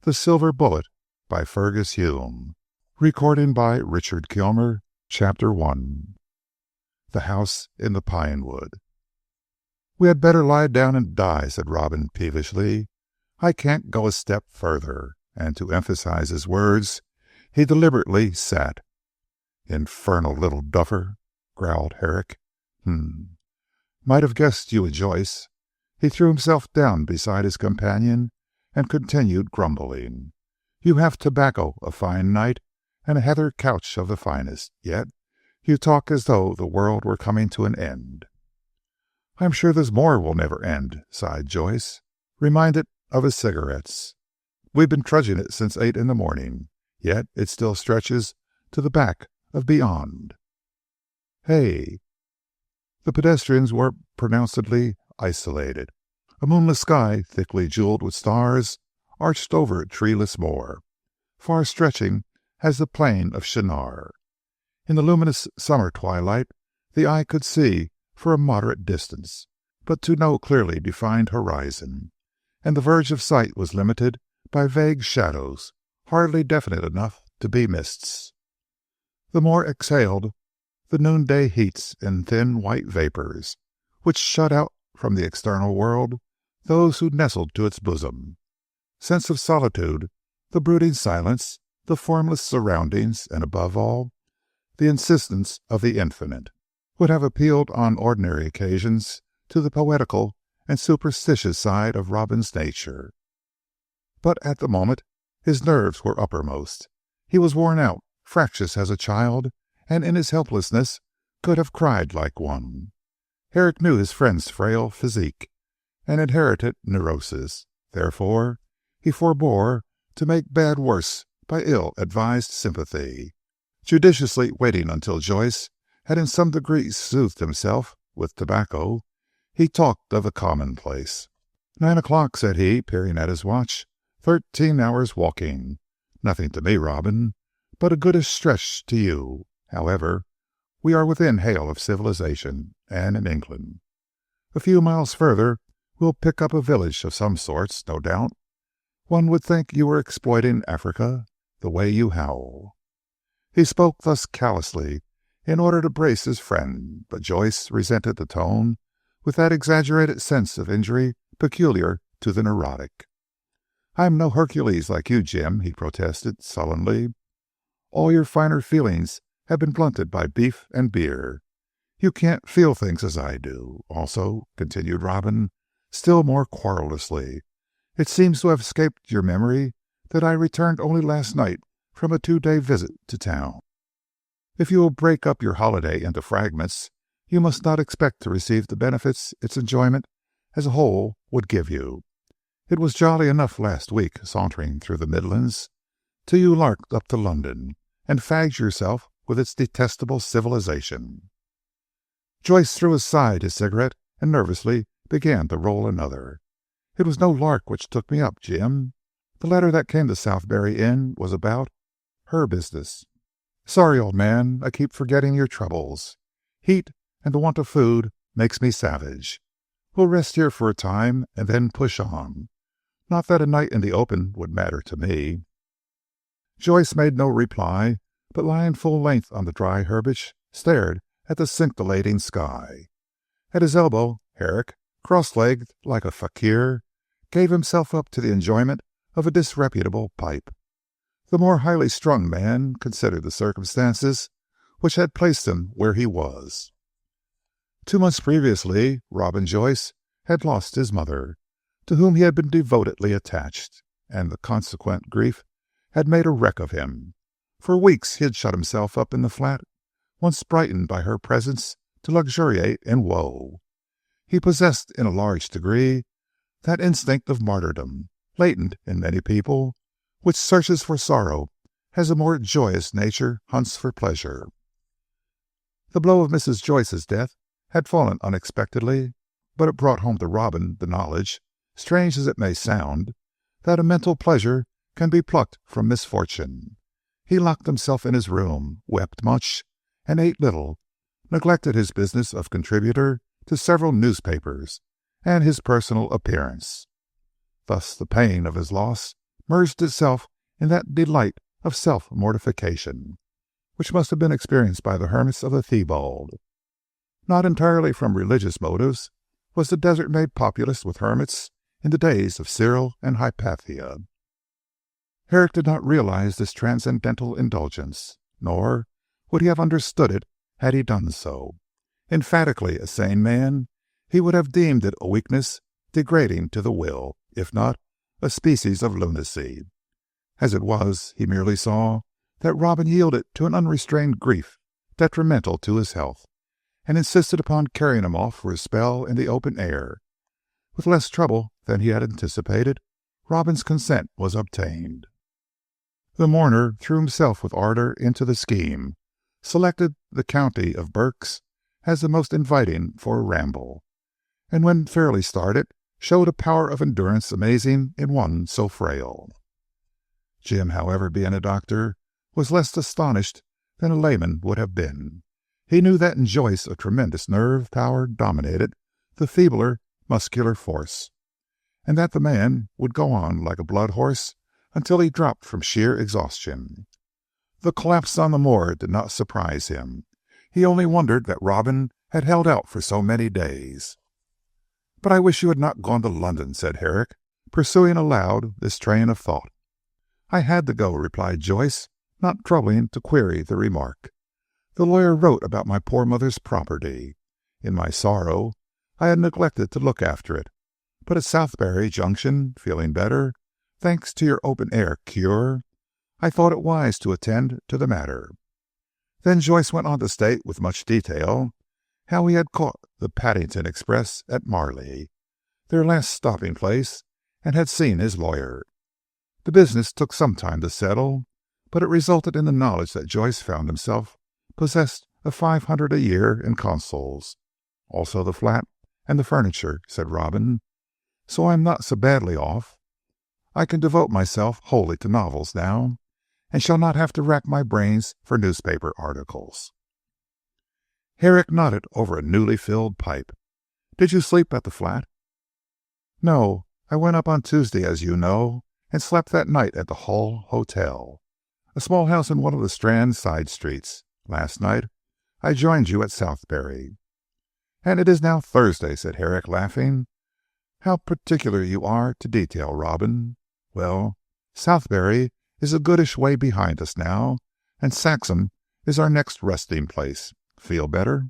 The Silver Bullet by Fergus Hume. Recording by Richard Kilmer. Chapter 1. The House in the Pine Wood. "We had better lie down and die," said Robin peevishly. "I can't go a step further." And to emphasize his words, he deliberately sat. "Infernal little duffer," growled Herrick. Might have guessed you would, Joyce." He threw himself down beside his companion and continued grumbling. "You have tobacco, a fine night, and a heather couch of the finest, yet you talk as though the world were coming to an end." "I'm sure this more will never end," sighed Joyce, reminded of his cigarettes. "We've been trudging it since 8 in the morning, yet it still stretches to the back of beyond." "Hey!" The pedestrians were pronouncedly isolated. A moonless sky, thickly jeweled with stars, arched over a treeless moor, far stretching as the plain of Shinar. In the luminous summer twilight, the eye could see for a moderate distance, but to no clearly defined horizon, and the verge of sight was limited by vague shadows, hardly definite enough to be mists. The moor exhaled the noonday heats in thin white vapors, which shut out from the external world those who nestled to its bosom. Sense of solitude, the brooding silence, the formless surroundings, and above all, the insistence of the infinite, would have appealed on ordinary occasions to the poetical and superstitious side of Robin's nature. But at the moment his nerves were uppermost. He was worn out, fractious as a child, and in his helplessness could have cried like one. Herrick knew his friend's frail physique and inherited neurosis. Therefore, he forbore to make bad worse by ill-advised sympathy. Judiciously waiting until Joyce had in some degree soothed himself with tobacco, he talked of the commonplace. 9 o'clock, said he, peering at his watch. 13 hours walking. Nothing to me, Robin, but a goodish stretch to you. However, we are within hail of civilization, and in England. A few miles further, we'll pick up a village of some sorts, no doubt. One would think you were exploiting Africa, the way you howl." He spoke thus callously in order to brace his friend, but Joyce resented the tone with that exaggerated sense of injury peculiar to the neurotic. "I'm no Hercules like you, Jim," he protested sullenly. "All your finer feelings have been blunted by beef and beer. You can't feel things as I do. Also," continued Robin, still more querulously, "it seems to have escaped your memory that I returned only last night from a 2-day visit to town. If you will break up your holiday into fragments, you must not expect to receive the benefits its enjoyment as a whole would give you. It was jolly enough last week sauntering through the Midlands, till you larked up to London and fagged yourself with its detestable civilization." Joyce threw aside his cigarette and nervously began to roll another. "It was no lark which took me up, Jim. The letter that came to Southberry Inn was about her business. Sorry, old man, I keep forgetting your troubles. Heat and the want of food makes me savage. We'll rest here for a time and then push on. Not that a night in the open would matter to me." Joyce made no reply, but lying full length on the dry herbage, stared at the scintillating sky. At his elbow, Herrick, cross-legged like a fakir, gave himself up to the enjoyment of a disreputable pipe. The more highly strung man considered the circumstances which had placed him where he was. 2 months previously, Robin Joyce had lost his mother, to whom he had been devotedly attached, and the consequent grief had made a wreck of him. For weeks he had shut himself up in the flat, once brightened by her presence to luxuriate in woe. He possessed in a large degree that instinct of martyrdom, latent in many people, which searches for sorrow as a more joyous nature hunts for pleasure. The blow of Mrs. Joyce's death had fallen unexpectedly, but it brought home to Robin the knowledge, strange as it may sound, that a mental pleasure can be plucked from misfortune. He locked himself in his room, wept much, and ate little, neglected his business of contributor to several newspapers, and his personal appearance. Thus the pain of his loss merged itself in that delight of self-mortification, which must have been experienced by the hermits of the Theobald. Not entirely from religious motives was the desert made populous with hermits in the days of Cyril and Hypatia. Herrick did not realize this transcendental indulgence, nor would he have understood it had he done so. Emphatically a sane man, he would have deemed it a weakness degrading to the will, if not a species of lunacy. As it was, he merely saw that Robin yielded to an unrestrained grief detrimental to his health, and insisted upon carrying him off for a spell in the open air. With less trouble than he had anticipated, Robin's consent was obtained. The mourner threw himself with ardor into the scheme, selected the county of Berks as the most inviting for a ramble, and when fairly started, showed a power of endurance amazing in one so frail. Jim, however, being a doctor, was less astonished than a layman would have been. He knew that in Joyce a tremendous nerve power dominated the feebler muscular force, and that the man would go on like a blood horse until he dropped from sheer exhaustion. The collapse on the moor did not surprise him. He only wondered that Robin had held out for so many days. "But I wish you had not gone to London," said Herrick, pursuing aloud this train of thought. "I had to go," replied Joyce, not troubling to query the remark. "The lawyer wrote about my poor mother's property. In my sorrow, I had neglected to look after it, but at Southbury Junction, feeling better, thanks to your open-air cure, I thought it wise to attend to the matter." Then Joyce went on to state with much detail how he had caught the Paddington Express at Marley, their last stopping-place, and had seen his lawyer. The business took some time to settle, but it resulted in the knowledge that Joyce found himself possessed of $500 a year in consols, also the flat and the furniture, said Robin. "So I am not so badly off. I can devote myself wholly to novels now, and shall not have to rack my brains for newspaper articles." Herrick nodded over a newly filled pipe. "Did you sleep at the flat?" "No, I went up on Tuesday, as you know, and slept that night at the Hull Hotel, a small house in one of the Strand side streets. Last night I joined you at Southbury." "And it is now Thursday," said Herrick, laughing. "How particular you are to detail, Robin. Well, Southbury is a goodish way behind us now, and Saxham is our next resting place. Feel better?"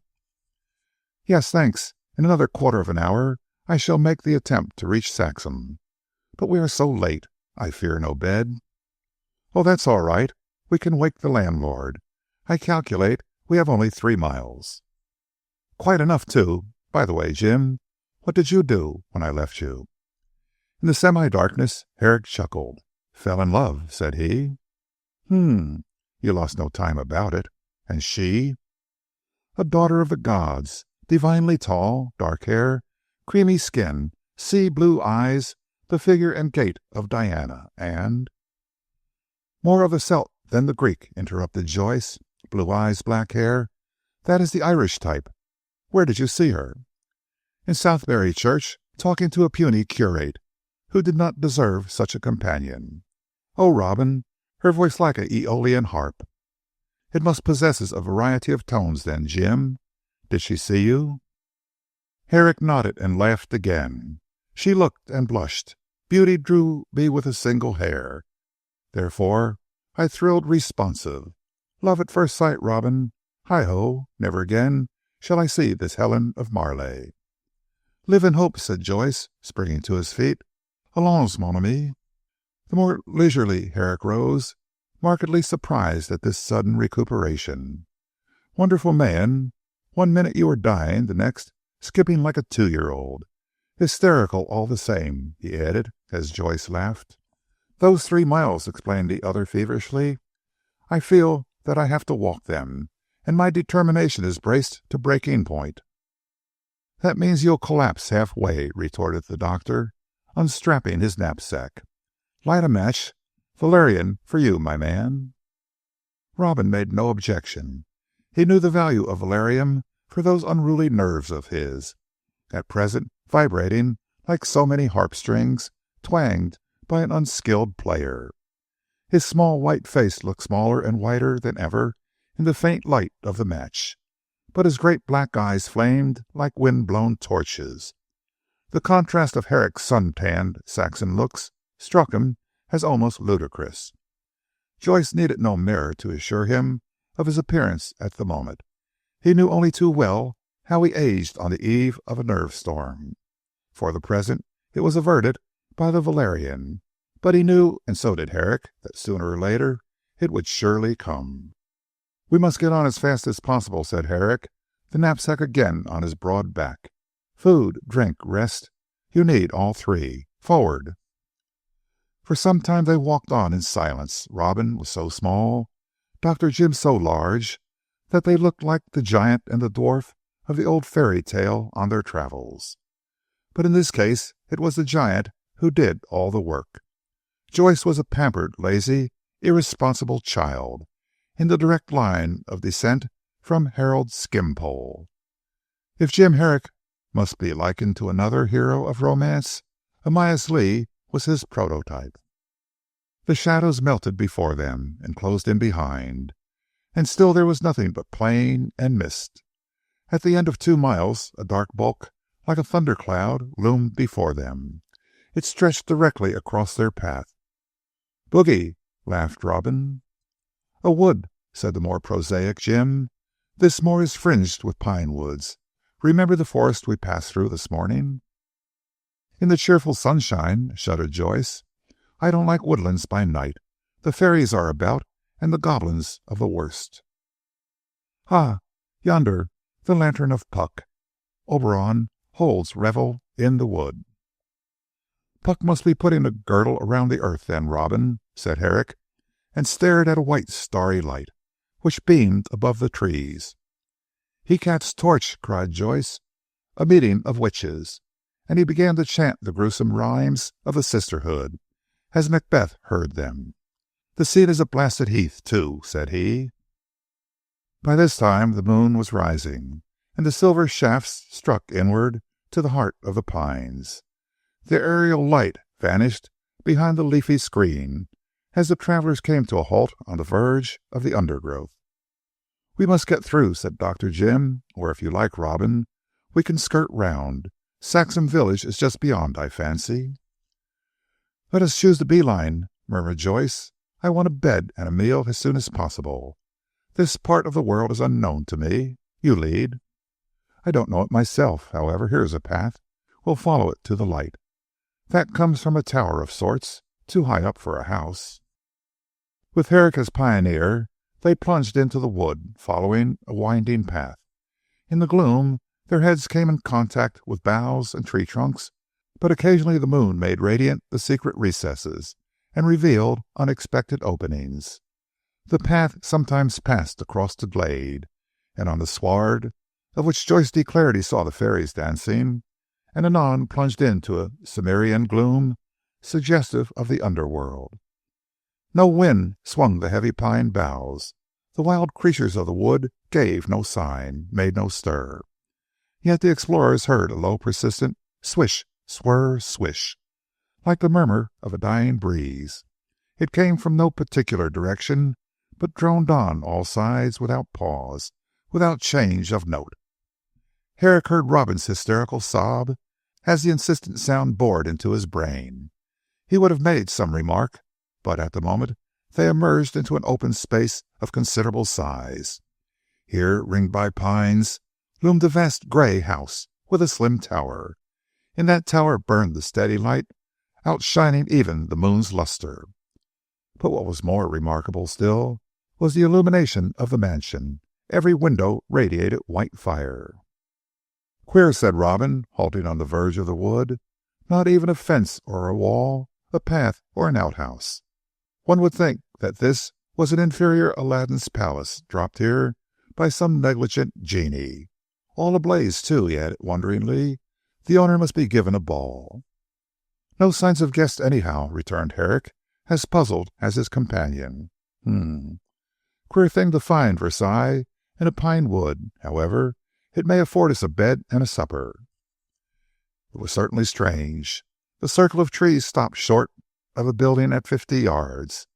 "Yes, thanks. In another quarter of an hour I shall make the attempt to reach Saxham. But we are so late. I fear no bed." "Oh, that's all right. We can wake the landlord. I calculate we have only 3 miles. "Quite enough, too. By the way, Jim, what did you do when I left you?" In the semi-darkness, Herrick chuckled. "Fell in love," said he. You lost no time about it. And she?" "A daughter of the gods, divinely tall, dark hair, creamy skin, sea-blue eyes, the figure and gait of Diana, and—" "More of the Celt than the Greek," interrupted Joyce. "Blue eyes, black hair, that is the Irish type. Where did you see her?" "In Southbury Church, talking to a puny curate, who did not deserve such a companion. Oh, Robin, her voice like an Aeolian harp. It must possess a variety of tones then, Jim. Did she see you?" Herrick nodded and laughed again. "She looked and blushed. Beauty drew me with a single hair. Therefore I thrilled responsive. Love at first sight, Robin. Hi-ho, never again shall I see this Helen of Marley." "Live in hope," said Joyce, springing to his feet. "Allons, mon ami." The more leisurely Herrick rose, markedly surprised at this sudden recuperation. "Wonderful man. 1 minute you are dying, the next skipping like a 2-year-old. Hysterical all the same," he added, as Joyce laughed. "Those 3 miles," explained the other feverishly. "I feel that I have to walk them, and my determination is braced to breaking point." "That means you'll collapse halfway," retorted the doctor, unstrapping his knapsack. "Light a match. Valerian for you, my man." Robin made no objection. He knew the value of valerian for those unruly nerves of his, at present vibrating like so many harp strings, twanged by an unskilled player. His small white face looked smaller and whiter than ever in the faint light of the match, but his great black eyes flamed like wind-blown torches. The contrast of Herrick's sun-tanned Saxon looks struck him as almost ludicrous. Joyce needed no mirror to assure him of his appearance at the moment. He knew only too well how he aged on the eve of a nerve storm. For the present it was averted by the valerian, but he knew, and so did Herrick, that sooner or later it would surely come. "We must get on as fast as possible," said Herrick, the knapsack again on his broad back. "Food, drink, rest, you need all three. Forward!" For some time they walked on in silence. Robin was so small, Dr. Jim so large, that they looked like the giant and the dwarf of the old fairy tale on their travels. But in this case it was the giant who did all the work. Joyce was a pampered, lazy, irresponsible child, in the direct line of descent from Harold Skimpole. If Jim Herrick must be likened to another hero of romance, Amias Leigh was his prototype. The shadows melted before them and closed in behind, and still there was nothing but plain and mist. At the end of 2 miles a dark bulk like a thundercloud loomed before them. It stretched directly across their path. "Boogie!" laughed Robin. "A wood," said the more prosaic Jim. "This moor is fringed with pine woods. Remember the forest we passed through this morning?" "In the cheerful sunshine," shuddered Joyce. "I don't like woodlands by night. The fairies are about, and the goblins of the worst." "Ah, yonder, the lantern of Puck. Oberon holds revel in the wood." "Puck must be putting a girdle around the earth then, Robin," said Herrick, and stared at a white starry light, which beamed above the trees. "Hecat's torch!" cried Joyce. "A meeting of witches." And he began to chant the gruesome rhymes of the sisterhood, as Macbeth heard them. "The scene is a blasted heath, too," said he. By this time the moon was rising, and the silver shafts struck inward to the heart of the pines. The aerial light vanished behind the leafy screen as the travelers came to a halt on the verge of the undergrowth. "We must get through," said Dr. Jim, "or if you like, Robin, we can skirt round. Saxham village is just beyond, I fancy." "Let us choose the bee-line," murmured Joyce. "I want a bed and a meal as soon as possible. This part of the world is unknown to me. You lead." "I don't know it myself. However, here is a path. We'll follow it to the light. That comes from a tower of sorts, too high up for a house." With Herrick as pioneer, they plunged into the wood, following a winding path. In the gloom their heads came in contact with boughs and tree trunks, but occasionally the moon made radiant the secret recesses, and revealed unexpected openings. The path sometimes passed across the glade, and on the sward, of which Joyce declared he saw the fairies dancing, and anon plunged into a Cimmerian gloom suggestive of the underworld. No wind swung the heavy pine boughs. The wild creatures of the wood gave no sign, made no stir. Yet the explorers heard a low, persistent swish, swirr, swish, like the murmur of a dying breeze. It came from no particular direction, but droned on all sides without pause, without change of note. Herrick heard Robin's hysterical sob as the insistent sound bored into his brain. He would have made some remark, but at the moment they emerged into an open space of considerable size. Here, ringed by pines, loomed a vast grey house with a slim tower. In that tower burned the steady light, outshining even the moon's lustre. But what was more remarkable still was the illumination of the mansion. Every window radiated white fire. "Queer," said Robin, halting on the verge of the wood. "Not even a fence or a wall, a path or an outhouse. One would think that this was an inferior Aladdin's palace, dropped here by some negligent genie. All ablaze, too," he added wonderingly. "The owner must be given a ball." "No signs of guests, anyhow," returned Herrick, as puzzled as his companion. Queer thing to find Versailles in a pine wood. However, it may afford us a bed and a supper." It was certainly strange. The circle of trees stopped short of a building at 50 yards.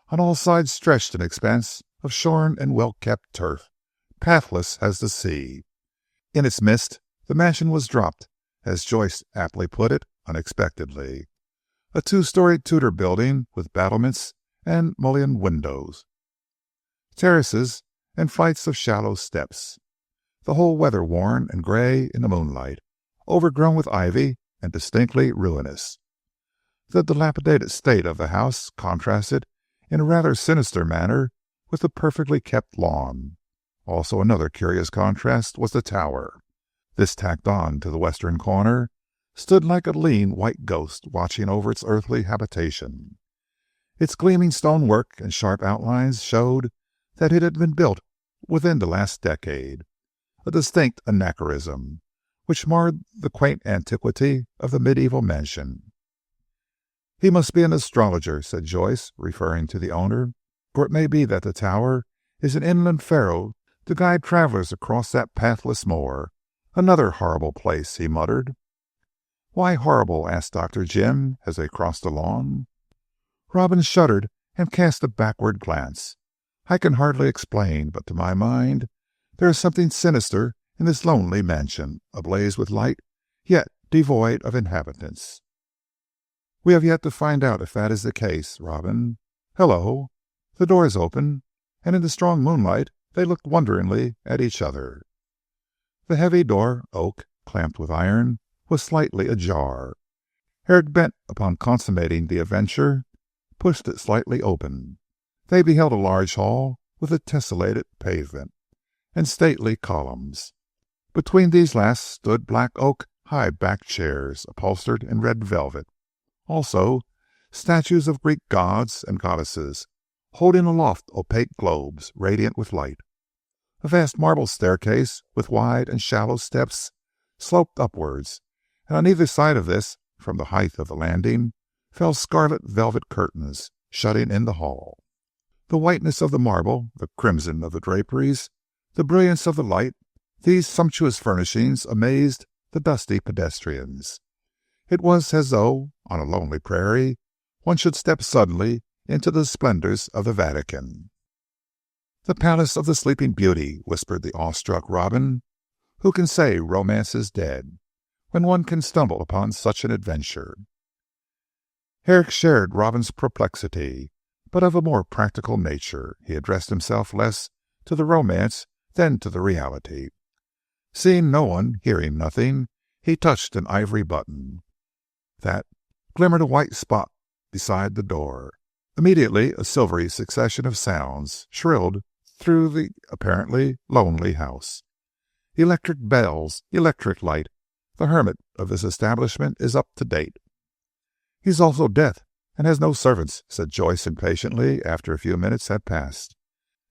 On all sides stretched an expanse of shorn and well-kept turf, pathless as the sea. In its midst, the mansion was dropped, as Joyce aptly put it, unexpectedly. A 2-storied Tudor building with battlements and mullioned windows, terraces, and flights of shallow steps. The whole weather-worn and gray in the moonlight, overgrown with ivy and distinctly ruinous. The dilapidated state of the house contrasted in a rather sinister manner with the perfectly kept lawn. Also another curious contrast was the tower. This, tacked on to the western corner, stood like a lean white ghost watching over its earthly habitation. Its gleaming stonework and sharp outlines showed that it had been built within the last decade, a distinct anachronism, which marred the quaint antiquity of the medieval mansion. "He must be an astrologer," said Joyce, referring to the owner, "or it may be that the tower is an inland pharos to guide travelers across that pathless moor. Another horrible place," he muttered. "Why horrible?" asked Dr. Jim, as they crossed the lawn. Robin shuddered and cast a backward glance. "I can hardly explain, but to my mind there is something sinister in this lonely mansion, ablaze with light, yet devoid of inhabitants." "We have yet to find out if that is the case, Robin. Hello!" The door is open, and in the strong moonlight they looked wonderingly at each other. The heavy door, oak, clamped with iron, was slightly ajar. Herrick, bent upon consummating the adventure, pushed it slightly open. They beheld a large hall with a tessellated pavement and stately columns. Between these last stood black oak high-backed chairs upholstered in red velvet. Also, statues of Greek gods and goddesses, holding aloft opaque globes radiant with light. A vast marble staircase with wide and shallow steps sloped upwards, and on either side of this, from the height of the landing, fell scarlet velvet curtains, shutting in the hall. The whiteness of the marble, the crimson of the draperies, the brilliance of the light, these sumptuous furnishings amazed the dusty pedestrians. It was as though, on a lonely prairie, one should step suddenly into the splendors of the Vatican. "The palace of the Sleeping Beauty," whispered the awestruck Robin. "Who can say romance is dead, when one can stumble upon such an adventure?" Herrick shared Robin's perplexity, but of a more practical nature. He addressed himself less to the romance than to the reality. Seeing no one, hearing nothing, he touched an ivory button. That glimmered a white spot beside the door. Immediately a silvery succession of sounds shrilled through the apparently lonely house. "Electric bells, electric light. The hermit of this establishment is up to date." "He is also deaf, and has no servants," said Joyce impatiently, after a few minutes had passed.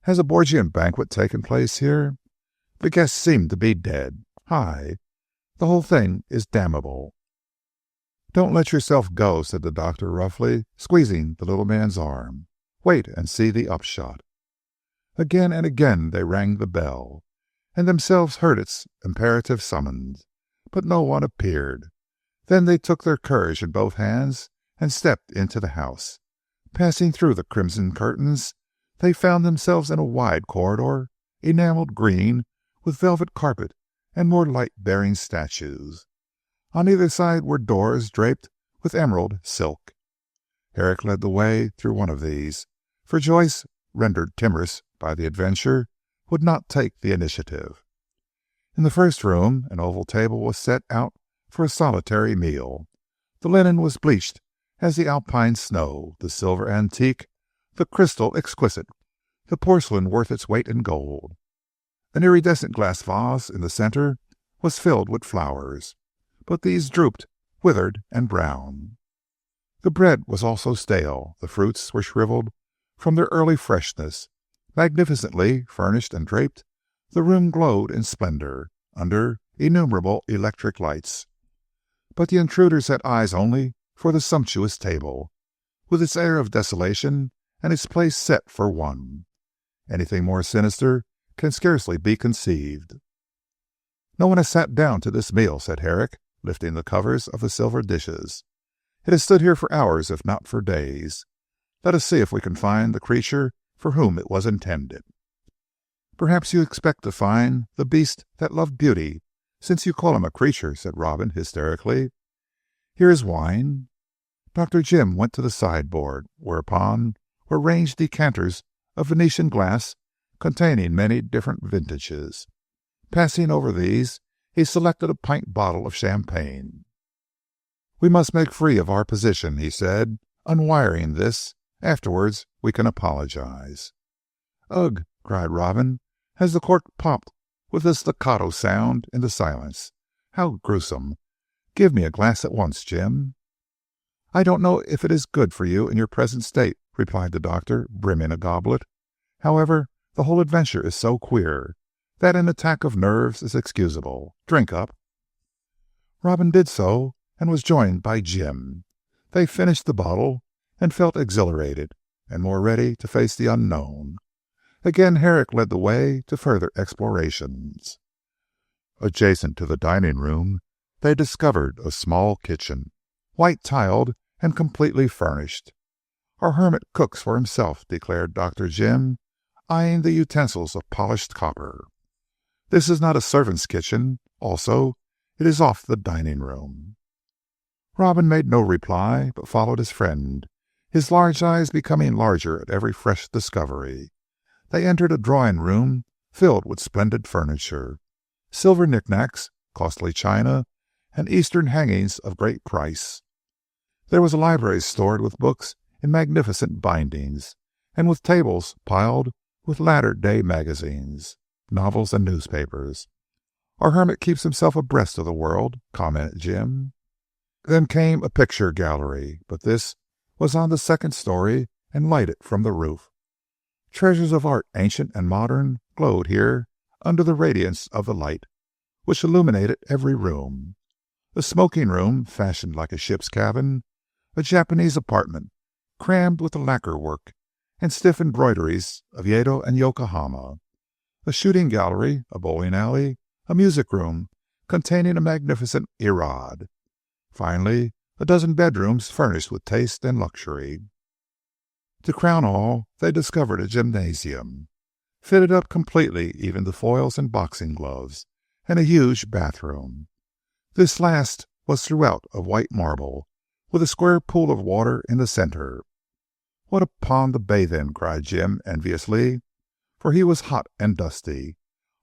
"Has a Borgian banquet taken place here? The guests seem to be dead. Hi! The whole thing is damnable." "Don't let yourself go," said the doctor roughly, squeezing the little man's arm. "Wait and see the upshot." Again and again they rang the bell, and themselves heard its imperative summons, but no one appeared. Then they took their courage in both hands and stepped into the house. Passing through the crimson curtains, they found themselves in a wide corridor, enameled green, with velvet carpet and more light-bearing statues. On either side were doors draped with emerald silk. Herrick led the way through one of these, for Joyce, rendered timorous by the adventure, would not take the initiative. In the first room an oval table was set out for a solitary meal. The linen was bleached as the alpine snow, the silver antique, the crystal exquisite, the porcelain worth its weight in gold. An iridescent glass vase in the center was filled with flowers, but these drooped, withered, and brown. The bread was also stale, the fruits were shriveled from their early freshness. Magnificently furnished and draped, the room glowed in splendor under innumerable electric lights. But the intruders had eyes only for the sumptuous table, with its air of desolation and its place set for one. Anything more sinister can scarcely be conceived. "No one has sat down to this meal," said Herrick, lifting the covers of the silver dishes. It has stood here for hours, if not for days. Let us see if we can find the creature for whom it was intended." "Perhaps you expect to find the beast that loved beauty, since you call him a creature," said Robin hysterically. "Here is wine." Dr. Jim went to the sideboard, whereupon were ranged decanters of Venetian glass containing many different vintages. Passing over these, he selected a pint bottle of champagne. "We must make free of our position," he said, unwiring this. "Afterwards we can apologize." "Ugh!" cried Robin, as the cork popped with a staccato sound in the silence. "How gruesome! Give me a glass at once, Jim." "I don't know if it is good for you in your present state," replied the doctor, brimming a goblet. "However, the whole adventure is so queer that an attack of nerves is excusable. Drink up." Robin did so, and was joined by Jim. They finished the bottle, and felt exhilarated, and more ready to face the unknown. Again Herrick led the way to further explorations. Adjacent to the dining room, they discovered a small kitchen, white-tiled and completely furnished. "Our hermit cooks for himself," declared Dr. Jim, eyeing the utensils of polished copper. "This is not a servant's kitchen. Also, it is off the dining room." Robin made no reply, but followed his friend, his large eyes becoming larger at every fresh discovery. They entered a drawing-room filled with splendid furniture, silver knickknacks, costly china, and Eastern hangings of great price. There was a library stored with books in magnificent bindings, and with tables piled with latter-day magazines, novels, and newspapers. "Our hermit keeps himself abreast of the world," commented Jim. Then came a picture gallery, but this was on the second story and lighted from the roof. Treasures of art, ancient and modern, glowed here under the radiance of the light, which illuminated every room. A smoking room fashioned like a ship's cabin, a Japanese apartment crammed with the lacquer work and stiff embroideries of Yedo and Yokohama, a shooting gallery, a bowling alley, a music room containing a magnificent Erard. Finally, a dozen bedrooms furnished with taste and luxury. To crown all, they discovered a gymnasium, fitted up completely even to foils and boxing gloves, and a huge bathroom. This last was throughout of white marble, with a square pool of water in the center. "What a pond to bathe in!" cried Jim enviously, for he was hot and dusty.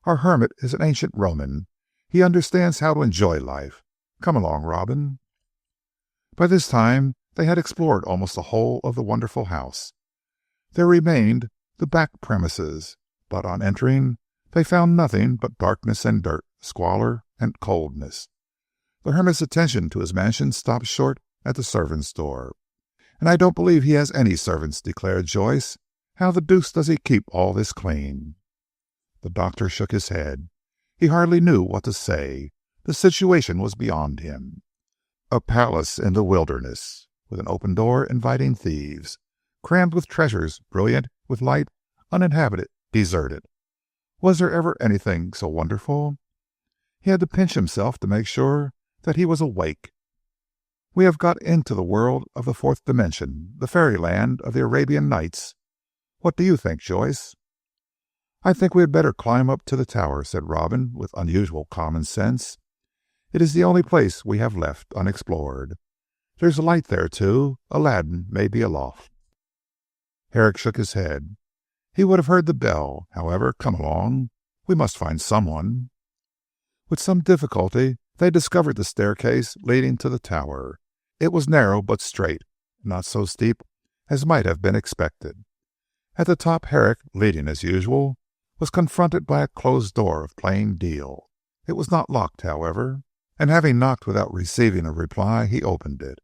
"Our hermit is an ancient Roman. He understands how to enjoy life. Come along, Robin." By this time they had explored almost the whole of the wonderful house. There remained the back premises, but on entering they found nothing but darkness and dirt, squalor and coldness. The hermit's attention to his mansion stopped short at the servants' door. "And I don't believe he has any servants," declared Joyce. "How the deuce does he keep all this clean?" The doctor shook his head. He hardly knew what to say. The situation was beyond him. A palace in the wilderness, with an open door inviting thieves, crammed with treasures, brilliant with light, uninhabited, deserted. Was there ever anything so wonderful? He had to pinch himself to make sure that he was awake. "We have got into the world of the fourth dimension, the fairyland of the Arabian Nights. What do you think, Joyce?" "I think we had better climb up to the tower," said Robin with unusual common sense. "It is the only place we have left unexplored. There's a light there, too. Aladdin may be aloft." Herrick shook his head. He would have heard the bell. "However, come along. We must find someone." With some difficulty they discovered the staircase leading to the tower. It was narrow but straight, not so steep as might have been expected. At the top Herrick, leading as usual, was confronted by a closed door of plain deal. It was not locked, however, and having knocked without receiving a reply, he opened it.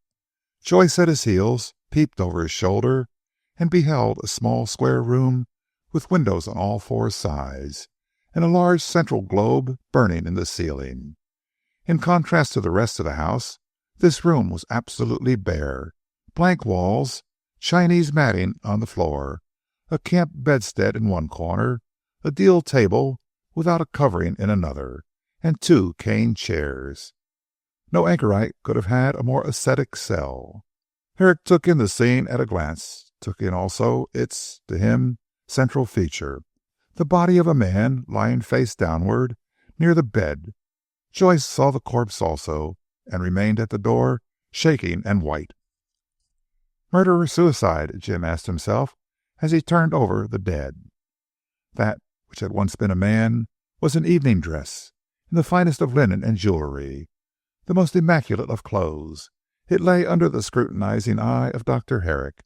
Joyce at his heels peeped over his shoulder and beheld a small square room with windows on all four sides, and a large central globe burning in the ceiling. In contrast to the rest of the house, this room was absolutely bare. Blank walls, Chinese matting on the floor, a camp bedstead in one corner, a deal table without a covering in another, and two cane chairs. No anchorite could have had a more ascetic cell. Herrick took in the scene at a glance, took in also its, to him, central feature, the body of a man lying face downward near the bed. Joyce saw the corpse also, and remained at the door, shaking and white. Murder or suicide? Jim asked himself as he turned over the dead. That which had once been a man was in evening dress, in the finest of linen and jewelry, the most immaculate of clothes. It lay under the scrutinizing eye of Dr. Herrick,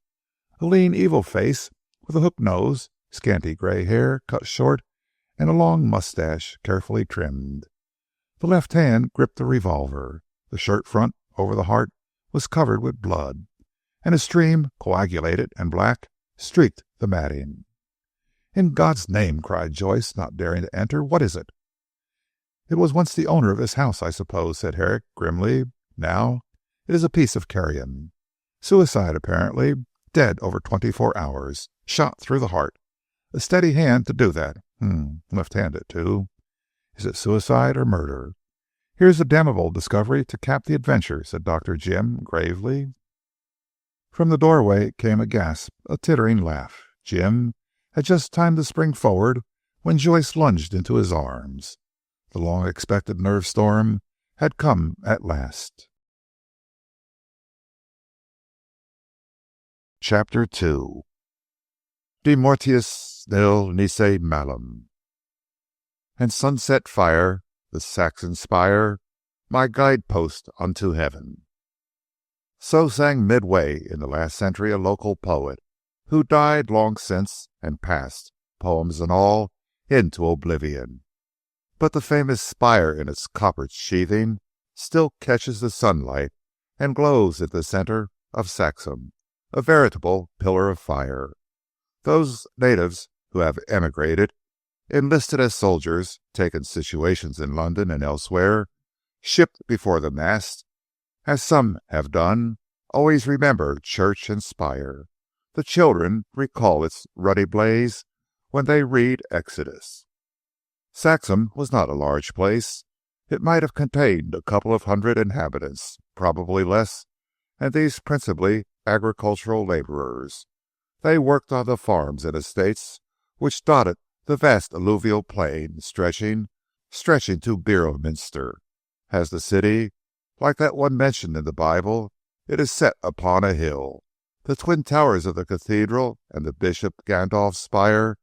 a lean, evil face with a hooked nose, scanty gray hair cut short, and a long mustache carefully trimmed. The left hand gripped the revolver. The shirt front over the heart was covered with blood, and a stream, coagulated and black, streaked the matting. "In God's name," cried Joyce, not daring to enter, "what is it?" "It was once the owner of this house, I suppose," said Herrick grimly. "Now it is a piece of carrion. Suicide, apparently. Dead over 24 hours. Shot through the heart. A steady hand to do that. Left-handed, too. Is it suicide or murder? Here's a damnable discovery to cap the adventure," said Dr. Jim gravely. From the doorway came a gasp, a tittering laugh. Jim had just time to spring forward when Joyce lunged into his arms. The long-expected nerve storm had come at last. Chapter 2. De mortiis nil nisi malum. And sunset fire, the Saxon spire, my guide-post unto heaven. So sang midway in the last century a local poet, who died long since and passed, poems and all, into oblivion. But the famous spire in its coppered sheathing still catches the sunlight and glows at the center of Saxham, a veritable pillar of fire. Those natives who have emigrated, enlisted as soldiers, taken situations in London and elsewhere, shipped before the mast, as some have done, always remember church and spire. The children recall its ruddy blaze when they read Exodus. Saxham was not a large place. It might have contained a couple of hundred inhabitants, probably less, and these principally agricultural laborers. They worked on the farms and estates which dotted the vast alluvial plain stretching to Beorminster. As the city, like that one mentioned in the Bible, it is set upon a hill. The twin towers of the cathedral and the Bishop Gandalf's spire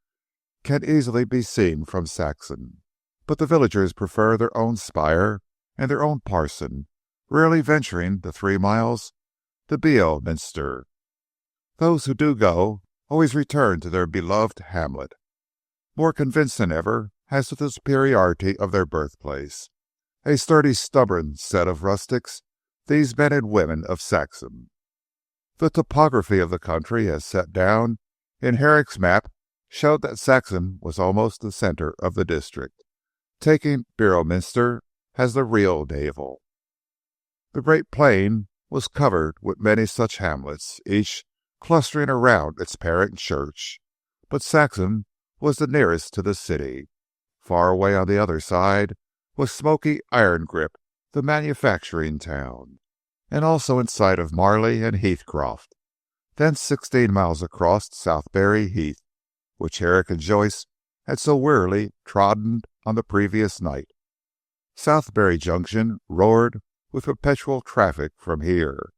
can easily be seen from Saxham, but the villagers prefer their own spire and their own parson, rarely venturing the 3 miles to Beorminster. Those who do go always return to their beloved hamlet, more convinced than ever as to the superiority of their birthplace. A sturdy, stubborn set of rustics, these men and women of Saxham. The topography of the country, as set down in Herrick's map, showed that Saxham was almost the center of the district, taking Beorminster as the real navel. The great plain was covered with many such hamlets, each clustering around its parent church, but Saxham was the nearest to the city. Far away on the other side was smoky Irongrip, the manufacturing town, and also in sight of Marley and Heathcroft. Then 16 miles across Southberry Heath, which Herrick and Joyce had so wearily trodden on the previous night. Southberry Junction roared with perpetual traffic from here.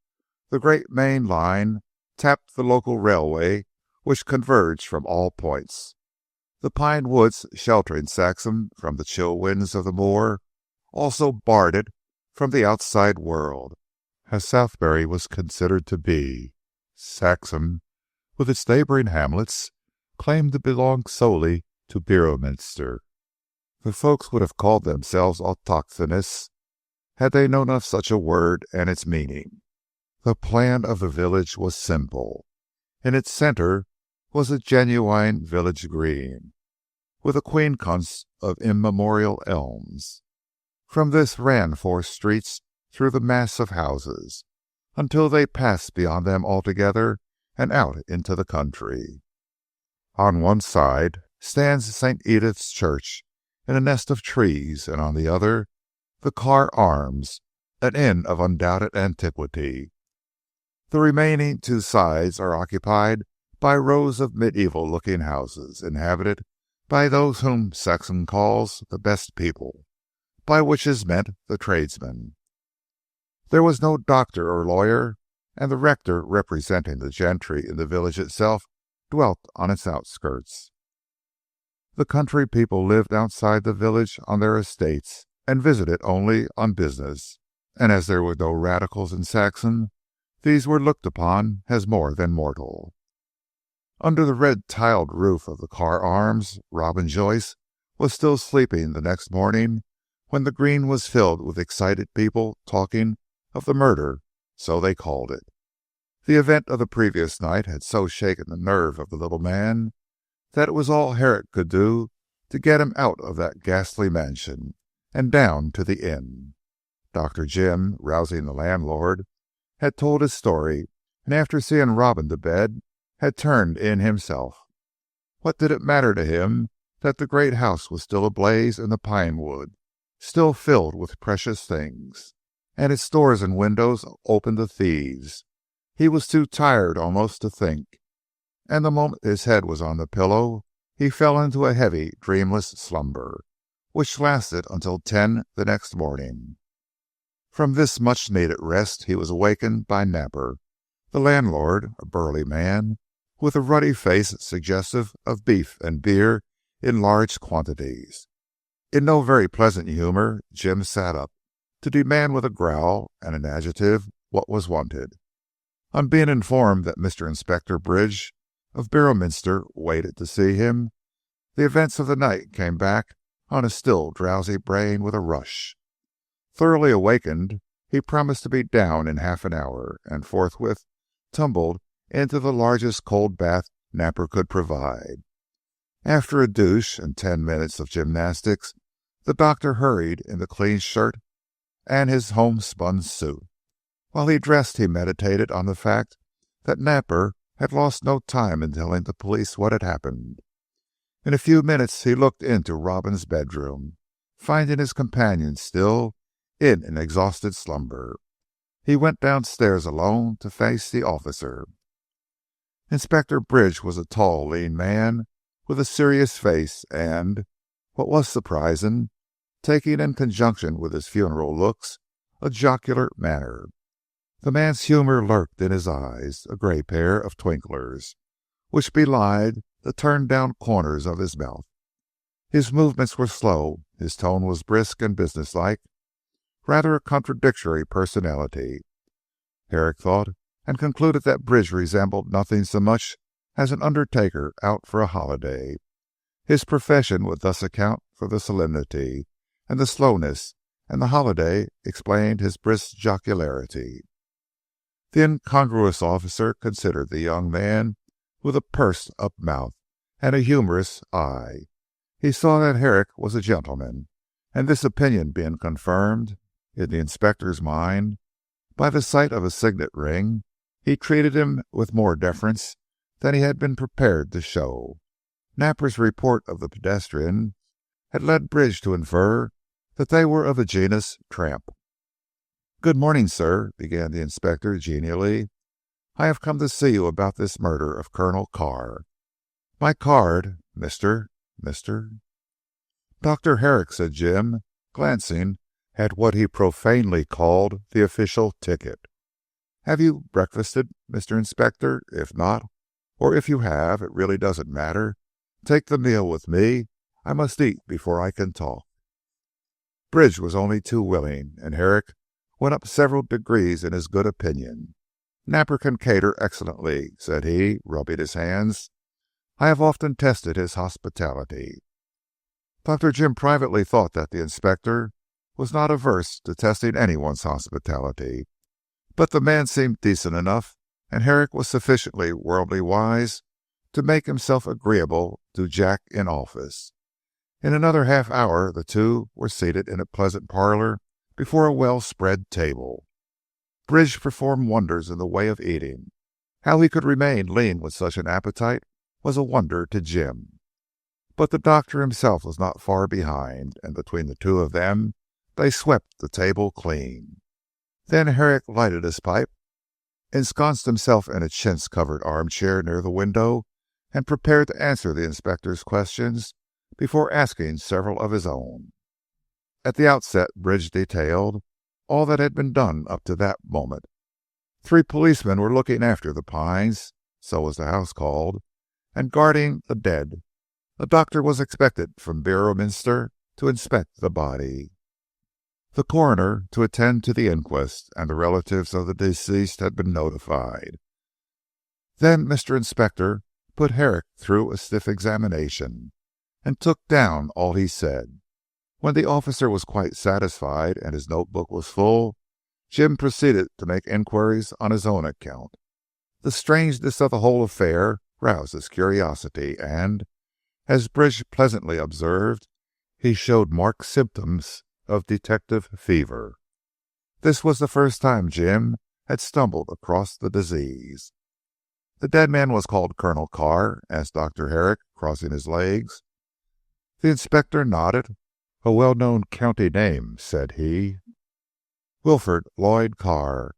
The great main line tapped the local railway which converged from all points. The pine woods sheltering Saxham from the chill winds of the moor also barred it from the outside world, as Southberry was considered to be. Saxham, with its neighboring hamlets, claimed to belong solely to Beorminster. The folks would have called themselves autochthonous had they known of such a word and its meaning. The plan of the village was simple. In its center was a genuine village green, with a quincunx of immemorial elms. From this ran 4 streets through the mass of houses, until they passed beyond them altogether and out into the country. On one side stands St. Edith's Church in a nest of trees, and on the other the Carr Arms, an inn of undoubted antiquity. The remaining two sides are occupied by rows of medieval-looking houses, inhabited by those whom Saxon calls the best people, by which is meant the tradesmen. There was no doctor or lawyer, and the rector, representing the gentry in the village itself, dwelt on its outskirts. The country people lived outside the village on their estates, and visited only on business, and as there were no radicals in Saxon, these were looked upon as more than mortal. Under the red tiled roof of the Carr Arms, Robin Joyce was still sleeping the next morning when the green was filled with excited people talking of the murder, so they called it. The event of the previous night had so shaken the nerve of the little man that it was all Herrick could do to get him out of that ghastly mansion and down to the inn. Dr. Jim, rousing the landlord, had told his story, and after seeing Robin to bed, had turned in himself. What did it matter to him that the great house was still ablaze in the pine wood, still filled with precious things, and its doors and windows open to thieves? He was too tired almost to think, and the moment his head was on the pillow, he fell into a heavy, dreamless slumber, which lasted until 10 the next morning. From this much-needed rest he was awakened by Napper, the landlord, a burly man, with a ruddy face suggestive of beef and beer in large quantities. In no very pleasant humor, Jim sat up, to demand with a growl and an adjective what was wanted. On being informed that Mr. Inspector Bridge of Beorminster waited to see him, the events of the night came back on his still drowsy brain with a rush. Thoroughly awakened, he promised to be down in half an hour, and forthwith tumbled into the largest cold bath Napper could provide. After a douche and 10 minutes of gymnastics, the doctor hurried in the clean shirt and his homespun suit. While he dressed, he meditated on the fact that Napper had lost no time in telling the police what had happened. In a few minutes he looked into Robin's bedroom, finding his companion still in an exhausted slumber. He went downstairs alone to face the officer. Inspector Bridge was a tall, lean man with a serious face and, what was surprising, taking in conjunction with his funeral looks, a jocular manner. The man's humor lurked in his eyes, a gray pair of twinklers, which belied the turned-down corners of his mouth. His movements were slow, his tone was brisk and businesslike, rather a contradictory personality, Herrick thought, and concluded that Bridge resembled nothing so much as an undertaker out for a holiday. His profession would thus account for the solemnity and the slowness, and the holiday explained his brisk jocularity. The incongruous officer considered the young man with a pursed-up mouth and a humorous eye. He saw that Herrick was a gentleman, and this opinion being confirmed in the inspector's mind by the sight of a signet ring, he treated him with more deference than he had been prepared to show. Napper's report of the pedestrian had led Bridge to infer that they were of the genus tramp. "Good morning, sir," began the inspector genially. "I have come to see you about this murder of Colonel Carr. My card, Mr. "Dr. Herrick," said Jim, glancing at what he profanely called the official ticket. "Have you breakfasted, Mr. Inspector? If not, or if you have, it really doesn't matter. Take the meal with me. I must eat before I can talk." Bridge was only too willing, and Herrick went up several degrees in his good opinion. "Napper can cater excellently," said he, rubbing his hands. "I have often tested his hospitality." Dr. Jim privately thought that the inspector was not averse to testing anyone's hospitality, but the man seemed decent enough, and Herrick was sufficiently worldly wise to make himself agreeable to Jack in office. In another half hour the two were seated in a pleasant parlor before a well-spread table. Bridge performed wonders in the way of eating. How he could remain lean with such an appetite was a wonder to Jim. But the doctor himself was not far behind, and between the two of them they swept the table clean. Then Herrick lighted his pipe, ensconced himself in a chintz-covered armchair near the window, and prepared to answer the inspector's questions before asking several of his own. At the outset, Bridge detailed all that had been done up to that moment. 3 policemen were looking after the Pines, so was the house called, and guarding the dead. A doctor was expected from Beorminster to inspect the body, the coroner to attend to the inquest, and the relatives of the deceased had been notified. Then Mr. Inspector put Herrick through a stiff examination, and took down all he said. When the officer was quite satisfied and his notebook was full, Jim proceeded to make inquiries on his own account. The strangeness of the whole affair roused his curiosity, and, as Bridge pleasantly observed, he showed marked symptoms of detective fever. This was the first time Jim had stumbled across the disease. "The dead man was called Colonel Carr?" asked Dr. Herrick, crossing his legs. The inspector nodded. "A well-known county name," said he. "Wilford Lloyd Carr.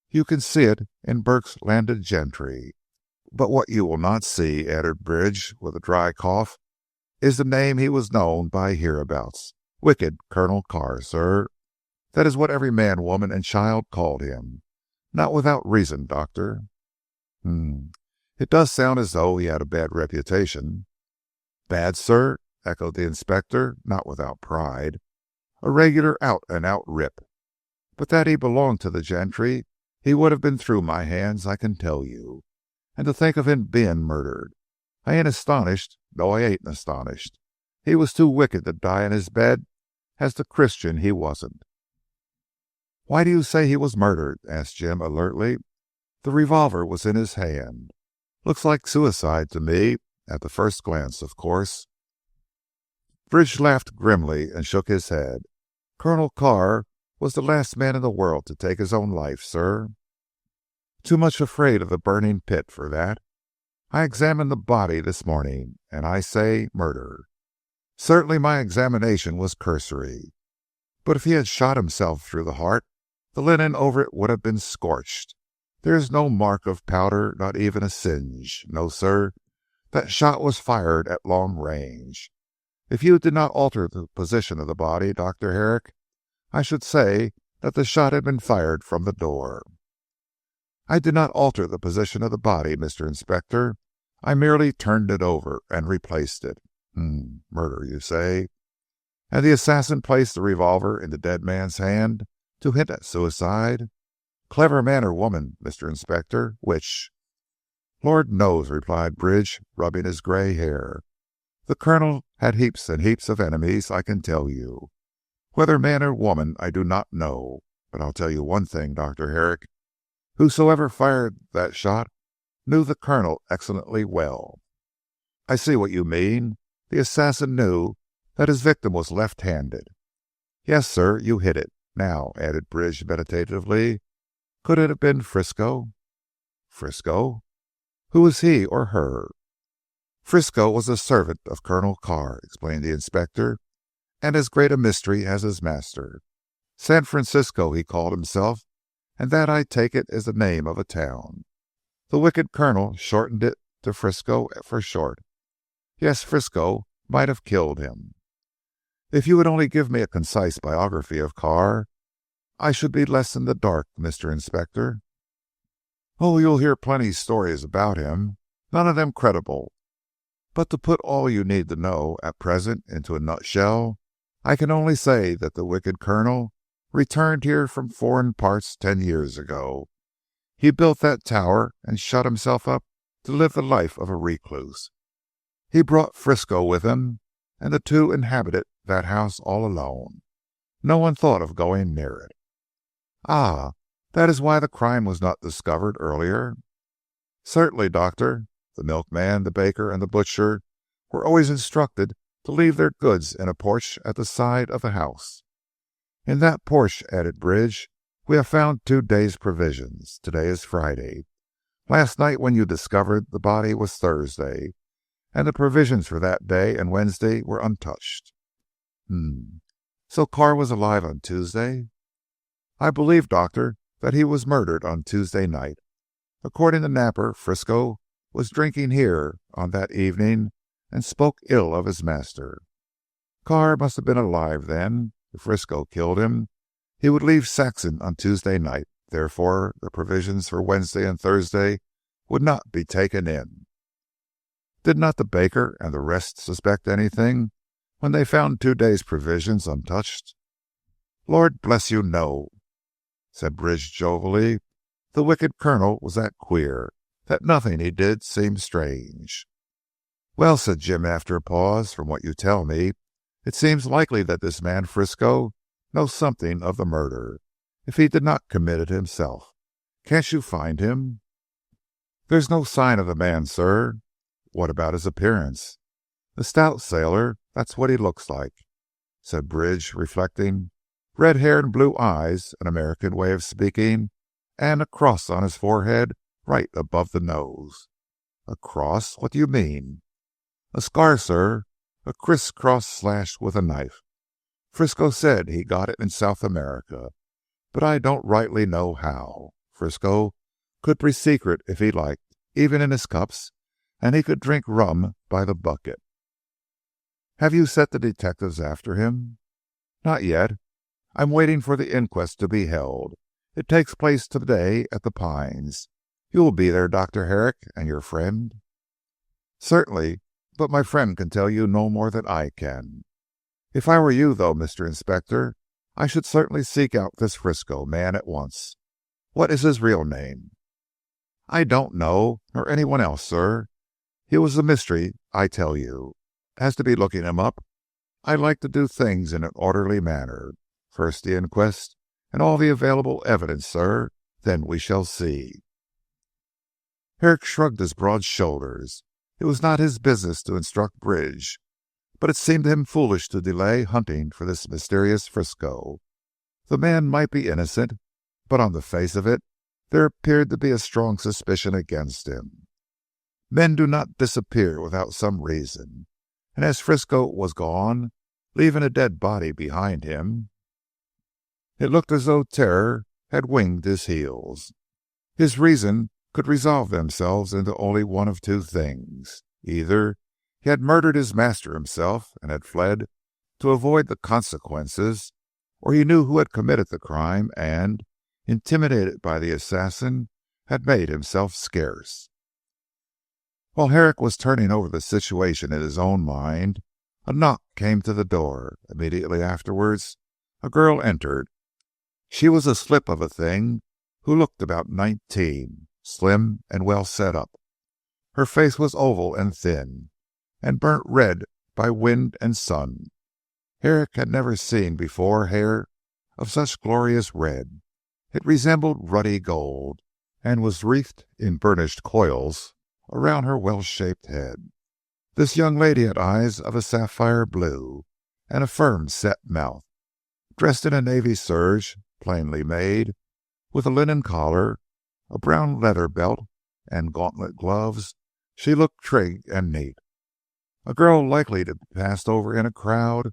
You can see it in Burke's Landed Gentry. But what you will not see," added Bridge, with a dry cough, "is the name he was known by hereabouts. Wicked Colonel Carr, sir. That is what every man, woman, and child called him. Not without reason, Doctor." It does sound as though he had a bad reputation." "Bad, sir?" echoed the inspector, not without pride. "A regular out-and-out rip. But that he belonged to the gentry, he would have been through my hands, I can tell you. And to think of him being murdered! I ain't astonished. No, I ain't astonished. He was too wicked to die in his bed, as the Christian he wasn't." "Why do you say he was murdered?" asked Jim alertly. "The revolver was in his hand. Looks like suicide to me, at the first glance, of course." Bridge laughed grimly and shook his head. "Colonel Carr was the last man in the world to take his own life, sir. Too much afraid of the burning pit for that. I examined the body this morning, and I say murder. Certainly my examination was cursory. But if he had shot himself through the heart, the linen over it would have been scorched. There is no mark of powder, not even a singe. No, sir, that shot was fired at long range. If you did not alter the position of the body, Dr. Herrick, I should say that the shot had been fired from the door." "I did not alter the position of the body, Mr. Inspector. I merely turned it over and replaced it." Murder, you say? And the assassin placed the revolver in the dead man's hand to hint at suicide? Clever man or woman, Mr. Inspector? Which?" "Lord knows," replied Bridge, rubbing his grey hair. "The Colonel had heaps and heaps of enemies, I can tell you. Whether man or woman I do not know. But I'll tell you one thing, Dr. Herrick. Whosoever fired that shot knew the Colonel excellently well." "I see what you mean. The assassin knew that his victim was left-handed." "Yes, sir, you hit it. Now," added Bridge meditatively, "could it have been Frisco?" "Frisco? Who was he or her?" "Frisco was a servant of Colonel Carr," explained the inspector, "and as great a mystery as his master. San Francisco he called himself, and that I take it is the name of a town. The wicked Colonel shortened it to Frisco for short. Yes, Frisco might have killed him. If you would only give me a concise biography of Carr, I should be less in the dark, Mr. Inspector." "Oh, you'll hear plenty stories about him, none of them credible. But to put all you need to know at present into a nutshell, I can only say that the wicked Colonel returned here from foreign parts 10 years ago. He built that tower and shut himself up to live the life of a recluse. He brought Frisco with him, and the two inhabited that house all alone. No one thought of going near it." "Ah, that is why the crime was not discovered earlier?" "Certainly, Doctor. The milkman, the baker, and the butcher were always instructed to leave their goods in a porch at the side of the house. In that porch," added Bridge, "we have found 2 days' provisions. Today is Friday. Last night when you discovered the body was Thursday, and the provisions for that day and Wednesday were untouched." "So Carr was alive on Tuesday?" "I believe, Doctor, that he was murdered on Tuesday night. According to Napper, Frisco was drinking here on that evening and spoke ill of his master. Carr must have been alive then. If Frisco killed him, he would leave Saxon on Tuesday night. Therefore, the provisions for Wednesday and Thursday would not be taken in. Did not the baker and the rest suspect anything when they found 2 days' provisions untouched? Lord bless you, no, said Bridge jovially. The wicked colonel was that queer that nothing he did seemed strange. Well, said Jim after a pause, from what you tell me, it seems likely that this man Frisco knows something of the murder, if he did not commit it himself. Can't you find him? There's no sign of the man, sir. What about his appearance? A stout sailor, that's what he looks like, said Bridge, reflecting. Red hair and blue eyes, an American way of speaking, and a cross on his forehead right above the nose. A cross? What do you mean? A scar, sir, a criss-cross slash with a knife. Frisco said he got it in South America, but I don't rightly know how. Frisco could be secret if he liked, even in his cups, and he could drink rum by the bucket. Have you set the detectives after him? Not yet. I'm waiting for the inquest to be held. It takes place today at the Pines. You will be there, Dr. Herrick, and your friend? Certainly, but my friend can tell you no more than I can. If I were you, though, Mr. Inspector, I should certainly seek out this Frisco man at once. What is his real name? I don't know, nor anyone else, sir. He was a mystery, I tell you. As to be looking him up, I like to do things in an orderly manner. First the inquest, and all the available evidence, sir. Then we shall see. Herrick shrugged his broad shoulders. It was not his business to instruct Bridge, but it seemed to him foolish to delay hunting for this mysterious Frisco. The man might be innocent, but on the face of it, there appeared to be a strong suspicion against him. Men do not disappear without some reason, and as Frisco was gone, leaving a dead body behind him, it looked as though terror had winged his heels. His reason could resolve themselves into only one of two things. Either he had murdered his master himself and had fled to avoid the consequences, or he knew who had committed the crime and, intimidated by the assassin, had made himself scarce. While Herrick was turning over the situation in his own mind, a knock came to the door. Immediately afterwards, a girl entered. She was a slip of a thing who looked about 19, slim and well set up. Her face was oval and thin, and burnt red by wind and sun. Herrick had never seen before hair of such glorious red. It resembled ruddy gold, and was wreathed in burnished coils around her well-shaped head. This young lady had eyes of a sapphire blue, and a firm-set mouth. Dressed in a navy serge, plainly made, with a linen collar, a brown leather belt, and gauntlet gloves, she looked trig and neat. A girl likely to be passed over in a crowd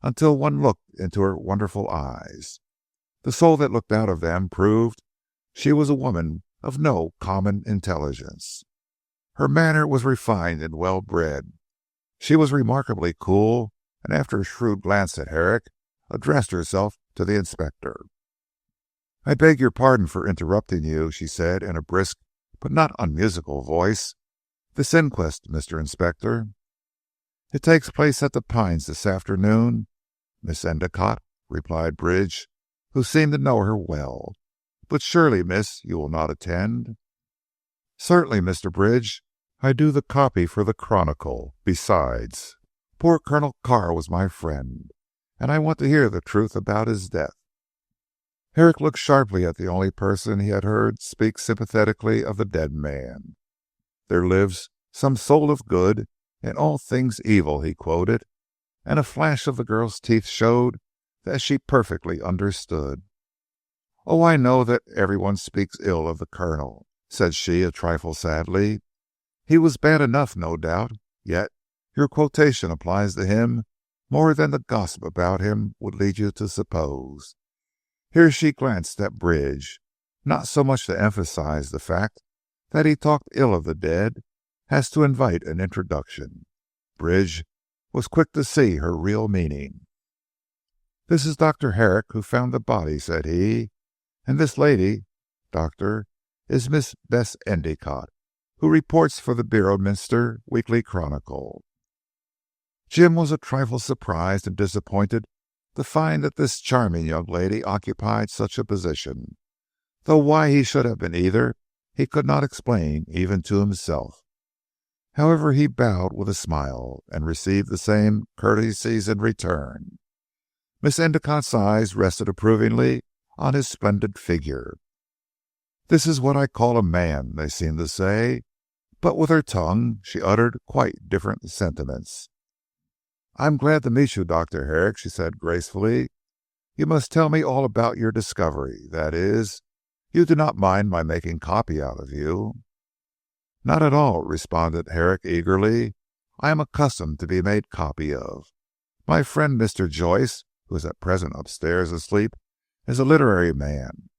until one looked into her wonderful eyes. The soul that looked out of them proved she was a woman of no common intelligence. Her manner was refined and well bred. She was remarkably cool, and after a shrewd glance at Herrick, addressed herself to the inspector. "I beg your pardon for interrupting you," she said in a brisk but not unmusical voice. "This inquest, Mr. Inspector." "It takes place at the Pines this afternoon, Miss Endicott," replied Bridge, who seemed to know her well. "But surely, miss, you will not attend?" "Certainly, Mr. Bridge. I do the copy for the Chronicle. Besides, poor Colonel Carr was my friend, and I want to hear the truth about his death." Herrick looked sharply at the only person he had heard speak sympathetically of the dead man. "There lives some soul of good in all things evil," he quoted, and a flash of the girl's teeth showed that she perfectly understood. "Oh, I know that every one speaks ill of the Colonel," said she a trifle sadly. "He was bad enough, no doubt, yet your quotation applies to him more than the gossip about him would lead you to suppose." Here she glanced at Bridge. not so much to emphasize the fact that he talked ill of the dead as to invite an introduction. Bridge was quick to see her real meaning. "This is Dr. Herrick, who found the body," said he. "And this lady, Doctor, is Miss Bess Endicott, who reports for the Beorminster Weekly Chronicle." Jim was a trifle surprised and disappointed to find that this charming young lady occupied such a position, though why he should have been either he could not explain even to himself. However, he bowed with a smile, and received the same courtesies in return. Miss Endicott's eyes rested approvingly on his splendid figure. "This is what I call a man," they seemed to say, but with her tongue she uttered quite different sentiments. "I am glad to meet you, Dr. Herrick," she said gracefully. "You must tell me all about your discovery. That is, you do not mind my making copy out of you?" "Not at all," responded Herrick eagerly. "I am accustomed to be made copy of. My friend Mr. Joyce, who is at present upstairs asleep, is a literary man.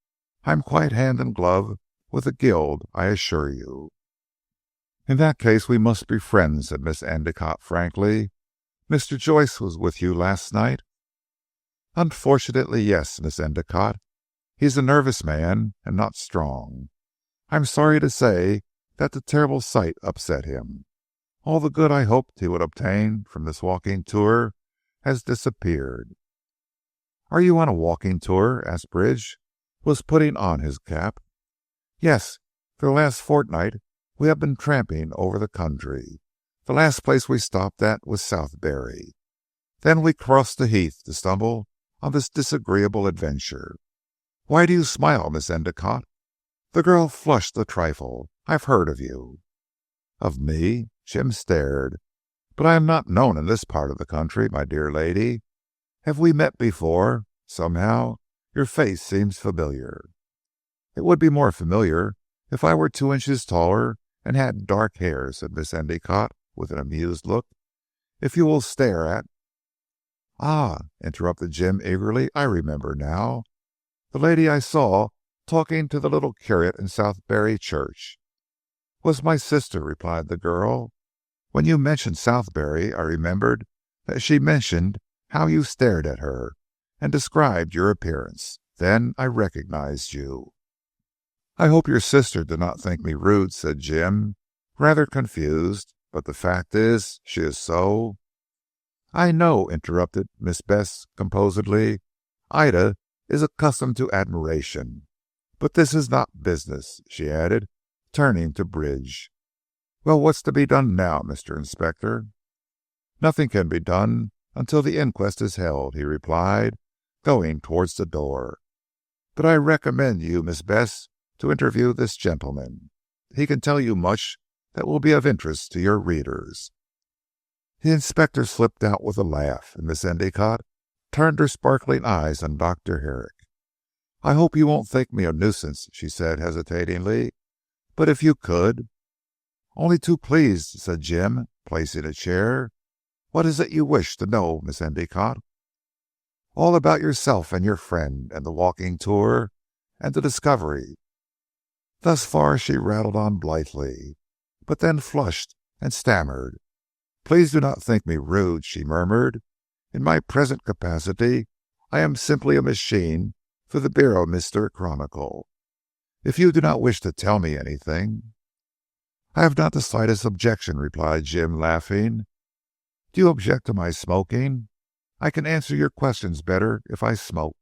I am quite hand and glove with the guild, I assure you." "In that case we must be friends," said Miss Endicott frankly. "Mr. Joyce was with you last night?" "Unfortunately, yes, Miss Endicott. He is a nervous man, and not strong. I am sorry to say that the terrible sight upset him. All the good I hoped he would obtain from this walking tour has disappeared." "Are you on a walking tour?" asked Bridge, who was putting on his cap. "Yes. For the last fortnight we have been tramping over the country. The last place we stopped at was Southberry. Then we crossed the heath to stumble on this disagreeable adventure. Why do you smile, Miss Endicott?" The girl flushed a trifle. "I've heard of you." "Of me?" Jim stared. "But I am not known in this part of the country, my dear lady. Have we met before? Somehow your face seems familiar." "It would be more familiar if I were 2 inches taller and had dark hair," said Miss Endicott with an amused look. "If you will stare at—" "Ah," interrupted Jim eagerly, "I remember now. The lady I saw talking to the little curate in Southberry Church." "Was my sister," replied the girl. "When you mentioned Southberry, I remembered that she mentioned how you stared at her, and described your appearance. Then I recognized you." "I hope your sister did not think me rude," said Jim, rather confused. "But the fact is, she is so—" "I know," interrupted Miss Bess composedly. "Ida is accustomed to admiration. But this is not business," she added, turning to Bridge. "Well, what's to be done now, Mr. Inspector?" "Nothing can be done until the inquest is held," he replied, going towards the door. "But I recommend you, Miss Bess, to interview this gentleman. He can tell you much that will be of interest to your readers." The inspector slipped out with a laugh, and Miss Endicott turned her sparkling eyes on Dr. Herrick. "I hope you won't think me a nuisance," she said hesitatingly, "but if you could—" "Only too pleased," said Jim, placing a chair. "What is it you wish to know, Miss Endicott?" "All about yourself and your friend, and the walking tour, and the discovery." Thus far she rattled on blithely, but then flushed and stammered. "Please do not think me rude," she murmured. "In my present capacity I am simply a machine for the Beorminster Chronicle. If you do not wish to tell me anything—" "I have not the slightest objection," replied Jim, laughing. "Do you object to my smoking? I can answer your questions better if I smoke."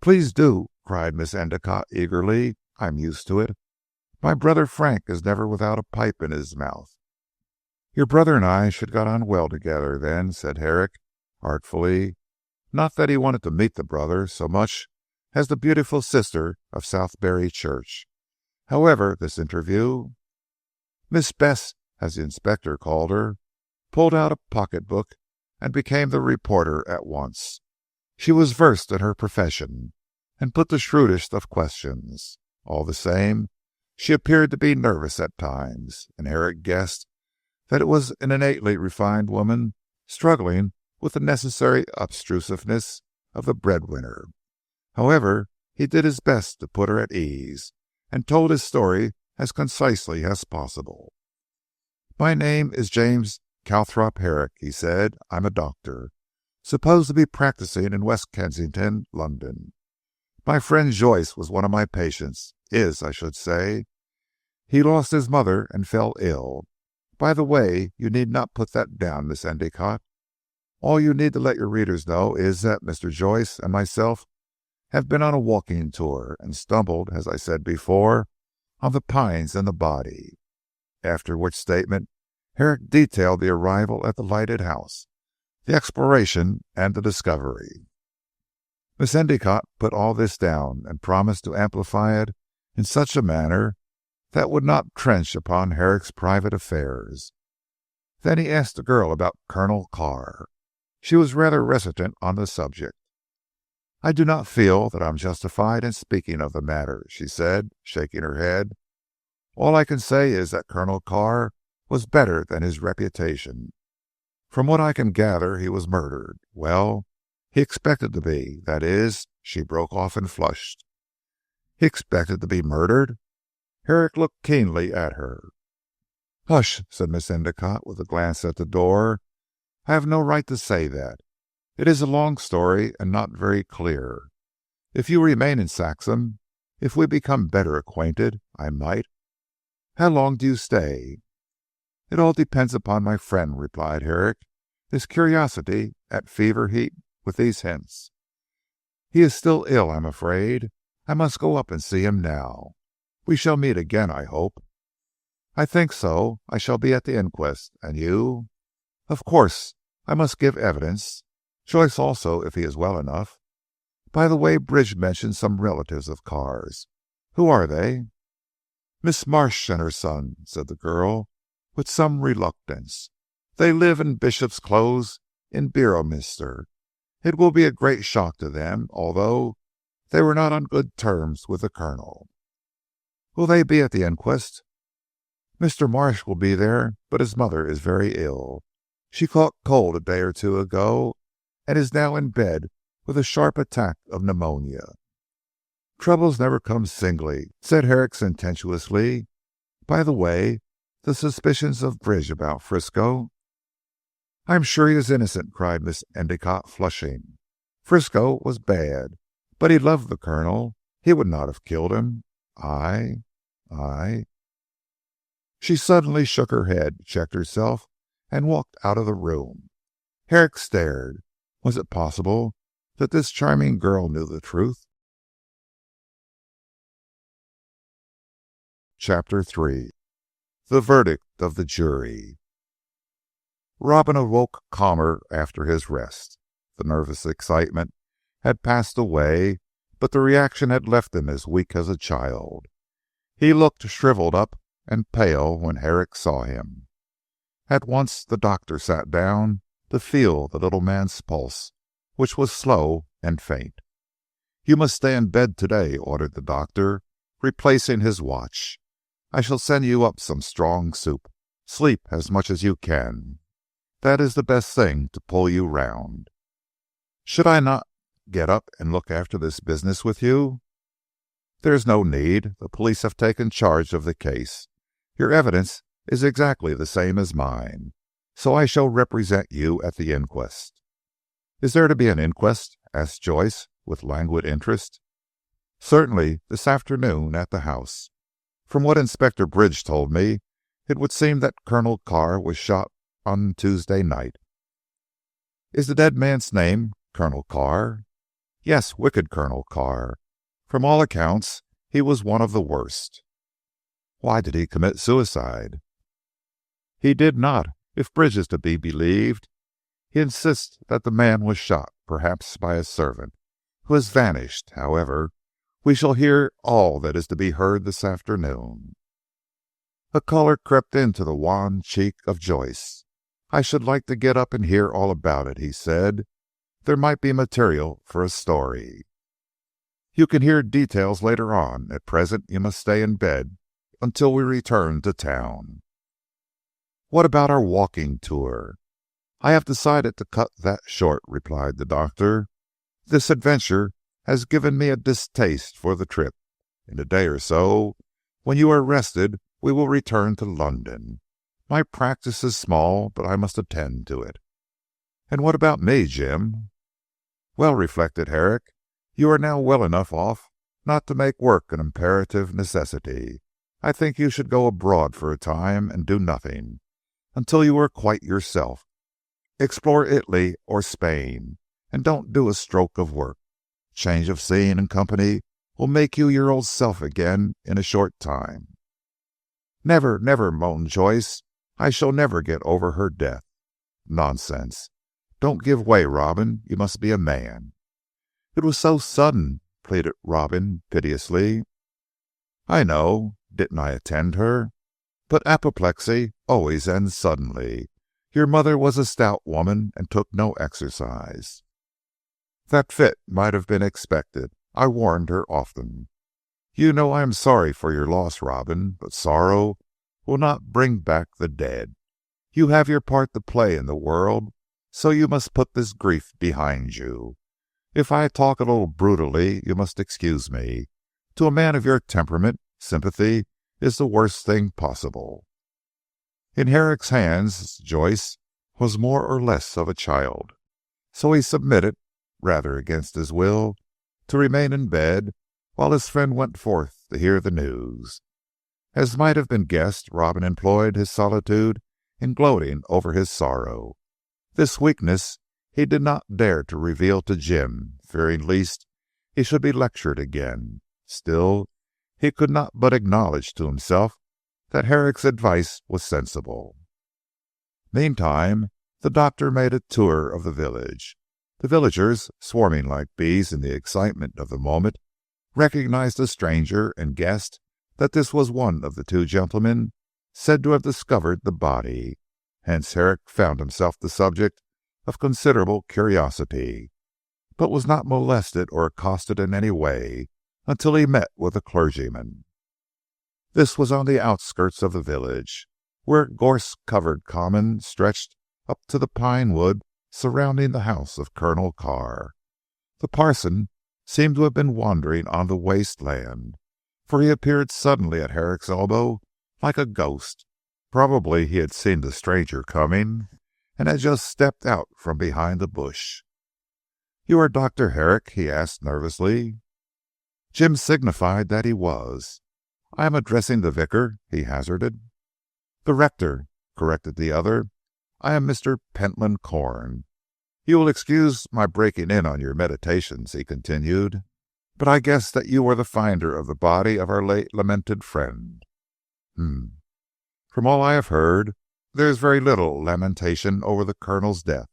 "Please do," cried Miss Endicott eagerly. "I am used to it. My brother Frank is never without a pipe in his mouth." "Your brother and I should get on well together then," said Herrick artfully. Not that he wanted to meet the brother so much as the beautiful sister of Southberry Church. However, this interview— Miss Bess, as the inspector called her, pulled out a pocket book and became the reporter at once. She was versed in her profession, and put the shrewdest of questions. All the same, she appeared to be nervous at times, and Herrick guessed that it was an innately refined woman struggling with the necessary obtrusiveness of the breadwinner. However, he did his best to put her at ease, and told his story as concisely as possible. "My name is James Calthrop Herrick," he said. "I'm a doctor, supposed to be practicing in West Kensington, London. My friend Joyce was one of my patients, is, I should say. He lost his mother and fell ill. By the way, you need not put that down, Miss Endicott. All you need to let your readers know is that Mr. Joyce and myself have been on a walking tour and stumbled, as I said before, on the pines and the body." After which statement Herrick detailed the arrival at the lighted house, the exploration, and the discovery. Miss Endicott put all this down, and promised to amplify it in such a manner that would not trench upon Herrick's private affairs. Then he asked the girl about Colonel Carr. She was rather reticent on the subject. "I do not feel that I am justified in speaking of the matter," she said, shaking her head. "All I can say is that Colonel Carr was better than his reputation. From what I can gather, he was murdered. Well, he expected to be. That is—" She broke off and flushed. "He expected to be murdered?" Herrick looked keenly at her. "Hush," said Miss Endicott, with a glance at the door. "I have no right to say that. It is a long story, and not very clear. If you remain in Saxham, if we become better acquainted, I might. How long do you stay?" "It all depends upon my friend," replied Herrick, his curiosity at fever heat with these hints. "He is still ill, I am afraid. I must go up and see him now. We shall meet again, I hope." "I think so. I shall be at the inquest. And you?" "Of course. I must give evidence. Joyce also, if he is well enough. By the way, Bridge mentioned some relatives of Carr's. Who are they?" "Miss Marsh and her son," said the girl, with some reluctance. "They live in Bishop's Close in Beorminster. It will be a great shock to them, although they were not on good terms with the Colonel." "Will they be at the inquest?" "Mr. Marsh will be there, but his mother is very ill. She caught cold a day or two ago, and is now in bed with a sharp attack of pneumonia." "Troubles never come singly," said Herrick sententiously. "By the way, the suspicions of Bridge about Frisco—" "I am sure he is innocent," cried Miss Endicott, flushing. "Frisco was bad, but he loved the Colonel. He would not have killed him. I—" She suddenly shook her head, checked herself, and walked out of the room. Herrick stared. Was it possible that this charming girl knew the truth? Chapter 3. The verdict of the jury. Robin awoke calmer after his rest. The nervous excitement had passed away, but the reaction had left him as weak as a child. He looked shriveled up and pale when Herrick saw him. At once the doctor sat down to feel the little man's pulse, which was slow and faint. "You must stay in bed today," ordered the doctor, replacing his watch. "I shall send you up some strong soup. Sleep as much as you can. That is the best thing to pull you round." "Should I not get up and look after this business with you?" "There is no need. The police have taken charge of the case. Your evidence is exactly the same as mine, so I shall represent you at the inquest." "Is there to be an inquest?" asked Joyce, with languid interest. "Certainly, this afternoon at the house. From what Inspector Bridge told me, it would seem that Colonel Carr was shot on Tuesday night." "Is the dead man's name Colonel Carr?" "Yes, wicked Colonel Carr. From all accounts he was one of the worst." "Why did he commit suicide?" "He did not, if Bridge is to be believed. He insists that the man was shot, perhaps by a servant, who has vanished. However, we shall hear all that is to be heard this afternoon." A colour crept into the wan cheek of Joyce. "I should like to get up and hear all about it," he said. "There might be material for a story." "You can hear details later on. At present you must stay in bed until we return to town." "What about our walking tour?" "I have decided to cut that short," replied the doctor. "This adventure has given me a distaste for the trip. In a day or so, when you are rested, we will return to London. My practice is small, but I must attend to it." "And what about me, Jim?" "Well," reflected Herrick, "you are now well enough off not to make work an imperative necessity. I think you should go abroad for a time and do nothing, until you are quite yourself. Explore Italy or Spain, and don't do a stroke of work. Change of scene and company will make you your old self again in a short time." "Never, never," moaned Joyce. "I shall never get over her death." "Nonsense. Don't give way, Robin. You must be a man." "It was so sudden," pleaded Robin piteously. "I know. Didn't I attend her? But apoplexy always ends suddenly. Your mother was a stout woman and took no exercise." "That fit might have been expected. I warned her often. You know I am sorry for your loss, Robin, but sorrow will not bring back the dead. You have your part to play in the world, so you must put this grief behind you. If I talk a little brutally, you must excuse me. To a man of your temperament, sympathy is the worst thing possible." In Herrick's hands Joyce was more or less of a child, so he submitted, rather against his will, to remain in bed while his friend went forth to hear the news. As might have been guessed, Robin employed his solitude in gloating over his sorrow. This weakness he did not dare to reveal to Jim, fearing lest he should be lectured again. Still, he could not but acknowledge to himself that Herrick's advice was sensible. Meantime the doctor made a tour of the village. The villagers, swarming like bees in the excitement of the moment, recognized the stranger and guessed that this was one of the two gentlemen said to have discovered the body. Hence Herrick found himself the subject of considerable curiosity, but was not molested or accosted in any way until he met with a clergyman. This was on the outskirts of the village, where a gorse-covered common stretched up to the pine wood surrounding the house of Colonel Carr. The parson seemed to have been wandering on the waste land, for he appeared suddenly at Herrick's elbow like a ghost. Probably he had seen the stranger coming, and had just stepped out from behind a bush. "You are Dr. Herrick?" he asked nervously. Jim signified that he was. "I am addressing the vicar," he hazarded. "The rector," corrected the other. "I am Mr. Pentland Corn. You will excuse my breaking in on your meditations," he continued, "but I guessed that you were the finder of the body of our late lamented friend." "From all I have heard, there is very little lamentation over the Colonel's death."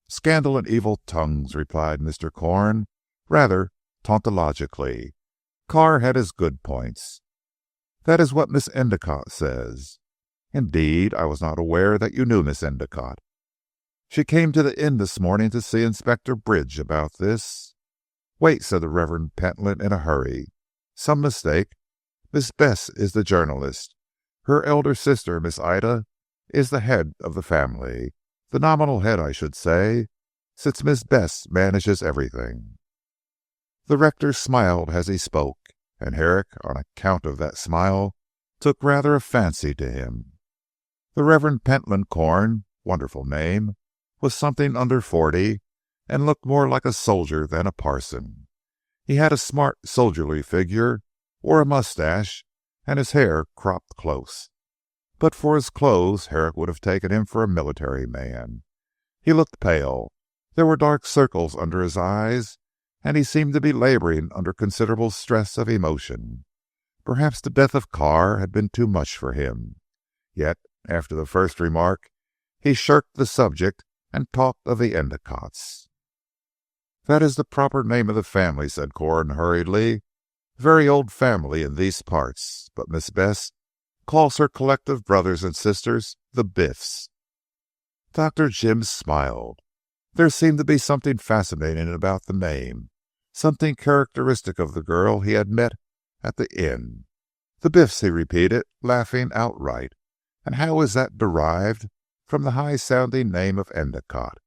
"Scandal and evil tongues," replied Mr. Corn, rather tautologically. "Carr had his good points." "That is what Miss Endicott says." "Indeed, I was not aware that you knew Miss Endicott." "She came to the inn this morning to see Inspector Bridge about this." "Wait," said the Reverend Pentland in a hurry. "Some mistake. Miss Bess is the journalist. Her elder sister, Miss Ida, is the head of the family. The nominal head, I should say, since Miss Bess manages everything." The rector smiled as he spoke, and Herrick, on account of that smile, took rather a fancy to him. The Reverend Pentland Corn, wonderful name, was something under 40, and looked more like a soldier than a parson. He had a smart soldierly figure, wore a moustache, and his hair cropped close. But for his clothes Herrick would have taken him for a military man. He looked pale. There were dark circles under his eyes, and he seemed to be labouring under considerable stress of emotion. Perhaps the death of Carr had been too much for him. Yet after the first remark he shirked the subject and talked of the Endicotts. "That is the proper name of the family," said Corn hurriedly. "Very old family in these parts, but Miss Bess calls her collective brothers and sisters the Biffs." Dr. Jim smiled. There seemed to be something fascinating about the name, something characteristic of the girl he had met at the inn. "The Biffs," he repeated, laughing outright. "And how is that derived from the high-sounding name of Endicott?"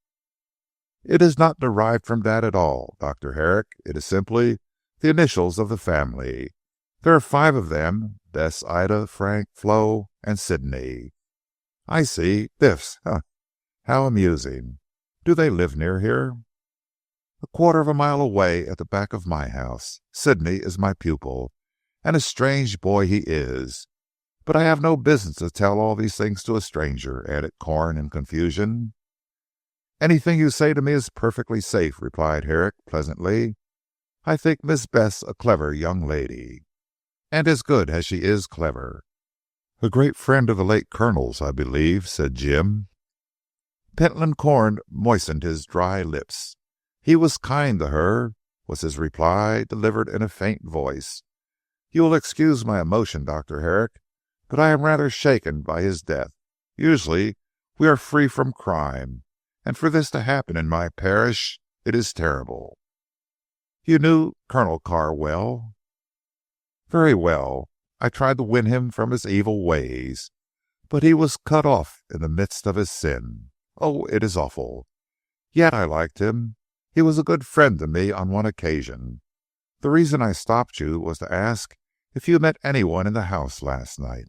It is not derived from that at all, Dr. Herrick. It is simply the initials of the family. There are 5 of them: Bess, Ida, Frank, Flo, and Sidney." "I see. Biffs. How amusing. Do they live near here?" "A quarter of a mile away at the back of my house. Sidney is my pupil, and a strange boy he is. But I have no business to tell all these things to a stranger," added Corn in confusion. "Anything you say to me is perfectly safe," replied Herrick pleasantly. "I think Miss Bess a clever young lady." "And as good as she is clever." "A great friend of the late Colonel's, I believe," said Jim. Pentland Corn moistened his dry lips. "He was kind to her," was his reply, delivered in a faint voice. "You will excuse my emotion, Dr. Herrick, but I am rather shaken by his death. Usually we are free from crime, and for this to happen in my parish, it is terrible." "You knew Colonel Carr well?" "Very well. I tried to win him from his evil ways, but he was cut off in the midst of his sin. Oh, it is awful. Yet I liked him. He was a good friend to me on one occasion. The reason I stopped you was to ask if you met anyone in the house last night."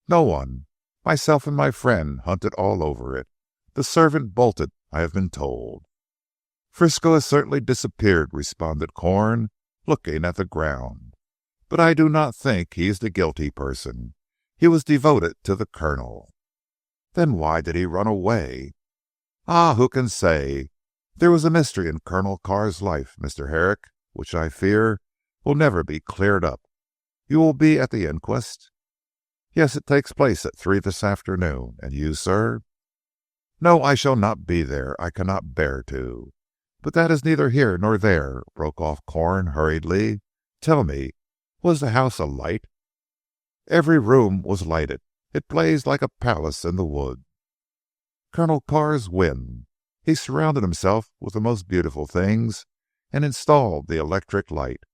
"No one. Myself and my friend hunted all over it. The servant bolted, I have been told." "Frisco has certainly disappeared," responded Corn, looking at the ground. "But I do not think he is the guilty person. He was devoted to the Colonel." "Then why did he run away?" "Ah, who can say? There was a mystery in Colonel Carr's life, Mr. Herrick, which I fear will never be cleared up. You will be at the inquest?" "Yes, it takes place at 3 this afternoon. And you, sir?" "No, I shall not be there. I cannot bear to. But that is neither here nor there," broke off Corn hurriedly. "Tell me, was the house alight?" "Every room was lighted. It blazed like a palace in the wood." "Colonel Carr's whim. He surrounded himself with the most beautiful things, and installed the electric light.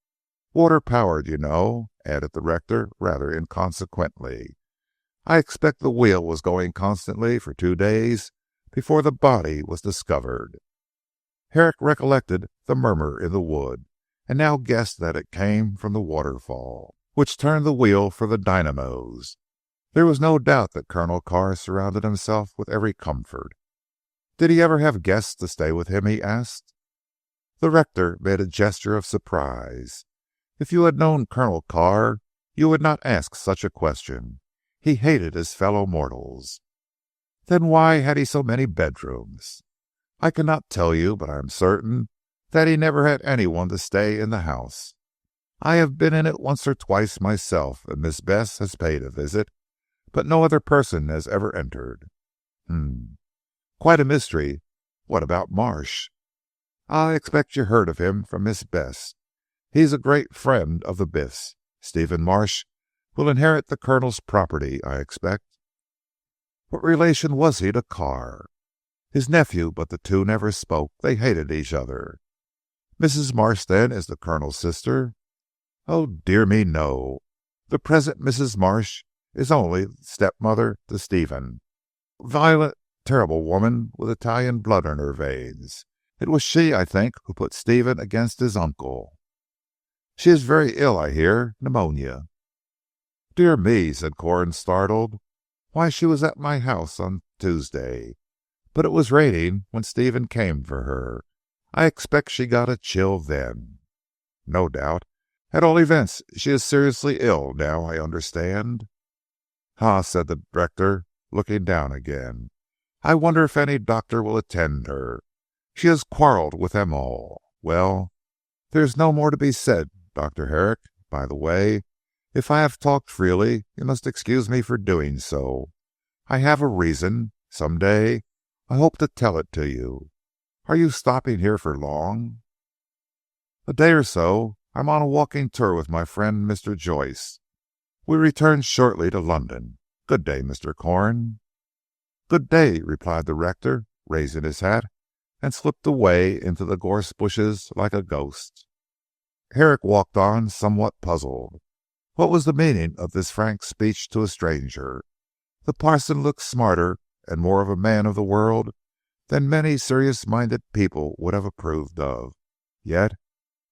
Water powered, you know," added the rector rather inconsequently. "I expect the wheel was going constantly for 2 days before the body was discovered." Herrick recollected the murmur in the wood, and now guessed that it came from the waterfall, which turned the wheel for the dynamos. There was no doubt that Colonel Carr surrounded himself with every comfort. "Did he ever have guests to stay with him?" he asked. The rector made a gesture of surprise. "If you had known Colonel Carr, you would not ask such a question. He hated his fellow mortals." "Then why had he so many bedrooms?" "I cannot tell you, but I am certain that he never had anyone to stay in the house. I have been in it once or twice myself, and Miss Bess has paid a visit, but no other person has ever entered." "Quite a mystery. What about Marsh?" "I expect you heard of him from Miss Bess. He is a great friend of the Biffs. Stephen Marsh will inherit the Colonel's property, I expect." "What relation was he to Carr?" "His nephew, but the two never spoke. They hated each other." "Mrs. Marsh, then, is the Colonel's sister?" "Oh dear me, no. The present Mrs. Marsh is only stepmother to Stephen. Violent, terrible woman with Italian blood in her veins. It was she, I think, who put Stephen against his uncle." "She is very ill, I hear. Pneumonia." "Dear me," said Corn startled. "Why, she was at my house on Tuesday. But it was raining when Stephen came for her. I expect she got a chill then." "No doubt. At all events she is seriously ill now, I understand." "Ah," said the rector, looking down again. "I wonder if any doctor will attend her. She has quarrelled with them all. Well, there is no more to be said, Dr. Herrick. By the way, if I have talked freely, you must excuse me for doing so. I have a reason. Some day I hope to tell it to you. Are you stopping here for long?" "A day or so. I am on a walking tour with my friend Mr. Joyce. We return shortly to London. Good day, Mr. Corn." "Good day," replied the rector, raising his hat, and slipped away into the gorse bushes like a ghost. Herrick walked on somewhat puzzled. What was the meaning of this frank speech to a stranger? The parson looked smarter and more of a man of the world than many serious-minded people would have approved of. Yet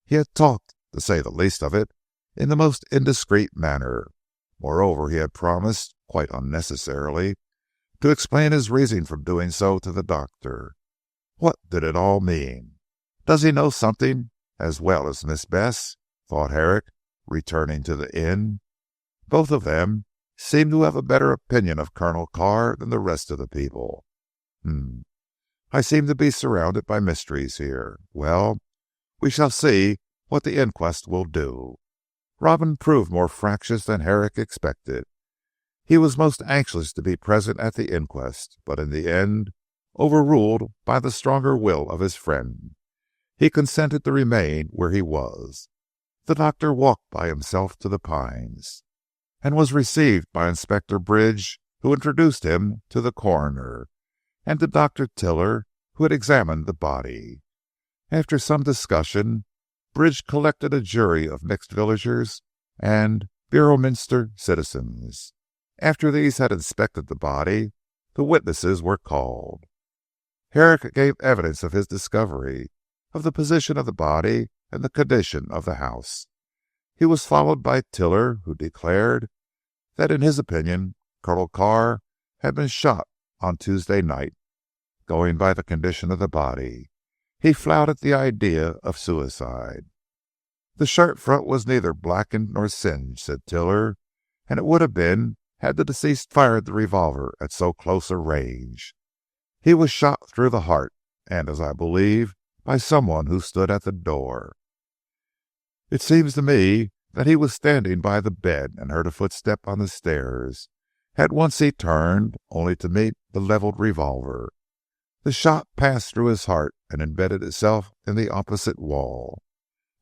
he had talked, to say the least of it, in the most indiscreet manner. Moreover, he had promised, quite unnecessarily, to explain his reason for doing so to the doctor. What did it all mean? Does he know something as well as Miss Bess? Thought Herrick, returning to the inn. Both of them seemed to have a better opinion of Colonel Carr than the rest of the people. I seem to be surrounded by mysteries here. Well, we shall see what the inquest will do. Robin proved more fractious than Herrick expected. He was most anxious to be present at the inquest, but in the end, overruled by the stronger will of his friend, he consented to remain where he was. The doctor walked by himself to the Pines, and was received by Inspector Bridge, who introduced him to the coroner, and to Dr. Tiller, who had examined the body. After some discussion, Bridge collected a jury of mixed villagers and Beorminster citizens. After these had inspected the body, the witnesses were called. Herrick gave evidence of his discovery, of the position of the body and the condition of the house. He was followed by Tiller, who declared that in his opinion Colonel Carr had been shot on Tuesday night. Going by the condition of the body, he flouted the idea of suicide. The shirt front was neither blackened nor singed, said Tiller, and it would have been had the deceased fired the revolver at so close a range. He was shot through the heart, and, as I believe, by someone who stood at the door. It seems to me that he was standing by the bed and heard a footstep on the stairs. At once he turned, only to meet the levelled revolver. The shot passed through his heart and embedded itself in the opposite wall.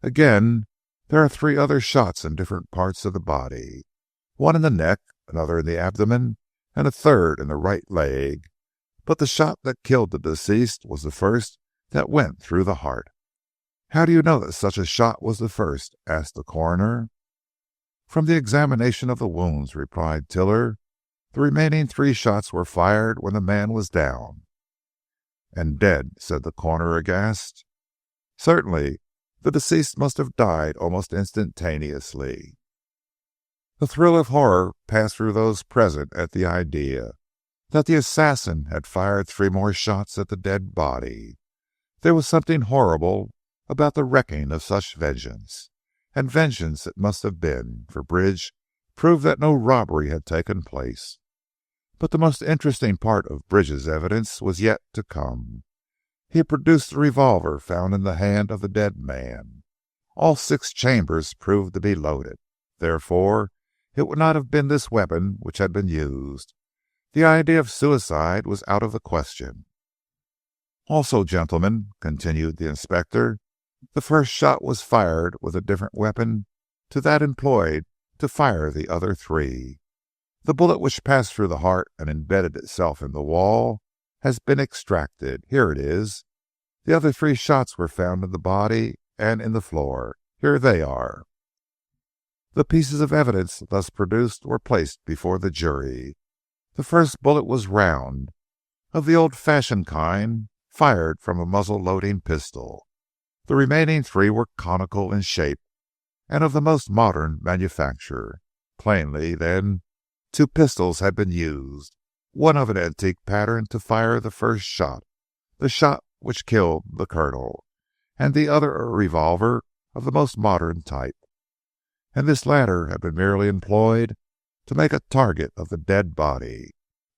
Again, there are 3 other shots in different parts of the body, one in the neck, another in the abdomen, and a third in the right leg. But the shot that killed the deceased was the first that went through the heart. How do you know that such a shot was the first? Asked the coroner. From the examination of the wounds, replied Tiller. The remaining 3 shots were fired when the man was down. And dead, said the coroner aghast. Certainly, the deceased must have died almost instantaneously. A thrill of horror passed through those present at the idea that the assassin had fired 3 more shots at the dead body. There was something horrible about the wreaking of such vengeance, and vengeance it must have been, for Bridge proved that no robbery had taken place. But the most interesting part of Bridge's evidence was yet to come. He produced the revolver found in the hand of the dead man. All 6 chambers proved to be loaded. Therefore, it would not have been this weapon which had been used. The idea of suicide was out of the question. Also, gentlemen, continued the inspector, the first shot was fired with a different weapon to that employed to fire the other 3. The bullet which passed through the heart and embedded itself in the wall has been extracted. Here it is. The other 3 shots were found in the body and in the floor. Here they are. The pieces of evidence thus produced were placed before the jury. The first bullet was round, of the old-fashioned kind, fired from a muzzle-loading pistol. The remaining 3 were conical in shape, and of the most modern manufacture. Plainly, then, 2 pistols had been used, one of an antique pattern to fire the first shot, the shot which killed the colonel, and the other a revolver of the most modern type. And this latter had been merely employed to make a target of the dead body.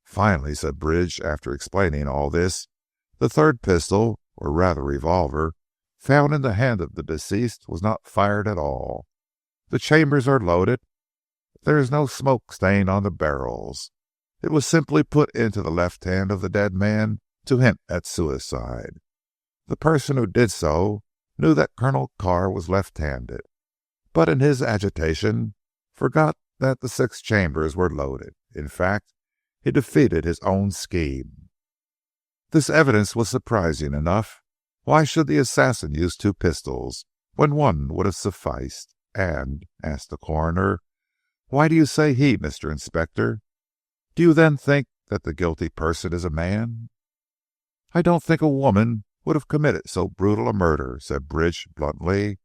Finally, said Bridge, after explaining all this, the 3rd pistol, or rather revolver, found in the hand of the deceased was not fired at all. The chambers are loaded. There is no smoke stain on the barrels. It was simply put into the left hand of the dead man to hint at suicide. The person who did so knew that Colonel Carr was left-handed, but in his agitation forgot that the 6 chambers were loaded. In fact, he defeated his own scheme. This evidence was surprising enough. Why should the assassin use 2 pistols when one would have sufficed? And, asked the coroner, why do you say he, Mr. Inspector? Do you then think that the guilty person is a man? "I don't think a woman would have committed so brutal a murder," said Bridge bluntly.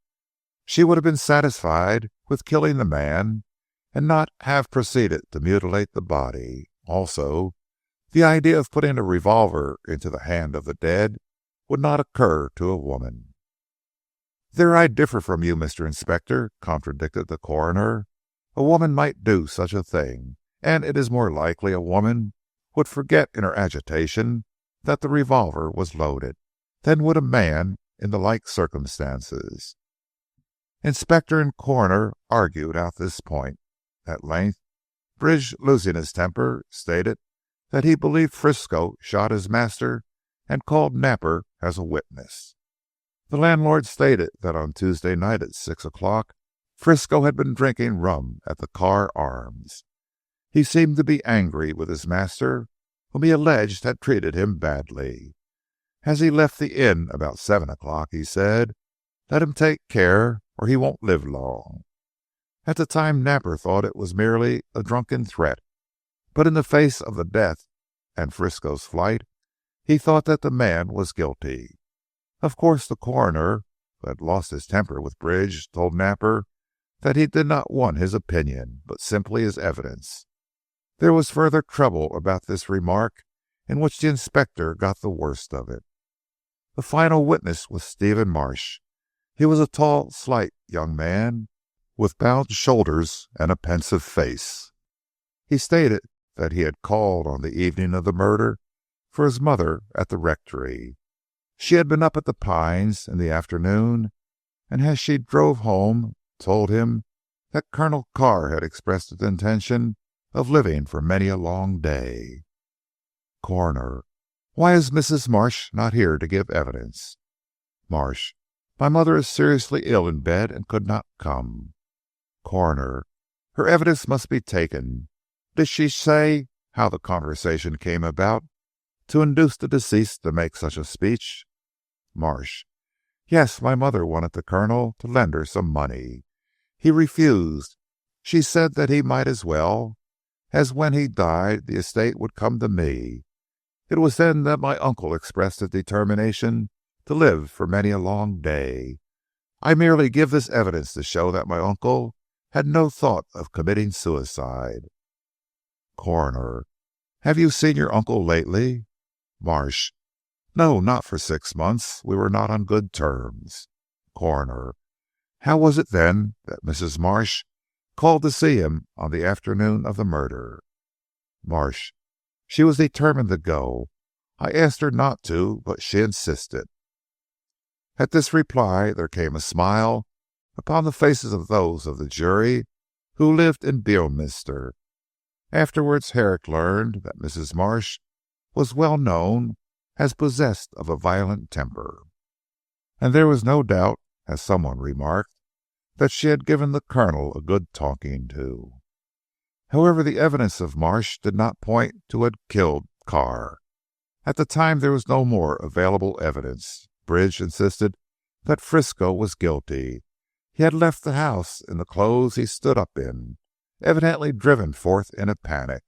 "She would have been satisfied with killing the man and not have proceeded to mutilate the body. Also, the idea of putting a revolver into the hand of the dead would not occur to a woman." "There I differ from you, Mr. Inspector," contradicted the coroner. "A woman might do such a thing, and it is more likely a woman would forget in her agitation that the revolver was loaded, than would a man in the like circumstances." Inspector and coroner argued out this point. At length, Bridge, losing his temper, stated that he believed Frisco shot his master and called Napper as a witness. The landlord stated that on Tuesday night at 6 o'clock, Frisco had been drinking rum at the Carr Arms. He seemed to be angry with his master, whom he alleged had treated him badly. As he left the inn about 7 o'clock, he said, "Let him take care, or he won't live long." At the time Napper thought it was merely a drunken threat, but in the face of the death and Frisco's flight, he thought that the man was guilty. Of course the coroner, who had lost his temper with Bridge, told Napper that he did not want his opinion, but simply his evidence. There was further trouble about this remark, in which the inspector got the worst of it. The final witness was Stephen Marsh. He was a tall, slight young man, with bowed shoulders and a pensive face. He stated that he had called on the evening of the murder for his mother at the rectory. She had been up at the Pines in the afternoon, and as she drove home told him that Colonel Carr had expressed his intention of living for many a long day. Coroner: "Why is Mrs. Marsh not here to give evidence?" Marsh: "My mother is seriously ill in bed and could not come." Coroner: "Her evidence must be taken. Did she say how the conversation came about to induce the deceased to make such a speech?" Marsh: "Yes, my mother wanted the Colonel to lend her some money. He refused. She said that he might as well, as when he died the estate would come to me. It was then that my uncle expressed his determination to live for many a long day. I merely give this evidence to show that my uncle had no thought of committing suicide." Coroner: "Have you seen your uncle lately?" Marsh: "No, not for 6 months. We were not on good terms." Coroner: "How was it then that Mrs. Marsh called to see him on the afternoon of the murder?" Marsh: "She was determined to go. I asked her not to, but she insisted." At this reply there came a smile upon the faces of those of the jury who lived in Beorminster. Afterwards Herrick learned that Mrs. Marsh was well known as possessed of a violent temper, and there was no doubt, as some one remarked, that she had given the Colonel a good talking to. However, the evidence of Marsh did not point to who had killed Carr. At the time there was no more available evidence. Bridge insisted that Frisco was guilty. He had left the house in the clothes he stood up in, evidently driven forth in a panic.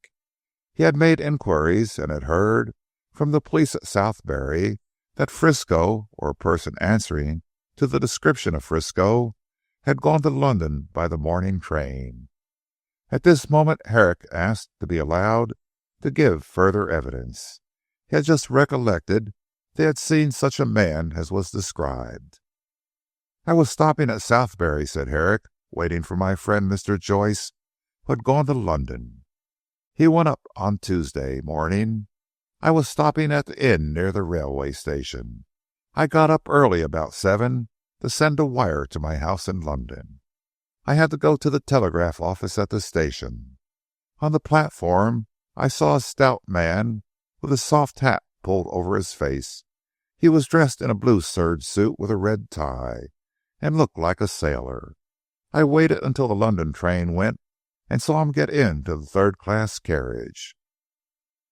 He had made inquiries, and had heard from the police at Southberry that Frisco, or a person answering to the description of Frisco, had gone to London by the morning train. At this moment Herrick asked to be allowed to give further evidence. He had just recollected they had seen such a man as was described. "I was stopping at Southberry," said Herrick, "waiting for my friend Mr. Joyce, who had gone to London. He went up on Tuesday morning. I was stopping at the inn near the railway station. I got up early, about 7, to send a wire to my house in London. I had to go to the telegraph office at the station. On the platform I saw a stout man with a soft hat pulled over his face. He was dressed in a blue serge suit with a red tie, and looked like a sailor. I waited until the London train went, and saw him get into the 3rd-class carriage."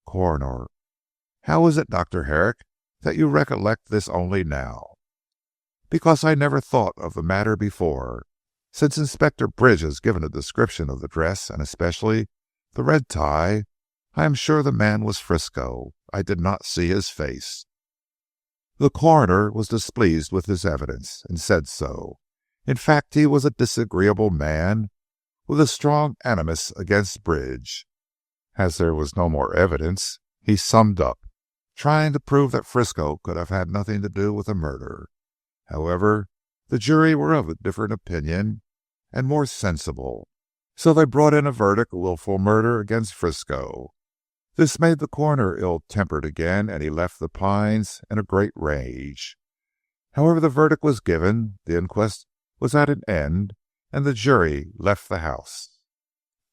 Coroner: "How is it, Dr. Herrick, that you recollect this only now?" "Because I never thought of the matter before. Since Inspector Bridge has given a description of the dress, and especially the red tie, I am sure the man was Frisco. I did not see his face." The coroner was displeased with this evidence, and said so. In fact, he was a disagreeable man, with a strong animus against Bridge. As there was no more evidence, he summed up, trying to prove that Frisco could have had nothing to do with the murder. However, the jury were of a different opinion, and more sensible, so they brought in a verdict of willful murder against Frisco. This made the coroner ill-tempered again, and he left the Pines in a great rage. However, the verdict was given, the inquest was at an end, and the jury left the house.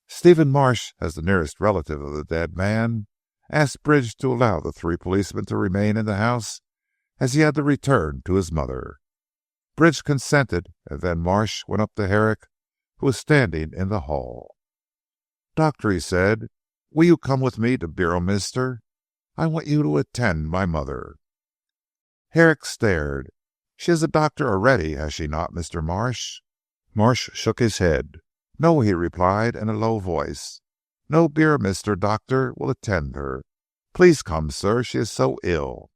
Stephen Marsh, as the nearest relative of the dead man, asked Bridge to allow the 3 policemen to remain in the house, as he had to return to his mother. Bridge consented, and then Marsh went up to Herrick, who was standing in the hall. "Doctor," he said, "will you come with me to Beorminster? I want you to attend my mother." Herrick stared. "She is a doctor already, has she not, Mr. Marsh?" Marsh shook his head. "No," he replied in a low voice. "No Beorminster doctor will attend her. Please come, sir, she is so ill."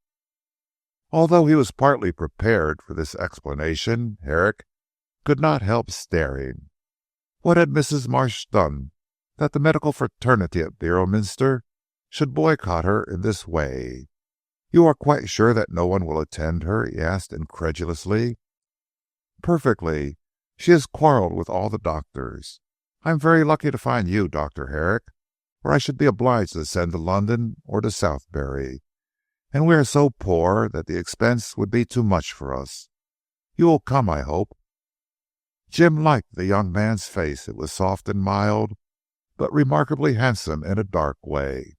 Although he was partly prepared for this explanation, Herrick could not help staring. What had Mrs. Marsh done that the medical fraternity at Beorminster should boycott her in this way? "You are quite sure that no one will attend her?" he asked incredulously. "Perfectly. She has quarrelled with all the doctors. I am very lucky to find you, Dr. Herrick, or I should be obliged to send to London or to Southbury, and we are so poor that the expense would be too much for us. You will come, I hope." Jim liked the young man's face. It was soft and mild, but remarkably handsome in a dark way.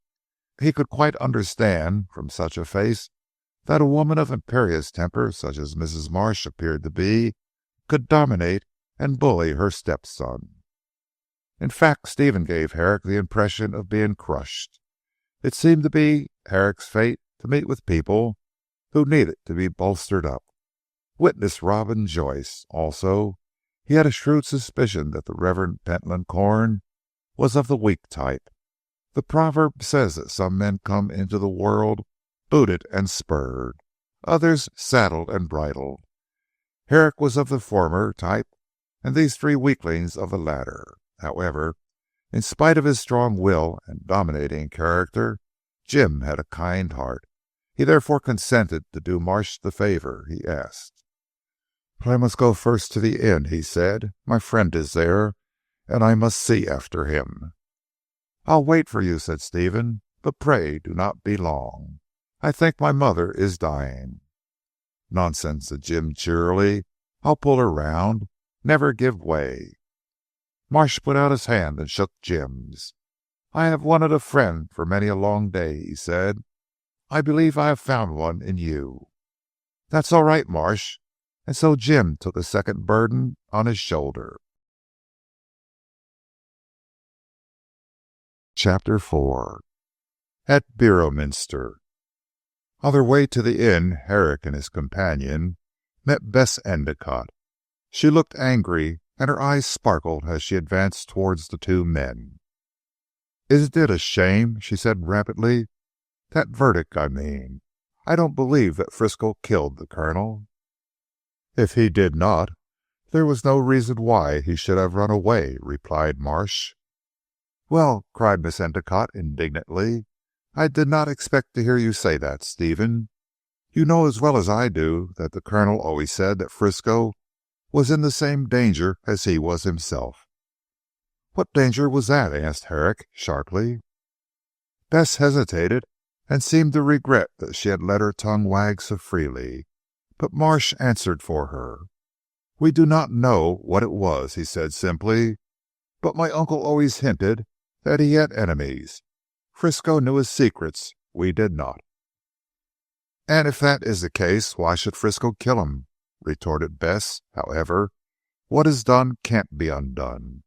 He could quite understand from such a face that a woman of imperious temper, such as Mrs. Marsh appeared to be, could dominate and bully her stepson. In fact, Stephen gave Herrick the impression of being crushed. It seemed to be Herrick's fate to meet with people who needed to be bolstered up. Witness Robin Joyce. Also, he had a shrewd suspicion that the Reverend Pentland Corn was of the weak type. The proverb says that some men come into the world booted and spurred, others saddled and bridled. Herrick was of the former type, and these 3 weaklings of the latter. However, in spite of his strong will and dominating character, Jim had a kind heart. He therefore consented to do Marsh the favour he asked. "I must go first to the inn," he said. "My friend is there, and I must see after him." "I'll wait for you," said Stephen, "but pray do not be long. I think my mother is dying." "Nonsense," said Jim cheerily. "I'll pull her round. Never give way." Marsh put out his hand and shook Jim's. "I have wanted a friend for many a long day," he said. "I believe I have found one in you." "That's all right, Marsh," and so Jim took a second burden on his shoulder. Chapter 4. At Beorminster. On their way to the inn, Herrick and his companion met Bess Endicott. She looked angry, and her eyes sparkled as she advanced towards the 2 men. "Isn't it a shame?" she said rapidly. "That verdict, I mean. I don't believe that Frisco killed the Colonel." "If he did not, there was no reason why he should have run away," replied Marsh. "Well," cried Miss Endicott indignantly, "I did not expect to hear you say that, Stephen. You know as well as I do that the Colonel always said that Frisco was in the same danger as he was himself." "What danger was that?" asked Herrick sharply. Bess hesitated, and seemed to regret that she had let her tongue wag so freely, but Marsh answered for her. "We do not know what it was," he said simply, "but my uncle always hinted that he had enemies. Frisco knew his secrets, we did not." "And if that is the case, why should Frisco kill him?" retorted Bess. "However, what is done can't be undone.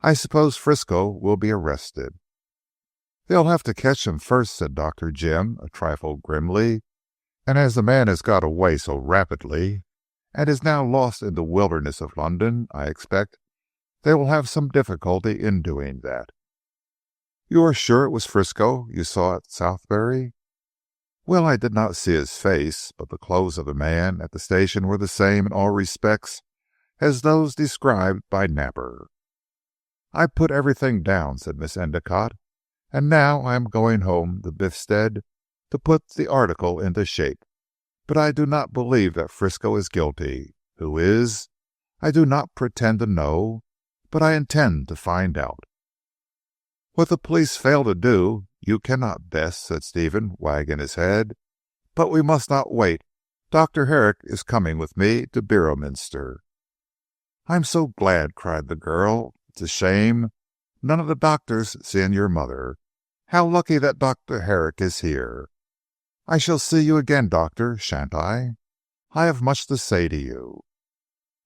I suppose Frisco will be arrested." "They'll have to catch him first," said Dr. Jim a trifle grimly, "and as the man has got away so rapidly, and is now lost in the wilderness of London, I expect they will have some difficulty in doing that." "You are sure it was Frisco you saw at Southbury?" Well, I did not see his face, but the clothes of the man at the station were the same in all respects as those described by Napper. I put everything down, said Miss Endicott, and now I am going home to Biffstead to put the article into shape. But I do not believe that Frisco is guilty. Who is? I do not pretend to know, but I intend to find out. What the police fail to do, you cannot, Bess, said Stephen, wagging his head. But we must not wait. Dr. Herrick is coming with me to Beorminster. I'm so glad, cried the girl. It's a shame none of the doctors seeing your mother. How lucky that Dr. Herrick is here. I shall see you again, doctor, shan't I? I have much to say to you.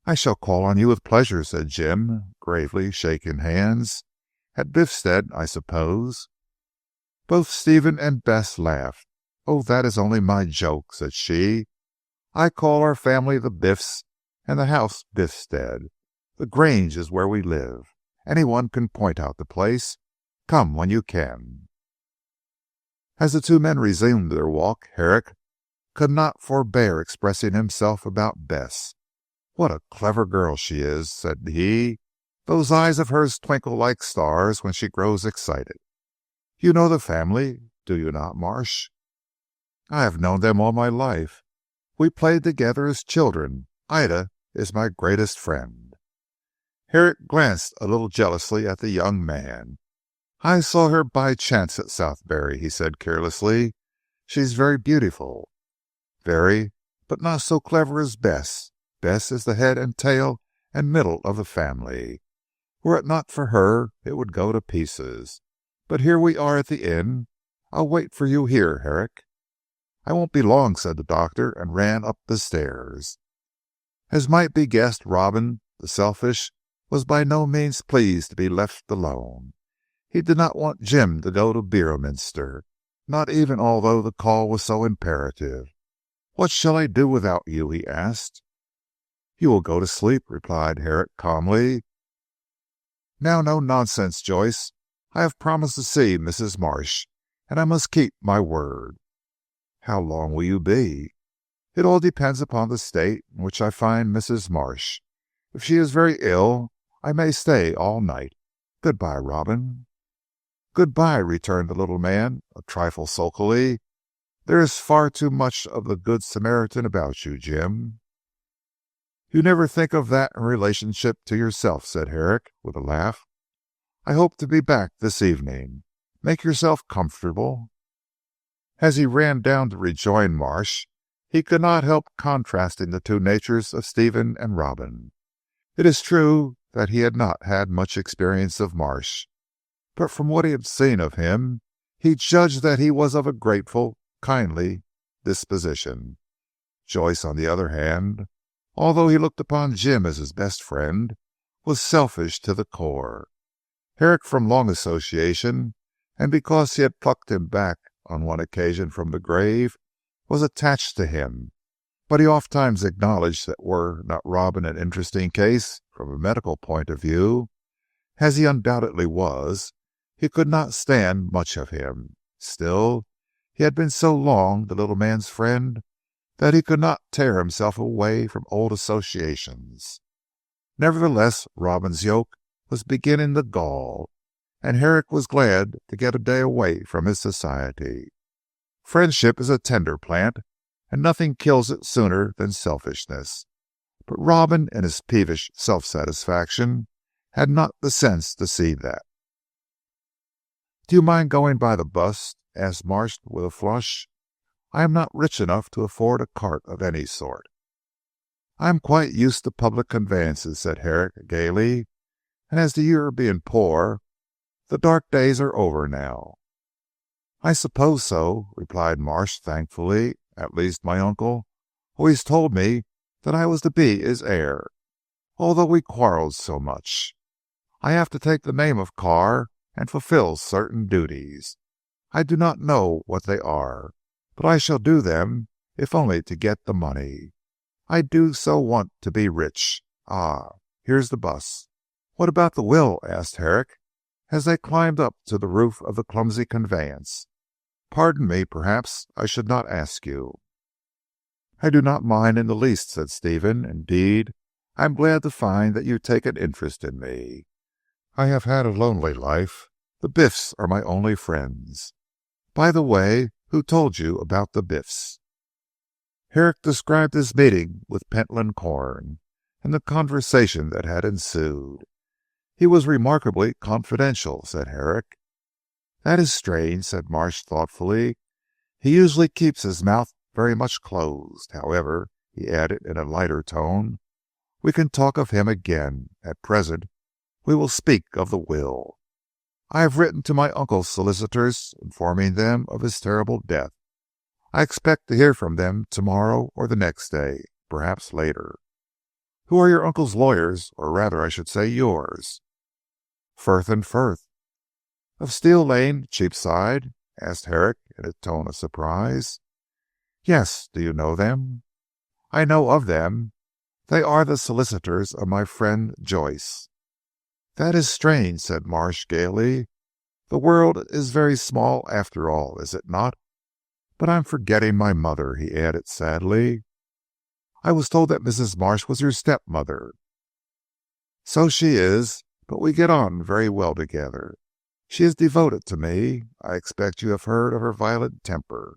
I shall call on you with pleasure, said Jim, gravely shaking hands. At Biffstead, I suppose. Both Stephen and Bess laughed. Oh, that is only my joke, said she. I call our family the Biffs, and the house Biffstead. The Grange is where we live. Anyone can point out the place. Come when you can. As the two men resumed their walk, Herrick could not forbear expressing himself about Bess. What a clever girl she is, said he. Those eyes of hers twinkle like stars when she grows excited. You know the family, do you not, Marsh? I have known them all my life. We played together as children. Ida is my greatest friend. Herrick glanced a little jealously at the young man. I saw her by chance at Southberry, he said carelessly. She's very beautiful. Very, but not so clever as Bess. Bess is the head and tail and middle of the family. Were it not for her, it would go to pieces. But here we are at the inn. I'll wait for you here, Herrick. I won't be long, said the doctor, and ran up the stairs. As might be guessed, Robin, the selfish, was by no means pleased to be left alone. He did not want Jim to go to Beorminster, not even although the call was so imperative. What shall I do without you? He asked. You will go to sleep, replied Herrick calmly. Now, no nonsense, Joyce. I have promised to see Mrs. Marsh, and I must keep my word. How long will you be? It all depends upon the state in which I find Mrs. Marsh. If she is very ill, I may stay all night. Good-bye, Robin. Good-bye, returned the little man, a trifle sulkily. There is far too much of the good Samaritan about you, Jim. You never think of that in relationship to yourself, said Herrick, with a laugh. I hope to be back this evening. Make yourself comfortable. As he ran down to rejoin Marsh, he could not help contrasting the two natures of Stephen and Robin. It is true that he had not had much experience of Marsh, but from what he had seen of him, he judged that he was of a grateful, kindly disposition. Joyce, on the other hand, although he looked upon Jim as his best friend, was selfish to the core. Herrick, from long association, and because he had plucked him back on one occasion from the grave, was attached to him, but he ofttimes acknowledged that were not Robin an interesting case from a medical point of view, as he undoubtedly was, he could not stand much of him. Still, he had been so long the little man's friend that he could not tear himself away from old associations. Nevertheless, Robin's yoke was beginning to gall, and Herrick was glad to get a day away from his society. Friendship is a tender plant, and nothing kills it sooner than selfishness. But Robin, in his peevish self-satisfaction, had not the sense to see that. Do you mind going by the bus? Asked Marsh with a flush. I am not rich enough to afford a cart of any sort. I am quite used to public conveyances, said Herrick gaily, and as to your being poor, the dark days are over now. I suppose so, replied Marsh thankfully. At least my uncle always told me that I was to be his heir, although we quarrelled so much. I have to take the name of Carr and fulfil certain duties. I do not know what they are, but I shall do them, if only to get the money. I do so want to be rich. Ah, here's the bus. What about the will? Asked Herrick, as they climbed up to the roof of the clumsy conveyance. Pardon me, perhaps I should not ask you." "I do not mind in the least," said Stephen. "Indeed, I am glad to find that you take an interest in me. I have had a lonely life. The Biffs are my only friends. By the way, who told you about the Biffs?" Herrick described his meeting with Pentland Corn, and the conversation that had ensued. "He was remarkably confidential," said Herrick. "That is strange," said Marsh thoughtfully. "He usually keeps his mouth very much closed. However," he added in a lighter tone, "we can talk of him again. At present we will speak of the will. I have written to my uncle's solicitors, informing them of his terrible death. I expect to hear from them tomorrow or the next day, perhaps later." "Who are your uncle's lawyers, or rather I should say yours?" "Firth and Firth." "Of Steel Lane, Cheapside?" asked Herrick in a tone of surprise. "Yes. Do you know them?" "I know of them. They are the solicitors of my friend Joyce." "That is strange," said Marsh gaily. "The world is very small after all, is it not? But I am forgetting my mother," he added sadly. "I was told that Mrs. Marsh was your stepmother." "So she is, but we get on very well together. She is devoted to me. I expect you have heard of her violent temper."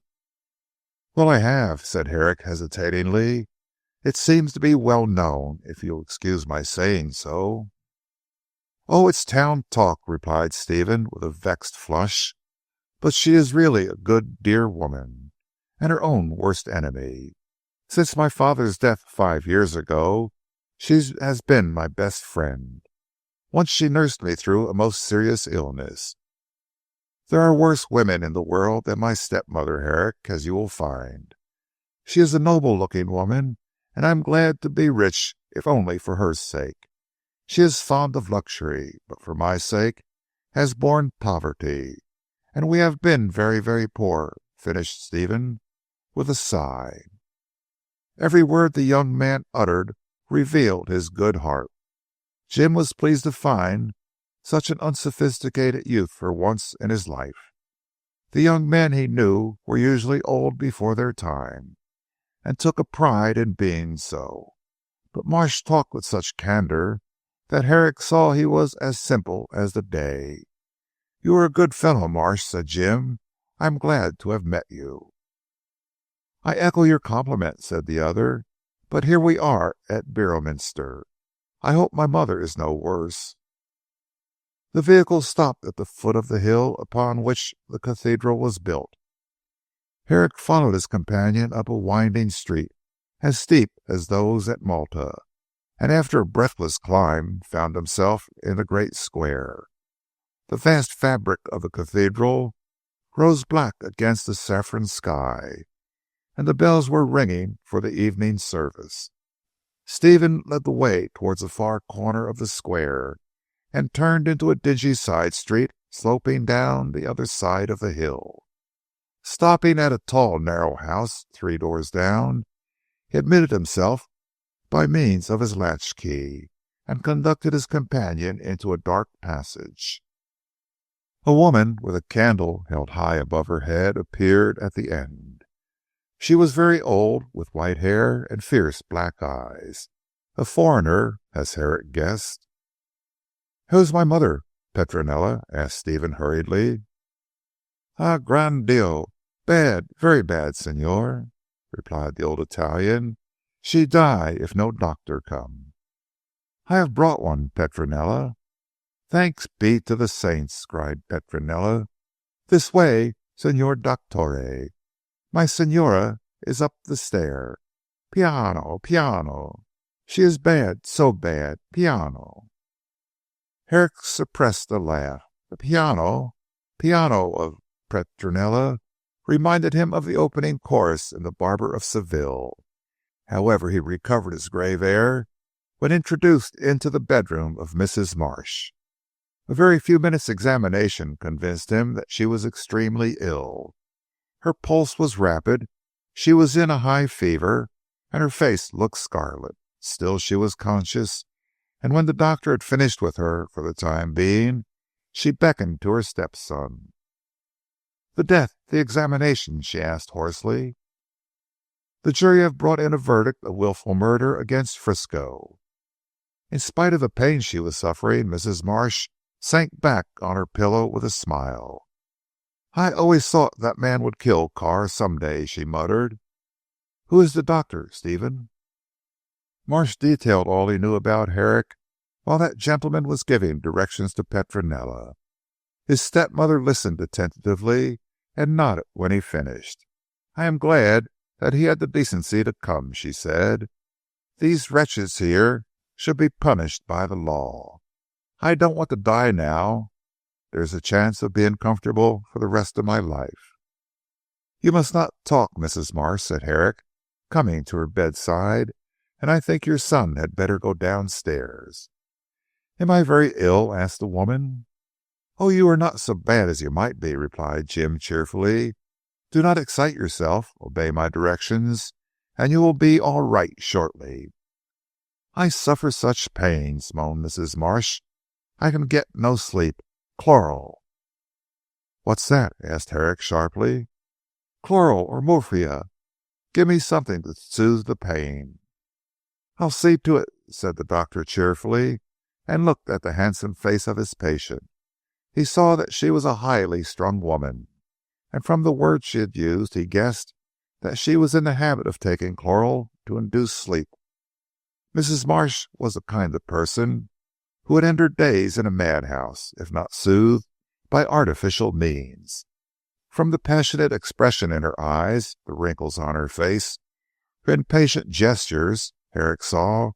"Well, I have," said Herrick hesitatingly. "It seems to be well known, if you'll excuse my saying so." "Oh, it's town talk," replied Stephen with a vexed flush. "But she is really a good dear woman, and her own worst enemy. Since my father's death 5 years ago, she has been my best friend. Once she nursed me through a most serious illness. There are worse women in the world than my stepmother, Herrick, as you will find. She is a noble looking woman, and I am glad to be rich if only for her sake. She is fond of luxury, but for my sake has borne poverty. And we have been very, very poor," finished Stephen with a sigh. Every word the young man uttered revealed his good heart. Jim was pleased to find such an unsophisticated youth for once in his life. The young men he knew were usually old before their time, and took a pride in being so. But Marsh talked with such candour that Herrick saw he was as simple as the day. "You are a good fellow, Marsh," said Jim. "I am glad to have met you." "I echo your compliment," said the other. "But here we are at Beorminster. I hope my mother is no worse." The vehicle stopped at the foot of the hill upon which the cathedral was built. Herrick followed his companion up a winding street as steep as those at Malta, and after a breathless climb found himself in the great square. The vast fabric of the cathedral rose black against the saffron sky, and the bells were ringing for the evening service. Stephen led the way towards a far corner of the square, and turned into a dingy side street sloping down the other side of the hill. Stopping at a tall narrow house 3 doors down, he admitted himself by means of his latchkey, and conducted his companion into a dark passage. A woman with a candle held high above her head appeared at the end. She was very old, with white hair and fierce black eyes. A foreigner, as Herrick guessed. "How is my mother, Petronella?" asked Stephen hurriedly. "Ah, gran Dio! Bad, very bad, Signor," replied the old Italian. "She die if no doctor come." "I have brought one, Petronella." "Thanks be to the saints!" cried Petronella. "This way, Signor Dottore. My Signora is up the stair. Piano, piano. She is bad, so bad. Piano." Herrick suppressed a laugh. The piano of Petronella reminded him of the opening chorus in The Barber of Seville. However, he recovered his grave air when introduced into the bedroom of Mrs. Marsh. A very few minutes' examination convinced him that she was extremely ill. Her pulse was rapid, she was in a high fever, and her face looked scarlet. Still she was conscious, and when the doctor had finished with her for the time being, she beckoned to her stepson. "The death, the examination?" she asked hoarsely. "The jury have brought in a verdict of wilful murder against Frisco." In spite of the pain she was suffering, Mrs. Marsh sank back on her pillow with a smile. "I always thought that man would kill Carr some day," she muttered. "Who is the doctor, Stephen?" Marsh detailed all he knew about Herrick while that gentleman was giving directions to Petronella. His stepmother listened attentively and nodded when he finished. "I am glad that he had the decency to come," she said. "These wretches here should be punished by the law. I don't want to die now. There is a chance of being comfortable for the rest of my life." "You must not talk, Mrs. Marsh," said Herrick, coming to her bedside, "and I think your son had better go downstairs." "Am I very ill?" asked the woman. "Oh, you are not so bad as you might be," replied Jim cheerfully. "Do not excite yourself. Obey my directions, and you will be all right shortly." "I suffer such pains," moaned Mrs. Marsh. "I can get no sleep. Chloral." "What's that?" asked Herrick sharply. "Chloral or morphia. Give me something to soothe the pain." "I'll see to it," said the doctor cheerfully, and looked at the handsome face of his patient. He saw that she was a highly strung woman, and from the words she had used he guessed that she was in the habit of taking chloral to induce sleep. Mrs. Marsh was the kind of person who would end her days in a madhouse, if not soothed by artificial means. From the passionate expression in her eyes, the wrinkles on her face, her impatient gestures, Herrick saw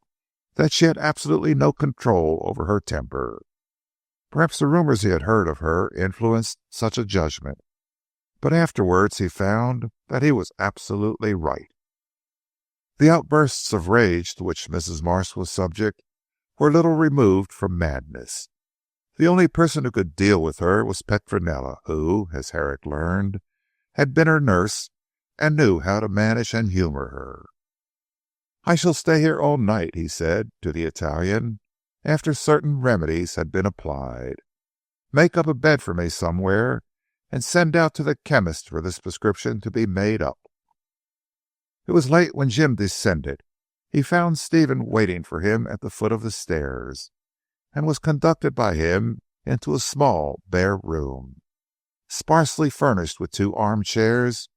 that she had absolutely no control over her temper. Perhaps the rumors he had heard of her influenced such a judgment, but afterwards he found that he was absolutely right. The outbursts of rage to which Mrs. Marsh was subject were little removed from madness. The only person who could deal with her was Petronella, who, as Herrick learned, had been her nurse, and knew how to manage and humour her. "I shall stay here all night," he said to the Italian, after certain remedies had been applied. "Make up a bed for me somewhere, and send out to the chemist for this prescription to be made up." It was late when Jim descended. He found Stephen waiting for him at the foot of the stairs, and was conducted by him into a small bare room, sparsely furnished with 2 armchairs,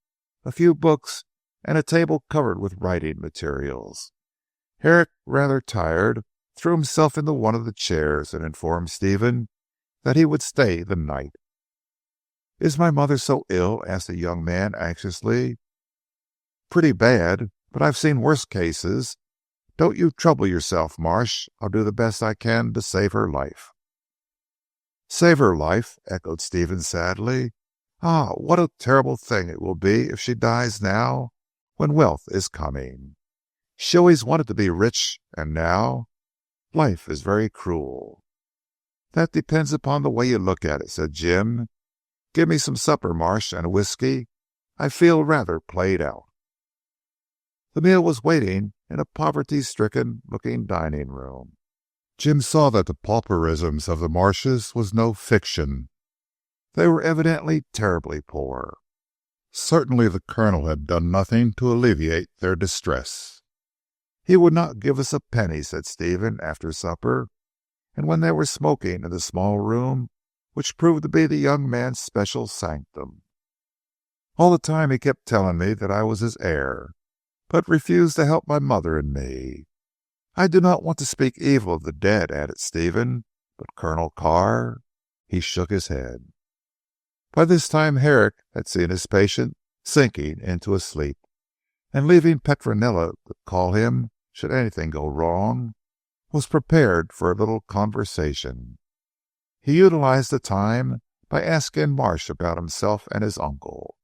a few books, and a table covered with writing materials. Herrick, rather tired, threw himself into one of the chairs, and informed Stephen that he would stay the night. "Is my mother so ill?" asked the young man anxiously. "Pretty bad, but I've seen worse cases. Don't you trouble yourself, Marsh. I'll do the best I can to save her life." "Save her life," echoed Stephen sadly. "Ah, what a terrible thing it will be if she dies now, when wealth is coming. She always wanted to be rich, and now life is very cruel." "That depends upon the way you look at it," said Jim. "Give me some supper, Marsh, and a whisky. I feel rather played out." The meal was waiting in a poverty-stricken looking dining room. Jim saw that the pauperisms of the Marshes was no fiction. They were evidently terribly poor. Certainly the Colonel had done nothing to alleviate their distress. "He would not give us a penny," said Stephen after supper, and when they were smoking in the small room which proved to be the young man's special sanctum. "All the time he kept telling me that I was his heir, but refused to help my mother and me. I do not want to speak evil of the dead," added Stephen, "but Colonel Carr—" He shook his head. By this time Herrick had seen his patient sinking into a sleep, and leaving Petronella to call him should anything go wrong, was prepared for a little conversation. He utilized the time by asking Marsh about himself and his uncle.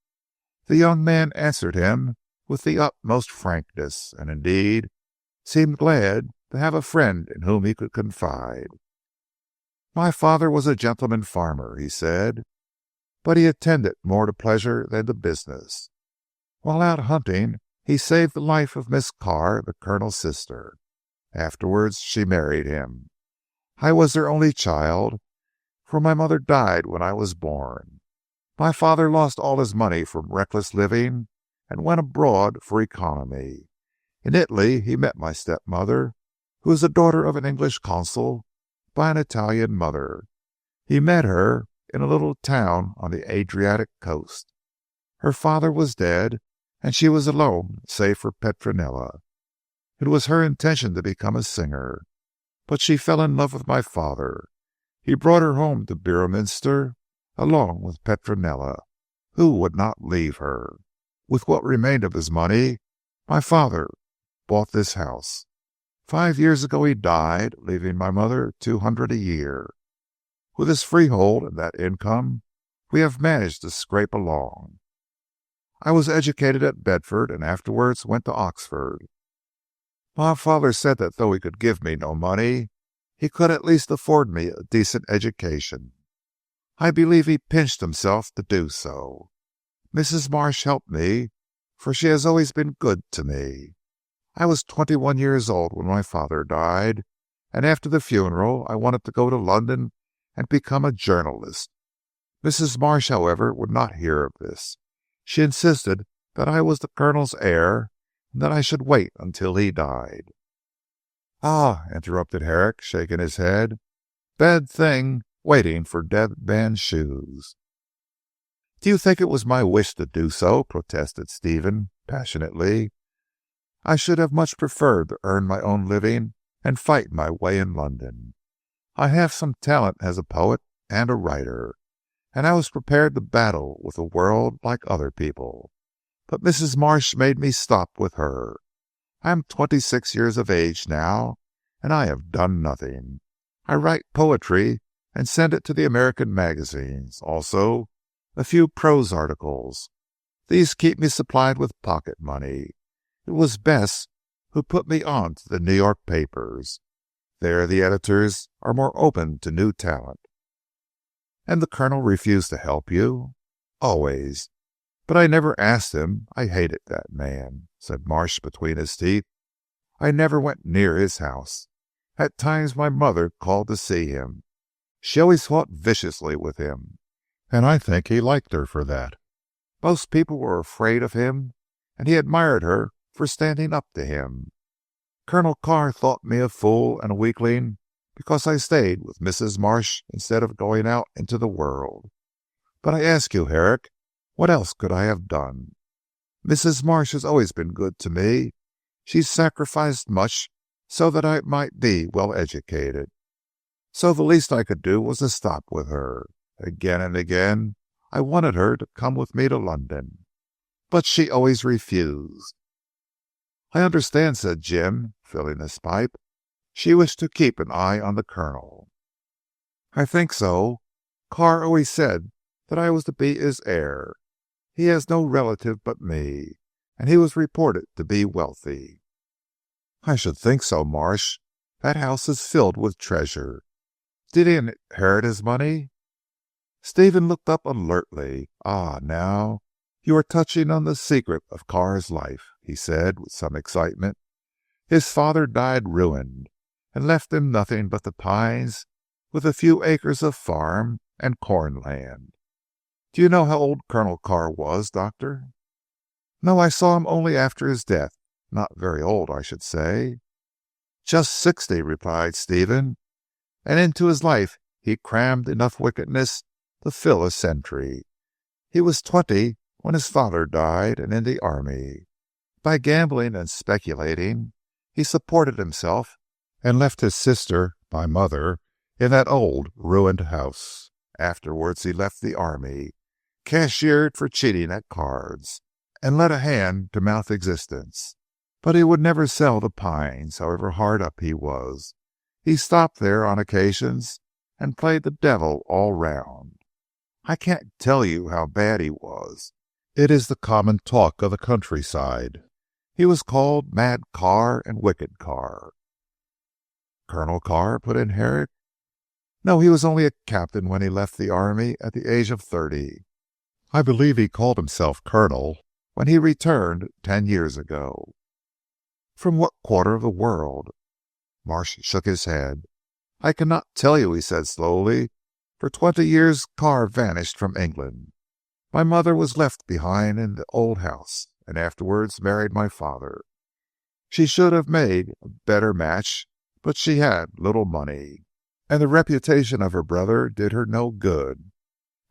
The young man answered him with the utmost frankness, and indeed seemed glad to have a friend in whom he could confide. "My father was a gentleman farmer," he said, "but he attended more to pleasure than to business. While out hunting he saved the life of Miss Carr, the Colonel's sister. Afterwards she married him. I was their only child, for my mother died when I was born. My father lost all his money from reckless living and went abroad for economy. In Italy he met my stepmother, who is the daughter of an English consul by an Italian mother. He met her in a little town on the Adriatic coast. Her father was dead, and she was alone save for Petronella. It was her intention to become a singer, but she fell in love with my father. He brought her home to Beorminster, along with Petronella, who would not leave her. With what remained of his money, my father bought this house. 5 years ago he died, leaving my mother 200 a year. With his freehold and that income, we have managed to scrape along. I was educated at Bedford and afterwards went to Oxford. My father said that though he could give me no money, he could at least afford me a decent education. I believe he pinched himself to do so. Mrs. Marsh helped me, for she has always been good to me. I was 21 years old when my father died, and after the funeral I wanted to go to London and become a journalist. Mrs. Marsh, however, would not hear of this. She insisted that I was the Colonel's heir, and that I should wait until he died. "Ah," interrupted Herrick, shaking his head, "bad thing waiting for dead man's shoes." "Do you think it was my wish to do so?" protested Stephen passionately. "I should have much preferred to earn my own living and fight my way in London. I have some talent as a poet and a writer, and I was prepared to battle with the world like other people. But Mrs. Marsh made me stop with her. I am 26 years of age now, and I have done nothing. I write poetry and send it to the American magazines, also a few prose articles. These keep me supplied with pocket money. It was Bess who put me on to the New York papers. There the editors are more open to new talent." "And the Colonel refused to help you?" "Always. But I never asked him. I hated that man," said Marsh between his teeth. "I never went near his house. At times my mother called to see him. She always fought viciously with him, and I think he liked her for that. Most people were afraid of him, and he admired her for standing up to him. Colonel Carr thought me a fool and a weakling because I stayed with Mrs. Marsh instead of going out into the world. But I ask you, Herrick, what else could I have done? Mrs. Marsh has always been good to me. She sacrificed much so that I might be well educated. So the least I could do was to stop with her. Again and again I wanted her to come with me to London, but she always refused." "I understand," said Jim, filling his pipe. "She wished to keep an eye on the Colonel." "I think so. Carr always said that I was to be his heir. He has no relative but me, and he was reported to be wealthy." "I should think so, Marsh. That house is filled with treasure. Did he inherit his money?" Stephen looked up alertly. "Ah, now you are touching on the secret of Carr's life," he said with some excitement. "His father died ruined, and left him nothing but the Pines with a few acres of farm and corn land. Do you know how old Colonel Carr was, Doctor?" "No, I saw him only after his death. Not very old, I should say." "Just 60, replied Stephen, "and into his life he crammed enough wickedness to fill a century. He was 20 when his father died, and in the army. By gambling and speculating he supported himself, and left his sister, my mother, in that old ruined house. Afterwards he left the army, cashiered for cheating at cards, and led a hand-to-mouth existence. But he would never sell the Pines, however hard up he was. He stopped there on occasions and played the devil all round. I can't tell you how bad he was. It is the common talk of the countryside. He was called Mad Carr and Wicked Carr." "Colonel Carr?" put in Herrick. "No, he was only a captain when he left the army at the age of 30. I believe he called himself colonel when he returned 10 years ago." "From what quarter of the world?" Marsh shook his head. "I cannot tell you," he said slowly. "For 20 years Carr vanished from England. My mother was left behind in the old house, and afterwards married my father. She should have made a better match, but she had little money, and the reputation of her brother did her no good.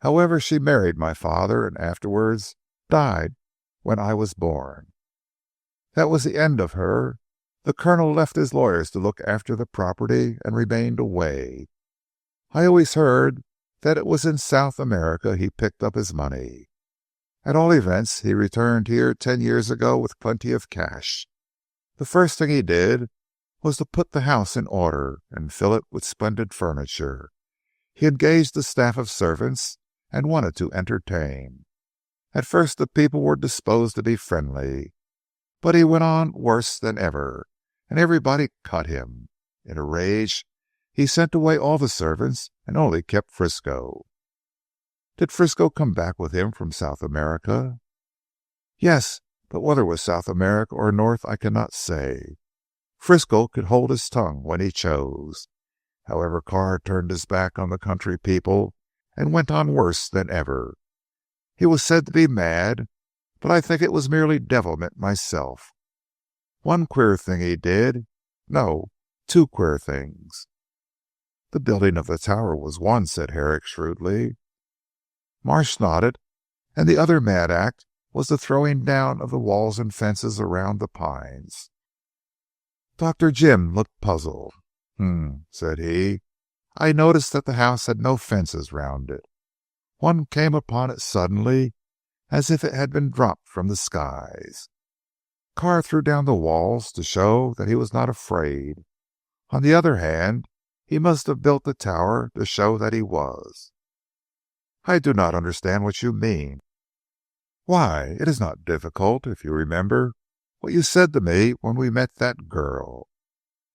However, she married my father, and afterwards died when I was born. That was the end of her. The Colonel left his lawyers to look after the property and remained away. I always heard that it was in South America he picked up his money. At all events, he returned here 10 years ago with plenty of cash. The first thing he did was to put the house in order and fill it with splendid furniture. He engaged a staff of servants and wanted to entertain. At first the people were disposed to be friendly, but he went on worse than ever, and everybody cut him. In a rage, he sent away all the servants and only kept Frisco. Did Frisco come back with him from South America? Yes, but whether it was South America or North I cannot say. Frisco could hold his tongue when he chose. However, Carr turned his back on the country people and went on worse than ever. He was said to be mad, but I think it was merely devilment myself. One queer thing he did, no, 2 queer things. The building of the tower was one, said Herrick shrewdly. Marsh nodded, and the other mad act was the throwing down of the walls and fences around the Pines. Dr. Jim looked puzzled. Said he. I noticed that the house had no fences round it. One came upon it suddenly, as if it had been dropped from the skies. Carr threw down the walls to show that he was not afraid. On the other hand, he must have built the tower to show that he was. I do not understand what you mean. Why, it is not difficult, if you remember what you said to me when we met that girl.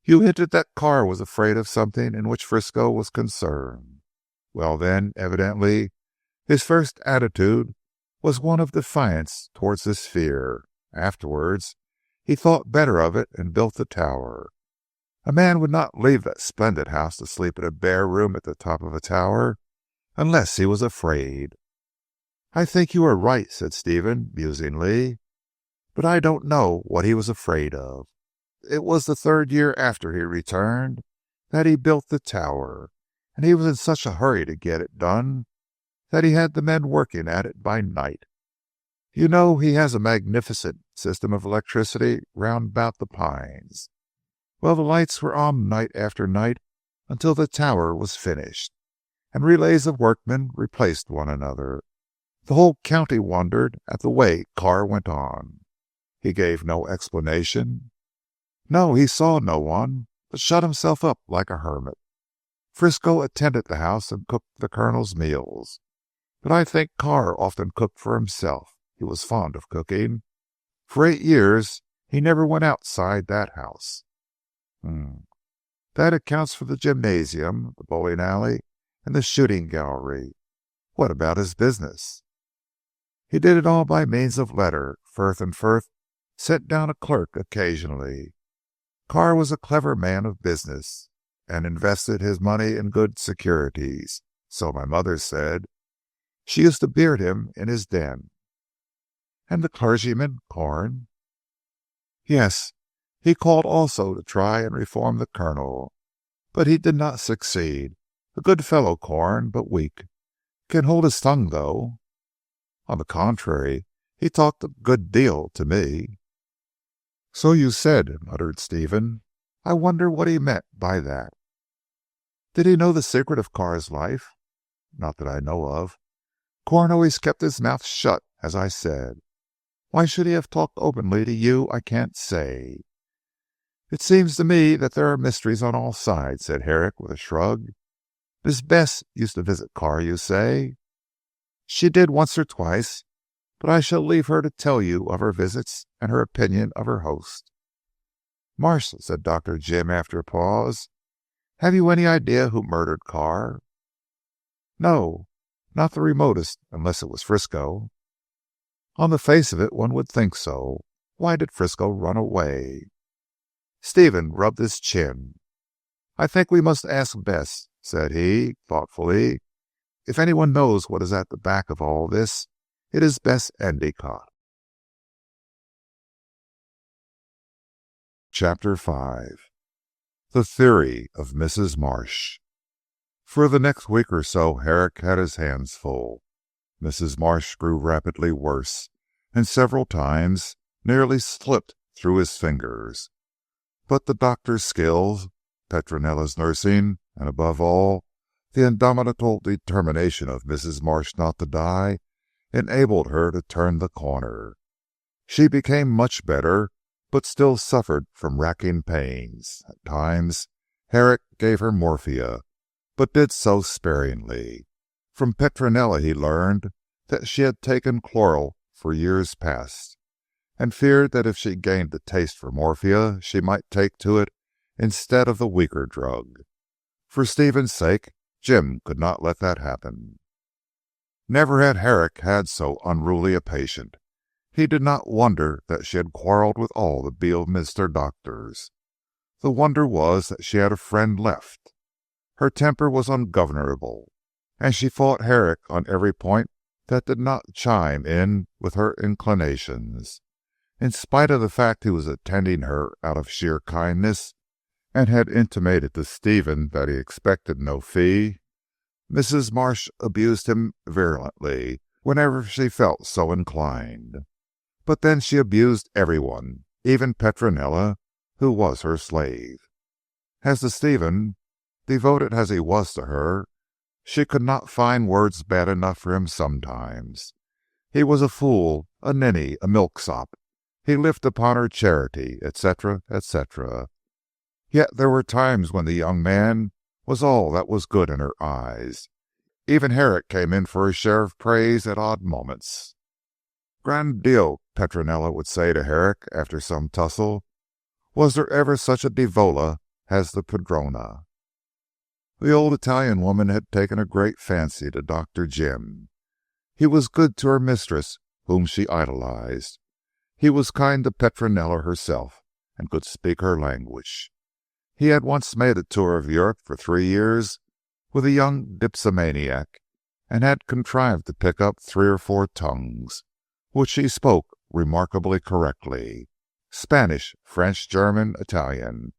You hinted that Carr was afraid of something in which Frisco was concerned. Well then, evidently, his first attitude was one of defiance towards this fear. Afterwards, he thought better of it and built the tower. A man would not leave that splendid house to sleep in a bare room at the top of a tower, unless he was afraid. I think you are right, said Stephen musingly, but I don't know what he was afraid of. It was the 3rd year after he returned that he built the tower, and he was in such a hurry to get it done that he had the men working at it by night. You know he has a magnificent system of electricity round about the Pines. Well, the lights were on night after night until the tower was finished, and relays of workmen replaced one another. The whole county wondered at the way Carr went on. He gave no explanation. No, he saw no one, but shut himself up like a hermit. Frisco attended the house and cooked the Colonel's meals, but I think Carr often cooked for himself. He was fond of cooking. For 8 years he never went outside that house. That accounts for the gymnasium, the bowling alley, and the shooting gallery. What about his business? He did it all by means of letter. Firth and Firth sent down a clerk occasionally. Carr was a clever man of business, and invested his money in good securities, so my mother said. She used to beard him in his den. And the clergyman, Corn? Yes, he called also to try and reform the Colonel, but he did not succeed. A good fellow, Corn, but weak. Can hold his tongue, though. On the contrary, he talked a good deal to me. So you said, muttered Stephen. I wonder what he meant by that. Did he know the secret of Carr's life? Not that I know of. Corn always kept his mouth shut, as I said. Why should he have talked openly to you, I can't say. It seems to me that there are mysteries on all sides, said Herrick with a shrug. Miss Bess used to visit Carr, you say? She did once or twice, but I shall leave her to tell you of her visits and her opinion of her host. Marsh, said Dr. Jim after a pause, have you any idea who murdered Carr? No, not the remotest, unless it was Frisco. On the face of it, one would think so. Why did Frisco run away? Stephen rubbed his chin. I think we must ask Bess, said he, thoughtfully. If anyone knows what is at the back of all this, It is Bess Endicott. Chapter 5. The Theory of Mrs. Marsh. For the next week or so Herrick had his hands full. Mrs. Marsh grew rapidly worse, and several times nearly slipped through his fingers. But the doctor's skill, Petronella's nursing, and above all, the indomitable determination of Mrs. Marsh not to die, enabled her to turn the corner. She became much better, but still suffered from racking pains. At times Herrick gave her morphia, but did so sparingly. From Petronella he learned that she had taken chloral for years past, and feared that if she gained a taste for morphia she might take to it instead of the weaker drug. For Stephen's sake Jim could not let that happen. Never had Herrick had so unruly a patient. He did not wonder that she had quarrelled with all the Beorminster doctors. The wonder was that she had a friend left. Her temper was ungovernable, and she fought Herrick on every point that did not chime in with her inclinations. In spite of the fact he was attending her out of sheer kindness, and had intimated to Stephen that he expected no fee, Mrs. Marsh abused him virulently whenever she felt so inclined. But then she abused everyone, even Petronella, who was her slave. As to Stephen, devoted as he was to her, she could not find words bad enough for him sometimes. He was a fool, a ninny, a milksop. He lived upon her charity, etc., etc. Yet there were times when the young man was all that was good in her eyes. Even Herrick came in for a share of praise at odd moments. "Gran Dio," Petronella would say to Herrick after some tussle, "was there ever such a diavola as the padrona?" The old Italian woman had taken a great fancy to Dr. Jim. He was good to her mistress, whom she idolized. He was kind to Petronella herself, and could speak her language. He had once made a tour of Europe for 3 years with a young dipsomaniac, and had contrived to pick up 3 or 4 tongues, which he spoke remarkably correctly: Spanish, French, German, Italian.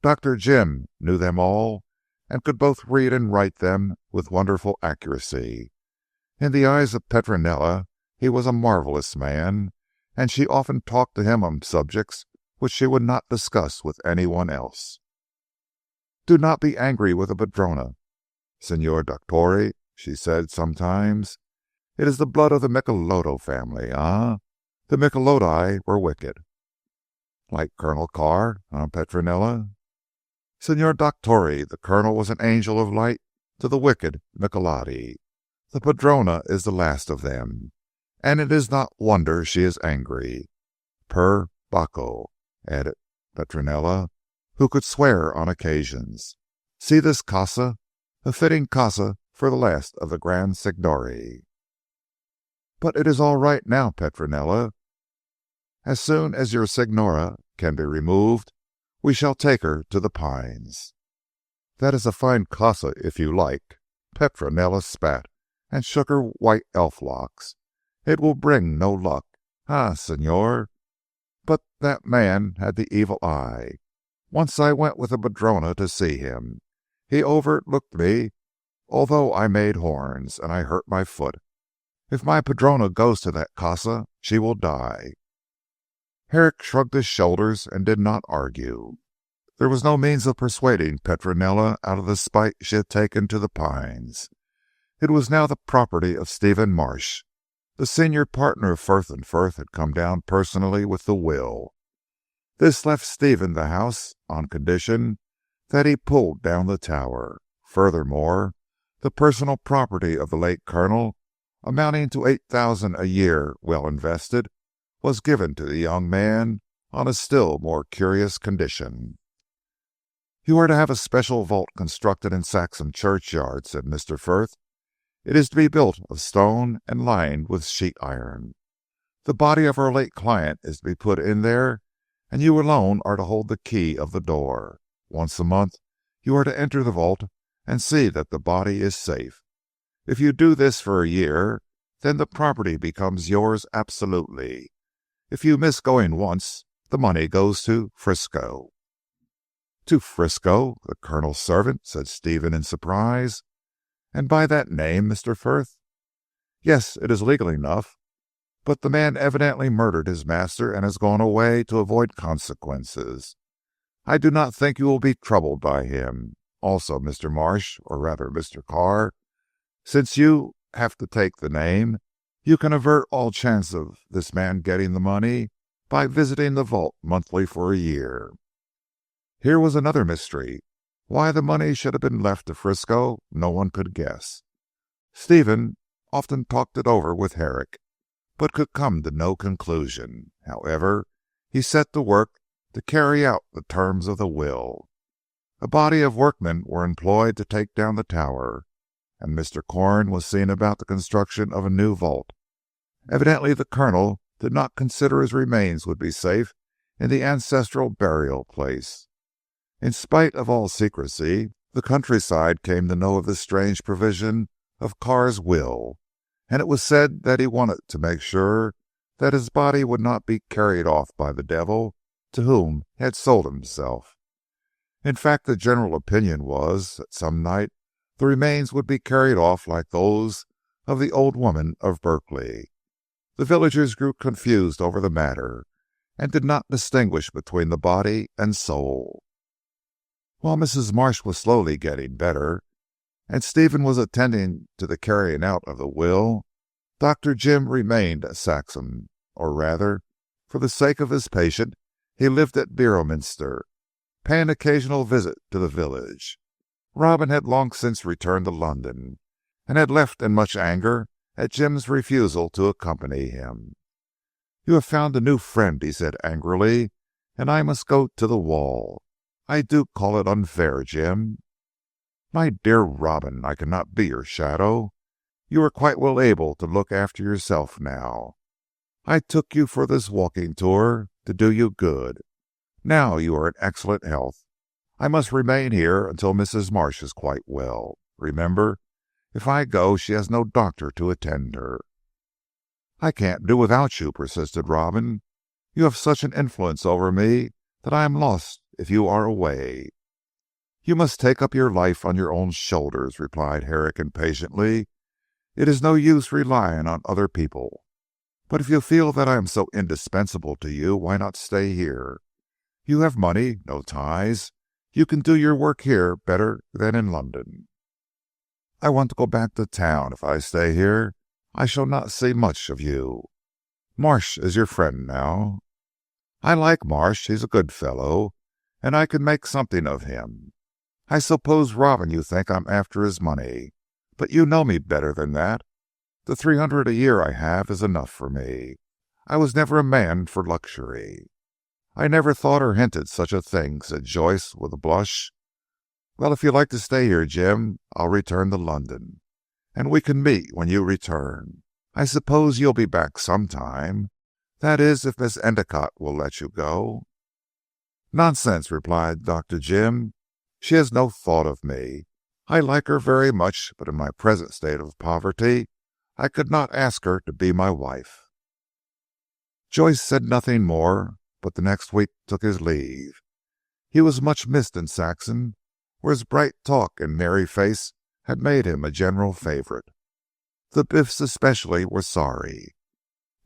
Dr. Jim knew them all, and could both read and write them with wonderful accuracy. In the eyes of Petronella he was a marvellous man, and she often talked to him on subjects which she would not discuss with any one else. "Do not be angry with the padrona, Signor Dottore," she said sometimes. "It is the blood of the Michelotto family, eh? The Micheloti were wicked." "Like Colonel Carr, eh, Petronella?" "Signor Dottore, the Colonel was an angel of light to the wicked Michelotti. The padrona is the last of them, and it is not wonder she is angry. Per Bacco," added Petronella, who could swear on occasions. "See this casa, a fitting casa for the last of the Grand Signori." "But it is all right now, Petronella. As soon as your Signora can be removed, we shall take her to the Pines." "That is a fine casa if you like." Petronella spat, and shook her white elf locks. "It will bring no luck. Ah, Signor! But that man had the evil eye. Once I went with the padrona to see him. He overlooked me, although I made horns, and I hurt my foot. If my padrona goes to that casa, she will die." Herrick shrugged his shoulders and did not argue. There was no means of persuading Petronella out of the spite she had taken to the Pines. It was now the property of Stephen Marsh. The senior partner of Firth and Firth had come down personally with the will. This left Stephen the house on condition that he pulled down the tower. Furthermore, the personal property of the late Colonel, amounting to 8,000 a year well invested, was given to the young man on a still more curious condition. "You are to have a special vault constructed in Saxham churchyard," said Mr. Firth. "It is to be built of stone and lined with sheet iron. The body of our late client is to be put in there, and you alone are to hold the key of the door. Once a month you are to enter the vault and see that the body is safe. If you do this for a year, then the property becomes yours absolutely. If you miss going once, the money goes to Frisco." "To Frisco, the Colonel's servant?" said Stephen in surprise. "And by that name, Mr. Frith?" "Yes, it is legal enough, but the man evidently murdered his master and has gone away to avoid consequences. I do not think you will be troubled by him. Also, Mr. Marsh, or rather Mr. Carr, since you have to take the name, you can avert all chance of this man getting the money by visiting the vault monthly for a year." Here was another mystery. Why the money should have been left to Frisco, no one could guess. Stephen often talked it over with Herrick, but could come to no conclusion. However, he set to work to carry out the terms of the will. A body of workmen were employed to take down the tower, and Mr. Corn was seen about the construction of a new vault. Evidently the Colonel did not consider his remains would be safe in the ancestral burial place. In spite of all secrecy, the countryside came to know of this strange provision of Carr's will, and it was said that he wanted to make sure that his body would not be carried off by the devil to whom he had sold himself. In fact, the general opinion was that some night the remains would be carried off like those of the old woman of Berkeley. The villagers grew confused over the matter, and did not distinguish between the body and soul. While Mrs. Marsh was slowly getting better, and Stephen was attending to the carrying out of the will, Dr. Jim remained at Saxham, or rather, for the sake of his patient, he lived at Beorminster, paying occasional visit to the village. Robin had long since returned to London, and had left in much anger at Jim's refusal to accompany him. "You have found a new friend," he said angrily, "and I must go to the wall. I do call it unfair, Jim." "My dear Robin, I cannot be your shadow. You are quite well able to look after yourself now. I took you for this walking tour to do you good. Now you are in excellent health. I must remain here until Mrs. Marsh is quite well. Remember, if I go, she has no doctor to attend her." "I can't do without you," persisted Robin. "You have such an influence over me that I am lost if you are away." "You must take up your life on your own shoulders," replied Herrick impatiently. "It is no use relying on other people. But if you feel that I am so indispensable to you, why not stay here? You have money, no ties. You can do your work here better than in London." "I want to go back to town. If I stay here, I shall not see much of you. Marsh is your friend now." "I like Marsh. He is a good fellow, and I can make something of him. I suppose, Robin, you think I am after his money, but you know me better than that. The 300 a year I have is enough for me. I was never a man for luxury." "I never thought or hinted such a thing," said Joyce with a blush. "Well, if you like to stay here, Jim, I'll return to London, and we can meet when you return. I suppose you'll be back some time. That is, if Miss Endicott will let you go." "Nonsense," replied Dr. Jim. "She has no thought of me. I like her very much, but in my present state of poverty I could not ask her to be my wife." Joyce said nothing more, but the next week took his leave. He was much missed in Saxham, where his bright talk and merry face had made him a general favourite. The Biffs especially were sorry.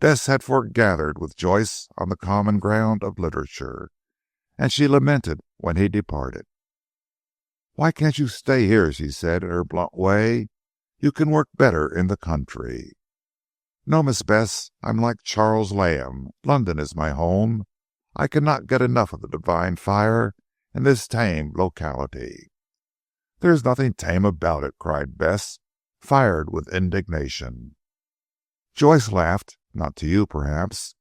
Bess had foregathered with Joyce on the common ground of literature, and she lamented when he departed. "Why can't you stay here?" she said in her blunt way. "You can work better in the country." "No, Miss Bess, I am like Charles Lamb. London is my home. I cannot get enough of the divine fire in this tame locality." "There is nothing tame about it," cried Bess, fired with indignation. Joyce laughed. "Not to you, perhaps,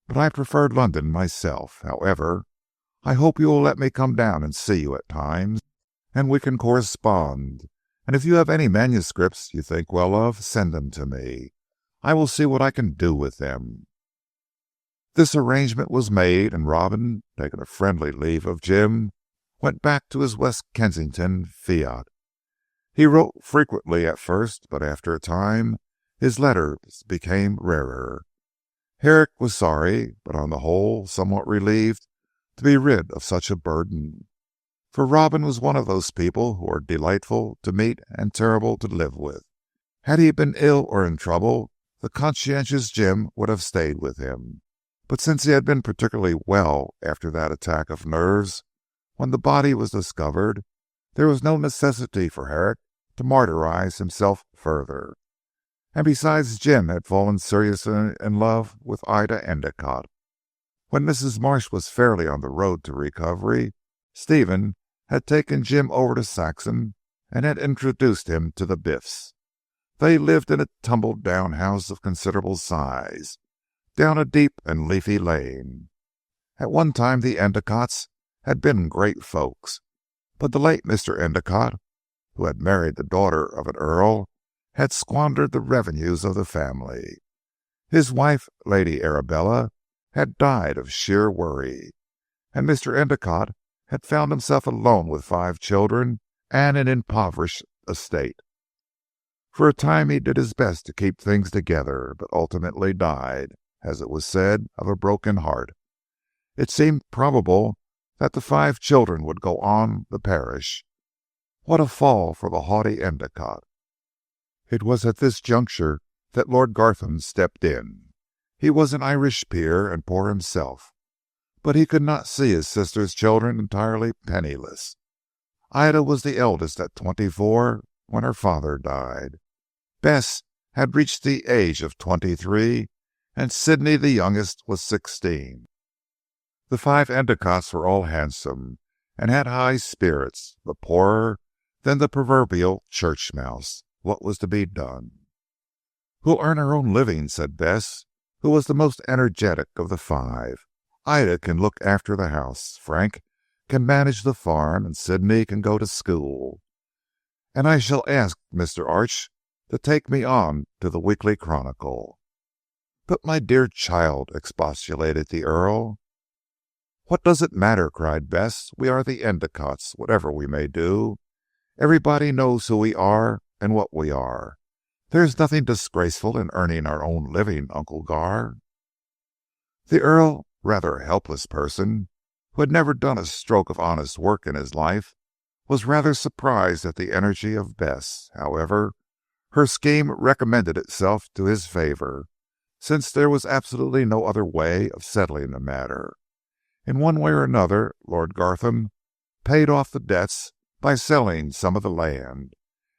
but I prefer London myself. However, I hope you will let me come down and see you at times, and we can correspond. And if you have any manuscripts you think well of, send them to me. I will see what I can do with them." This arrangement was made, and Robin, taking a friendly leave of Jim, went back to his West Kensington fiat. He wrote frequently at first, but after a time his letters became rarer. Herrick was sorry, but on the whole somewhat relieved to be rid of such a burden. For Robin was one of those people who are delightful to meet and terrible to live with. Had he been ill or in trouble, the conscientious Jim would have stayed with him. But since he had been particularly well after that attack of nerves, when the body was discovered, there was no necessity for Herrick to martyrize himself further. And besides, Jim had fallen seriously in love with Ida Endicott. When Mrs. Marsh was fairly on the road to recovery, Stephen had taken Jim over to Saxham and had introduced him to the Biffs. They lived in a tumble-down house of considerable size, down a deep and leafy lane. At one time the Endicotts had been great folks, but the late Mr. Endicott, who had married the daughter of an earl, had squandered the revenues of the family. His wife, Lady Arabella, had died of sheer worry, and Mr. Endicott had found himself alone with 5 children and an impoverished estate. For a time he did his best to keep things together, but ultimately died, as it was said, of a broken heart. It seemed probable that the 5 children would go on the parish. What a fall for the haughty Endicott! It was at this juncture that Lord Gartham stepped in. He was an Irish peer and poor himself, but he could not see his sister's children entirely penniless. Ida was the eldest at 24 when her father died. Bess had reached the age of 23, and Sidney, the youngest, was 16. The 5 Endicotts were all handsome, and had high spirits, but poorer than the proverbial church mouse. What was to be done? "We'll earn our own living," said Bess, who was the most energetic of the 5. "Ida can look after the house, Frank can manage the farm, and Sidney can go to school. And I shall ask Mr. Arch to take me on to the Weekly Chronicle." "But my dear child," expostulated the Earl. "What does it matter?" cried Bess. "We are the Endicotts, whatever we may do. Everybody knows who we are and what we are. There is nothing disgraceful in earning our own living, Uncle Gar." The Earl, rather a helpless person, who had never done a stroke of honest work in his life, was rather surprised at the energy of Bess. However, her scheme recommended itself to his favour, since there was absolutely no other way of settling the matter. In one way or another, Lord Gartham paid off the debts by selling some of the land,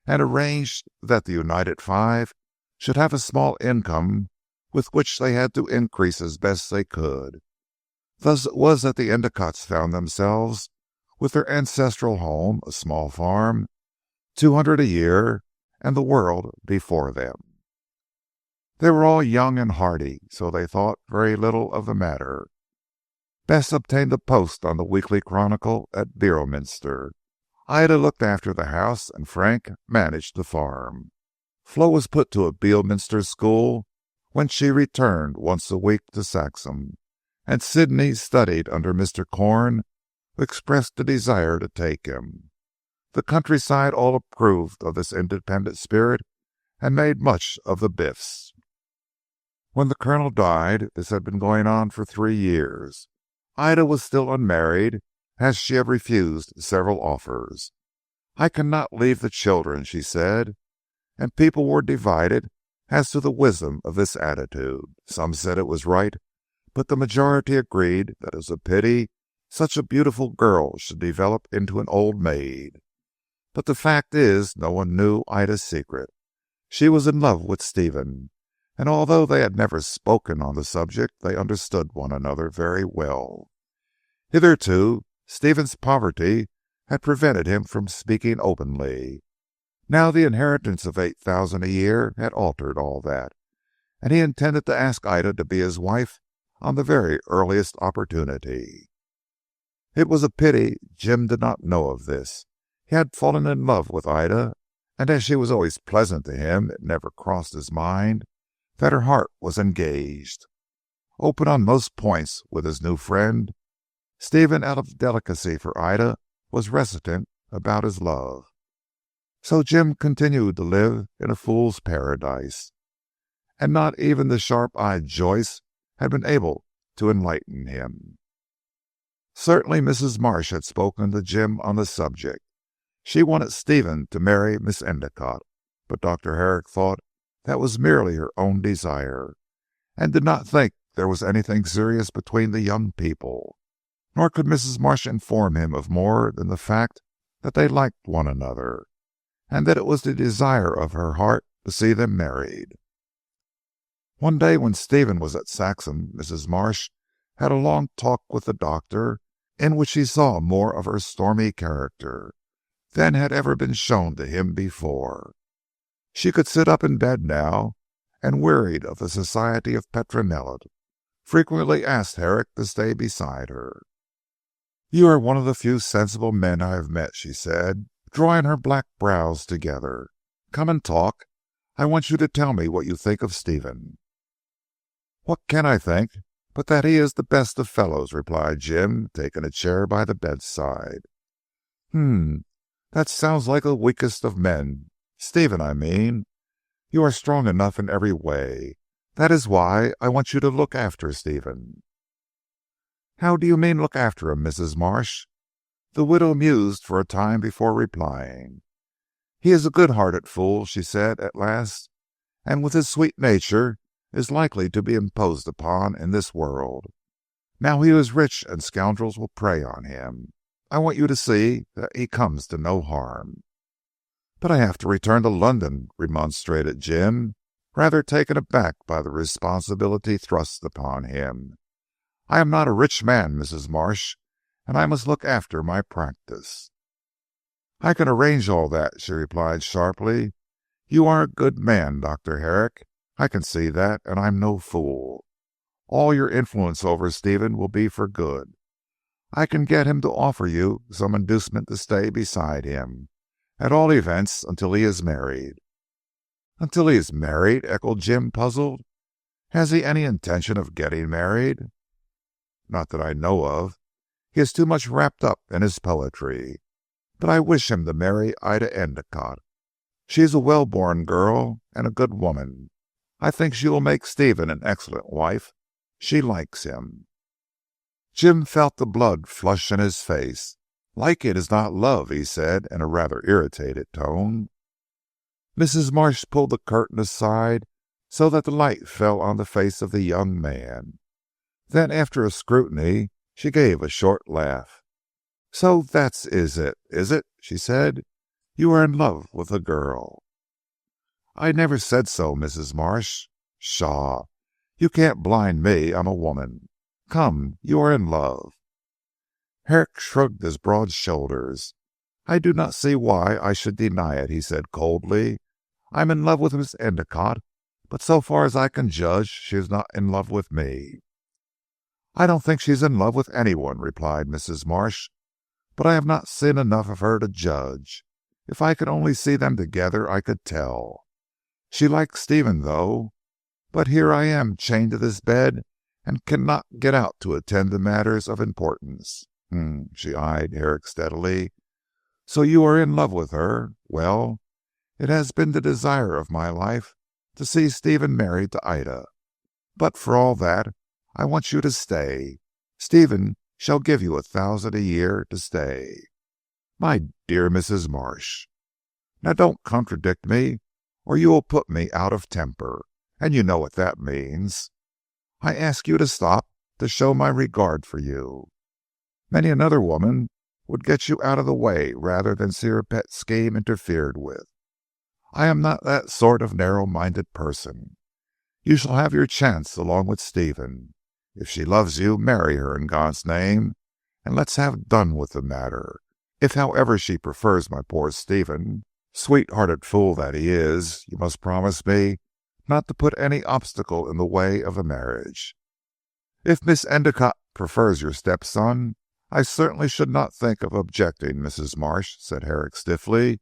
and arranged that the united 5 should have a small income with which they had to increase as best they could. Thus it was that the Endicotts found themselves with their ancestral home, a small farm, 200 a year, and the world before them. They were all young and hearty, so they thought very little of the matter. Bess obtained a post on the Weekly Chronicle at Beorminster. Ida looked after the house, and Frank managed the farm. Flo was put to a Beorminster school, when she returned once a week to Saxham, and Sidney studied under Mr. Corn, who expressed a desire to take him. The countryside all approved of this independent spirit, and made much of the Biffs. When the Colonel died, this had been going on for 3 years. Ida was still unmarried, as she had refused several offers. "I cannot leave the children," she said, and people were divided as to the wisdom of this attitude. Some said it was right, but the majority agreed that it was a pity such a beautiful girl should develop into an old maid. But the fact is, no one knew Ida's secret. She was in love with Stephen, and although they had never spoken on the subject, they understood one another very well. Hitherto Stephen's poverty had prevented him from speaking openly. Now the inheritance of 8,000 a year had altered all that, and he intended to ask Ida to be his wife on the very earliest opportunity. It was a pity Jim did not know of this. He had fallen in love with Ida, and as she was always pleasant to him, it never crossed his mind that her heart was engaged. Open on most points with his new friend, Stephen, out of delicacy for Ida, was reticent about his love. So Jim continued to live in a fool's paradise. and not even the sharp-eyed Joyce had been able to enlighten him. Certainly Mrs. Marsh had spoken to Jim on the subject. She wanted Stephen to marry Miss Endicott, but Dr. Herrick thought that was merely her own desire, and did not think there was anything serious between the young people. Nor could Mrs. Marsh inform him of more than the fact that they liked one another, and that it was the desire of her heart to see them married. One day when Stephen was at Saxham, Mrs. Marsh had a long talk with the doctor, in which he saw more of her stormy character than had ever been shown to him before. She could sit up in bed now, and, wearied of the society of Petronella, frequently asked Herrick to stay beside her. "You are one of the few sensible men I have met," she said, drawing her black brows together. "Come and talk. I want you to tell me what you think of Stephen." "What can I think but that he is the best of fellows," replied Jim, taking a chair by the bedside. That sounds like the weakest of men. Stephen, I mean. You are strong enough in every way. That is why I want you to look after Stephen." "How do you mean look after him, Mrs. Marsh?" The widow mused for a time before replying. "He is a good-hearted fool," she said at last, "and with his sweet nature is likely to be imposed upon in this world. Now he is rich and scoundrels will prey on him. I want you to see that he comes to no harm." "But I have to return to London," remonstrated Jim, rather taken aback by the responsibility thrust upon him. "I am not a rich man, Mrs. Marsh, and I must look after my practice." "I can arrange all that," she replied sharply. "You are a good man, Dr. Herrick. I can see that, and I'm no fool. All your influence over Stephen will be for good. I can get him to offer you some inducement to stay beside him, at all events until he is married." "Until he is married?" echoed Jim, puzzled. "Has he any intention of getting married?" "Not that I know of. He is too much wrapped up in his poetry. But I wish him to marry Ida Endicott. She is a well-born girl and a good woman. I think she will make Stephen an excellent wife. She likes him." Jim felt the blood flush in his face. "Liking is not love," he said in a rather irritated tone. Mrs. Marsh pulled the curtain aside so that the light fell on the face of the young man. Then, after a scrutiny, she gave a short laugh. "So that is it?" she said. "You are in love with the girl." "I never said so, Mrs. Marsh." "Pshaw! You can't blind me. I'm a woman. Come, you are in love." Herrick shrugged his broad shoulders. "I do not see why I should deny it," he said coldly. "I am in love with Miss Endicott, but so far as I can judge she is not in love with me." "I don't think she is in love with any one," replied Mrs. Marsh, "but I have not seen enough of her to judge. If I could only see them together I could tell. She likes Stephen though. But here I am chained to this bed and cannot get out to attend to matters of importance." She eyed Herrick steadily. "So you are in love with her. Well, it has been the desire of my life to see Stephen married to Ida. But for all that, I want you to stay. Stephen shall give you 1,000 a year to stay." "My dear Mrs. Marsh." "Now don't contradict me, or you will put me out of temper, and you know what that means. I ask you to stop, to show my regard for you. Many another woman would get you out of the way rather than see her pet scheme interfered with. I am not that sort of narrow-minded person. You shall have your chance along with Stephen. If she loves you, marry her in God's name, and let's have done with the matter. If, however, she prefers my poor Stephen, sweet-hearted fool that he is, you must promise me not to put any obstacle in the way of the marriage." "If Miss Endicott prefers your stepson, I certainly should not think of objecting, Mrs. Marsh," said Herrick stiffly.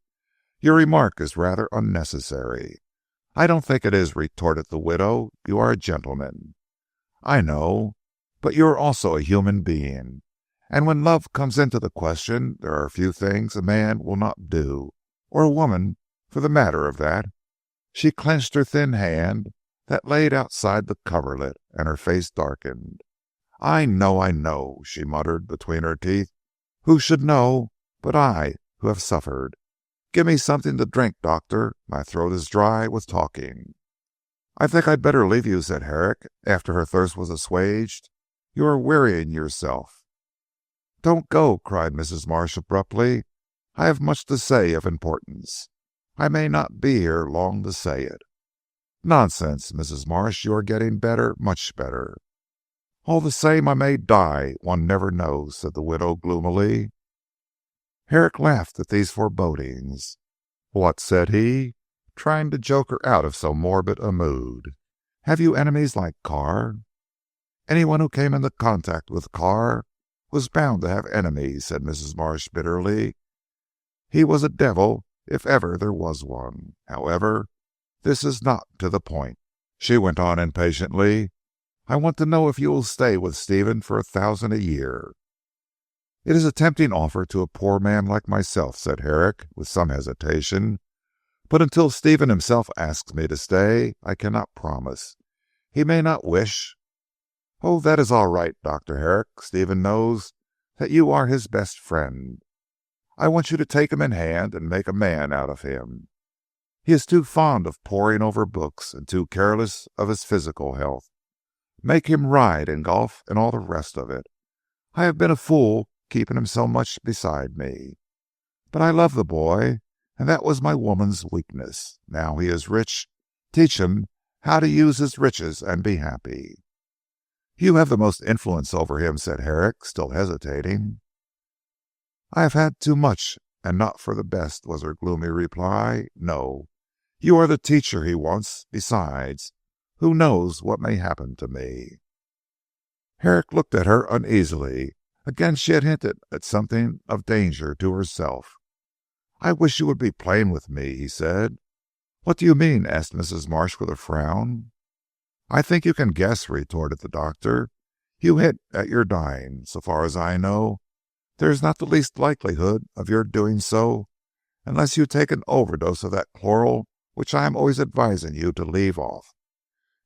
"Your remark is rather unnecessary." "I don't think it is," retorted the widow. "You are a gentleman." "I know, but you are also a human being, and when love comes into the question there are few things a man will not do, or a woman for the matter of that." She clenched her thin hand that laid outside the coverlet, and her face darkened. I know," she muttered between her teeth. "Who should know but I who have suffered? Give me something to drink, doctor. My throat is dry with talking." "I think I'd better leave you," said Herrick, after her thirst was assuaged. "You are wearying yourself." "Don't go," cried Mrs. Marsh abruptly. "I have much to say of importance. I may not be here long to say it." "Nonsense, Mrs. Marsh. You are getting better, much better." "All the same I may die. One never knows," said the widow gloomily. Herrick laughed at these forebodings. "What," said he, trying to joke her out of so morbid a mood, "have you enemies like Carr?" "Anyone who came into contact with Carr was bound to have enemies," said Mrs. Marsh bitterly. "He was a devil if ever there was one. However, this is not to the point," she went on impatiently. "I want to know if you will stay with Stephen for 1,000 a year." "It is a tempting offer to a poor man like myself," said Herrick with some hesitation, "but until Stephen himself asks me to stay, I cannot promise. He may not wish." "Oh, that is all right, Dr. Herrick. Stephen knows that you are his best friend. I want you to take him in hand and make a man out of him. He is too fond of poring over books, and too careless of his physical health. Make him ride and golf and all the rest of it. I have been a fool keeping him so much beside me. But I love the boy, and that was my woman's weakness. Now he is rich, teach him how to use his riches and be happy." "You have the most influence over him," said Herrick, still hesitating. "I have had too much, and not for the best," was her gloomy reply. "No, you are the teacher he wants. Besides, who knows what may happen to me?" Herrick looked at her uneasily. Again she had hinted at something of danger to herself. "I wish you would be plain with me," he said. "What do you mean?" asked Mrs. Marsh with a frown. "I think you can guess," retorted the doctor. "You hint at your dying. So far as I know, there is not the least likelihood of your doing so, unless you take an overdose of that chloral which I am always advising you to leave off.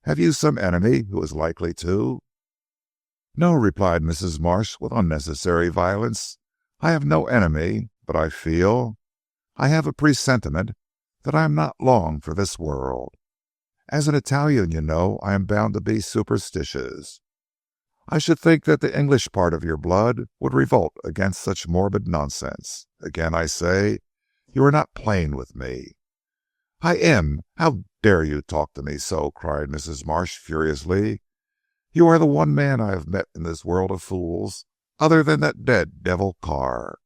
Have you some enemy who is likely to?" "No," replied Mrs. Marsh with unnecessary violence. "I have no enemy, but I have a presentiment that I am not long for this world. As an Italian, you know, I am bound to be superstitious. I should think that the English part of your blood would revolt against such morbid nonsense. Again I say, you are not plain with me." "I am. How dare you talk to me so?" cried Mrs. Marsh furiously. "You are the one man I have met in this world of fools, other than that dead devil Carr.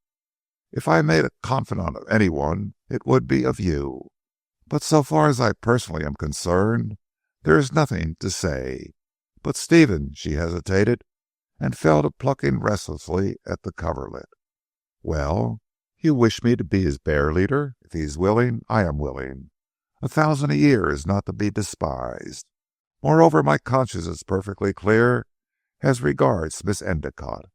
If I made a confidant of any one, it would be of you. But so far as I personally am concerned, there is nothing to say. But Stephen," she hesitated, and fell to plucking restlessly at the coverlet. "Well, you wish me to be his bear leader. If he is willing, I am willing. 1,000 a year is not to be despised. Moreover, my conscience is perfectly clear as regards Miss Endicott."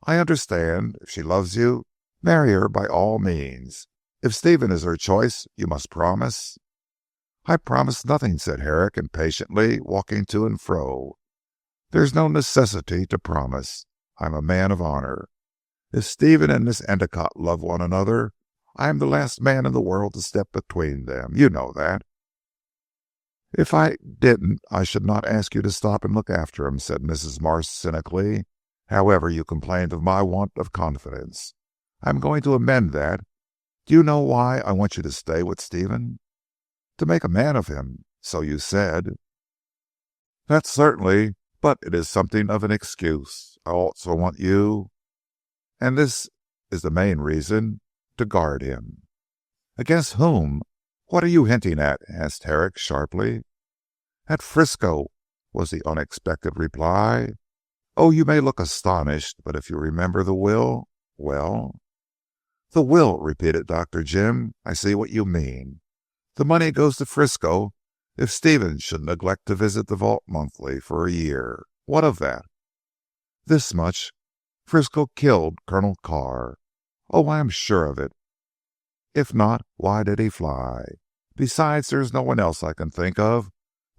"I understand. If she loves you, marry her by all means. If Stephen is her choice, you must promise." "I promise nothing," said Herrick impatiently, walking to and fro. "There is no necessity to promise. I am a man of honour. If Stephen and Miss Endicott love one another, I am the last man in the world to step between them. You know that." "If I didn't, I should not ask you to stop and look after him," said Mrs. Marsh cynically. "However, you complained of my want of confidence. I am going to amend that. Do you know why I want you to stay with Stephen?" "To make a man of him. So you said." "That certainly, but it is something of an excuse. I also want you, and this is the main reason, to guard him." "Against whom? What are you hinting at?" asked Herrick sharply. "At Frisco," was the unexpected reply. "Oh, you may look astonished, but if you remember the will." "Well?" "The will," repeated Dr. Jim. "I see what you mean. The money goes to Frisco if Stephen should neglect to visit the vault monthly for a year. What of that?" "This much. Frisco killed Colonel Carr." "Oh, I am sure of it. If not, why did he fly? Besides, there is no one else I can think of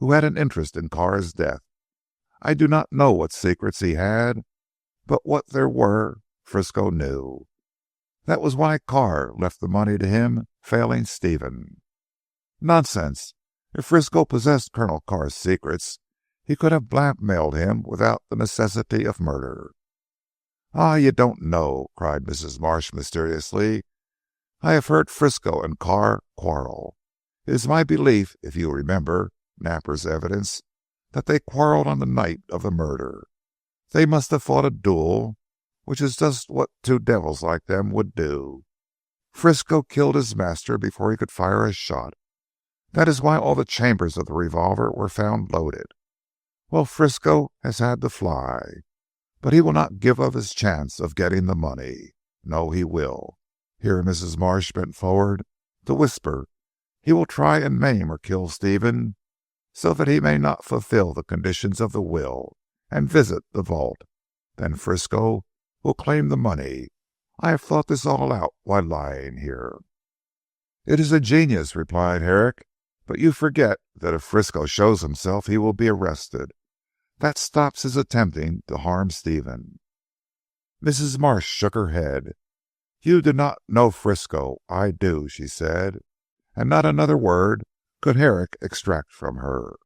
who had an interest in Carr's death. I do not know what secrets he had, but what there were, Frisco knew. That was why Carr left the money to him, failing Stephen. Nonsense! If Frisco possessed Colonel Carr's secrets, he could have blackmailed him without the necessity of murder. "Ah, you don't know," cried Mrs. Marsh mysteriously. "I have heard Frisco and Carr quarrel. It is my belief, if you remember Napper's evidence, that they quarrelled on the night of the murder. They must have fought a duel, which is just what two devils like them would do. Frisco killed his master before he could fire a shot. That is why all the chambers of the revolver were found loaded. Well, Frisco has had to fly, but he will not give up his chance of getting the money. No, he will." Here Mrs. Marsh bent forward to whisper, "He will try and maim or kill Stephen, so that he may not fulfill the conditions of the will and visit the vault. Then Frisco will claim the money. I have thought this all out while lying here." "It is ingenious," replied Herrick, "but you forget that if Frisco shows himself he will be arrested. That stops his attempting to harm Stephen." Mrs. Marsh shook her head. "You do not know Frisco. I do," she said, and not another word could Herrick extract from her.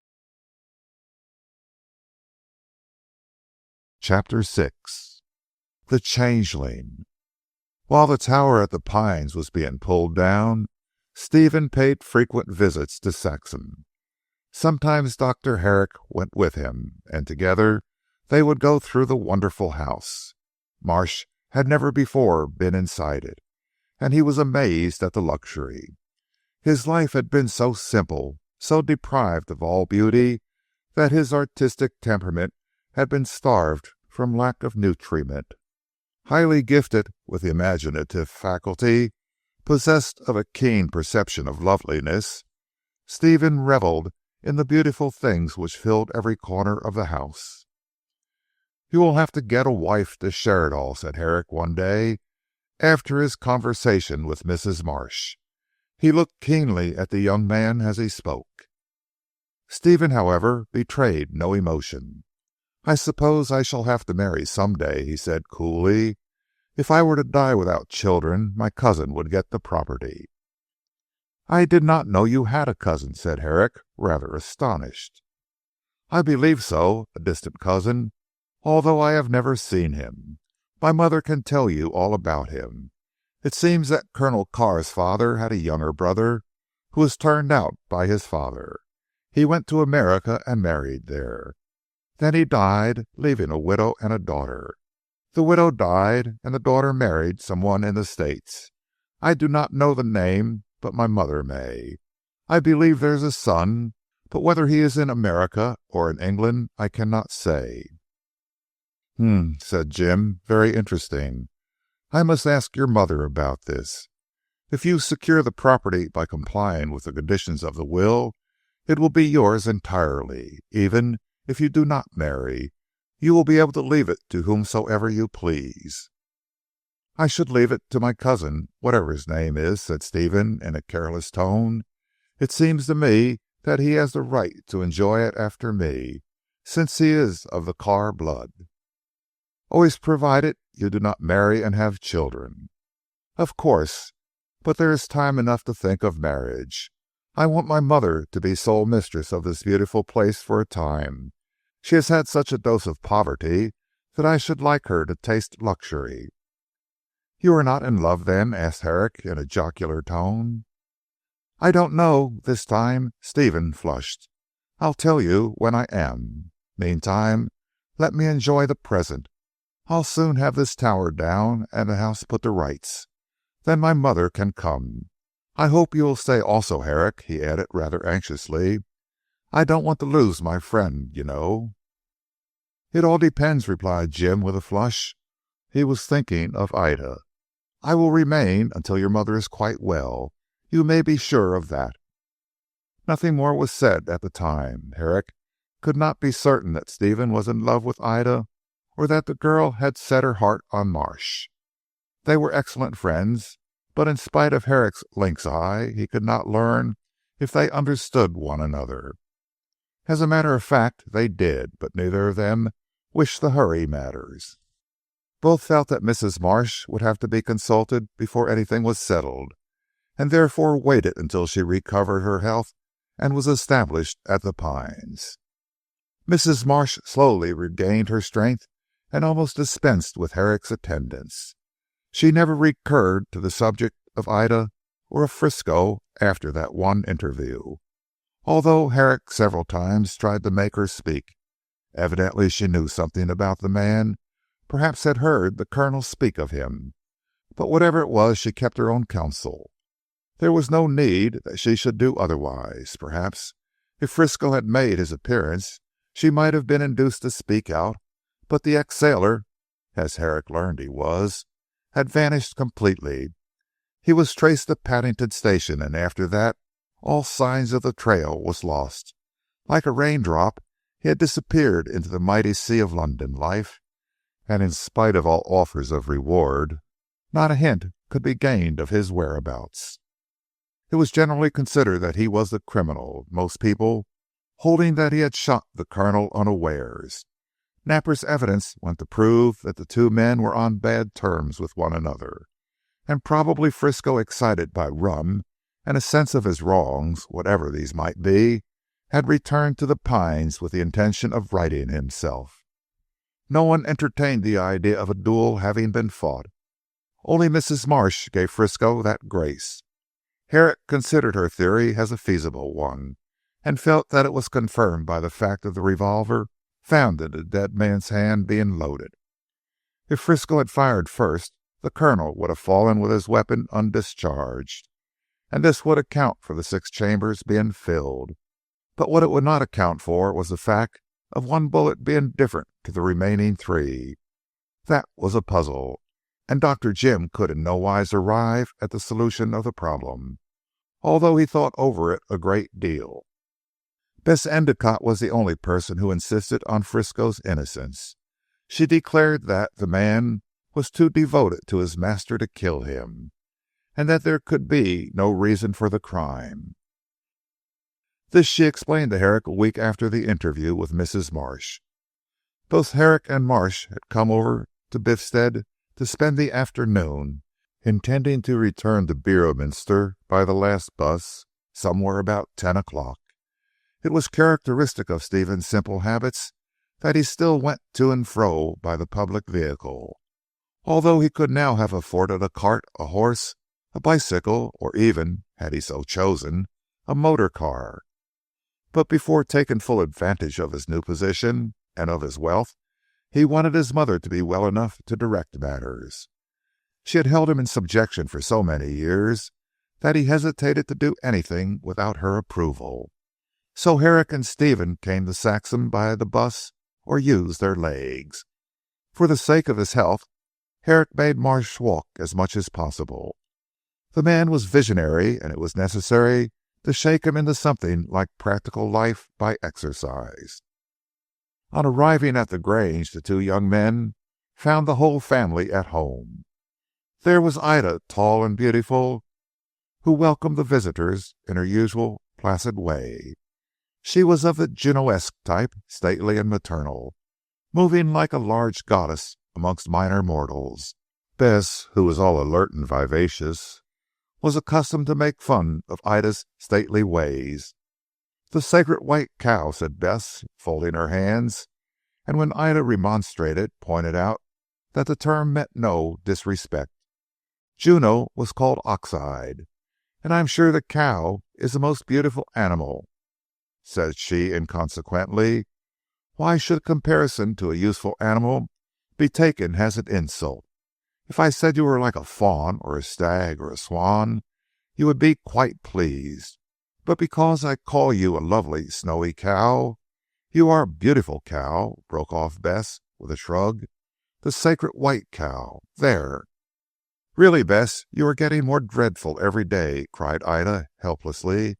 Chapter 6. The Changeling. While the tower at the Pines was being pulled down, Stephen paid frequent visits to Saxham. Sometimes Dr. Herrick went with him, and together they would go through the wonderful house. Marsh had never before been inside it, and he was amazed at the luxury. His life had been so simple, so deprived of all beauty, that his artistic temperament had been starved from lack of nutriment. Highly gifted with the imaginative faculty, possessed of a keen perception of loveliness, Stephen revelled in the beautiful things which filled every corner of the house. "You will have to get a wife to share it all," said Herrick one day, after his conversation with Mrs. Marsh. He looked keenly at the young man as he spoke. Stephen, however, betrayed no emotion. "I suppose I shall have to marry some day," he said coolly. "If I were to die without children, my cousin would get the property." "I did not know you had a cousin," said Herrick, rather astonished. "I believe so, a distant cousin, although I have never seen him. My mother can tell you all about him. It seems that Colonel Carr's father had a younger brother who was turned out by his father. He went to America and married there. Then he died, leaving a widow and a daughter. The widow died, and the daughter married some one in the States. I do not know the name, but my mother may. I believe there is a son, but whether he is in America or in England I cannot say." Said Jim, "very interesting. I must ask your mother about this. If you secure the property by complying with the conditions of the will, it will be yours entirely. Even if you do not marry, you will be able to leave it to whomsoever you please." "I should leave it to my cousin, whatever his name is," said Stephen in a careless tone. "It seems to me that he has the right to enjoy it after me, since he is of the Carr blood." "Always provided you do not marry and have children." "Of course. But there is time enough to think of marriage. I want my mother to be sole mistress of this beautiful place for a time. She has had such a dose of poverty that I should like her to taste luxury." "You are not in love, then?" asked Herrick in a jocular tone. "I don't know this time." Stephen flushed. "I'll tell you when I am. Meantime, let me enjoy the present. I'll soon have this tower down and the house put to rights. Then my mother can come. I hope you will stay also, Herrick," he added rather anxiously. "I don't want to lose my friend, you know." "It all depends," replied Jim with a flush. He was thinking of Ida. "I will remain until your mother is quite well. You may be sure of that." Nothing more was said at the time. Herrick could not be certain that Stephen was in love with Ida, or that the girl had set her heart on Marsh. They were excellent friends, but in spite of Herrick's lynx eye, he could not learn if they understood one another. As a matter of fact, they did, but neither of them wished to hurry matters. Both felt that Mrs. Marsh would have to be consulted before anything was settled, and therefore waited until she recovered her health and was established at the Pines. Mrs. Marsh slowly regained her strength and almost dispensed with Herrick's attendance. She never recurred to the subject of Ida or of Frisco after that one interview, although Herrick several times tried to make her speak. Evidently she knew something about the man, perhaps had heard the Colonel speak of him, but whatever it was she kept her own counsel. There was no need that she should do otherwise. Perhaps if Frisco had made his appearance she might have been induced to speak out, but the ex-sailor, as Herrick learned he was, had vanished completely. He was traced to Paddington Station, and after that all signs of the trail was lost. Like a raindrop he had disappeared into the mighty sea of London life, and in spite of all offers of reward, not a hint could be gained of his whereabouts. It was generally considered that he was the criminal, most people holding that he had shot the Colonel unawares. Napper's evidence went to prove that the two men were on bad terms with one another, and probably Frisco, excited by rum and a sense of his wrongs, whatever these might be, had returned to the Pines with the intention of righting himself. No one entertained the idea of a duel having been fought. Only Mrs. Marsh gave Frisco that grace. Herrick considered her theory as a feasible one, and felt that it was confirmed by the fact of the revolver found in the dead man's hand being loaded. If Frisco had fired first, the Colonel would have fallen with his weapon undischarged, and this would account for the 6 chambers being filled. But what it would not account for was the fact of one bullet being different to the remaining 3. That was a puzzle, and Dr. Jim could in no wise arrive at the solution of the problem, although he thought over it a great deal. Bess Endicott was the only person who insisted on Frisco's innocence. She declared that the man was too devoted to his master to kill him, and that there could be no reason for the crime. This she explained to Herrick a week after the interview with Mrs. Marsh. Both Herrick and Marsh had come over to Biffstead to spend the afternoon, intending to return to Beorminster by the last bus, somewhere about 10 o'clock. It was characteristic of Stephen's simple habits that he still went to and fro by the public vehicle, although he could now have afforded a cart, a horse, a bicycle, or even, had he so chosen, a motor car. But before taking full advantage of his new position and of his wealth, he wanted his mother to be well enough to direct matters. She had held him in subjection for so many years that he hesitated to do anything without her approval. So Herrick and Stephen came to Saxham by the bus or used their legs. For the sake of his health, Herrick made Marsh walk as much as possible. The man was visionary, and it was necessary to shake him into something like practical life by exercise. On arriving at the Grange, the 2 young men found the whole family at home. There was Ida, tall and beautiful, who welcomed the visitors in her usual placid way. She was of the Junoesque type, stately and maternal, moving like a large goddess amongst minor mortals. Bess, who was all alert and vivacious, was accustomed to make fun of Ida's stately ways. "The sacred white cow," said Bess, folding her hands, and when Ida remonstrated, pointed out that the term meant no disrespect. Juno was called ox-eyed, "and I am sure the cow is the most beautiful animal," said she inconsequently. "Why should a comparison to a useful animal be taken as an insult? If I said you were like a fawn, or a stag, or a swan, you would be quite pleased. But because I call you a lovely snowy cow, you are a beautiful cow," broke off Bess with a shrug. "The sacred white cow. There." "Really, Bess, you are getting more dreadful every day," cried Ida helplessly.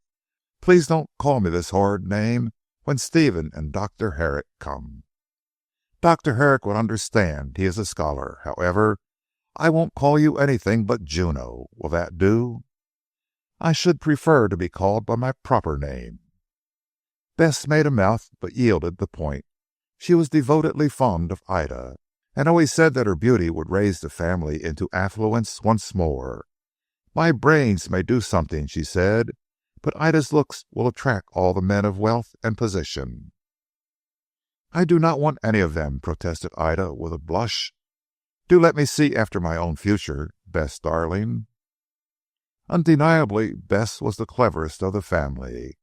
"Please don't call me this horrid name when Stephen and Dr. Herrick come." "Dr. Herrick would understand. He is a scholar. However, I won't call you anything but Juno. Will that do?" "I should prefer to be called by my proper name." Bess made a mouth, but yielded the point. She was devotedly fond of Ida, and always said that her beauty would raise the family into affluence once more. "My brains may do something," she said, "but Ida's looks will attract all the men of wealth and position." "I do not want any of them," protested Ida with a blush. "Do let me see after my own future, Bess darling." Undeniably Bess was the cleverest of the family.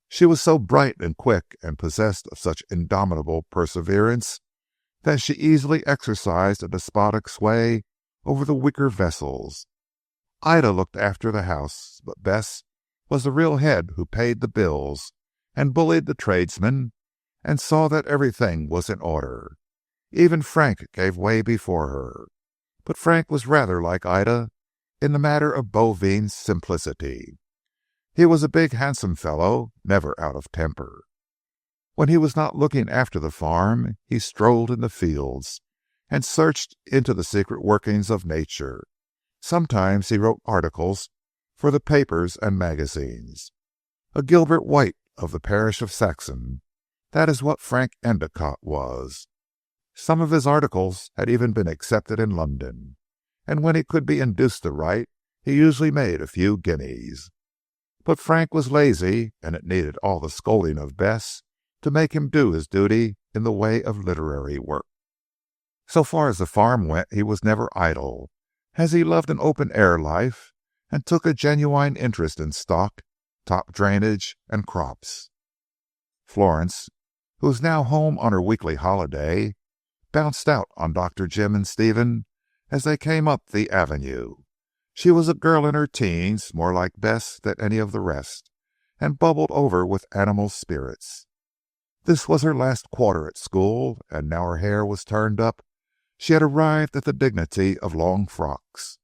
She was so bright and quick, and possessed of such indomitable perseverance, that she easily exercised a despotic sway over the weaker vessels. Ida looked after the house, but Bess was the real head who paid the bills, and bullied the tradesmen, and saw that everything was in order. Even Frank gave way before her, but Frank was rather like Ida in the matter of bovine simplicity. He was a big handsome fellow, never out of temper. When he was not looking after the farm, he strolled in the fields, and searched into the secret workings of nature. Sometimes he wrote articles for the papers and magazines. A Gilbert White of the parish of Saxon, that is what Frank Endicott was. Some of his articles had even been accepted in London, and when he could be induced to write, he usually made a few guineas. But Frank was lazy, and it needed all the scolding of Bess to make him do his duty in the way of literary work. So far as the farm went, he was never idle, as he loved an open-air life, and took a genuine interest in stock, top drainage, and crops. Florence, who was now home on her weekly holiday, bounced out on Dr. Jim and Stephen as they came up the avenue. She was a girl in her teens, more like Bess than any of the rest, and bubbled over with animal spirits. This was her last quarter at school, and now her hair was turned up, she had arrived at the dignity of long frocks.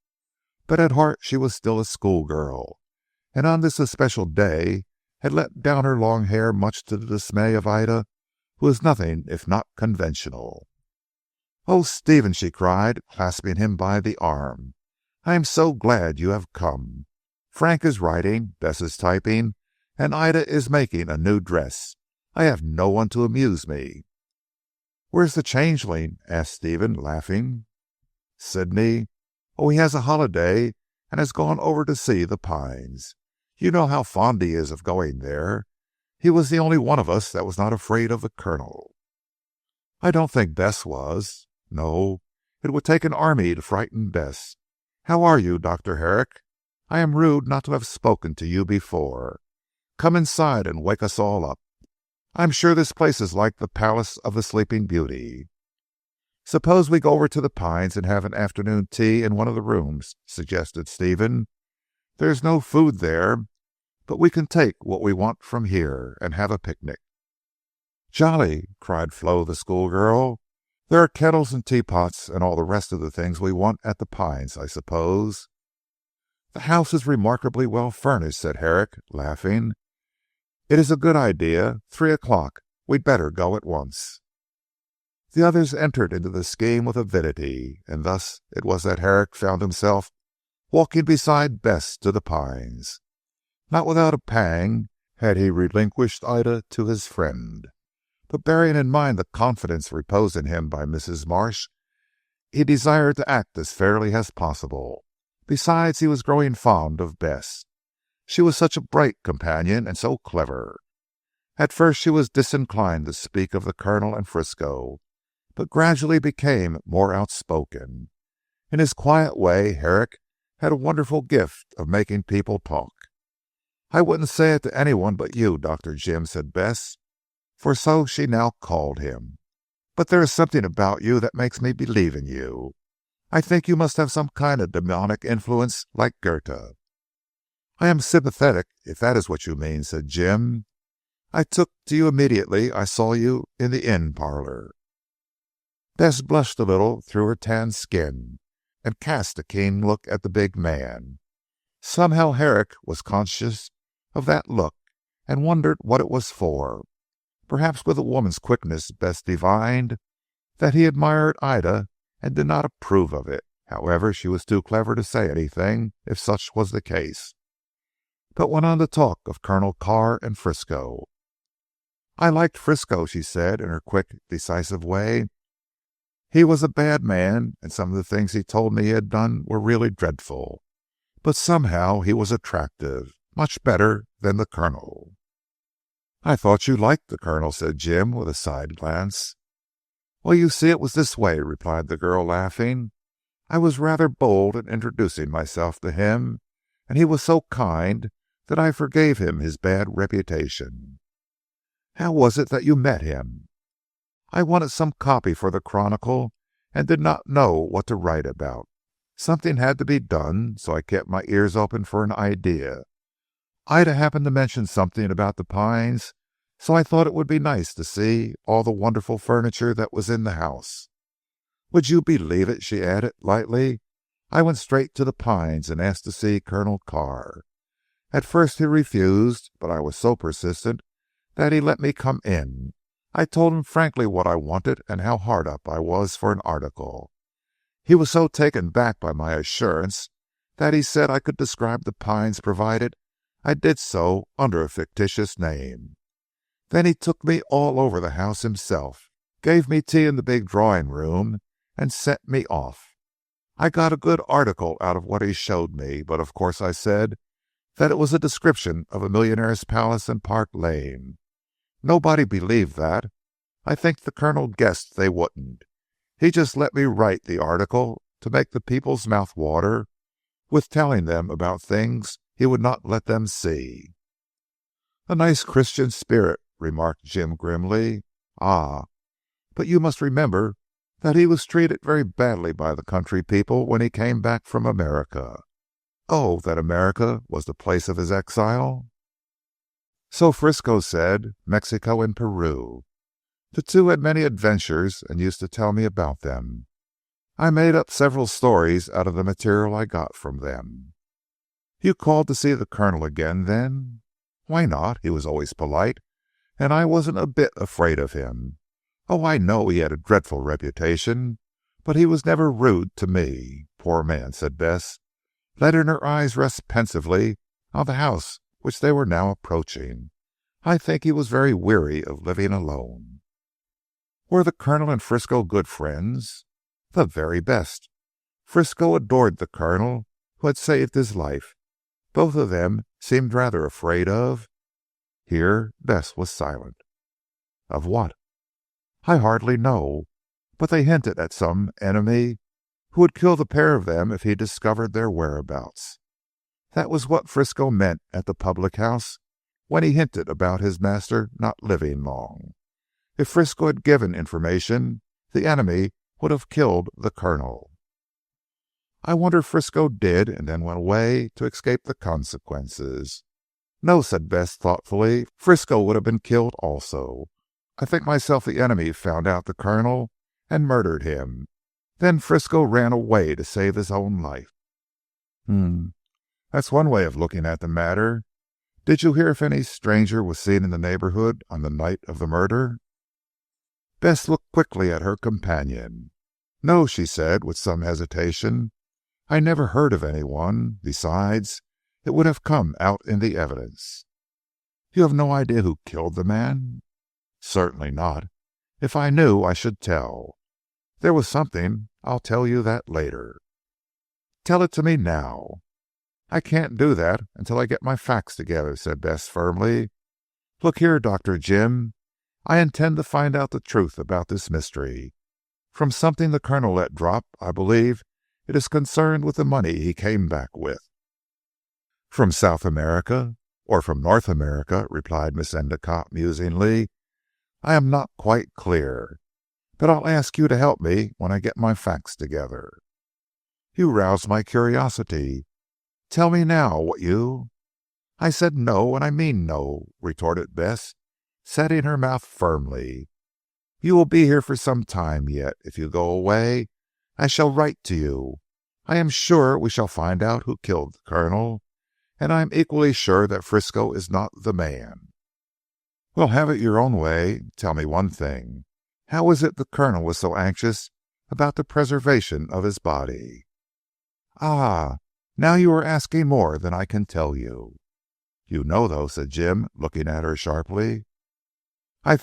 But at heart she was still a schoolgirl, and on this especial day had let down her long hair, much to the dismay of Ida, who was nothing if not conventional. "Oh, Stephen," she cried, clasping him by the arm, "I am so glad you have come. Frank is writing, Bess is typing, and Ida is making a new dress. I have no one to amuse me." "Where's the changeling?" asked Stephen, laughing. "Sidney? Oh, he has a holiday, and has gone over to see the Pines. You know how fond he is of going there. He was the only one of us that was not afraid of the Colonel." "I don't think Bess was. No, it would take an army to frighten Bess. How are you, Dr. Herrick? I am rude not to have spoken to you before. Come inside and wake us all up. I am sure this place is like the palace of the Sleeping Beauty." "Suppose we go over to the Pines and have an afternoon tea in one of the rooms," suggested Stephen. "There is no food there, but we can take what we want from here, and have a picnic." "Jolly!" cried Flo the schoolgirl. "There are kettles and teapots and all the rest of the things we want at the Pines, I suppose." "The house is remarkably well furnished," said Herrick, laughing. "It is a good idea. 3 o'clock. We'd better go at once." The others entered into the scheme with avidity, and thus it was that Herrick found himself walking beside Bess to the Pines. Not without a pang had he relinquished Ida to his friend, but bearing in mind the confidence reposed in him by Mrs. Marsh, he desired to act as fairly as possible. Besides, he was growing fond of Bess. She was such a bright companion, and so clever. At first she was disinclined to speak of the Colonel and Frisco, but gradually became more outspoken. In his quiet way Herrick had a wonderful gift of making people talk. "I wouldn't say it to anyone but you, Dr. Jim," said Bess, for so she now called him. "But there is something about you that makes me believe in you. I think you must have some kind of demonic influence like Goethe." "I am sympathetic, if that is what you mean," said Jim. "I took to you immediately I saw you in the inn parlour." Bess blushed a little through her tanned skin, and cast a keen look at the big man. Somehow Herrick was conscious of that look, and wondered what it was for. Perhaps with a woman's quickness Bess divined that he admired Ida and did not approve of it. However, she was too clever to say anything if such was the case, but went on to talk of Colonel Carr and Frisco. "I liked Frisco," she said in her quick, decisive way. "He was a bad man, and some of the things he told me he had done were really dreadful. But somehow he was attractive, much better than the Colonel." "I thought you liked the Colonel," said Jim with a side glance. "Well, you see it was this way," replied the girl laughing. "I was rather bold in introducing myself to him, and he was so kind that I forgave him his bad reputation." "How was it that you met him?" "I wanted some copy for the Chronicle and did not know what to write about. Something had to be done, so I kept my ears open for an idea. Ida happened to mention something about the Pines, so I thought it would be nice to see all the wonderful furniture that was in the house. Would you believe it," she added lightly, "I went straight to the Pines and asked to see Colonel Carr. At first he refused, but I was so persistent that he let me come in. I told him frankly what I wanted and how hard up I was for an article. He was so taken back by my assurance that he said I could describe the Pines provided I did so under a fictitious name. Then he took me all over the house himself, gave me tea in the big drawing room, and sent me off. I got a good article out of what he showed me, but of course I said that it was a description of a millionaire's palace in Park Lane. Nobody believed that. I think the Colonel guessed they wouldn't. He just let me write the article to make the people's mouth water with telling them about things he would not let them see." "A nice Christian spirit," remarked Jim grimly. "Ah, but you must remember that he was treated very badly by the country people when he came back from America." "Oh, that America was the place of his exile?" "So Frisco said. Mexico and Peru. The two had many adventures and used to tell me about them. I made up several stories out of the material I got from them." "You called to see the Colonel again then?" "Why not? He was always polite, and I wasn't a bit afraid of him. Oh, I know he had a dreadful reputation, but he was never rude to me. Poor man," said Bess, letting her eyes rest pensively on the house which they were now approaching. "I think he was very weary of living alone." "Were the Colonel and Frisco good friends?" "The very best. Frisco adored the Colonel, who had saved his life. Both of them seemed rather afraid of—" Here Bess was silent. "Of what?" "I hardly know, but they hinted at some enemy who would kill the pair of them if he discovered their whereabouts. That was what Frisco meant at the public house when he hinted about his master not living long. If Frisco had given information, the enemy would have killed the Colonel." "I wonder if Frisco did, and then went away to escape the consequences." "No," said Bess thoughtfully. "Frisco would have been killed also. I think myself the enemy found out the Colonel and murdered him. Then Frisco ran away to save his own life." "That's one way of looking at the matter. Did you hear if any stranger was seen in the neighbourhood on the night of the murder?" Bess looked quickly at her companion. "No," she said with some hesitation. "I never heard of any one. Besides, it would have come out in the evidence." "You have no idea who killed the man?" "Certainly not. If I knew I should tell. There was something. I'll tell you that later." "Tell it to me now." "I can't do that until I get my facts together," said Bess firmly. "Look here, Dr. Jim, I intend to find out the truth about this mystery. From something the Colonel let drop, I believe it is concerned with the money he came back with." "From South America or from North America?" replied Miss Endicotte musingly. "I am not quite clear. But I'll ask you to help me when I get my facts together." "You rouse my curiosity. Tell me now what you—" "I said no, and I mean no," retorted Bess, setting her mouth firmly. "You will be here for some time yet. If you go away, I shall write to you. I am sure we shall find out who killed the Colonel, and I am equally sure that Frisco is not the man." "Well, have it your own way. Tell me one thing. How is it the Colonel was so anxious about the preservation of his body?" "Ah, now you are asking more than I can tell you." "You know though," said Jim looking at her sharply. I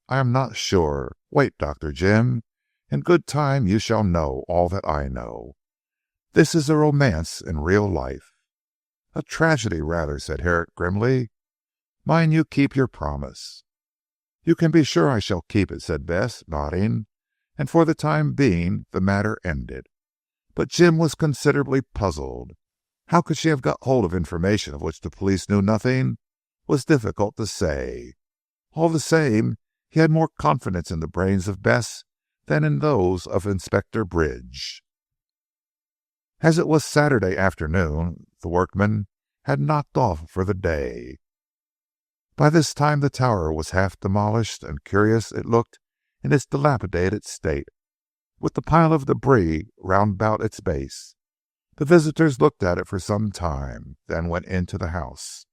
am not sure. Wait, Dr. Jim. In good time you shall know all that I know. This is a romance in real life." "A tragedy rather," said Herrick grimly. "Mind you keep your promise." "You can be sure I shall keep it," said Bess nodding, and for the time being the matter ended. But Jim was considerably puzzled. How could she have got hold of information of which the police knew nothing was difficult to say. All the same he had more confidence in the brains of Bess than in those of Inspector Bridge. As it was Saturday afternoon, the workmen had knocked off for the day. By this time the tower was half demolished, and curious it looked in its dilapidated state, with the pile of debris round about its base. The visitors looked at it for some time, then went into the house.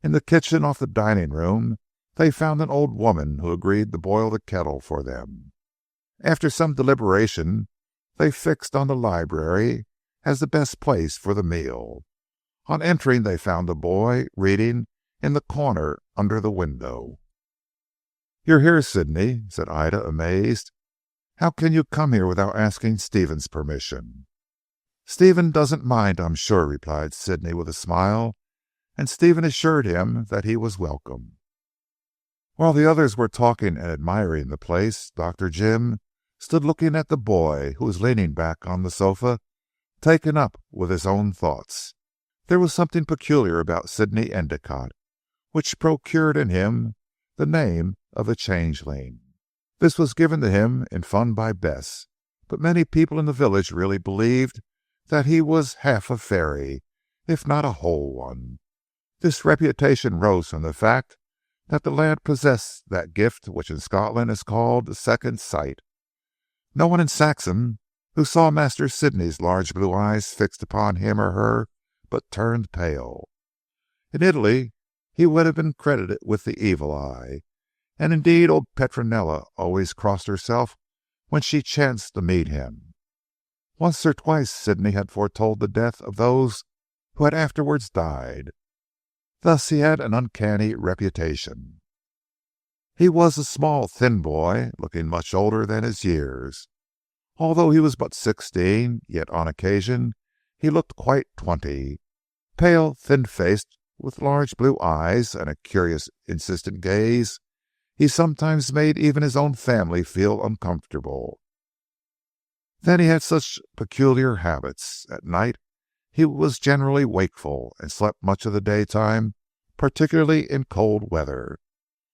In the kitchen off the dining room they found an old woman who agreed to boil the kettle for them. After some deliberation they fixed on the library as the best place for the meal. On entering they found a boy reading in the corner under the window. "You're here, Sidney," said Ida, amazed. "How can you come here without asking Stephen's permission?" "Stephen doesn't mind, I'm sure," replied Sidney with a smile, and Stephen assured him that he was welcome. While the others were talking and admiring the place, Dr. Jim stood looking at the boy, who was leaning back on the sofa, taken up with his own thoughts. There was something peculiar about Sidney Endicott, which procured in him the name of the changeling. This was given to him in fun by Bess, but many people in the village really believed that he was half a fairy, if not a whole one. This reputation rose from the fact that the lad possessed that gift which in Scotland is called second sight. No one in Saxham who saw Master Sidney's large blue eyes fixed upon him or her but turned pale. In Italy he would have been credited with the evil eye, and indeed old Petronella always crossed herself when she chanced to meet him. Once or twice Sidney had foretold the death of those who had afterwards died. Thus he had an uncanny reputation. He was a small thin boy, looking much older than his years. Although he was but 16, yet on occasion he looked quite 20. Pale, thin-faced, with large blue eyes and a curious insistent gaze, he sometimes made even his own family feel uncomfortable. Then he had such peculiar habits. At night he was generally wakeful, and slept much of the daytime, particularly in cold weather.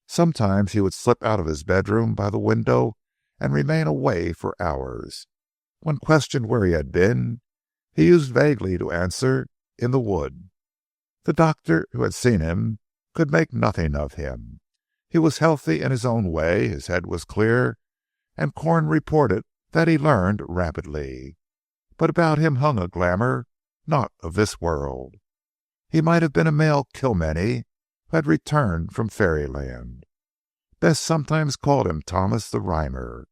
Sometimes he would slip out of his bedroom by the window and remain away for hours. When questioned where he had been, he used vaguely to answer, "In the wood." The doctor, who had seen him, could make nothing of him. He was healthy in his own way, his head was clear, and Corn reported that he learned rapidly. But about him hung a glamour not of this world. He might have been a male Kilmeny who had returned from fairyland. Bess sometimes called him Thomas the Rhymer.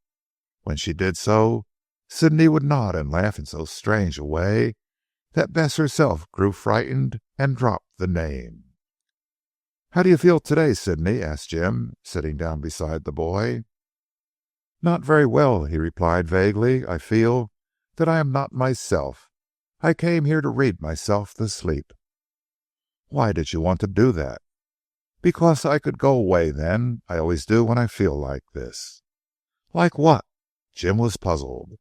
When she did so, Sidney would nod and laugh in so strange a way that Bess herself grew frightened and dropped the name. "How do you feel today, Sidney?" asked Jim, sitting down beside the boy. "Not very well," he replied vaguely. "I feel that I am not myself. I came here to read myself to sleep." "Why did you want to do that?" "Because I could go away then. I always do when I feel like this." "Like what?" Jim was puzzled.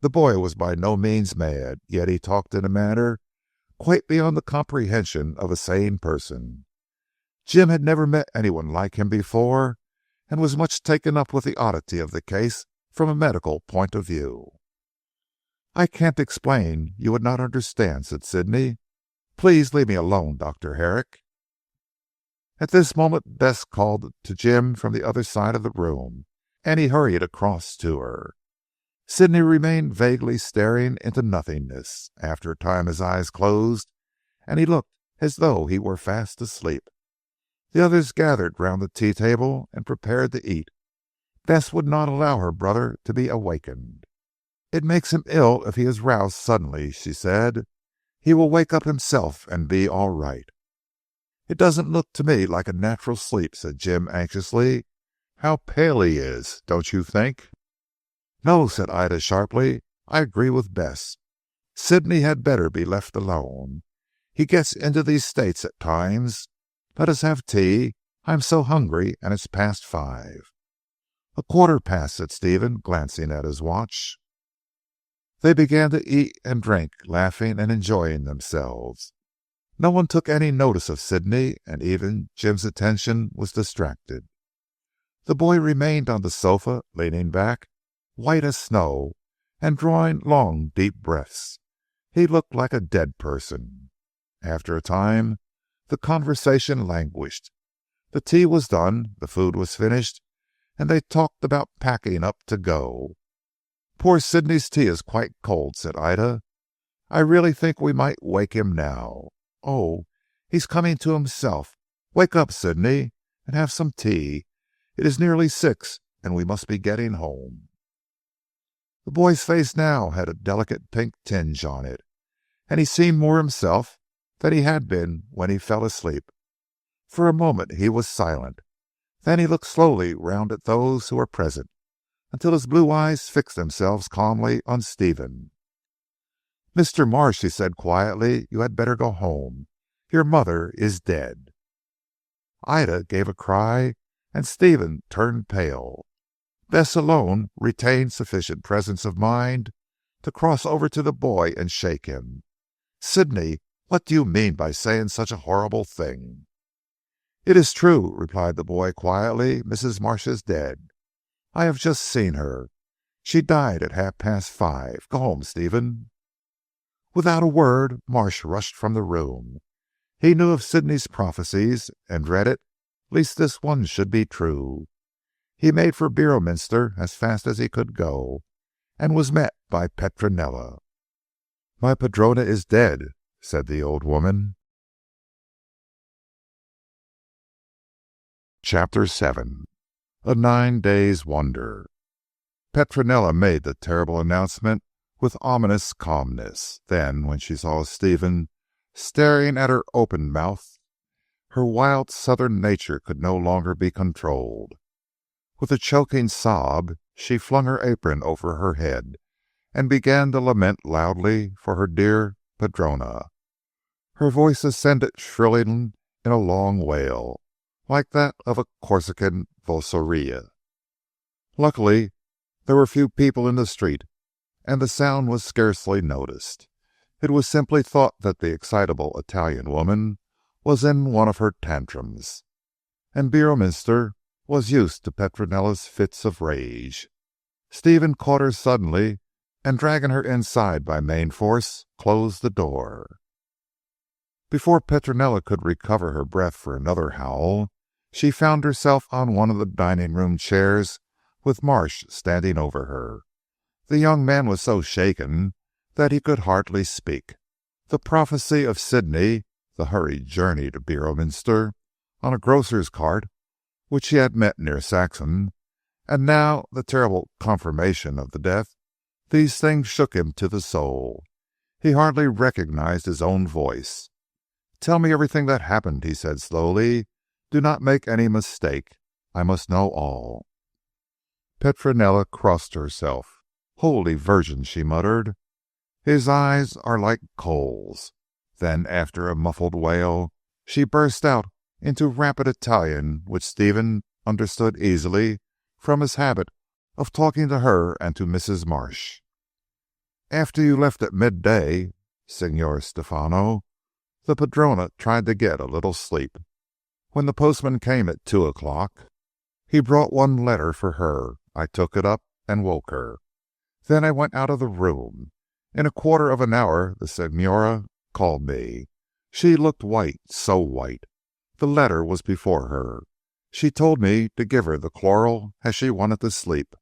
The boy was by no means mad, yet he talked in a manner quite beyond the comprehension of a sane person. Jim had never met anyone like him before, and was much taken up with the oddity of the case from a medical point of view. "I can't explain. You would not understand," said Sidney. "Please leave me alone, Dr. Herrick." At this moment Bess called to Jim from the other side of the room, and he hurried across to her. Sidney remained vaguely staring into nothingness. After a time his eyes closed, and he looked as though he were fast asleep. The others gathered round the tea table and prepared to eat. Bess would not allow her brother to be awakened. "It makes him ill if he is roused suddenly," she said. "He will wake up himself and be all right." "It doesn't look to me like a natural sleep," said Jim anxiously. How pale he is, don't you think?" "No," said Ida sharply. "I agree with Bess. Sidney had better be left alone. He gets into these states at times. Let us have tea. I am so hungry, and it's past 5." "A quarter past," said Stephen, glancing at his watch. They began to eat and drink, laughing and enjoying themselves. No one took any notice of Sidney, and even Jim's attention was distracted. The boy remained on the sofa, leaning back, white as snow, and drawing long deep breaths. He looked like a dead person. After a time the conversation languished. The tea was done, the food was finished, and they talked about packing up to go. "Poor Sidney's tea is quite cold," said Ida. "I really think we might wake him now. Oh, he's coming to himself. Wake up, Sidney, and have some tea. It is nearly 6, and we must be getting home." The boy's face now had a delicate pink tinge on it, and he seemed more himself than he had been when he fell asleep. For a moment he was silent. Then he looked slowly round at those who were present, until his blue eyes fixed themselves calmly on Stephen. "Mr. Marsh," he said quietly, "you had better go home. Your mother is dead." Ida gave a cry, and Stephen turned pale. Bess alone retained sufficient presence of mind to cross over to the boy and shake him. "Sidney, what do you mean by saying such a horrible thing?" "It is true," replied the boy quietly. "Mrs. Marsh is dead. I have just seen her. She died at 5:30. Go home, Stephen." Without a word Marsh rushed from the room. He knew of Sidney's prophecies, and dreaded lest this one should be true. He made for Beorminster as fast as he could go, and was met by Petronella. "My padrona is dead," said the old woman. Chapter 7. A 9 days' wonder. Petronella made the terrible announcement with ominous calmness. Then, when she saw Stephen staring at her open mouth, her wild southern nature could no longer be controlled. With a choking sob she flung her apron over her head, and began to lament loudly for her dear padrona. Her voice ascended shrilling in a long wail, like that of a Corsican voceria. Luckily there were few people in the street, and the sound was scarcely noticed. It was simply thought that the excitable Italian woman was in one of her tantrums, and Beorminster was used to Petronella's fits of rage. Stephen caught her suddenly, and dragging her inside by main force, closed the door. Before Petronella could recover her breath for another howl, she found herself on one of the dining room chairs with Marsh standing over her. The young man was so shaken that he could hardly speak. The prophecy of Sidney, the hurried journey to Beorminster on a grocer's cart which he had met near Saxon, and now the terrible confirmation of the death, these things shook him to the soul. He hardly recognized his own voice. "Tell me everything that happened," he said slowly. "Do not make any mistake. I must know all." Petronella crossed herself. "Holy Virgin," she muttered. "His eyes are like coals." Then, after a muffled wail, she burst out into rapid Italian, which Stephen understood easily from his habit of talking to her and to Mrs. Marsh. "After you left at midday, Signor Stefano, the padrona tried to get a little sleep. When the postman came at 2 o'clock, he brought one letter for her. I took it up and woke her. Then I went out of the room. In a quarter of an hour the Signora called me. She looked white, so white. The letter was before her. She told me to give her the chloral as she wanted to sleep.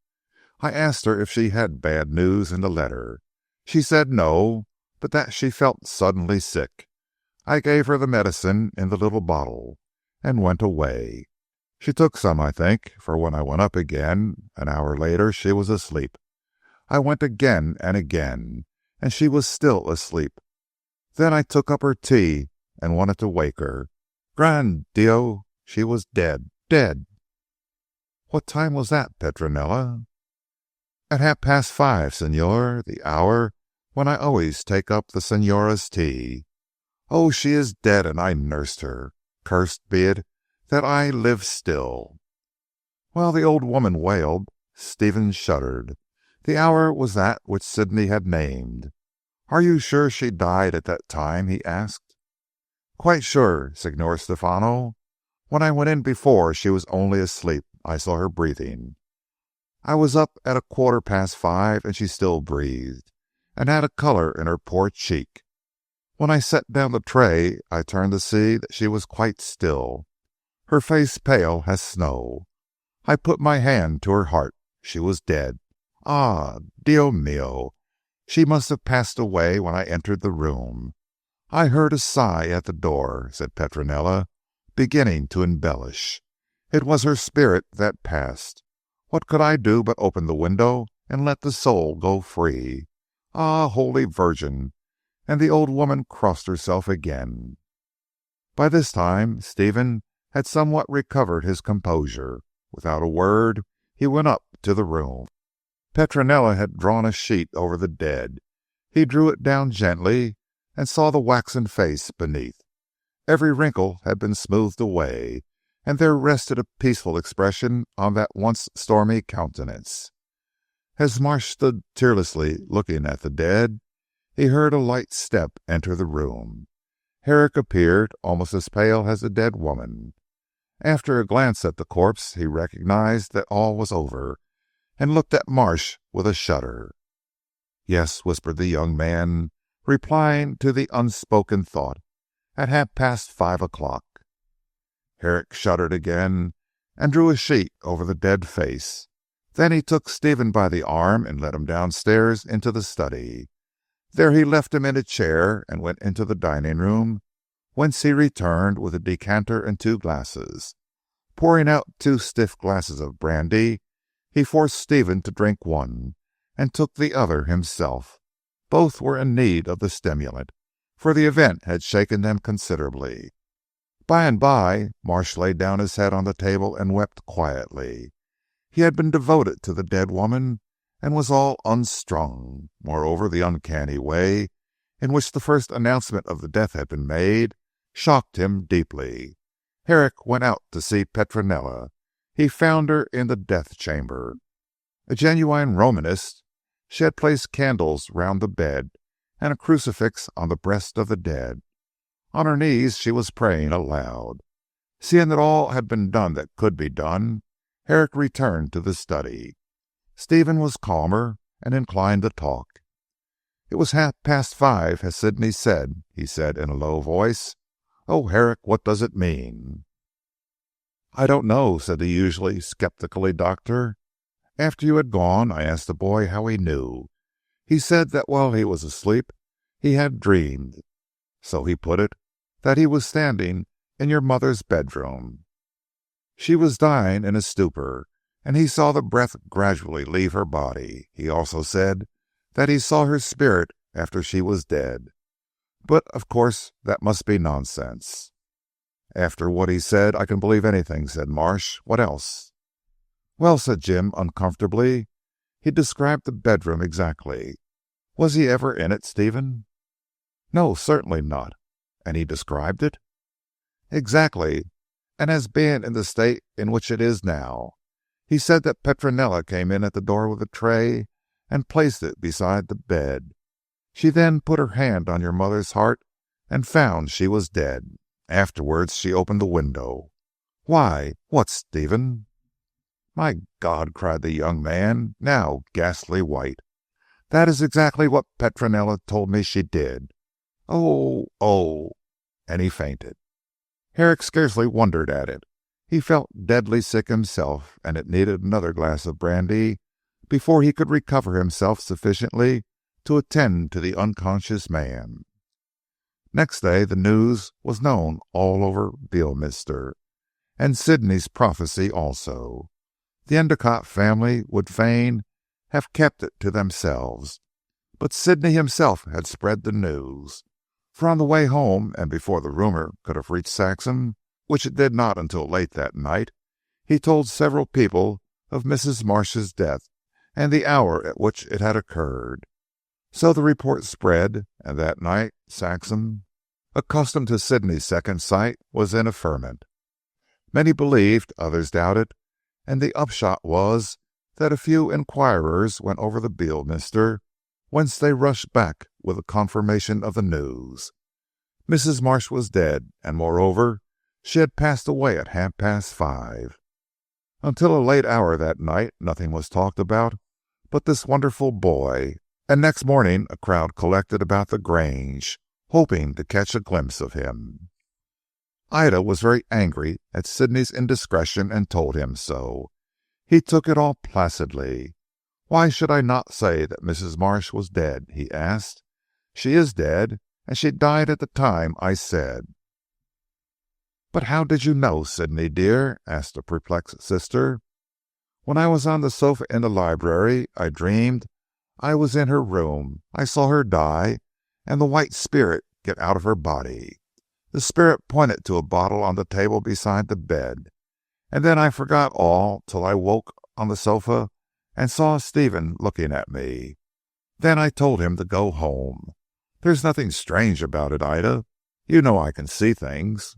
I asked her if she had bad news in the letter. She said no, but that she felt suddenly sick. I gave her the medicine in the little bottle, and went away. She took some, I think, for when I went up again, an hour later, she was asleep. I went again and again, and she was still asleep. Then I took up her tea and wanted to wake her. Gran Dio, she was dead, dead." What time was that, Petronella? At 5:30, Señor, the hour when I always take up the Señora's tea. Oh, she is dead, and I nursed her. Cursed be it that I live still." While the old woman wailed, Stephen shuddered. The hour was that which Sidney had named. "Are you sure she died at that time?" he asked. "Quite sure, Signor Stephano. When I went in before she was only asleep. I saw her breathing. I was up at 5:15, and she still breathed, and had a colour in her poor cheek. When I set down the tray, I turned to see that she was quite still, her face pale as snow. I put my hand to her heart. She was dead. Ah, Dio mio! She must have passed away when I entered the room. I heard a sigh at the door," said Petronella, beginning to embellish. "It was her spirit that passed. What could I do but open the window and let the soul go free? Ah, Holy Virgin!" And the old woman crossed herself again. By this time Stephen had somewhat recovered his composure. Without a word he went up to the room. Petronella had drawn a sheet over the dead. He drew it down gently, and saw the waxen face beneath. Every wrinkle had been smoothed away, and there rested a peaceful expression on that once stormy countenance. As Marsh stood tearlessly looking at the dead, he heard a light step enter the room. Herrick appeared, almost as pale as the dead woman. After a glance at the corpse, he recognized that all was over, and looked at Marsh with a shudder. "Yes," whispered the young man, replying to the unspoken thought, "at 5:30." Herrick shuddered again, and drew a sheet over the dead face. Then he took Stephen by the arm and led him downstairs into the study. There he left him in a chair, and went into the dining room, whence he returned with a decanter and 2 glasses. Pouring out 2 stiff glasses of brandy, he forced Stephen to drink one, and took the other himself. Both were in need of the stimulant, for the event had shaken them considerably. By and by Marsh laid down his head on the table and wept quietly. He had been devoted to the dead woman, and was all unstrung. Moreover, the uncanny way in which the first announcement of the death had been made shocked him deeply. Herrick went out to see Petronella. He found her in the death chamber. A genuine Romanist, she had placed candles round the bed, and a crucifix on the breast of the dead. On her knees she was praying aloud. Seeing that all had been done that could be done, Herrick returned to the study. Stephen was calmer, and inclined to talk. "It was 5:30, as Sidney said," he said in a low voice. "Oh, Herrick, what does it mean?" "I don't know," said the usually sceptical doctor. "After you had gone, I asked the boy how he knew. He said that while he was asleep he had dreamed, so he put it, that he was standing in your mother's bedroom. She was dying in a stupor, and he saw the breath gradually leave her body. He also said that he saw her spirit after she was dead. But of course that must be nonsense." "After what he said I can believe anything," said Marsh. "What else?" "Well," said Jim uncomfortably, "he described the bedroom exactly. Was he ever in it, Stephen?" "No, certainly not." "And he described it?" "Exactly, and as being in the state in which it is now. He said that Petronella came in at the door with a tray, and placed it beside the bed. She then put her hand on your mother's heart, and found she was dead. Afterwards she opened the window." "Why, what, Stephen?" "My God!" cried the young man, now ghastly white. "That is exactly what Petronella told me she did. Oh, oh!" and he fainted. Herrick scarcely wondered at it. He felt deadly sick himself, and it needed another glass of brandy before he could recover himself sufficiently to attend to the unconscious man. Next day the news was known all over Beorminster, and Sidney's prophecy also. The Endicott family would fain have kept it to themselves, but Sidney himself had spread the news. For on the way home, and before the rumour could have reached Saxham, which it did not until late that night, he told several people of Mrs. Marsh's death and the hour at which it had occurred. So the report spread, and that night Saxham, accustomed to Sidney's second sight, was in a ferment. Many believed, others doubted, and the upshot was that a few inquirers went over to Beorminster, whence they rushed back with a confirmation of the news. Mrs. Marsh was dead, and moreover, she had passed away at 5:30. Until a late hour that night nothing was talked about but this wonderful boy, and next morning a crowd collected about the Grange, hoping to catch a glimpse of him. Ida was very angry at Sidney's indiscretion and told him so. He took it all placidly. "Why should I not say that Mrs. Marsh was dead?" he asked. "She is dead, and she died at the time I said." "But how did you know, Sidney dear?" asked the perplexed sister. "When I was on the sofa in the library, I dreamed I was in her room. I saw her die, and the white spirit get out of her body. The spirit pointed to a bottle on the table beside the bed, and then I forgot all till I woke on the sofa and saw Stephen looking at me. Then I told him to go home. There's nothing strange about it, Ida. You know I can see things."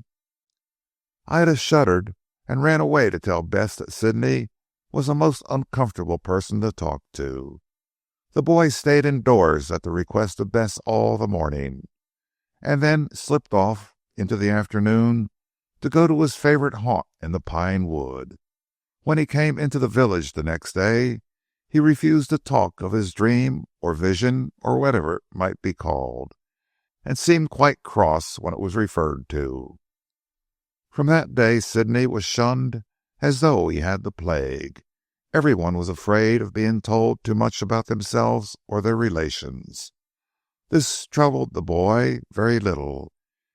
Ida shuddered and ran away to tell Bess that Sidney was a most uncomfortable person to talk to. The boy stayed indoors at the request of Bess all the morning, and then slipped off into the afternoon to go to his favorite haunt in the pine wood. When he came into the village the next day, he refused to talk of his dream or vision or whatever it might be called, and seemed quite cross when it was referred to. From that day Sidney was shunned as though he had the plague. Everyone was afraid of being told too much about themselves or their relations. This troubled the boy very little.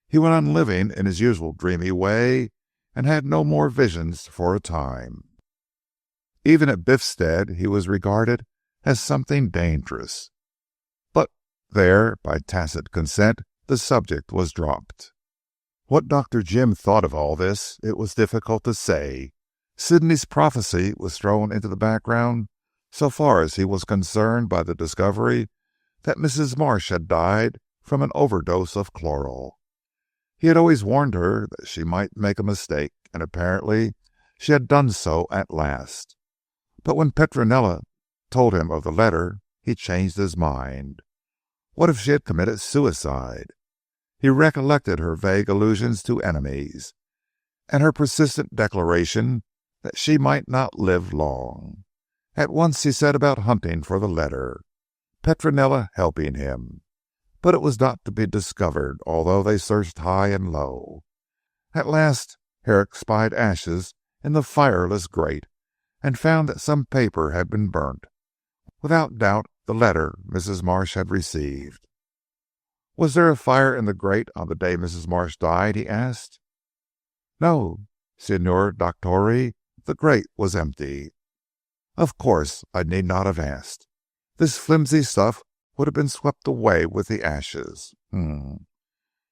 He went on living in his usual dreamy way, and had no more visions for a time. Even at Biffstead he was regarded as something dangerous. But there, by tacit consent, the subject was dropped. What Dr. Jim thought of all this, it was difficult to say. Sidney's prophecy was thrown into the background so far as he was concerned by the discovery that Mrs. Marsh had died from an overdose of chloral. He had always warned her that she might make a mistake, and apparently she had done so at last. But when Petronella told him of the letter, he changed his mind. What if she had committed suicide? He recollected her vague allusions to enemies, and her persistent declaration that she might not live long. At once he set about hunting for the letter, Petronella helping him. But it was not to be discovered, although they searched high and low. At last Herrick spied ashes in the fireless grate, and found that some paper had been burnt. Without doubt the letter Mrs. Marsh had received. "Was there a fire in the grate on the day Mrs. Marsh died?" he asked. "No, Signor Dottore, the grate was empty." "Of course I need not have asked. This flimsy stuff would have been swept away with the ashes.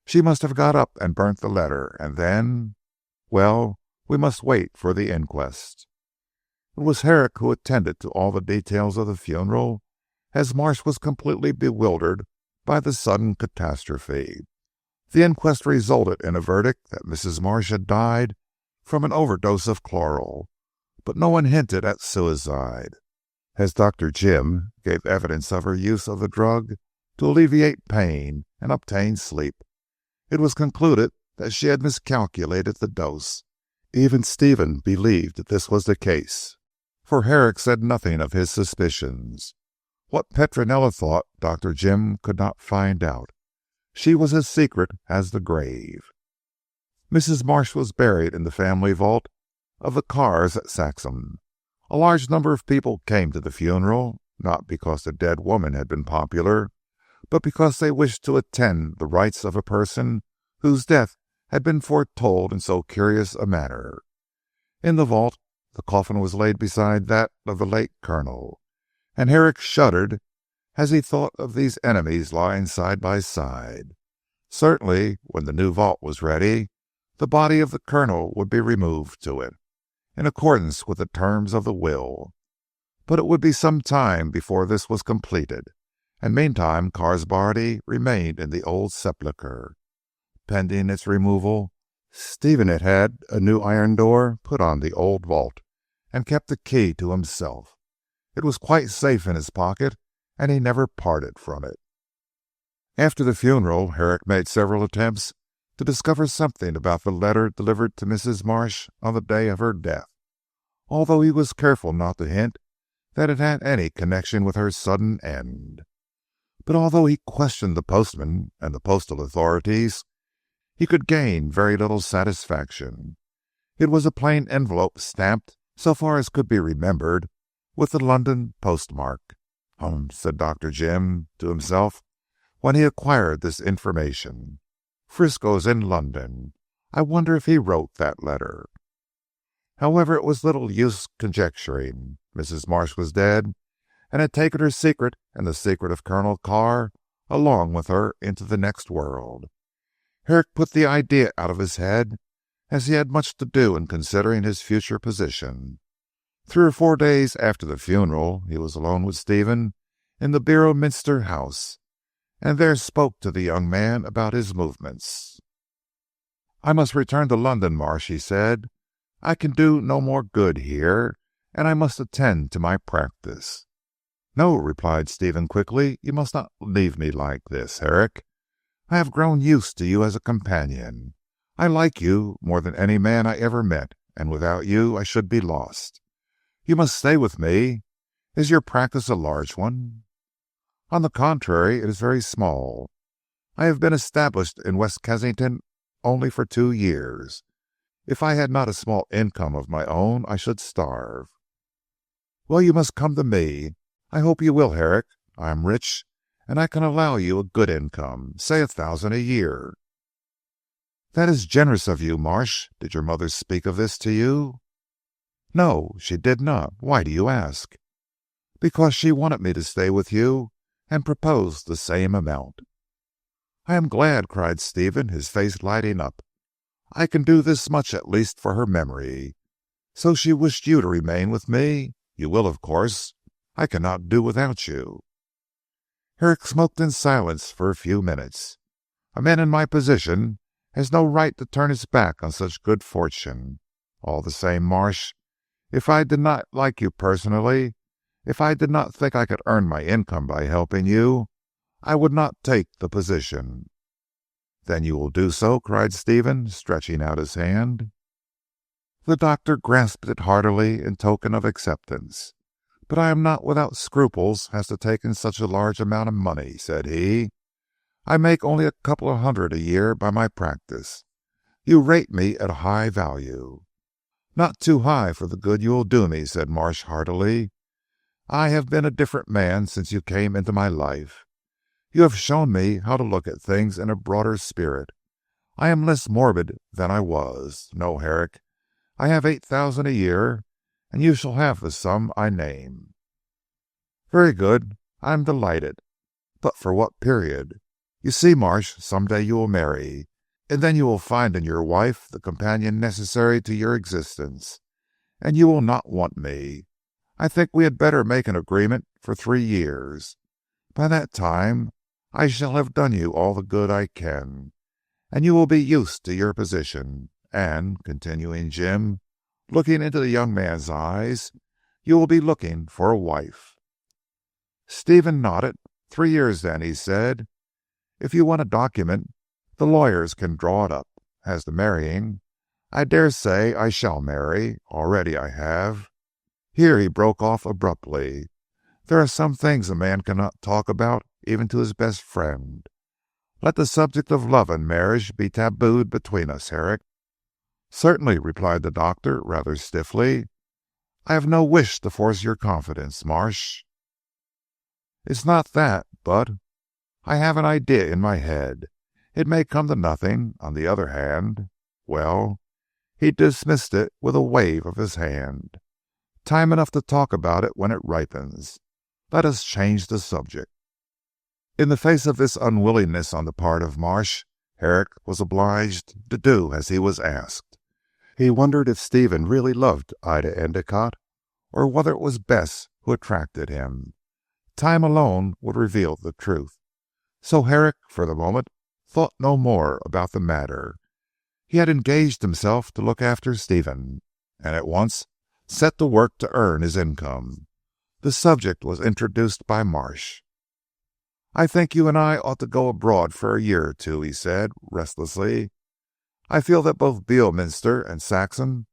She must have got up and burnt the letter, and then, well, we must wait for the inquest." It was Herrick who attended to all the details of the funeral, as Marsh was completely bewildered by the sudden catastrophe. The inquest resulted in a verdict that Mrs. Marsh had died from an overdose of chloral, but no one hinted at suicide. As Dr. Jim gave evidence of her use of the drug to alleviate pain and obtain sleep, it was concluded that she had miscalculated the dose. Even Stephen believed that this was the case, for Herrick said nothing of his suspicions. What Petronella thought, Dr. Jim could not find out. She was as secret as the grave. Mrs. Marsh was buried in the family vault of the Carrs at Saxham. A large number of people came to the funeral, not because the dead woman had been popular, but because they wished to attend the rites of a person whose death had been foretold in so curious a manner. In the vault the coffin was laid beside that of the late Colonel, and Herrick shuddered as he thought of these enemies lying side by side. Certainly, when the new vault was ready, the body of the Colonel would be removed to it. in accordance with the terms of the will. But it would be some time before this was completed, and meantime Carr's body remained in the old sepulchre. Pending its removal, Stephen had had a new iron door put on the old vault, and kept the key to himself. It was quite safe in his pocket, and he never parted from it. After the funeral, Herrick made several attempts to discover something about the letter delivered to Mrs. Marsh on the day of her death, although he was careful not to hint that it had any connection with her sudden end. But although he questioned the postman and the postal authorities, he could gain very little satisfaction. It was a plain envelope stamped, so far as could be remembered, with the London postmark. Said Dr. Jim to himself when he acquired this information. Frisco's in London. I wonder if he wrote that letter. However, it was little use conjecturing. Mrs. Marsh was dead, and had taken her secret and the secret of Colonel Carr along with her into the next world. Herrick put the idea out of his head, as he had much to do in considering his future position. 3 or 4 days after the funeral, he was alone with Stephen in the Beorminster house, and there spoke to the young man about his movements. "I must return to London, Marsh," he said. "I can do no more good here, and I must attend to my practice." "No," replied Stephen quickly, "you must not leave me like this, Herrick. I have grown used to you as a companion. I like you more than any man I ever met, and without you I should be lost. You must stay with me. Is your practice a large one?" "On the contrary, it is very small. I have been established in West Kensington only for 2 years. If I had not a small income of my own, I should starve." "Well, you must come to me. I hope you will, Herrick. I am rich, and I can allow you a good income, say 1,000 a year." "That is generous of you, Marsh. Did your mother speak of this to you?" "No, she did not. Why do you ask?" "Because she wanted me to stay with you, and proposed the same amount." "I am glad," cried Stephen, his face lighting up. "I can do this much at least for her memory. So she wished you to remain with me. You will, of course. I cannot do without you." Herrick smoked in silence for a few minutes. A man in my position has no right to turn his back on such good fortune. All the same, Marsh, if I did not like you personally, if I did not think I could earn my income by helping you, I would not take the position." "Then you will do so?" cried Stephen, stretching out his hand. The doctor grasped it heartily in token of acceptance. "But I am not without scruples as to taking such a large amount of money," said he. "I make only a couple of hundred a year by my practice. You rate me at a high value." "Not too high for the good you will do me," said Marsh heartily. "I have been a different man since you came into my life. You have shown me how to look at things in a broader spirit. I am less morbid than I was. No, Herrick, I have 8,000 a year, and you shall have the sum I name." "Very good. I am delighted. But for what period? You see, Marsh, some day you will marry, and then you will find in your wife the companion necessary to your existence, and you will not want me. I think we had better make an agreement for 3 years. By that time I shall have done you all the good I can, and you will be used to your position, and," continuing Jim, looking into the young man's eyes, "you will be looking for a wife." Stephen nodded. 3 years then," he said. "If you want a document, the lawyers can draw it up. As to marrying, I dare say I shall marry. Already I have." Here he broke off abruptly. "There are some things a man cannot talk about even to his best friend. Let the subject of love and marriage be tabooed between us, Herrick." "Certainly," replied the doctor rather stiffly. "I have no wish to force your confidence, Marsh." "It's not that, but I have an idea in my head. It may come to nothing. On the other hand, well," he dismissed it with a wave of his hand. "Time enough to talk about it when it ripens. Let us change the subject." In the face of this unwillingness on the part of Marsh, Herrick was obliged to do as he was asked. He wondered if Stephen really loved Ida Endicott, or whether it was Bess who attracted him. Time alone would reveal the truth. So Herrick, for the moment, thought no more about the matter. He had engaged himself to look after Stephen, and at once set to work to earn his income. The subject was introduced by Marsh. "I think you and I ought to go abroad for a year or two," he said, restlessly. "I feel that both Beorminster and Saxham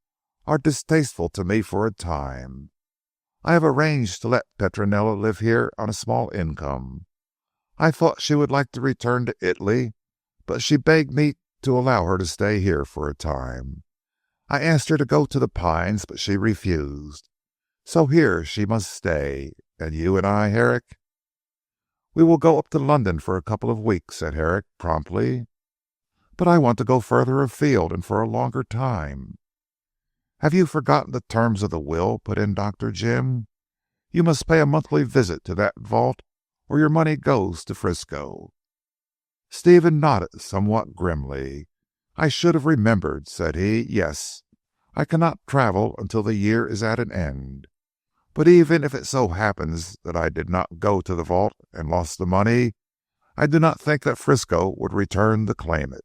are distasteful to me for a time. I have arranged to let Petronella live here on a small income. I thought she would like to return to Italy, but she begged me to allow her to stay here for a time. I asked her to go to the Pines, but she refused. So here she must stay. And you and I, Herrick?" "We will go up to London for a couple of weeks," said Herrick promptly. "But I want to go further afield and for a longer time." "Have you forgotten the terms of the will?" put in Dr. Jim. "You must pay a monthly visit to that vault, or your money goes to Frisco." Stephen nodded somewhat grimly. "I should have remembered," said he. "Yes, I cannot travel until the year is at an end. But even if it so happens that I did not go to the vault and lost the money, I do not think that Frisco would return to claim it."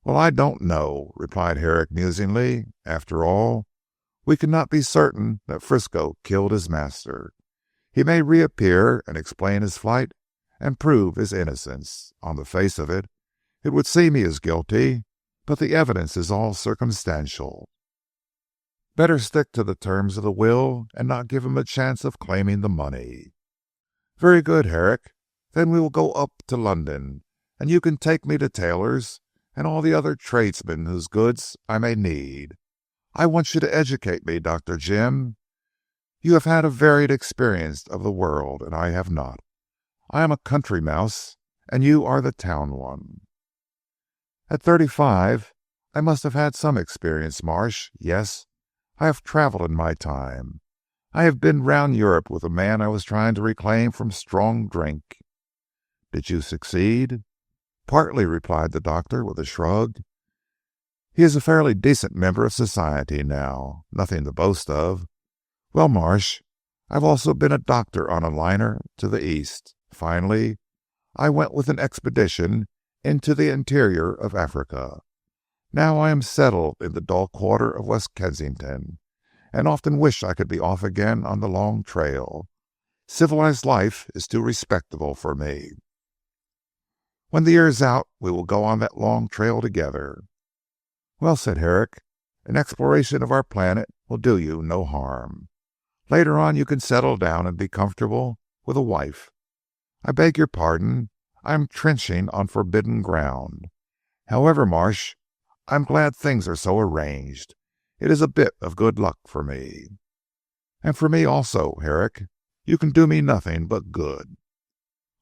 "Well, I don't know," replied Herrick musingly. "After all, we cannot be certain that Frisco killed his master. He may reappear and explain his flight and prove his innocence. On the face of it, it would seem he is guilty, but the evidence is all circumstantial. Better stick to the terms of the will and not give him a chance of claiming the money." "Very good, Herrick. Then we will go up to London, and you can take me to tailors and all the other tradesmen whose goods I may need. I want you to educate me, Dr. Jim. You have had a varied experience of the world, and I have not. I am a country mouse, and you are the town one." "At 35, I must have had some experience, Marsh. Yes, I have travelled in my time. I have been round Europe with a man I was trying to reclaim from strong drink." "Did you succeed?" "Partly," replied the doctor with a shrug. "He is a fairly decent member of society now. Nothing to boast of. Well, Marsh, I've also been a doctor on a liner to the East. Finally, I went with an expedition into the interior of Africa. Now I am settled in the dull quarter of West Kensington, and often wish I could be off again on the long trail. Civilized life is too respectable for me. When the year's out, we will go on that long trail together." "Well," said Herrick, "an exploration of our planet will do you no harm. Later on you can settle down and be comfortable with a wife. I beg your pardon, I am trenching on forbidden ground. However, Marsh, I am glad things are so arranged. It is a bit of good luck for me." "And for me also, Herrick. You can do me nothing but good."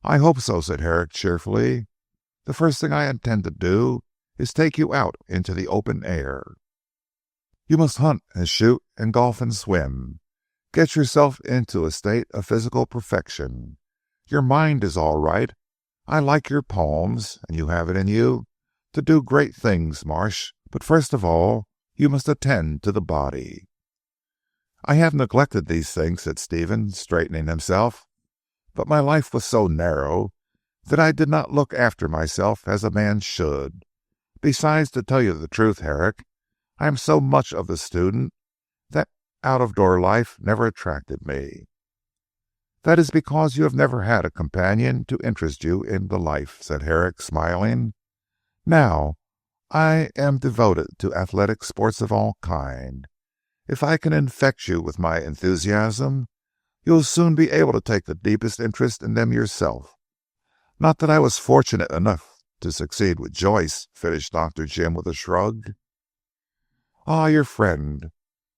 "I hope so," said Herrick cheerfully. "The first thing I intend to do is take you out into the open air. You must hunt and shoot and golf and swim. Get yourself into a state of physical perfection. Your mind is all right. I like your poems, and you have it in you to do great things, Marsh. But first of all, you must attend to the body." "I have neglected these things," said Stephen, straightening himself. "But my life was so narrow that I did not look after myself as a man should. Besides, to tell you the truth, Herrick, I am so much of the student that out-of-door life never attracted me." "That is because you have never had a companion to interest you in the life," said Herrick, smiling. "Now I am devoted to athletic sports of all kinds. If I can infect you with my enthusiasm, you will soon be able to take the deepest interest in them yourself. Not that I was fortunate enough to succeed with Joyce," finished Dr. Jim with a shrug. "Ah, your friend,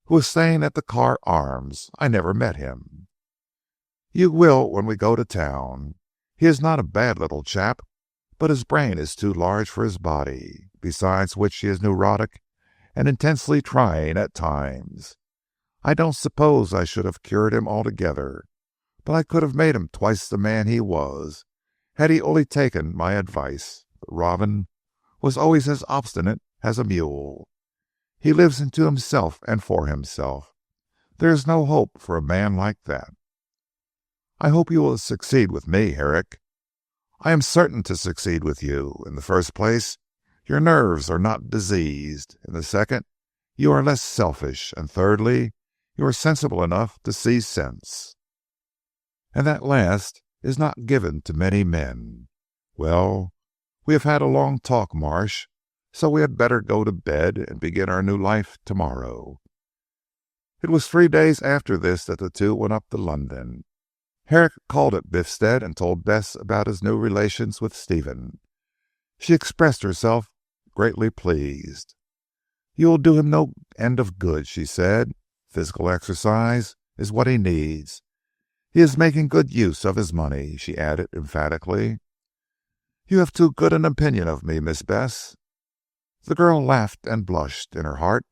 who was staying at the Carr Arms. I never met him." "You will when we go to town. He is not a bad little chap, but his brain is too large for his body, besides which he is neurotic and intensely trying at times. I don't suppose I should have cured him altogether, but I could have made him twice the man he was, had he only taken my advice. But Robin was always as obstinate as a mule. He lives into himself and for himself. There is no hope for a man like that." "I hope you will succeed with me, Herrick." "I am certain to succeed with you. In the first place, your nerves are not diseased. In the second, you are less selfish. And thirdly, you are sensible enough to see sense. And that last is not given to many men. Well, we have had a long talk, Marsh, so we had better go to bed and begin our new life tomorrow." It was 3 days after this that the two went up to London. Herrick called at Biffstead and told Bess about his new relations with Stephen. She expressed herself greatly pleased. "You will do him no end of good," she said. "Physical exercise is what he needs. He is making good use of his money," she added emphatically. "You have too good an opinion of me, Miss Bess." The girl laughed and blushed. In her heart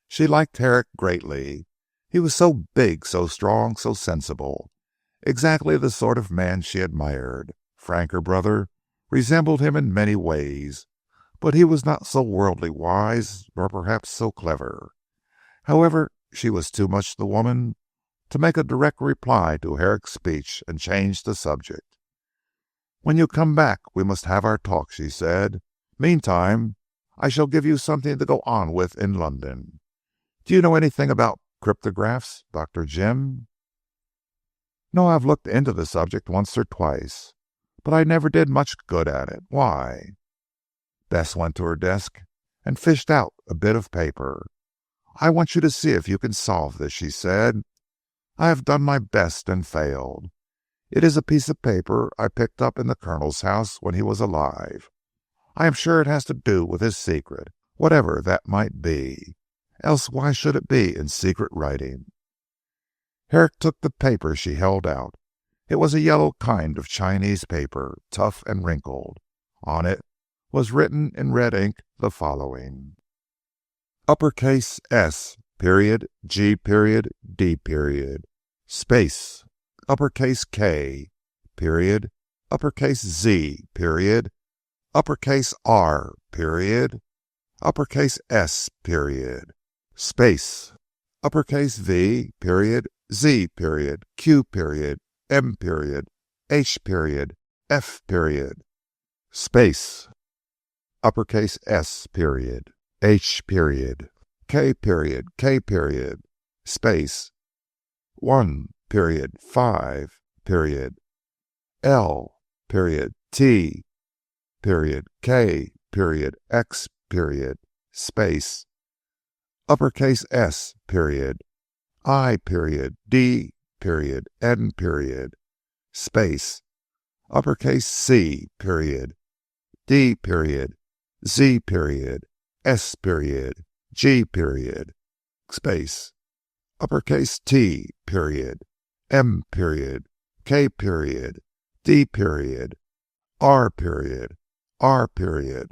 she liked Herrick greatly. He was so big, so strong, so sensible. Exactly the sort of man she admired. Frank, her brother, resembled him in many ways, but he was not so worldly wise, nor perhaps so clever. However, she was too much the woman to make a direct reply to Herrick's speech, and changed the subject. "When you come back we must have our talk," she said. "Meantime, I shall give you something to go on with in London. Do you know anything about cryptographs, Dr. Jim?" "No, I have looked into the subject once or twice, but I never did much good at it. Why?" Bess went to her desk and fished out a bit of paper. "I want you to see if you can solve this," she said. "I have done my best and failed. It is a piece of paper I picked up in the Colonel's house when he was alive. I am sure it has to do with his secret, whatever that might be. Else why should it be in secret writing?" Herrick took the paper she held out. It was a yellow kind of Chinese paper, tough and wrinkled. On it was written in red ink the following: uppercase S, period, G, period, D, period, space, uppercase K, period, uppercase Z, period, uppercase R, period, uppercase S, period, space, uppercase V, period, Z, period, Q, period, M, period, H, period, F, period, space, uppercase S, period, H, period, K, period, K, period, space, 1, period, 5, period, L, period, T, period, K, period, X, period, space, uppercase S, period, I, period, D, period, N, period, space, uppercase C, period, D, period, Z, period, S, period, G, period, space, uppercase T, period, M, period, K, period, D, period, R, period, R, period.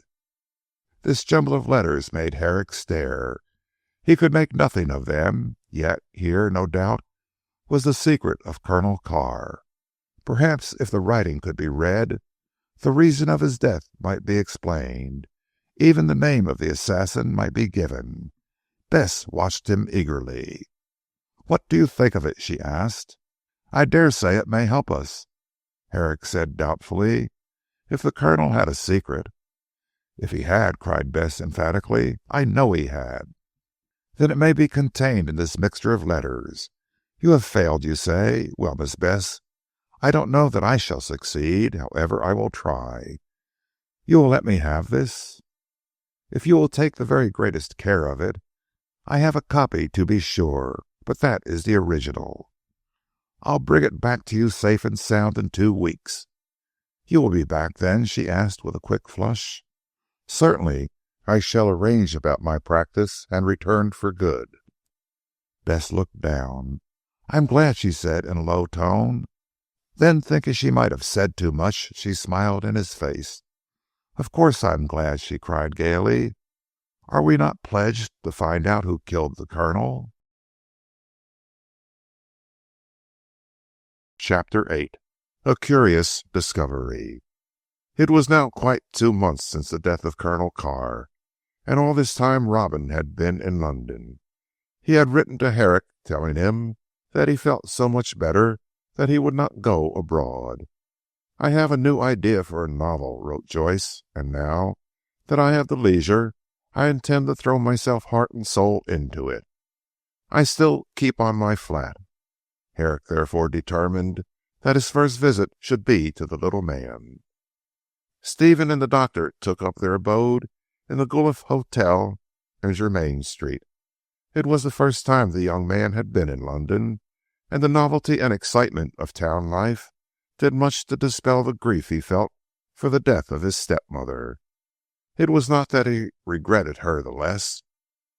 This jumble of letters made Herrick stare. He could make nothing of them, yet here, no doubt, was the secret of Colonel Carr. Perhaps if the writing could be read, the reason of his death might be explained. Even the name of the assassin might be given. Bess watched him eagerly. "What do you think of it?" she asked. "I dare say it may help us," Herrick said doubtfully. "If the Colonel had a secret—" "If he had," cried Bess emphatically, "I know he had." "Then it may be contained in this mixture of letters. You have failed, you say. Well, Miss Bess, I don't know that I shall succeed. However, I will try. You will let me have this?" "If you will take the very greatest care of it. I have a copy, to be sure, but that is the original." "I'll bring it back to you safe and sound in 2 weeks." "You will be back then?" she asked with a quick flush. "Certainly. I shall arrange about my practice and return for good." Bess looked down. "I am glad," she said in a low tone. Then, thinking she might have said too much, she smiled in his face. "Of course I am glad," she cried gaily. "Are we not pledged to find out who killed the Colonel?" Chapter 8. A Curious Discovery. It was now quite 2 months since the death of Colonel Carr. And all this time Robin had been in London. He had written to Herrick telling him that he felt so much better that he would not go abroad. "I have a new idea for a novel," wrote Joyce, "and now that I have the leisure, I intend to throw myself heart and soul into it. I still keep on my flat." Herrick therefore determined that his first visit should be to the little man. Stephen and the doctor took up their abode in the Guelph Hotel in Germain Street. It was the first time the young man had been in London, and the novelty and excitement of town life did much to dispel the grief he felt for the death of his stepmother. It was not that he regretted her the less,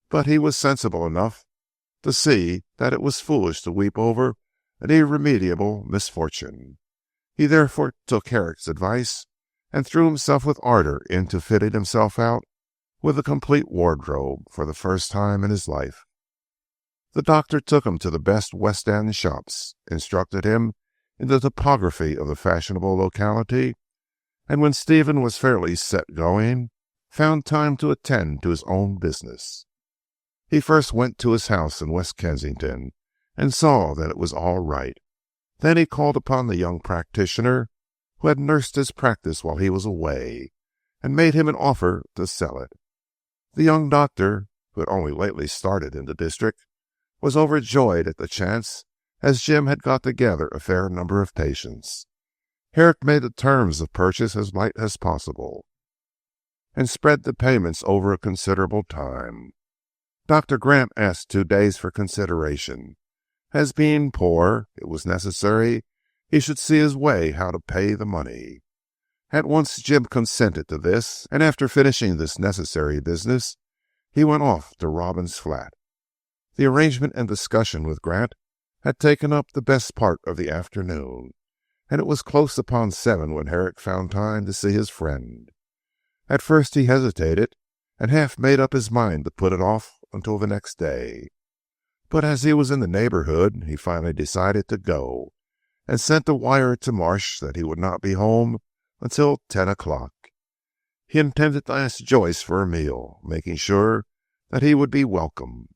but he was sensible enough to see that it was foolish to weep over an irremediable misfortune. He therefore took Herrick's advice and threw himself with ardor into fitting himself out with a complete wardrobe for the first time in his life. The doctor took him to the best West End shops, instructed him in the topography of the fashionable locality, and when Stephen was fairly set going, found time to attend to his own business. He first went to his house in West Kensington and saw that it was all right. Then he called upon the young practitioner who had nursed his practice while he was away, and made him an offer to sell it. The young doctor, who had only lately started in the district, was overjoyed at the chance, as Jim had got together a fair number of patients. Herrick made the terms of purchase as light as possible, and spread the payments over a considerable time. Dr. Grant asked 2 days for consideration, as being poor, it was necessary he should see his way how to pay the money. At once Jim consented to this, and after finishing this necessary business, he went off to Robin's flat. The arrangement and discussion with Grant had taken up the best part of the afternoon, and it was close upon 7 when Herrick found time to see his friend. At first he hesitated, and half made up his mind to put it off until the next day. But as he was in the neighborhood, he finally decided to go, and sent a wire to Marsh that he would not be home until 10 o'clock. He intended to ask Joyce for a meal, making sure that he would be welcome.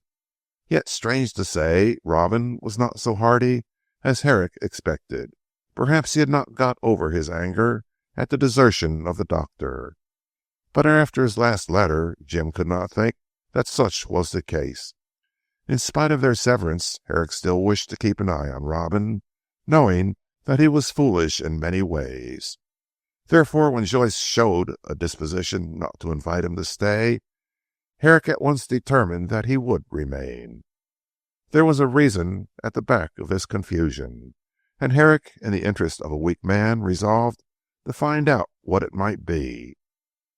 Yet, strange to say, Robin was not so hearty as Herrick expected. Perhaps he had not got over his anger at the desertion of the doctor. But after his last letter, Jim could not think that such was the case. In spite of their severance, Herrick still wished to keep an eye on Robin, knowing that he was foolish in many ways. Therefore, when Joyce showed a disposition not to invite him to stay, Herrick at once determined that he would remain. There was a reason at the back of this confusion, and Herrick, in the interest of a weak man, resolved to find out what it might be.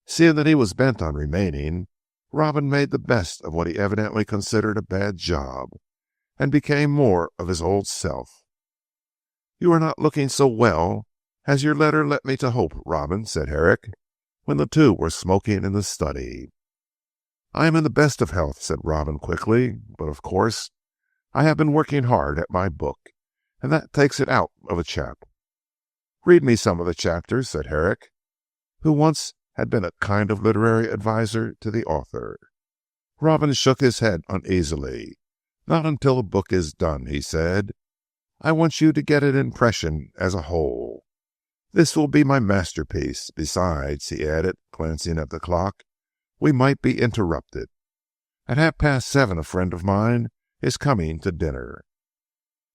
Seeing that he was bent on remaining, Robin made the best of what he evidently considered a bad job, and became more of his old self. "You are not looking so well as your letter led me to hope, Robin," said Herrick, when the two were smoking in the study. "I am in the best of health," said Robin quickly, "but of course I have been working hard at my book, and that takes it out of a chap." "Read me some of the chapters," said Herrick, who once had been a kind of literary adviser to the author. Robin shook his head uneasily. "Not until the book is done," he said. "I want you to get an impression as a whole. This will be my masterpiece. Besides," he added, glancing at the clock, "we might be interrupted. At 7:30 a friend of mine is coming to dinner."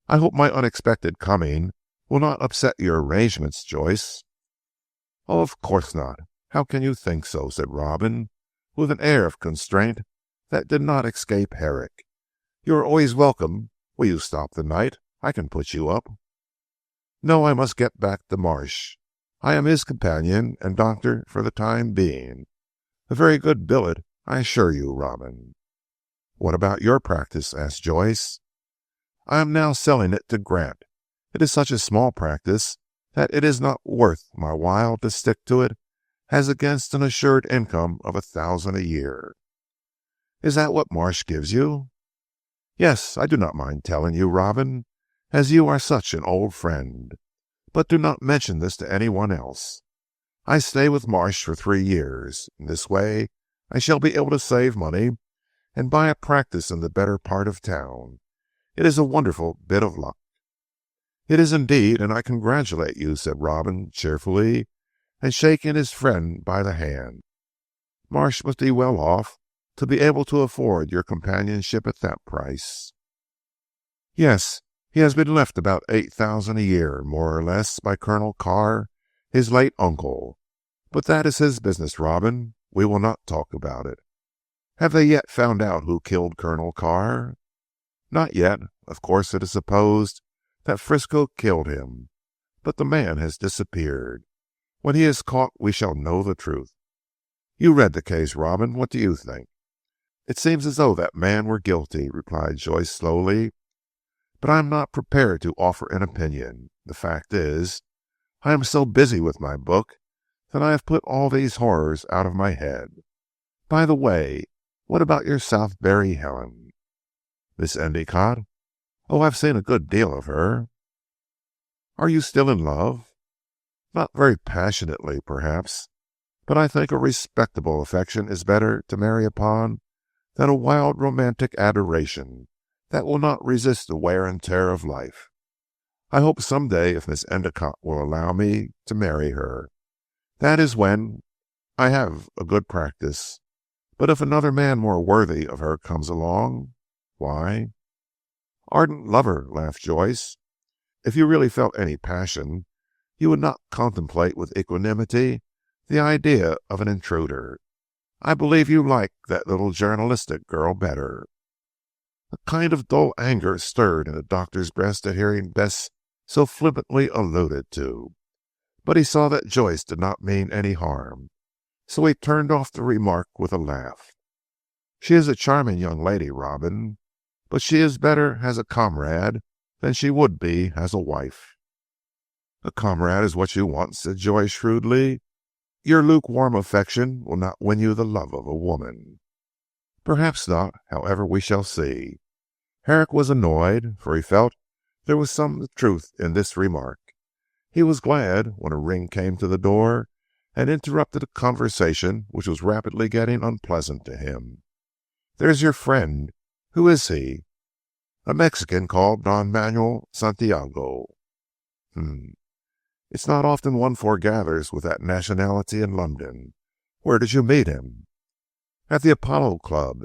"I hope my unexpected coming will not upset your arrangements, Joyce." "Oh, of course not. How can you think so?" said Robin, with an air of constraint that did not escape Herrick. "You are always welcome. Will you stop the night? I can put you up." "No, I must get back to Marsh. I am his companion and doctor for the time being. A very good billet, I assure you, Robin." "What about your practice?" asked Joyce. "I am now selling it to Grant. It is such a small practice that it is not worth my while to stick to it as against an assured income of 1,000 a year." "Is that what Marsh gives you?" "Yes, I do not mind telling you, Robin, as you are such an old friend. But do not mention this to any one else. I stay with Marsh for 3 years. In this way I shall be able to save money and buy a practice in the better part of town. It is a wonderful bit of luck." "It is indeed, and I congratulate you," said Robin cheerfully, and shaking his friend by the hand. "Marsh must be well off to be able to afford your companionship at that price." "Yes, he has been left about 8,000 a year, more or less, by Colonel Carr, his late uncle. But that is his business, Robin. We will not talk about it. Have they yet found out who killed Colonel Carr?" "Not yet. Of course it is supposed that Frisco killed him, but the man has disappeared. When he is caught we shall know the truth. You read the case, Robin. What do you think?" "It seems as though that man were guilty," replied Joyce slowly, "but I am not prepared to offer an opinion. The fact is, I am so busy with my book that I have put all these horrors out of my head. By the way, what about your Southberry Helen?" "Miss Endicott? Oh, I've seen a good deal of her." "Are you still in love?" "Not very passionately, perhaps, but I think a respectable affection is better to marry upon than a wild romantic adoration that will not resist the wear and tear of life. I hope some day, if Miss Endicott will allow me, to marry her. That is when I have a good practice. But if another man more worthy of her comes along, why—" "Ardent lover," laughed Joyce. "If you really felt any passion, you would not contemplate with equanimity the idea of an intruder. I believe you like that little journalistic girl better." A kind of dull anger stirred in the doctor's breast at hearing Bess so flippantly alluded to, but he saw that Joyce did not mean any harm, so he turned off the remark with a laugh. "She is a charming young lady, Robin, but she is better as a comrade than she would be as a wife." "A comrade is what you want," said Joyce shrewdly. "Your lukewarm affection will not win you the love of a woman." "Perhaps not. However, we shall see." Herrick was annoyed, for he felt there was some truth in this remark. He was glad when a ring came to the door and interrupted a conversation which was rapidly getting unpleasant to him. "There's your friend. Who is he?" "A Mexican called Don Manuel Santiago." It's not often one foregathers with that nationality in London. Where did you meet him?" "At the Apollo Club.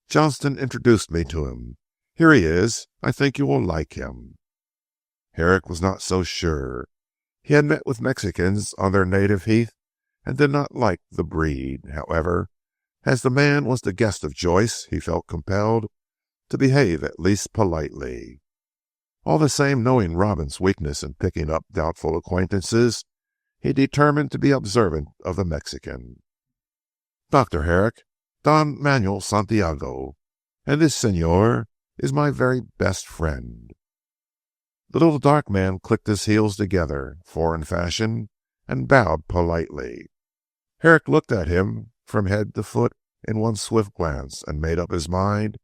Johnston introduced me to him. Here he is. I think you will like him." Herrick was not so sure. He had met with Mexicans on their native heath, and did not like the breed. However, as the man was the guest of Joyce, he felt compelled to behave at least politely. All the same, knowing Robin's weakness in picking up doubtful acquaintances, he determined to be observant of the Mexican. "Dr. Herrick, Don Manuel Santiago, and this Señor is my very best friend." The little dark man clicked his heels together, foreign fashion, and bowed politely. Herrick looked at him from head to foot in one swift glance, and made up his mind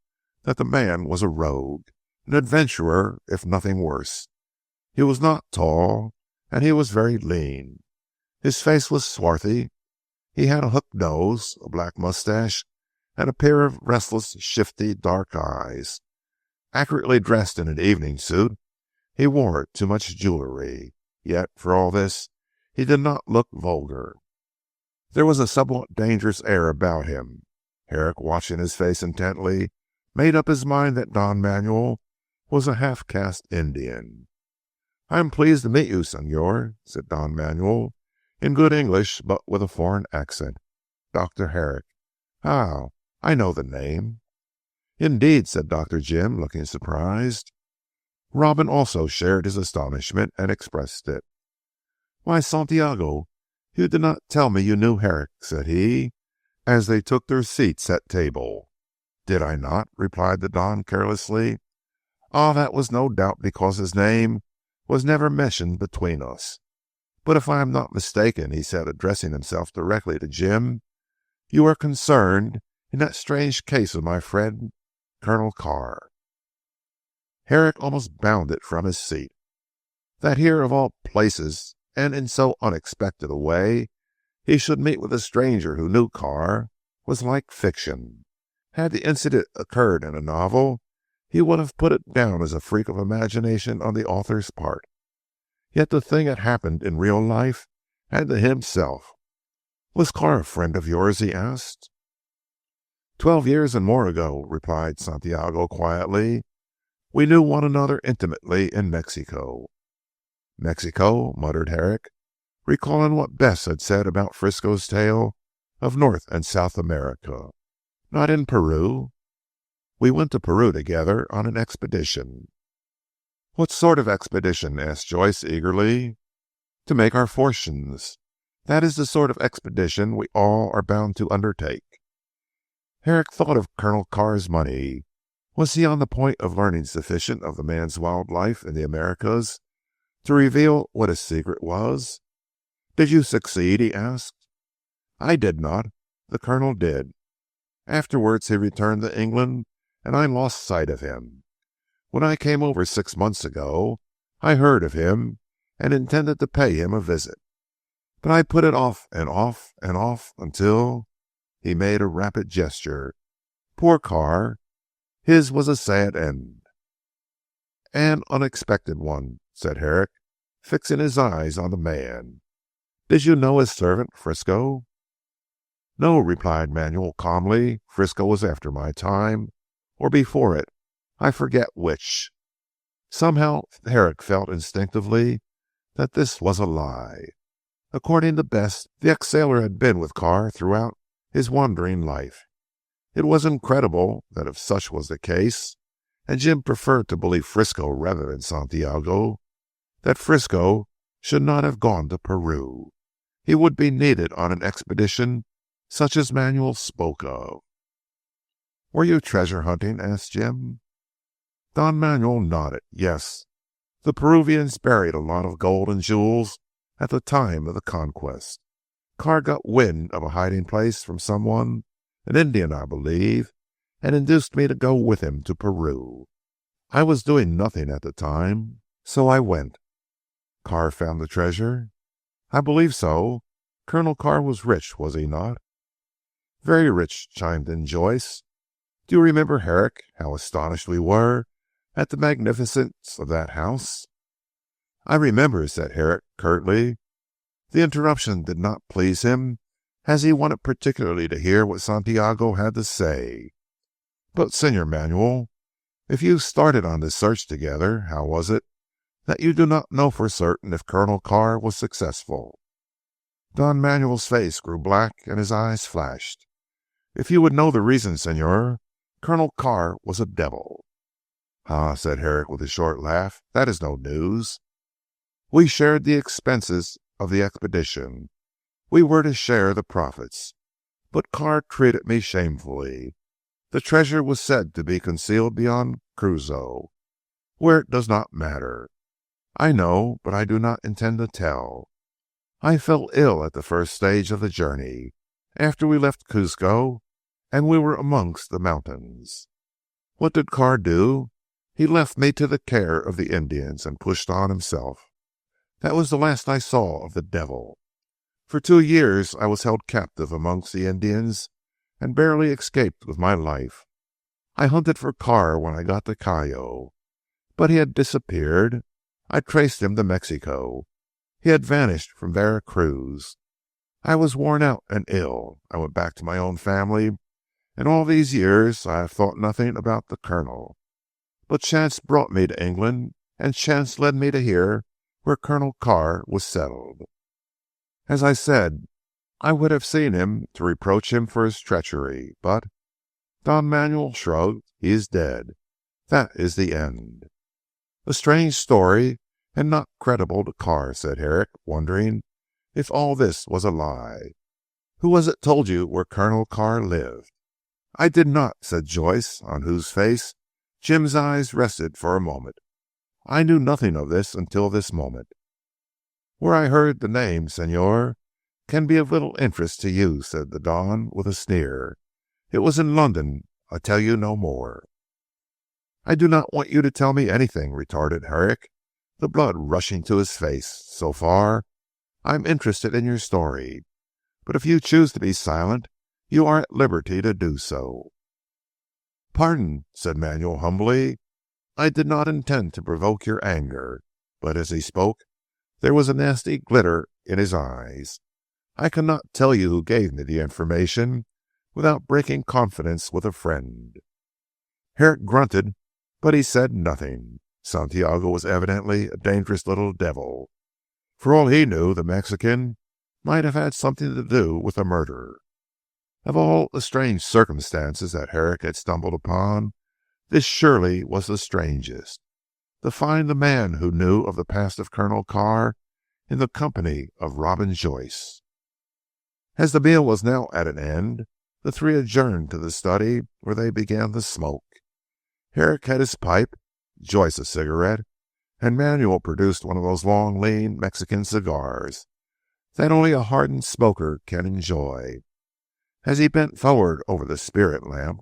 that the man was a rogue, an adventurer, if nothing worse. He was not tall, and he was very lean. His face was swarthy. He had a hooked nose, a black moustache, and a pair of restless, shifty, dark eyes. Accurately dressed in an evening suit, he wore too much jewellery. Yet, for all this, he did not look vulgar. There was a somewhat dangerous air about him. Herrick, watching his face intently, made up his mind that Don Manuel was a half-caste Indian. "I am pleased to meet you, Señor," said Don Manuel, in good English, but with a foreign accent. "Dr. Herrick. Ah, I know the name." "Indeed," said Dr. Jim, looking surprised. Robin also shared his astonishment, and expressed it. "Why, Santiago, you did not tell me you knew Herrick," said he, as they took their seats at table. "Did I not?" replied the Don carelessly. "Ah, that was no doubt because his name was never mentioned between us. But if I am not mistaken," he said, addressing himself directly to Jim, "you are concerned in that strange case of my friend Colonel Carr." Herrick almost bounded from his seat. That here of all places, and in so unexpected a way, he should meet with a stranger who knew Carr, was like fiction. Had the incident occurred in a novel, he would have put it down as a freak of imagination on the author's part. Yet the thing had happened in real life and to himself. Was Carr a friend of yours? He asked. 12 years and more ago, replied Santiago quietly. We knew one another intimately in Mexico. Mexico, muttered Herrick, recalling what Bess had said about Frisco's tale of North and South America. Not in Peru? We went to Peru together on an expedition. What sort of expedition? Asked Joyce eagerly. To make our fortunes. That is the sort of expedition we all are bound to undertake. Herrick thought of Colonel Carr's money. Was he on the point of learning sufficient of the man's wild life in the Americas to reveal what his secret was? Did you succeed? He asked. I did not. The Colonel did. Afterwards he returned to England, and I lost sight of him. When I came over 6 months ago, I heard of him, and intended to pay him a visit. But I put it off and off and off until— He made a rapid gesture. Poor Carr. His was a sad end. An unexpected one, said Herrick, fixing his eyes on the man. Did you know his servant, Frisco? No, replied Manuel calmly. Frisco was after my time, or before it. I forget which. Somehow Herrick felt instinctively that this was a lie. According to Bess, the ex-sailor had been with Carr throughout his wandering life. It was incredible that if such was the case, and Jim preferred to believe Frisco rather than Santiago, that Frisco should not have gone to Peru. He would be needed on an expedition such as Manuel spoke of. Were you treasure hunting? Asked Jim. Don Manuel nodded. Yes. The Peruvians buried a lot of gold and jewels at the time of the conquest. Carr got wind of a hiding place from someone, an Indian I believe, and induced me to go with him to Peru. I was doing nothing at the time, so I went. Carr found the treasure? I believe so. Colonel Carr was rich, was he not? Very rich, chimed in Joyce. Do you remember, Herrick, how astonished we were at the magnificence of that house? I remember, said Herrick curtly. The interruption did not please him, as he wanted particularly to hear what Santiago had to say. But, Señor Manuel, if you started on this search together, how was it that you do not know for certain if Colonel Carr was successful? Don Manuel's face grew black and his eyes flashed. If you would know the reason, Señor, Colonel Carr was a devil. Ah, said Herrick with a short laugh, that is no news. We shared the expenses of the expedition. We were to share the profits. But Carr treated me shamefully. The treasure was said to be concealed beyond Crusoe, where it does not matter. I know, but I do not intend to tell. I fell ill at the first stage of the journey, after we left Cuzco, and we were amongst the mountains. What did Carr do? He left me to the care of the Indians, and pushed on himself. That was the last I saw of the devil. For 2 years I was held captive amongst the Indians, and barely escaped with my life. I hunted for Carr when I got to Callao, but he had disappeared. I traced him to Mexico. He had vanished from Vera Cruz. I was worn out and ill. I went back to my own family, and all these years I have thought nothing about the Colonel. But chance brought me to England, and chance led me to hear where Colonel Carr was settled. As I said, I would have seen him to reproach him for his treachery, but— Don Manuel shrugged. He is dead. That is the end. A strange story, and not credible to Carr, said Herrick, wondering if all this was a lie. Who was it told you where Colonel Carr lived? I did not, said Joyce, on whose face Jim's eyes rested for a moment. I knew nothing of this until this moment. Where I heard the name, Señor, can be of little interest to you, said the Don with a sneer. It was in London. I tell you no more. I do not want you to tell me anything, retorted Herrick, the blood rushing to his face. So far, I am interested in your story. But if you choose to be silent, you are at liberty to do so." "Pardon," said Manuel humbly. "I did not intend to provoke your anger." But as he spoke, there was a nasty glitter in his eyes. "I cannot tell you who gave me the information without breaking confidence with a friend." Herrick grunted, but he said nothing. Santiago was evidently a dangerous little devil. For all he knew, the Mexican might have had something to do with the murder. Of all the strange circumstances that Herrick had stumbled upon, this surely was the strangest. To find the man who knew of the past of Colonel Carr in the company of Robin Joyce. As the meal was now at an end, the three adjourned to the study where they began to smoke. Herrick had his pipe, Joyce a cigarette, and Manuel produced one of those long, lean Mexican cigars that only a hardened smoker can enjoy. As he bent forward over the spirit lamp,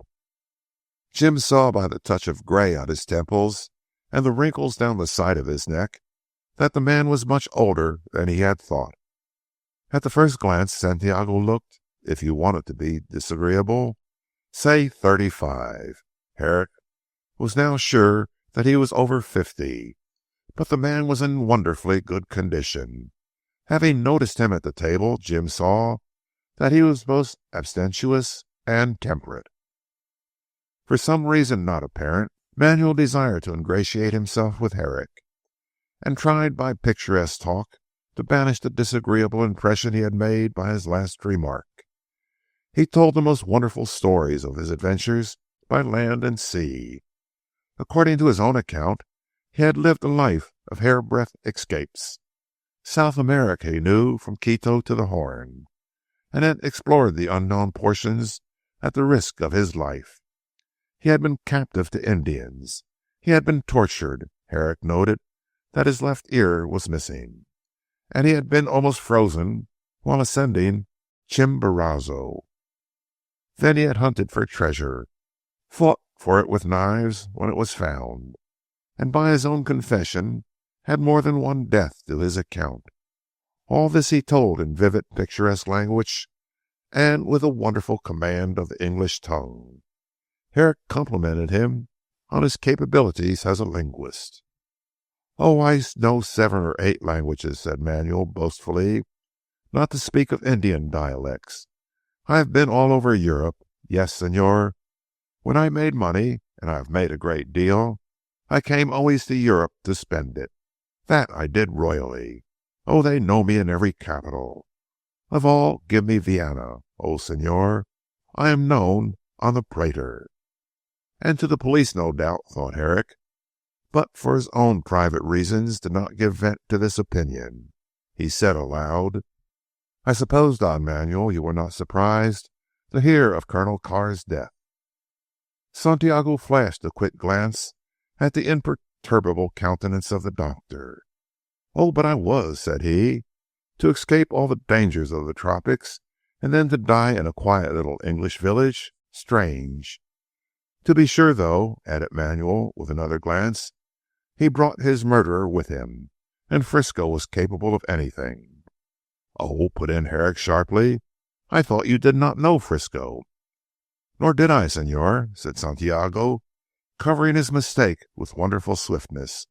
Jim saw by the touch of gray on his temples and the wrinkles down the side of his neck that the man was much older than he had thought. At the first glance Santiago looked, if you wanted to be disagreeable, say 35. Herrick was now sure that he was over 50, but the man was in wonderfully good condition. Having noticed him at the table, Jim saw that he was both abstemious and temperate. For some reason not apparent, Manuel desired to ingratiate himself with Herrick, and tried by picturesque talk to banish the disagreeable impression he had made by his last remark. He told the most wonderful stories of his adventures by land and sea. According to his own account, he had lived a life of hairbreadth escapes. South America he knew from Quito to the Horn, and had explored the unknown portions at the risk of his life. He had been captive to Indians. He had been tortured. Herrick noted that his left ear was missing, and he had been almost frozen while ascending Chimborazo. Then he had hunted for treasure, fought for it with knives when it was found, and by his own confession had more than one death to his account. All this he told in vivid picturesque language and with a wonderful command of the English tongue. Herrick complimented him on his capabilities as a linguist. "Oh, I know 7 or 8 languages," said Manuel boastfully, "not to speak of Indian dialects. I have been all over Europe. Yes, Señor, when I made money, and I have made a great deal, I came always to Europe to spend it. That I did royally. Oh, they know me in every capital. Of all, give me Vienna. Oh, Señor, I am known on the Prater." And to the police, no doubt, thought Herrick, but for his own private reasons did not give vent to this opinion. He said aloud, "I suppose, Don Manuel, you were not surprised to hear of Colonel Carr's death." Santiago flashed a quick glance at the imperturbable countenance of the doctor. "Oh, but I was," said he. "To escape all the dangers of the tropics, and then to die in a quiet little English village. Strange. To be sure, though," added Manuel with another glance, "he brought his murderer with him, and Frisco was capable of anything." "Oh," put in Herrick sharply, "I thought you did not know Frisco." "Nor did I, Señor," said Santiago, covering his mistake with wonderful swiftness.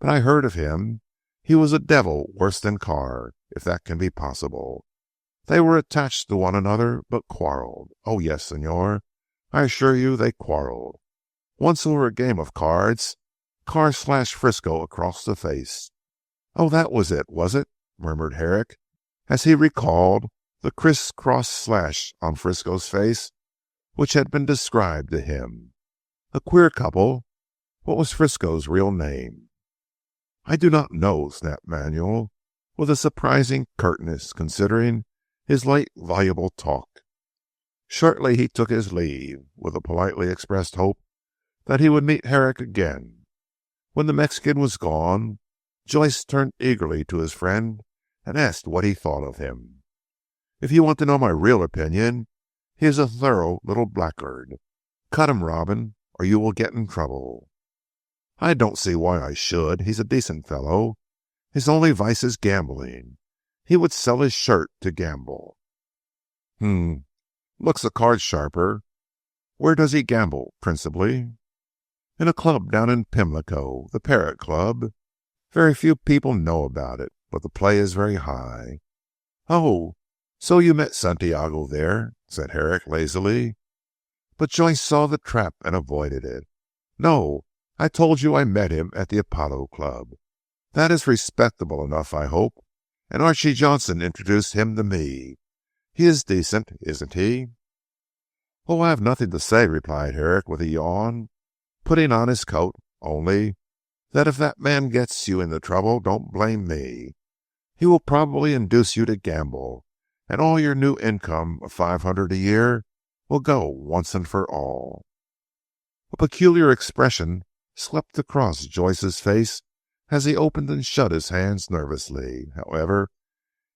"But I heard of him. He was a devil worse than Carr, if that can be possible. They were attached to one another, but quarrelled. Oh yes, Señor, I assure you they quarrelled. Once over a game of cards, Carr slashed Frisco across the face." "Oh, that was it, was it?" murmured Herrick, as he recalled the criss-cross slash on Frisco's face which had been described to him. "A queer couple. What was Frisco's real name?" "I do not know," snapped Manuel, with a surprising curtness, considering his late voluble talk. Shortly he took his leave, with a politely expressed hope that he would meet Herrick again. When the Mexican was gone, Joyce turned eagerly to his friend and asked what he thought of him. "If you want to know my real opinion, he is a thorough little blackguard. Cut him, Robin, or you will get in trouble." "I don't see why I should. He's a decent fellow. His only vice is gambling. He would sell his shirt to gamble." Looks a card sharper. Where does he gamble, principally? In a club down in Pimlico, the Parrot Club. Very few people know about it, but the play is very high. Oh, so you met Santiago there, said Herrick lazily. But Joyce saw the trap and avoided it. No, I told you I met him at the Apollo Club. That is respectable enough, I hope, and Archie Johnson introduced him to me. He is decent, isn't he? Oh, I have nothing to say, replied Herrick with a yawn, putting on his coat, only that if that man gets you into trouble, don't blame me. He will probably induce you to gamble, and all your new income of $500 a year will go once and for all. A peculiar expression swept across Joyce's face as he opened and shut his hands nervously. However,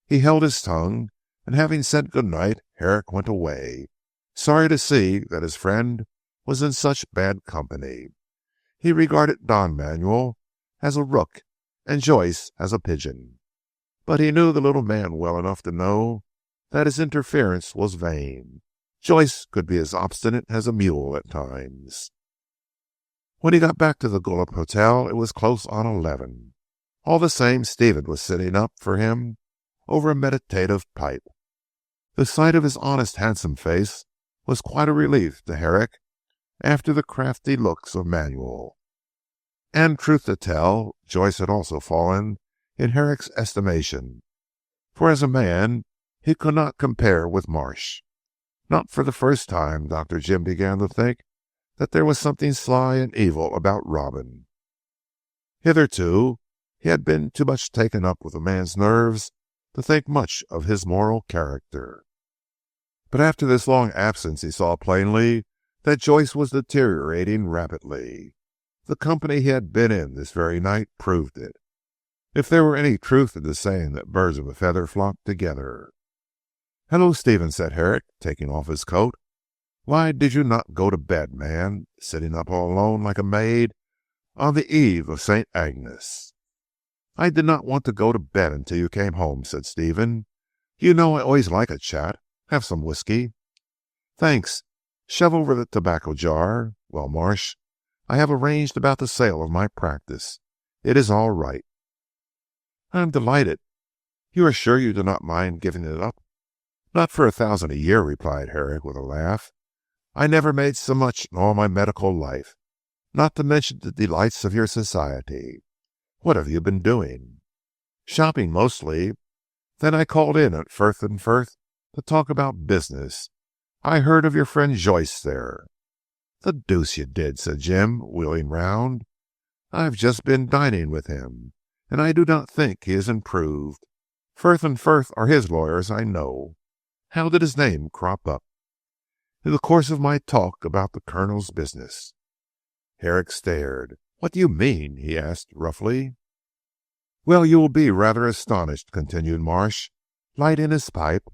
he held his tongue, and having said good night, Herrick went away, sorry to see that his friend was in such bad company. He regarded Don Manuel as a rook and Joyce as a pigeon. But he knew the little man well enough to know that his interference was vain. Joyce could be as obstinate as a mule at times. When he got back to the Gullop Hotel, it was close on 11. All the same, Stephen was sitting up for him over a meditative pipe. The sight of his honest, handsome face was quite a relief to Herrick after the crafty looks of Manuel. And truth to tell, Joyce had also fallen in Herrick's estimation, for as a man he could not compare with Marsh. Not for the first time Dr. Jim began to think that there was something sly and evil about Robin. Hitherto he had been too much taken up with a man's nerves to think much of his moral character. But after this long absence he saw plainly that Joyce was deteriorating rapidly. The company he had been in this very night proved it, if there were any truth in the saying that birds of a feather flock together. "Hello, Stephen," said Herrick, taking off his coat. "Why did you not go to bed, man, sitting up all alone like a maid on the eve of St. Agnes?" "I did not want to go to bed until you came home," said Stephen. "You know I always like a chat. Have some whiskey?" "Thanks. Shove over the tobacco jar. Well, Marsh, I have arranged about the sale of my practice. It is all right." "I am delighted. You are sure you do not mind giving it up?" "Not for $1,000 a year," replied Herrick with a laugh. "I never made so much in all my medical life, not to mention the delights of your society. What have you been doing?" "Shopping mostly. Then I called in at Firth and Firth to talk about business. I heard of your friend Joyce there." "The deuce you did," said Jim, wheeling round. "I have just been dining with him, and I do not think he is improved. Firth and Firth are his lawyers, I know. How did his name crop up?" "In the course of my talk about the Colonel's business." Herrick stared. "What do you mean?" he asked roughly. "Well, you will be rather astonished," continued Marsh, lighting his pipe.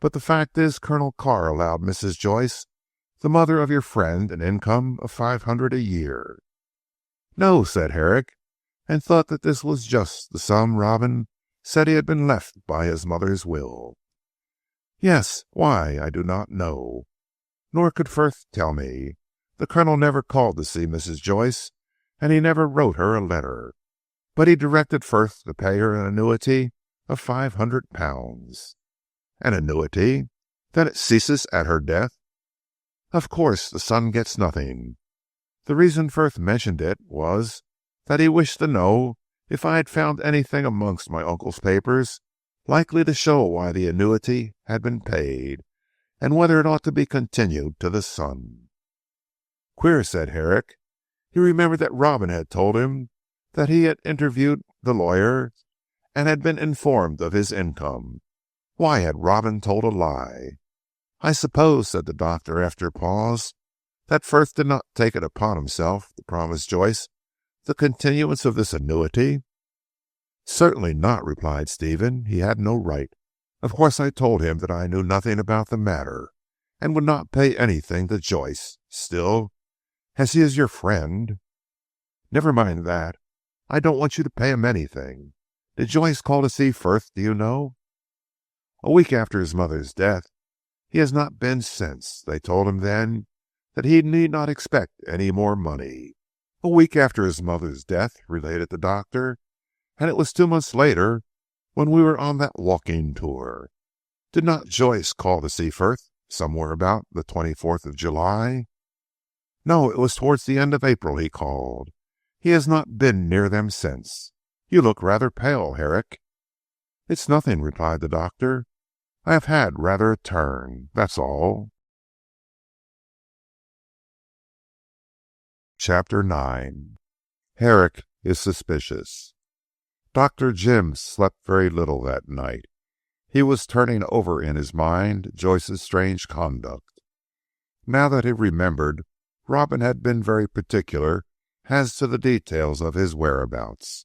"But the fact is, Colonel Carr allowed Mrs. Joyce, the mother of your friend, an income of $500 a year." "No," said Herrick, and thought that this was just the sum Robin said he had been left by his mother's will. "Yes. Why, I do not know. Nor could Firth tell me. The Colonel never called to see Mrs. Joyce, and he never wrote her a letter. But he directed Firth to pay her an annuity of £500. "An annuity? Then it ceases at her death?" "Of course the son gets nothing. The reason Firth mentioned it was that he wished to know if I had found anything amongst my uncle's papers likely to show why the annuity had been paid, and whether it ought to be continued to the son." "Queer," said Herrick. He remembered that Robin had told him that he had interviewed the lawyer and had been informed of his income. Why had Robin told a lie? "I suppose," said the doctor after a pause, "that Firth did not take it upon himself to promise Joyce the continuance of this annuity?" "Certainly not," replied Stephen. "He had no right. Of course I told him that I knew nothing about the matter, and would not pay anything to Joyce. Still, as he is your friend—" "Never mind that. I don't want you to pay him anything. Did Joyce call to see Firth, do you know?" "A week after his mother's death. He has not been since. They told him then that he need not expect any more money. A week after his mother's death, related the doctor, and it was 2 months later when we were on that walking tour. Did not Joyce call to see Firth somewhere about the 24th of July? No, it was towards the end of April he called. He has not been near them since. You look rather pale, Herrick. It's nothing, replied the doctor. I have had rather a turn, that's all. Chapter 9. Herrick is suspicious. Dr. Jim slept very little that night. He was turning over in his mind Joyce's strange conduct. Now that he remembered, Robin had been very particular as to the details of his whereabouts.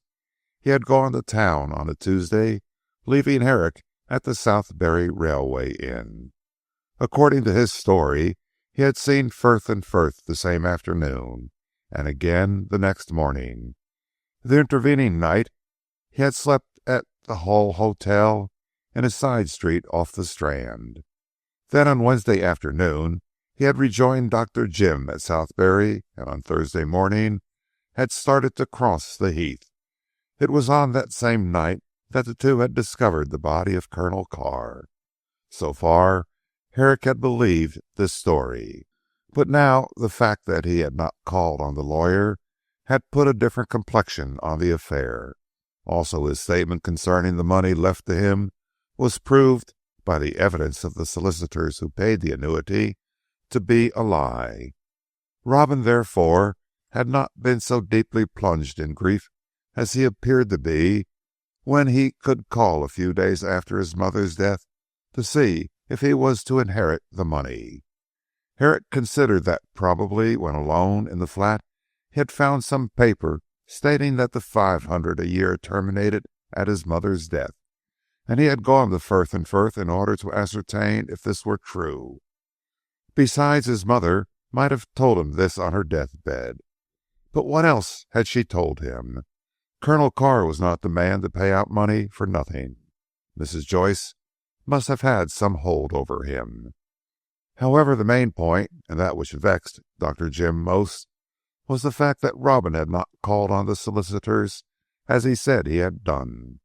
He had gone to town on a Tuesday, leaving Herrick at the Southberry Railway Inn. According to his story, he had seen Firth and Firth the same afternoon, and again the next morning. The intervening night he had slept at the Hull Hotel in a side street off the Strand. Then on Wednesday afternoon he had rejoined Dr. Jim at Southberry, and on Thursday morning had started to cross the heath. It was on that same night that the two had discovered the body of Colonel Carr. So far, Herrick had believed this story, but now the fact that he had not called on the lawyer had put a different complexion on the affair. Also, his statement concerning the money left to him was proved, by the evidence of the solicitors who paid the annuity, to be a lie. Robin, therefore, had not been so deeply plunged in grief as he appeared to be when he could call a few days after his mother's death to see if he was to inherit the money. Herrick considered that probably when alone in the flat he had found some paper stating that the 500 a year terminated at his mother's death, and he had gone to Firth and Firth in order to ascertain if this were true. Besides, his mother might have told him this on her deathbed. But what else had she told him? Colonel Carr was not the man to pay out money for nothing. Mrs. Joyce must have had some hold over him. However, the main point, and that which vexed Dr. Jim most, was the fact that Robin had not called on the solicitors as he said he had done.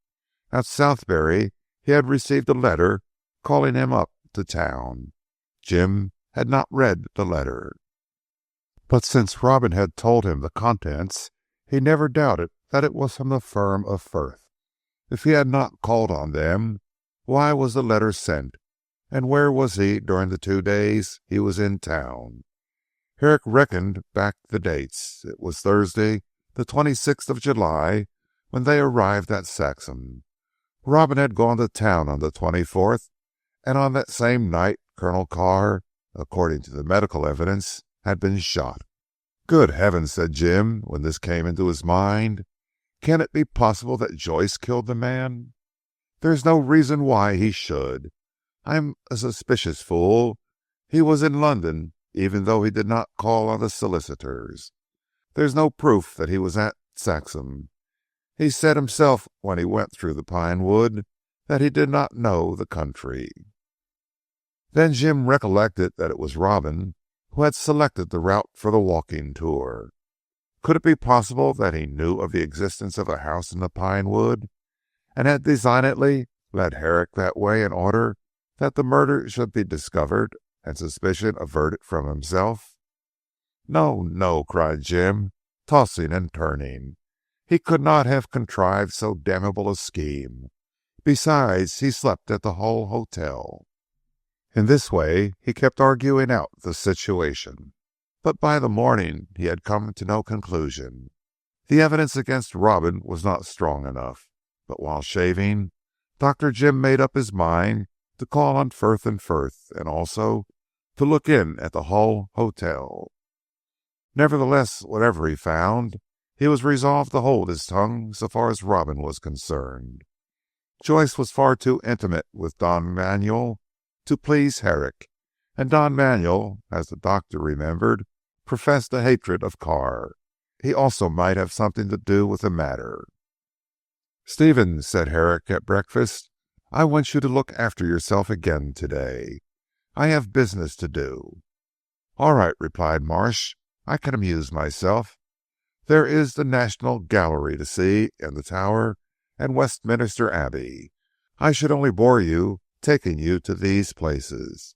At Southberry he had received a letter calling him up to town. Jim had not read the letter, but since Robin had told him the contents, he never doubted that it was from the firm of Firth. If he had not called on them, why was the letter sent, and where was he during the 2 days he was in town? Herrick reckoned back the dates. It was Thursday, the 26th of July, when they arrived at Saxham. Robin had gone to town on the 24th, and on that same night Colonel Carr, according to the medical evidence, had been shot. Good heavens, said Jim, when this came into his mind. Can it be possible that Joyce killed the man? There's no reason why he should. I'm a suspicious fool. He was in London, even though he did not call on the solicitors. There's no proof that he was at Saxham. He said himself when he went through the pine wood that he did not know the country. Then Jim recollected that it was Robin who had selected the route for the walking tour. Could it be possible that he knew of the existence of a house in the pine wood, and had designedly led Herrick that way in order that the murder should be discovered and suspicion averted from himself? No, no, cried Jim, tossing and turning. He could not have contrived so damnable a scheme. Besides, he slept at the Hull Hotel. In this way he kept arguing out the situation. But by the morning he had come to no conclusion. The evidence against Robin was not strong enough. But while shaving, Dr. Jim made up his mind to call on Firth and Firth, and also to look in at the Hull Hotel. Nevertheless, whatever he found, he was resolved to hold his tongue so far as Robin was concerned. Joyce was far too intimate with Don Manuel to please Herrick, and Don Manuel, as the doctor remembered, professed a hatred of Carr. He also might have something to do with the matter. "Stephen," said Herrick at breakfast, "I want you to look after yourself again today. I have business to do." "All right," replied Marsh. "I can amuse myself. There is the National Gallery to see, and the Tower, and Westminster Abbey. I should only bore you taking you to these places."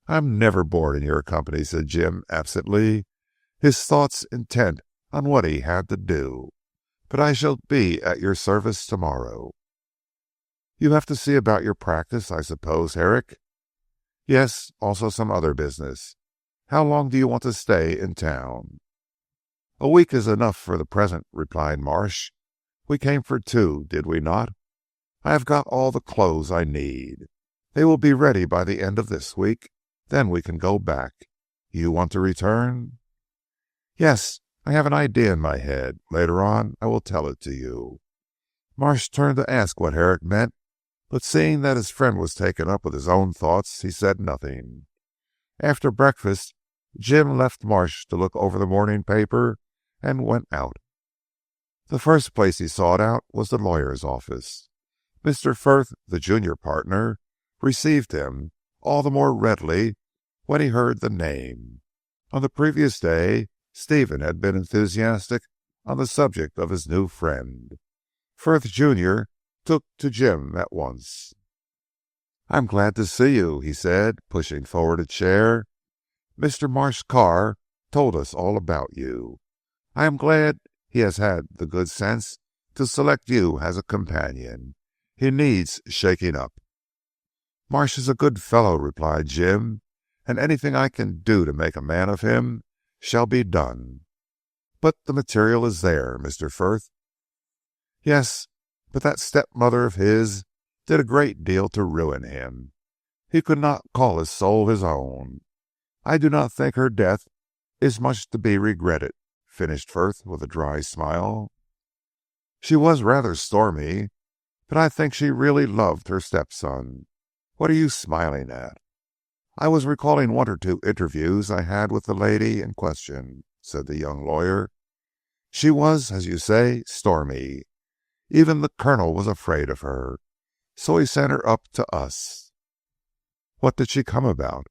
"I am never bored in your company," said Jim absently, his thoughts intent on what he had to do. "But I shall be at your service tomorrow." "You have to see about your practice, I suppose, Herrick?" "Yes, also some other business. How long do you want to stay in town?" "A week is enough for the present," replied Marsh. "We came for 2, did we not? I have got all the clothes I need. They will be ready by the end of this week. Then we can go back. You want to return?" "Yes, I have an idea in my head. Later on I will tell it to you." Marsh turned to ask what Herrick meant, but seeing that his friend was taken up with his own thoughts, he said nothing. After breakfast Jim left Marsh to look over the morning paper and went out. The first place he sought out was the lawyer's office. Mr. Frith, the junior partner, received him all the more readily when he heard the name. On the previous day Stephen had been enthusiastic on the subject of his new friend. Frith junior took to Jim at once. "I'm glad to see you," he said, pushing forward a chair. "Mr. Marsh Carr told us all about you. I am glad he has had the good sense to select you as a companion. He needs shaking up." "Marsh is a good fellow," replied Jim, "and anything I can do to make a man of him shall be done." "But the material is there, Mr. Frith." "Yes, but that stepmother of his did a great deal to ruin him. He could not call his soul his own. I do not think her death is much to be regretted," finished Frith with a dry smile. "She was rather stormy, but I think she really loved her stepson. What are you smiling at?" "I was recalling 1 or 2 interviews I had with the lady in question," said the young lawyer. "She was, as you say, stormy. Even the Colonel was afraid of her, so he sent her up to us." "What did she come about?"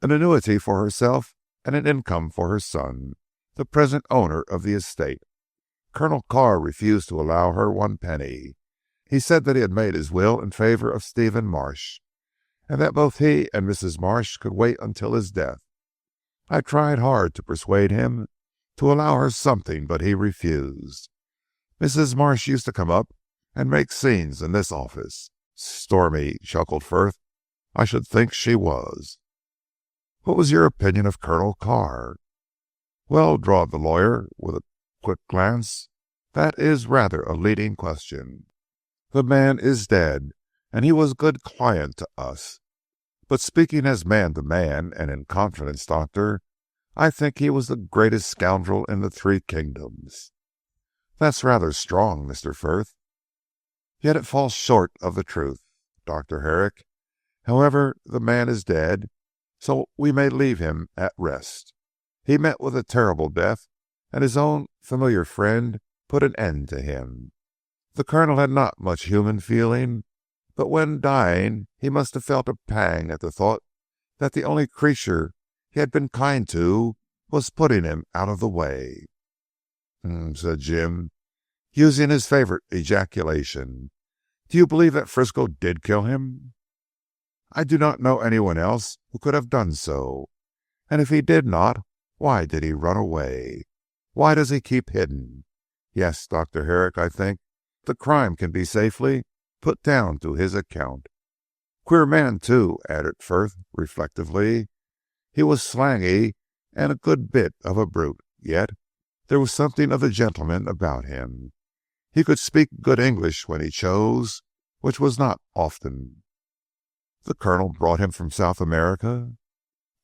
"An annuity for herself and an income for her son, the present owner of the estate. Colonel Carr refused to allow her 1 penny. He said that he had made his will in favour of Stephen Marsh, and that both he and Mrs. Marsh could wait until his death. I tried hard to persuade him to allow her something, but he refused. Mrs. Marsh used to come up and make scenes in this office." "Stormy," chuckled Frith. "I should think she was." "What was your opinion of Colonel Carr?" "Well," drawled the lawyer with a quick glance, "that is rather a leading question. The man is dead, and he was a good client to us. But speaking as man to man and in confidence, Doctor, I think he was the greatest scoundrel in the 3 kingdoms." "That's rather strong, Mr. Frith." "Yet it falls short of the truth, Dr. Herrick. However, the man is dead, so we may leave him at rest. He met with a terrible death, and his own familiar friend put an end to him. The Colonel had not much human feeling, but when dying he must have felt a pang at the thought that the only creature he had been kind to was putting him out of the way." Said Jim, using his favourite ejaculation. "Do you believe that Frisco did kill him?" "I do not know anyone else who could have done so. And if he did not, why did he run away? Why does he keep hidden? Yes, Dr. Herrick, I think the crime can be safely put down to his account. Queer man too," added Frith reflectively. "He was slangy and a good bit of a brute, yet there was something of the gentleman about him. He could speak good English when he chose, which was not often." "The Colonel brought him from South America?"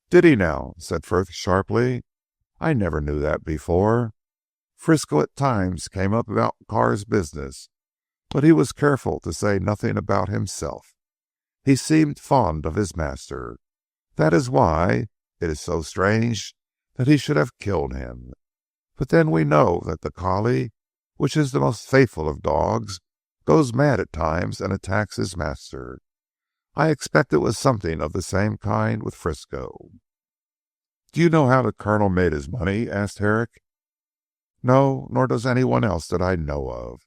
"Did he now?" said Frith sharply. "I never knew that before. Frisco at times came up about Carr's business, but he was careful to say nothing about himself. He seemed fond of his master. That is why it is so strange that he should have killed him. But then we know that the collie, which is the most faithful of dogs, goes mad at times and attacks his master. I expect it was something of the same kind with Frisco." "Do you know how the Colonel made his money?" asked Herrick. "No, nor does anyone else that I know of.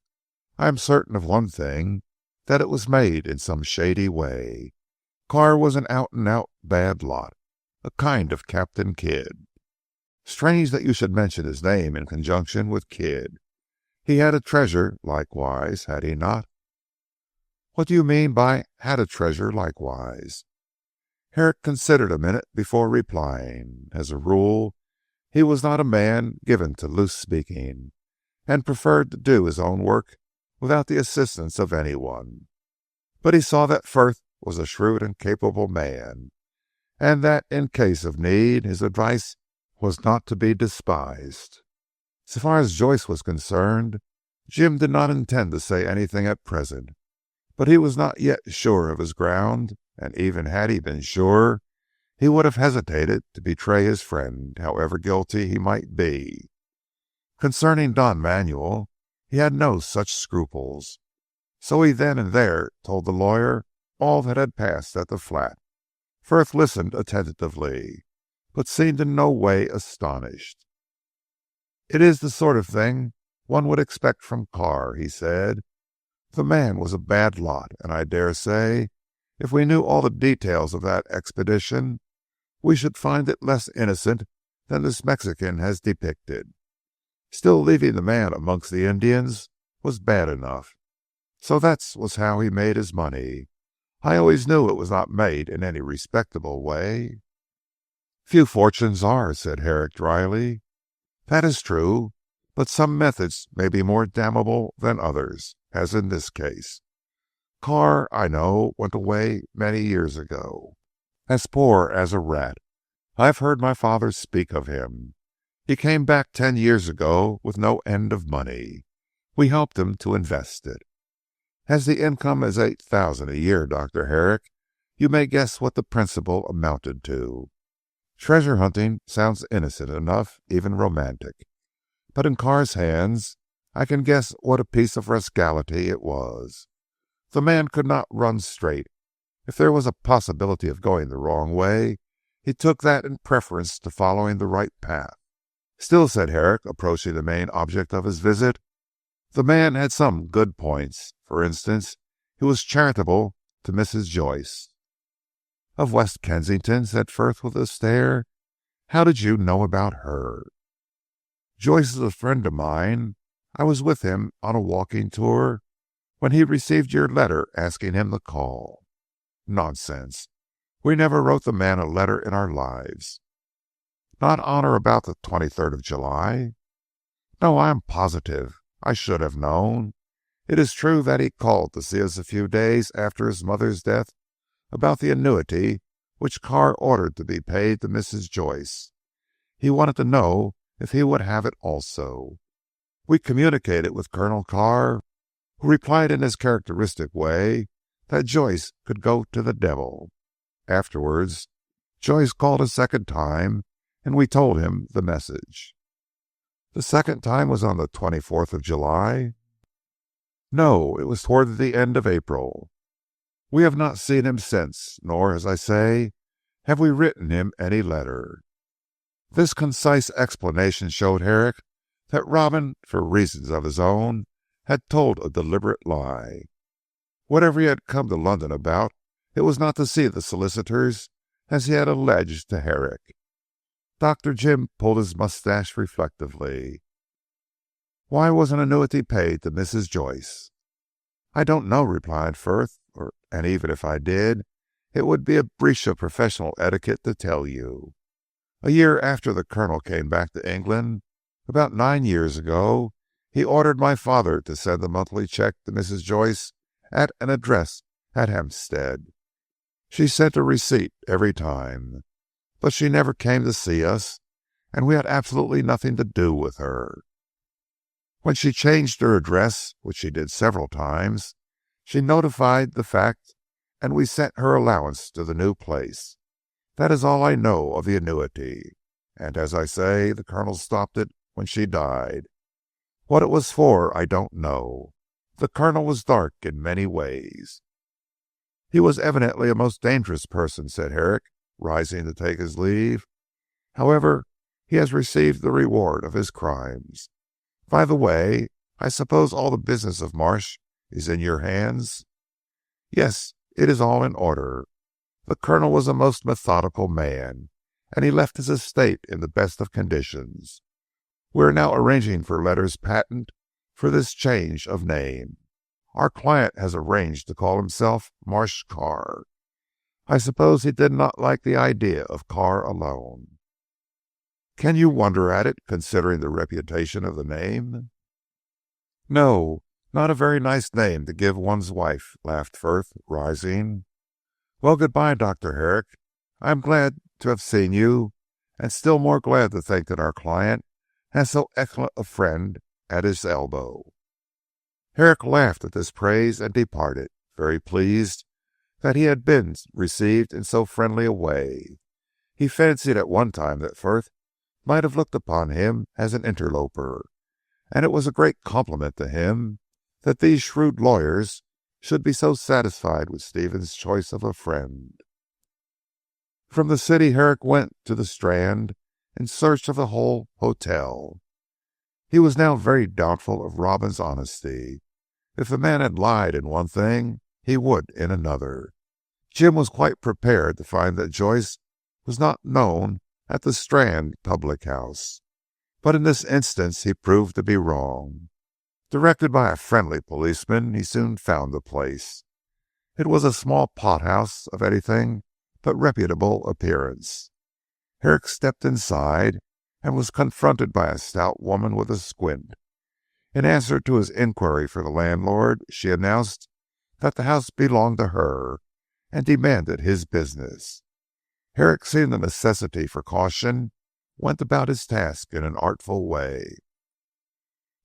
I am certain of one thing, that it was made in some shady way. Carr was an out and out bad lot, a kind of Captain Kidd." "Strange that you should mention his name in conjunction with Kidd. He had a treasure likewise, had he not?" "What do you mean by had a treasure likewise?" Herrick considered a minute before replying. As a rule he was not a man given to loose speaking, and preferred to do his own work without the assistance of any one. But he saw that Frith was a shrewd and capable man, and that in case of need his advice was not to be despised. So far as Joyce was concerned, Jim did not intend to say anything at present, but he was not yet sure of his ground, and even had he been sure, he would have hesitated to betray his friend, however guilty he might be. Concerning Don Manuel, he had no such scruples, so he then and there told the lawyer all that had passed at the flat. Frith listened attentively, but seemed in no way astonished. "It is the sort of thing one would expect from Carr," he said. "The man was a bad lot, and I dare say if we knew all the details of that expedition, we should find it less innocent than this Mexican has depicted. Still, leaving the man amongst the Indians was bad enough. So that was how he made his money. I always knew it was not made in any respectable way." "Few fortunes are," said Herrick dryly. "That is true, but some methods may be more damnable than others, as in this case. Carr, I know, went away many years ago, as poor as a rat. I have heard my father speak of him. He came back 10 years ago with no end of money. We helped him to invest it. As the income is 8,000 a year, Dr. Herrick, you may guess what the principal amounted to. Treasure hunting sounds innocent enough, even romantic, but in Carr's hands I can guess what a piece of rascality it was. The man could not run straight. If there was a possibility of going the wrong way, he took that in preference to following the right path. Still," said Herrick, approaching the main object of his visit, "the man had some good points. For instance, he was charitable to Mrs. Joyce." "Of West Kensington?" said Frith with a stare. "How did you know about her?" "Joyce is a friend of mine. I was with him on a walking tour when he received your letter asking him to call." "Nonsense. We never wrote the man a letter in our lives." "Not on or about the 23rd of July?" "No, I am positive. I should have known. It is true that he called to see us a few days after his mother's death about the annuity which Carr ordered to be paid to Mrs. Joyce. He wanted to know if he would have it also. We communicated with Colonel Carr, who replied in his characteristic way that Joyce could go to the devil. Afterwards Joyce called a second time, and we told him the message." "The second time was on the 24th of July?" "No, it was toward the end of April. We have not seen him since, nor, as I say, have we written him any letter." This concise explanation showed Herrick that Robin, for reasons of his own, had told a deliberate lie. Whatever he had come to London about, it was not to see the solicitors as he had alleged to Herrick. Dr. Jim pulled his moustache reflectively. "Why was an annuity paid to Mrs. Joyce?" "I don't know," replied Frith, "and even if I did, it would be a breach of professional etiquette to tell you. A year after the Colonel came back to England, about 9 years ago, he ordered my father to send a monthly cheque to Mrs. Joyce at an address at Hampstead. She sent a receipt every time, but she never came to see us, and we had absolutely nothing to do with her. When she changed her address, which she did several times, she notified the fact, and we sent her allowance to the new place. That is all I know of the annuity, and as I say, the Colonel stopped it when she died. What it was for I don't know. The Colonel was dark in many ways." "He was evidently a most dangerous person," said Herrick, rising to take his leave. "However, he has received the reward of his crimes. By the way, I suppose all the business of Marsh is in your hands?" "Yes, it is all in order. The Colonel was a most methodical man, and he left his estate in the best of conditions. We are now arranging for letters patent for this change of name. Our client has arranged to call himself Marsh Carr. I suppose he did not like the idea of Carr alone." "Can you wonder at it, considering the reputation of the name?" "No, not a very nice name to give one's wife," laughed Frith, rising. "Well, good bye, Dr. Herrick. I am glad to have seen you, and still more glad to think that our client has so excellent a friend at his elbow." Herrick laughed at this praise and departed, very pleased that he had been received in so friendly a way. He fancied at one time that Frith might have looked upon him as an interloper, and it was a great compliment to him that these shrewd lawyers should be so satisfied with Stephen's choice of a friend. From the city Herrick went to the Strand in search of the whole hotel. He was now very doubtful of Robin's honesty. If the man had lied in one thing, he would in another. Jim was quite prepared to find that Joyce was not known at the Strand public house. But in this instance he proved to be wrong. Directed by a friendly policeman, he soon found the place. It was a small pothouse of anything but reputable appearance. Herrick stepped inside and was confronted by a stout woman with a squint. In answer to his inquiry for the landlord, she announced that the house belonged to her, and demanded his business. Herrick, seeing the necessity for caution, went about his task in an artful way.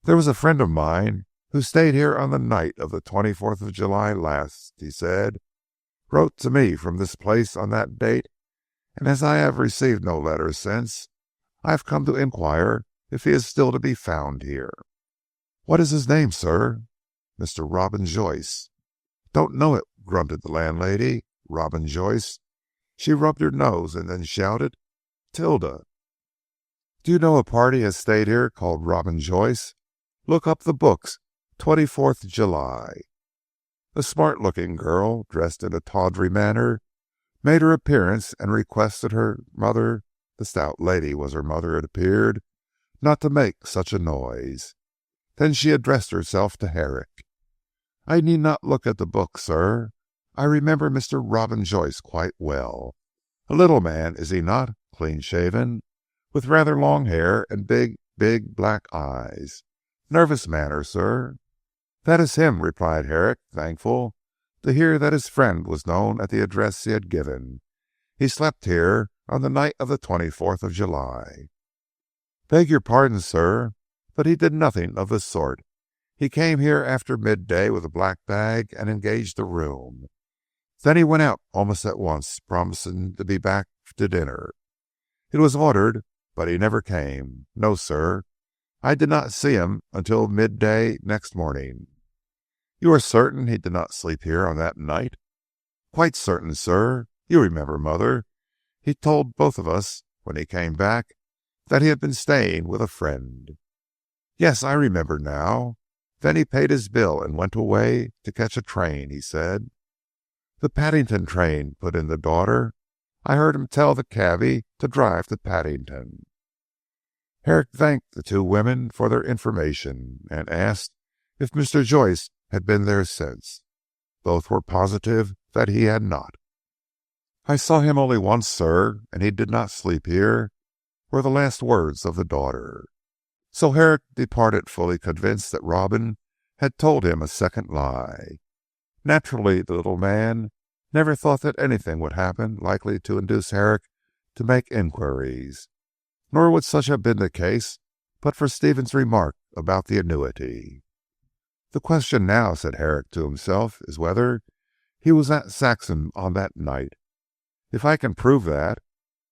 "There was a friend of mine who stayed here on the night of the 24th of July last," he said. "Wrote to me from this place on that date, and as I have received no letter since, I have come to inquire if he is still to be found here." "What is his name, sir?" "Mr. Robin Joyce." "Don't know it," grunted the landlady. "Robin Joyce." She rubbed her nose and then shouted, "Tilda, do you know a party has stayed here called Robin Joyce? Look up the books, 24th July." A smart-looking girl, dressed in a tawdry manner, made her appearance and requested her mother, the stout lady was her mother it appeared, not to make such a noise. Then she addressed herself to Herrick. "I need not look at the book, sir. I remember Mr. Robin Joyce quite well. A little man, is he not, clean shaven, with rather long hair and big black eyes. Nervous manner, sir." "That is him," replied Herrick, thankful to hear that his friend was known at the address he had given. "He slept here on the night of the 24th of July." "Beg your pardon, sir, but he did nothing of the sort. He came here after midday with a black bag and engaged a room. Then he went out almost at once, promising to be back to dinner. It was ordered, but he never came. No, sir, I did not see him until midday next morning." "You are certain he did not sleep here on that night?" "Quite certain, sir. You remember, mother, he told both of us when he came back that he had been staying with a friend." "Yes, I remember now. Then he paid his bill and went away to catch a train, he said." "The Paddington train," put in the daughter. "I heard him tell the cabby to drive to Paddington." Herrick thanked the two women for their information, and asked if Mr. Joyce had been there since. Both were positive that he had not. "I saw him only once, sir, and he did not sleep here," were the last words of the daughter. So Herrick departed fully convinced that Robin had told him a second lie. Naturally the little man never thought that anything would happen likely to induce Herrick to make inquiries. Nor would such have been the case but for Stephen's remark about the annuity. "The question now," said Herrick to himself, "is whether he was at Saxham on that night. If I can prove that—"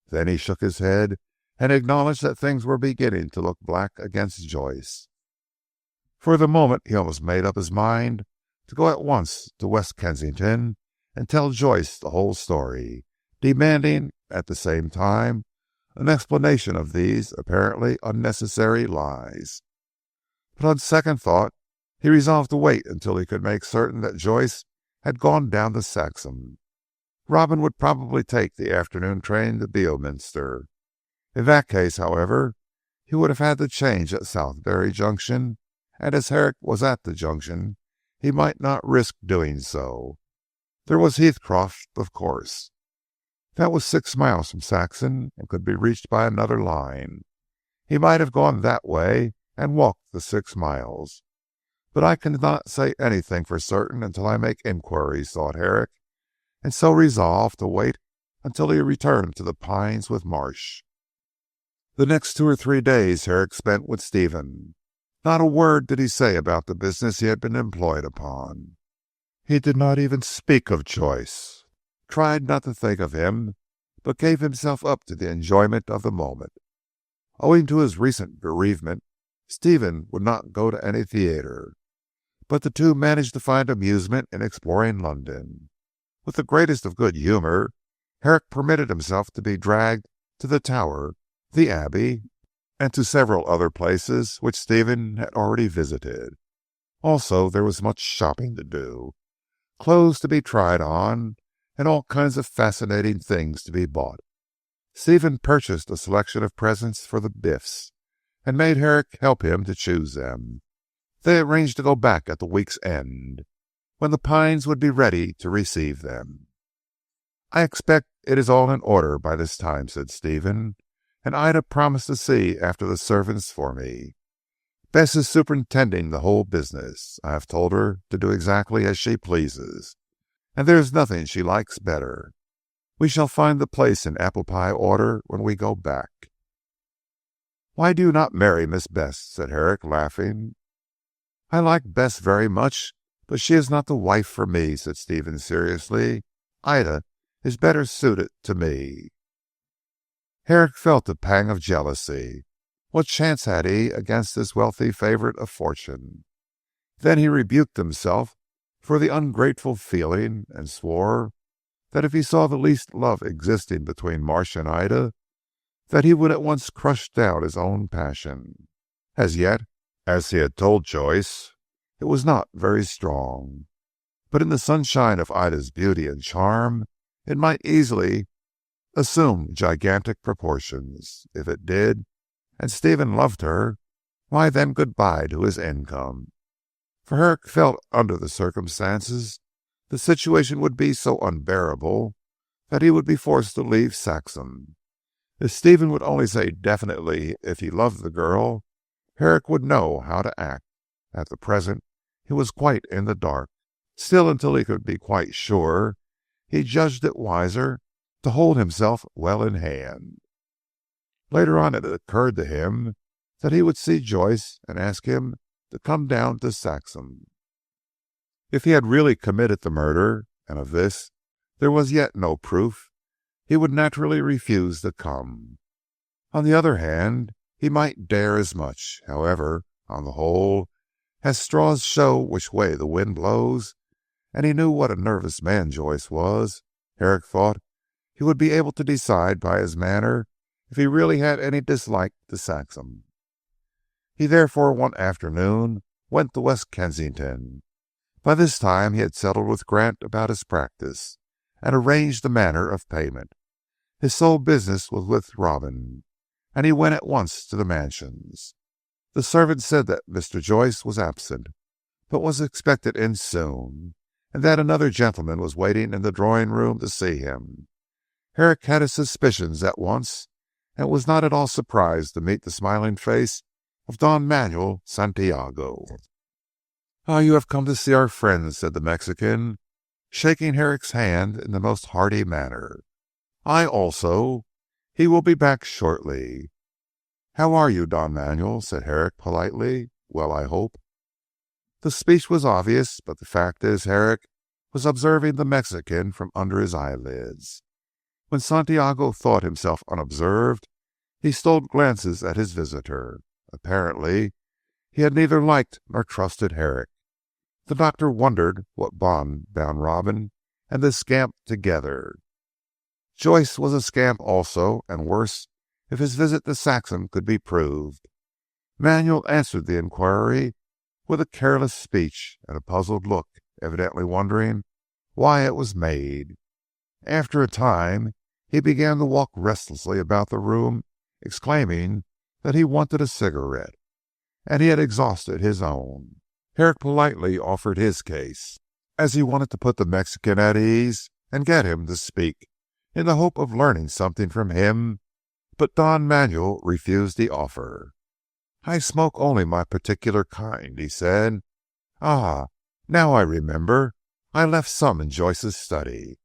Then he shook his head and acknowledged that things were beginning to look black against Joyce. For the moment he almost made up his mind to go at once to West Kensington and tell Joyce the whole story, demanding at the same time an explanation of these apparently unnecessary lies. But on second thought he resolved to wait until he could make certain that Joyce had gone down to Saxham. Robin would probably take the afternoon train to Beorminster. In that case, however, he would have had to change at Southbury Junction, and as Herrick was at the junction, he might not risk doing so. There was Heathcroft, of course. That was 6 miles from Saxham, and could be reached by another line. He might have gone that way and walked the 6 miles. But I cannot say anything for certain until I make inquiries, thought Herrick, and so resolved to wait until he returned to the Pines with Marsh. The next 2 or 3 days Herrick spent with Stephen. Not a word did he say about the business he had been employed upon. He did not even speak of Joyce, tried not to think of him, but gave himself up to the enjoyment of the moment. Owing to his recent bereavement, Stephen would not go to any theatre, but the two managed to find amusement in exploring London. With the greatest of good humour, Herrick permitted himself to be dragged to the Tower, the Abbey, and to several other places which Stephen had already visited. Also there was much shopping to do, clothes to be tried on, and all kinds of fascinating things to be bought. Stephen purchased a selection of presents for the Biffs, and made Herrick help him to choose them. They arranged to go back at the week's end, when the Pines would be ready to receive them. "I expect it is all in order by this time," said Stephen, "and Ida promised to see after the servants for me. Bess is superintending the whole business. I have told her to do exactly as she pleases, and there is nothing she likes better. We shall find the place in apple pie order when we go back." "Why do you not marry Miss Bess?" said Herrick, laughing. "I like Bess very much, but she is not the wife for me," said Stephen seriously. "Ida is better suited to me." Herrick felt a pang of jealousy. What chance had he against this wealthy favourite of fortune? Then he rebuked himself for the ungrateful feeling, and swore that if he saw the least love existing between Marsh and Ida, that he would at once crush down his own passion. As yet, as he had told Joyce, it was not very strong, but in the sunshine of Ida's beauty and charm it might easily assume gigantic proportions. If it did, and Stephen loved her, why then good-bye to his income. For Herrick felt under the circumstances the situation would be so unbearable that he would be forced to leave Saxham. If Stephen would only say definitely if he loved the girl, Herrick would know how to act. At the present he was quite in the dark. Still, until he could be quite sure, he judged it wiser to hold himself well in hand. Later on it occurred to him that he would see Joyce and ask him to come down to Saxham. If he had really committed the murder, and of this there was yet no proof, he would naturally refuse to come. On the other hand, he might dare as much. However, on the whole, as straws show which way the wind blows, and he knew what a nervous man Joyce was, Herrick thought he would be able to decide by his manner if he really had any dislike to Saxham. He therefore one afternoon went to West Kensington. By this time he had settled with Grant about his practice, and arranged the manner of payment. His sole business was with Robin, and he went at once to the Mansions. The servant said that Mr. Joyce was absent, but was expected in soon, and that another gentleman was waiting in the drawing-room to see him. Herrick had his suspicions at once, and was not at all surprised to meet the smiling face of Don Manuel Santiago. "Ah, you have come to see our friends," said the Mexican, shaking Herrick's hand in the most hearty manner. "I also. He will be back shortly." "How are you, Don Manuel?" said Herrick politely. "Well, I hope." The speech was obvious, but the fact is Herrick was observing the Mexican from under his eyelids. When Santiago thought himself unobserved, he stole glances at his visitor. Apparently he had neither liked nor trusted Herrick. The doctor wondered what bond bound Robin and the scamp together. Joyce was a scamp also, and worse, if his visit to Saxham could be proved. Manuel answered the inquiry with a careless speech and a puzzled look, evidently wondering why it was made. After a time he began to walk restlessly about the room, exclaiming that he wanted a cigarette, and he had exhausted his own. Herrick politely offered his case, as he wanted to put the Mexican at ease and get him to speak, in the hope of learning something from him, but Don Manuel refused the offer. "I smoke only my particular kind," he said. "Ah, now I remember. I left some in Joyce's study.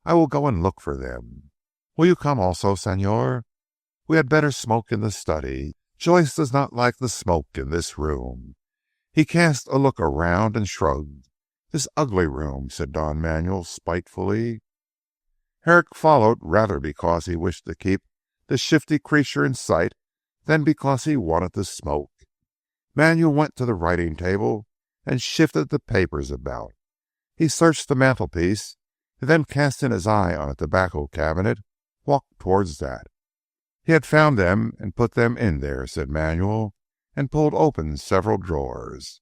I will go and look for them. Will you come also, Señor? We had better smoke in the study. Joyce does not like the smoke in this room." He cast a look around and shrugged. "This ugly room," said Don Manuel spitefully. Herrick followed rather because he wished to keep the shifty creature in sight than because he wanted to smoke. Manuel went to the writing table and shifted the papers about. He searched the mantelpiece, and then casting his eye on a tobacco cabinet, walked towards that. He had found them and put them in there, said Manuel, and pulled open several drawers.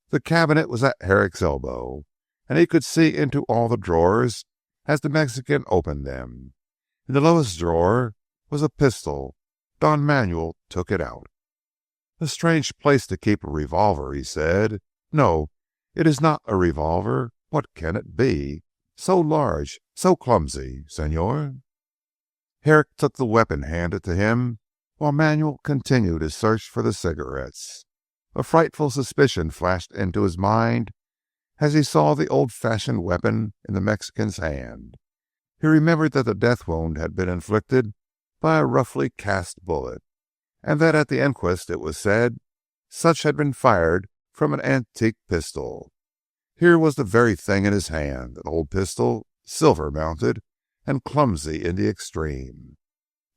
The cabinet was at Herrick's elbow, and he could see into all the drawers as the Mexican opened them. In the lowest drawer was a pistol. Don Manuel took it out. "A strange place to keep a revolver," he said. "No, it is not a revolver. What can it be? So large, so clumsy, Señor." Herrick took the weapon handed to him, while Manuel continued his search for the cigarettes. A frightful suspicion flashed into his mind as he saw the old-fashioned weapon in the Mexican's hand. He remembered that the death wound had been inflicted by a roughly cast bullet, and that at the inquest it was said such had been fired from an antique pistol. Here was the very thing in his hand, an old pistol, silver-mounted, and clumsy in the extreme.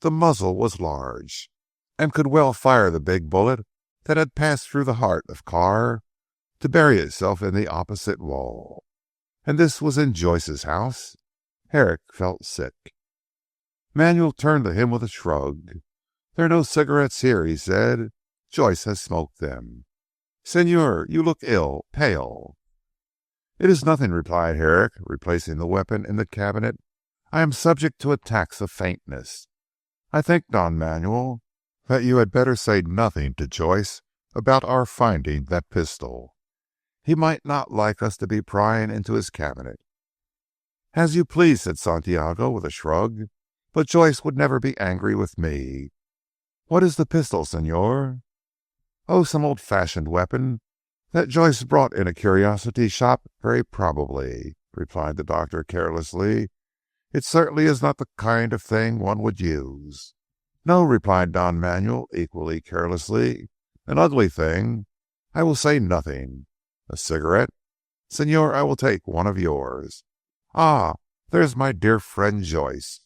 The muzzle was large, and could well fire the big bullet that had passed through the heart of Carr to bury itself in the opposite wall. And this was in Joyce's house? Herrick felt sick. Manuel turned to him with a shrug. "There are no cigarettes here," he said. "Joyce has smoked them. Señor, you look ill, pale." "It is nothing," replied Herrick, replacing the weapon in the cabinet. "I am subject to attacks of faintness. I think, Don Manuel, that you had better say nothing to Joyce about our finding that pistol. He might not like us to be prying into his cabinet." "As you please," said Santiago with a shrug. "But Joyce would never be angry with me. What is the pistol, Señor?" "Oh, some old-fashioned weapon that Joyce brought in a curiosity shop, very probably," replied the doctor carelessly. "It certainly is not the kind of thing one would use." "No," replied Don Manuel equally carelessly. "An ugly thing. I will say nothing. A cigarette? Señor, I will take one of yours. Ah, there's my dear friend Joyce."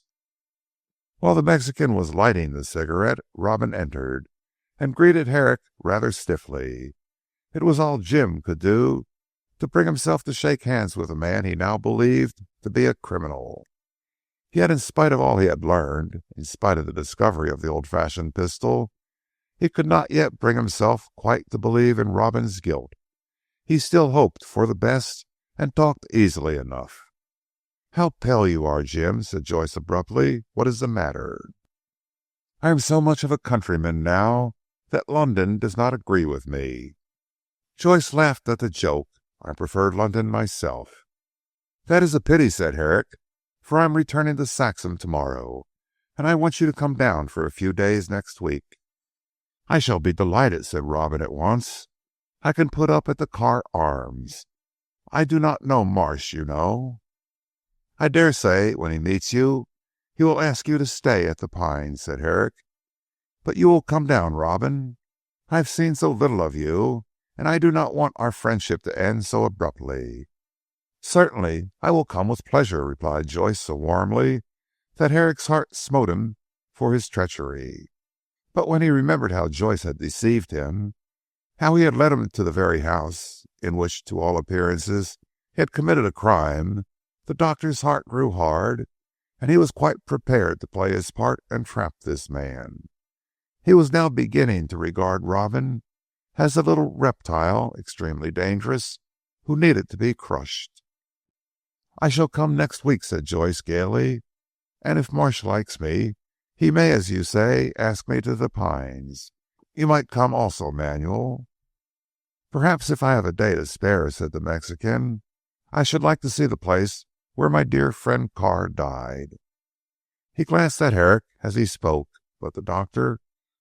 While the Mexican was lighting the cigarette, Robin entered, and greeted Herrick rather stiffly. It was all Jim could do to bring himself to shake hands with a man he now believed to be a criminal. Yet in spite of all he had learned, in spite of the discovery of the old-fashioned pistol, he could not yet bring himself quite to believe in Robin's guilt. He still hoped for the best, and talked easily enough. "How pale you are, Jim," said Joyce abruptly. "What is the matter?" "I am so much of a countryman now that London does not agree with me." Joyce laughed at the joke. "I prefer London myself." "That is a pity," said Herrick, "for I am returning to Saxham tomorrow, and I want you to come down for a few days next week." "I shall be delighted," said Robin at once. "I can put up at the Carr Arms. I do not know Marsh, you know." "I dare say when he meets you he will ask you to stay at the Pines," said Herrick. "But you will come down, Robin? I have seen so little of you, and I do not want our friendship to end so abruptly." "Certainly, I will come with pleasure," replied Joyce so warmly that Herrick's heart smote him for his treachery. But when he remembered how Joyce had deceived him, how he had led him to the very house in which to all appearances he had committed a crime, The doctor's heart grew hard, and he was quite prepared to play his part and trap this man. He was now beginning to regard Robin as a little reptile, extremely dangerous, who needed to be crushed. "I shall come next week," said Joyce gaily, "and if Marsh likes me, he may, as you say, ask me to the Pines. You might come also, Manuel." "Perhaps if I have a day to spare," said the Mexican. "I should like to see the place where my dear friend Carr died." He glanced at Herrick as he spoke, but the doctor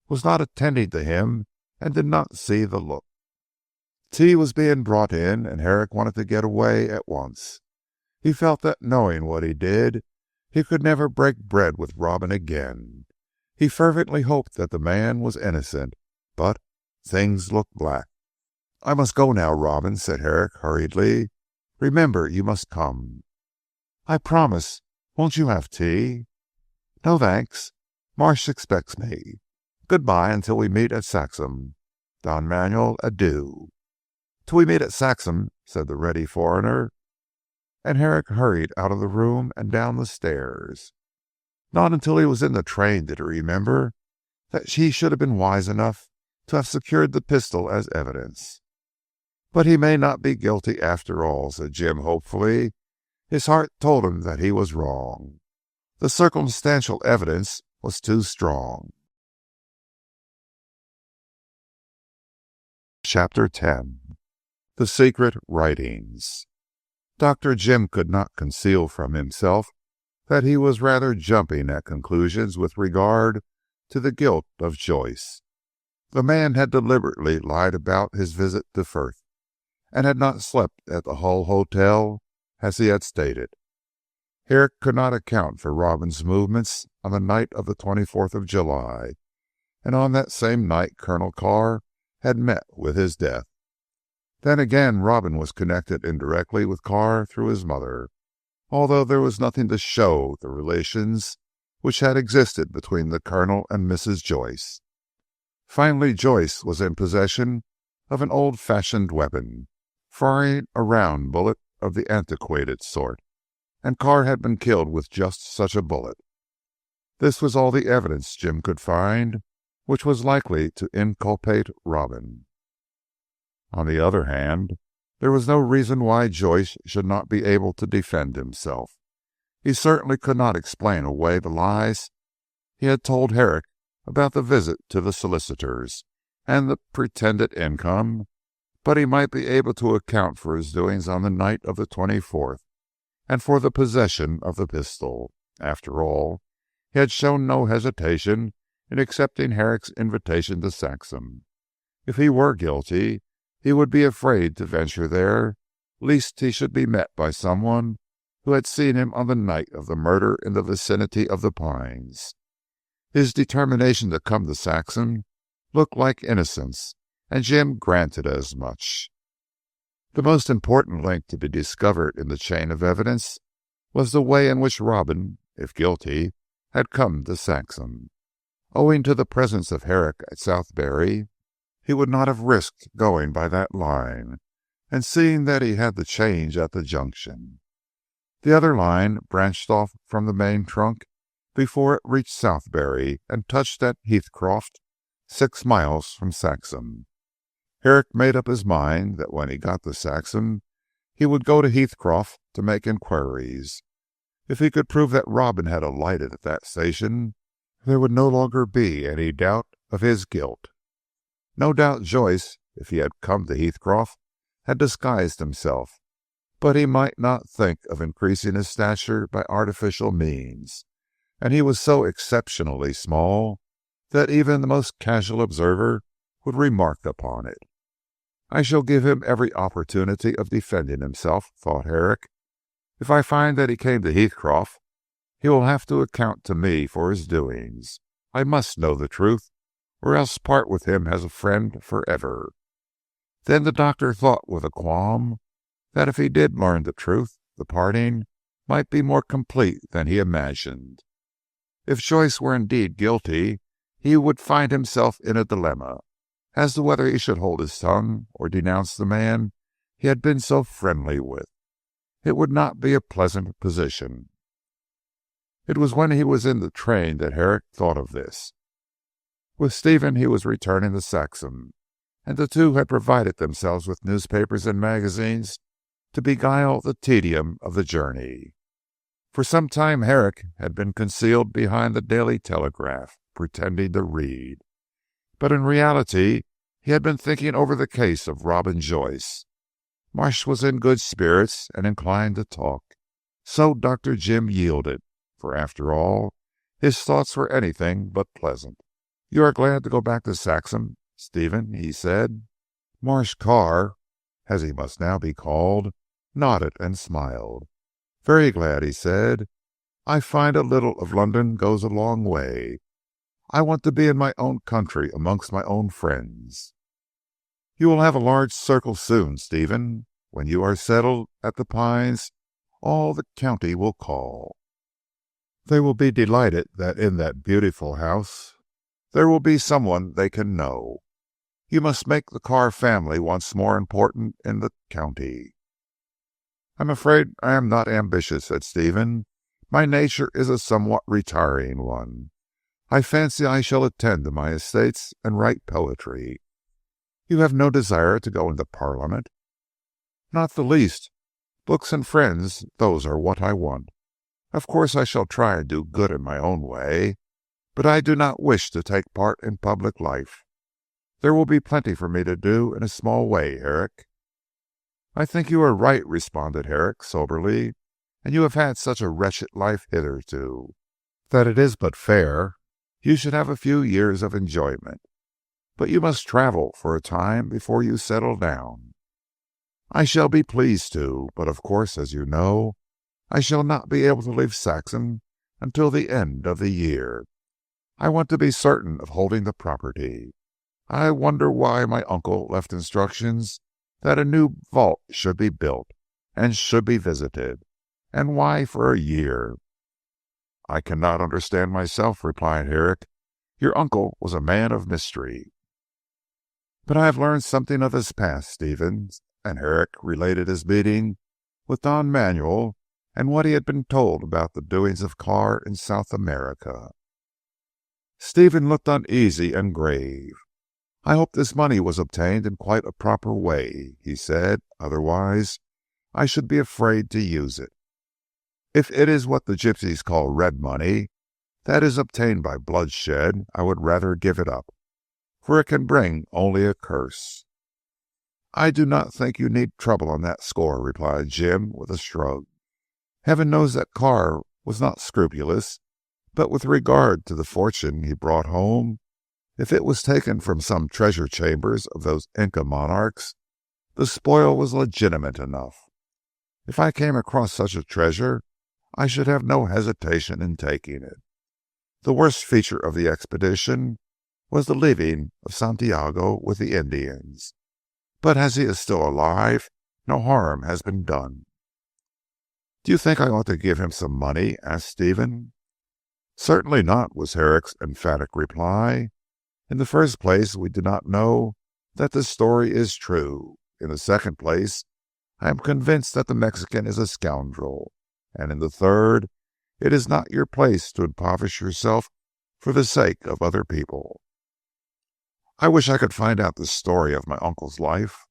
was not attending to him and did not see the look. Tea was being brought in, and Herrick wanted to get away at once. He felt that, knowing what he did, he could never break bread with Robin again. He fervently hoped that the man was innocent, but things looked black. "I must go now, Robin," said Herrick hurriedly. "Remember, you must come." "I promise. Won't you have tea?" "No, thanks. Marsh expects me. Good-bye until we meet at Saxham. Don Manuel, adieu." "Till we meet at Saxham," said the ready foreigner, and Herrick hurried out of the room and down the stairs. Not until he was in the train did he remember that he should have been wise enough to have secured the pistol as evidence. "But he may not be guilty after all," said Jim hopefully. His heart told him that he was wrong. The circumstantial evidence was too strong. Chapter 10. The Secret Writings. Dr. Jim could not conceal from himself that he was rather jumping at conclusions with regard to the guilt of Joyce. The man had deliberately lied about his visit to Firth, and had not slept at the Hull Hotel as he had stated. Herrick could not account for Robin's movements on the night of the 24th of July, and on that same night Colonel Carr had met with his death. Then again Robin was connected indirectly with Carr through his mother, although there was nothing to show the relations which had existed between the Colonel and Mrs. Joyce. Finally Joyce was in possession of an old-fashioned weapon, firing a round bullet of the antiquated sort, and Carr had been killed with just such a bullet. This was all the evidence Jim could find which was likely to inculpate Robin. On the other hand, there was no reason why Joyce should not be able to defend himself. He certainly could not explain away the lies he had told Herrick about the visit to the solicitors and the pretended income, but he might be able to account for his doings on the night of the 24th, and for the possession of the pistol. After all, he had shown no hesitation in accepting Herrick's invitation to Saxham. If he were guilty, he would be afraid to venture there, lest he should be met by someone who had seen him on the night of the murder in the vicinity of the Pines. His determination to come to Saxham looked like innocence, and Jim granted as much. The most important link to be discovered in the chain of evidence was the way in which Robin, if guilty, had come to Saxham. Owing to the presence of Herrick at Southberry, he would not have risked going by that line, and seeing that he had to change at the junction. The other line branched off from the main trunk before it reached Southberry and touched at Heathcroft, 6 miles from Saxham. Herrick made up his mind that when he got to Saxham he would go to Heathcroft to make inquiries. If he could prove that Robin had alighted at that station, there would no longer be any doubt of his guilt. No doubt Joyce, if he had come to Heathcroft, had disguised himself, but he might not think of increasing his stature by artificial means, and he was so exceptionally small that even the most casual observer would remark upon it. "I shall give him every opportunity of defending himself," thought Herrick. "If I find that he came to Heathcroft, he will have to account to me for his doings. I must know the truth, or else part with him as a friend forever." Then the doctor thought with a qualm that if he did learn the truth, the parting might be more complete than he imagined. If Joyce were indeed guilty, he would find himself in a dilemma as to whether he should hold his tongue or denounce the man he had been so friendly with. It would not be a pleasant position. It was when he was in the train that Herrick thought of this. With Stephen he was returning to Saxham, and the two had provided themselves with newspapers and magazines to beguile the tedium of the journey. For some time Herrick had been concealed behind the Daily Telegraph, pretending to read. But in reality he had been thinking over the case of Robin Joyce. Marsh was in good spirits and inclined to talk, so Dr. Jim yielded, for after all, his thoughts were anything but pleasant. "You are glad to go back to Saxham, Stephen?" he said. Marsh Carr, as he must now be called, nodded and smiled. "Very glad," he said. "I find a little of London goes a long way. I want to be in my own country amongst my own friends." "You will have a large circle soon, Stephen. When you are settled at the Pines, all the county will call. They will be delighted that in that beautiful house there will be someone they can know. You must make the Carr family once more important in the county." "I am afraid I am not ambitious," said Stephen. "My nature is a somewhat retiring one. I fancy I shall attend to my estates and write poetry." "You have no desire to go into Parliament?" "Not the least. Books and friends, those are what I want. Of course I shall try and do good in my own way, but I do not wish to take part in public life. There will be plenty for me to do in a small way, Herrick." "I think you are right," responded Herrick soberly, "and you have had such a wretched life hitherto, that it is but fair you should have a few years of enjoyment. But you must travel for a time before you settle down." "I shall be pleased to, but of course, as you know, I shall not be able to leave Saxham until the end of the year. I want to be certain of holding the property. I wonder why my uncle left instructions that a new vault should be built, and should be visited, and why for a year." "I cannot understand myself," replied Herrick. "Your uncle was a man of mystery." "But I have learned something of his past, Stephen," and Herrick related his meeting with Don Manuel and what he had been told about the doings of Carr in South America. Stephen looked uneasy and grave. "I hope this money was obtained in quite a proper way," he said. "Otherwise I should be afraid to use it. If it is what the gypsies call red money, that is obtained by bloodshed, I would rather give it up, for it can bring only a curse." "I do not think you need trouble on that score," replied Jim with a shrug. "Heaven knows that Carr was not scrupulous, but with regard to the fortune he brought home, if it was taken from some treasure chambers of those Inca monarchs, the spoil was legitimate enough. If I came across such a treasure, I should have no hesitation in taking it. The worst feature of the expedition was the leaving of Santiago with the Indians, but as he is still alive, no harm has been done." "Do you think I ought to give him some money?" asked Stephen. "Certainly not," was Herrick's emphatic reply. "In the first place, we do not know that this story is true. In the second place, I am convinced that the Mexican is a scoundrel, and in the third, it is not your place to impoverish yourself for the sake of other people." "I wish I could find out the story of my uncle's life."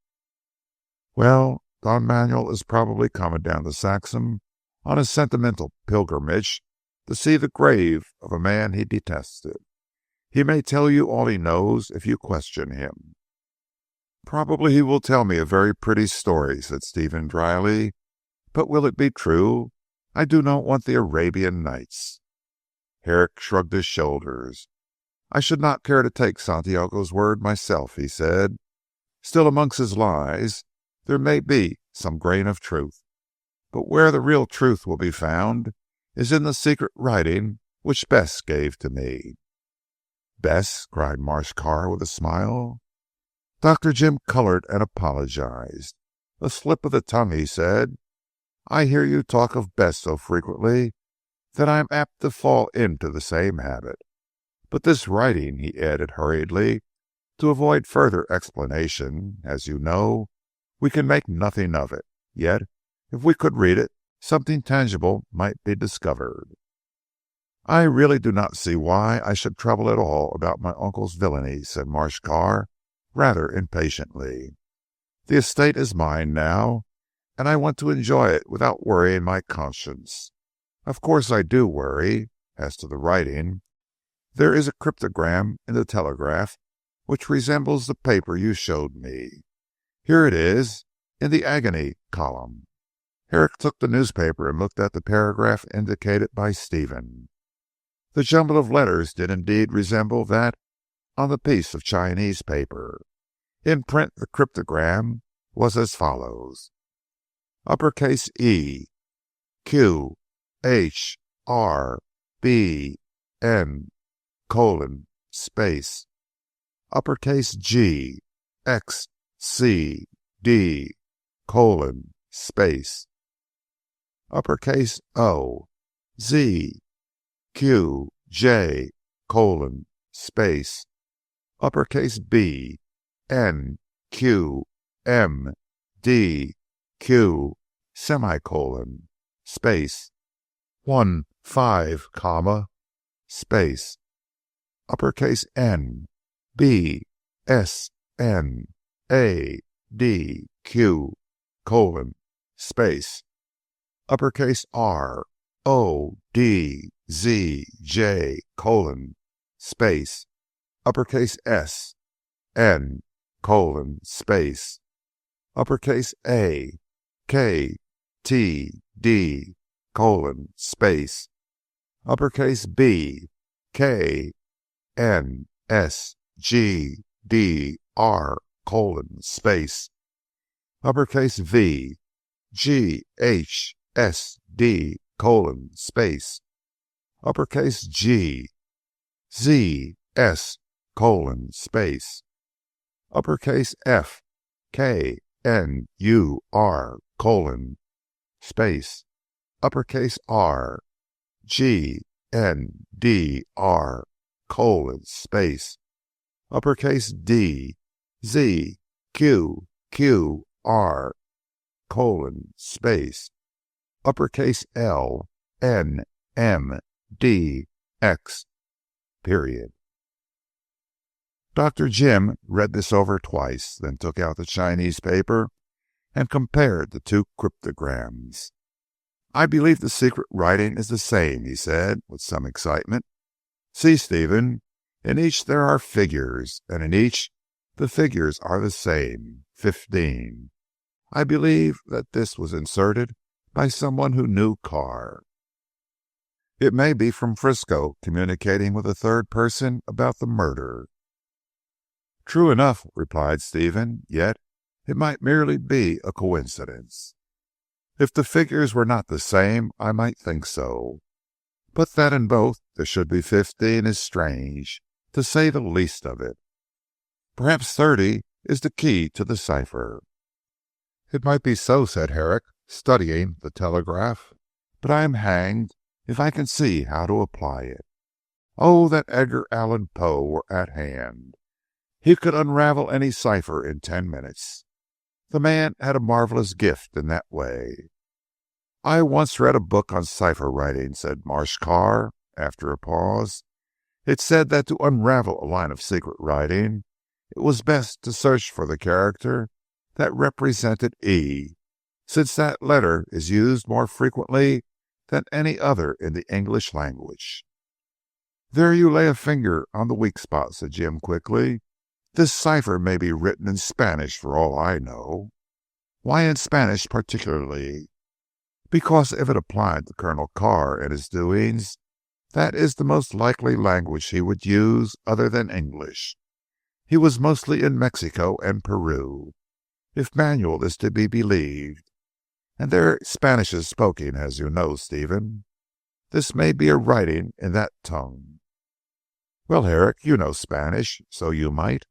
"Well, Don Manuel is probably coming down to Saxham on a sentimental pilgrimage to see the grave of a man he detested. He may tell you all he knows if you question him." "Probably he will tell me a very pretty story," said Stephen dryly. "But will it be true? I do not want the Arabian Nights." Herrick shrugged his shoulders. "I should not care to take Santiago's word myself," he said. "Still, amongst his lies there may be some grain of truth. But where the real truth will be found is in the secret writing which Bess gave to me." "Bess?" cried Marsh Carr with a smile. Dr. Jim coloured and apologized. "A slip of the tongue," he said. "I hear you talk of Bess so frequently that I am apt to fall into the same habit. But this writing," he added hurriedly, to avoid further explanation, "as you know, we can make nothing of it. Yet If we could read it, something tangible might be discovered." "I really do not see why I should trouble at all about my uncle's villainy," said Marsh Carr, rather impatiently. "The estate is mine now, and I want to enjoy it without worrying my conscience. Of course I do worry, as to the writing. There is a cryptogram in the Telegraph which resembles the paper you showed me. Here it is, in the agony column." Herrick took the newspaper and looked at the paragraph indicated by Stephen. The jumble of letters did indeed resemble that on the piece of Chinese paper. In print the cryptogram was as follows: uppercase E, Q, H, R, B, N, colon, space, uppercase G, X, C, D, colon, space, uppercase O, Z, Q, J, colon, space, uppercase B, N, Q, M, D, Q, semicolon, space, 1, 5, comma, space, uppercase N, B, S, N, A, D, Q, colon, space, uppercase R, O, D, Z, J, colon, space, uppercase S, N, colon, space, uppercase A, K, T, D, colon, space, uppercase B, K, N, S, G, D, R, colon, space, uppercase V, G, H, S, D, colon, space, uppercase G, Z, S, colon, space, uppercase F, K, N, U, R, colon, space, uppercase R, G, N, D, R, colon, space, uppercase D, Z, Q, Q, R, colon, space, uppercase L, N, M, D, X, period. Dr. Jim read this over twice, then took out the Chinese paper and compared the two cryptograms. "I believe the secret writing is the same," he said, with some excitement. "See, Stephen, in each there are figures, and in each the figures are the same, 15. I believe that this was inserted by someone who knew Carr. It may be from Frisco communicating with a third person about the murder." "True enough," replied Stephen, "yet it might merely be a coincidence. If the figures were not the same, I might think so. But that in both there should be 15 is strange, to say the least of it. Perhaps 30 is the key to the cipher." "It might be so," said Herrick, studying the Telegraph, "but I am hanged if I can see how to apply it. Oh, that Edgar Allan Poe were at hand! He could unravel any cipher in 10 minutes. The man had a marvelous gift in that way." "I once read a book on cipher writing," said Marsh Carr, after a pause. "It said that to unravel a line of secret writing, it was best to search for the character that represented E, since that letter is used more frequently than any other in the English language." "There you lay a finger on the weak spot," said Jim quickly. "This cipher may be written in Spanish for all I know." "Why in Spanish particularly?" "Because if it applied to Colonel Carr and his doings, that is the most likely language he would use other than English. He was mostly in Mexico and Peru, if Manuel is to be believed, and there Spanish is spoken, as you know, Stephen. This may be a writing in that tongue." "Well, Herrick, you know Spanish, so you might—"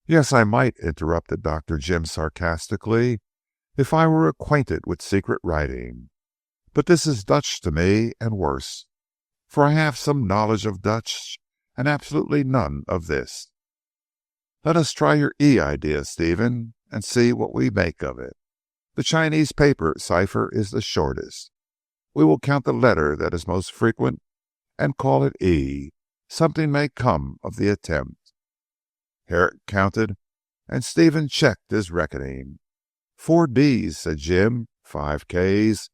"Yes, I might," interrupted Dr. Jim sarcastically, "if I were acquainted with secret writing. But this is Dutch to me, and worse, for I have some knowledge of Dutch, and absolutely none of this. Let us try your E idea, Stephen, and see what we make of it. The Chinese paper cipher is the shortest. We will count the letter that is most frequent and call it E. Something may come of the attempt." Herrick counted, and Stephen checked his reckoning. "4 D's," said Jim, "5 K's,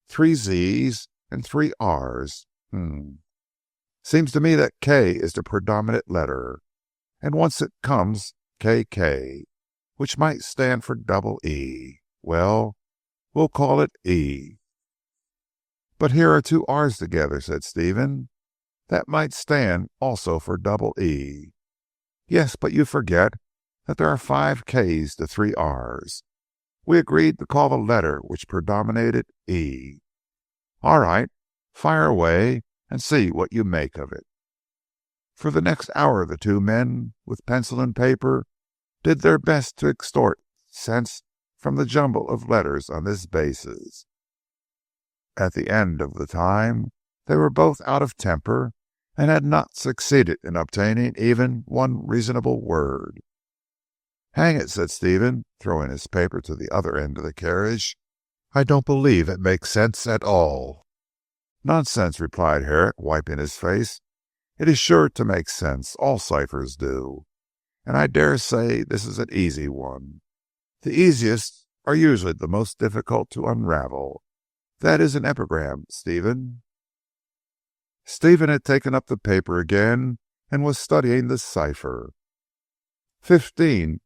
3 Z's, and 3 R's. Seems to me that K is the predominant letter, and once it comes KK, which might stand for double E. Well, we'll call it E." "But here are 2 R's together," said Stephen. "That might stand also for double E." "Yes, but you forget that there are 5 K's to 3 R's. We agreed to call the letter which predominated E." "All right, fire away and see what you make of it." For the next hour the 2 men, with pencil and paper, did their best to extort sense from the jumble of letters on this basis. At the end of the time they were both out of temper, and had not succeeded in obtaining even one reasonable word. "Hang it," said Stephen, throwing his paper to the other end of the carriage, "I don't believe it makes sense at all." "Nonsense," replied Herrick, wiping his face. "It is sure to make sense. All ciphers do. And I dare say this is an easy one. The easiest are usually the most difficult to unravel. That is an epigram, Stephen." Stephen had taken up the paper again, and was studying the cipher. 15.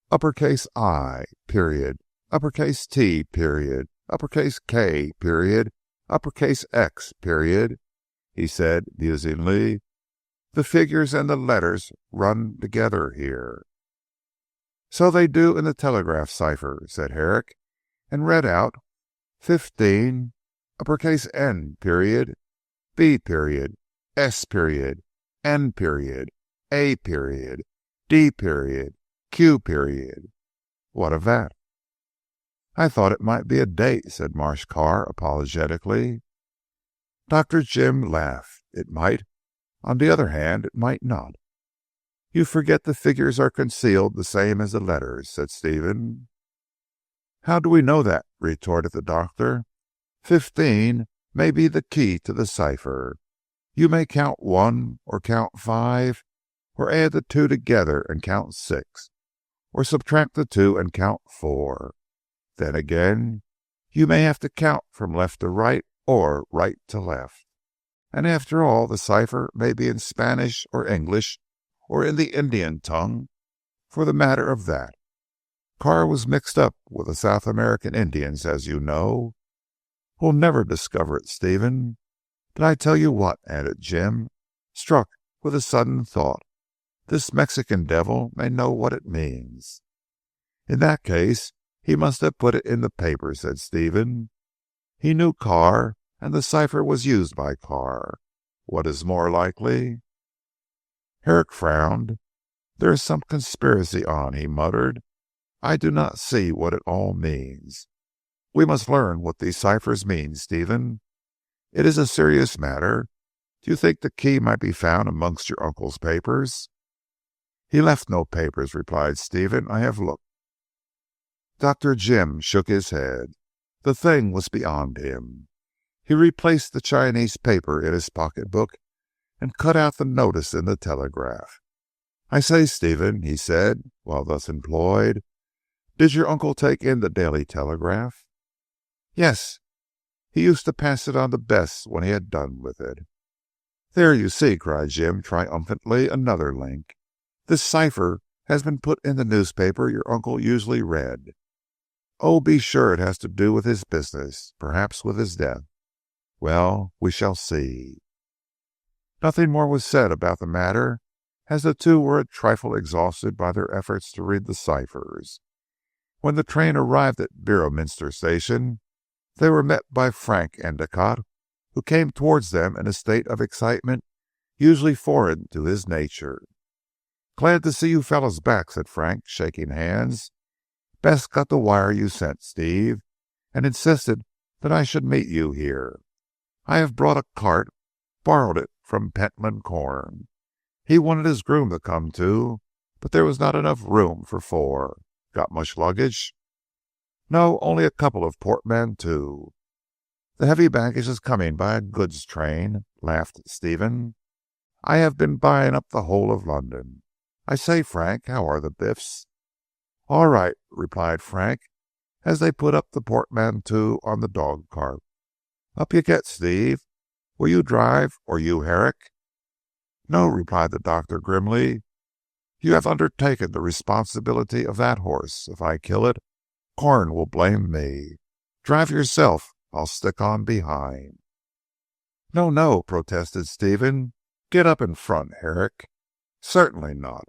Uppercase I, period, uppercase T, period, uppercase K, period, uppercase X, period, he said musingly. "The figures and the letters run together here." "So they do in the telegraph cipher," said Herrick, and read out 15, uppercase N, period, B, period, S, period, N, period, A, period, D, period, Q, period. "What of that?" "I thought it might be a date," said Marsh Carr apologetically. Dr. Jim laughed. "It might. On the other hand, it might not." "You forget the figures are concealed the same as the letters," said Stephen. "How do we know that?" retorted the doctor. 15 may be the key to the cipher. You may count 1, or count 5, or add the 2 together and count 6, or subtract the 2 and count 4. Then again, you may have to count from left to right, or right to left. And after all, the cipher may be in Spanish or English, or in the Indian tongue, for the matter of that. Carr was mixed up with the South American Indians, as you know. We'll never discover it, Stephen. But I tell you what," added Jim, struck with a sudden thought, "this Mexican devil may know what it means." "In that case he must have put it in the paper," said Stephen. "He knew Carr, and the cipher was used by Carr. What is more likely?" Herrick frowned. "There is some conspiracy on," he muttered. "I do not see what it all means. We must learn what these ciphers mean, Stephen. It is a serious matter. Do you think the key might be found amongst your uncle's papers?" "He left no papers," replied Stephen. "I have looked." Dr. Jim shook his head. The thing was beyond him. He replaced the Chinese paper in his pocket-book, and cut out the notice in the Telegraph. "I say, Stephen," he said, while thus employed, "did your uncle take in the Daily Telegraph?" "Yes. He used to pass it on to Bess when he had done with it." "There you see," cried Jim triumphantly, "another link. This cipher has been put in the newspaper your uncle usually read. Oh, be sure it has to do with his business, perhaps with his death. Well, we shall see." Nothing more was said about the matter, as the 2 were a trifle exhausted by their efforts to read the ciphers. When the train arrived at Beorminster Station, they were met by Frank Endicott, who came towards them in a state of excitement usually foreign to his nature. "Glad to see you fellows back," said Frank, shaking hands. "Bess got the wire you sent, Steve, and insisted that I should meet you here. I have brought a cart, borrowed it from Pentland Corn. He wanted his groom to come too, but there was not enough room for 4. Got much luggage?" "No, only a couple of portmanteaux. The heavy baggage is coming by a goods train," laughed Stephen. "I have been buying up the whole of London. I say, Frank, how are the Biffs?" "All right," replied Frank, as they put up the portmanteau on the dog cart. "Up you get, Steve. Will you drive, or you, Herrick?" "No," replied the doctor grimly. "You have undertaken the responsibility of that horse. If I kill it, Corn will blame me. Drive yourself. I'll stick on behind." "No, no," protested Stephen. "Get up in front, Herrick." "Certainly not.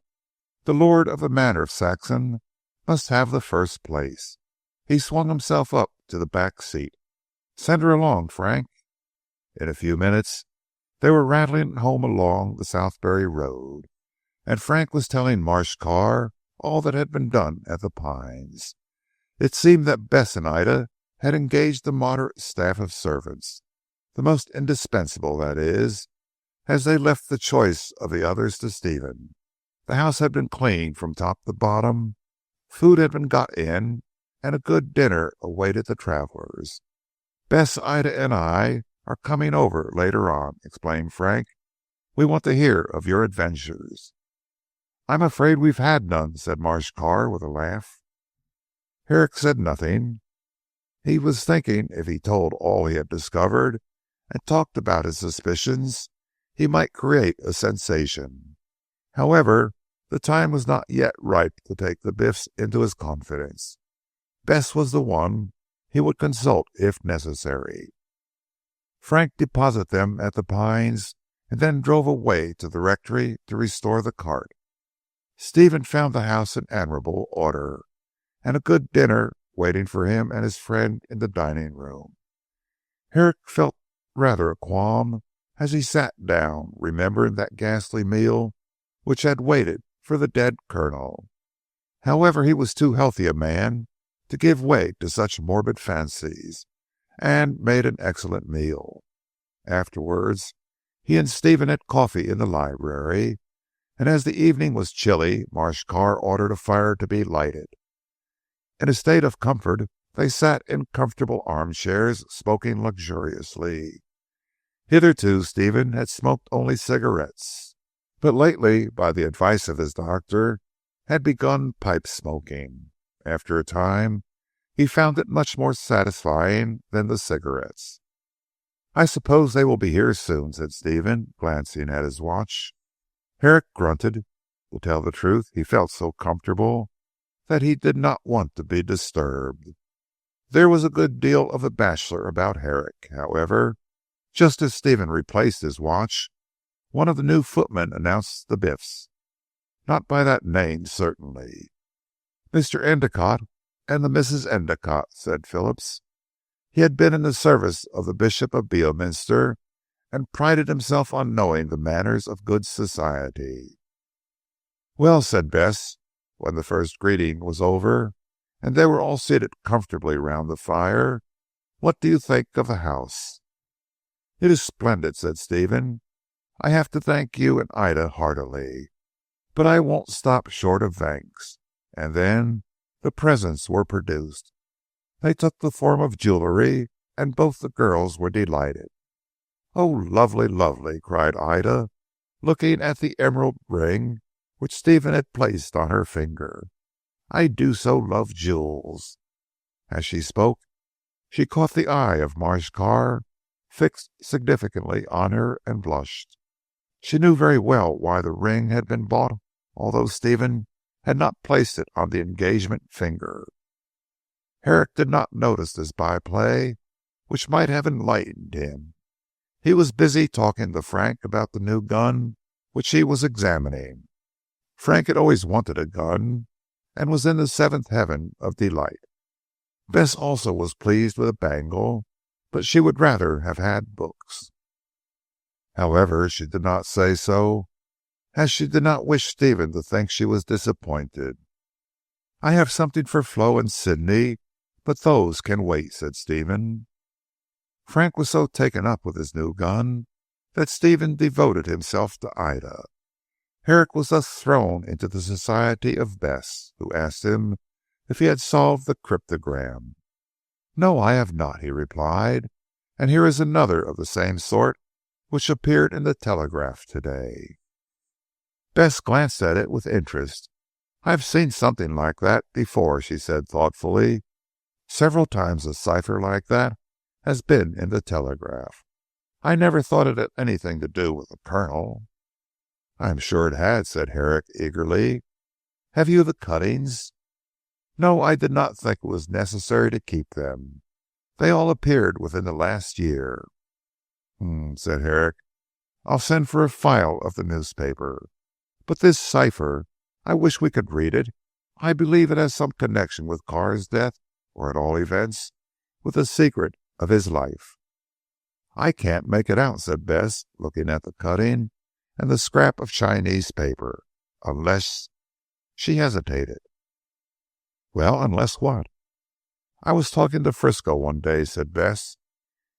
The lord of the manor of Saxon must have the first place." He swung himself up to the back seat. "Send her along, Frank." In a few minutes they were rattling home along the Southbury Road, and Frank was telling Marsh Carr all that had been done at the Pines. It seemed that Bess and Ida had engaged a moderate staff of servants, the most indispensable, that is, as they left the choice of the others to Stephen. The house had been cleaned from top to bottom, food had been got in, and a good dinner awaited the travellers. "Bess, Ida, and I are coming over later on," explained Frank. "We want to hear of your adventures." "I'm afraid we've had none," said Marsh Carr with a laugh. Herrick said nothing. He was thinking if he told all he had discovered, and talked about his suspicions, he might create a sensation. However, the time was not yet ripe to take the Biffs into his confidence. Bess was the one he would consult if necessary. Frank deposited them at the Pines, and then drove away to the rectory to restore the cart. Stephen found the house in admirable order, and a good dinner waiting for him and his friend in the dining room. Herrick felt rather a qualm as he sat down, remembering that ghastly meal which had waited for the dead Colonel. However, he was too healthy a man to give way to such morbid fancies, and made an excellent meal. Afterwards he and Stephen had coffee in the library, and as the evening was chilly, Marsh Carr ordered a fire to be lighted. In a state of comfort they sat in comfortable armchairs, smoking luxuriously. Hitherto Stephen had smoked only cigarettes, but lately, by the advice of his doctor, had begun pipe smoking. After a time he found it much more satisfying than the cigarettes. "I suppose they will be here soon," said Stephen, glancing at his watch. Herrick grunted. To tell the truth, he felt so comfortable that he did not want to be disturbed. There was a good deal of the bachelor about Herrick. However, just as Stephen replaced his watch, one of the new footmen announced the Biffs. Not by that name, certainly. "Mr. Endicott and the Misses Endicott," said Phillips. He had been in the service of the Bishop of Beorminster, and prided himself on knowing the manners of good society. "Well," said Bess, when the first greeting was over, and they were all seated comfortably round the fire, "what do you think of the house?" "It is splendid," said Stephen. "I have to thank you and Ida heartily, but I won't stop short of thanks." And then the presents were produced. They took the form of jewellery, and both the girls were delighted. "Oh, lovely, lovely!" cried Ida, looking at the emerald ring which Stephen had placed on her finger. "I do so love jewels." As she spoke, she caught the eye of Marsh Carr fixed significantly on her, and blushed. She knew very well why the ring had been bought, although Stephen had not placed it on the engagement finger. Herrick did not notice this byplay, which might have enlightened him. He was busy talking to Frank about the new gun which he was examining. Frank had always wanted a gun, and was in the seventh heaven of delight. Bess also was pleased with a bangle, but she would rather have had books. However, she did not say so, as she did not wish Stephen to think she was disappointed. "I have something for Flo and Sidney, but those can wait," said Stephen. Frank was so taken up with his new gun that Stephen devoted himself to Ida. Herrick was thus thrown into the society of Bess, who asked him if he had solved the cryptogram. "No, I have not," he replied, "and here is another of the same sort which appeared in the Telegraph today." Bess glanced at it with interest. "I have seen something like that before," she said thoughtfully. "Several times a cipher like that has been in the Telegraph. I never thought it had anything to do with the Colonel." "I am sure it had," said Herrick eagerly. "Have you the cuttings?" "No, I did not think it was necessary to keep them. They all appeared within the last year." Said Herrick. "I'll send for a file of the newspaper. But this cipher, I wish we could read it. I believe it has some connection with Carr's death, or at all events, with the secret of his life." "I can't make it out," said Bess, looking at the cutting and the scrap of Chinese paper, "unless—" She hesitated. "Well, unless what?" "I was talking to Frisco one day," said Bess.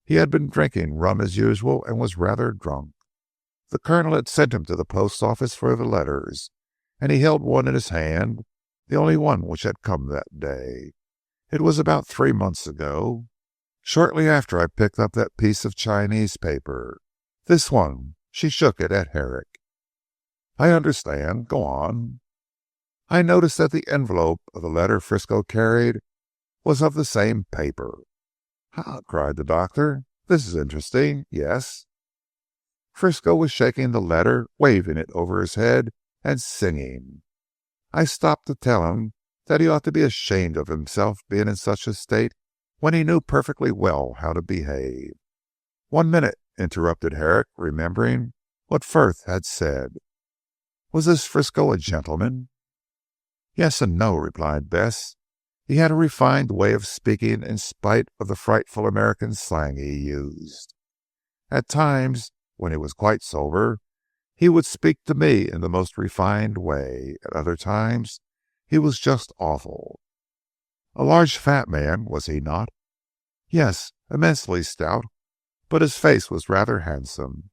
"He had been drinking rum as usual and was rather drunk. The Colonel had sent him to the post office for the letters, and he held one in his hand, the only one which had come that day. It was about 3 months ago, shortly after I picked up that piece of Chinese paper. This one." She shook it at Herrick. "I understand. Go on." "I noticed that the envelope of the letter Frisco carried was of the same paper." "Ha!" cried the doctor. "This is interesting. Yes?" "Frisco was shaking the letter, waving it over his head, and singing. I stopped to tell him that he ought to be ashamed of himself being in such a state when he knew perfectly well how to behave." "1 minute," interrupted Herrick, remembering what Frith had said. "Was this Frisco a gentleman?" "Yes and no," replied Bess. "He had a refined way of speaking in spite of the frightful American slang he used. At times, when he was quite sober, he would speak to me in the most refined way. At other times he was just awful." "A large fat man, was he not?" "Yes, immensely stout, but his face was rather handsome.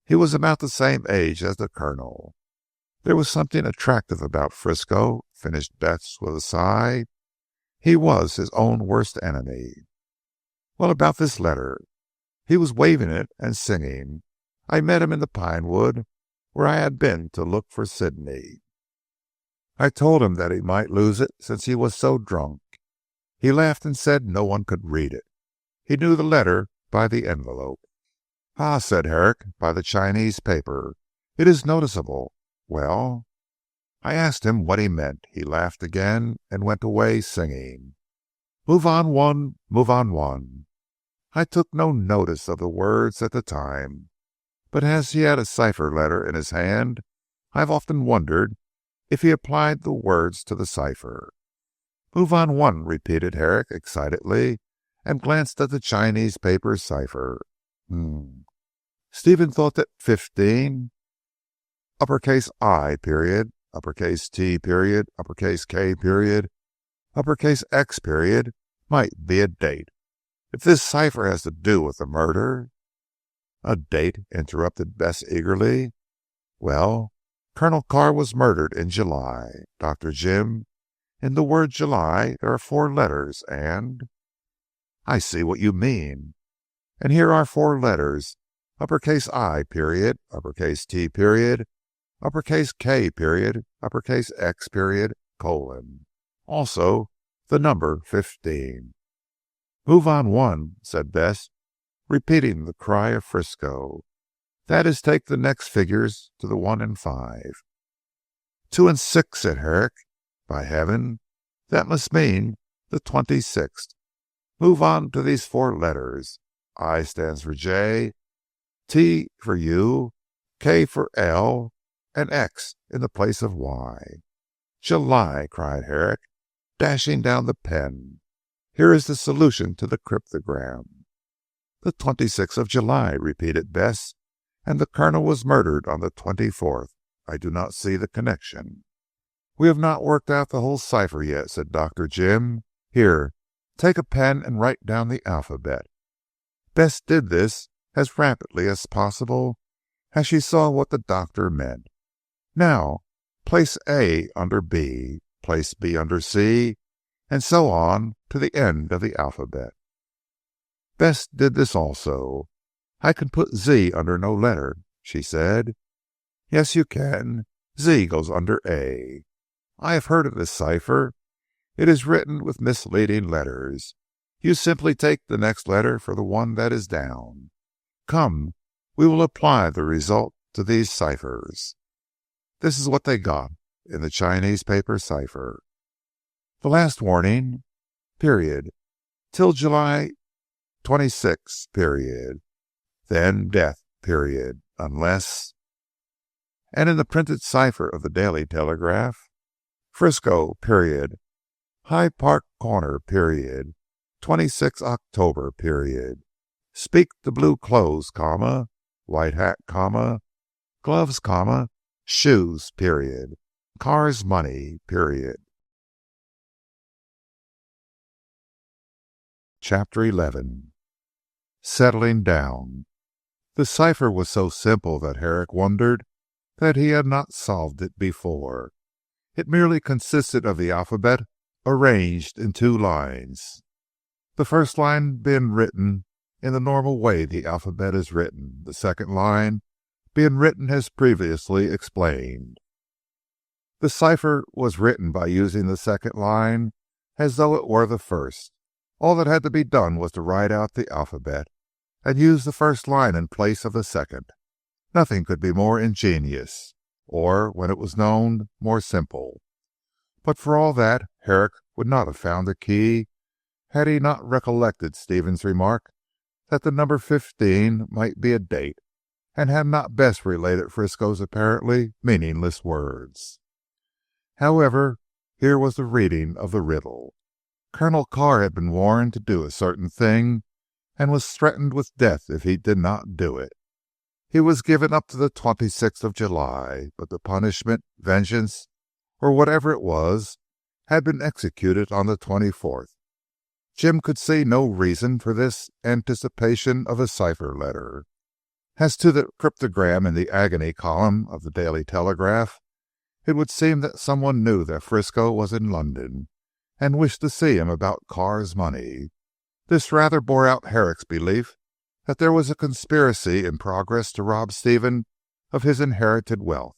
He was about the same age as the Colonel. There was something attractive about Frisco," finished Bess with a sigh. "He was his own worst enemy." "Well, about this letter?" "He was waving it and singing. I met him in the pine wood, where I had been to look for Sidney. I told him that he might lose it since he was so drunk. He laughed and said no one could read it. He knew the letter by the envelope." "Ah," said Herrick, "by the Chinese paper. It is noticeable. Well?" "I asked him what he meant. He laughed again and went away singing, 'Move on one, move on one.' I took no notice of the words at the time, but as he had a cipher letter in his hand, I have often wondered if he applied the words to the cipher." "Move on one," repeated Herrick excitedly, and glanced at the Chinese paper cipher. Stephen thought that 15 I period, T period, K period, X period might be a date. If this cipher has to do with the murder—" "A date," interrupted Bess eagerly. "Well, Colonel Carr was murdered in July, Dr. Jim. In the word July there are 4 letters, and—" "I see what you mean. And here are 4 letters, I period, T period, K period, X period, colon. Also the number 15. "Move on one," said Bess, repeating the cry of Frisco. "That is, take the next figures to the 1 and 5. 2 and 6, said Herrick. "By heaven, that must mean the 26th. Move on to these 4 letters. I stands for J, T for U, K for L, and X in the place of Y. "July," cried Herrick, dashing down the pen. "Here is the solution to the cryptogram." "The 26th of July," repeated Bess, "and the Colonel was murdered on the 24th. I do not see the connection." "We have not worked out the whole cipher yet," said Dr. Jim. "Here, take a pen and write down the alphabet." Bess did this as rapidly as possible, as she saw what the doctor meant. "Now place A under B, place B under C, and so on to the end of the alphabet. Bess did this also. "I can put Z under no letter," she said. "Yes, you can. Z goes under A. I have heard of this cipher. It is written with misleading letters. You simply take the next letter for the one that is down. Come, we will apply the result to these ciphers." This is what they got in the Chinese paper cipher. The last warning, period, till July 26, period. Then death, period, unless. And in the printed cipher of the Daily Telegraph, Frisco, period, Hyde Park Corner, period, 26 October, period. Speak the blue clothes, comma, white hat, comma, gloves, comma, shoes, period. Cars, money, period. Chapter 11. Settling down. The cipher was so simple that Herrick wondered that he had not solved it before. It merely consisted of the alphabet arranged in 2 lines. The first line being written in the normal way the alphabet is written, the second line being written as previously explained. The cipher was written by using the second line as though it were the first. All that had to be done was to write out the alphabet, and use the first line in place of the second. Nothing could be more ingenious, or, when it was known, more simple. But for all that, Herrick would not have found the key had he not recollected Stephen's remark that the number 15 might be a date, and had not Bess related Frisco's apparently meaningless words. However, here was the reading of the riddle. Colonel Carr had been warned to do a certain thing, and was threatened with death if he did not do it. He was given up to the 26th of July, but the punishment, vengeance, or whatever it was, had been executed on the 24th. Jim could see no reason for this anticipation of a cipher letter. As to the cryptogram in the agony column of the Daily Telegraph, it would seem that someone knew that Frisco was in London, and wished to see him about Carr's money. This rather bore out Herrick's belief that there was a conspiracy in progress to rob Stephen of his inherited wealth.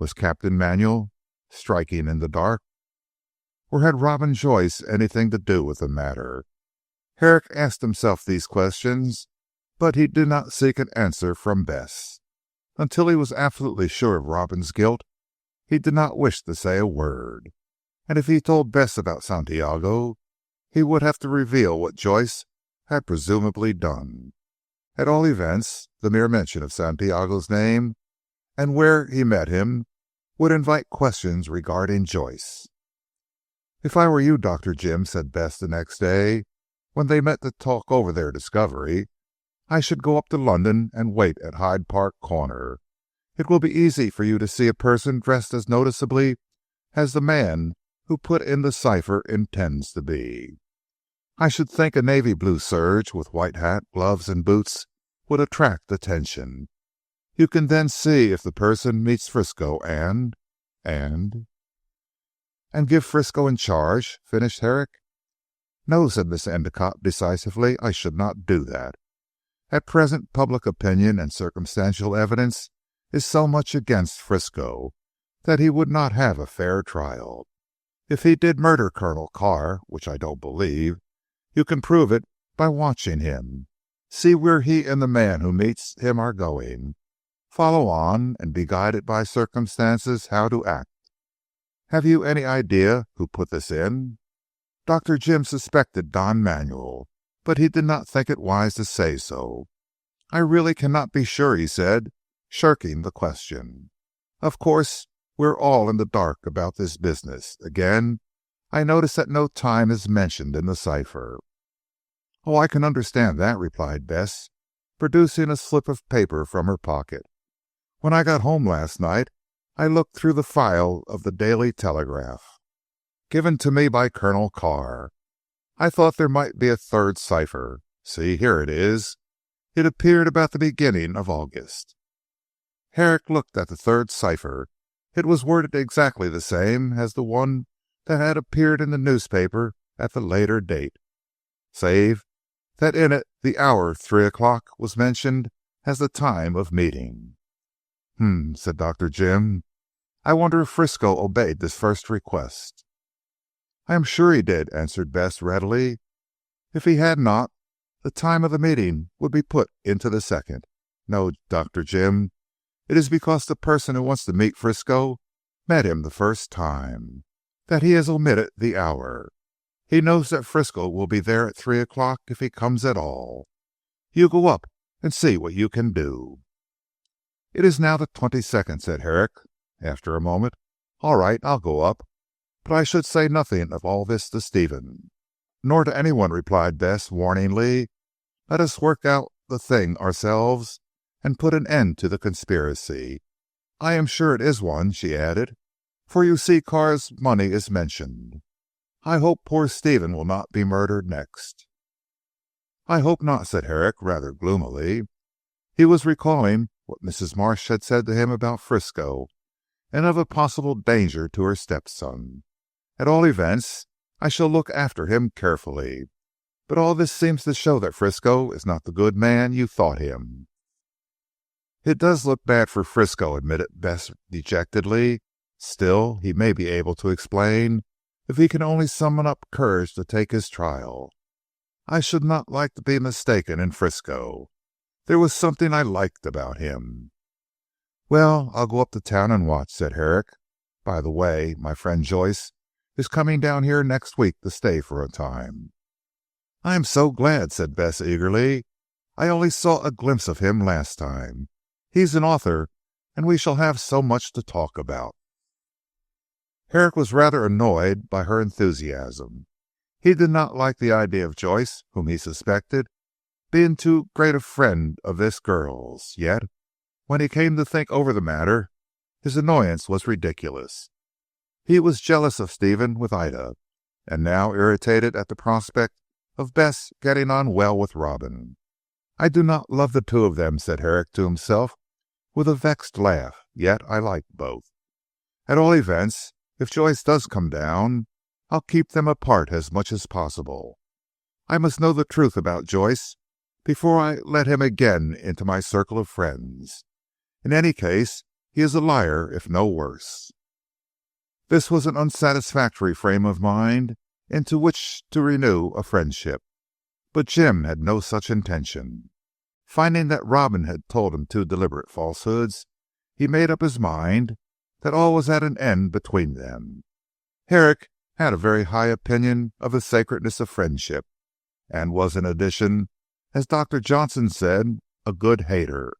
Was Captain Manuel striking in the dark? Or had Robin Joyce anything to do with the matter? Herrick asked himself these questions, but he did not seek an answer from Bess. Until he was absolutely sure of Robin's guilt, he did not wish to say a word. And if he told Bess about Santiago, he would have to reveal what Joyce had presumably done. At all events, the mere mention of Santiago's name and where he met him would invite questions regarding Joyce. "If I were you, Dr. Jim," said Bess the next day, when they met to talk over their discovery, "I should go up to London and wait at Hyde Park Corner. It will be easy for you to see a person dressed as noticeably as the man who put in the cipher intends to be. I should think a navy blue serge with white hat, gloves, and boots would attract attention. You can then see if the person meets Frisco and give Frisco in charge," finished Herrick. "No," said Miss Endicott decisively, "I should not do that. At present public opinion and circumstantial evidence is so much against Frisco that he would not have a fair trial. If he did murder Colonel Carr, which I don't believe, you can prove it by watching him. See where he and the man who meets him are going. Follow on, and be guided by circumstances how to act. Have you any idea who put this in?" Dr. Jim suspected Don Manuel, but he did not think it wise to say so. "I really cannot be sure," he said, shirking the question. "Of course, we're all in the dark about this business. Again, I notice that no time is mentioned in the cipher." "Oh, I can understand that," replied Bess, producing a slip of paper from her pocket. "When I got home last night, I looked through the file of the Daily Telegraph, given to me by Colonel Carr. I thought there might be a third cipher. See, here it is. It appeared about the beginning of August." Herrick looked at the third cipher. It was worded exactly the same as the one that had appeared in the newspaper at the later date, save that in it the hour 3 o'clock was mentioned as the time of meeting. Said Dr. Jim. I wonder if Frisco obeyed this first request. I am sure he did, answered Bess readily. If he had not, the time of the meeting would be put into the second. No, Dr. Jim, it is because the person who wants to meet Frisco met him the first time, that he has omitted the hour. He knows that Frisco will be there at 3 o'clock if he comes at all. You go up and see what you can do. It is now the 22nd, said Herrick, after a moment. All right, I'll go up, but I should say nothing of all this to Stephen. Nor to anyone, replied Bess warningly. Let us work out the thing ourselves and put an end to the conspiracy. I am sure it is one, she added, for you see Carr's money is mentioned. I hope poor Stephen will not be murdered next. I hope not, said Herrick rather gloomily. He was recalling what Mrs. Marsh had said to him about Frisco, and of a possible danger to her stepson. At all events, I shall look after him carefully. But all this seems to show that Frisco is not the good man you thought him. It does look bad for Frisco, admitted Bess dejectedly. Still, he may be able to explain if he can only summon up courage to take his trial. I should not like to be mistaken in Frisco. There was something I liked about him. Well, I'll go up to town and watch, said Herrick. By the way, my friend Joyce is coming down here next week to stay for a time. I am so glad, said Bess eagerly. I only saw a glimpse of him last time. He's an author, and we shall have so much to talk about. Herrick was rather annoyed by her enthusiasm. He did not like the idea of Joyce, whom he suspected, being too great a friend of this girl's, yet, when he came to think over the matter, his annoyance was ridiculous. He was jealous of Stephen with Ida, and now irritated at the prospect of Bess getting on well with Robin. I do not love the two of them, said Herrick to himself, with a vexed laugh, yet I like both. At all events, if Joyce does come down, I'll keep them apart as much as possible. I must know the truth about Joyce before I let him again into my circle of friends. In any case, he is a liar, if no worse. This was an unsatisfactory frame of mind into which to renew a friendship, but Jim had no such intention. Finding that Robin had told him two deliberate falsehoods, he made up his mind that all was at an end between them. Herrick had a very high opinion of the sacredness of friendship, and was in addition, as Dr. Johnson said, a good hater.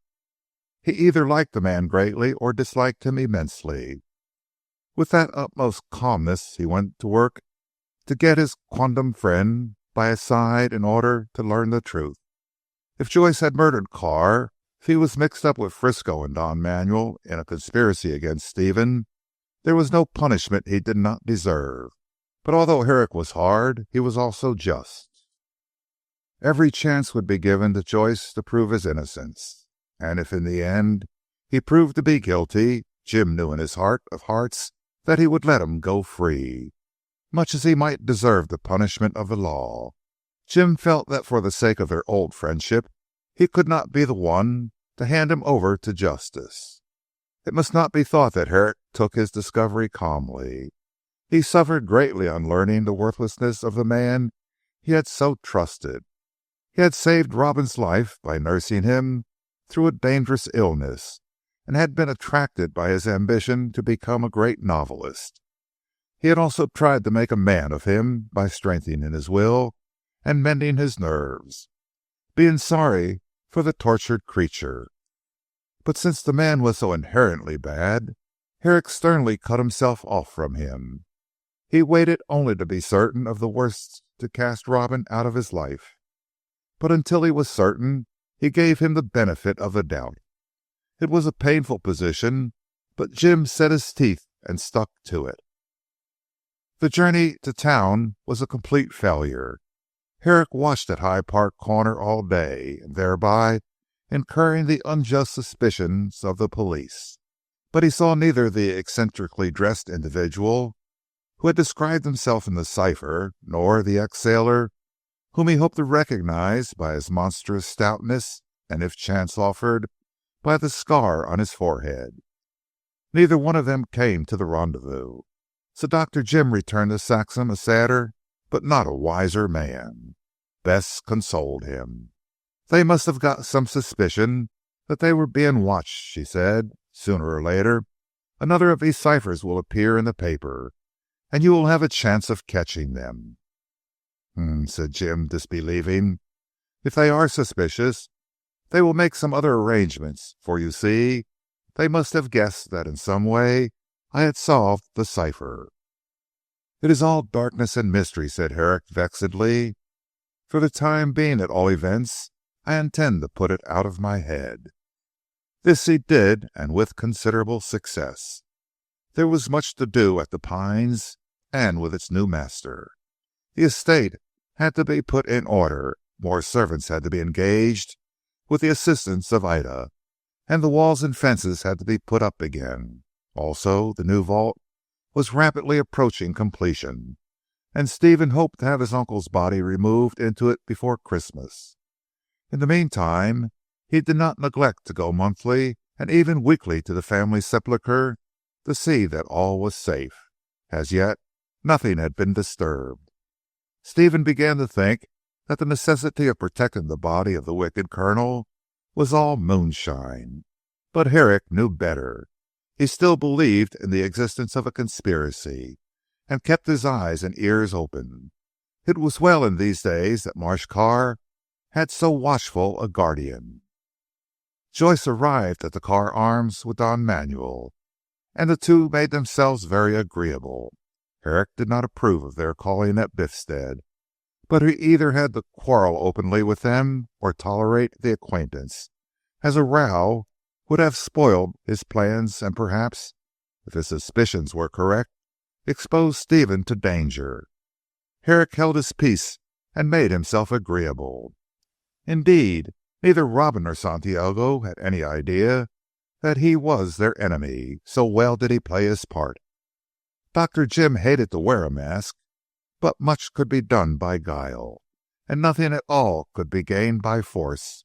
He either liked the man greatly or disliked him immensely. With that utmost calmness he went to work to get his quondam friend by his side in order to learn the truth. If Joyce had murdered Carr, if he was mixed up with Frisco and Don Manuel in a conspiracy against Stephen, there was no punishment he did not deserve. But although Herrick was hard, he was also just. Every chance would be given to Joyce to prove his innocence, and if in the end he proved to be guilty, Jim knew in his heart of hearts that he would let him go free. Much as he might deserve the punishment of the law, Jim felt that for the sake of their old friendship, he could not be the one to hand him over to justice. It must not be thought that Herrick took his discovery calmly. He suffered greatly on learning the worthlessness of the man he had so trusted. He had saved Robin's life by nursing him through a dangerous illness, and had been attracted by his ambition to become a great novelist. He had also tried to make a man of him by strengthening his will and mending his nerves, being sorry for the tortured creature. But since the man was so inherently bad, Herrick sternly cut himself off from him. He waited only to be certain of the worst to cast Robin out of his life. But until he was certain, he gave him the benefit of the doubt. It was a painful position, but Jim set his teeth and stuck to it. The journey to town was a complete failure. Herrick watched at Hyde Park Corner all day, and thereby incurring the unjust suspicions of the police. But he saw neither the eccentrically dressed individual who had described himself in the cipher, nor the ex-sailor whom he hoped to recognize by his monstrous stoutness and, if chance offered, by the scar on his forehead. Neither one of them came to the rendezvous, so Dr. Jim returned to Saxham a sadder but not a wiser man. Bess consoled him. They must have got some suspicion that they were being watched, she said. Sooner or later another of these ciphers will appear in the paper, and you will have a chance of catching them. Said Jim, disbelieving. If they are suspicious, they will make some other arrangements, for you see, they must have guessed that in some way I had solved the cipher. It is all darkness and mystery, said Herrick vexedly. For the time being, at all events, I intend to put it out of my head. This he did, and with considerable success. There was much to do at the Pines, and with its new master. The estate had to be put in order, more servants had to be engaged, with the assistance of Ida, and the walls and fences had to be put up again. Also, the new vault was rapidly approaching completion, and Stephen hoped to have his uncle's body removed into it before Christmas. In the meantime, he did not neglect to go monthly and even weekly to the family sepulchre to see that all was safe. As yet, nothing had been disturbed. Stephen began to think that the necessity of protecting the body of the wicked colonel was all moonshine. But Herrick knew better. He still believed in the existence of a conspiracy, and kept his eyes and ears open. It was well in these days that Marsh Carr had so watchful a guardian. Joyce arrived at the Carr Arms with Don Manuel, and the two made themselves very agreeable. Herrick did not approve of their calling at Biffstead, but he either had to quarrel openly with them or tolerate the acquaintance, as a row would have spoiled his plans and perhaps, if his suspicions were correct, exposed Stephen to danger. Herrick held his peace and made himself agreeable. Indeed, neither Robin nor Santiago had any idea that he was their enemy, so well did he play his part. Dr. Jim hated to wear a mask, but much could be done by guile, and nothing at all could be gained by force,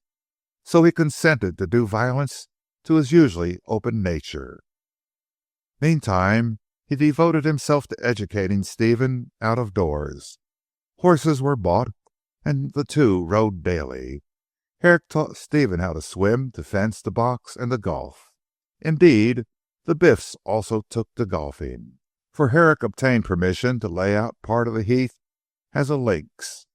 so he consented to do violence to his usually open nature. Meantime, he devoted himself to educating Stephen out of doors. Horses were bought, and the two rode daily. Herrick taught Stephen how to swim, to fence, to box, and to golf. Indeed, the Biffs also took to golfing, for Herrick obtained permission to lay out part of the heath as a links.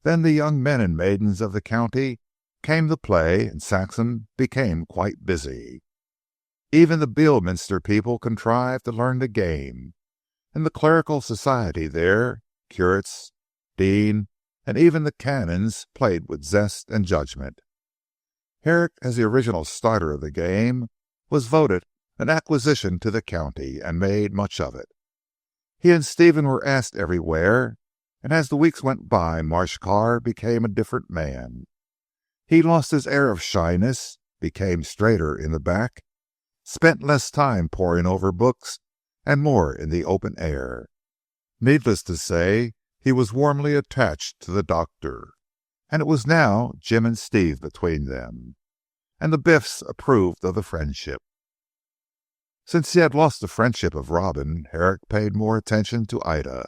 Then the young men and maidens of the county came to play, and Saxham became quite busy. Even the Beorminster people contrived to learn the game, and the clerical society there, curates, dean, and even the canons played with zest and judgment. Herrick, as the original starter of the game, was voted an acquisition to the county, and made much of it. He and Stephen were asked everywhere, and as the weeks went by Marsh Carr became a different man. He lost his air of shyness, became straighter in the back, spent less time poring over books, and more in the open air. Needless to say, he was warmly attached to the doctor, and it was now Jim and Steve between them, and the Biffs approved of the friendship. Since he had lost the friendship of Robin, Herrick paid more attention to Ida.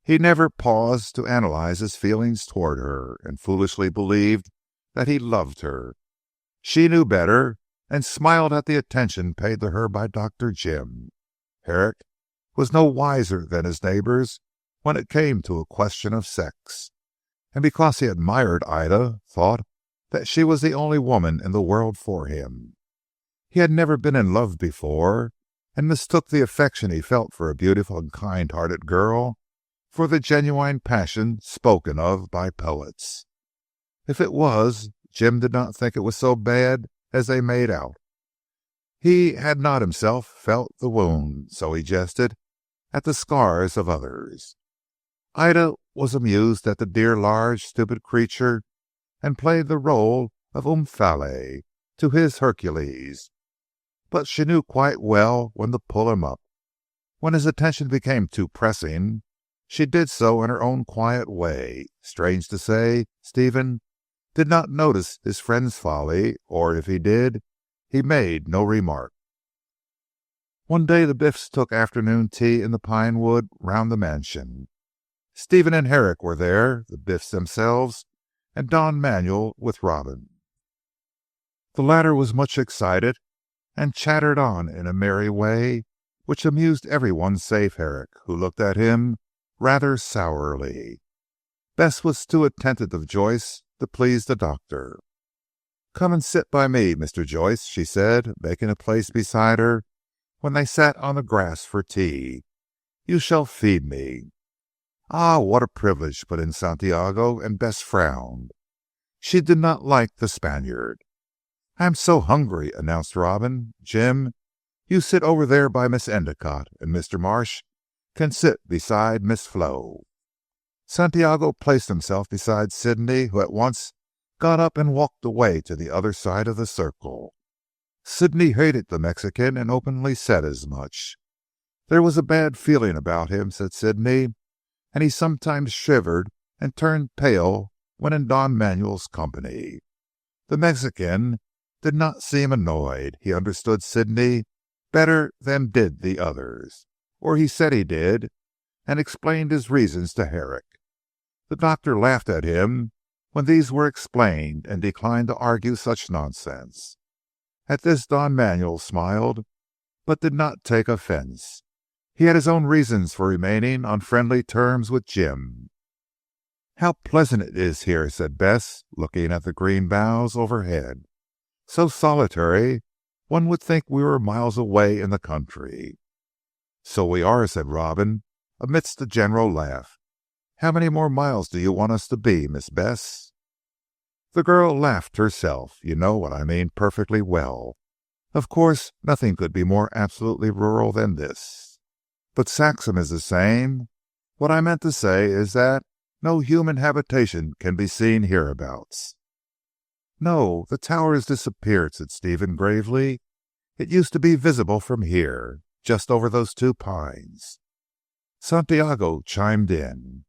He never paused to analyze his feelings toward her, and foolishly believed that he loved her. She knew better, and smiled at the attention paid to her by Dr. Jim. Herrick was no wiser than his neighbors when it came to a question of sex, and because he admired Ida, thought that she was the only woman in the world for him. He had never been in love before, and mistook the affection he felt for a beautiful and kind-hearted girl for the genuine passion spoken of by poets. If it was, Jim did not think it was so bad as they made out. He had not himself felt the wound, so he jested at the scars of others. Ida was amused at the dear large stupid creature, and played the role of Omphale to his Hercules, but she knew quite well when to pull him up. When his attention became too pressing, she did so in her own quiet way. Strange to say, Stephen did not notice his friend's folly, or if he did, he made no remark. One day the Biffs took afternoon tea in the pine wood round the mansion. Stephen and Herrick were there, the Biffs themselves, and Don Manuel with Robin. The latter was much excited, and chattered on in a merry way, which amused everyone save Herrick, who looked at him rather sourly. Bess was too attentive to Joyce to please the doctor. "Come and sit by me, Mr. Joyce," she said, making a place beside her when they sat on the grass for tea. "You shall feed me." "Ah, what a privilege," put in Santiago, and Bess frowned. She did not like the Spaniard. "I am so hungry," announced Robin. "Jim, you sit over there by Miss Endicott, and Mr. Marsh can sit beside Miss Flo." Santiago placed himself beside Sidney, who at once got up and walked away to the other side of the circle. Sidney hated the Mexican and openly said as much. There was a bad feeling about him, said Sidney, and he sometimes shivered and turned pale when in Don Manuel's company. The Mexican did not seem annoyed. He understood Sidney better than did the others, or he said he did, and explained his reasons to Herrick. The doctor laughed at him when these were explained, and declined to argue such nonsense. At this Don Manuel smiled, but did not take offence. He had his own reasons for remaining on friendly terms with Jim. "How pleasant it is here," said Bess, looking at the green boughs overhead. "So solitary, one would think we were miles away in the country." "So we are," said Robin, amidst a general laugh. "How many more miles do you want us to be, Miss Bess?" The girl laughed herself. "You know what I mean perfectly well. Of course nothing could be more absolutely rural than this. But Saxham is the same. What I meant to say is that no human habitation can be seen hereabouts." "No, the tower has disappeared," said Stephen gravely. "It used to be visible from here, just over those two pines." Santiago chimed in.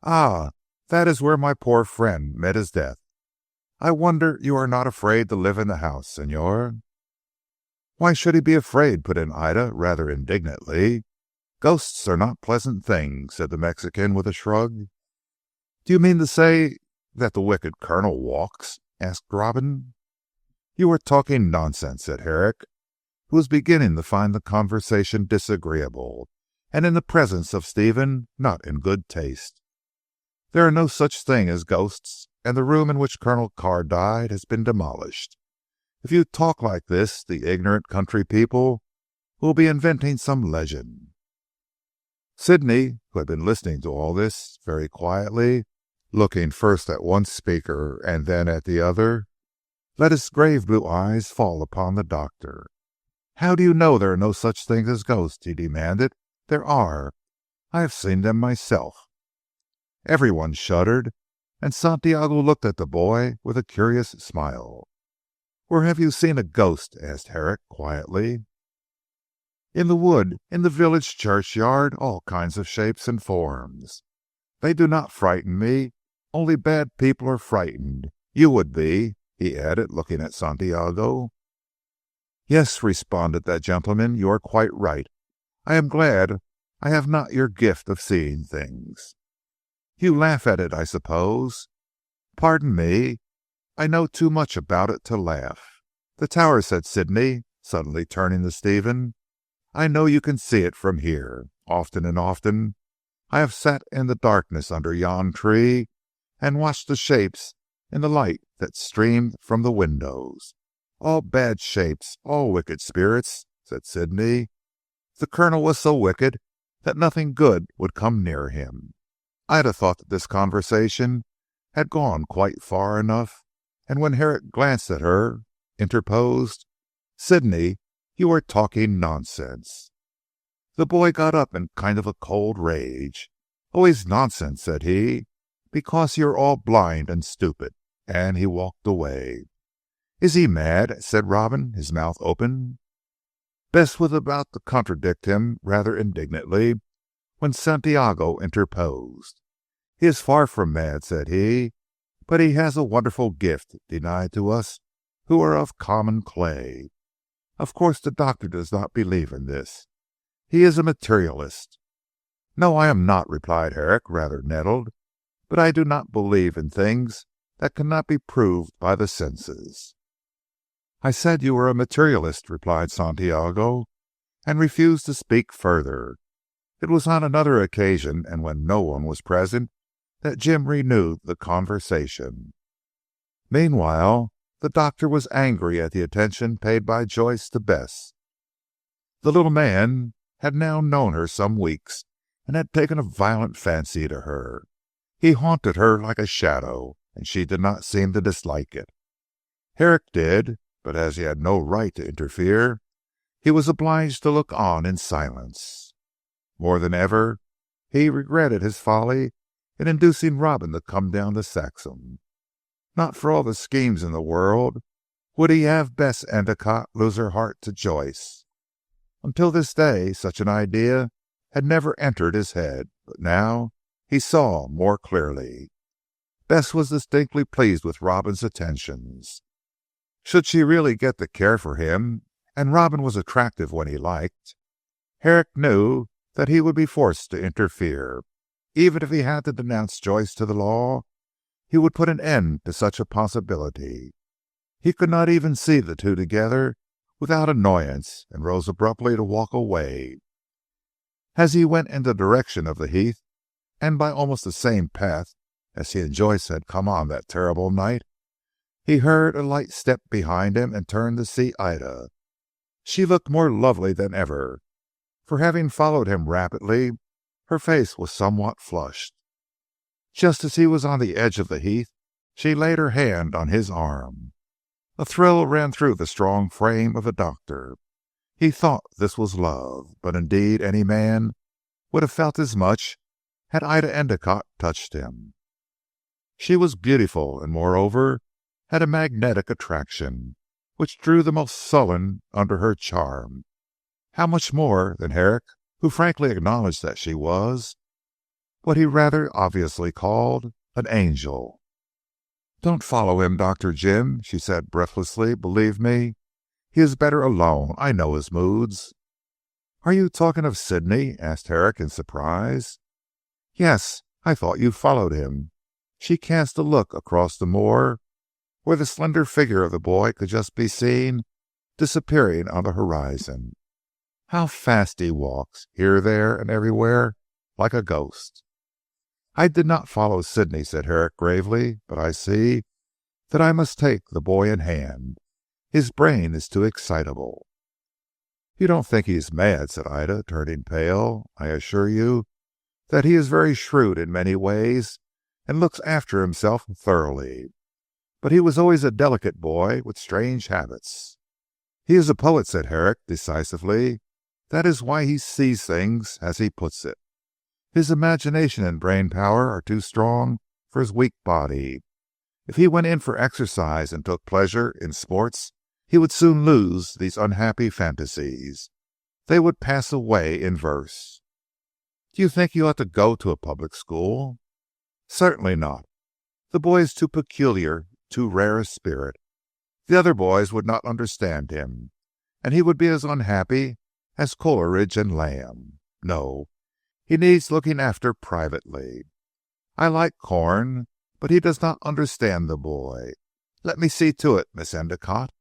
"Ah, that is where my poor friend met his death. I wonder you are not afraid to live in the house, Señor." "Why should he be afraid?" put in Ida rather indignantly. "Ghosts are not pleasant things," said the Mexican with a shrug. "Do you mean to say that the wicked Colonel walks?" asked Robin. "You are talking nonsense," said Herrick, who was beginning to find the conversation disagreeable, and in the presence of Stephen not in good taste. "There are no such things as ghosts, and the room in which Colonel Carr died has been demolished. If you talk like this, the ignorant country people will be inventing some legend." Sidney, who had been listening to all this very quietly, looking first at one speaker and then at the other, let his grave blue eyes fall upon the doctor. "How do you know there are no such things as ghosts?" he demanded. "There are. I have seen them myself." Everyone shuddered, and Santiago looked at the boy with a curious smile. "Where have you seen a ghost?" asked Herrick quietly. "In the wood, in the village churchyard, all kinds of shapes and forms. They do not frighten me. Only bad people are frightened. You would be," he added, looking at Santiago. "Yes," responded that gentleman, "you are quite right. I am glad I have not your gift of seeing things." "You laugh at it, I suppose?" "Pardon me, I know too much about it to laugh. The tower," said Sidney, suddenly turning to Stephen. "I know you can see it from here. Often and often I have sat in the darkness under yon tree, and watched the shapes in the light that streamed from the windows. All bad shapes, all wicked spirits," said Sidney. "The Colonel was so wicked that nothing good would come near him." Ida thought that this conversation had gone quite far enough, and when Herrick glanced at her, interposed, "Sidney, you are talking nonsense." The boy got up in a kind of cold rage. "Always nonsense," said he, "because you are all blind and stupid," and he walked away. "Is he mad?" said Robin, his mouth open. Bess was about to contradict him rather indignantly when Santiago interposed. "He is far from mad," said he, "but he has a wonderful gift denied to us who are of common clay. Of course the doctor does not believe in this. He is a materialist." "No, I am not," replied Herrick, rather nettled, "but I do not believe in things that cannot be proved by the senses." "I said you were a materialist," replied Santiago, and refused to speak further. It was on another occasion, and when no one was present, that Jim renewed the conversation. Meanwhile the doctor was angry at the attention paid by Joyce to Bess. The little man had now known her some weeks, and had taken a violent fancy to her. He haunted her like a shadow, and she did not seem to dislike it. Herrick did, but as he had no right to interfere, he was obliged to look on in silence. More than ever he regretted his folly in inducing Robin to come down to Saxham. Not for all the schemes in the world would he have Bess Endicott lose her heart to Joyce. Until this day such an idea had never entered his head, but now he saw more clearly. Bess was distinctly pleased with Robin's attentions. Should she really get to care for him, and Robin was attractive when he liked, Herrick knew that he would be forced to interfere. Even if he had to denounce Joyce to the law, he would put an end to such a possibility. He could not even see the two together without annoyance, and rose abruptly to walk away. As he went in the direction of the heath, and by almost the same path as he and Joyce had come on that terrible night, he heard a light step behind him and turned to see Ida. She looked more lovely than ever, for having followed him rapidly, her face was somewhat flushed. Just as he was on the edge of the heath, she laid her hand on his arm. A thrill ran through the strong frame of the doctor. He thought this was love, but indeed any man would have felt as much had Ida Endicott touched him. She was beautiful, and moreover had a magnetic attraction, which drew the most sullen under her charm. How much more than Herrick, who frankly acknowledged that she was what he rather obviously called an angel. "Don't follow him, Dr. Jim," she said breathlessly. "Believe me, he is better alone. I know his moods." "Are you talking of Sidney?" asked Herrick in surprise. "Yes, I thought you followed him." She cast a look across the moor, where the slender figure of the boy could just be seen disappearing on the horizon. "How fast he walks, here, there, and everywhere, like a ghost." "I did not follow Sidney," said Herrick gravely, "but I see that I must take the boy in hand. His brain is too excitable." "You don't think he is mad," said Ida, turning pale. "I assure you that he is very shrewd in many ways, and looks after himself thoroughly. But he was always a delicate boy with strange habits." "He is a poet," said Herrick decisively. "That is why he sees things as he puts it. His imagination and brain power are too strong for his weak body. If he went in for exercise and took pleasure in sports, he would soon lose these unhappy fantasies. They would pass away in verse." "Do you think he ought to go to a public school?" "Certainly not. The boy is too peculiar, too rare a spirit. The other boys would not understand him, and he would be as unhappy as Coleridge and Lamb. No, he needs looking after privately. I like Corn, but he does not understand the boy. Let me see to it, Miss Endicott."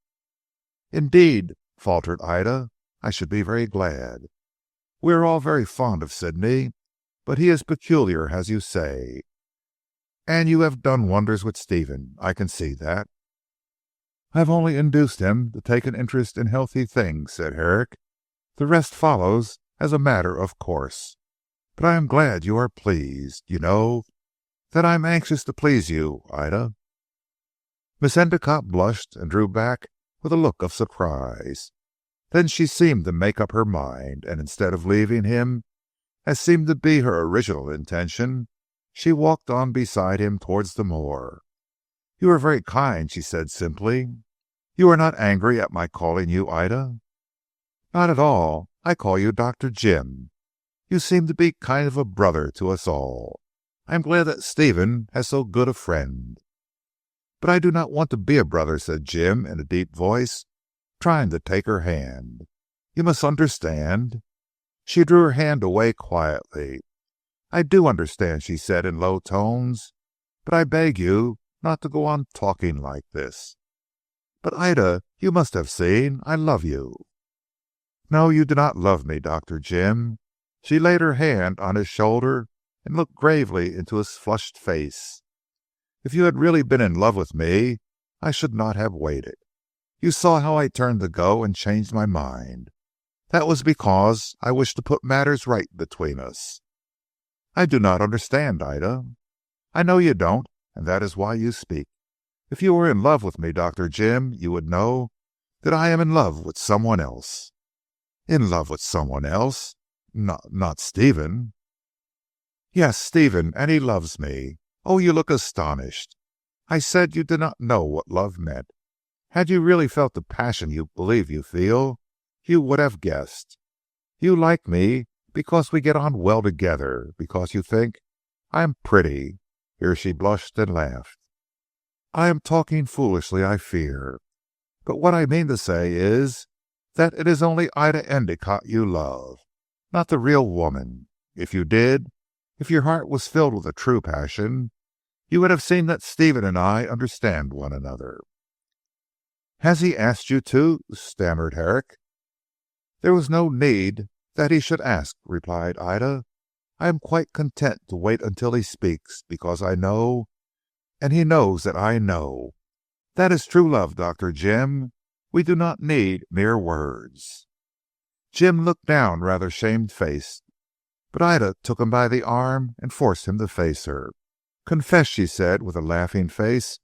"Indeed," faltered Ida, "I should be very glad. We are all very fond of Sidney, but he is peculiar as you say. And you have done wonders with Stephen. I can see that." "I have only induced him to take an interest in healthy things," said Herrick. "The rest follows as a matter of course. But I am glad you are pleased. You know that I am anxious to please you, Ida." Miss Endicott blushed and drew back with a look of surprise. Then she seemed to make up her mind, and instead of leaving him, as seemed to be her original intention, she walked on beside him towards the moor. "You are very kind," she said simply. "You are not angry at my calling you Ida?" Not at all. I call you Dr. Jim. You seem to be kind of a brother to us all. I am glad that Stephen has so good a friend." "But I do not want to be a brother," said Jim in a deep voice, trying to take her hand. "You must understand." She drew her hand away quietly. "I do understand," she said in low tones, "but I beg you not to go on talking like this." "But Ida, you must have seen I love you." "No, you do not love me, Dr. Jim." She laid her hand on his shoulder and looked gravely into his flushed face. "If you had really been in love with me, I should not have waited. You saw how I turned to go and changed my mind. That was because I wished to put matters right between us." "I do not understand, Ida." "I know you don't, and that is why you speak. If you were in love with me, Dr. Jim, you would know that I am in love with someone else." "In love with someone else? Not Stephen?" "Yes, Stephen, and he loves me. Oh, you look astonished. I said you did not know what love meant. Had you really felt the passion you believe you feel, you would have guessed. You like me because we get on well together, because you think I am pretty." Here she blushed and laughed. "I am talking foolishly, I fear. But what I mean to say is that it is only Ida Endicott you love, not the real woman. If you did, if your heart was filled with a true passion, you would have seen that Stephen and I understand one another." "Has he asked you to?" stammered Herrick. "There was no need that he should ask," replied Ida. "I am quite content to wait until he speaks, because I know, and he knows that I know. That is true love, Dr. Jim. We do not need mere words." Jim looked down rather shamefaced, but Ida took him by the arm and forced him to face her. "Confess," she said with a laughing face,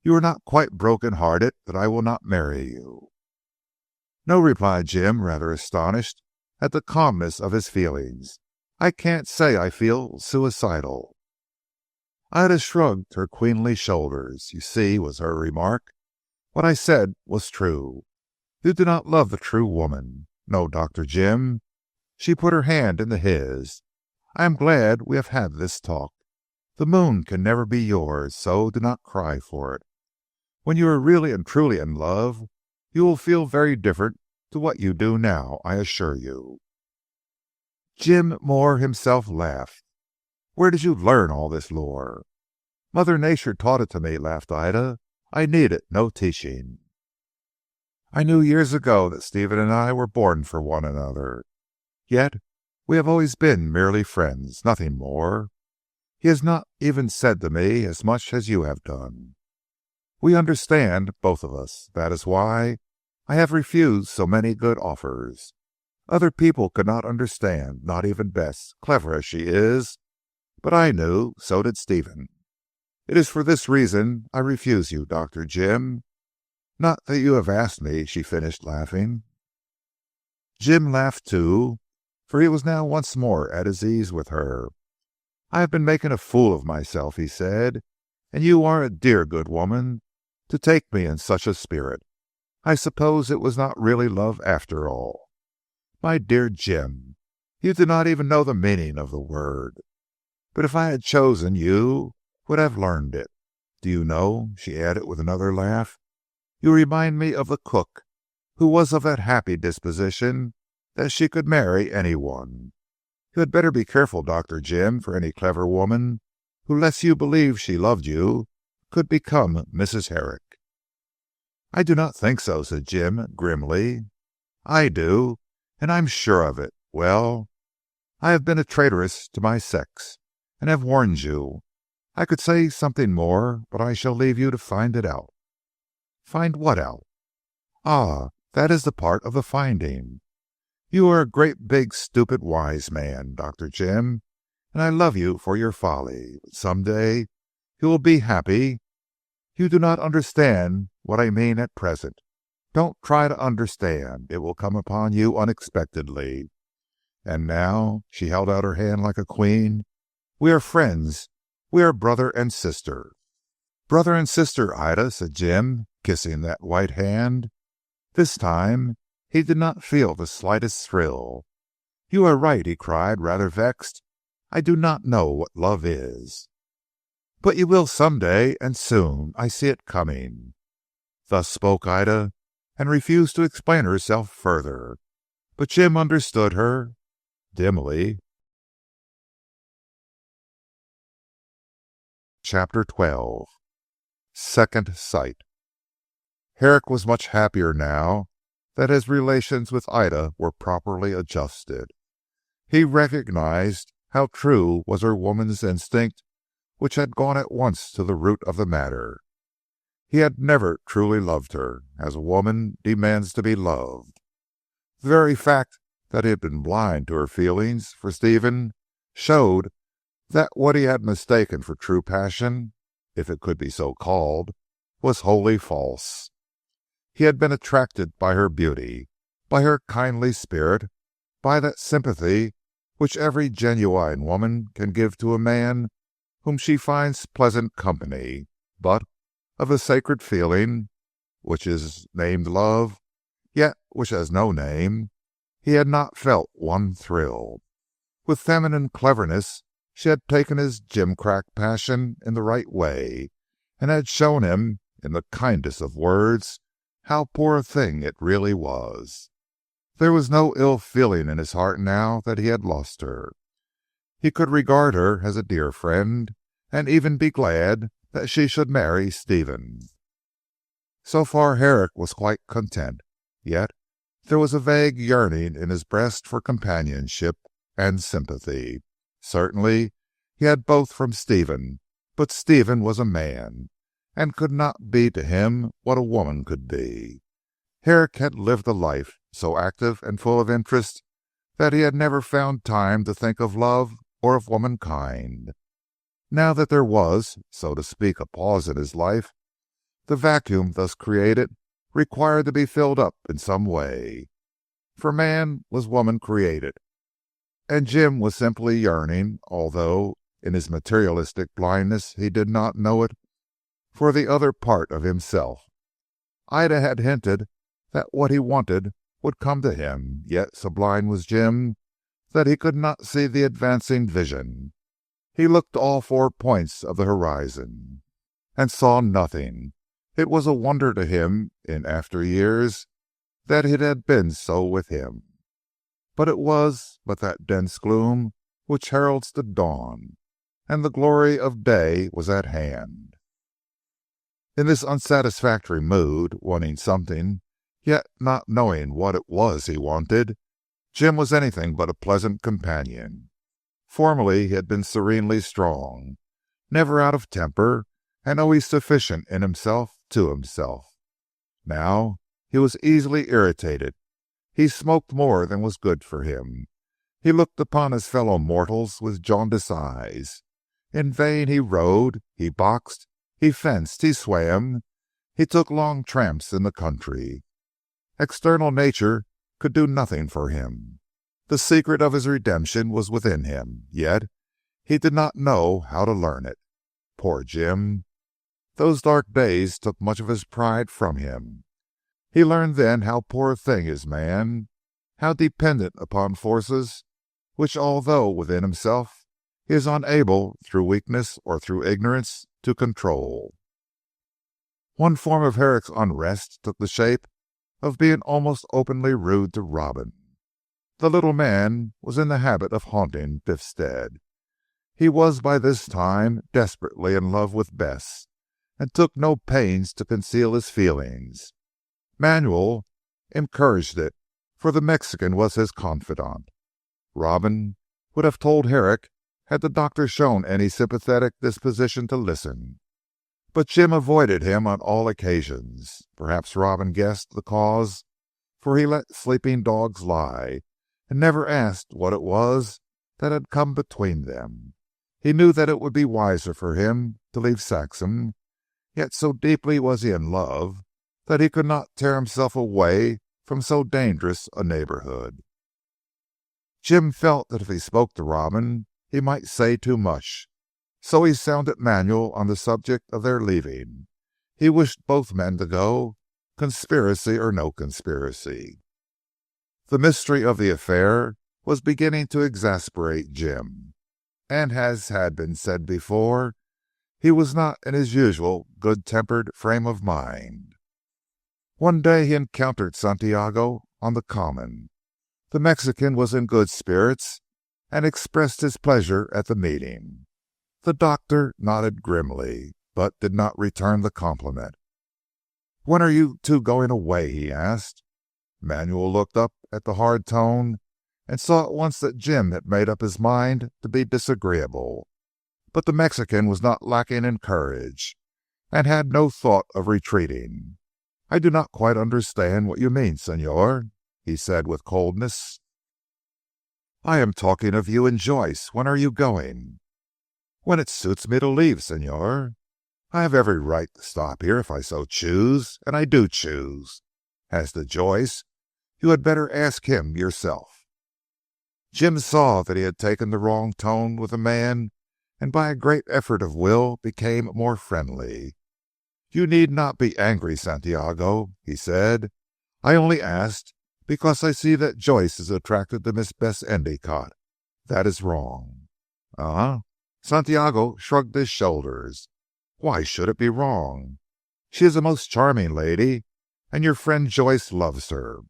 "you are not quite broken hearted that I will not marry you." "No," replied Jim, rather astonished at the calmness of his feelings. "I can't say I feel suicidal." Ida shrugged her queenly shoulders. "You see," was her remark, "what I said was true. You do not love the true woman. No, Dr. Jim." She put her hand into his. "I am glad we have had this talk. The moon can never be yours, so do not cry for it. When you are really and truly in love, you will feel very different to what you do now, I assure you." Jim Moore himself laughed. "Where did you learn all this lore?" "Mother Nature taught it to me," laughed Ida. "I needed no teaching. I knew years ago that Stephen and I were born for one another. Yet we have always been merely friends, nothing more. He has not even said to me as much as you have done. We understand, both of us. That is why I have refused so many good offers. Other people could not understand, not even Bess, clever as she is. But I knew, so did Stephen. It is for this reason I refuse you, Dr. Jim. Not that you have asked me," she finished laughing. Jim laughed too, for he was now once more at his ease with her. "I have been making a fool of myself," he said, "and you are a dear good woman to take me in such a spirit. I suppose it was not really love after all. My dear Jim, you do not even know the meaning of the word. But if I had chosen, you would have learned it. Do you know," she added with another laugh, "you remind me of the cook, who was of that happy disposition that she could marry any one. You had better be careful, Dr. Jim, for any clever woman who lets you believe she loved you could become Mrs. Herrick." "I do not think so," said Jim grimly. "I do, and I am sure of it. Well, I have been a traitress to my sex, and have warned you. I could say something more, but I shall leave you to find it out." "Find what out?" "Ah, that is the part of the finding. You are a great big stupid wise man, Dr. Jim, and I love you for your folly. But some day you will be happy. You do not understand what I mean at present. Don't try to understand. It will come upon you unexpectedly. And now," she held out her hand like a queen, "we are friends. We are brother and sister." "Brother and sister, Ida," said Jim, kissing that white hand. This time He did not feel the slightest thrill. "You are right," he cried, rather vexed. "I do not know what love is." "But you will some day, and soon. I see it coming." Thus spoke Ida, and refused to explain herself further. But Jim understood her dimly. Chapter 12. Second Sight. Herrick was much happier now that his relations with Ida were properly adjusted. He recognized how true was her woman's instinct, which had gone at once to the root of the matter. He had never truly loved her, as a woman demands to be loved. The very fact that he had been blind to her feelings for Stephen showed that what he had mistaken for true passion, if it could be so called, was wholly false. He had been attracted by her beauty, by her kindly spirit, by that sympathy which every genuine woman can give to a man whom she finds pleasant company, but of the sacred feeling, which is named love, yet which has no name, he had not felt one thrill. With feminine cleverness she had taken his gimcrack passion in the right way, and had shown him, in the kindest of words, how poor a thing it really was. There was no ill feeling in his heart now that he had lost her. He could regard her as a dear friend, and even be glad that she should marry Stephen. So far Herrick was quite content, yet there was a vague yearning in his breast for companionship and sympathy. Certainly he had both from Stephen, but Stephen was a man, and could not be to him what a woman could be. Herrick had lived a life so active and full of interest that he had never found time to think of love or of womankind. Now that there was, so to speak, a pause in his life, the vacuum thus created required to be filled up in some way. For man was woman created, and Jim was simply yearning, although in his materialistic blindness he did not know it, for the other part of himself. Ida had hinted that what he wanted would come to him, yet so blind was Jim that he could not see the advancing vision. He looked to all four points of the horizon, and saw nothing. It was a wonder to him, in after years, that it had been so with him. But it was but that dense gloom which heralds the dawn, and the glory of day was at hand. In this unsatisfactory mood, wanting something, yet not knowing what it was he wanted, Jim was anything but a pleasant companion. Formerly he had been serenely strong, never out of temper, and always sufficient in himself to himself. Now he was easily irritated. He smoked more than was good for him. He looked upon his fellow mortals with jaundiced eyes. In vain he rode, he boxed, he fenced, he swam, he took long tramps in the country. External nature could do nothing for him. The secret of his redemption was within him, yet he did not know how to learn it. Poor Jim! Those dark days took much of his pride from him. He learned then how poor a thing is man, how dependent upon forces which, although within himself, he is unable, through weakness or through ignorance, to control. One form of Herrick's unrest took the shape of being almost openly rude to Robin. The little man was in the habit of haunting Biffstead. He was by this time desperately in love with Bess, and took no pains to conceal his feelings. Manuel encouraged it, for the Mexican was his confidant. Robin would have told Herrick had the doctor shown any sympathetic disposition to listen. But Jim avoided him on all occasions. Perhaps Robin guessed the cause, for he let sleeping dogs lie, and never asked what it was that had come between them. He knew that it would be wiser for him to leave Saxham, yet so deeply was he in love that he could not tear himself away from so dangerous a neighbourhood. Jim felt that if he spoke to Robin he might say too much, so he sounded Manuel on the subject of their leaving. He wished both men to go, conspiracy or no conspiracy. The mystery of the affair was beginning to exasperate Jim, and as had been said before, he was not in his usual good-tempered frame of mind. One day he encountered Santiago on the common. The Mexican was in good spirits and expressed his pleasure at the meeting. The doctor nodded grimly, but did not return the compliment. "When are you two going away?" he asked. Manuel looked up at the hard tone and saw at once that Jim had made up his mind to be disagreeable. But the Mexican was not lacking in courage, and had no thought of retreating. "I do not quite understand what you mean, Señor," he said with coldness. "I am talking of you and Joyce. When are you going?" "When it suits me to leave, Señor. I have every right to stop here if I so choose, and I do choose. As to Joyce, you had better ask him yourself." Jim saw that he had taken the wrong tone with the man, and by a great effort of will became more friendly. "You need not be angry, Santiago," he said. "I only asked because I see that Joyce is attracted to Miss Bess Endicotte. That is wrong." Santiago shrugged his shoulders. "Why should it be wrong? She is a most charming lady, and your friend Joyce loves her."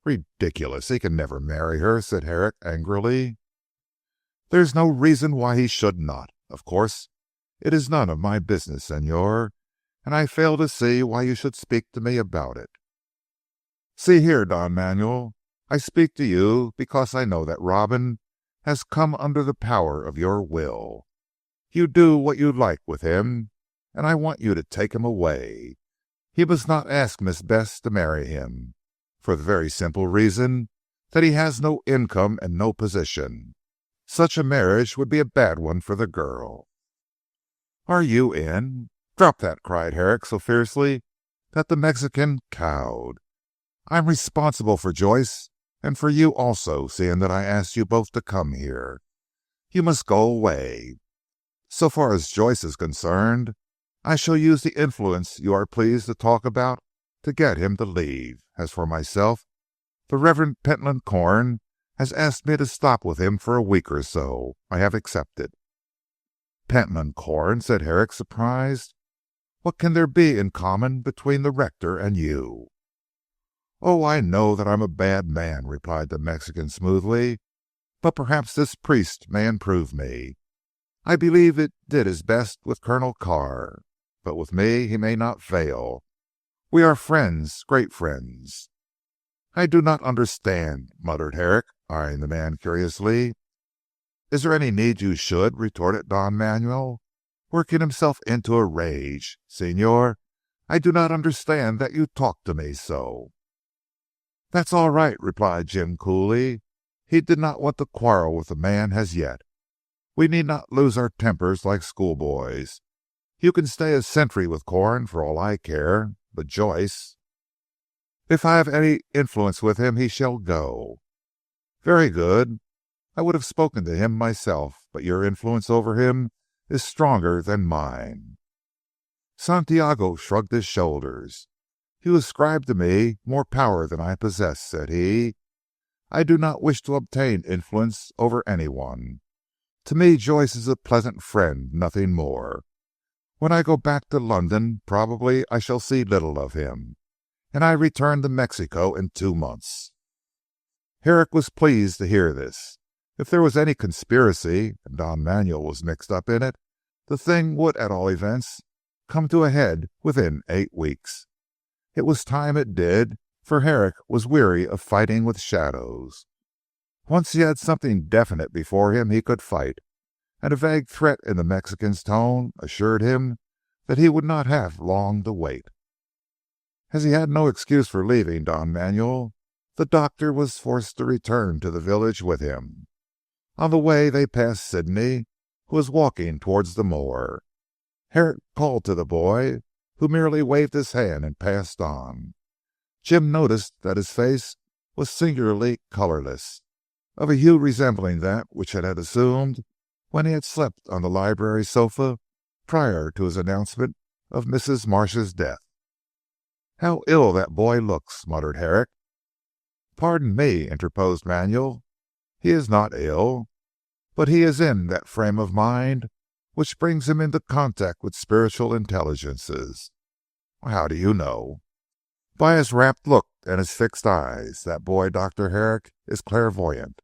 "Ridiculous! He can never marry her," said Herrick angrily. "There is no reason why he should not. Of course it is none of my business, Señor, and I fail to see why you should speak to me about it." "See here, Don Manuel, I speak to you because I know that Robin has come under the power of your will. You do what you like with him, and I want you to take him away. He must not ask Miss Bess to marry him, for the very simple reason that he has no income and no position. Such a marriage would be a bad one for the girl." "Are you in?" "Drop that!" cried Herrick so fiercely that the Mexican cowed. "I am responsible for Joyce and for you also, seeing that I asked you both to come here. You must go away. So far as Joyce is concerned, I shall use the influence you are pleased to talk about to get him to leave. As for myself, the Reverend Pentland Corn has asked me to stop with him for a week or so. I have accepted." "Pentland Corn," said Herrick surprised. "What can there be in common between the rector and you?" "Oh, I know that I am a bad man," replied the Mexican smoothly, "but perhaps this priest may improve me. I believe it did his best with Colonel Carr, but with me he may not fail. We are friends, great friends." "I do not understand," muttered Herrick, eyeing the man curiously. "Is there any need you should?" retorted Don Manuel, working himself into a rage. "Señor, I do not understand that you talk to me so." "That's all right," replied Jim coolly. He did not want to quarrel with the man as yet. "We need not lose our tempers like schoolboys. You can stay a sentry with Corn for all I care, but Joyce—" "If I have any influence with him he shall go." "Very good. I would have spoken to him myself, but your influence over him is stronger than mine." Santiago shrugged his shoulders. "You ascribe to me more power than I possess," said he. "I do not wish to obtain influence over any one. To me Joyce is a pleasant friend, nothing more. When I go back to London probably I shall see little of him, and I return to Mexico in 2 months." Herrick was pleased to hear this. If there was any conspiracy, and Don Manuel was mixed up in it, the thing would at all events come to a head within 8 weeks. It was time it did, for Herrick was weary of fighting with shadows. Once he had something definite before him he could fight, and a vague threat in the Mexican's tone assured him that he would not have long to wait. As he had no excuse for leaving Don Manuel, the doctor was forced to return to the village with him. On the way they passed Sidney, who was walking towards the moor. Herrick called to the boy, who merely waved his hand and passed on. Jim noticed that his face was singularly colourless, of a hue resembling that which it had assumed when he had slept on the library sofa prior to his announcement of Mrs. Marsh's death. "How ill that boy looks," muttered Herrick. "Pardon me," interposed Manuel. "He is not ill, but he is in that frame of mind which brings him into contact with spiritual intelligences." "How do you know?" "By his rapt look and his fixed eyes. That boy, Dr. Herrick, is clairvoyant."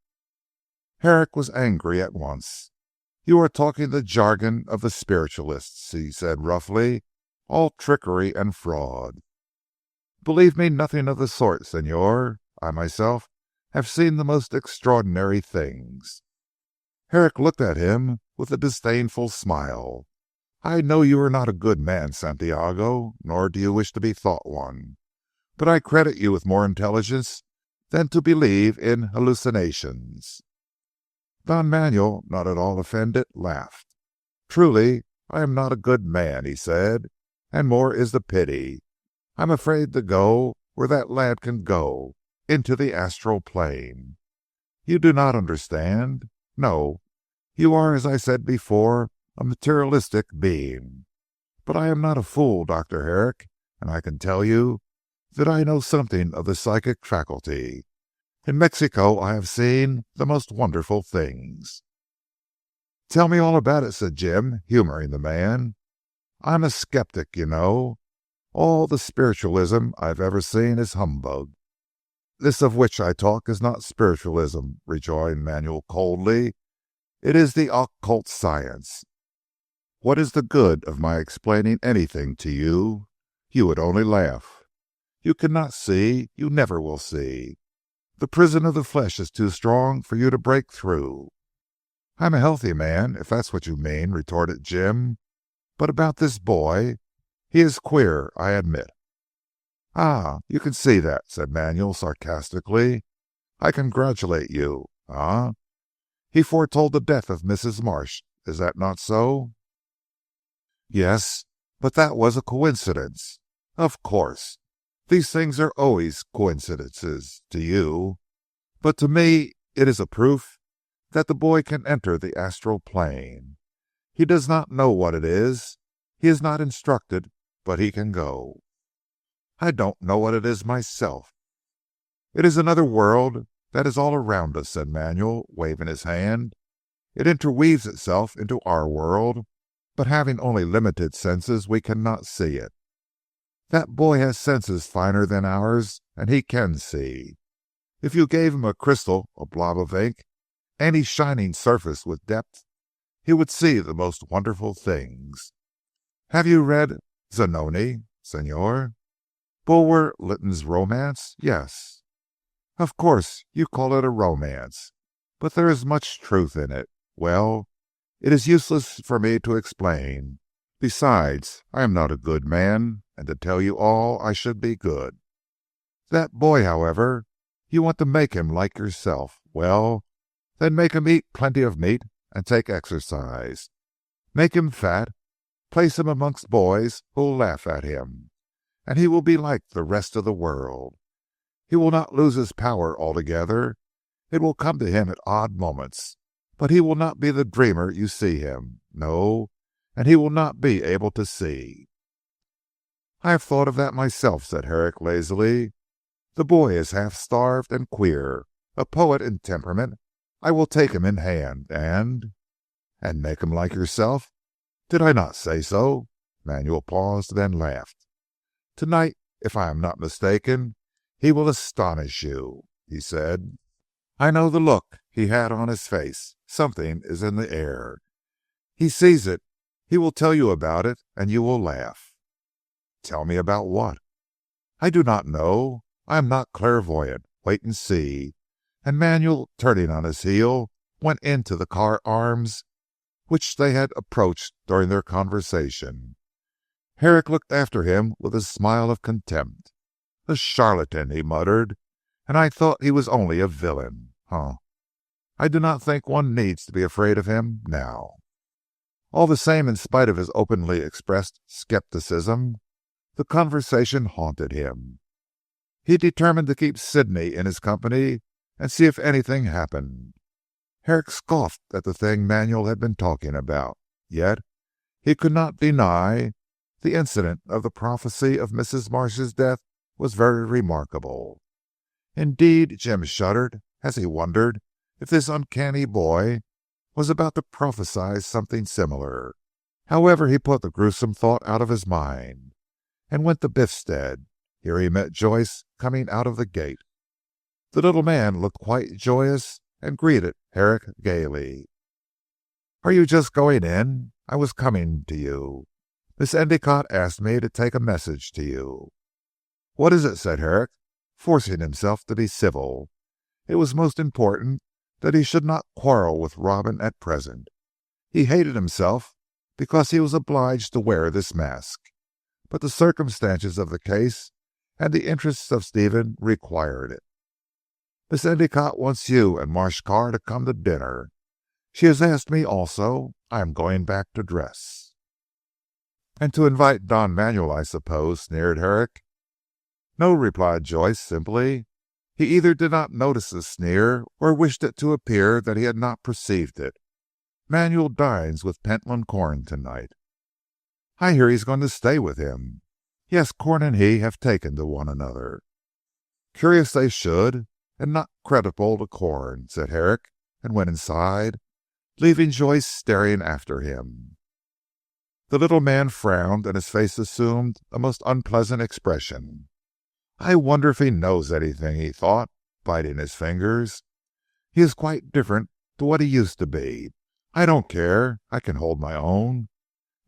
Herrick was angry at once. "You are talking the jargon of the spiritualists," he said roughly, "all trickery and fraud." "Believe me, nothing of the sort, Señor. I myself have seen the most extraordinary things." Herrick looked at him with a disdainful smile. "I know you are not a good man, Santiago, nor do you wish to be thought one, but I credit you with more intelligence than to believe in hallucinations." Don Manuel, not at all offended, laughed. "Truly I am not a good man," he said, "and more is the pity. I am afraid to go where that lad can go, into the astral plane. You do not understand. No, you are, as I said before, a materialistic being. But I am not a fool, Dr. Herrick, and I can tell you that I know something of the psychic faculty. In Mexico I have seen the most wonderful things." "Tell me all about it," said Jim, humouring the man. "I am a sceptic, you know. All the spiritualism I have ever seen is humbug." "This of which I talk is not spiritualism," rejoined Manuel coldly. "It is the occult science. What is the good of my explaining anything to you? You would only laugh. You cannot see, you never will see. The prison of the flesh is too strong for you to break through." "I am a healthy man, if that's what you mean," retorted Jim. "But about this boy, he is queer, I admit." "Ah, you can see that," said Manuel sarcastically. "I congratulate you. Ah! He foretold the death of Mrs. Marsh. Is that not so?" "Yes, but that was a coincidence." "Of course. These things are always coincidences to you, but to me it is a proof that the boy can enter the astral plane. He does not know what it is. He is not instructed, but he can go." "I don't know what it is myself." "It is another world that is all around us," said Manuel, waving his hand. "It interweaves itself into our world, but having only limited senses we cannot see it. That boy has senses finer than ours, and he can see. If you gave him a crystal, a blob of ink, any shining surface with depth, he would see the most wonderful things. Have you read Zanoni, Señor?" "Bulwer Lytton's romance? Yes." "Of course you call it a romance, but there is much truth in it. Well, it is useless for me to explain. Besides, I am not a good man, and to tell you all I should be good. That boy, however, you want to make him like yourself. Well, then make him eat plenty of meat and take exercise. Make him fat, place him amongst boys who will laugh at him, and he will be like the rest of the world. He will not lose his power altogether. It will come to him at odd moments, but he will not be the dreamer you see him. No, and he will not be able to see." "I have thought of that myself," said Herrick lazily. "The boy is half starved and queer, a poet in temperament. I will take him in hand, and " "And make him like yourself. Did I not say so?" Manuel paused, then laughed. "To night, if I am not mistaken, he will astonish you," he said. "I know the look he had on his face. Something is in the air. He sees it. He will tell you about it, and you will laugh." "Tell me about what?" "I do not know. I am not clairvoyant. Wait and see." And Manuel, turning on his heel, went into the car arms which they had approached during their conversation. Herrick looked after him with a smile of contempt. "A charlatan," he muttered, "and I thought he was only a villain. Humph! I do not think one needs to be afraid of him now." All the same, in spite of his openly expressed scepticism, the conversation haunted him. He determined to keep Sidney in his company and see if anything happened. Herrick scoffed at the thing Manuel had been talking about, yet he could not deny the incident of the prophecy of Mrs. Marsh's death was very remarkable. Indeed, Jim shuddered as he wondered if this uncanny boy was about to prophesy something similar. However, he put the gruesome thought out of his mind, and went to Biffstead. Here he met Joyce coming out of the gate. The little man looked quite joyous, and greeted Herrick gaily. "Are you just going in? I was coming to you. Miss Endicott asked me to take a message to you." "What is it?" said Herrick, forcing himself to be civil. It was most important that he should not quarrel with Robin at present. He hated himself because he was obliged to wear this mask, but the circumstances of the case and the interests of Stephen required it. "Miss Endicott wants you and Marsh Carr to come to dinner. She has asked me also. I am going back to dress." "And to invite Don Manuel, I suppose," sneered Herrick. "No," replied Joyce simply. He either did not notice the sneer, or wished it to appear that he had not perceived it. "Manuel dines with Pentland Corn tonight." "I hear he is going to stay with him." "Yes, Corn and he have taken to one another." "Curious they should, and not creditable to Corn," said Herrick, and went inside, leaving Joyce staring after him. The little man frowned, and his face assumed a most unpleasant expression. "I wonder if he knows anything," he thought, biting his fingers. "He is quite different to what he used to be. I don't care. I can hold my own."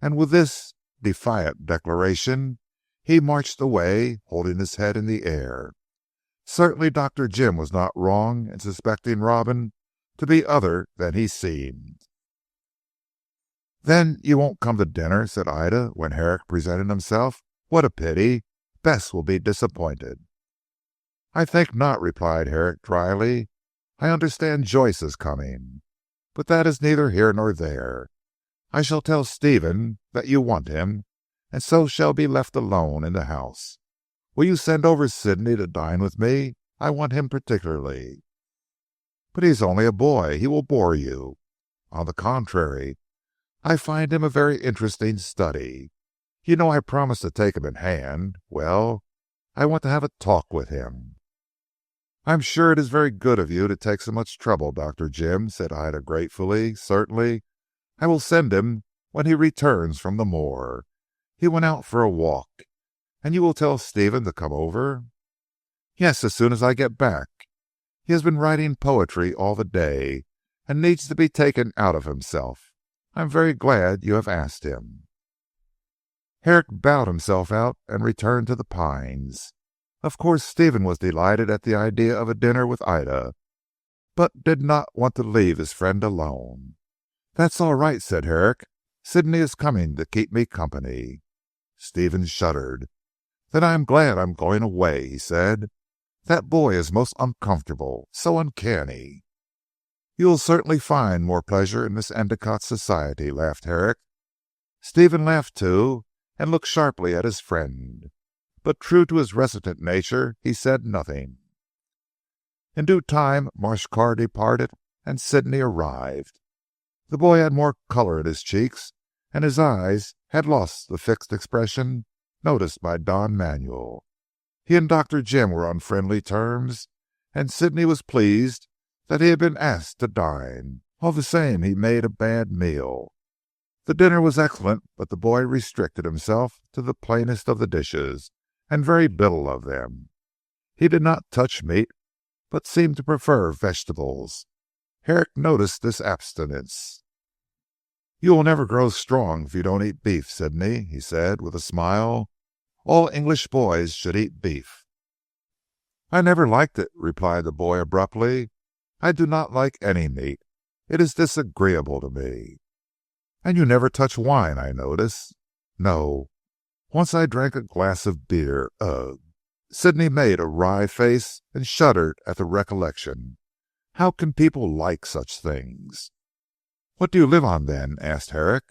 And with this defiant declaration he marched away, holding his head in the air. Certainly Dr. Jim was not wrong in suspecting Robin to be other than he seemed. "Then you won't come to dinner," said Ida, when Herrick presented himself. "What a pity. Bess will be disappointed." "I think not," replied Herrick dryly. "I understand Joyce is coming. But that is neither here nor there. I shall tell Stephen that you want him, and so shall be left alone in the house. Will you send over Sidney to dine with me? I want him particularly." "But he is only a boy. He will bore you." "On the contrary, I find him a very interesting study. You know I promised to take him in hand. Well, I want to have a talk with him." "I am sure it is very good of you to take so much trouble, Dr. Jim," said Ida gratefully. "Certainly I will send him when he returns from the moor. He went out for a walk. And you will tell Stephen to come over?" "Yes, as soon as I get back. He has been writing poetry all the day, and needs to be taken out of himself. I am very glad you have asked him." Herrick bowed himself out and returned to the Pines. Of course Stephen was delighted at the idea of a dinner with Ida, but did not want to leave his friend alone. "That's all right," said Herrick. "Sidney is coming to keep me company." Stephen shuddered. "Then I am glad I am going away," he said. "That boy is most uncomfortable, so uncanny." "You will certainly find more pleasure in Miss Endicott's society," laughed Herrick. Stephen laughed too, and looked sharply at his friend. But true to his reticent nature he said nothing. In due time Marsh Carr departed, and Sidney arrived. The boy had more colour in his cheeks, and his eyes had lost the fixed expression noticed by Don Manuel. He and Dr. Jim were on friendly terms, and Sidney was pleased that he had been asked to dine. All the same he made a bad meal. The dinner was excellent, but the boy restricted himself to the plainest of the dishes, and very little of them. He did not touch meat, but seemed to prefer vegetables. Herrick noticed this abstinence. "You will never grow strong if you don't eat beef, Sidney," he said with a smile. "All English boys should eat beef." "I never liked it," replied the boy abruptly. "I do not like any meat. It is disagreeable to me." "And you never touch wine, I notice." "No. Once I drank a glass of beer. Ugh!" Sidney made a wry face, and shuddered at the recollection. How can people like such things? "What do you live on then?" asked Herrick.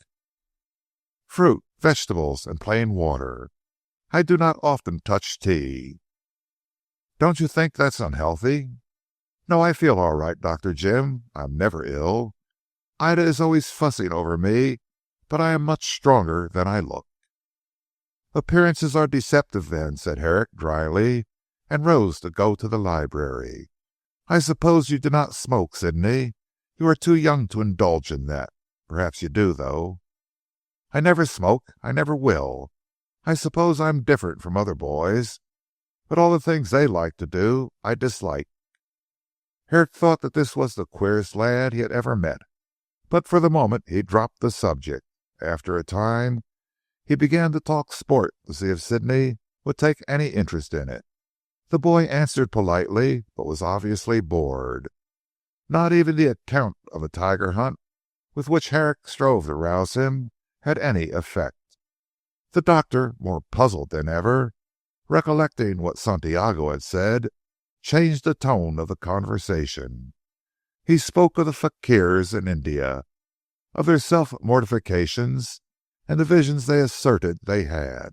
"Fruit, vegetables, and plain water. I do not often touch tea." "Don't you think that's unhealthy?" "No, I feel all right, Dr. Jim. I am never ill. Ida is always fussing over me, but I am much stronger than I look." "Appearances are deceptive then," said Herrick dryly. and rose to go to the library. "I suppose you do not smoke, Sidney? You are too young to indulge in that. Perhaps you do, though." "I never smoke. I never will. I suppose I am different from other boys, but all the things they like to do, I dislike." Herrick thought that this was the queerest lad he had ever met, but for the moment he dropped the subject. After a time he began to talk sport to see if Sidney would take any interest in it. The boy answered politely, but was obviously bored. Not even the account of a tiger hunt, with which Herrick strove to rouse him, had any effect. The doctor, more puzzled than ever, recollecting what Santiago had said, changed the tone of the conversation. He spoke of the fakirs in India, of their self-mortifications, and the visions they asserted they had.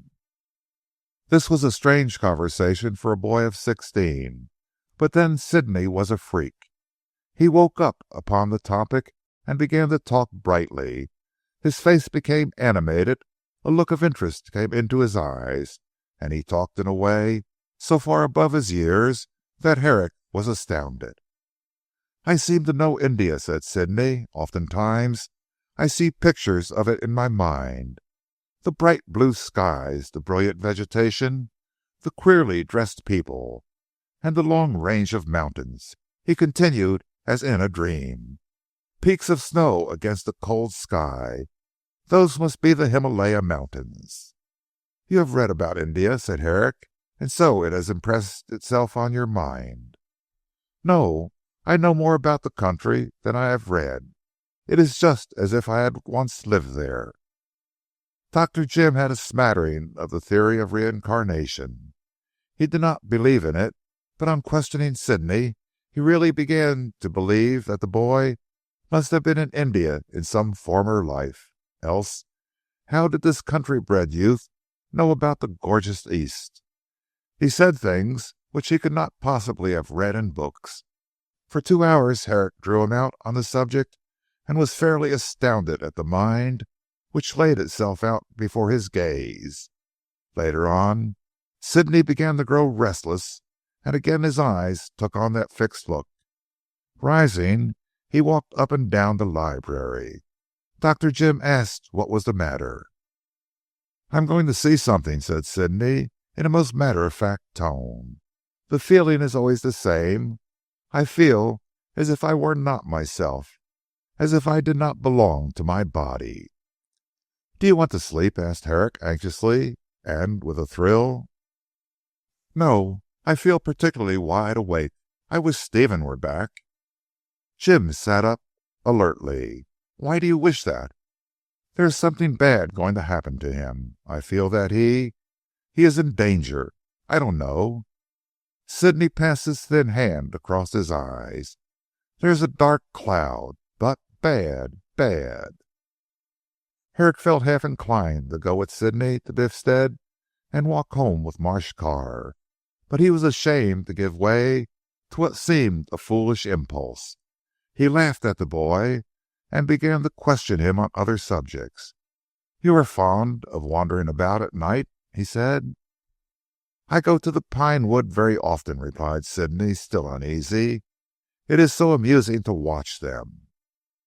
This was a strange conversation for a boy of 16, but then Sidney was a freak. He woke up upon the topic and began to talk brightly. His face became animated, a look of interest came into his eyes, and he talked in a way so far above his years that Herrick was astounded. "I seem to know India," said Sidney. "Oftentimes I see pictures of it in my mind. The bright blue skies, the brilliant vegetation, the queerly dressed people, and the long range of mountains," he continued as in a dream. "Peaks of snow against a cold sky. Those must be the Himalaya mountains." "You have read about India," said Herrick, "and so it has impressed itself on your mind." "No, I know more about the country than I have read. It is just as if I had once lived there." Dr. Jim had a smattering of the theory of reincarnation. He did not believe in it, but on questioning Sidney he really began to believe that the boy must have been in India in some former life. Else how did this country bred youth know about the gorgeous East? He said things which he could not possibly have read in books. For 2 hours Herrick drew him out on the subject, and was fairly astounded at the mind which laid itself out before his gaze. Later on Sidney began to grow restless, and again his eyes took on that fixed look. Rising, he walked up and down the library. Dr. Jim asked what was the matter. "I am going to see something," said Sidney in a most matter-of-fact tone. "The feeling is always the same. I feel as if I were not myself, as if I did not belong to my body." "Do you want to sleep?" asked Herrick anxiously, and with a thrill. "No, I feel particularly wide awake. I wish Stephen were back." Jim sat up alertly. "Why do you wish that?" "There is something bad going to happen to him. I feel that he is in danger. I don't know." Sidney passed his thin hand across his eyes. "There is a dark cloud, but bad, bad." Herrick felt half inclined to go with Sidney to Biffstead and walk home with Marsh Carr, but he was ashamed to give way to what seemed a foolish impulse. He laughed at the boy, and began to question him on other subjects. "You are fond of wandering about at night?" he said. "I go to the pine wood very often," replied Sidney, still uneasy. "It is so amusing to watch them."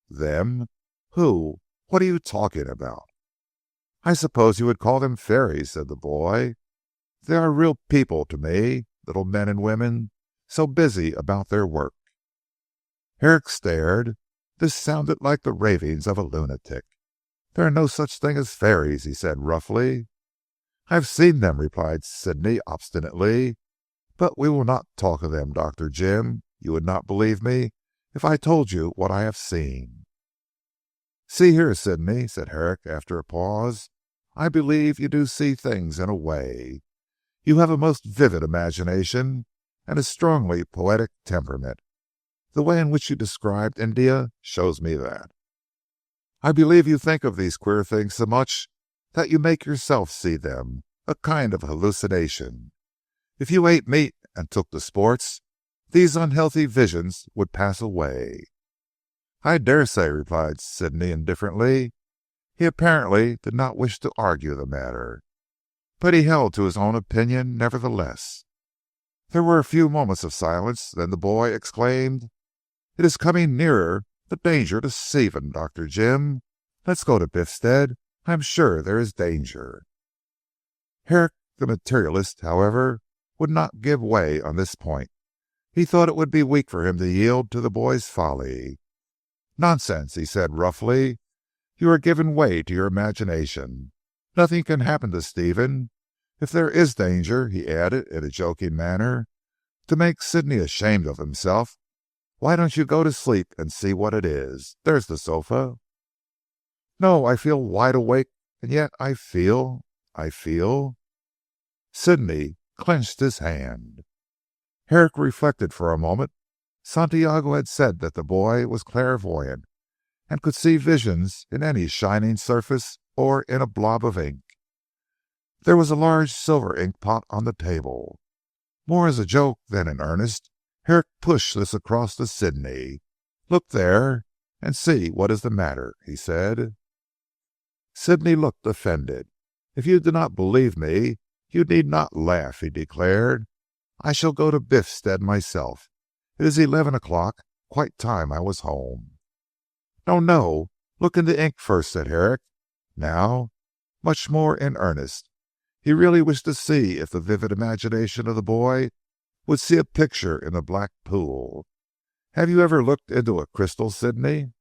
"Them? Who? What are you talking about?" "I suppose you would call them fairies," said the boy. "They are real people to me, little men and women so busy about their work." Herrick stared. This sounded like the ravings of a lunatic. "There are no such things as fairies," he said roughly. "I have seen them," replied Sidney obstinately. "But we will not talk of them, Dr. Jim. You would not believe me if I told you what I have seen." "See here, Sidney," said Herrick after a pause, "I believe you do see things in a way. You have a most vivid imagination, and a strongly poetic temperament. The way in which you described India shows me that. I believe you think of these queer things so much that you make yourself see them, a kind of hallucination. If you ate meat and took to sports, these unhealthy visions would pass away." "I dare say," replied Sidney indifferently. He apparently did not wish to argue the matter, but he held to his own opinion nevertheless. There were a few moments of silence, then the boy exclaimed, "It is coming nearer, the danger to Stephen, Dr. Jim. Let's go to Biffstead. I am sure there is danger." Herrick the materialist, however, would not give way on this point. He thought it would be weak for him to yield to the boy's folly. "Nonsense," he said roughly. "You are giving way to your imagination. Nothing can happen to Stephen. If there is danger," he added in a joking manner, to make Sidney ashamed of himself, "why don't you go to sleep and see what it is? There's the sofa." "No, I feel wide awake, and yet I feel. Sidney clenched his hand. Herrick reflected for a moment. Santiago had said that the boy was clairvoyant, and could see visions in any shining surface or in a blob of ink. There was a large silver ink pot on the table. More as a joke than in earnest, Herrick pushed this across to Sidney. "Look there, and see what is the matter," he said. Sidney looked offended. "If you do not believe me, you need not laugh," he declared. "I shall go to Biffstead myself. It is 11 o'clock, quite time I was home." "No, no, look in the ink first," said Herrick, now much more in earnest. He really wished to see if the vivid imagination of the boy would see a picture in the black pool. "Have you ever looked into a crystal, Sidney?"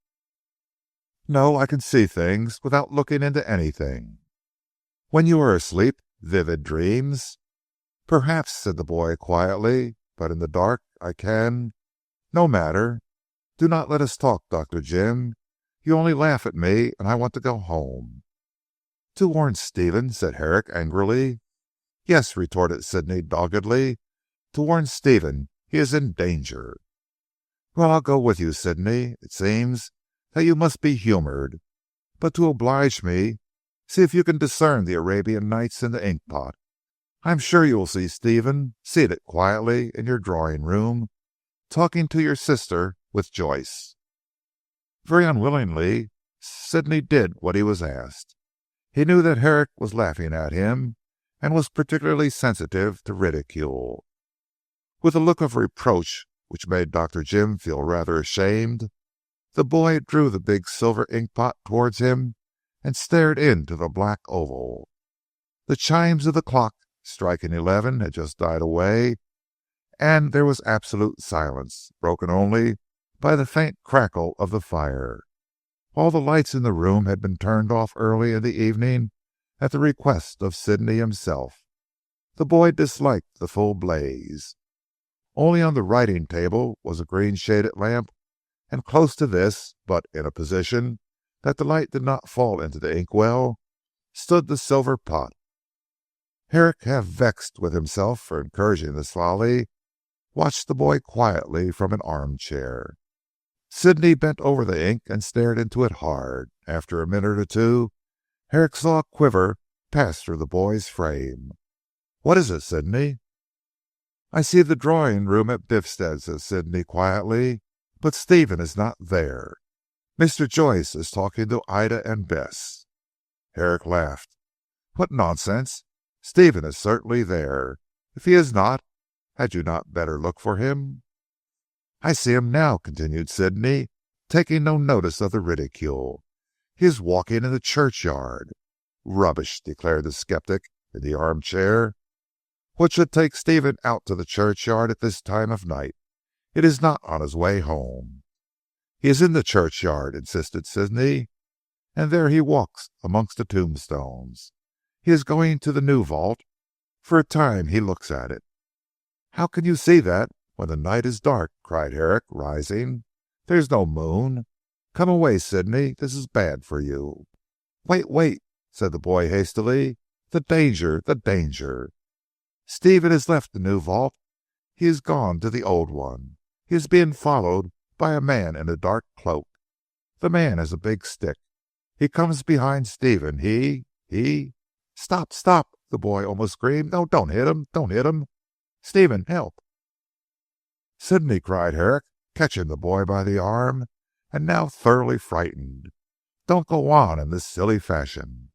"No, I can see things without looking into anything." "When you are asleep, vivid dreams?" "Perhaps," said the boy quietly, "but in the dark I can. No matter. Do not let us talk, Dr. Jim. You only laugh at me, and I want to go home." "To warn Stephen," said Herrick angrily. "Yes," retorted Sidney doggedly, "to warn Stephen. He is in danger." "Well, I'll go with you, Sidney. It seems that you must be humoured. But to oblige me, see if you can discern the Arabian Nights in the ink pot. I am sure you will see Stephen seated quietly in your drawing room, talking to your sister with Joyce." Very unwillingly Sidney did what he was asked. He knew that Herrick was laughing at him, and was particularly sensitive to ridicule. With a look of reproach which made Dr. Jim feel rather ashamed, the boy drew the big silver ink pot towards him and stared into the black oval. The chimes of the clock striking 11 had just died away, and there was absolute silence, broken only by the faint crackle of the fire. All the lights in the room had been turned off early in the evening at the request of Sidney himself. The boy disliked the full blaze. Only on the writing table was a green shaded lamp, and close to this, but in a position that the light did not fall into the inkwell, stood the silver pot. Herrick, half vexed with himself for encouraging this folly, watched the boy quietly from an armchair. Sidney bent over the ink and stared into it hard. After a minute or two, Herrick saw a quiver pass through the boy's frame. "What is it, Sidney?" "I see the drawing room at Biffstead," said Sidney quietly, "but Stephen is not there. Mr. Joyce is talking to Ida and Bess." Herrick laughed. "What nonsense! Stephen is certainly there. If he is not, had you not better look for him?" "I see him now," continued Sidney, taking no notice of the ridicule. "He is walking in the churchyard." "Rubbish," declared the sceptic in the armchair. "What should take Stephen out to the churchyard at this time of night? It is not on his way home." "He is in the churchyard," insisted Sidney, "and there he walks amongst the tombstones. He is going to the new vault. For a time he looks at it." "How can you see that when the night is dark?" cried Herrick rising. "There is no moon. Come away, Sidney. This is bad for you." "Wait, wait," said the boy hastily. "The danger, the danger. Stephen has left the new vault. He is gone to the old one. He is being followed by a man in a dark cloak. The man has a big stick. He comes behind Stephen. He "Stop, stop," the boy almost screamed. "No, don't hit him, don't hit him. Stephen, help." "Sidney," cried Herrick, catching the boy by the arm, and now thoroughly frightened, "don't go on in this silly fashion."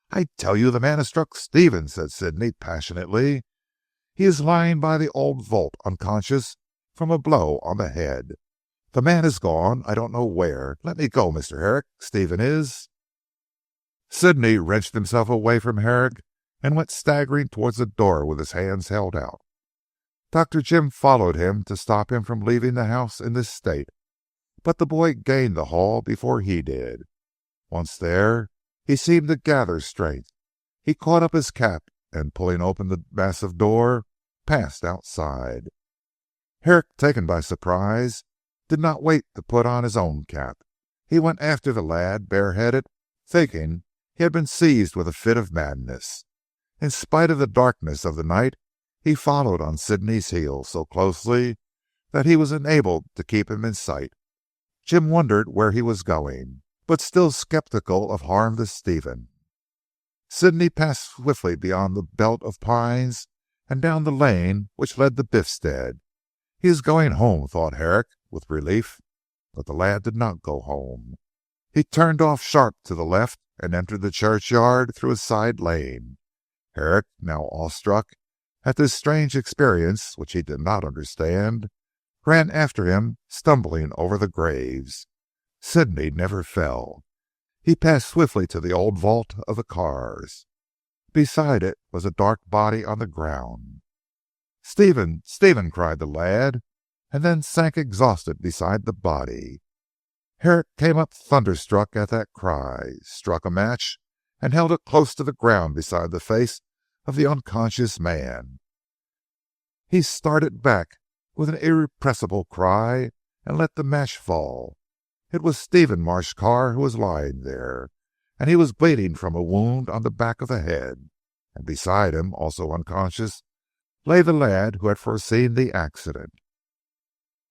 "I tell you the man has struck Stephen," said Sidney passionately. He is lying by the old vault unconscious from a blow on the head. The man is gone, I don't know where. Let me go, Mr. Herrick. Stephen is—" Sidney wrenched himself away from Herrick and went staggering towards the door with his hands held out. Dr. Jim followed him to stop him from leaving the house in this state, but the boy gained the hall before he did. Once there, he seemed to gather strength. He caught up his cap and, pulling open the massive door, passed outside. Herrick, taken by surprise, did not wait to put on his own cap. He went after the lad bareheaded, thinking he had been seized with a fit of madness. In spite of the darkness of the night, he followed on Sidney's heels so closely that he was enabled to keep him in sight. Jim wondered where he was going, but still skeptical of harm to Stephen. Sidney passed swiftly beyond the belt of pines and down the lane which led to Biffstead. He is going home, thought Herrick with relief, but the lad did not go home. He turned off sharp to the left and entered the churchyard through a side lane. Herrick, now awestruck at this strange experience which he did not understand, ran after him, stumbling over the graves. Sidney never fell. He passed swiftly to the old vault of the Carrs. Beside it was a dark body on the ground. "Stephen! Stephen!" cried the lad, and then sank exhausted beside the body. Herrick came up thunderstruck at that cry, struck a match, and held it close to the ground beside the face of the unconscious man. He started back with an irrepressible cry and let the match fall. It was Stephen Marsh Carr who was lying there, and he was bleeding from a wound on the back of the head, and beside him, also unconscious, lay the lad who had foreseen the accident.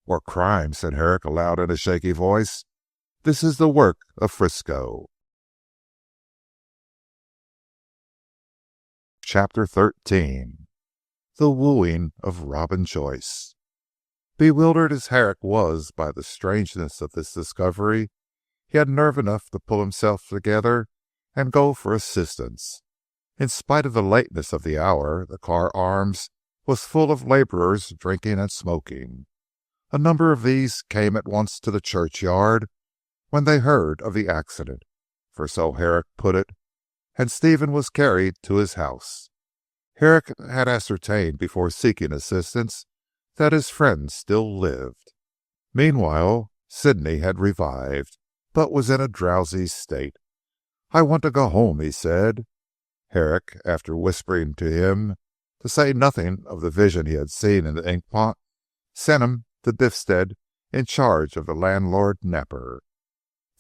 "Or crime," said Herrick aloud in a shaky voice. "This is the work of Frisco." Chapter 13. The wooing of Robin Joyce. Bewildered as Herrick was by the strangeness of this discovery, he had nerve enough to pull himself together and go for assistance. In spite of the lateness of the hour, the Carr Arms was full of labourers drinking and smoking. A number of these came at once to the churchyard when they heard of the accident, for so Herrick put it, and Stephen was carried to his house. Herrick had ascertained before seeking assistance that his friend still lived. Meanwhile Sidney had revived, but was in a drowsy state. "I want to go home," he said. Herrick, after whispering to him to say nothing of the vision he had seen in the inkpot, sent him to Biffstead in charge of the landlord Napper.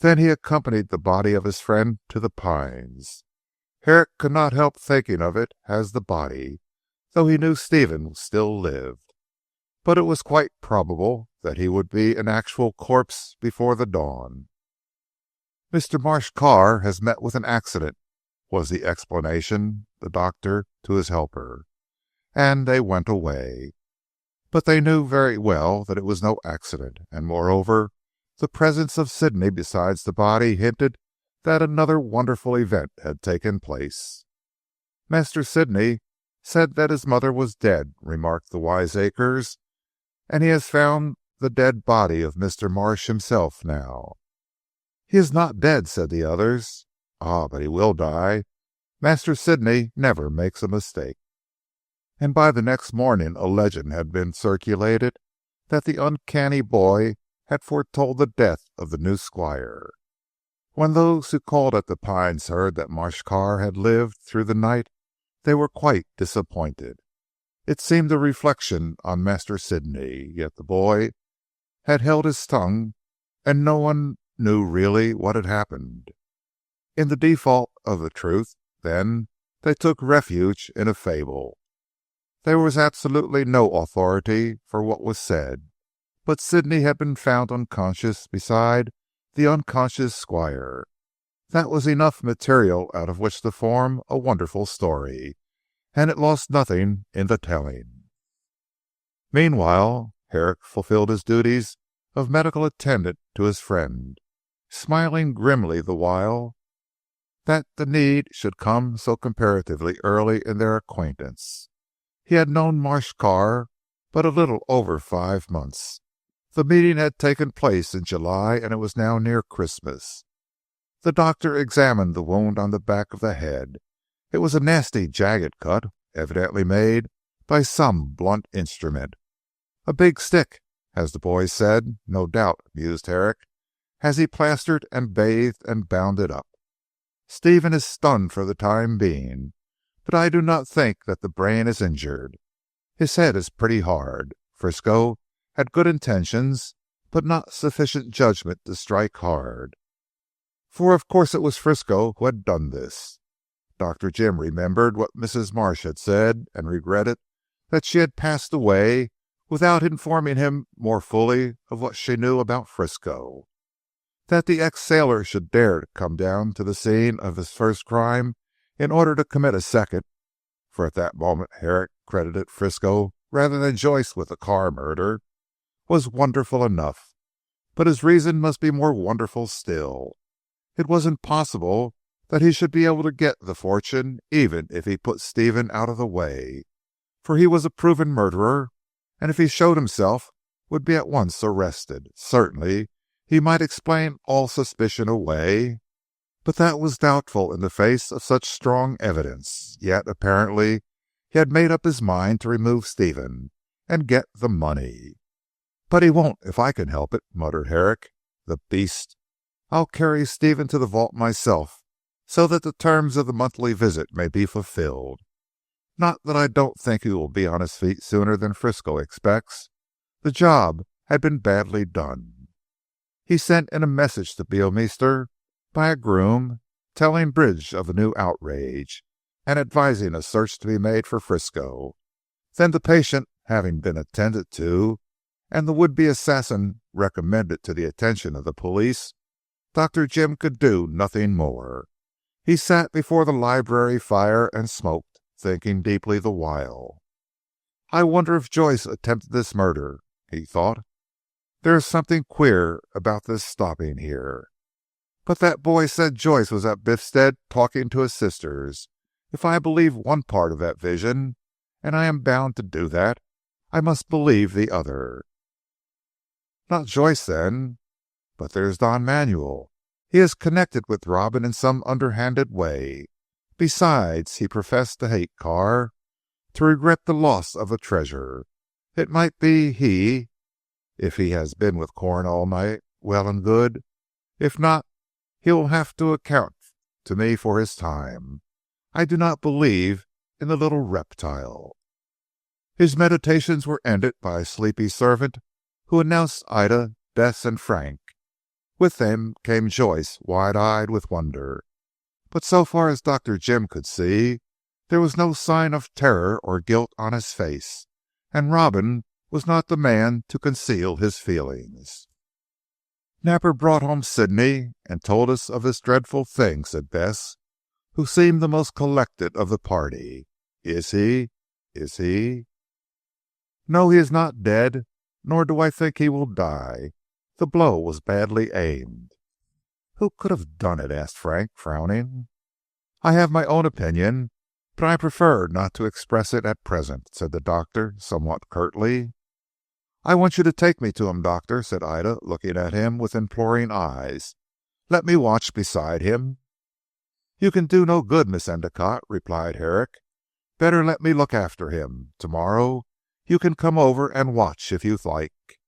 Then he accompanied the body of his friend to the Pines. Herrick could not help thinking of it as the body, though he knew Stephen still lived. But it was quite probable that he would be an actual corpse before the dawn. "Mr. Marsh Carr has met with an accident," was the explanation the doctor to his helper, and they went away. But they knew very well that it was no accident, and moreover the presence of Sidney beside the body hinted that another wonderful event had taken place. "Master Sidney said that his mother was dead," remarked the wiseacres, "and he has found the dead body of Mr. Marsh himself now." "He is not dead," said the others. "Ah, but he will die. Master Sidney never makes a mistake." And by the next morning a legend had been circulated that the uncanny boy had foretold the death of the new squire. When those who called at the Pines heard that Marsh Carr had lived through the night, they were quite disappointed. It seemed a reflection on Master Sidney, yet the boy had held his tongue, and no one knew really what had happened. In the default of the truth, then, they took refuge in a fable. There was absolutely no authority for what was said, but Sidney had been found unconscious beside the unconscious squire. That was enough material out of which to form a wonderful story, and it lost nothing in the telling. Meanwhile Herrick fulfilled his duties of medical attendant to his friend, smiling grimly the while that the need should come so comparatively early in their acquaintance. He had known Marsh Carr but a little over 5 months. The meeting had taken place in July, and it was now near Christmas. The doctor examined the wound on the back of the head. It was a nasty, jagged cut, evidently made by some blunt instrument. "A big stick," as the boy said, no doubt, mused Herrick, as he plastered and bathed and bound it up. "Stephen is stunned for the time being, but I do not think that the brain is injured. His head is pretty hard. Frisco had good intentions, but not sufficient judgment to strike hard." For of course it was Frisco who had done this. Dr. Jim remembered what Mrs. Marsh had said, and regretted that she had passed away without informing him more fully of what she knew about Frisco. That the ex-sailor should dare to come down to the scene of his first crime in order to commit a second, for at that moment Herrick credited Frisco rather than Joyce with the Carr murder, was wonderful enough, but his reason must be more wonderful still. It was impossible that he should be able to get the fortune even if he put Stephen out of the way, for he was a proven murderer, and if he showed himself would be at once arrested. Certainly he might explain all suspicion away, but that was doubtful in the face of such strong evidence. Yet apparently he had made up his mind to remove Stephen and get the money. "But he won't if I can help it," muttered Herrick. "The beast! I'll carry Stephen to the vault myself, so that the terms of the monthly visit may be fulfilled. Not that I don't think he will be on his feet sooner than Frisco expects. The job had been badly done." He sent in a message to Beorminster by a groom, telling Bridge of the new outrage, and advising a search to be made for Frisco. Then the patient having been attended to, and the would-be assassin recommended to the attention of the police, Dr. Jim could do nothing more. He sat before the library fire and smoked, thinking deeply the while. "I wonder if Joyce attempted this murder," he thought. "There is something queer about this stopping here. But that boy said Joyce was at Biffstead talking to his sisters. If I believe one part of that vision, and I am bound to do that, I must believe the other. Not Joyce then. But there's Don Manuel. He is connected with Robin in some underhanded way. Besides, he professed to hate Carr, to regret the loss of the treasure. It might be he. If he has been with Corn all night, well and good. If not, he will have to account to me for his time. I do not believe in the little reptile." His meditations were ended by a sleepy servant who announced Ida, Bess, and Frank. With them came Joyce, wide-eyed with wonder. But so far as Dr. Jim could see, there was no sign of terror or guilt on his face, and Robin was not the man to conceal his feelings. "Napper brought home Sidney and told us of this dreadful thing," said Bess, who seemed the most collected of the party. "Is he? "No, he is not dead, nor do I think he will die. The blow was badly aimed." "Who could have done it?" asked Frank, frowning. "I have my own opinion, but I prefer not to express it at present," said the doctor, somewhat curtly. "I want you to take me to him, doctor," said Ida, looking at him with imploring eyes. "Let me watch beside him." "You can do no good, Miss Endicott," replied Herrick. "Better let me look after him. Tomorrow you can come over and watch if you like.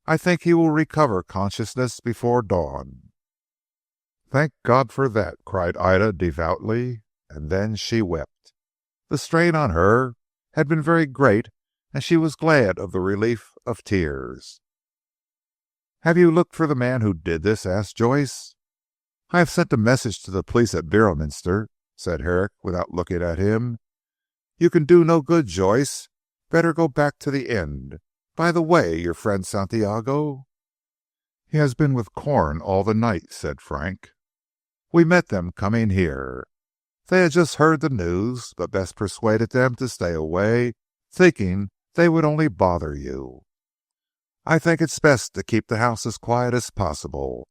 I think he will recover consciousness before dawn." "Thank God for that," cried Ida devoutly, and then she wept. The strain on her had been very great, and she was glad of the relief of tears. "Have you looked for the man who did this?" asked Joyce. "I have sent a message to the police at Beorminster," said Herrick without looking at him. "You can do no good, Joyce. Better go back to the inn. By the way, your friend Santiago?" "He has been with Corn all the night," said Frank. "We met them coming here. They had just heard the news, but Bess persuaded them to stay away, thinking they would only bother you. I think it's best to keep the house as quiet as possible.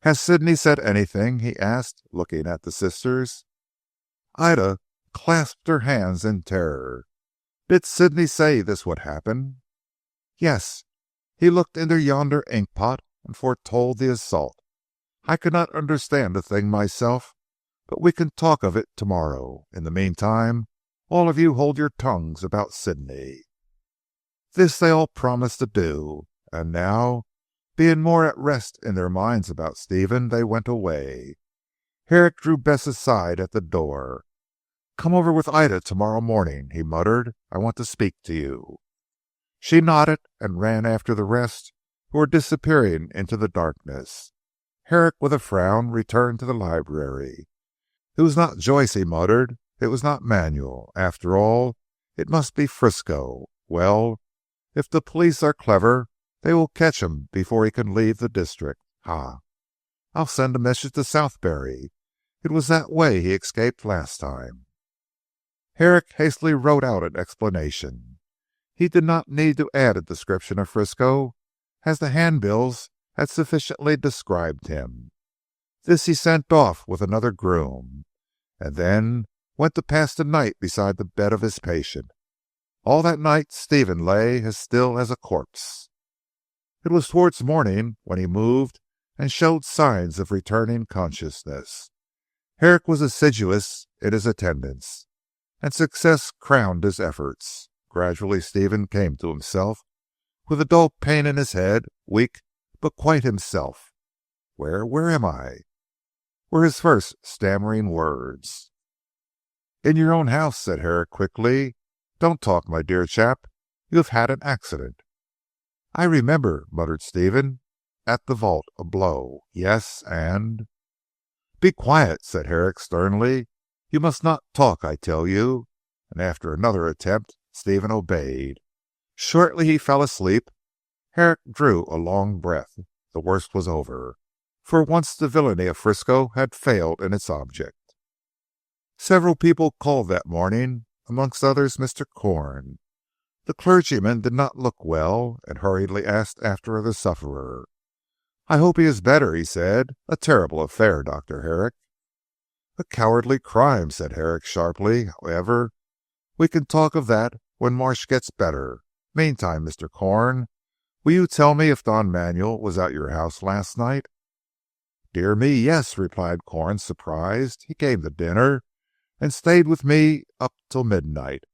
Has Sidney said anything?" he asked, looking at the sisters. Ida clasped her hands in terror. Did Sidney say this would happen?" "Yes. He looked into yonder inkpot and foretold the assault. I could not understand the thing myself, but we can talk of it to morrow. In the meantime, all of you hold your tongues about Sidney." This they all promised to do, and now, being more at rest in their minds about Stephen, they went away. Herrick drew Bess aside at the door. "Come over with Ida tomorrow morning," he muttered. "I want to speak to you." She nodded and ran after the rest, who were disappearing into the darkness. Herrick, with a frown, returned to the library. It was not Joyce, he muttered. It was not Manuel. After all, it must be Frisco. Well, if the police are clever, they will catch him before he can leave the district. Ha! I'll send a message to Southberry. It was that way he escaped last time. Herrick hastily wrote out an explanation. He did not need to add a description of Frisco, as the handbills had sufficiently described him. This he sent off with another groom, and then went to pass the night beside the bed of his patient. All that night Stephen lay as still as a corpse. It was towards morning when he moved and showed signs of returning consciousness. Herrick was assiduous in his attendance, and success crowned his efforts. Gradually Stephen came to himself, with a dull pain in his head, weak but quite himself. Where am I?" were his first stammering words. "In your own house," said Herrick quickly. "Don't talk, my dear chap. You have had an accident." "I remember," muttered Stephen. "At the vault. A blow. Yes, and—" "Be quiet," said Herrick sternly. "You must not talk, I tell you," and after another attempt Stephen obeyed. Shortly he fell asleep. Herrick drew a long breath. The worst was over. For once the villainy of Frisco had failed in its object. Several people called that morning, amongst others Mr. Corn. The clergyman did not look well, and hurriedly asked after the sufferer. "I hope he is better," he said. "A terrible affair, Dr. Herrick." "A cowardly crime," said Herrick sharply. "However, we can talk of that when Marsh gets better. Meantime, Mr. Corn, will you tell me if Don Manuel was at your house last night?" "Dear me, yes," replied Corn, surprised. "He came to dinner, and stayed with me up till midnight.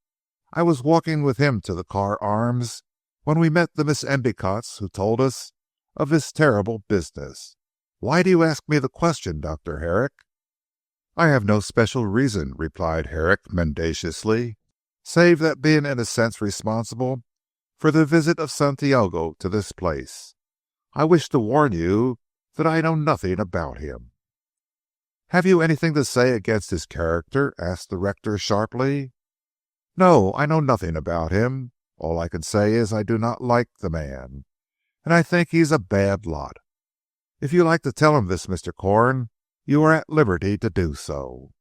I was walking with him to the Carr Arms when we met the Miss Endicottes, who told us of this terrible business. Why do you ask me the question, Dr. Herrick?" "I have no special reason," replied Herrick mendaciously, "save that being in a sense responsible for the visit of Santiago to this place, I wish to warn you that I know nothing about him." "Have you anything to say against his character?" asked the rector sharply. "No, I know nothing about him. All I can say is I do not like the man, and I think he is a bad lot. If you like to tell him this, Mr. Corn, you are at liberty to do so."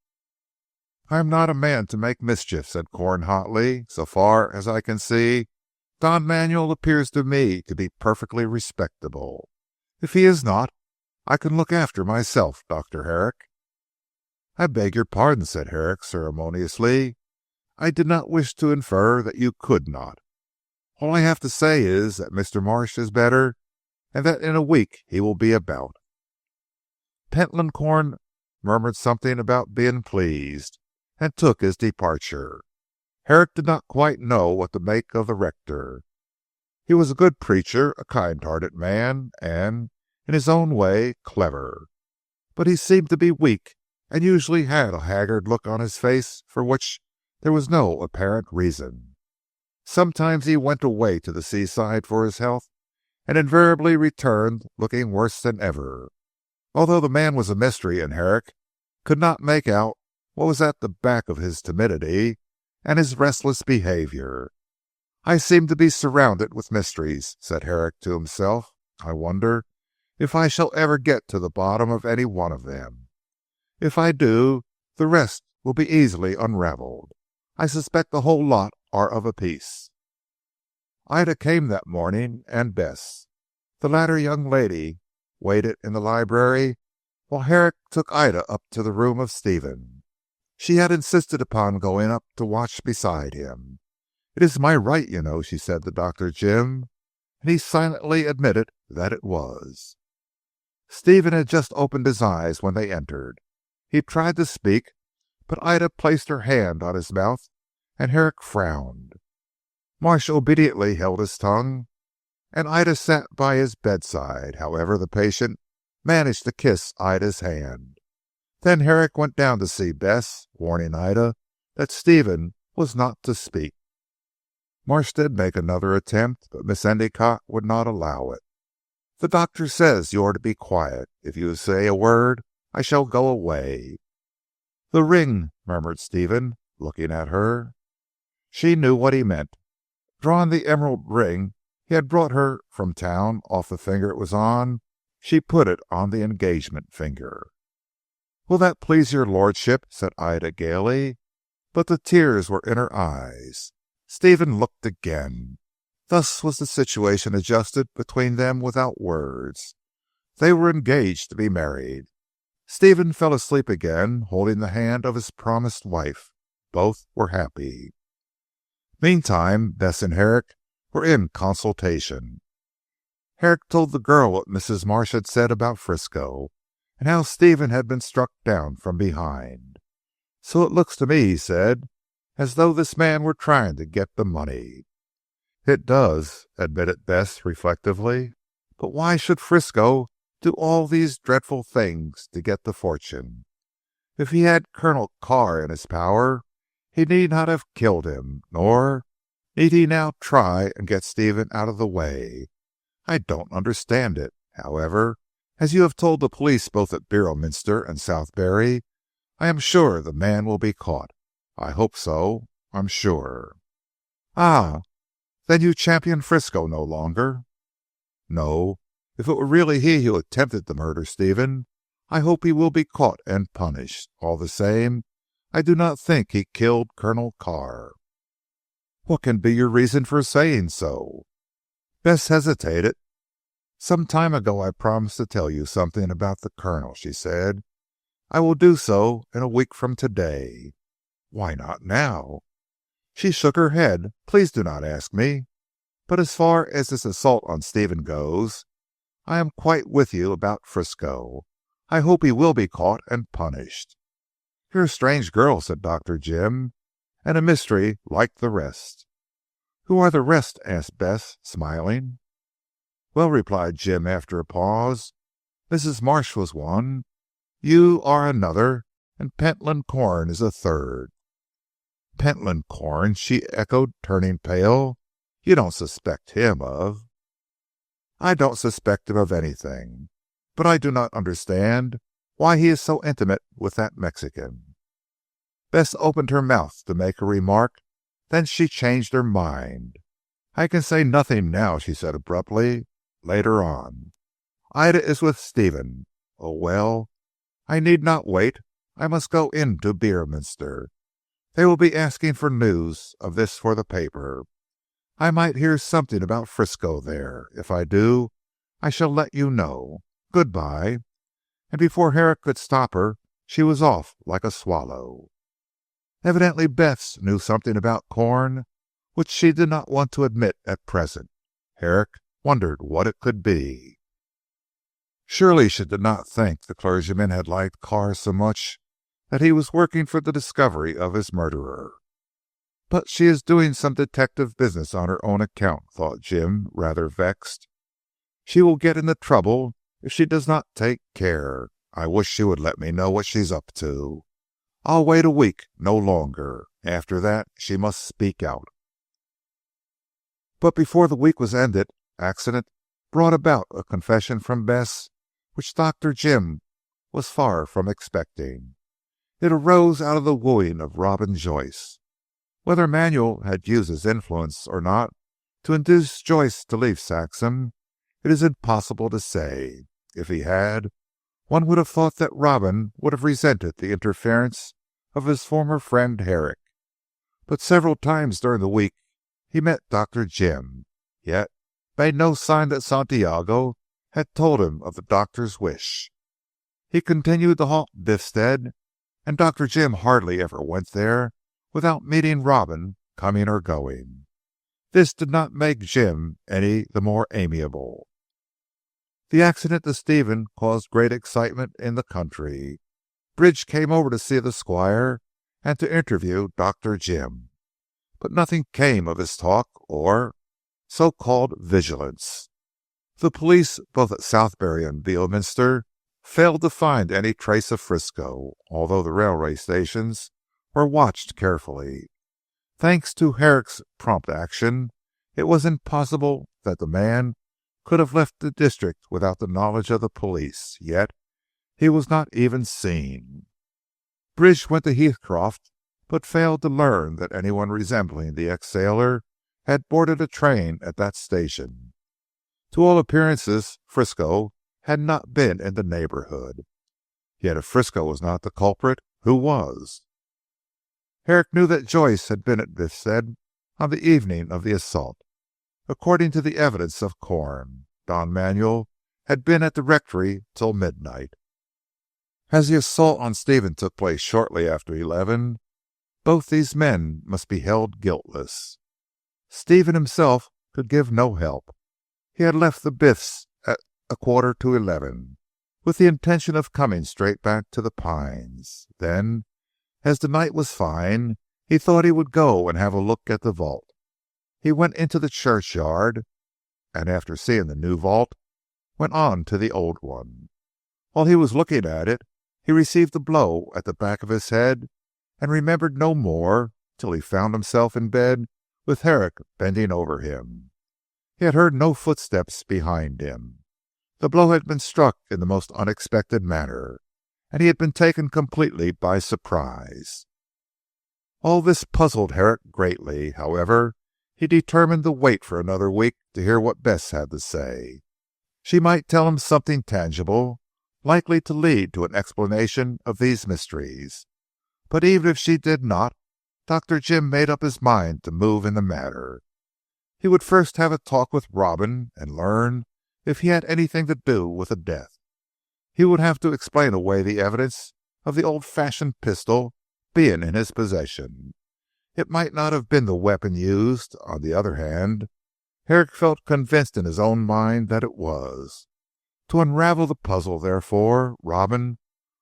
"I am not a man to make mischief," said Corn hotly. "So far as I can see, Don Manuel appears to me to be perfectly respectable. If he is not, I can look after myself, Dr. Herrick." "I beg your pardon," said Herrick ceremoniously. "I did not wish to infer that you could not. All I have to say is that Mr. Marsh is better, and that in a week he will be about." Pentland Corn murmured something about being pleased, and took his departure. Herrick did not quite know what to make of the rector. He was a good preacher, a kind-hearted man, and, in his own way, clever. But he seemed to be weak, and usually had a haggard look on his face for which there was no apparent reason. Sometimes he went away to the seaside for his health, and invariably returned looking worse than ever. Although the man was a mystery, and Herrick could not make out what was at the back of his timidity and his restless behaviour. "I seem to be surrounded with mysteries," said Herrick to himself. "I wonder if I shall ever get to the bottom of any one of them. If I do, the rest will be easily unravelled. I suspect the whole lot are of a piece." Ida came that morning, and Bess. The latter young lady waited in the library while Herrick took Ida up to the room of Stephen. She had insisted upon going up to watch beside him. "It is my right, you know," she said to Dr. Jim, and he silently admitted that it was. Stephen had just opened his eyes when they entered. He tried to speak, but Ida placed her hand on his mouth, and Herrick frowned. Marsh obediently held his tongue, and Ida sat by his bedside. However, the patient managed to kiss Ida's hand. Then Herrick went down to see Bess, warning Ida that Stephen was not to speak. Marsh did make another attempt, but Miss Endicott would not allow it. "The doctor says you are to be quiet. If you say a word, I shall go away." "The ring," murmured Stephen, looking at her. She knew what he meant. Drawing the emerald ring he had brought her from town off the finger it was on, she put it on the engagement finger. "Will that please your lordship?" said Ida gaily, but the tears were in her eyes. Stephen looked again. Thus was the situation adjusted between them without words. They were engaged to be married. Stephen fell asleep again, holding the hand of his promised wife. Both were happy. Meantime, Bess and Herrick were in consultation. Herrick told the girl what Mrs. Marsh had said about Frisco, and how Stephen had been struck down from behind. "So it looks to me," he said, "as though this man were trying to get the money." "It does," admitted Bess reflectively. "But why should Frisco do all these dreadful things to get the fortune? If he had Colonel Carr in his power, he need not have killed him, nor need he now try and get Stephen out of the way. I don't understand it. However, as you have told the police both at Beorminster and Southberry, I am sure the man will be caught. I hope so. I'm sure." "Ah, then you champion Frisco no longer?" "No. If it were really he who attempted to murder Stephen, I hope he will be caught and punished. All the same, I do not think he killed Colonel Carr." "What can be your reason for saying so?" Bess hesitated. "Some time ago I promised to tell you something about the Colonel," she said. "I will do so in a week from today." "Why not now?" She shook her head. "Please do not ask me. But as far as this assault on Stephen goes, I am quite with you about Frisco. I hope he will be caught and punished." "You're a strange girl," said Dr. Jim, "and a mystery like the rest." "Who are the rest?" asked Bess, smiling. "Well," replied Jim after a pause, "Mrs. Marsh was one, you are another, and Pentland Corn is a third." "Pentland Corn!" she echoed, turning pale. "You don't suspect him of—" "I don't suspect him of anything. But I do not understand why he is so intimate with that Mexican." Bess opened her mouth to make a remark, then she changed her mind. "I can say nothing now," she said abruptly. "Later on. Ida is with Stephen. Oh well, I need not wait. I must go into Beorminster. They will be asking for news of this for the paper. I might hear something about Frisco there. If I do, I shall let you know. Good bye." And before Herrick could stop her, she was off like a swallow. Evidently Bess knew something about Corn which she did not want to admit at present. Herrick wondered what it could be. Surely she did not think the clergyman had liked Carr so much that he was working for the discovery of his murderer. "But she is doing some detective business on her own account," thought Jim, rather vexed. "She will get into trouble if she does not take care. I wish she would let me know what she's up to. I'll wait a week, no longer. After that she must speak out." But before the week was ended, accident brought about a confession from Bess which Dr. Jim was far from expecting. It arose out of the wooing of Robin Joyce. Whether Manuel had used his influence or not to induce Joyce to leave Saxham, it is impossible to say. If he had, one would have thought that Robin would have resented the interference of his former friend Herrick. But several times during the week he met Dr. Jim, yet made no sign that Santiago had told him of the doctor's wish. He continued to haunt Biffstead, and Dr. Jim hardly ever went there without meeting Robin coming or going. This did not make Jim any the more amiable. The accident to Stephen caused great excitement in the country. Bridge came over to see the Squire and to interview Dr. Jim. But nothing came of his talk or so-called vigilance. The police, both at Southbury and Beorminster, failed to find any trace of Frisco, although the railway stations were watched carefully. Thanks to Herrick's prompt action, it was impossible that the man could have left the district without the knowledge of the police, yet he was not even seen. Bridge went to Heathcroft, but failed to learn that anyone resembling the ex-sailor had boarded a train at that station. To all appearances, Frisco had not been in the neighbourhood. Yet if Frisco was not the culprit, who was? Herrick knew that Joyce had been at Biffstead on the evening of the assault. According to the evidence of Corn, Don Manuel had been at the rectory till midnight. As the assault on Stephen took place shortly after 11, both these men must be held guiltless. Stephen himself could give no help. He had left the Biffs at 11:15, with the intention of coming straight back to the Pines. Then, as the night was fine, he thought he would go and have a look at the vault. He went into the churchyard, and after seeing the new vault, went on to the old one. While he was looking at it, he received a blow at the back of his head, and remembered no more till he found himself in bed with Herrick bending over him. He had heard no footsteps behind him. The blow had been struck in the most unexpected manner, and he had been taken completely by surprise. All this puzzled Herrick greatly. However, he determined to wait for another week to hear what Bess had to say. She might tell him something tangible, likely to lead to an explanation of these mysteries. But even if she did not, Dr. Jim made up his mind to move in the matter. He would first have a talk with Robin and learn if he had anything to do with the death. He would have to explain away the evidence of the old-fashioned pistol being in his possession. It might not have been the weapon used. On the other hand, Herrick felt convinced in his own mind that it was. To unravel the puzzle, therefore, Robin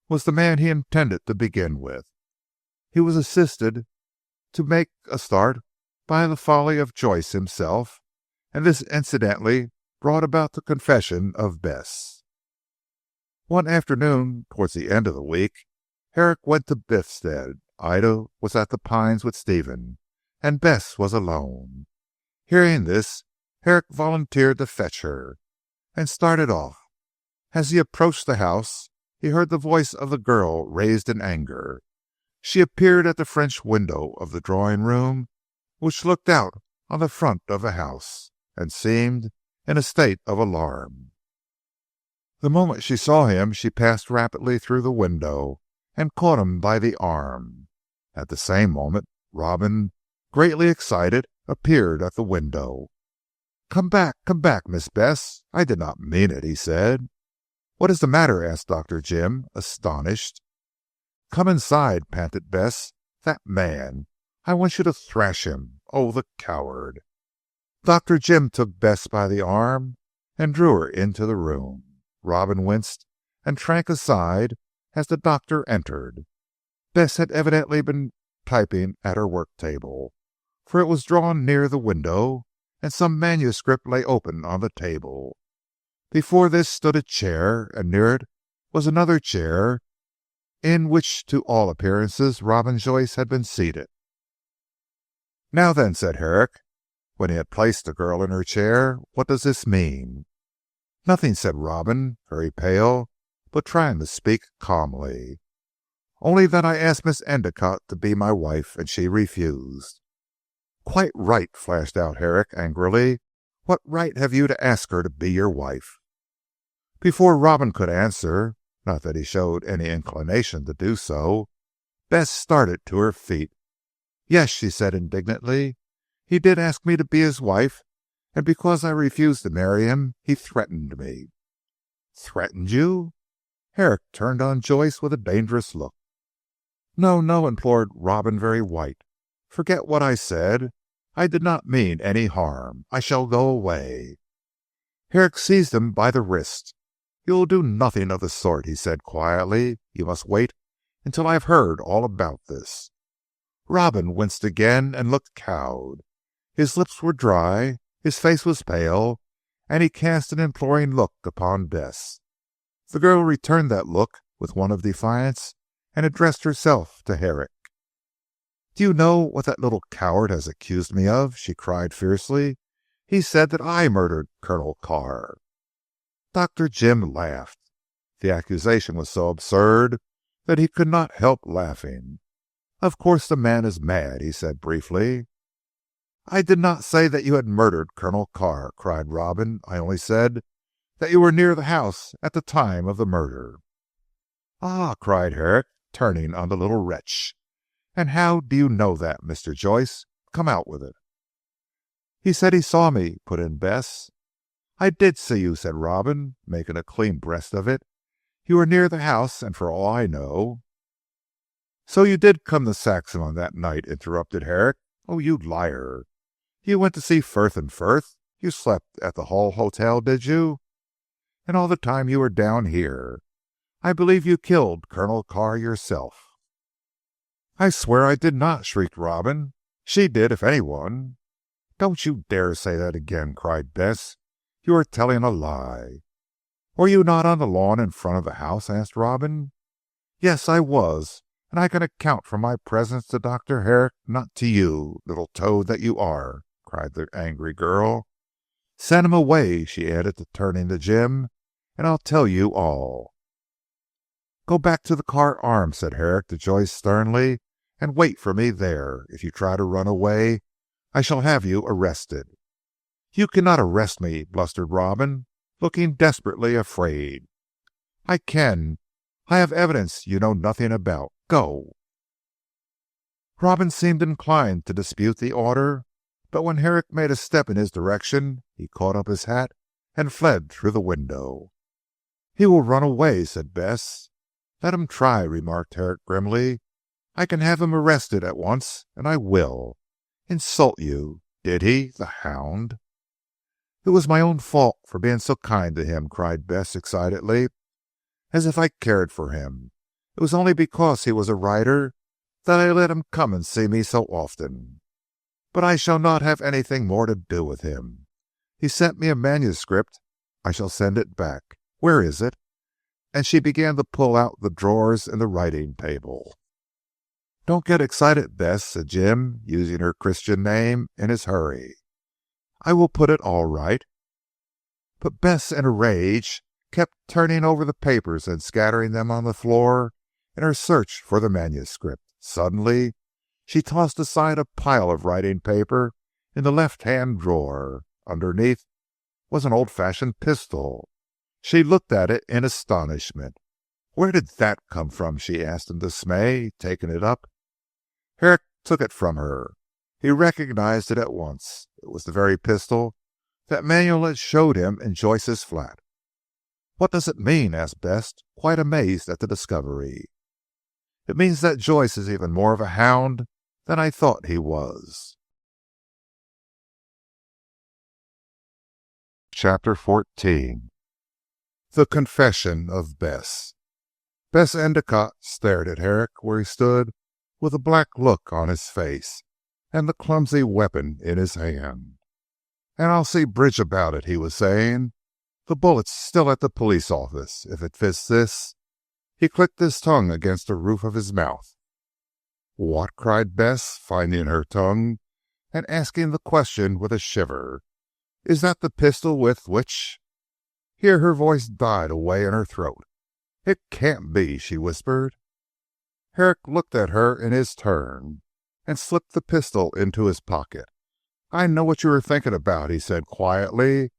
was the man he intended to begin with. He was assisted to make a start by the folly of Joyce himself, and this incidentally brought about the confession of Bess. One afternoon towards the end of the week, Herrick went to Biffstead. Ida was at the Pines with Stephen, and Bess was alone. Hearing this, Herrick volunteered to fetch her, and started off. As he approached the house, he heard the voice of the girl raised in anger. She appeared at the French window of the drawing-room, which looked out on the front of the house, and seemed in a state of alarm. The moment she saw him, she passed rapidly through the window, and caught him by the arm. At the same moment, Robin, greatly excited, appeared at the window. Come back, Miss Bess. I did not mean it," he said. "What is the matter?" asked Dr. Jim, astonished. "Come inside," panted Bess. "That man! I want you to thrash him. Oh, the coward!" Dr. Jim took Bess by the arm and drew her into the room. Robin winced and shrank aside as the doctor entered. Bess had evidently been typing at her work table, for it was drawn near the window, and some manuscript lay open on the table. Before this stood a chair, and near it was another chair, in which to all appearances Robin Joyce had been seated. "Now then," said Herrick, when he had placed the girl in her chair, "what does this mean?" "Nothing," said Robin, very pale, but trying to speak calmly. "Only that I asked Miss Endicott to be my wife, and she refused." "Quite right," flashed out Herrick angrily. "What right have you to ask her to be your wife?" Before Robin could answer, not that he showed any inclination to do so, Bess started to her feet. "Yes," she said indignantly, "he did ask me to be his wife, and because I refused to marry him, he threatened me." "Threatened you?" Herrick turned on Joyce with a dangerous look. "No, no," implored Robin very white. "Forget what I said. I did not mean any harm. I shall go away." Herrick seized him by the wrist. "You will do nothing of the sort," he said quietly. "You must wait until I have heard all about this." Robin winced again and looked cowed. His lips were dry, his face was pale, and he cast an imploring look upon Bess. The girl returned that look with one of defiance, and addressed herself to Herrick. "Do you know what that little coward has accused me of?" she cried fiercely. "He said that I murdered Colonel Carr." Dr. Jim laughed. The accusation was so absurd that he could not help laughing. "Of course the man is mad," he said briefly. "I did not say that you had murdered Colonel Carr," cried Robin. "I only said that you were near the house at the time of the murder." "Ah!" cried Herrick, turning on the little wretch. "And how do you know that, Mr. Joyce? Come, out with it." "He said he saw me," put in Bess. "I did see you," said Robin, making a clean breast of it. "You were near the house, and for all I know—" "So you did come to Saxham on that night," interrupted Herrick. "Oh, you liar! You went to see Frith and Frith. You slept at the Hull Hotel, did you? And all the time you were down here. I believe you killed Colonel Carr yourself." "I swear I did not," shrieked Robin. "She did, if any one." "Don't you dare say that again," cried Bess. "You are telling a lie." "Were you not on the lawn in front of the house?" asked Robin. "Yes, I was, and I can account for my presence to Dr. Herrick, not to you, little toad that you are," cried the angry girl. "Send him away," she added, turning to Jim, "and I'll tell you all." "Go back to the Carr Arms," said Herrick to Joyce sternly, "and wait for me there. If you try to run away, I shall have you arrested." "You cannot arrest me," blustered Robin, looking desperately afraid. "I can. I have evidence you know nothing about. Go." Robin seemed inclined to dispute the order, but when Herrick made a step in his direction, he caught up his hat and fled through the window. "He will run away," said Bess. "Let him try," remarked Herrick grimly. "I can have him arrested at once, and I will. Insult you, did he, the hound?" "It was my own fault for being so kind to him," cried Bess excitedly. "As if I cared for him. It was only because he was a writer that I let him come and see me so often. But I shall not have anything more to do with him. He sent me a manuscript. I shall send it back. Where is it?" and she began to pull out the drawers in the writing table. "Don't get excited, Bess," said Jim, using her Christian name in his hurry. "I will put it all right." But Bess in a rage kept turning over the papers and scattering them on the floor in her search for the manuscript. Suddenly she tossed aside a pile of writing paper in the left hand drawer. Underneath was an old fashioned pistol. She looked at it in astonishment. "Where did that come from?" she asked in dismay, taking it up. Herrick took it from her. He recognized it at once. It was the very pistol that Manuel had showed him in Joyce's flat. "What does it mean?" asked Bess, quite amazed at the discovery. "It means that Joyce is even more of a hound than I thought he was." Chapter 14. The confession of Bess. Bess Endicott stared at Herrick where he stood with a black look on his face, and the clumsy weapon in his hand. "And I'll see Bridge about it," he was saying. "The bullet's still at the police office. If it fits this—" He clicked his tongue against the roof of his mouth. "What?" cried Bess, finding her tongue, and asking the question with a shiver. "Is that the pistol with which—" Here her voice died away in her throat. "It can't be," she whispered. Herrick looked at her in his turn, and slipped the pistol into his pocket. "I know what you are thinking about," he said quietly,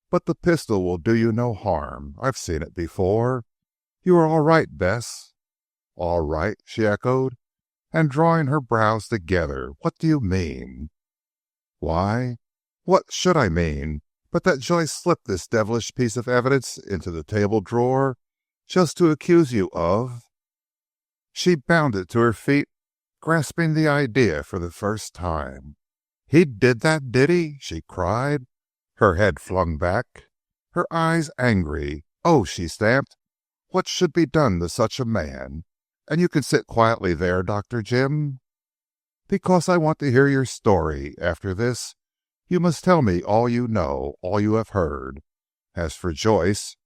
"but the pistol will do you no harm. I've seen it before. You are all right, Bess." "All right?" she echoed, and drawing her brows together. "What do you mean?" "Why, what should I mean but that Joyce slipped this devilish piece of evidence into the table drawer just to accuse you of—" She bounded to her feet, grasping the idea for the first time. "He did that, did he?" she cried, her head flung back, her eyes angry. "Oh," she stamped, "what should be done to such a man? And you can sit quietly there, Dr. Jim?" "Because I want to hear your story. After this, you must tell me all you know, all you have heard. As for Joyce,"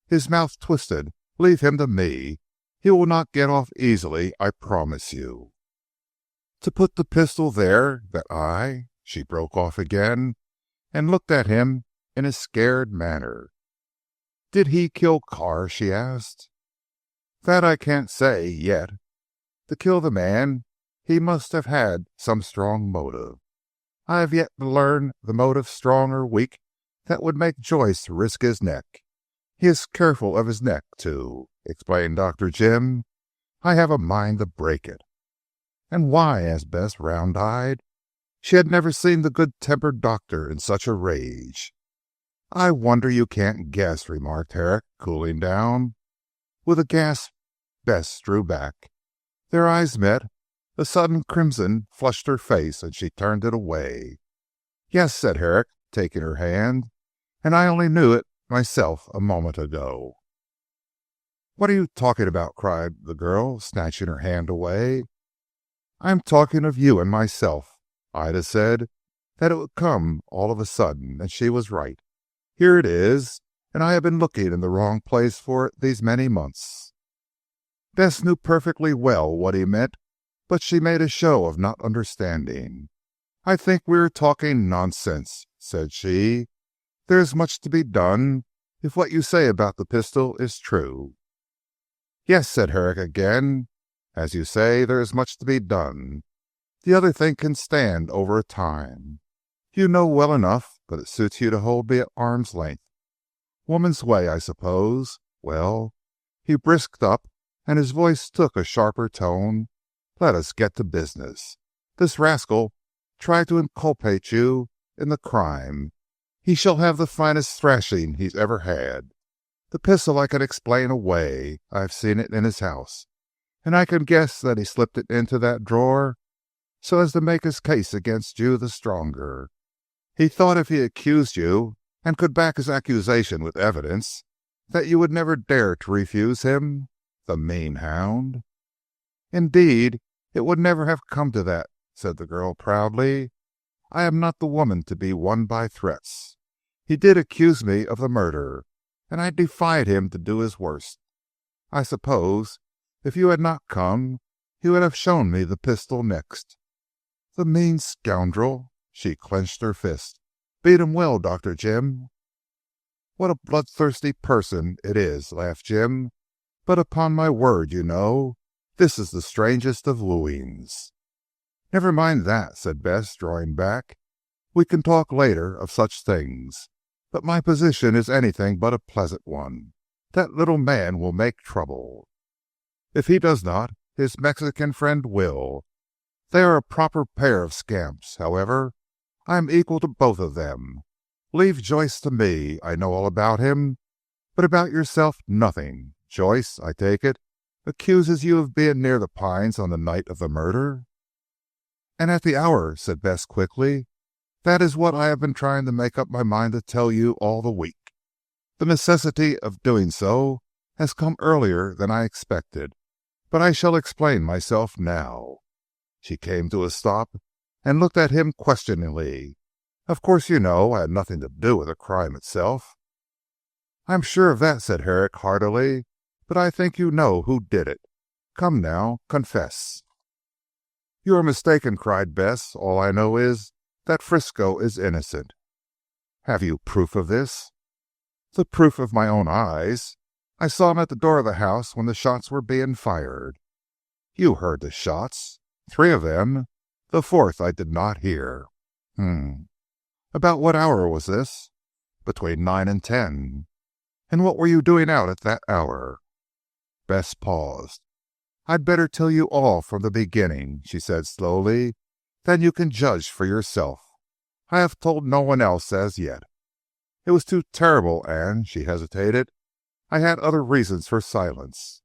his mouth twisted, "leave him to me. He will not get off easily, I promise you." "To put the pistol there, that I—" She broke off again, and looked at him in a scared manner. "Did he kill Carr?" she asked. "That I can't say, yet. To kill the man, he must have had some strong motive. I have yet to learn the motive, strong or weak, that would make Joyce risk his neck. He is careful of his neck, too," explained Dr. Jim. "I have a mind to break it." "And why?" asked Bess, round-eyed. She had never seen the good-tempered doctor in such a rage. "I wonder you can't guess," remarked Herrick, cooling down. With a gasp, Bess drew back. Their eyes met. A sudden crimson flushed her face, and she turned it away. "Yes," said Herrick, taking her hand, "and I only knew it myself a moment ago." "What are you talking about?" cried the girl, snatching her hand away. "I am talking of you and myself. Ida said that it would come all of a sudden, and she was right. Here it is, and I have been looking in the wrong place for it these many months." Bess knew perfectly well what he meant, but she made a show of not understanding. "I think we are talking nonsense," said she. "There is much to be done, if what you say about the pistol is true." "Yes," said Herrick again, "as you say, there is much to be done. The other thing can stand over a time. You know well enough, but it suits you to hold me at arm's length. Woman's way, I suppose. Well," he brisked up, and his voice took a sharper tone, "let us get to business. This rascal tried to inculpate you in the crime. He shall have the finest thrashing he's ever had. The pistol I can explain away. I have seen it in his house, and I can guess that he slipped it into that drawer so as to make his case against you the stronger. He thought if he accused you, and could back his accusation with evidence, that you would never dare to refuse him. The mean hound!" "Indeed, it would never have come to that," said the girl proudly. "I am not the woman to be won by threats. He did accuse me of the murder, and I defied him to do his worst. I suppose if you had not come, he would have shown me the pistol next. The mean scoundrel!" She clenched her fist. "Beat him well, Dr. Jim." "What a bloodthirsty person it is," laughed Jim. "But upon my word, you know, this is the strangest of wooings." "Never mind that," said Bess, drawing back. "We can talk later of such things. But my position is anything but a pleasant one. That little man will make trouble. If he does not, his Mexican friend will. They are a proper pair of scamps. However, I am equal to both of them. Leave Joyce to me. I know all about him, but about yourself nothing. Joyce, I take it, accuses you of being near the Pines on the night of the murder?" "And at the hour," said Bess quickly. "That is what I have been trying to make up my mind to tell you all the week. The necessity of doing so has come earlier than I expected, but I shall explain myself now." She came to a stop and looked at him questioningly. "Of course you know I had nothing to do with the crime itself." "I am sure of that," said Herrick heartily, "but I think you know who did it. Come now, confess." "You are mistaken," cried Bess. "All I know is that Frisco is innocent." "Have you proof of this?" "The proof of my own eyes. I saw him at the door of the house when the shots were being fired." "You heard the shots?" "3 of them. The 4th I did not hear." "About what hour was this?" "Between 9 and 10." "And what were you doing out at that hour?" Bess paused. "I'd better tell you all from the beginning," she said slowly. "Then you can judge for yourself. I have told no one else as yet. It was too terrible, and," she hesitated, "I had other reasons for silence.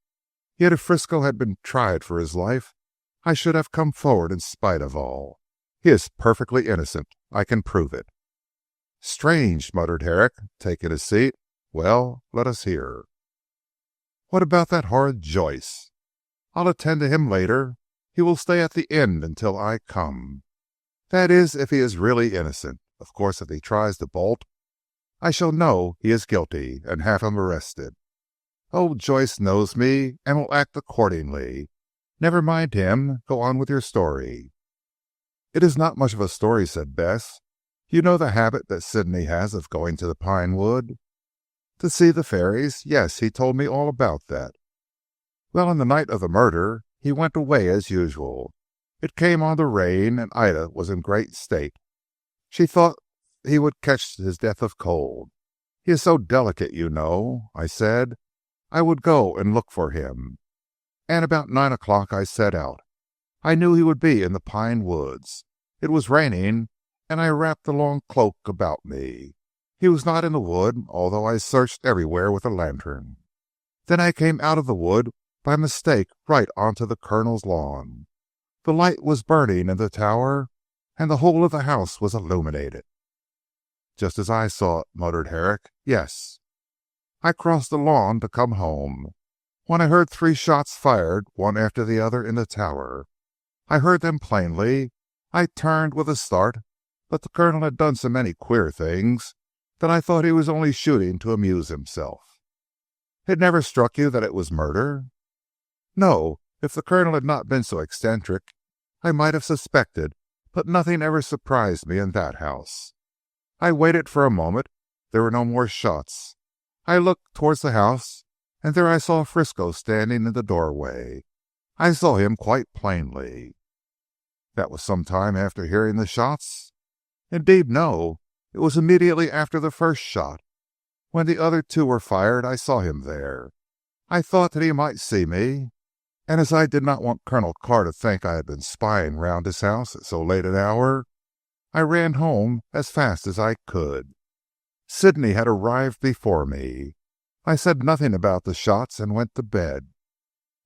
Yet if Frisco had been tried for his life, I should have come forward in spite of all. He is perfectly innocent. I can prove it." "Strange," muttered Herrick, taking a seat. "Well, let us hear." "What about that horrid Joyce?" "I'll attend to him later. He will stay at the inn until I come. That is, if he is really innocent. Of course if he tries to bolt, I shall know he is guilty, and have him arrested. Oh, Joyce knows me, and will act accordingly. Never mind him. Go on with your story." "It is not much of a story," said Bess. "You know the habit that Sidney has of going to the pine wood?" "To see the fairies? Yes, he told me all about that." "Well, on the night of the murder he went away as usual. It came on to rain, and Ida was in great state. She thought he would catch his death of cold. He is so delicate, you know. I said I would go and look for him, and about 9 o'clock I set out. I knew he would be in the pine woods. It was raining, and I wrapped a long cloak about me. He was not in the wood, although I searched everywhere with a lantern. Then I came out of the wood by mistake right onto the Colonel's lawn. The light was burning in the tower, and the whole of the house was illuminated." "Just as I saw it," muttered Herrick. "Yes." "I crossed the lawn to come home, when I heard 3 shots fired, one after the other, in the tower. I heard them plainly. I turned with a start, but the Colonel had done so many queer things that I thought he was only shooting to amuse himself." "It never struck you that it was murder?" "No. If the Colonel had not been so eccentric, I might have suspected, but nothing ever surprised me in that house. I waited for a moment. There were no more shots. I looked towards the house, and there I saw Frisco standing in the doorway. I saw him quite plainly." "That was some time after hearing the shots?" "Indeed no. It was immediately after the first shot. When the other 2 were fired I saw him there. I thought that he might see me, and as I did not want Colonel Carr to think I had been spying round his house at so late an hour, I ran home as fast as I could. Sidney had arrived before me. I said nothing about the shots and went to bed.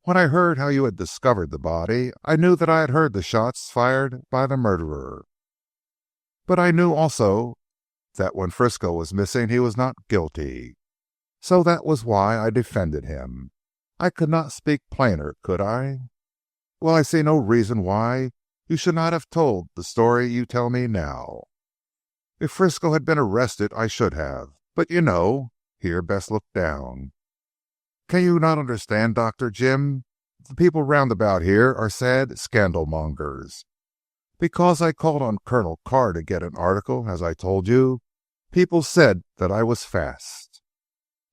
When I heard how you had discovered the body, I knew that I had heard the shots fired by the murderer. But I knew also that when Frisco was missing he was not guilty. So that was why I defended him. I could not speak plainer, could I? Well, I see no reason why you should not have told the story you tell me now. If Frisco had been arrested I should have. But you know," here Bess looked down, "can you not understand, Dr. Jim? The people round about here are sad scandalmongers. Because I called on Colonel Carr to get an article, as I told you, people said that I was fast."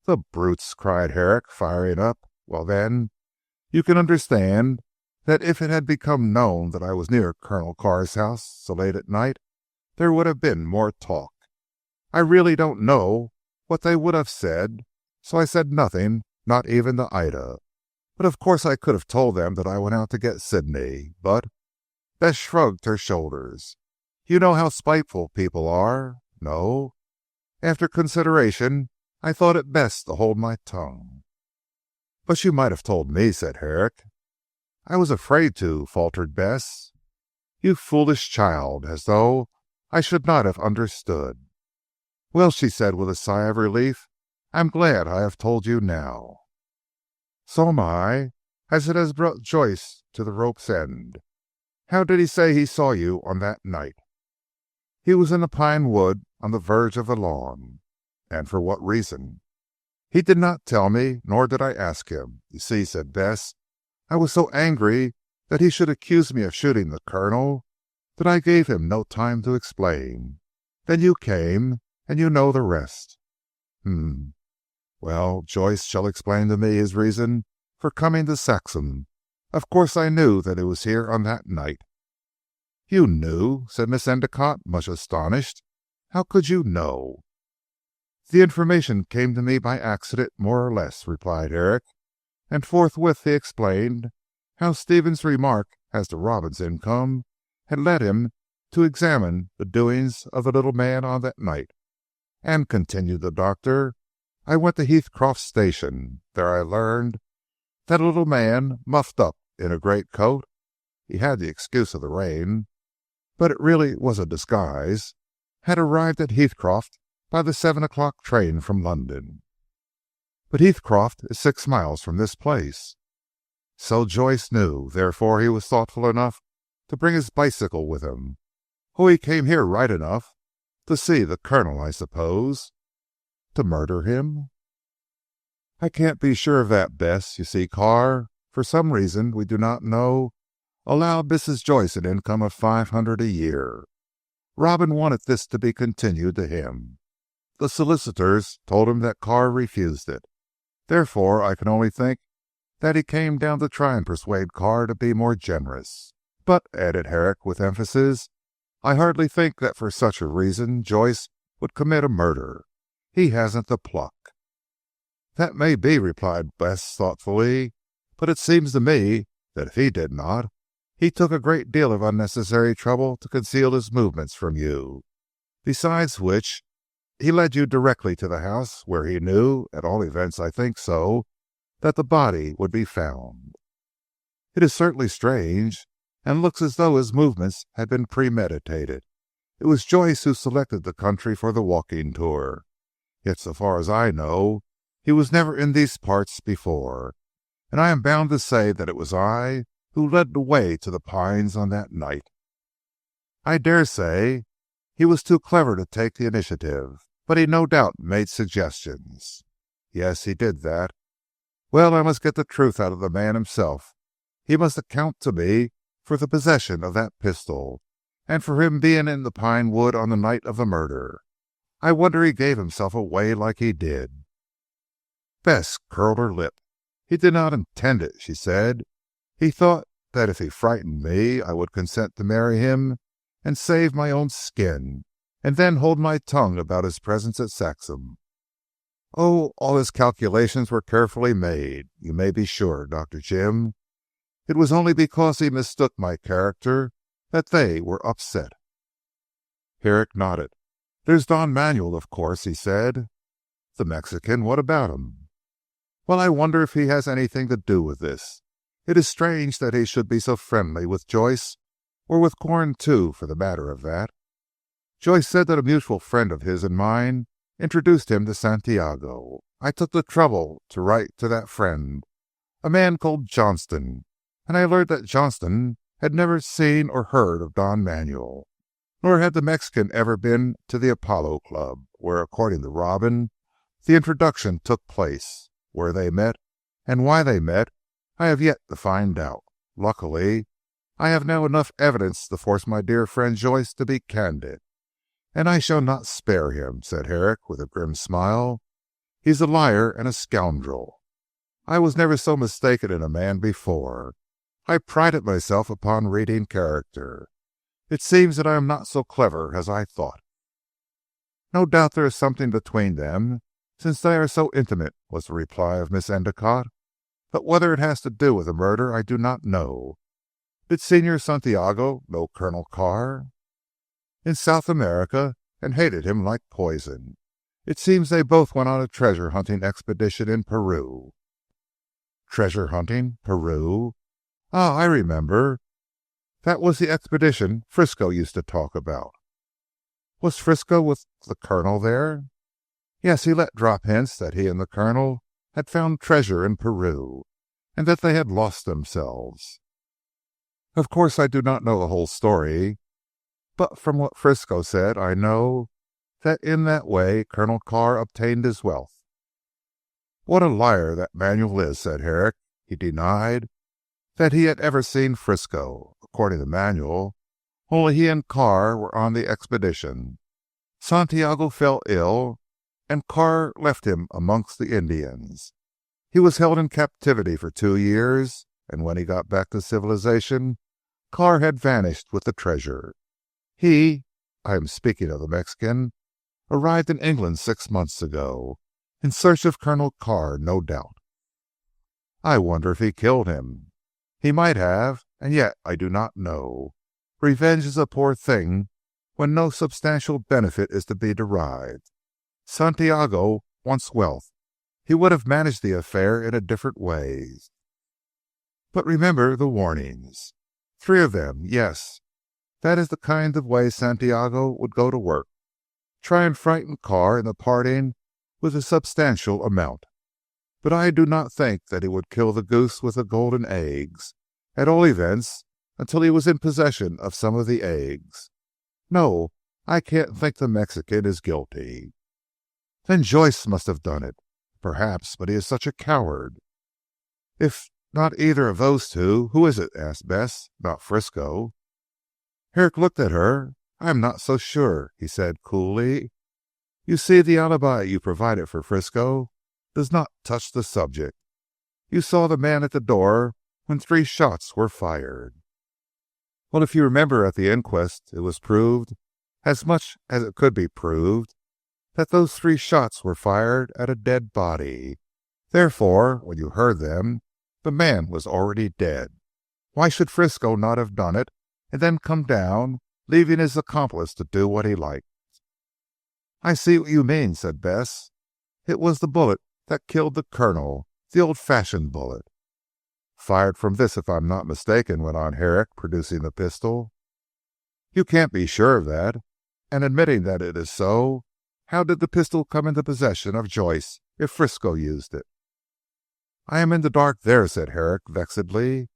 "The brutes!" cried Herrick, firing up. "Well then, you can understand that if it had become known that I was near Colonel Carr's house so late at night, there would have been more talk. I really don't know what they would have said, so I said nothing, not even to Ida. But of course I could have told them that I went out to get Sidney, but—" Bess shrugged her shoulders. "You know how spiteful people are. No. After consideration I thought it best to hold my tongue." "But you might have told me," said Herrick. "I was afraid to," faltered Bess. "You foolish child, as though I should not have understood." "Well," she said with a sigh of relief, "I am glad I have told you now." "So am I, as it has brought Joyce to the rope's end. How did he say he saw you on that night?" "He was in the pine wood on the verge of the lawn." "And for what reason?" "He did not tell me, nor did I ask him. You see," said Bess, "I was so angry that he should accuse me of shooting the Colonel, that I gave him no time to explain. Then you came, and you know the rest." "Well, Joyce shall explain to me his reason for coming to Saxham. Of course I knew that he was here on that night." "You knew?" said Miss Endicotte, much astonished. "How could you know?" "The information came to me by accident, more or less," replied Herrick, and forthwith he explained how Stephen's remark as to Robin's income had led him to examine the doings of the little man on that night. "And," continued the doctor, "I went to Heathcroft station. There I learned that a little man muffed up in a great coat—he had the excuse of the rain— but it really was a disguise, had arrived at Heathcroft by the 7 o'clock train from London. But Heathcroft is 6 miles from this place. So Joyce knew, therefore he was thoughtful enough to bring his bicycle with him. Oh, he came here right enough. To see the Colonel, I suppose. To murder him? I can't be sure of that, Bess. You see, Carr, for some reason we do not know, allowed Mrs. Joyce an income of $500 a year. Robin wanted this to be continued to him. The solicitors told him that Carr refused it. Therefore I can only think that he came down to try and persuade Carr to be more generous. But, added Herrick with emphasis, I hardly think that for such a reason Joyce would commit a murder. He hasn't the pluck. That may be, replied Bess thoughtfully, but it seems to me that if he did not, he took a great deal of unnecessary trouble to conceal his movements from you. Besides which, he led you directly to the house where he knew, at all events I think so, that the body would be found. It is certainly strange, and looks as though his movements had been premeditated. It was Joyce who selected the country for the walking tour. Yet so far as I know, he was never in these parts before, and I am bound to say that it was I who led the way to the Pines on that night. I dare say he was too clever to take the initiative, but he no doubt made suggestions. Yes, he did that. Well, I must get the truth out of the man himself. He must account to me for the possession of that pistol, and for him being in the pine wood on the night of the murder. I wonder he gave himself away like he did. Bess curled her lip. He did not intend it, she said. He thought that if he frightened me, I would consent to marry him and save my own skin, and then hold my tongue about his presence at Saxham. Oh, all his calculations were carefully made, you may be sure, Dr. Jim. It was only because he mistook my character that they were upset. Herrick nodded. There's Don Manuel, of course, he said. The Mexican, what about him? Well, I wonder if he has anything to do with this. It is strange that he should be so friendly with Joyce, or with Corn too, for the matter of that. Joyce said that a mutual friend of his and mine introduced him to Santiago. I took the trouble to write to that friend, a man called Johnston, and I learned that Johnston had never seen or heard of Don Manuel, nor had the Mexican ever been to the Apollo Club, where, according to Robin, the introduction took place. Where they met, and why they met, I have yet to find out. Luckily, I have now enough evidence to force my dear friend Joyce to be candid. And I shall not spare him, said Herrick with a grim smile. He's a liar and a scoundrel. I was never so mistaken in a man before. I prided myself upon reading character. It seems that I am not so clever as I thought. No doubt there is something between them, since they are so intimate, was the reply of Miss Endicott. But whether it has to do with the murder, I do not know. Did Senor Santiago know Colonel Carr? In South America, and hated him like poison. It seems they both went on a treasure hunting expedition in Peru. Treasure hunting? Peru? Ah, I remember. That was the expedition Frisco used to talk about. Was Frisco with the Colonel there? Yes, he let drop hints that he and the Colonel had found treasure in Peru, and that they had lost themselves. Of course I do not know the whole story, but from what Frisco said I know that in that way Colonel Carr obtained his wealth. What a liar that Manuel is, said Herrick. He denied that he had ever seen Frisco. According to Manuel, only he and Carr were on the expedition. Santiago fell ill, and Carr left him amongst the Indians. He was held in captivity for 2 years, and when he got back to civilization, Carr had vanished with the treasure. He, I am speaking of the Mexican, arrived in England 6 months ago, in search of Colonel Carr, no doubt. I wonder if he killed him. He might have, and yet I do not know. Revenge is a poor thing when no substantial benefit is to be derived. Santiago wants wealth. He would have managed the affair in a different way. But remember the warnings. 3 of them, yes. That is the kind of way Santiago would go to work. Try and frighten Carr into parting with a substantial amount. But I do not think that he would kill the goose with the golden eggs, at all events until he was in possession of some of the eggs. No, I can't think the Mexican is guilty." "Then Joyce must have done it." "Perhaps, but he is such a coward." "If not either of those two, who is it?" asked Bess. "Not Frisco." Herrick looked at her. "I am not so sure," he said coolly. "You see, the alibi you provided for Frisco does not touch the subject. You saw the man at the door when 3 shots were fired." "Well, if you remember at the inquest it was proved, as much as it could be proved, that those 3 shots were fired at a dead body. Therefore, when you heard them, the man was already dead. Why should Frisco not have done it, and then come down, leaving his accomplice to do what he liked?" "I see what you mean," said Bess. "It was the bullet that killed the Colonel, the old-fashioned bullet." "Fired from this if I am not mistaken," went on Herrick, producing the pistol. "You can't be sure of that. And admitting that it is so, how did the pistol come into possession of Joyce if Frisco used it?" "I am in the dark there," said Herrick vexedly.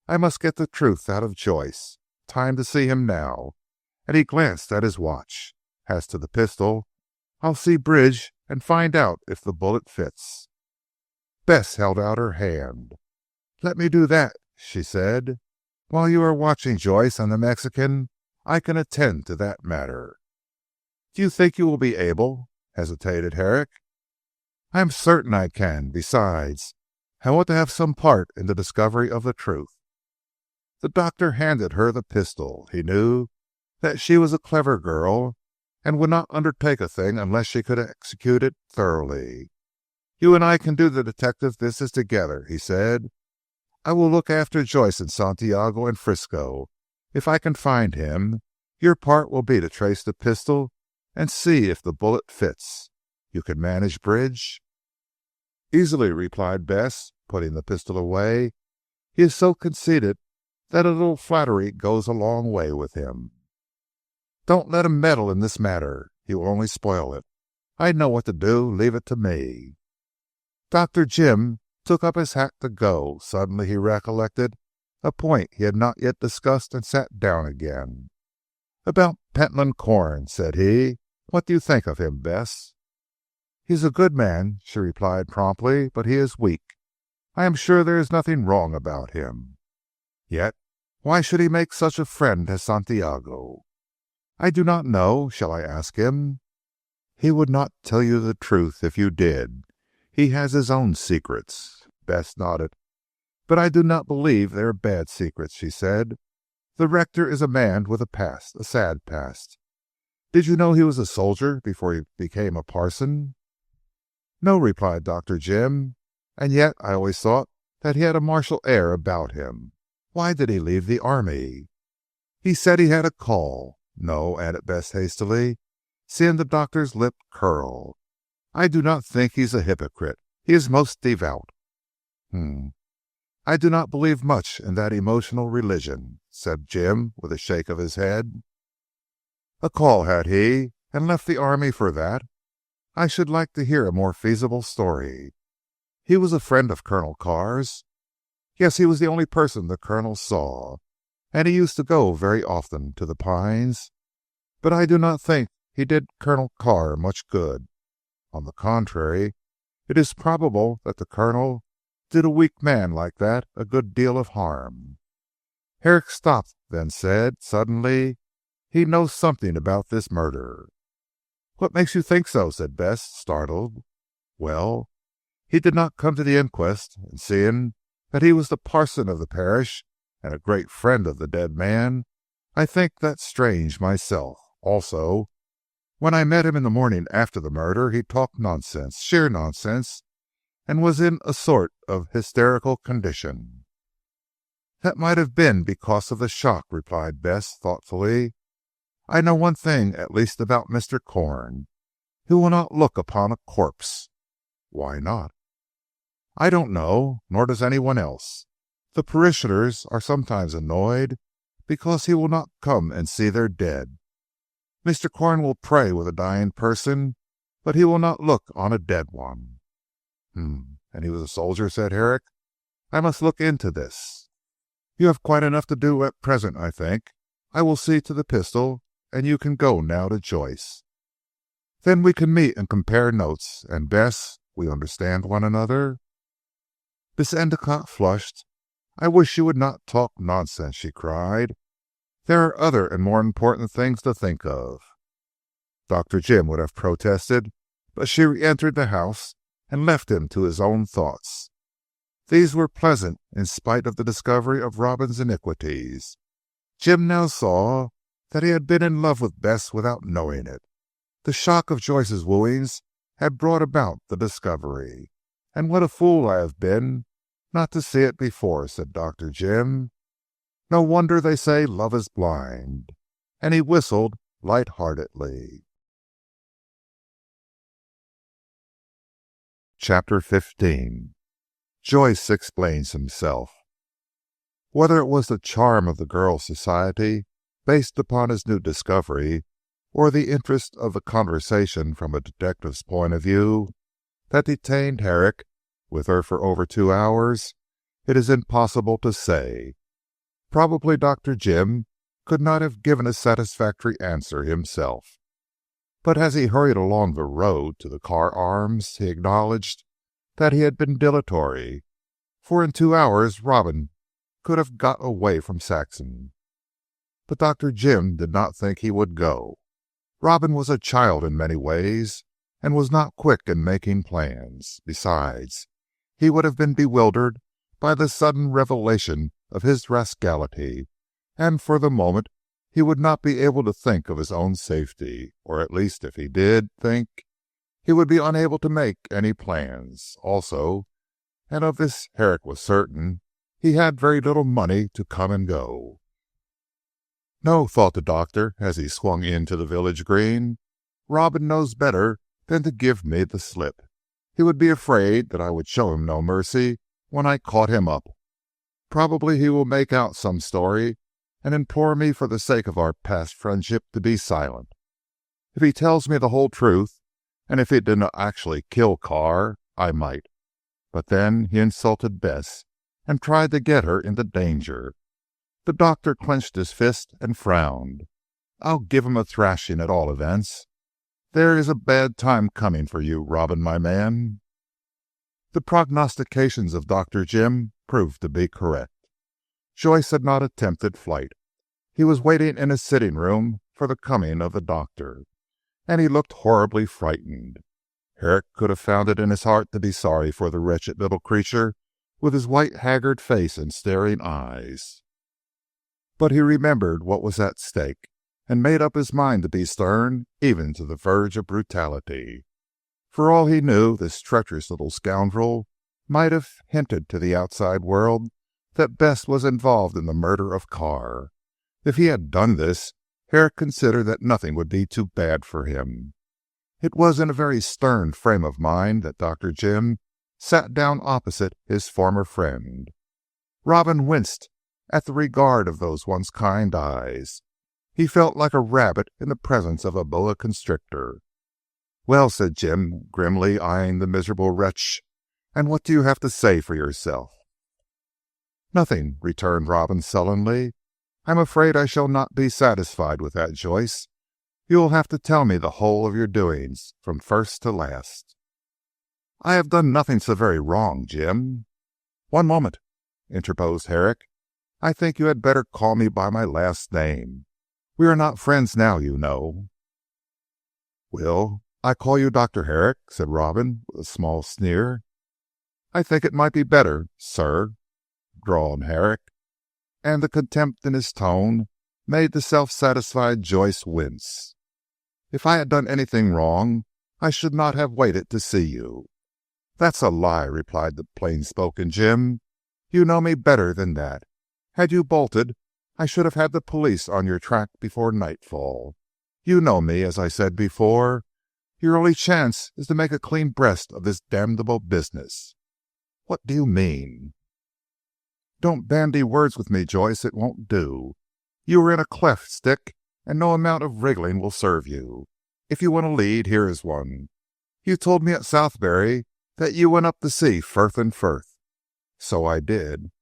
"I must get the truth out of Joyce. Time to see him now," and he glanced at his watch. "As to the pistol, I'll see Bridge and find out if the bullet fits." Bess held out her hand. "Let me do that," she said. "While you are watching Joyce and the Mexican, I can attend to that matter." "Do you think you will be able?" hesitated Herrick. "I am certain I can. Besides, I want to have some part in the discovery of the truth." The doctor handed her the pistol. He knew that she was a clever girl, and would not undertake a thing unless she could execute it thoroughly. "You and I can do the detective business together," he said. "I will look after Joyce and Santiago and Frisco. If I can find him, your part will be to trace the pistol and see if the bullet fits. You can manage Bridge?" "Easily," replied Bess, putting the pistol away. "He is so conceited that a little flattery goes a long way with him." "Don't let him meddle in this matter. He will only spoil it. I know what to do. Leave it to me." Dr. Jim took up his hat to go. Suddenly he recollected a point he had not yet discussed, and sat down again. "About Pentland Corn," said he. "What do you think of him, Bess?" "He is a good man," she replied promptly, "but he is weak. I am sure there is nothing wrong about him." "Yet why should he make such a friend as Santiago?" "I do not know. Shall I ask him?" "He would not tell you the truth if you did. He has his own secrets." Bess nodded. "But I do not believe they are bad secrets," she said. "The rector is a man with a past, a sad past. Did you know he was a soldier before he became a parson?" "No," replied Dr. Jim, "and yet I always thought that he had a martial air about him. Why did he leave the army?" "He said he had a call. No," added Bess hastily, seeing the doctor's lip curl. "I do not think he is a hypocrite. He is most devout." "I do not believe much in that emotional religion," said Jim with a shake of his head. "A call had he, and left the army for that? I should like to hear a more feasible story. He was a friend of Colonel Carr's?" "Yes, he was the only person the Colonel saw, and he used to go very often to the Pines. But I do not think he did Colonel Carr much good. On the contrary, it is probable that the Colonel did a weak man like that a good deal of harm." Herrick stopped, then said suddenly, "He knows something about this murder." "What makes you think so?" said Bess, startled. "Well, he did not come to the inquest, and seeing that he was the parson of the parish and a great friend of the dead man, I think that strange myself. Also, when I met him in the morning after the murder, he talked nonsense, sheer nonsense, and was in a sort of hysterical condition." "That might have been because of the shock," replied Bess thoughtfully. "I know one thing at least about Mr. Corn. He will not look upon a corpse." "Why not?" "I don't know, nor does anyone else. The parishioners are sometimes annoyed because he will not come and see their dead. Mr. Corn will pray with a dying person, but he will not look on a dead one." "And he was a soldier," said Herrick. "I must look into this." "You have quite enough to do at present, I think. I will see to the pistol, and you can go now to Joyce. Then we can meet and compare notes, and Bess, we understand one another." Miss Endicott flushed. "I wish you would not talk nonsense," she cried. "There are other and more important things to think of." Dr. Jim would have protested, but she re-entered the house and left him to his own thoughts. These were pleasant in spite of the discovery of Robin's iniquities. Jim now saw that he had been in love with Bess without knowing it. The shock of Joyce's wooings had brought about the discovery. "And what a fool I have been not to see it before," said Dr. Jim. "No wonder they say love is blind." And he whistled light-heartedly. Chapter 15. Joyce explains himself. Whether it was the charm of the girl's society, based upon his new discovery, or the interest of the conversation from a detective's point of view, that detained Herrick with her for over 2 hours, it is impossible to say. Probably Dr. Jim could not have given a satisfactory answer himself. But as he hurried along the road to the Carr Arms, he acknowledged that he had been dilatory, for in 2 hours Robin could have got away from Saxon. But Dr. Jim did not think he would go. Robin was a child in many ways, and was not quick in making plans. Besides, he would have been bewildered by the sudden revelation of his rascality, and for the moment he would not be able to think of his own safety, or at least if he did think, he would be unable to make any plans. Also, and of this Herrick was certain, he had very little money to come and go. "No," thought the doctor as he swung into the village green, "Robin knows better than to give me the slip. He would be afraid that I would show him no mercy when I caught him up. Probably he will make out some story and implore me for the sake of our past friendship to be silent. If he tells me the whole truth, and if he did not actually kill Carr, I might. But then he insulted Bess, and tried to get her into danger." The doctor clenched his fist and frowned. "I'll give him a thrashing at all events. There is a bad time coming for you, Robin, my man." The prognostications of Dr. Jim proved to be correct. Joyce had not attempted flight. He was waiting in his sitting room for the coming of the doctor, and he looked horribly frightened. Herrick could have found it in his heart to be sorry for the wretched little creature with his white haggard face and staring eyes. But he remembered what was at stake, and made up his mind to be stern even to the verge of brutality. For all he knew, this treacherous little scoundrel might have hinted to the outside world that Bess was involved in the murder of Carr. If he had done this, Herrick considered that nothing would be too bad for him. It was in a very stern frame of mind that Dr. Jim sat down opposite his former friend. Robin winced at the regard of those once kind eyes. He felt like a rabbit in the presence of a boa constrictor. "Well," said Jim, grimly eyeing the miserable wretch, "and what do you have to say for yourself?" "Nothing," returned Robin sullenly. "I am afraid I shall not be satisfied with that, Joyce. You will have to tell me the whole of your doings, from first to last." "I have done nothing so very wrong, Jim." "One moment," interposed Herrick. "I think you had better call me by my last name. We are not friends now, you know." "Will I call you Dr. Herrick?" said Robin with a small sneer. "I think it might be better, sir," drawled Herrick, and the contempt in his tone made the self-satisfied Joyce wince. "If I had done anything wrong, I should not have waited to see you." "That's a lie," replied the plain-spoken Jim. "You know me better than that. Had you bolted, I should have had the police on your track before nightfall. You know me, as I said before. Your only chance is to make a clean breast of this damnable business." "What do you mean?" "Don't bandy words with me, Joyce. It won't do. You are in a cleft, stick, and no amount of wriggling will serve you. If you want a lead, here is one. You told me at Southbury that you went up to see Firth and Firth." "So I did."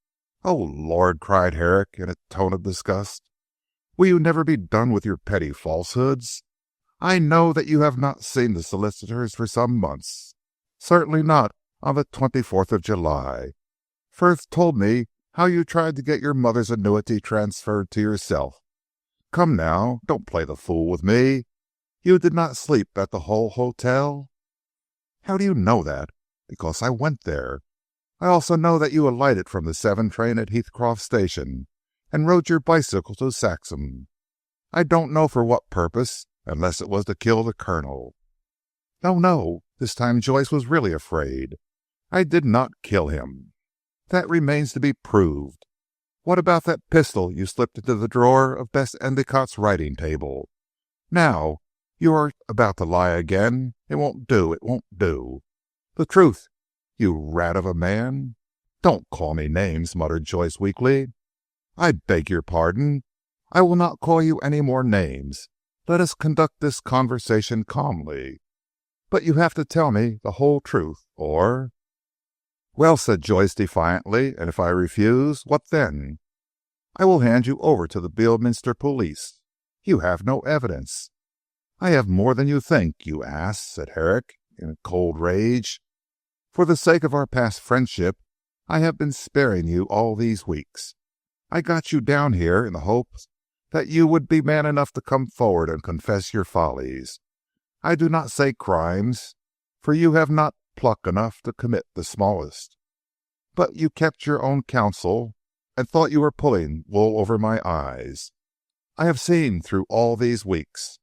"Oh, Lord!" cried Herrick in a tone of disgust. "Will you never be done with your petty falsehoods? I know that you have not seen the solicitors for some months. Certainly not on the 24th of July. Firth told me how you tried to get your mother's annuity transferred to yourself. Come now, don't play the fool with me. You did not sleep at the Hull Hotel?" "How do you know that?" "Because I went there. I also know that you alighted from the 7 train at Heathcroft Station and rode your bicycle to Saxham. I don't know for what purpose, unless it was to kill the Colonel." "No, no, this time Joyce was really afraid. I did not kill him." "That remains to be proved. What about that pistol you slipped into the drawer of Bess Endicott's writing table? Now, you are about to lie again. It won't do, it won't do. The truth, you rat of a man." "Don't call me names," muttered Joyce weakly. "I beg your pardon. I will not call you any more names. Let us conduct this conversation calmly." "But you have to tell me the whole truth, or—" "Well," said Joyce defiantly, "and if I refuse, what then?" "I will hand you over to the Beorminster police." "You have no evidence." "I have more than you think, you ass," said Herrick in cold rage. "For the sake of our past friendship, I have been sparing you all these weeks. I got you down here in the hope that you would be man enough to come forward and confess your follies. I do not say crimes, for you have not pluck enough to commit the smallest. But you kept your own counsel, and thought you were pulling wool over my eyes. I have seen through all these weeks,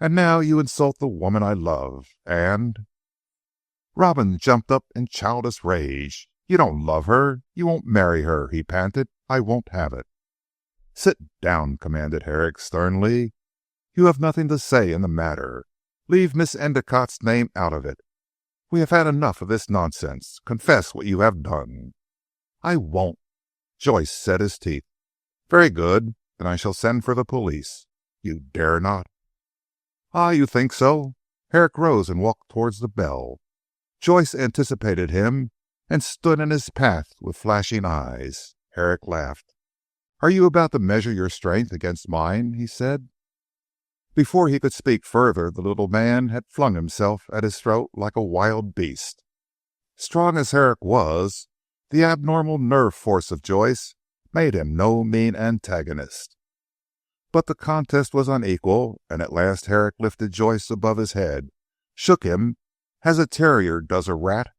and now you insult the woman I love, and—" Robin jumped up in childish rage. "You don't love her. You won't marry her," he panted. "I won't have it." "Sit down," commanded Herrick sternly. "You have nothing to say in the matter. Leave Miss Endicott's name out of it. We have had enough of this nonsense. Confess what you have done." "I won't." Joyce set his teeth. "Very good. Then I shall send for the police." "You dare not." "Ah, you think so?" Herrick rose and walked towards the bell. Joyce anticipated him and stood in his path with flashing eyes. Herrick laughed. "Are you about to measure your strength against mine?" he said. Before he could speak further, the little man had flung himself at his throat like a wild beast. Strong as Herrick was, the abnormal nerve force of Joyce made him no mean antagonist. But the contest was unequal, and at last Herrick lifted Joyce above his head, shook him as a terrier does a rat,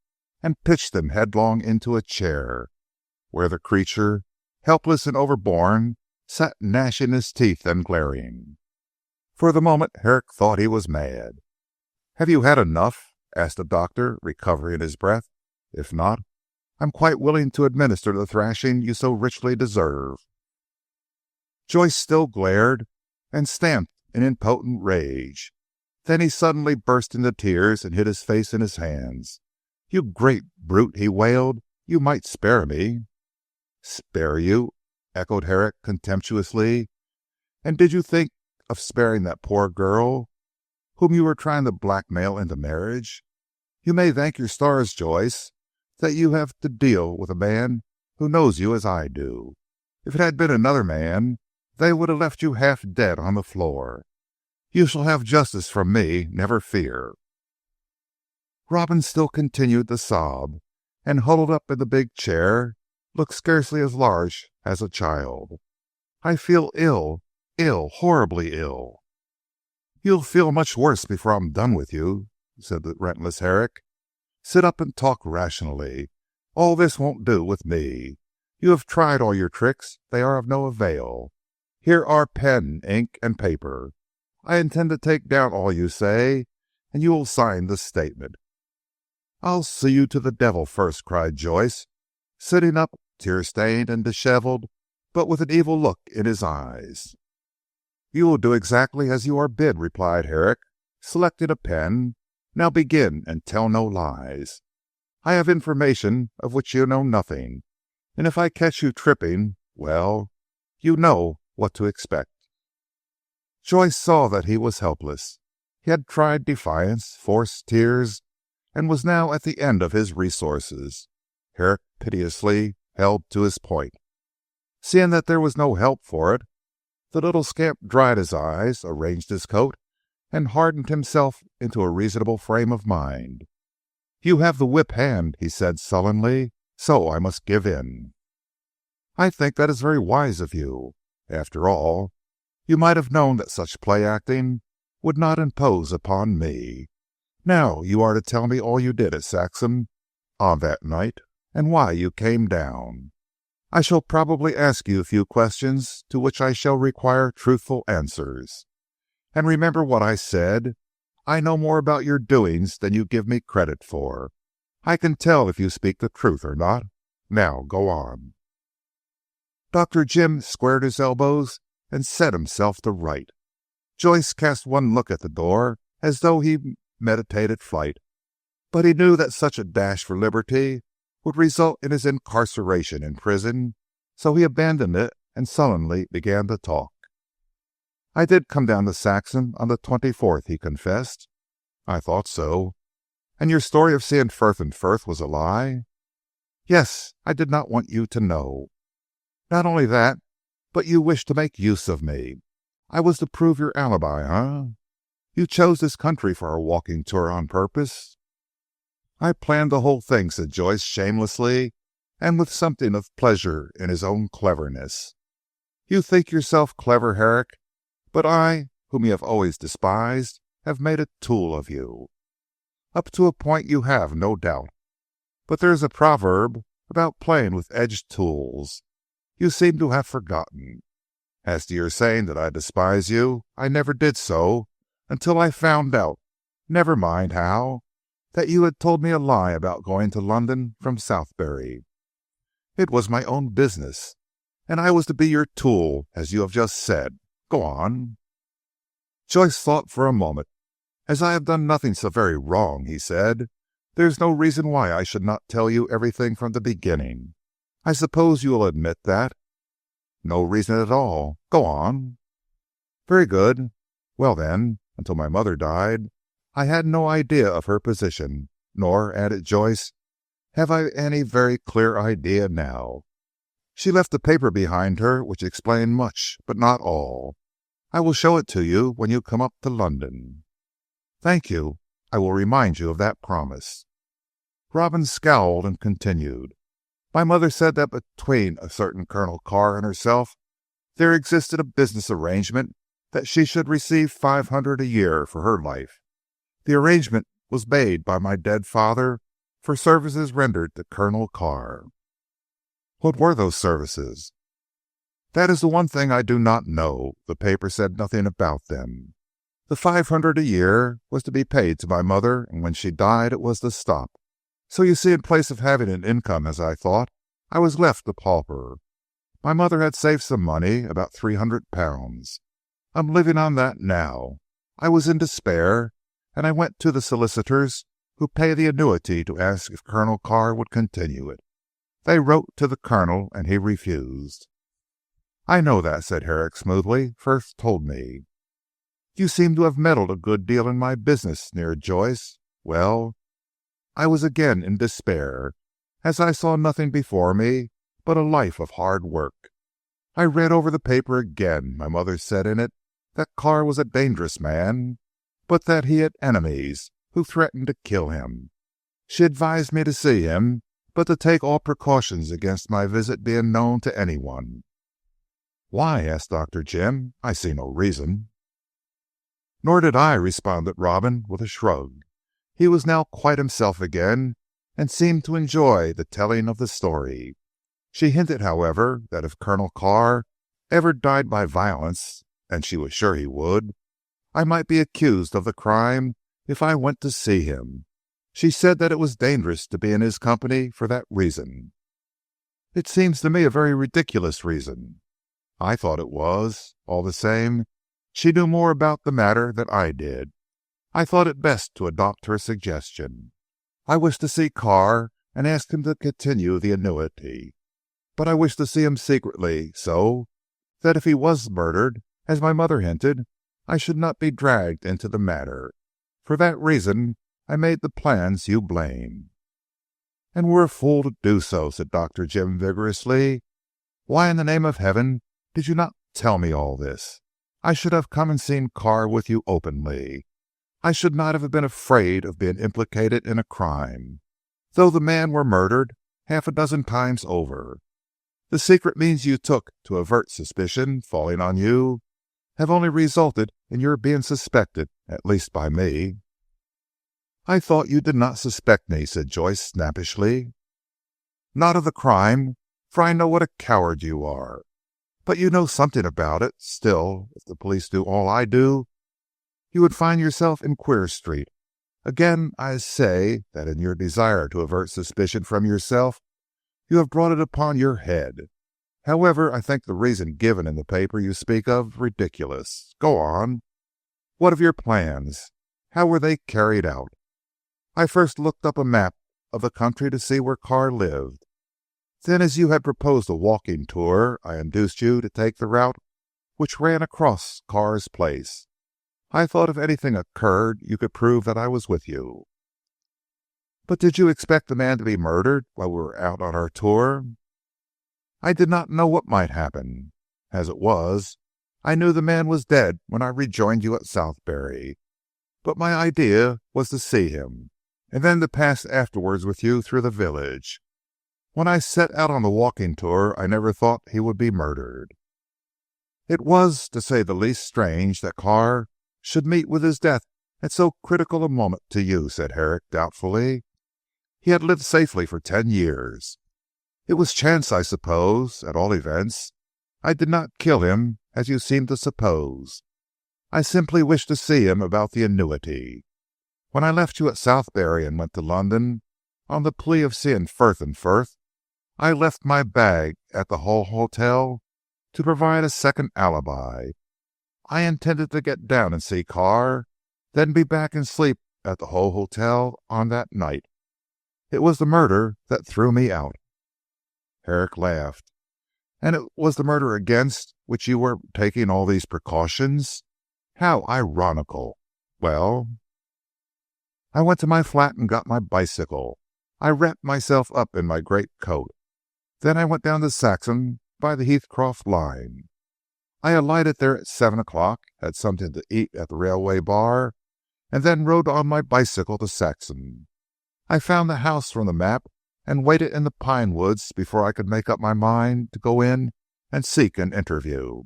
and pitched him headlong into a chair, where the creature, helpless and overborne, sat gnashing his teeth and glaring. For the moment Herrick thought he was mad. "Have you had enough?" asked the doctor, recovering his breath. "If not, I am quite willing to administer the thrashing you so richly deserve." Joyce still glared and stamped in impotent rage. Then he suddenly burst into tears and hid his face in his hands. "You great brute," he wailed, "you might spare me." "Spare you?" echoed Herrick contemptuously. "And did you think of sparing that poor girl whom you were trying to blackmail into marriage? You may thank your stars, Joyce, that you have to deal with a man who knows you as I do. If it had been another man, they would have left you half dead on the floor. You shall have justice from me, never fear." Robin still continued to sob, and huddled up in the big chair, looked scarcely as large as a child. "I feel ill, ill, horribly ill." "You'll feel much worse before I'm done with you," said the relentless Herrick. "Sit up and talk rationally. All this won't do with me. You have tried all your tricks. They are of no avail. Here are pen, ink, and paper. I intend to take down all you say, and you will sign the statement." "I'll see you to the devil first," cried Joyce, sitting up, tear-stained and dishevelled, but with an evil look in his eyes. "You will do exactly as you are bid," replied Herrick, selecting a pen. "Now begin, and tell no lies. I have information of which you know nothing, and if I catch you tripping, well, you know what to expect." Joyce saw that he was helpless. He had tried defiance, forced tears, and was now at the end of his resources. Herrick piteously held to his point. Seeing that there was no help for it, the little scamp dried his eyes, arranged his coat, and hardened himself into a reasonable frame of mind. "You have the whip hand," he said sullenly, "so I must give in." "I think that is very wise of you. After all, you might have known that such play acting would not impose upon me. Now you are to tell me all you did at Saxham on that night, and why you came down. I shall probably ask you a few questions to which I shall require truthful answers. And remember what I said. I know more about your doings than you give me credit for. I can tell if you speak the truth or not. Now go on." Dr. Jim squared his elbows and set himself to write. Joyce cast one look at the door as though he meditated flight, but he knew that such a dash for liberty would result in his incarceration in prison, so he abandoned it and sullenly began to talk. "I did come down to Saxham on the 24th, he confessed. "I thought so. And your story of seeing Frith and Frith was a lie?" "Yes, I did not want you to know." "Not only that, but you wished to make use of me. I was to prove your alibi, eh? You chose this country for our walking tour on purpose?" "I planned the whole thing," said Joyce shamelessly, and with something of pleasure in his own cleverness. "You think yourself clever, Herrick, but I, whom you have always despised, have made a tool of you." "Up to a point you have, no doubt. But there is a proverb about playing with edged tools. You seem to have forgotten. As to your saying that I despise you, I never did so until I found out, never mind how, that you had told me a lie about going to London from Southberry. It was my own business, and I was to be your tool, as you have just said. Go on." Joyce thought for a moment. "As I have done nothing so very wrong," he said, "there is no reason why I should not tell you everything from the beginning. I suppose you will admit that?" "No reason at all. Go on." "Very good. Well then, until my mother died, I had no idea of her position, nor," added Joyce, "have I any very clear idea now. She left a paper behind her which explained much, but not all. I will show it to you when you come up to London." "Thank you. I will remind you of that promise." Robin scowled and continued. "My mother said that between a certain Colonel Carr and herself there existed a business arrangement that she should receive 500 a year for her life. The arrangement was made by my dead father for services rendered to Colonel Carr." "What were those services?" "That is the one thing I do not know. The paper said nothing about them. The 500 a year was to be paid to my mother, and when she died it was to stop. So you see, in place of having an income as I thought, I was left a pauper. My mother had saved some money, about £300. I'm living on that now. I was in despair, and I went to the solicitors who pay the annuity to ask if Colonel Carr would continue it. They wrote to the Colonel, and he refused." "I know that," said Herrick smoothly. "Frith told me." "You seem to have meddled a good deal in my business," sneered Joyce. "Well, I was again in despair, as I saw nothing before me but a life of hard work. I read over the paper again. My mother said in it that Carr was a dangerous man, but that he had enemies who threatened to kill him. She advised me to see him, but to take all precautions against my visit being known to anyone." "Why?" asked Dr. Jim. "I see no reason." "Nor did I," responded Robin with a shrug. He was now quite himself again, and seemed to enjoy the telling of the story. She hinted, however, that if Colonel Carr ever died by violence, and she was sure he would, I might be accused of the crime if I went to see him. She said that it was dangerous to be in his company for that reason. "It seems to me a very ridiculous reason." "I thought it was. All the same, she knew more about the matter than I did. I thought it best to adopt her suggestion. I wished to see Carr and ask him to continue the annuity. But I wished to see him secretly, so that if he was murdered, as my mother hinted, I should not be dragged into the matter. For that reason I made the plans you blame." "And were a fool to do so," said Dr. Jim vigorously. "Why in the name of heaven did you not tell me all this? I should have come and seen Carr with you openly. I should not have been afraid of being implicated in a crime, though the man were murdered half a dozen times over. The secret means you took to avert suspicion falling on you have only resulted in your being suspected, at least by me." "I thought you did not suspect me," said Joyce snappishly. "Not of the crime, for I know what a coward you are. But you know something about it. Still, if the police do all I do, you would find yourself in Queer Street. Again I say that in your desire to avert suspicion from yourself, you have brought it upon your head. However, I think the reason given in the paper you speak of ridiculous. Go on. What of your plans? How were they carried out?" "I first looked up a map of the country to see where Carr lived. Then, as you had proposed a walking tour, I induced you to take the route which ran across Carr's place. I thought if anything occurred, you could prove that I was with you." "But did you expect the man to be murdered while we were out on our tour?" "I did not know what might happen. As it was, I knew the man was dead when I rejoined you at Southberry. But my idea was to see him, and then to pass afterwards with you through the village. When I set out on the walking tour, I never thought he would be murdered." "It was, to say the least, strange that Carr should meet with his death at so critical a moment to you," said Herrick doubtfully. "He had lived safely for 10 years. It was chance, I suppose. At all events, I did not kill him as you seem to suppose. I simply wished to see him about the annuity. When I left you at Southberry and went to London on the plea of seeing Frith and Frith, I left my bag at the Hull Hotel to provide a second alibi. I intended to get down and see Carr, then be back and sleep at the Hull Hotel on that night. It was the murder that threw me out." Herrick laughed. "And it was the murder against which you were taking all these precautions? How ironical! Well?" "I went to my flat and got my bicycle. I wrapped myself up in my great coat. Then I went down to Saxham by the Heathcroft line. I alighted there at 7 o'clock, had something to eat at the railway bar, and then rode on my bicycle to Saxham. I found the house from the map and waited in the pine woods before I could make up my mind to go in and seek an interview."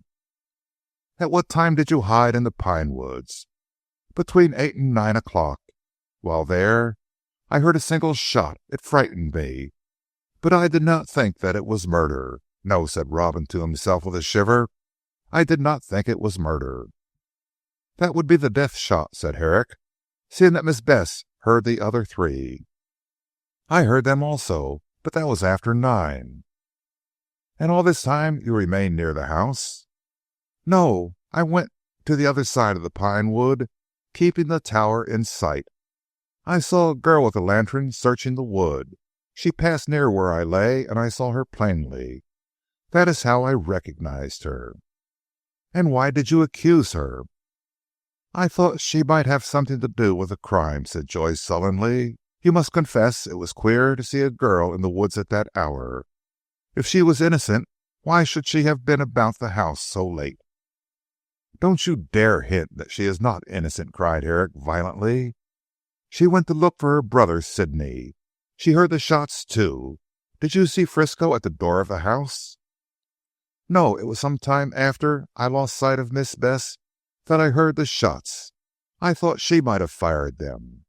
"At what time did you hide in the pine woods?" "Between 8 and 9 o'clock. While there, I heard a single shot. It frightened me, but I did not think that it was murder. No," said Robin to himself with a shiver, "I did not think it was murder." "That would be the death shot," said Herrick, "seeing that Miss Bess heard the other 3. "I heard them also, but that was after 9. "And all this time you remained near the house?" "No, I went to the other side of the pine wood, keeping the tower in sight. I saw a girl with a lantern searching the wood. She passed near where I lay, and I saw her plainly. That is how I recognized her." "And why did you accuse her?" "I thought she might have something to do with the crime," said Joyce sullenly. "You must confess it was queer to see a girl in the woods at that hour. If she was innocent, why should she have been about the house so late?" "Don't you dare hint that she is not innocent," cried Herrick violently. "She went to look for her brother Sidney. She heard the shots too. Did you see Frisco at the door of the house?" "No, it was some time after I lost sight of Miss Bess that I heard the shots. I thought she might have fired them.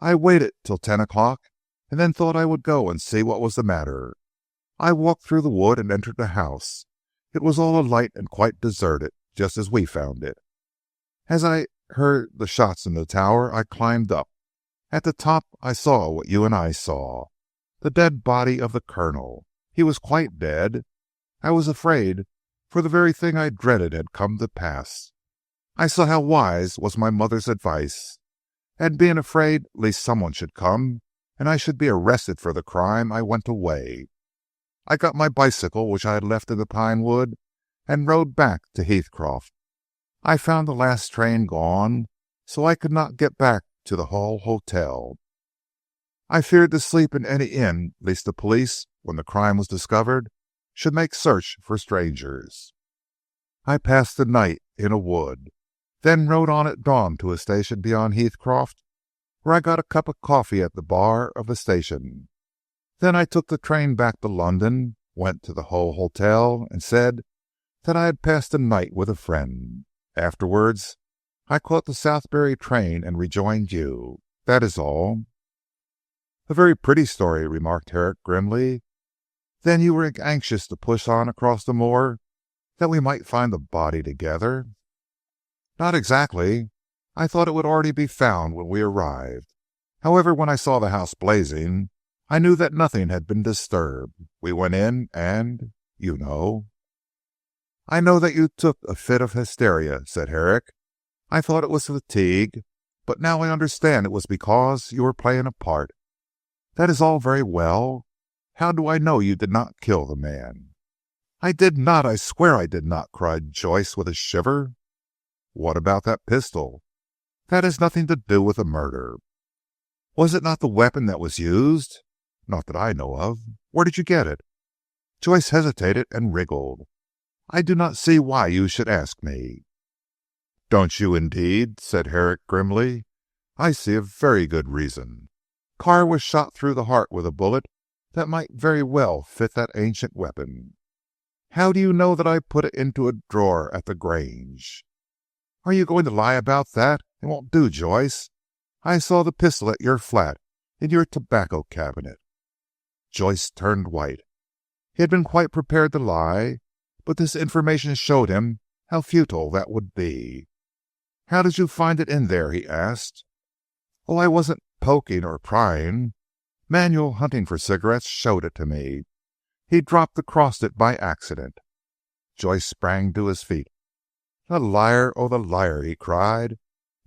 I waited till 10 o'clock, and then thought I would go and see what was the matter. I walked through the wood and entered the house. It was all alight and quite deserted, just as we found it. As I heard the shots in the tower, I climbed up. At the top I saw what you and I saw, the dead body of the Colonel. He was quite dead. I was afraid, for the very thing I dreaded had come to pass. I saw how wise was my mother's advice, and being afraid lest someone should come and I should be arrested for the crime, I went away. I got my bicycle which I had left in the pine wood and rode back to Heathcroft. I found the last train gone, so I could not get back to the Hall Hotel. I feared to sleep in any inn lest the police, when the crime was discovered, should make search for strangers. I passed the night in a wood, then rode on at dawn to a station beyond Heathcroft, where I got a cup of coffee at the bar of the station. Then I took the train back to London, went to the Hull Hotel, and said that I had passed the night with a friend. Afterwards, I caught the Southbury train and rejoined you. That is all." "A very pretty story," remarked Herrick grimly. "Then you were anxious to push on across the moor, that we might find the body together?" "Not exactly. I thought it would already be found when we arrived. However, when I saw the house blazing, I knew that nothing had been disturbed. We went in and you know." "I know that you took a fit of hysteria," said Herrick. "I thought it was fatigue, but now I understand it was because you were playing a part. That is all very well. How do I know you did not kill the man?" "I did not. I swear I did not," cried Joyce with a shiver. "What about that pistol?" "That has nothing to do with the murder." "Was it not the weapon that was used?" "Not that I know of. Where did you get it?" Joyce hesitated and wriggled. "I do not see why you should ask me." "Don't you indeed?" said Herrick grimly. "I see a very good reason. Carr was shot through the heart with a bullet that might very well fit that ancient weapon." "How do you know that I put it into a drawer at the Grange?" "Are you going to lie about that? It won't do, Joyce. I saw the pistol at your flat, in your tobacco cabinet." Joyce turned white. He had been quite prepared to lie, but this information showed him how futile that would be. "How did you find it in there?" he asked. "Oh, I wasn't poking or prying. Manuel, hunting for cigarettes, showed it to me. He dropped across it by accident." Joyce sprang to his feet. "The liar, oh the liar," he cried.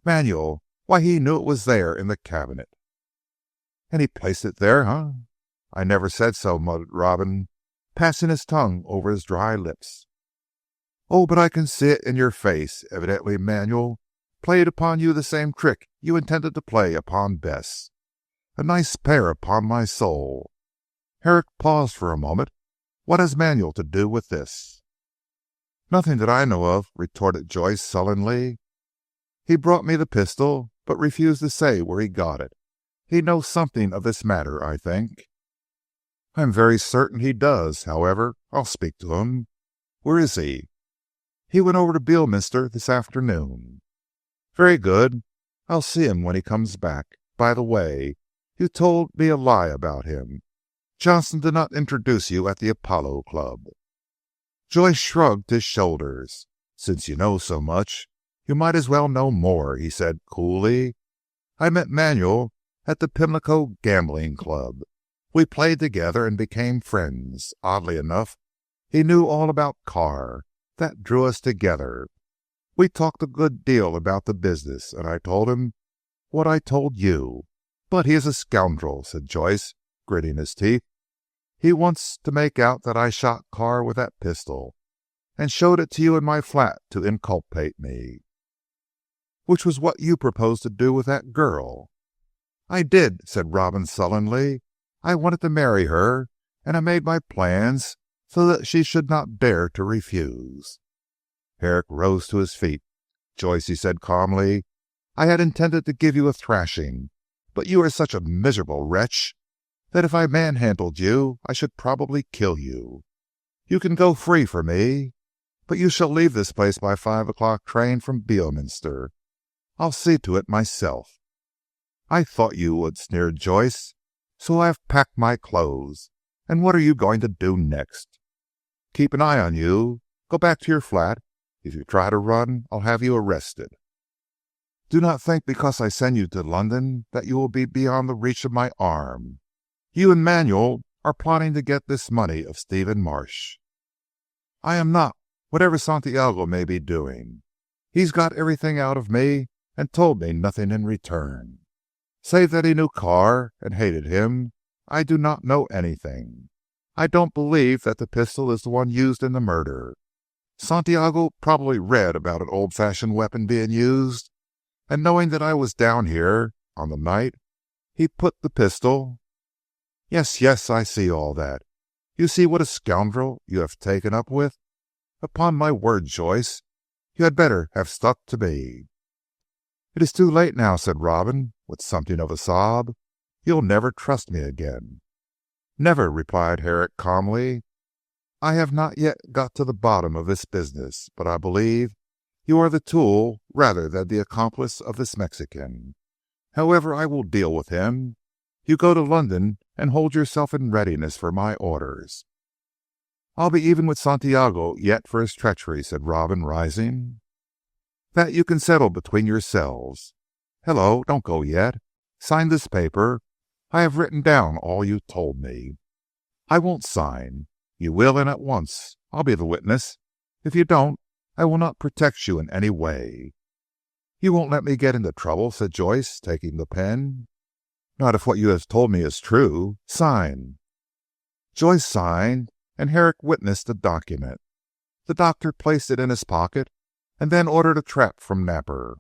"Manuel, why he knew it was there in the cabinet." "And he placed it there, eh?" "I never said so," muttered Robin, passing his tongue over his dry lips. "Oh, but I can see it in your face. Evidently Manuel played upon you the same trick you intended to play upon Bess. A nice pair, upon my soul." Herrick paused for a moment. "What has Manuel to do with this?" "Nothing that I know of," retorted Joyce sullenly. "He brought me the pistol, but refused to say where he got it. He knows something of this matter, I think." "I am very certain he does. However, I'll speak to him. Where is he?" "He went over to Beorminster this afternoon." "Very good. I'll see him when he comes back. By the way, you told me a lie about him. Johnson did not introduce you at the Apollo Club." Joyce shrugged his shoulders. "Since you know so much, you might as well know more," he said coolly. "I met Manuel at the Pimlico Gambling Club. We played together and became friends. Oddly enough, he knew all about Carr. That drew us together. We talked a good deal about the business, and I told him what I told you. But he is a scoundrel," said Joyce, gritting his teeth. "He wants to make out that I shot Carr with that pistol, and showed it to you in my flat to inculpate me." "Which was what you proposed to do with that girl." "I did," said Robin sullenly. "I wanted to marry her, and I made my plans so that she should not dare to refuse." Herrick rose to his feet. "Joyce," he said calmly, "I had intended to give you a thrashing, but you are such a miserable wretch that if I manhandled you I should probably kill you. You can go free for me, but you shall leave this place by 5 o'clock train from Beorminster. I'll see to it myself." "I thought you would," sneered Joyce. "So I have packed my clothes. And what are you going to do next?" "Keep an eye on you. Go back to your flat. If you try to run, I'll have you arrested." "Do not think because I send you to London that you will be beyond the reach of my arm. You and Manuel are plotting to get this money of Stephen Marsh." "I am not, whatever Santiago may be doing. He's got everything out of me and told me nothing in return. Save that he knew Carr and hated him, I do not know anything. I don't believe that the pistol is the one used in the murder. Santiago probably read about an old-fashioned weapon being used, and knowing that I was down here on the night, he put the pistol. Yes, yes, I see all that. You see what a scoundrel you have taken up with. Upon my word, Joyce, you had better have stuck to me." "It is too late now," said Robin, with something of a sob. "You'll never trust me again." "Never," replied Herrick calmly. "I have not yet got to the bottom of this business, but I believe you are the tool rather than the accomplice of this Mexican. However, I will deal with him. You go to London and hold yourself in readiness for my orders." "I'll be even with Santiago yet for his treachery," said Robin, rising. "That you can settle between yourselves. Hello, don't go yet. Sign this paper. I have written down all you told me." "I won't sign." "You will, and at once. I'll be the witness. If you don't, I will not protect you in any way." "You won't let me get into trouble?" said Joyce, taking the pen. "Not if what you have told me is true. Sign." Joyce signed, and Herrick witnessed the document. The doctor placed it in his pocket, and then ordered a trap from Napper.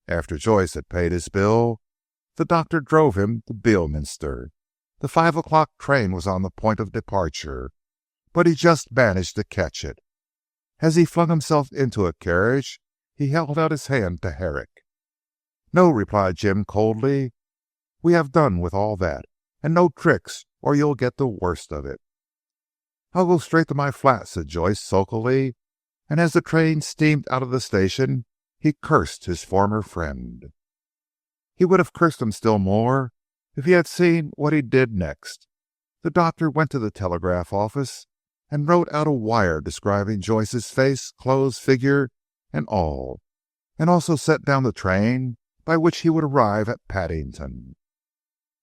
After Joyce had paid his bill, the doctor drove him to Beorminster. The 5 o'clock train was on the point of departure, but he just managed to catch it. As he flung himself into a carriage, he held out his hand to Herrick. "No," replied Jim coldly. "We have done with all that, and no tricks, or you'll get the worst of it." "I'll go straight to my flat," said Joyce sulkily, and as the train steamed out of the station he cursed his former friend. He would have cursed him still more if he had seen what he did next. The doctor went to the telegraph office and wrote out a wire describing Joyce's face, clothes, figure, and all, and also set down the train by which he would arrive at Paddington.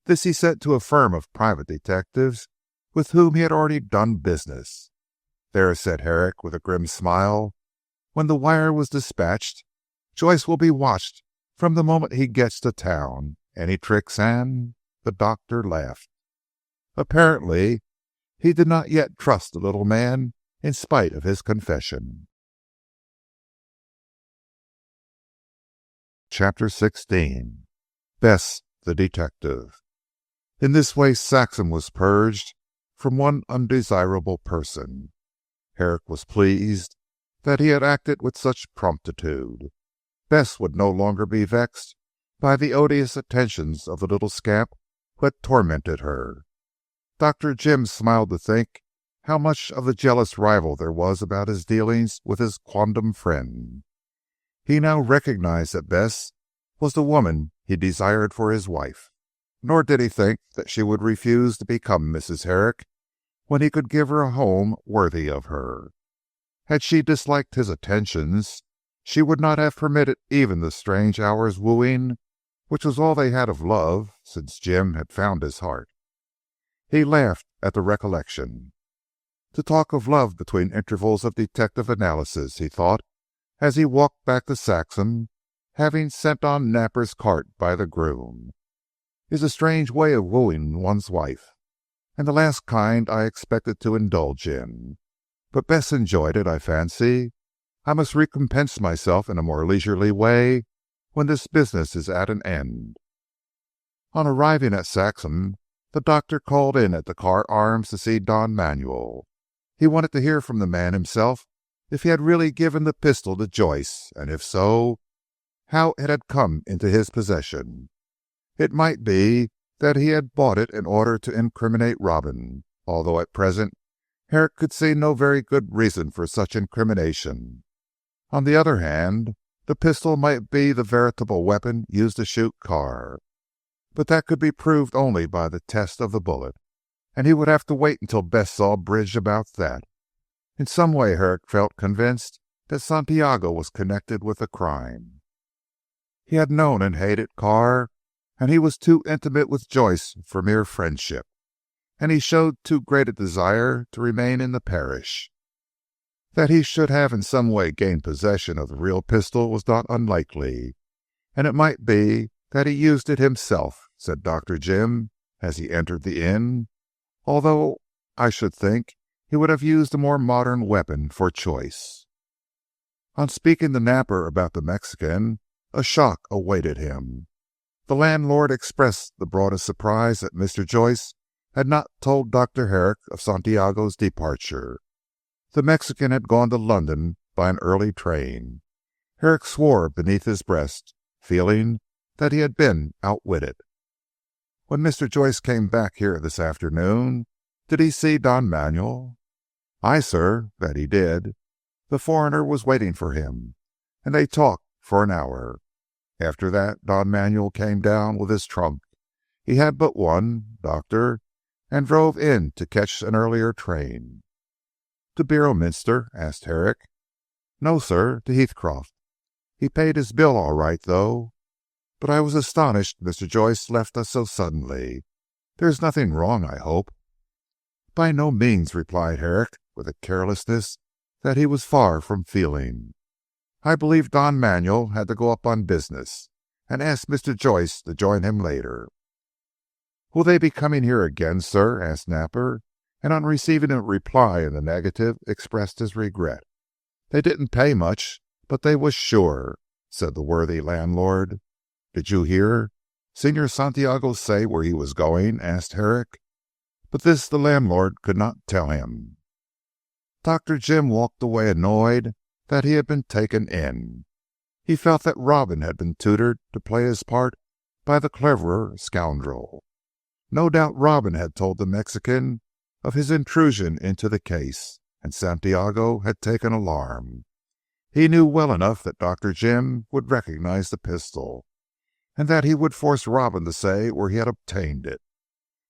This he sent to a firm of private detectives with whom he had already done business. "There," said Herrick with a grim smile, when the wire was dispatched, "Joyce will be watched from the moment he gets to town. Any tricks, and—" The doctor laughed. Apparently he did not yet trust the little man in spite of his confession. Chapter 16. Bess the detective. In this way Saxham was purged from one undesirable person. Herrick was pleased that he had acted with such promptitude. Bess would no longer be vexed by the odious attentions of the little scamp who had tormented her. Dr. Jim smiled to think how much of the jealous rival there was about his dealings with his quondam friend. He now recognized that Bess was the woman he desired for his wife, nor did he think that she would refuse to become Mrs. Herrick when he could give her a home worthy of her. Had she disliked his attentions, she would not have permitted even the strange hour's wooing which was all they had of love since Jim had found his heart. He laughed at the recollection. To talk of love between intervals of detective analysis, he thought, as he walked back to Saxham, having sent on Napper's cart by the groom, is a strange way of wooing one's wife, and the last kind I expected to indulge in. But Bess enjoyed it, I fancy. I must recompense myself in a more leisurely way when this business is at an end. On arriving at Saxham, the doctor called in at the Carr Arms to see Don Manuel. He wanted to hear from the man himself if he had really given the pistol to Joyce, and if so, how it had come into his possession. It might be that he had bought it in order to incriminate Robin, although at present Herrick could see no very good reason for such incrimination. On the other hand, the pistol might be the veritable weapon used to shoot Carr, but that could be proved only by the test of the bullet, and he would have to wait until Bess saw Bridge about that. In some way Herrick felt convinced that Santiago was connected with the crime. He had known and hated Carr, and he was too intimate with Joyce for mere friendship, and he showed too great a desire to remain in the parish. That he should have in some way gained possession of the real pistol was not unlikely, and it might be that he used it himself, said Dr. Jim as he entered the inn, although I should think he would have used a more modern weapon for choice. On speaking to Napper about the Mexican, a shock awaited him. The landlord expressed the broadest surprise that Mr. Joyce had not told Dr. Herrick of Santiago's departure. The Mexican had gone to London by an early train. Herrick swore beneath his breast, feeling that he had been outwitted. When Mr. Joyce came back here this afternoon, did he see Don Manuel? Aye, sir, that he did. The foreigner was waiting for him, and they talked for an hour. After that Don Manuel came down with his trunk. He had but one, doctor, and drove in to catch an earlier train. To Beorminster? Asked Herrick. No, sir, to Heathcroft. He paid his bill all right, though. But I was astonished Mr. Joyce left us so suddenly. There is nothing wrong, I hope? By no means, replied Herrick, with a carelessness that he was far from feeling. I believe Don Manuel had to go up on business, and asked Mr. Joyce to join him later. Will they be coming here again, sir? Asked Napper, and on receiving a reply in the negative, expressed his regret. They didn't pay much, but they was sure, said the worthy landlord. Did you hear Señor Santiago say where he was going? Asked Herrick. But this the landlord could not tell him. Dr. Jim walked away annoyed that he had been taken in. He felt that Robin had been tutored to play his part by the cleverer scoundrel. No doubt Robin had told the Mexican of his intrusion into the case, and Santiago had taken alarm. He knew well enough that Dr. Jim would recognize the pistol, and that he would force Robin to say where he had obtained it.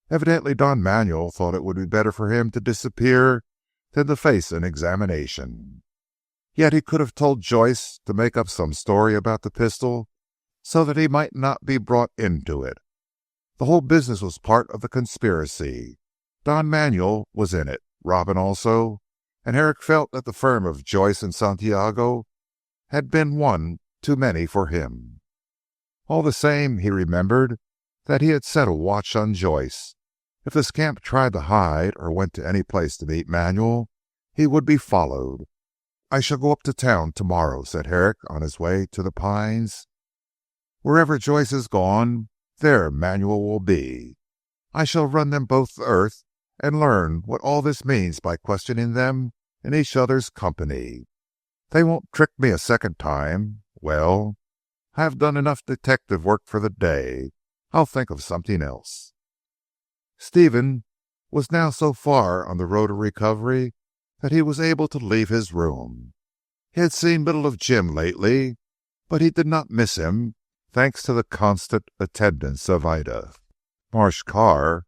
Evidently Don Manuel thought it would be better for him to disappear than to face an examination. Yet he could have told Joyce to make up some story about the pistol so that he might not be brought into it. The whole business was part of the conspiracy. Don Manuel was in it, Robin also, and Herrick felt that the firm of Joyce and Santiago had been one too many for him. All the same, he remembered that he had set a watch on Joyce. If the scamp tried to hide or went to any place to meet Manuel, he would be followed. I shall go up to town tomorrow, said Herrick on his way to the Pines. Wherever Joyce is gone, there Manuel will be. I shall run them both to earth and learn what all this means by questioning them in each other's company. They won't trick me a second time. Well, I have done enough detective work for the day. I'll think of something else. Stephen was now so far on the road to recovery that he was able to leave his room. He had seen little of Jim lately, but he did not miss him, thanks to the constant attendance of Ida. Marsh Carr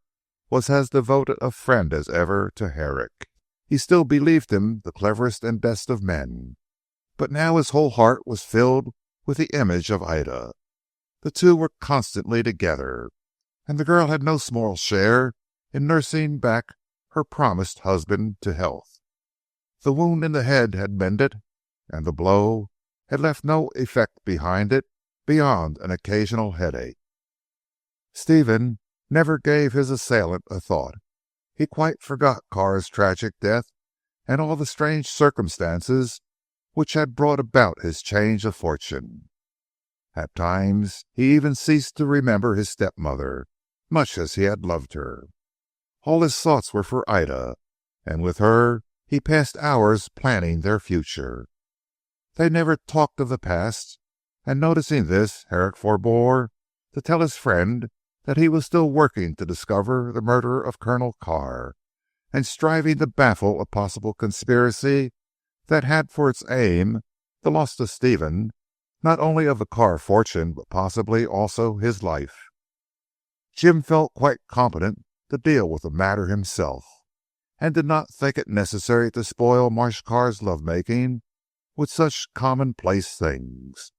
was as devoted a friend as ever to Herrick. He still believed him the cleverest and best of men, but now his whole heart was filled with the image of Ida. The two were constantly together, and the girl had no small share in nursing back her promised husband to health. The wound in the head had mended, and the blow had left no effect behind it beyond an occasional headache. Stephen never gave his assailant a thought. He quite forgot Carr's tragic death and all the strange circumstances which had brought about his change of fortune. At times he even ceased to remember his stepmother, much as he had loved her. All his thoughts were for Ida, and with her he passed hours planning their future. They never talked of the past, and noticing this, Herrick forbore to tell his friend that he was still working to discover the murderer of Colonel Carr, and striving to baffle a possible conspiracy that had for its aim the loss to Stephen, not only of the Carr fortune, but possibly also his life. Jim felt quite competent to deal with the matter himself, and did not think it necessary to spoil Marsh Carr's love-making with such commonplace things.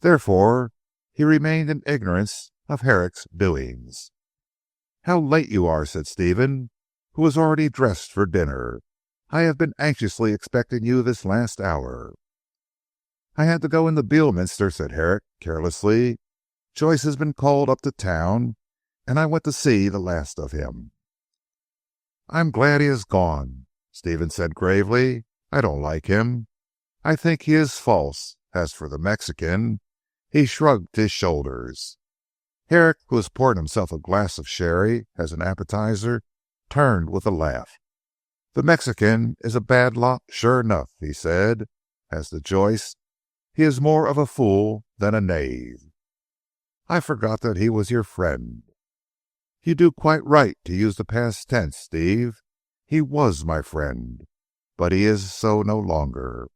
Therefore he remained in ignorance of Herrick's doings. "How late you are," said Stephen, who was already dressed for dinner. "I have been anxiously expecting you this last hour." "I had to go into Beorminster," said Herrick carelessly. "Joyce has been called up to town, and I went to see the last of him." "I am glad he has gone," Stephen said gravely. "I don't like him. I think he is false. As for the Mexican," he shrugged his shoulders. Herrick, who was pouring himself a glass of sherry as an appetizer, turned with a laugh. "The Mexican is a bad lot, sure enough," he said. "As to Joyce, he is more of a fool than a knave." "I forgot that he was your friend." "You do quite right to use the past tense, Steve. He was my friend, but he is so no longer."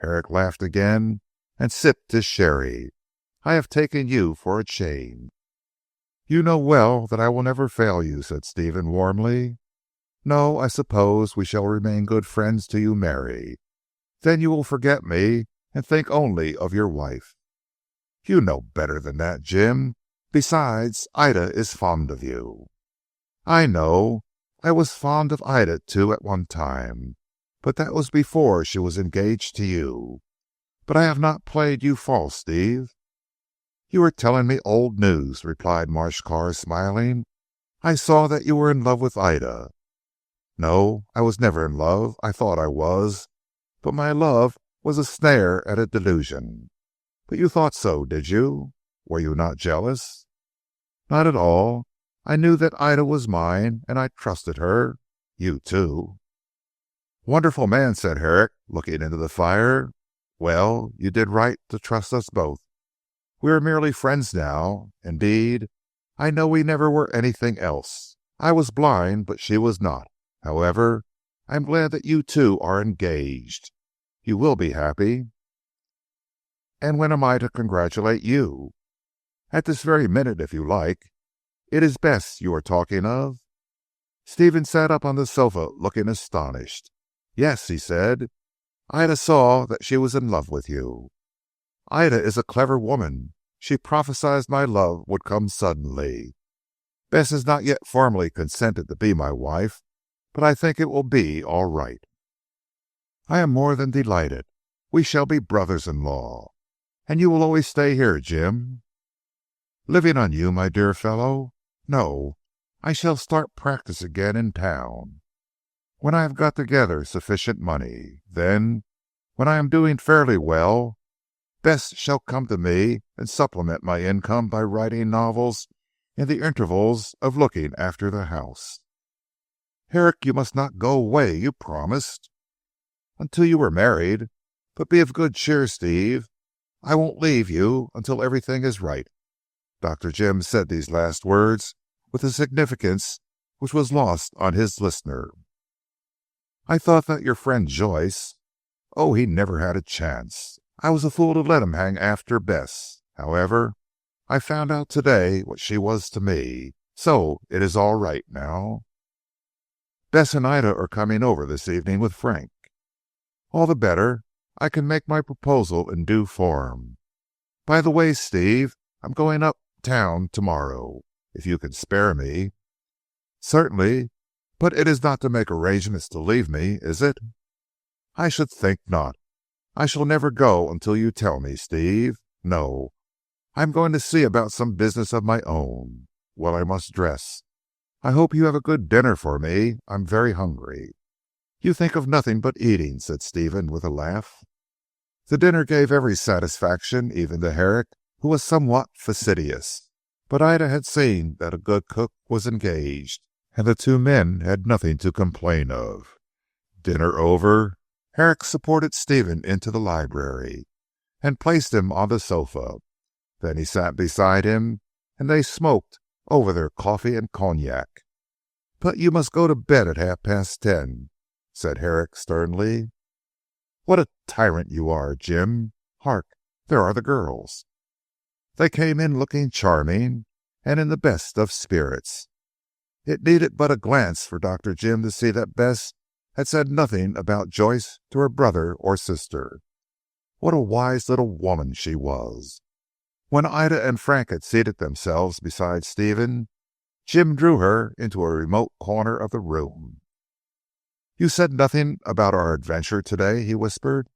Herrick laughed again and sipped his sherry. "I have taken you for a change." "You know well that I will never fail you," said Stephen warmly. "No, I suppose we shall remain good friends till you marry. Then you will forget me and think only of your wife." "You know better than that, Jim. Besides, Ida is fond of you." "I know. I was fond of Ida too at one time, but that was before she was engaged to you. But I have not played you false, Steve." "You are telling me old news," replied Marsh Carr smiling. "I saw that you were in love with Ida." "No, I was never in love. I thought I was, but my love was a snare and a delusion." "But you thought so, did you? Were you not jealous?" "Not at all. I knew that Ida was mine, and I trusted her. You too." "Wonderful man," said Herrick, looking into the fire. "Well, you did right to trust us both. We are merely friends now. Indeed, I know we never were anything else. I was blind, but she was not. However, I am glad that you two are engaged. You will be happy." "And when am I to congratulate you?" "At this very minute if you like. It is Bess you are talking of?" Stephen sat up on the sofa looking astonished. "Yes," he said. "Ida saw that she was in love with you." "Ida is a clever woman. She prophesied my love would come suddenly. Bess has not yet formally consented to be my wife, but I think it will be all right." "I am more than delighted. We shall be brothers-in-law. And you will always stay here, Jim?" "Living on you, my dear fellow? No, I shall start practice again in town, when I have got together sufficient money. Then, when I am doing fairly well, Bess shall come to me and supplement my income by writing novels in the intervals of looking after the house." "Herrick, you must not go away. You promised." "Until you are married. But be of good cheer, Steve. I won't leave you until everything is right." Dr. Jim said these last words with a significance which was lost on his listener. "I thought that your friend Joyce—" "Oh, he never had a chance. I was a fool to let him hang after Bess. However, I found out to day what she was to me, so it is all right now." "Bess and Ida are coming over this evening with Frank." "All the better. I can make my proposal in due form. By the way, Steve, I am going up town to morrow, if you can spare me." "Certainly. But it is not to make arrangements to leave me, is it?" "I should think not. I shall never go until you tell me, Steve. No, I am going to see about some business of my own. Well, I must dress. I hope you have a good dinner for me. I am very hungry." "You think of nothing but eating," said Stephen with a laugh. The dinner gave every satisfaction, even to Herrick, who was somewhat fastidious. But Ida had seen that a good cook was engaged, and the two men had nothing to complain of. Dinner over, Herrick supported Stephen into the library, and placed him on the sofa. Then he sat beside him, and they smoked over their coffee and cognac. "But you must go to bed at 10:30, said Herrick sternly. "What a tyrant you are, Jim. Hark, there are the girls." They came in looking charming, and in the best of spirits. It needed but a glance for Dr. Jim to see that Bess had said nothing about Joyce to her brother or sister. What a wise little woman she was. When Ida and Frank had seated themselves beside Stephen, Jim drew her into a remote corner of the room. "You said nothing about our adventure today?" he whispered.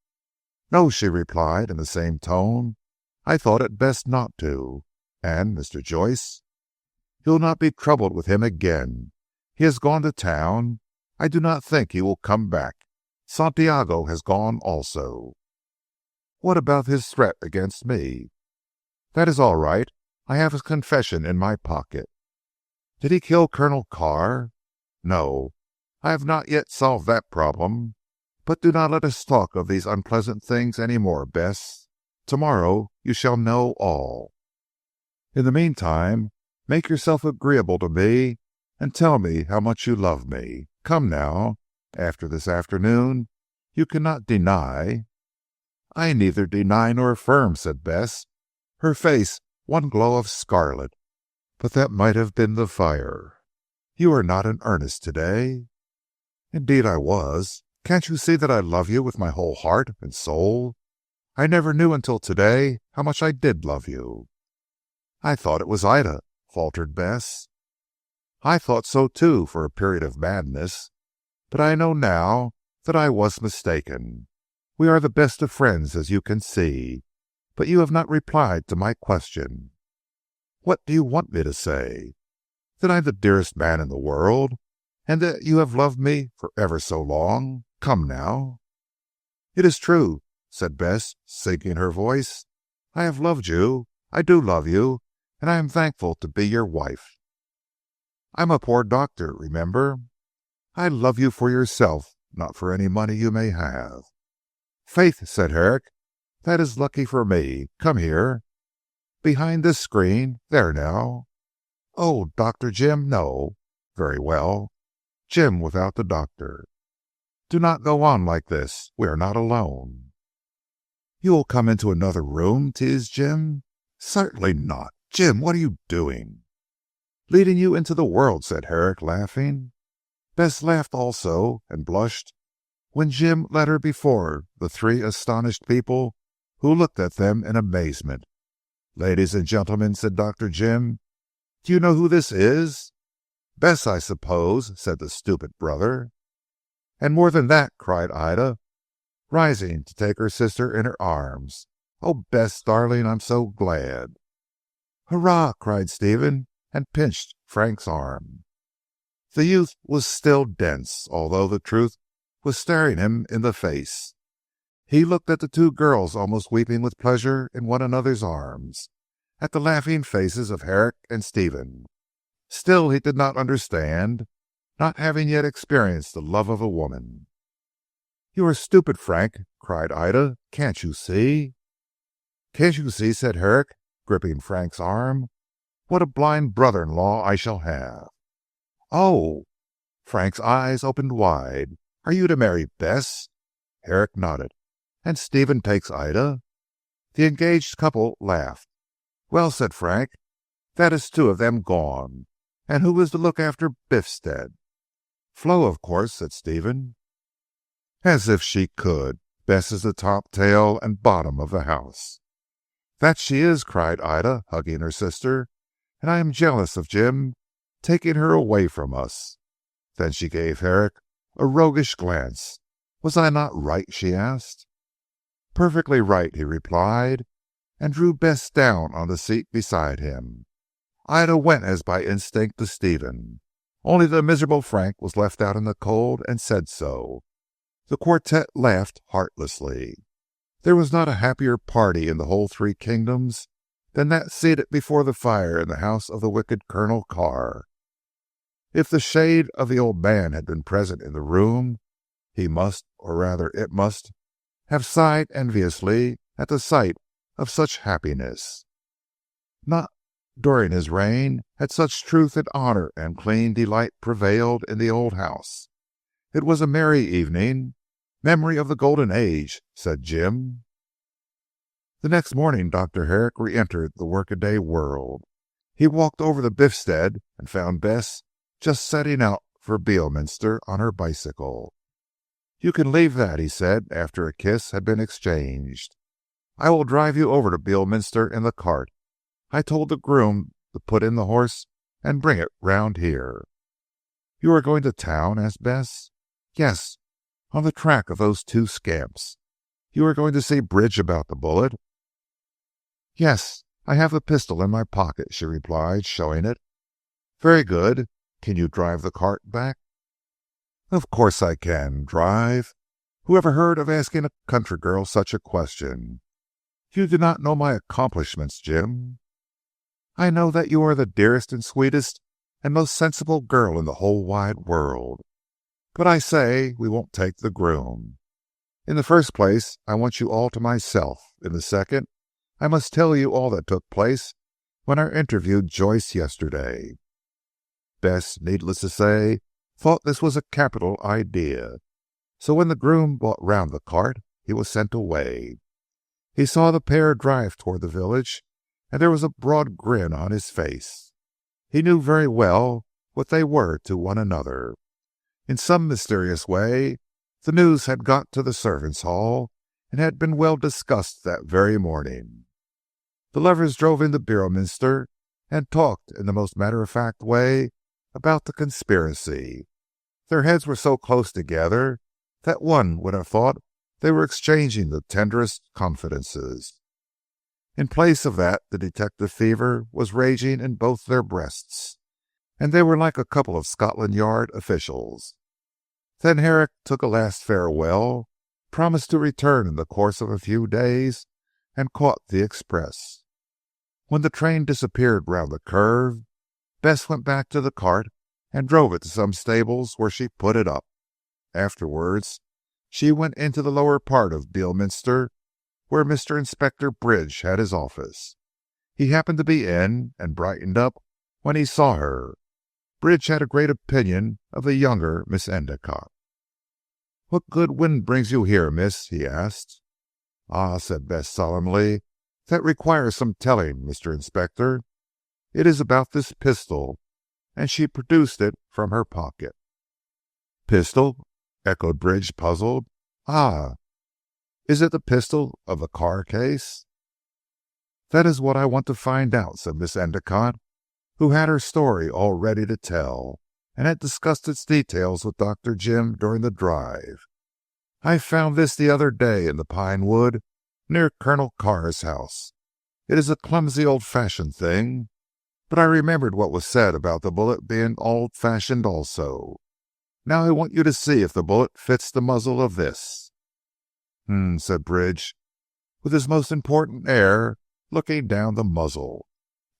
"No," she replied in the same tone. "I thought it best not to. And Mr. Joyce?" "You'll not be troubled with him again. He has gone to town. I do not think he will come back. Santiago has gone also." What about his threat against me?" "That is all right. I have his confession in my pocket." "Did he kill Colonel Carr?" "No. I have not yet solved that problem. But do not let us talk of these unpleasant things any more, Bess. Tomorrow you shall know all. In the meantime, make yourself agreeable to me and tell me how much you love me. Come now, after this afternoon you cannot deny." "I neither deny nor affirm," said Bess, her face one glow of scarlet, but that might have been the fire. "You are not in earnest today." "Indeed I was. Can't you see that I love you with my whole heart and soul? I never knew until today how much I did love you." "I thought it was Ida," faltered Bess. "I thought so too for a period of madness. But I know now that I was mistaken. We are the best of friends, as you can see. But you have not replied to my question." "What do you want me to say?" "That I am the dearest man in the world, and that you have loved me for ever so long. Come now." "It is true," said Bess, sinking her voice. "I have loved you. I do love you, and I am thankful to be your wife." "I am a poor doctor, remember." "I love you for yourself, not for any money you may have." "Faith," said Herrick, "that is lucky for me. Come here. Behind this screen. There now." "Oh, Dr. Jim, no." "Very well. Jim without the doctor. Do not go on like this. We are not alone." "You will come into another room?" teased Jim. "Certainly not. Jim, what are you doing?" "Leading you into the world," said Herrick, laughing. Bess laughed also, and blushed when Jim led her before the three astonished people who looked at them in amazement. "Ladies and gentlemen," said Dr. Jim, "do you know who this is?" "Bess, I suppose," said the stupid brother. "And more than that," cried Ida, rising to take her sister in her arms. "Oh, Bess, darling, I am so glad." "Hurrah!" cried Stephen, and pinched Frank's arm. The youth was still dense, although the truth was staring him in the face. He looked at the two girls almost weeping with pleasure in one another's arms, at the laughing faces of Herrick and Stephen. Still he did not understand, not having yet experienced the love of a woman. "You are stupid, Frank," cried Ida. "Can't you see?" "Can't you see," said Herrick, gripping Frank's arm, "what a blind brother-in-law I shall have?" "Oh!" Frank's eyes opened wide. "Are you to marry Bess?" Herrick nodded. "And Stephen takes Ida?" The engaged couple laughed. "Well," said Frank, "that is two of them gone. And who is to look after Biffstead?" "Flo, of course," said Stephen. "As if she could. Bess is the top, tail, and bottom of the house." "That she is," cried Ida, hugging her sister, "and I am jealous of Jim taking her away from us." Then she gave Herrick a roguish glance. "Was I not right?" she asked. "Perfectly right," he replied, and drew Bess down on the seat beside him. Ida went as by instinct to Stephen. Only the miserable Frank was left out in the cold, and said so. The quartette laughed heartlessly. There was not a happier party in the whole three kingdoms than that seated before the fire in the house of the wicked Colonel Carr. If the shade of the old man had been present in the room, he must, or rather it must, have sighed enviously at the sight of such happiness. Not during his reign had such truth and honour and clean delight prevailed in the old house. It was a merry evening. "Memory of the golden age," said Jim. The next morning Dr. Herrick re-entered the workaday world. He walked over to Biffstead and found Bess just setting out for Beorminster on her bicycle. "You can leave that," he said after a kiss had been exchanged. "I will drive you over to Beorminster in the cart. I told the groom to put in the horse and bring it round here." "You are going to town?" asked Bess. "Yes, on the track of those two scamps. You are going to see Bridge about the bullet?" "Yes, I have the pistol in my pocket," she replied, showing it. "Very good. Can you drive the cart back?" "Of course I can. Drive? Who ever heard of asking a country girl such a question? You do not know my accomplishments, Jim." "I know that you are the dearest and sweetest and most sensible girl in the whole wide world. But I say we won't take the groom. In the first place, I want you all to myself. In the second, I must tell you all that took place when I interviewed Joyce yesterday." Bess, needless to say, thought this was a capital idea. So when the groom brought round the cart, he was sent away. He saw the pair drive toward the village, and there was a broad grin on his face. He knew very well what they were to one another. In some mysterious way, the news had got to the servants' hall, and had been well discussed that very morning. The lovers drove into Beorminster, and talked in the most matter-of-fact way about the conspiracy. Their heads were so close together that one would have thought they were exchanging the tenderest confidences. In place of that, the detective fever was raging in both their breasts, and they were like a couple of Scotland Yard officials. Then Herrick took a last farewell, promised to return in the course of a few days, and caught the express. When the train disappeared round the curve, Bess went back to the cart and drove it to some stables where she put it up. Afterwards she went into the lower part of Beorminster, where Mr. Inspector Bridge had his office. He happened to be in, and brightened up when he saw her. Bridge had a great opinion of the younger Miss Endicott. "What good wind brings you here, miss?" he asked. "Ah," said Bess solemnly, "that requires some telling, Mr. Inspector. It is about this pistol," and she produced it from her pocket. "Pistol?" echoed Bridge, puzzled. "Ah, is it the pistol of the Carr case?" "That is what I want to find out," said Miss Endicott, who had her story all ready to tell, and had discussed its details with Dr. Jim during the drive. "I found this the other day in the pine wood near Colonel Carr's house. It is a clumsy old-fashioned thing, but I remembered what was said about the bullet being old-fashioned also. Now I want you to see if the bullet fits the muzzle of this." Said Bridge, with his most important air, looking down the muzzle.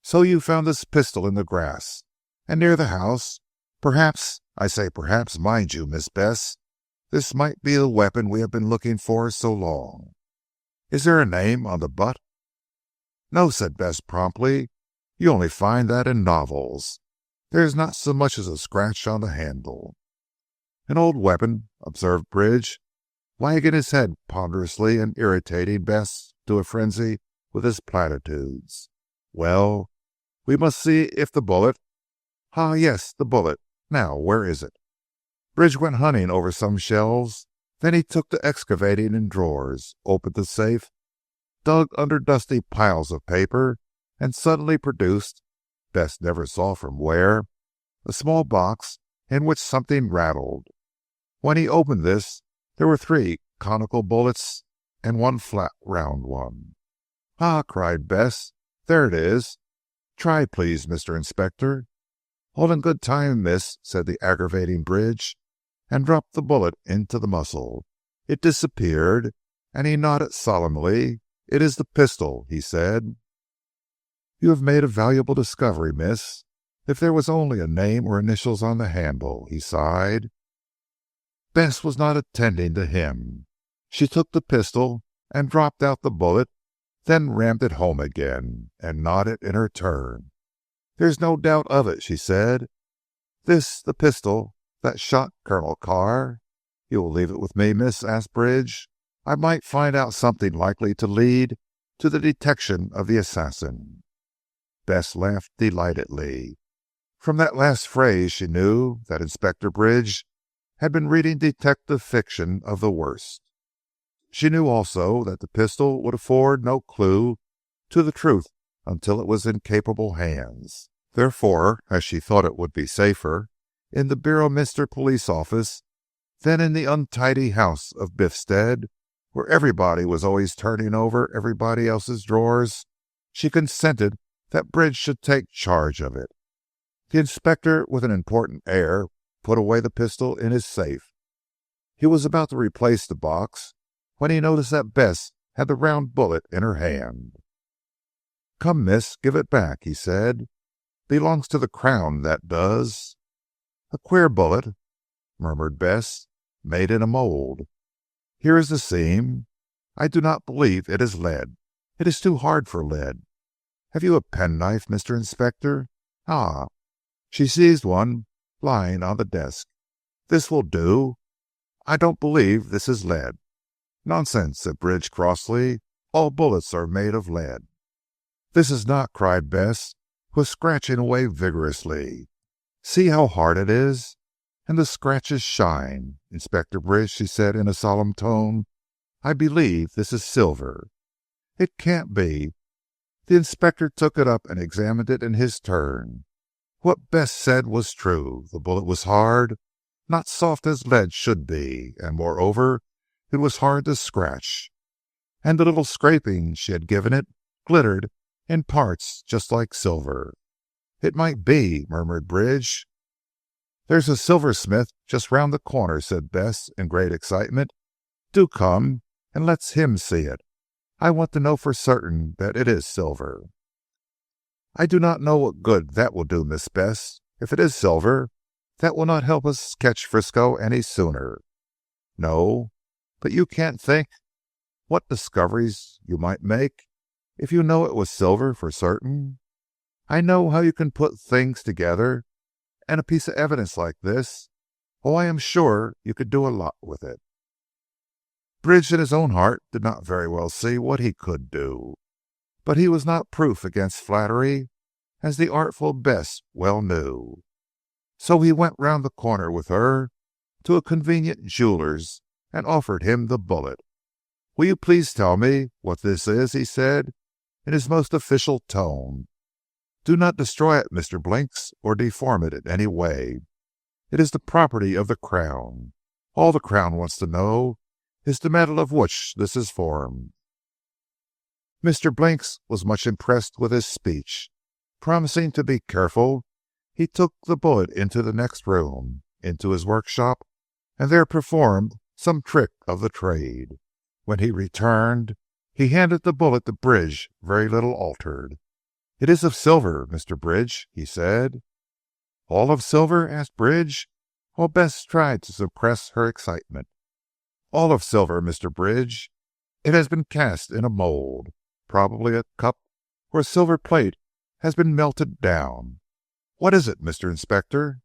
"So you found this pistol in the grass, and near the house. Perhaps, I say perhaps, mind you, Miss Bess, this might be the weapon we have been looking for so long. Is there a name on the butt?" "No," said Bess promptly. "You only find that in novels. There is not so much as a scratch on the handle." "An old weapon," observed Bridge, wagging his head ponderously and irritating Bess to a frenzy with his platitudes. "Well, we must see if the bullet. Ah, yes, the bullet. Now, where is it?" Bridge went hunting over some shelves. Then he took to excavating in drawers, opened the safe, dug under dusty piles of paper, and suddenly produced, Bess never saw from where, a small box in which something rattled. When he opened this, there were 3 conical bullets and 1 flat round one. "Ah," cried Bess, "there it is. Try, please, Mr. Inspector." "All in good time, miss," said the aggravating Bridge, and dropped the bullet into the muzzle. It disappeared, and he nodded solemnly. "It is the pistol," he said. "You have made a valuable discovery, miss. If there was only a name or initials on the handle," he sighed. Bess was not attending to him. She took the pistol and dropped out the bullet, then rammed it home again, and nodded in her turn. "There's no doubt of it," she said. "This the pistol that shot Colonel Carr." "You will leave it with me, miss?" asked Bridge. "I might find out something likely to lead to the detection of the assassin." Bess laughed delightedly. From that last phrase she knew that Inspector Bridge had been reading detective fiction of the worst. She knew also that the pistol would afford no clue to the truth until it was in capable hands. Therefore, as she thought it would be safer in the Beorminster police office than in the untidy house of Biffstead, where everybody was always turning over everybody else's drawers, she consented that Bridge should take charge of it. The inspector, with an important air, put away the pistol in his safe. He was about to replace the box when he noticed that Bess had the round bullet in her hand. "Come, miss, give it back," he said. "Belongs to the Crown, that does." "A queer bullet," murmured Bess, "made in a mould. Here is the seam. I do not believe it is lead. It is too hard for lead. Have you a penknife, Mr. Inspector? Ah!" She seized one lying on the desk. "This will do. I don't believe this is lead." "Nonsense," said Bridge crossly. "All bullets are made of lead." "This is not," cried Bess, who was scratching away vigorously. "See how hard it is, and the scratches shine. Inspector Bridge," she said in a solemn tone, "I believe this is silver." "It can't be." The inspector took it up and examined it in his turn. What Bess said was true. The bullet was hard, not soft as lead should be, and moreover it was hard to scratch. And the little scraping she had given it glittered in parts just like silver. "It might be," murmured Bridge. "There's a silversmith just round the corner," said Bess in great excitement. "Do come and let's him see it. I want to know for certain that it is silver." "I do not know what good that will do, Miss Bess. If it is silver, that will not help us catch Frisco any sooner." "No, but you can't think what discoveries you might make if you know it was silver for certain. I know how you can put things together, and a piece of evidence like this, oh, I am sure you could do a lot with it." Bridge in his own heart did not very well see what he could do, but he was not proof against flattery, as the artful Bess well knew. So he went round the corner with her to a convenient jeweller's and offered him the bullet. "Will you please tell me what this is?" he said in his most official tone. "Do not destroy it, Mr. Blinks, or deform it in any way. It is the property of the Crown. All the Crown wants to know is the metal of which this is formed." Mr. Blinks was much impressed with his speech. Promising to be careful, he took the bullet into the next room, into his workshop, and there performed some trick of the trade. When he returned, he handed the bullet to Bridge very little altered. "It is of silver, Mr. Bridge," he said. "All of silver?" asked Bridge, while Bess tried to suppress her excitement. "All of silver, Mr. Bridge. It has been cast in a mould. Probably a cup or a silver plate has been melted down. What is it, Mr. Inspector?"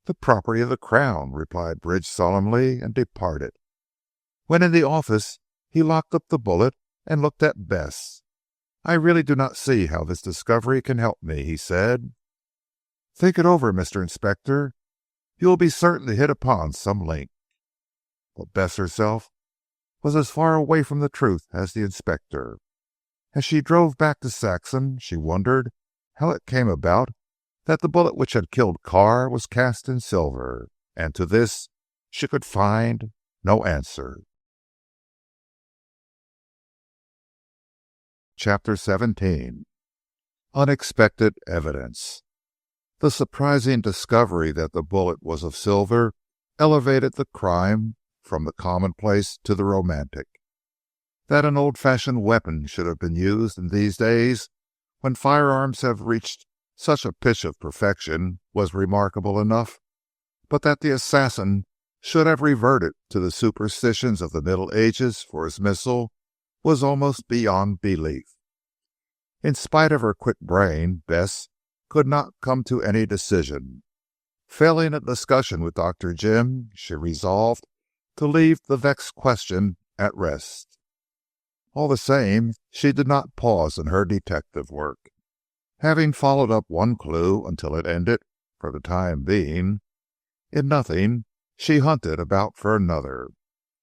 "The property of the Crown," replied Bridge solemnly, and departed. When in the office he locked up the bullet and looked at Bess. "I really do not see how this discovery can help me," he said. "Think it over, Mr. Inspector. You will be certain to hit upon some link." But Bess herself was as far away from the truth as the Inspector. As she drove back to Saxham, she wondered how it came about that the bullet which had killed Carr was cast in silver, and to this she could find no answer. Chapter 17. Unexpected Evidence. The surprising discovery that the bullet was of silver elevated the crime from the commonplace to the romantic. That an old-fashioned weapon should have been used in these days, when firearms have reached such a pitch of perfection, was remarkable enough, but that the assassin should have reverted to the superstitions of the Middle Ages for his missile was almost beyond belief. In spite of her quick brain, Bess could not come to any decision. Failing a discussion with Dr. Jim, she resolved to leave the vexed question at rest. All the same, she did not pause in her detective work. Having followed up one clue until it ended, for the time being, in nothing, she hunted about for another.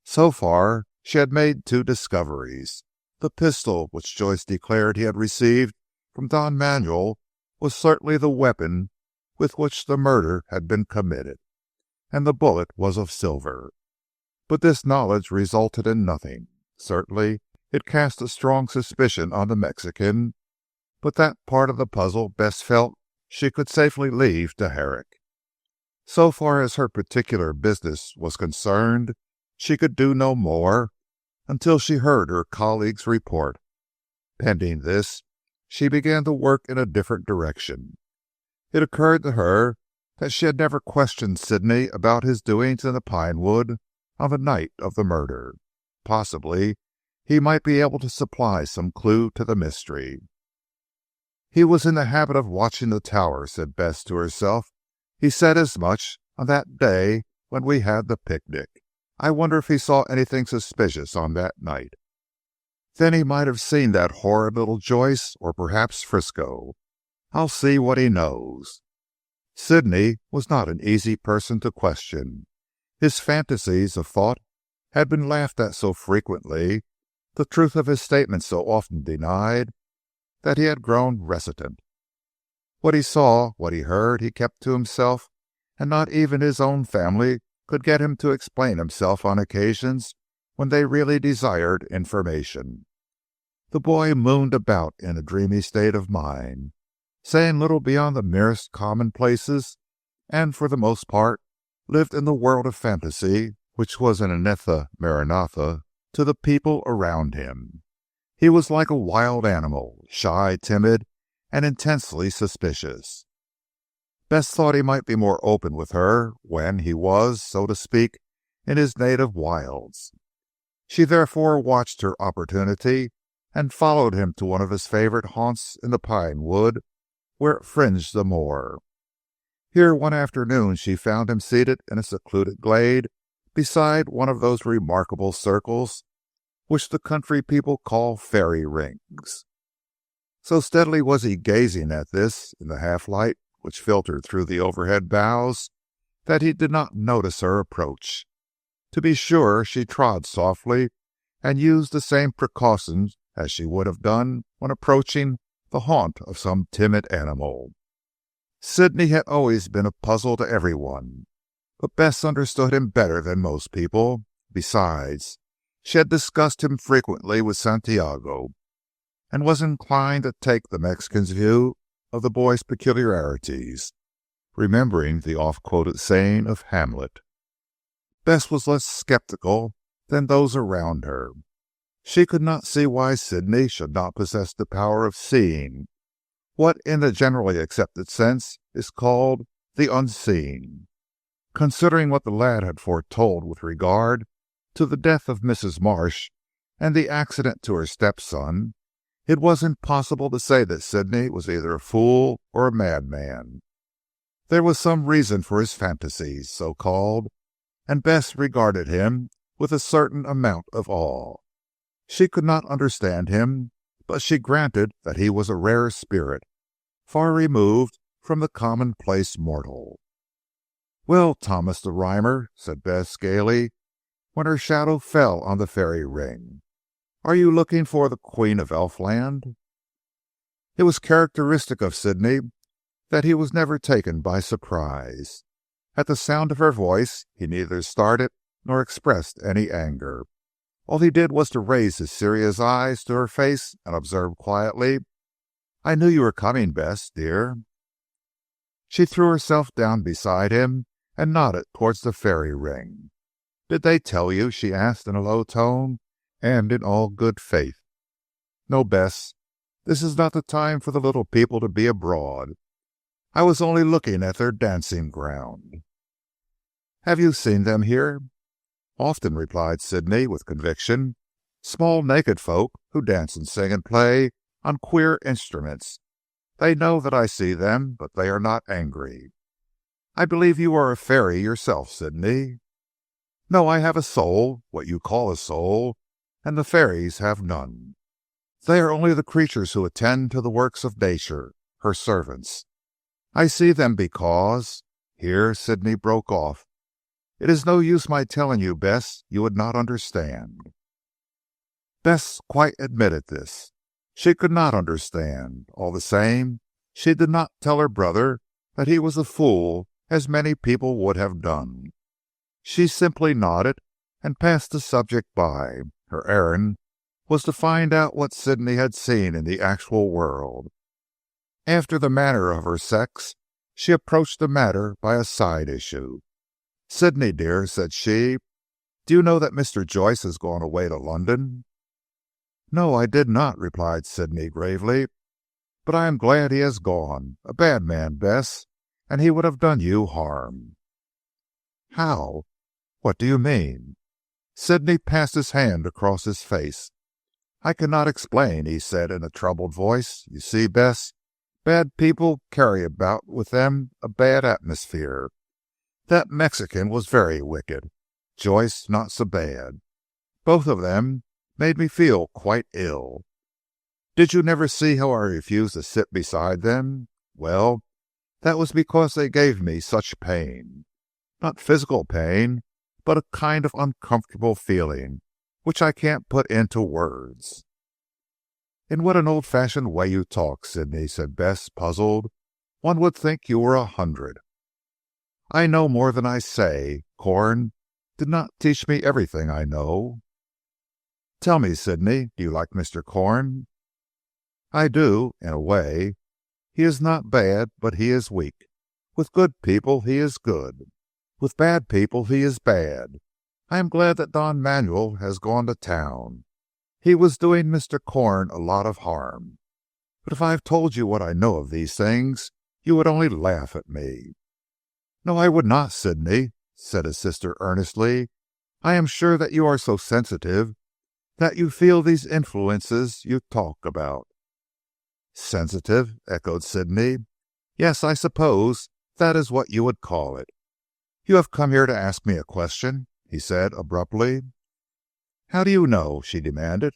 So far she had made two discoveries. The pistol which Joyce declared he had received from Don Manuel was certainly the weapon with which the murder had been committed, and the bullet was of silver. But this knowledge resulted in nothing. Certainly it cast a strong suspicion on the Mexican, but that part of the puzzle Bess felt she could safely leave to Herrick. So far as her particular business was concerned, she could do no more until she heard her colleague's report. Pending this, she began to work in a different direction. It occurred to her that she had never questioned Sidney about his doings in the pine wood on the night of the murder. Possibly he might be able to supply some clue to the mystery. "He was in the habit of watching the tower," said Bess to herself. "He said as much on that day when we had the picnic. I wonder if he saw anything suspicious on that night. Then he might have seen that horrid little Joyce, or perhaps Frisco. I'll see what he knows." Sidney was not an easy person to question. His fantasies of thought had been laughed at so frequently, the truth of his statements so often denied, that he had grown reticent. What he saw, what he heard, he kept to himself, and not even his own family could get him to explain himself on occasions when they really desired information. The boy mooned about in a dreamy state of mind, saying little beyond the merest commonplaces, and for the most part lived in the world of fantasy which was an anathema maranatha to the people around him. He was like a wild animal, shy, timid, and intensely suspicious. Bess thought he might be more open with her when he was, so to speak, in his native wilds. She therefore watched her opportunity and followed him to one of his favorite haunts in the pine wood, where it fringed the moor. Here one afternoon she found him seated in a secluded glade beside one of those remarkable circles which the country people call fairy rings. So steadily was he gazing at this in the half-light which filtered through the overhead boughs, that he did not notice her approach. To be sure, she trod softly, and used the same precautions as she would have done when approaching the haunt of some timid animal. Sidney had always been a puzzle to everyone, but Bess understood him better than most people. Besides, she had discussed him frequently with Santiago, and was inclined to take the Mexican's view of the boy's peculiarities, remembering the oft-quoted saying of Hamlet. Bess was less skeptical than those around her. She could not see why Sidney should not possess the power of seeing what in the generally accepted sense is called the unseen. Considering what the lad had foretold with regard to the death of Mrs. Marsh and the accident to her stepson, it was impossible to say that Sidney was either a fool or a madman. There was some reason for his fantasies, so called, and Bess regarded him with a certain amount of awe. She could not understand him, but she granted that he was a rare spirit, far removed from the commonplace mortal. "Well, Thomas the Rhymer," said Bess gaily, when her shadow fell on the fairy ring, "are you looking for the Queen of Elfland?" It was characteristic of Sidney that he was never taken by surprise. At the sound of her voice he neither started nor expressed any anger. All he did was to raise his serious eyes to her face and observe quietly, "I knew you were coming, Bess, dear." She threw herself down beside him and nodded towards the fairy ring. "Did they tell you?" she asked in a low tone, and in all good faith. "No, Bess, this is not the time for the little people to be abroad. I was only looking at their dancing ground." "Have you seen them here?" "Often," replied Sidney with conviction. "Small naked folk who dance and sing and play on queer instruments. They know that I see them, but they are not angry." "I believe you are a fairy yourself, Sidney." "No, I have a soul, what you call a soul, and the fairies have none. They are only the creatures who attend to the works of nature, her servants. I see them because—" Here Sidney broke off. "It is no use my telling you, Bess, you would not understand." Bess quite admitted this. She could not understand. All the same, she did not tell her brother that he was a fool, as many people would have done. She simply nodded and passed the subject by. Her errand was to find out what Sidney had seen in the actual world. After the manner of her sex, she approached the matter by a side issue. "Sidney, dear," said she, Do you know that Mr. Joyce has gone away to London?" "No, I did not," replied Sidney gravely. "But I am glad he has gone. A bad man, Bess, and he would have done you harm." "How? What do you mean?" Sidney passed his hand across his face. "I cannot explain," he said in a troubled voice. "You see, Bess, bad people carry about with them a bad atmosphere. That Mexican was very wicked. Joyce not so bad. Both of them made me feel quite ill. Did you never see how I refused to sit beside them? Well, that was because they gave me such pain. Not physical pain, but a kind of uncomfortable feeling, which I can't put into words." "In what an old-fashioned way you talk, Sidney," said Bess, puzzled. "One would think you were 100. "I know more than I say. Corn did not teach me everything I know." "Tell me, Sidney, do you like Mr. Corn?" "I do, in a way. He is not bad, but he is weak. With good people he is good. With bad people he is bad. I am glad that Don Manuel has gone to town. He was doing Mr. Corn a lot of harm. But if I have told you what I know of these things, you would only laugh at me." "No, I would not, Sidney," said his sister earnestly. "I am sure that you are so sensitive that you feel these influences you talk about." "Sensitive?" echoed Sidney. "Yes, I suppose that is what you would call it." "You have come here to ask me a question?" he said abruptly. "How do you know?" she demanded.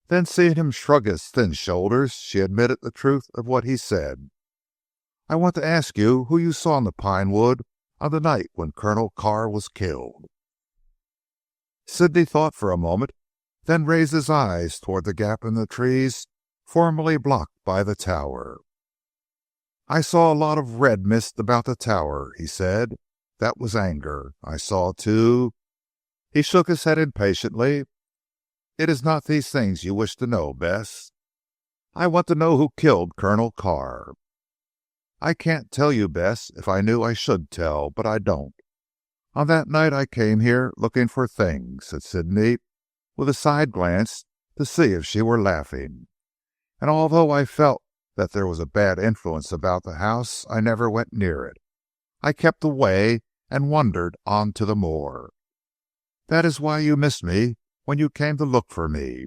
Then, seeing him shrug his thin shoulders, she admitted the truth of what he said. "I want to ask you who you saw in the pine wood on the night when Colonel Carr was killed." Sidney thought for a moment, then raised his eyes toward the gap in the trees formerly blocked by the tower. "I saw a lot of red mist about the tower," he said. "That was anger. I saw, too—" He shook his head impatiently. "It is not these things you wish to know, Bess." "I want to know who killed Colonel Carr." "I can't tell you, Bess. If I knew I should tell, but I don't. On that night I came here looking for things," said Sidney, with a side glance to see if she were laughing. "And although I felt that there was a bad influence about the house, I never went near it. I kept away and wandered on to the moor. That is why you missed me when you came to look for me.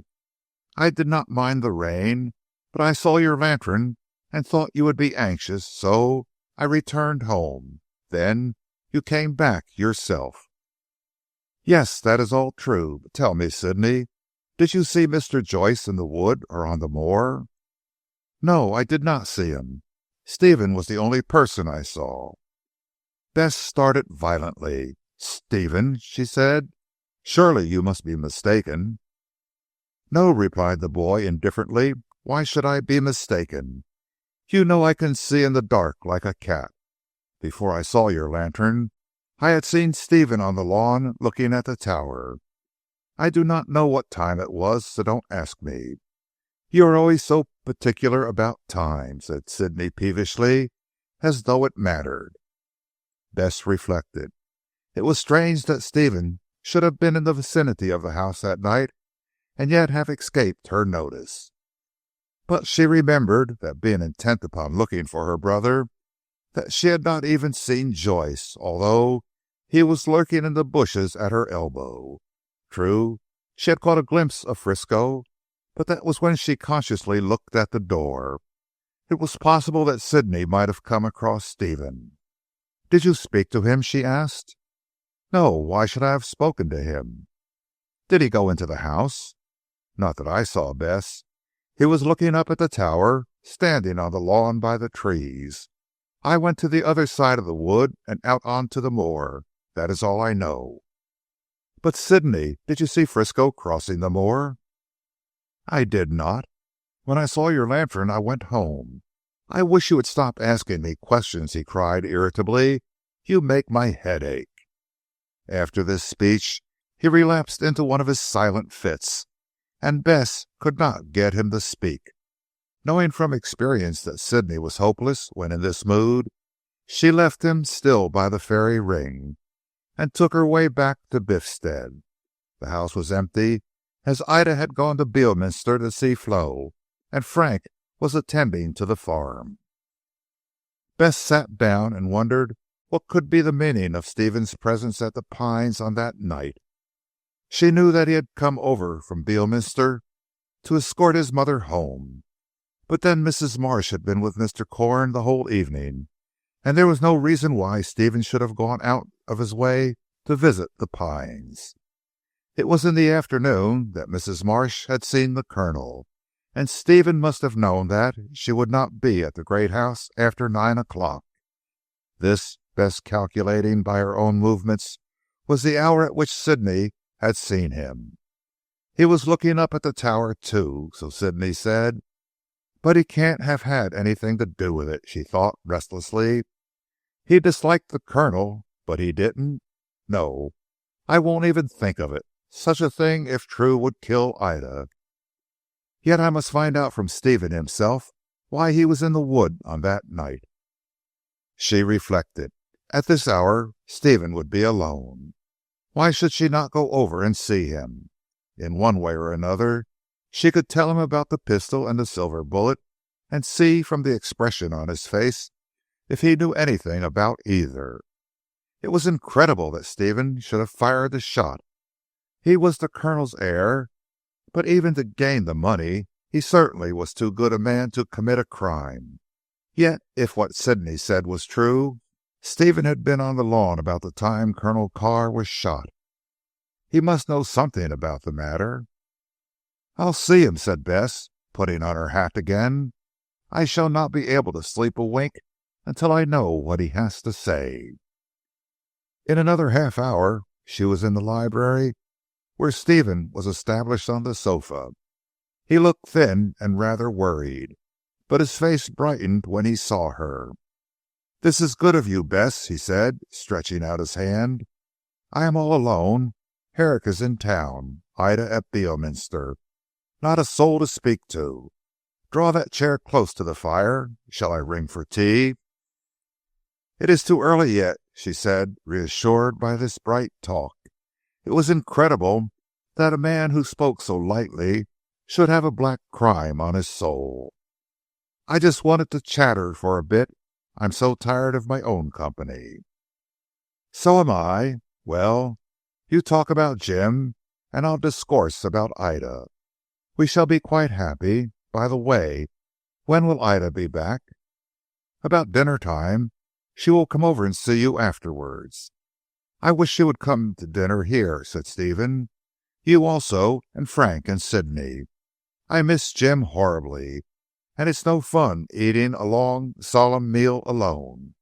I did not mind the rain, but I saw your lantern and thought you would be anxious, so I returned home. Then you came back yourself." "Yes, that is all true. But tell me, Sidney, did you see Mr. Joyce in the wood or on the moor?" "No, I did not see him. Stephen was the only person I saw." Bess started violently. "Stephen!" she said. "Surely you must be mistaken." "No," replied the boy indifferently. "Why should I be mistaken? You know I can see in the dark like a cat. Before I saw your lantern, I had seen Stephen on the lawn looking at the tower. I do not know what time it was, so don't ask me." "You are always so particular about time," said Sidney peevishly, as though it mattered. Bess reflected. It was strange that Stephen should have been in the vicinity of the house that night, and yet have escaped her notice. But she remembered that, being intent upon looking for her brother, that she had not even seen Joyce, although he was lurking in the bushes at her elbow. True, she had caught a glimpse of Frisco, but that was when she consciously looked at the door. It was possible that Sidney might have come across Stephen. "Did you speak to him?" she asked. "No, why should I have spoken to him?" "Did he go into the house?" "Not that I saw, Bess. He was looking up at the tower, standing on the lawn by the trees. I went to the other side of the wood and out on to the moor. That is all I know." "But, Sidney, did you see Frisco crossing the moor?" "I did not. When I saw your lantern I went home." "I wish you would stop asking me questions," he cried irritably. "You make my head ache." After this speech he relapsed into one of his silent fits, and Bess could not get him to speak. Knowing from experience that Sidney was hopeless when in this mood, she left him still by the fairy ring, and took her way back to Biffstead. The house was empty, as Ida had gone to Beorminster to see Flo, and Frank was attending to the farm. Bess sat down and wondered what could be the meaning of Stephen's presence at the Pines on that night. She knew that he had come over from Beorminster to escort his mother home. But then Mrs. Marsh had been with Mr. Corn the whole evening, and there was no reason why Stephen should have gone out of his way to visit the Pines. It was in the afternoon that Mrs. Marsh had seen the Colonel, and Stephen must have known that she would not be at the great house after 9 o'clock. This, Bess calculating by her own movements, was the hour at which Sidney had seen him. He was looking up at the tower too, so Sidney said. But he can't have had anything to do with it, she thought restlessly. He disliked the Colonel, but he didn't. No, I won't even think of it. Such a thing, if true, would kill Ida. Yet I must find out from Stephen himself why he was in the wood on that night. She reflected. At this hour Stephen would be alone. Why should she not go over and see him? In one way or another, she could tell him about the pistol and the silver bullet, and see from the expression on his face if he knew anything about either. It was incredible that Stephen should have fired the shot. He was the Colonel's heir, but even to gain the money, he certainly was too good a man to commit a crime. Yet, if what Sidney said was true, Stephen had been on the lawn about the time Colonel Carr was shot. He must know something about the matter. "I'll see him," said Bess, putting on her hat again. "I shall not be able to sleep a wink until I know what he has to say." In another half hour she was in the library, where Stephen was established on the sofa. He looked thin and rather worried, but his face brightened when he saw her. "This is good of you, Bess," he said, stretching out his hand. "I am all alone. Herrick is in town, Ida at Beorminster. Not a soul to speak to. Draw that chair close to the fire. Shall I ring for tea?" "It is too early yet," she said, reassured by this bright talk. It was incredible that a man who spoke so lightly should have a black crime on his soul. "I just wanted to chatter for a bit. I'm so tired of my own company." "So am I. Well, you talk about Jim, and I'll discourse about Ida. We shall be quite happy. By the way, when will Ida be back?" "About dinner time. She will come over and see you afterwards." "I wish she would come to dinner here," said Stephen. "You also, and Frank and Sidney. I miss Jim horribly, and it's no fun eating a long, solemn meal alone.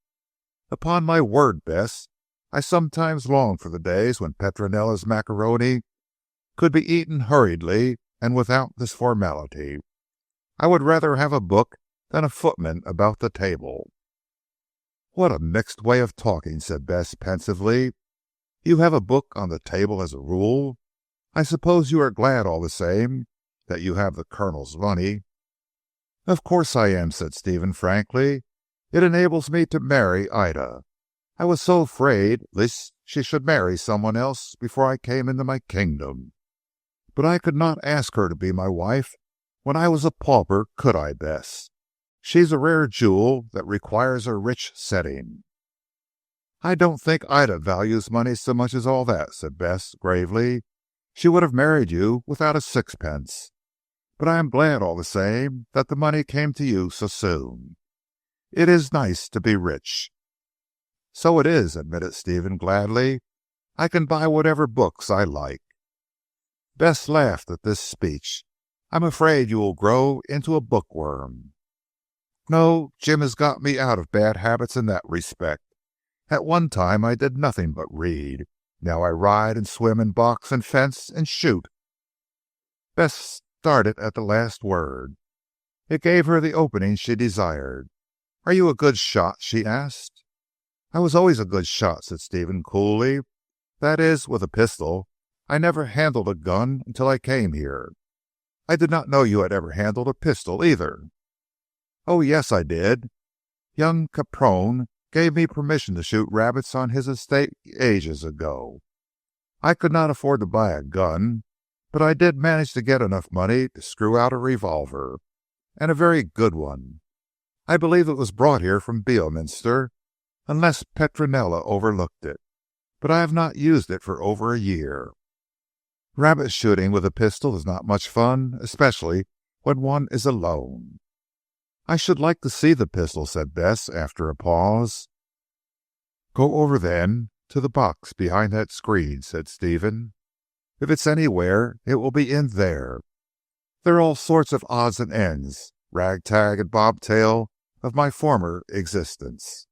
Upon my word, Bess, I sometimes long for the days when Petronella's macaroni could be eaten hurriedly and without this formality. I would rather have a book than a footman about the table." "What a mixed way of talking," said Bess pensively. "You have a book on the table as a rule. I suppose you are glad all the same that you have the Colonel's money." "Of course I am," said Stephen frankly. "It enables me to marry Ida. I was so afraid lest she should marry someone else before I came into my kingdom. But I could not ask her to be my wife when I was a pauper, could I, Bess? She's a rare jewel that requires a rich setting." "I don't think Ida values money so much as all that," said Bess gravely. "She would have married you without a sixpence. But I am glad all the same that the money came to you so soon. It is nice to be rich." "So it is," admitted Stephen gladly. "I can buy whatever books I like." Bess laughed at this speech. "I'm afraid you will grow into a bookworm." "No, Jim has got me out of bad habits in that respect. At one time I did nothing but read. Now I ride and swim and box and fence and shoot." Bess started at the last word. It gave her the opening she desired. "Are you a good shot?" she asked. "I was always a good shot," said Stephen coolly. "That is, with a pistol. I never handled a gun until I came here." "I did not know you had ever handled a pistol either." "Oh, yes, I did. Young Caprone gave me permission to shoot rabbits on his estate ages ago." I could not afford to buy a gun, but I did manage to get enough money to screw out a revolver, and a very good one. I believe it was brought here from Beorminster, unless Petronella overlooked it, but I have not used it for over a year. Rabbit shooting with a pistol is not much fun, especially when one is alone. I should like to see the pistol, said Bess after a pause. Go over then to the box behind that screen, said Stephen. If it's anywhere, it will be in there. There are all sorts of odds and ends, ragtag and bobtail, of my former existence.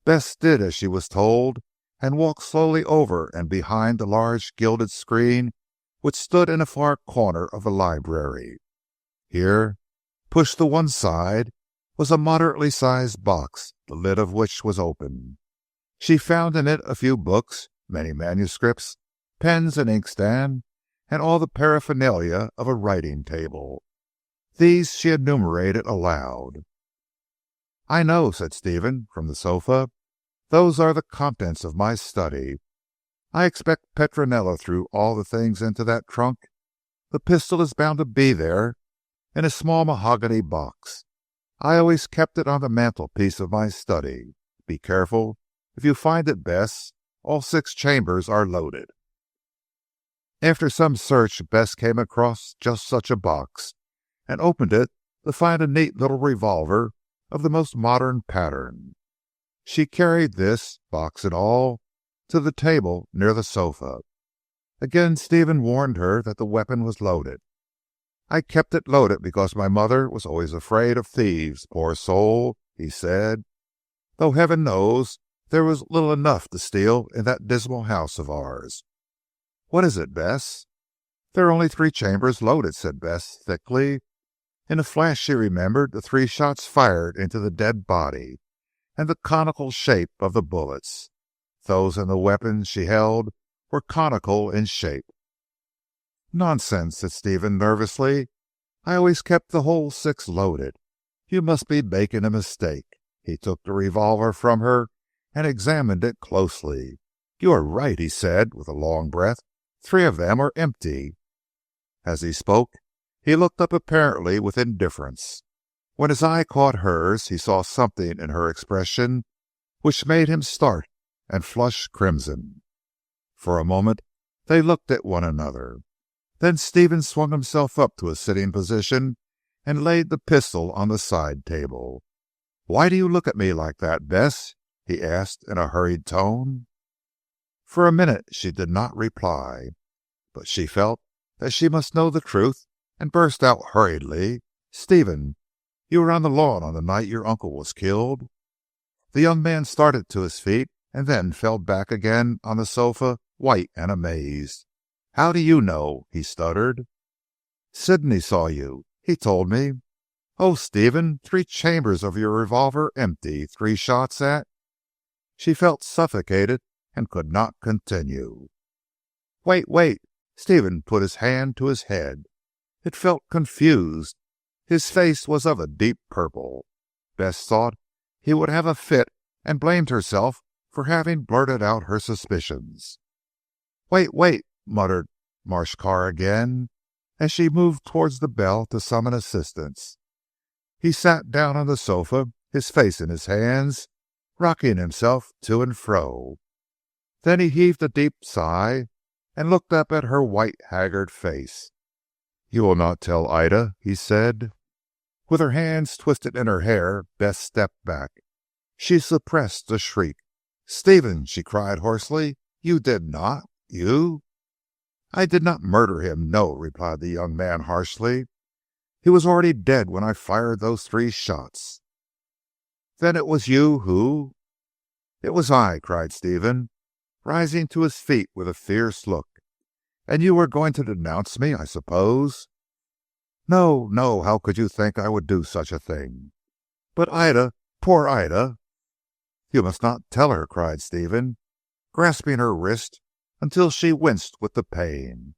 Bess did as she was told, and walked slowly over and behind the large gilded screen which stood in a far corner of the library. Here, pushed to one side, was a moderately sized box, the lid of which was open. She found in it a few books, many manuscripts, pens and inkstand, and all the paraphernalia of a writing table. These she enumerated aloud. I know, said Stephen from the sofa. Those are the contents of my study. I expect Petronella threw all the things into that trunk. The pistol is bound to be there, in a small mahogany box. I always kept it on the mantelpiece of my study. Be careful. If you find it, Bess, all 6 chambers are loaded. After some search, Bess came across just such a box, and opened it to find a neat little revolver of the most modern pattern. She carried this, box and all, to the table near the sofa. Again Stephen warned her that the weapon was loaded. I kept it loaded because my mother was always afraid of thieves, poor soul, he said, though heaven knows there was little enough to steal in that dismal house of ours. What is it, Bess? There are only 3 chambers loaded, said Bess thickly. In a flash she remembered the 3 shots fired into the dead body, and the conical shape of the bullets. Those and the weapons she held were conical in shape. Nonsense, said Stephen nervously. I always kept the whole 6 loaded. You must be making a mistake. He took the revolver from her and examined it closely. You are right, he said with a long breath. 3 of them are empty. As he spoke, he looked up apparently with indifference. When his eye caught hers, he saw something in her expression which made him start and flush crimson. For a moment they looked at one another. Then Stephen swung himself up to a sitting position and laid the pistol on the side table. Why do you look at me like that, Bess? He asked in a hurried tone. For a minute she did not reply, but she felt that she must know the truth, and burst out hurriedly, Stephen, you were on the lawn on the night your uncle was killed? The young man started to his feet and then fell back again on the sofa, white and amazed. How do you know? He stuttered. Sidney saw you. He told me. Oh, Stephen, 3 chambers of your revolver empty, 3 shots at... She felt suffocated and could not continue. Wait. Stephen put his hand to his head. It felt confused. His face was of a deep purple. Bess thought he would have a fit and blamed herself for having blurted out her suspicions. Wait, muttered Marshcar again, as she moved towards the bell to summon assistance. He sat down on the sofa, his face in his hands, rocking himself to and fro. Then he heaved a deep sigh and looked up at her white, haggard face. You will not tell Ida? He said. With her hands twisted in her hair, Bess stepped back. She suppressed a shriek. Stephen, she cried hoarsely, you did not? You? I did not murder him, no, replied the young man harshly. He was already dead when I fired those 3 shots. Then it was you who... It was I, cried Stephen, rising to his feet with a fierce look. And you were going to denounce me, I suppose? No, how could you think I would do such a thing? But Ida, poor Ida... You must not tell her, cried Stephen, grasping her wrist until she winced with the pain.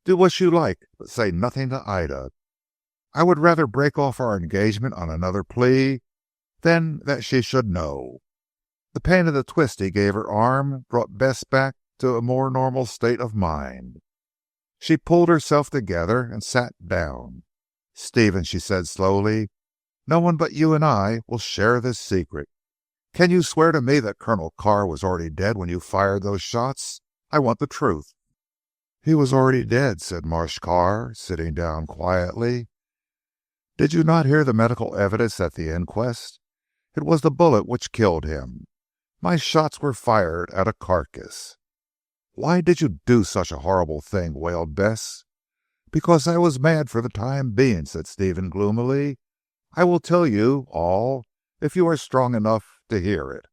Do what you like, but say nothing to Ida. I would rather break off our engagement on another plea than that she should know. The pain of the twist he gave her arm brought Bess back to a more normal state of mind. She pulled herself together and sat down. "Stephen," she said slowly, "no one but you and I will share this secret. Can you swear to me that Colonel Carr was already dead when you fired those shots? I want the truth." "He was already dead," said Marsh Carr, sitting down quietly. "Did you not hear the medical evidence at the inquest? It was the bullet which killed him. My shots were fired at a carcass." "Why did you do such a horrible thing?" wailed Bess. "Because I was mad for the time being," said Stephen gloomily. "I will tell you all if you are strong enough to hear it."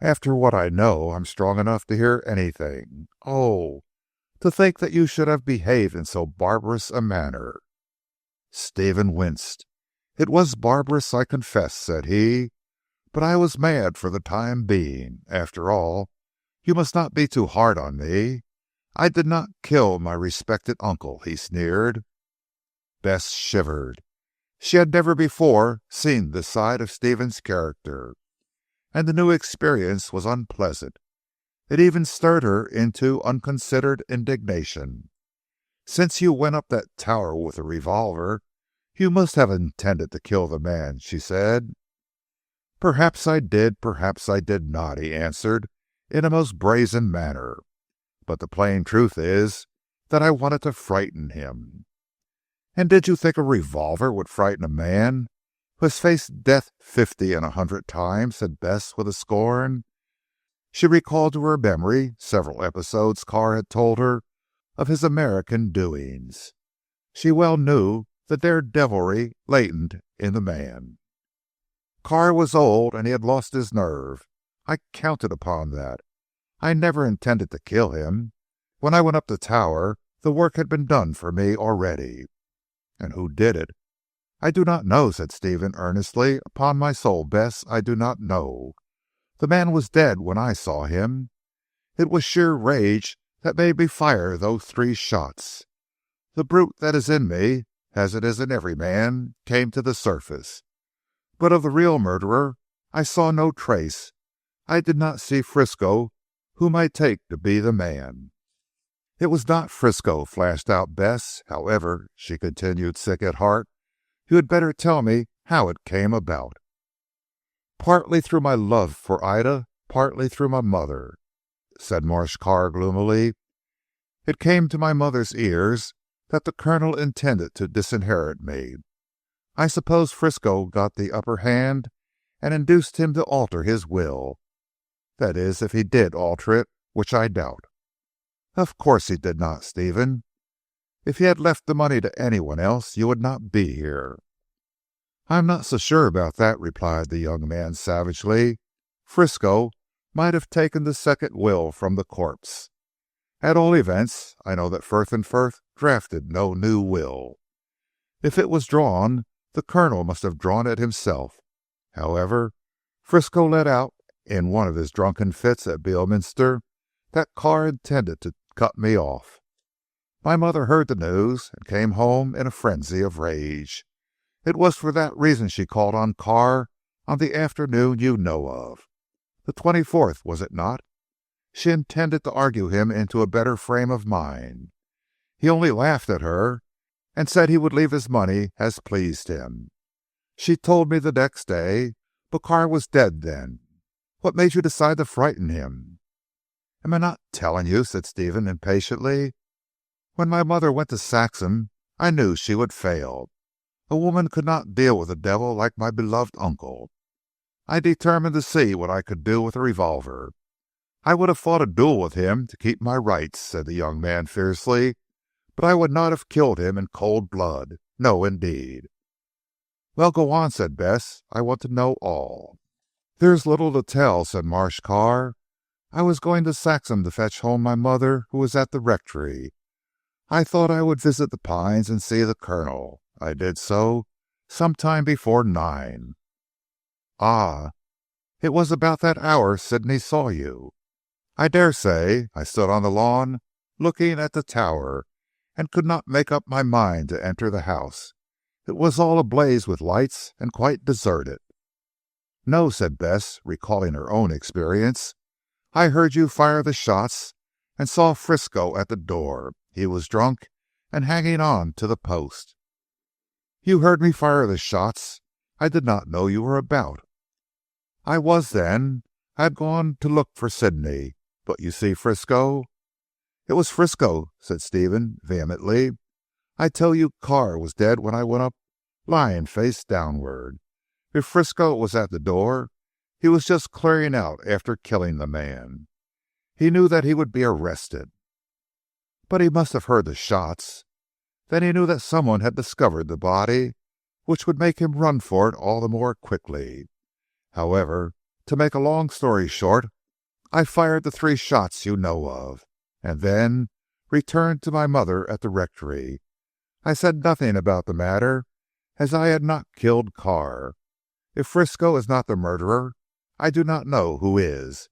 "After what I know, I'm strong enough to hear anything. Oh, to think that you should have behaved in so barbarous a manner." Stephen winced. "It was barbarous, I confess," said he, "but I was mad for the time being. After all, you must not be too hard on me. I did not kill my respected uncle," he sneered. Bess shivered. She had never before seen this side of Stephen's character, and the new experience was unpleasant. It even stirred her into unconsidered indignation. "Since you went up that tower with a revolver, you must have intended to kill the man," she said. "Perhaps I did, perhaps I did not," he answered in a most brazen manner. "But the plain truth is that I wanted to frighten him." "And did you think a revolver would frighten a man who has faced death 50 and 100 times?" said Bess with a scorn. She recalled to her memory several episodes Carr had told her of his American doings. She well knew the daredevilry latent in the man. "Carr was old and he had lost his nerve. I counted upon that. I never intended to kill him. When I went up the tower, the work had been done for me already." "And who did it?" "I do not know," said Stephen earnestly. "Upon my soul, Bess, I do not know. The man was dead when I saw him. It was sheer rage that made me fire those 3 shots. The brute that is in me, as it is in every man, came to the surface. But of the real murderer I saw no trace. I did not see Frisco, whom I take to be the man." "It was not Frisco," flashed out Bess. "However," she continued, sick at heart, "you had better tell me how it came about." "Partly through my love for Ida, partly through my mother," said Marsh Carr gloomily. "It came to my mother's ears that the Colonel intended to disinherit me. I suppose Frisco got the upper hand and induced him to alter his will. That is, if he did alter it, which I doubt." "Of course he did not, Stephen. If he had left the money to anyone else, you would not be here." "I am not so sure about that," replied the young man savagely. "Frisco might have taken the second will from the corpse. At all events, I know that Frith and Frith drafted no new will. If it was drawn, the Colonel must have drawn it himself. However, Frisco let out in one of his drunken fits at Beorminster that Carr intended to cut me off. My mother heard the news and came home in a frenzy of rage. It was for that reason she called on Carr on the afternoon you know of. The 24th, was it not? She intended to argue him into a better frame of mind. He only laughed at her, and said he would leave his money as pleased him. She told me the next day, but Carr was dead then. What made you decide to frighten him?" "Am I not telling you?" said Stephen impatiently. "When my mother went to Saxham, I knew she would fail. A woman could not deal with a devil like my beloved uncle. I determined to see what I could do with a revolver. I would have fought a duel with him to keep my rights," said the young man fiercely, "but I would not have killed him in cold blood. No, indeed." "Well, go on," said Bess. "I want to know all." "There is little to tell," said Marsh Carr. "I was going to Saxham to fetch home my mother, who was at the rectory. I thought I would visit the Pines and see the Colonel. I did so some time before 9. "Ah, it was about that hour Sidney saw you." "I dare say. I stood on the lawn looking at the tower, and could not make up my mind to enter the house. It was all ablaze with lights and quite deserted." "No," said Bess, recalling her own experience. "I heard you fire the shots, and saw Frisco at the door. He was drunk and hanging on to the post. You heard me fire the shots. I did not know you were about." "I was then. I had gone to look for Sidney. But you see Frisco—" "It was Frisco," said Stephen vehemently. "I tell you Carr was dead when I went up, lying face downward. If Frisco was at the door, he was just clearing out after killing the man. He knew that he would be arrested." "But he must have heard the shots. Then he knew that someone had discovered the body, which would make him run for it all the more quickly. However, to make a long story short, I fired the 3 shots you know of, and then returned to my mother at the rectory. I said nothing about the matter, as I had not killed Carr. If Frisco is not the murderer, I do not know who is.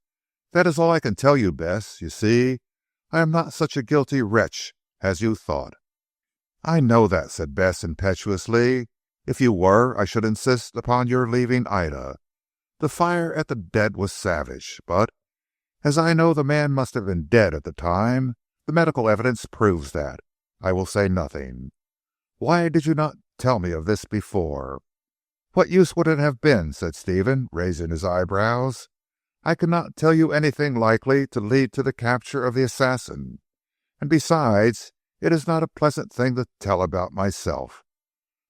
That is all I can tell you, Bess. You see, I am not such a guilty wretch as you thought." "I know that," said Bess impetuously. "If you were, I should insist upon your leaving Ida. The fire at the dead was savage, but as I know the man must have been dead at the time, the medical evidence proves that. I will say nothing. Why did you not tell me of this before?" "What use would it have been?" said Stephen, raising his eyebrows. "I cannot tell you anything likely to lead to the capture of the assassin. And besides, it is not a pleasant thing to tell about myself.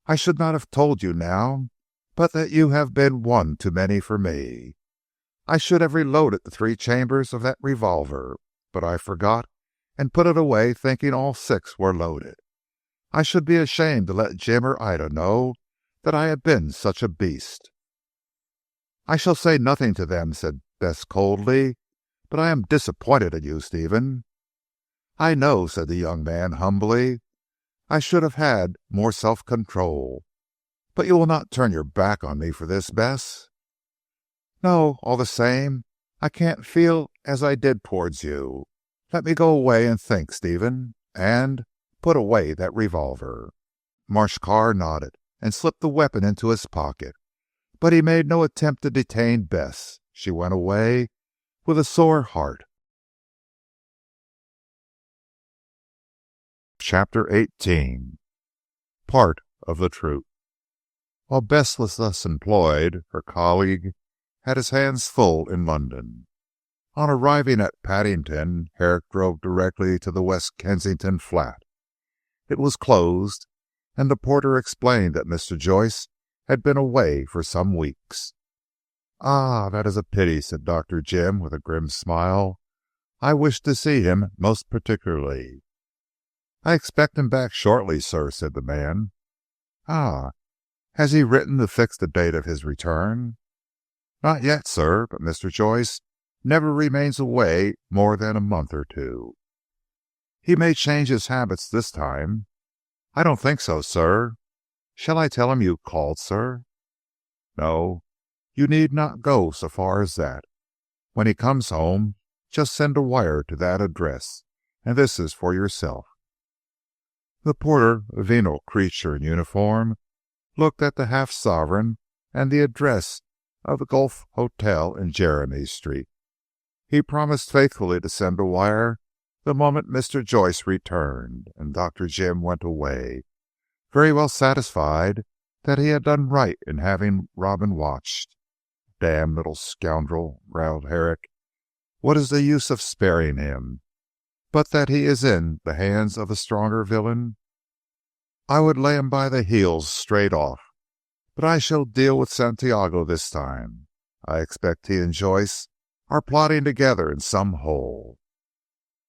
I should not have told you now, but that you have been one too many for me. I should have reloaded the 3 chambers of that revolver, but I forgot and put it away thinking all 6 were loaded. I should be ashamed to let Jim or Ida know that I had been such a beast." "I shall say nothing to them," said Bess coldly, "but I am disappointed in you, Stephen." "I know," said the young man humbly. "I should have had more self-control. But you will not turn your back on me for this, Bess?" "No, all the same, I can't feel as I did towards you. Let me go away and think, Stephen, and put away that revolver." Marsh Carr nodded and slipped the weapon into his pocket, but he made no attempt to detain Bess. She went away with a sore heart. Chapter 18. Part of the truth. While Bess was thus employed, her colleague had his hands full in London. On arriving at Paddington, Herrick drove directly to the West Kensington flat. It was closed, and the porter explained that Mr. Joyce had been away for some weeks. "Ah, that is a pity," said Dr. Jim with a grim smile. "I wish to see him most particularly." "I expect him back shortly, sir," said the man. "Ah, has he written to fix the date of his return?" "Not yet, sir, but Mr. Joyce never remains away more than a month or 2. "He may change his habits this time." "I don't think so, sir. Shall I tell him you called, sir?" "No, you need not go so far as that. When he comes home, just send a wire to that address, and this is for yourself." The porter, a venal creature in uniform, looked at the half-sovereign and the address of the Golf Hotel in Jeremy Street. He promised faithfully to send a wire the moment Mr. Joyce returned, and Dr. Jim went away, very well satisfied that he had done right in having Robin watched. "Damned little scoundrel," growled Herrick. "What is the use of sparing him, but that he is in the hands of a stronger villain? I would lay him by the heels straight off. But I shall deal with Santiago this time. I expect he and Joyce are plotting together in some hole."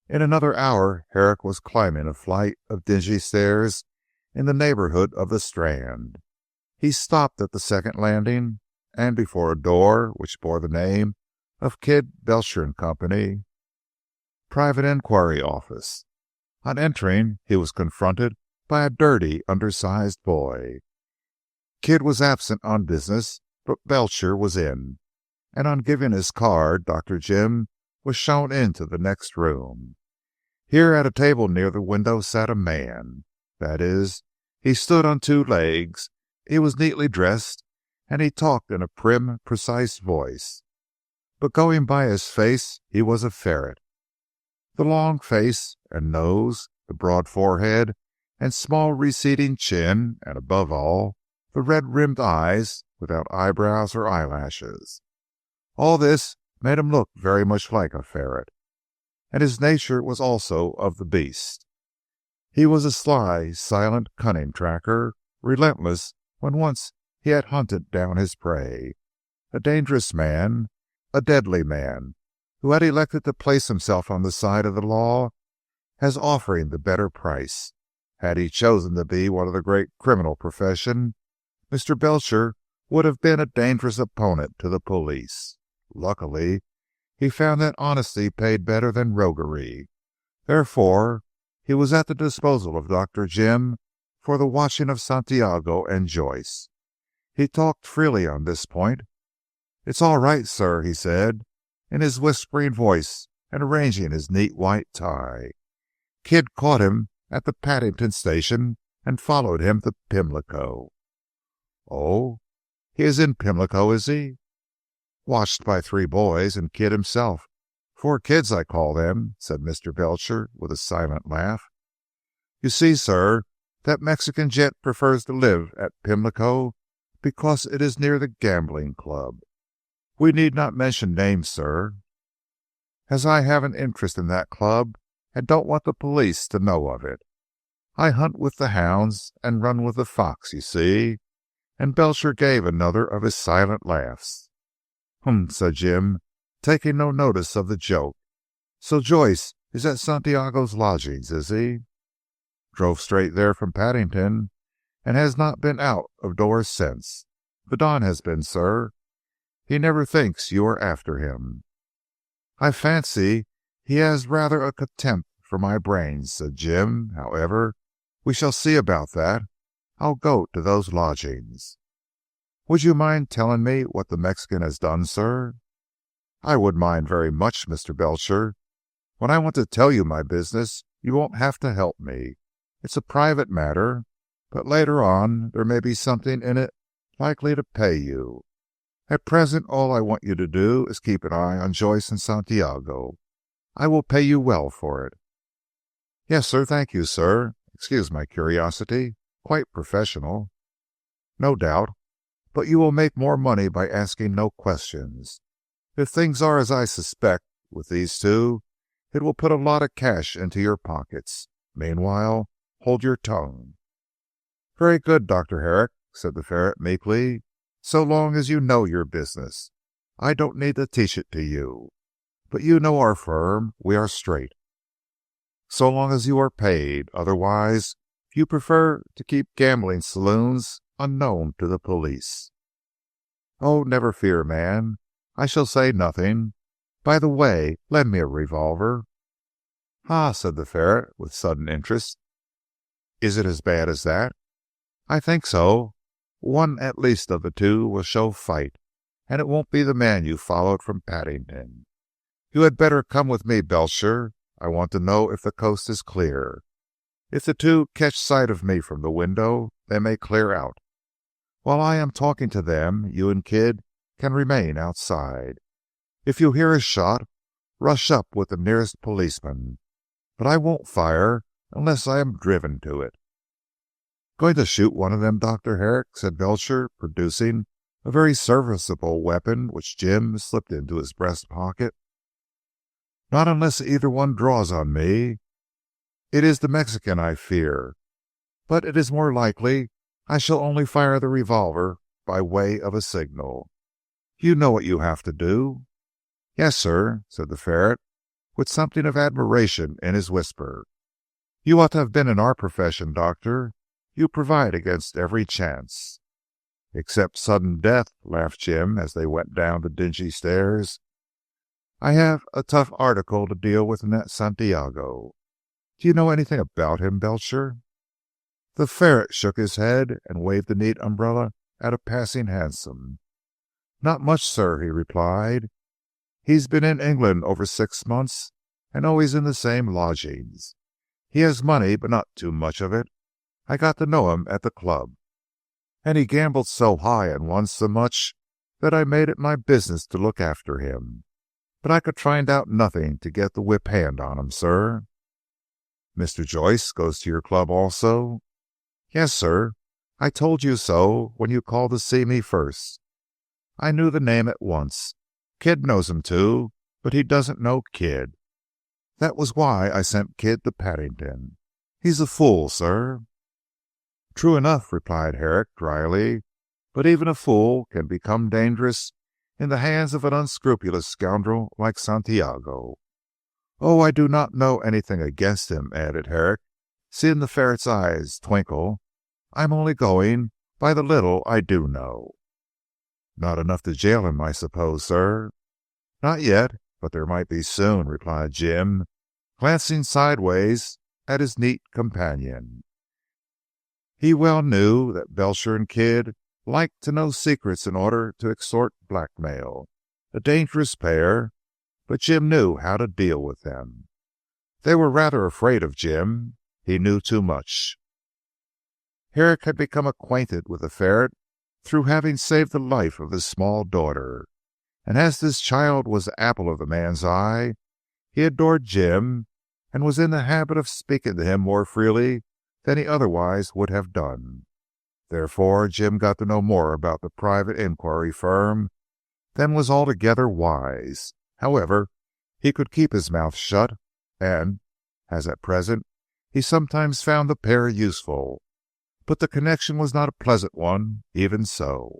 In another hour Herrick was climbing a flight of dingy stairs in the neighbourhood of the Strand. He stopped at the second landing, and before a door which bore the name of Kidd, Belcher and Company, Private Inquiry Office. On entering, he was confronted by a dirty, undersized boy. Kidd was absent on business, but Belcher was in, and on giving his card, Dr. Jim was shown into the next room. Here at a table near the window sat a man. That is, he stood on 2 legs, he was neatly dressed, and he talked in a prim, precise voice. But going by his face, he was a ferret. The long face and nose, the broad forehead and small receding chin, and above all, the red-rimmed eyes without eyebrows or eyelashes. All this made him look very much like a ferret, and his nature was also of the beast. He was a sly, silent, cunning tracker, relentless when once he had hunted down his prey, a dangerous man, a deadly man, who had elected to place himself on the side of the law as offering the better price. Had he chosen to be one of the great criminal profession, Mr. Belcher would have been a dangerous opponent to the police. Luckily, he found that honesty paid better than roguery. Therefore, he was at the disposal of Dr. Jim for the watching of Santiago and Joyce. He talked freely on this point. "It's all right, sir," he said, in his whispering voice and arranging his neat white tie. "Kid caught him at the Paddington station and followed him to Pimlico." "Oh, he is in Pimlico, is he?" "Watched by 3 boys and Kid himself. 4 kids, I call them," said Mr. Belcher with a silent laugh. "You see, sir, that Mexican gent prefers to live at Pimlico because it is near the gambling club. We need not mention names, sir, as I have an interest in that club and don't want the police to know of it. I hunt with the hounds and run with the fox, you see." And Belcher gave another of his silent laughs. Said Jim, taking no notice of the joke. "So Joyce is at Santiago's lodgings, is he?" "Drove straight there from Paddington, and has not been out of doors since. The Don has been, sir. He never thinks you are after him." "I fancy he has rather a contempt for my brains," said Jim. "However, we shall see about that. I'll go to those lodgings." "Would you mind telling me what the Mexican has done, sir?" "I would mind very much, Mr. Belcher. When I want to tell you my business, you won't have to help me. It's a private matter, but later on there may be something in it likely to pay you. At present all I want you to do is keep an eye on Joyce and Santiago. I will pay you well for it." "Yes, sir, thank you, sir. Excuse my curiosity. Quite professional." "No doubt. But you will make more money by asking no questions. If things are as I suspect with these 2, it will put a lot of cash into your pockets. Meanwhile, hold your tongue." "Very good, Dr. Herrick," said the ferret meekly. "So long as you know your business. I don't need to teach it to you. But you know our firm. We are straight. So long as you are paid. Otherwise, you prefer to keep gambling saloons unknown to the police." "Oh, never fear, man. I shall say nothing. By the way, lend me a revolver." "Ah," said the ferret with sudden interest. "Is it as bad as that?" "I think so. One at least of the 2 will show fight, and it won't be the man you followed from Paddington. You had better come with me, Belcher. I want to know if the coast is clear. If the 2 catch sight of me from the window, they may clear out. While I am talking to them, you and Kid can remain outside. If you hear a shot, rush up with the nearest policeman. But I won't fire unless I am driven to it." "Going to shoot one of them, Dr. Herrick?" said Belcher, producing a very serviceable weapon which Jim slipped into his breast pocket. "Not unless either one draws on me. It is the Mexican I fear, but it is more likely I shall only fire the revolver by way of a signal. You know what you have to do?" "Yes, sir," said the ferret, with something of admiration in his whisper. "You ought to have been in our profession, Doctor. You provide against every chance." "Except sudden death," laughed Jim as they went down the dingy stairs. "I have a tough article to deal with in that Santiago. Do you know anything about him, Belcher?" The ferret shook his head and waved a neat umbrella at a passing hansom. "Not much, sir," he replied. "He's been in England over 6 months, and always in the same lodgings. He has money, but not too much of it. I got to know him at the club, and he gambled so high and won so much that I made it my business to look after him. but I could find out nothing to get the whip hand on him, sir." "Mr. Joyce goes to your club also?" "Yes, sir. I told you so when you called to see me first. I knew the name at once. Kid knows him too, but he doesn't know Kid. That was why I sent Kid to Paddington. He's a fool, sir." "True enough," replied Herrick dryly, "but even a fool can become dangerous in the hands of an unscrupulous scoundrel like Santiago. Oh, I do not know anything against him," added Herrick, seeing the ferret's eyes twinkle. "I'm only going by the little I do know." "Not enough to jail him, I suppose, sir?" "Not yet, but there might be soon," replied Jim, glancing sideways at his neat companion. He well knew that Belcher and Kidd liked to know secrets in order to extort blackmail, a dangerous pair, but Jim knew how to deal with them. They were rather afraid of Jim. He knew too much. Herrick had become acquainted with the ferret through having saved the life of his small daughter, and as this child was the apple of the man's eye, he adored Jim, and was in the habit of speaking to him more freely than he otherwise would have done. Therefore Jim got to know more about the private inquiry firm than was altogether wise. However, he could keep his mouth shut, and, as at present, he sometimes found the pair useful. But the connection was not a pleasant one, even so,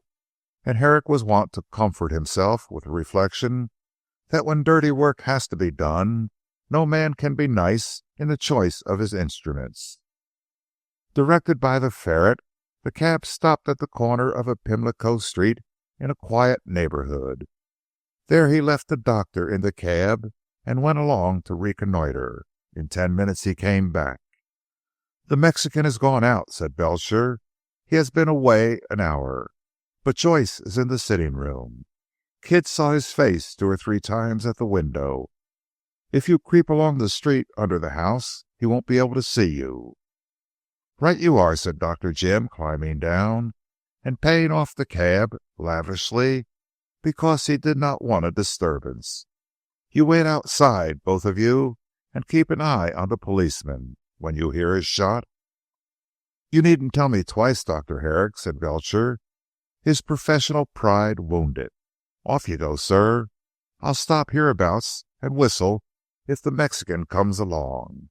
and Herrick was wont to comfort himself with the reflection that when dirty work has to be done, no man can be nice in the choice of his instruments. Directed by the ferret, the cab stopped at the corner of a Pimlico street in a quiet neighborhood. There he left the doctor in the cab and went along to reconnoiter. In 10 minutes he came back. "The Mexican has gone out," said Belcher. "He has been away an hour, but Joyce is in the sitting room. Kid saw his face 2 or 3 times at the window. If you creep along the street under the house, he won't be able to see you." "Right you are," said Dr. Jim, climbing down and paying off the cab lavishly, because he did not want a disturbance. "You wait outside, both of you, and keep an eye on the policeman. When you hear his shot—" "You needn't tell me twice, Dr. Herrick," said Belcher, his professional pride wounded. "Off you go, sir. I'll stop hereabouts and whistle if the Mexican comes along.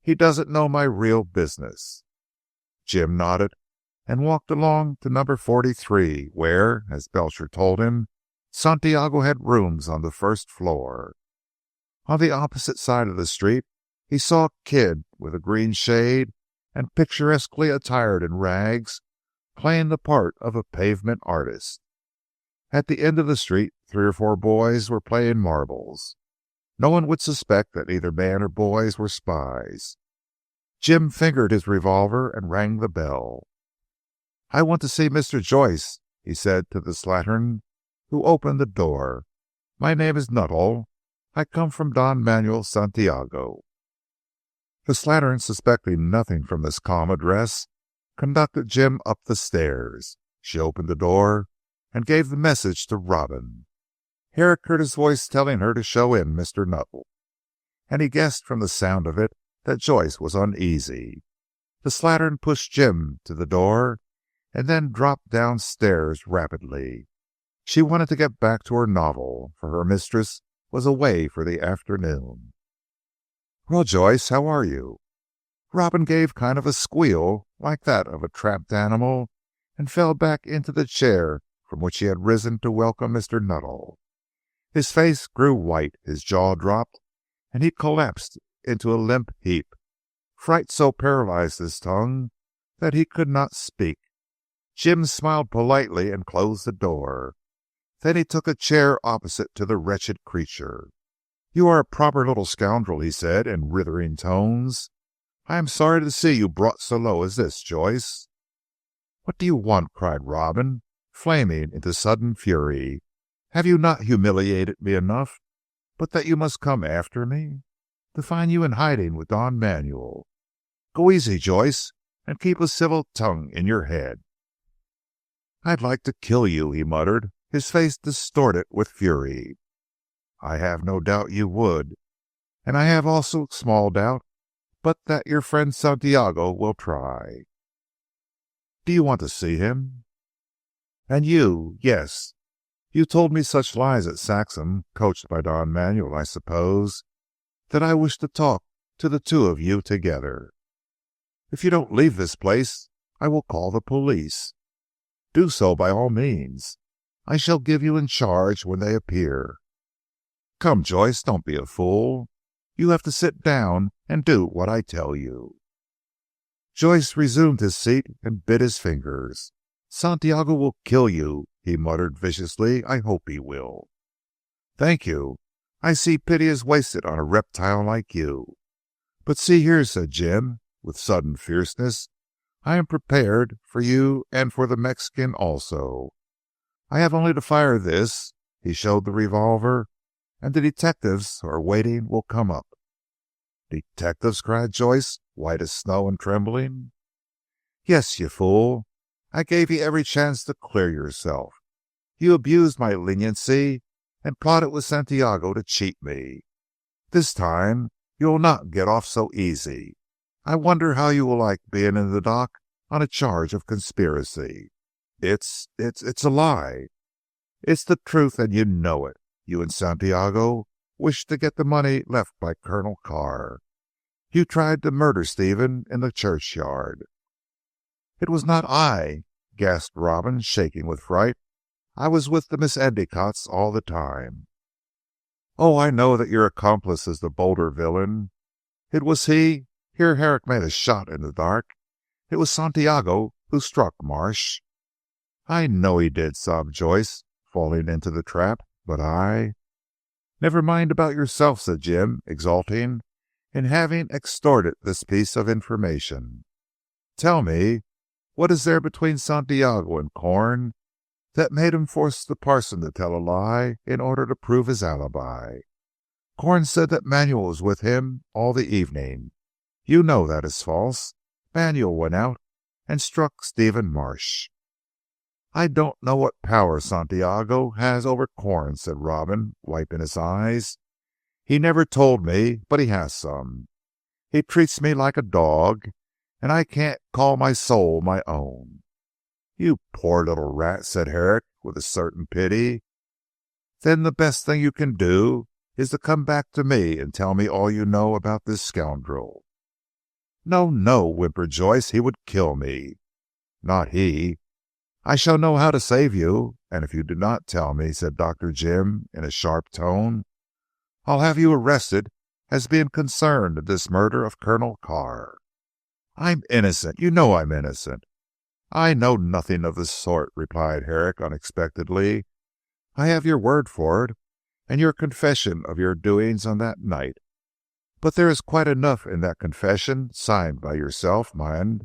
He doesn't know my real business." Jim nodded and walked along to number 43, where, as Belcher told him, Santiago had rooms on the first floor. On the opposite side of the street he saw Kid with a green shade and picturesquely attired in rags, playing the part of a pavement artist. At the end of the street 3 or 4 boys were playing marbles. No one would suspect that either man or boys were spies. Jim fingered his revolver and rang the bell. "I want to see Mr. Joyce," he said to the slattern, who opened the door. "My name is Nuttall. I come from Don Manuel Santiago." The slattern, suspecting nothing from this calm address, conducted Jim up the stairs. She opened the door and gave the message to Robin. Herrick heard his voice telling her to show in Mr. Nuttall, and he guessed from the sound of it that Joyce was uneasy. The slattern pushed Jim to the door and then dropped downstairs rapidly. She wanted to get back to her novel, for her mistress was away for the afternoon. "Well, Joyce, how are you?" Robin gave kind of a squeal like that of a trapped animal, and fell back into the chair from which he had risen to welcome Mr. Nuttall. His face grew white, his jaw dropped, and he collapsed into a limp heap. Fright so paralyzed his tongue that he could not speak. Jim smiled politely and closed the door. Then he took a chair opposite to the wretched creature. "You are a proper little scoundrel," he said in withering tones. "I am sorry to see you brought so low as this, Joyce." "What do you want?" cried Robin, flaming into sudden fury. "Have you not humiliated me enough, but that you must come after me? To find you in hiding with Don Manuel. Go easy, Joyce, and keep a civil tongue in your head." "I'd like to kill you," he muttered, his face distorted with fury. I have no doubt you would, and I have also small doubt but that your friend Santiago will try. Do you want to see him? And you, yes. You told me such lies at Saxham, coached by Don Manuel, I suppose, that I wish to talk to the two of you together. If you don't leave this place, I will call the police. Do so by all means. I shall give you in charge when they appear. Come, Joyce, don't be a fool. You have to sit down and do what I tell you. Joyce resumed his seat and bit his fingers. Santiago will kill you, he muttered viciously. I hope he will. Thank you. I see pity is wasted on a reptile like you. But see here, said Jim, with sudden fierceness, I am prepared for you and for the Mexican also. I have only to fire this, he showed the revolver, and the detectives who are waiting will come up. Detectives, cried Joyce, white as snow and trembling. Yes, you fool. I gave you every chance to clear yourself. You abused my leniency and plotted with Santiago to cheat me. This time you will not get off so easy. I wonder how you will like being in the dock on a charge of conspiracy. It's a lie. It's the truth, and you know it. You and Santiago wished to get the money left by Colonel Carr. You tried to murder Stephen in the churchyard. It was not I, gasped Robin, shaking with fright. I was with the Miss Endicotts all the time. Oh, I know that your accomplice is the bolder villain. It was he. Here Herrick made a shot in the dark. It was Santiago who struck Marsh. I know he did, sobbed Joyce, falling into the trap, but I— Never mind about yourself, said Jim, exulting in having extorted this piece of information. Tell me, what is there between Santiago and Corn that made him force the parson to tell a lie in order to prove his alibi? Corn said that Manuel was with him all the evening. You know that is false. Manuel went out and struck Stephen Marsh. I don't know what power Santiago has over Corn, said Robin, wiping his eyes. He never told me, but he has some. He treats me like a dog, and I can't call my soul my own. You poor little rat, said Herrick with a certain pity. Then the best thing you can do is to come back to me and tell me all you know about this scoundrel. No, no, whimpered Joyce, he would kill me. Not he. I shall know how to save you, and if you do not tell me, said Dr. Jim in a sharp tone, I'll have you arrested as being concerned in this murder of Colonel Carr. I'm innocent. You know I'm innocent. I know nothing of the sort, replied Herrick unexpectedly. I have your word for it, and your confession of your doings on that night. But there is quite enough in that confession, signed by yourself, mind,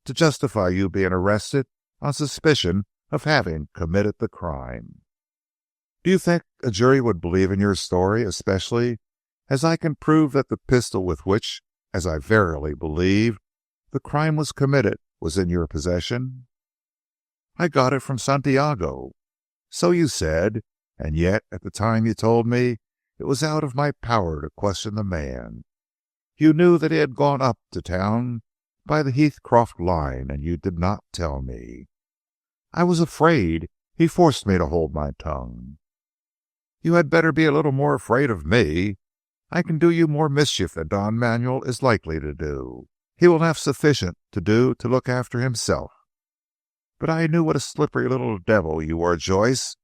to justify you being arrested on suspicion of having committed the crime. Do you think a jury would believe in your story, especially as I can prove that the pistol with which, as I verily believe, the crime was committed was in your possession? I got it from Santiago. So you said, and yet at the time you told me it was out of my power to question the man. You knew that he had gone up to town by the Heathcroft line, and you did not tell me. I was afraid. He forced me to hold my tongue. You had better be a little more afraid of me. I can do you more mischief than Don Manuel is likely to do. He will have sufficient to do to look after himself. But I knew what a slippery little devil you were, Joyce,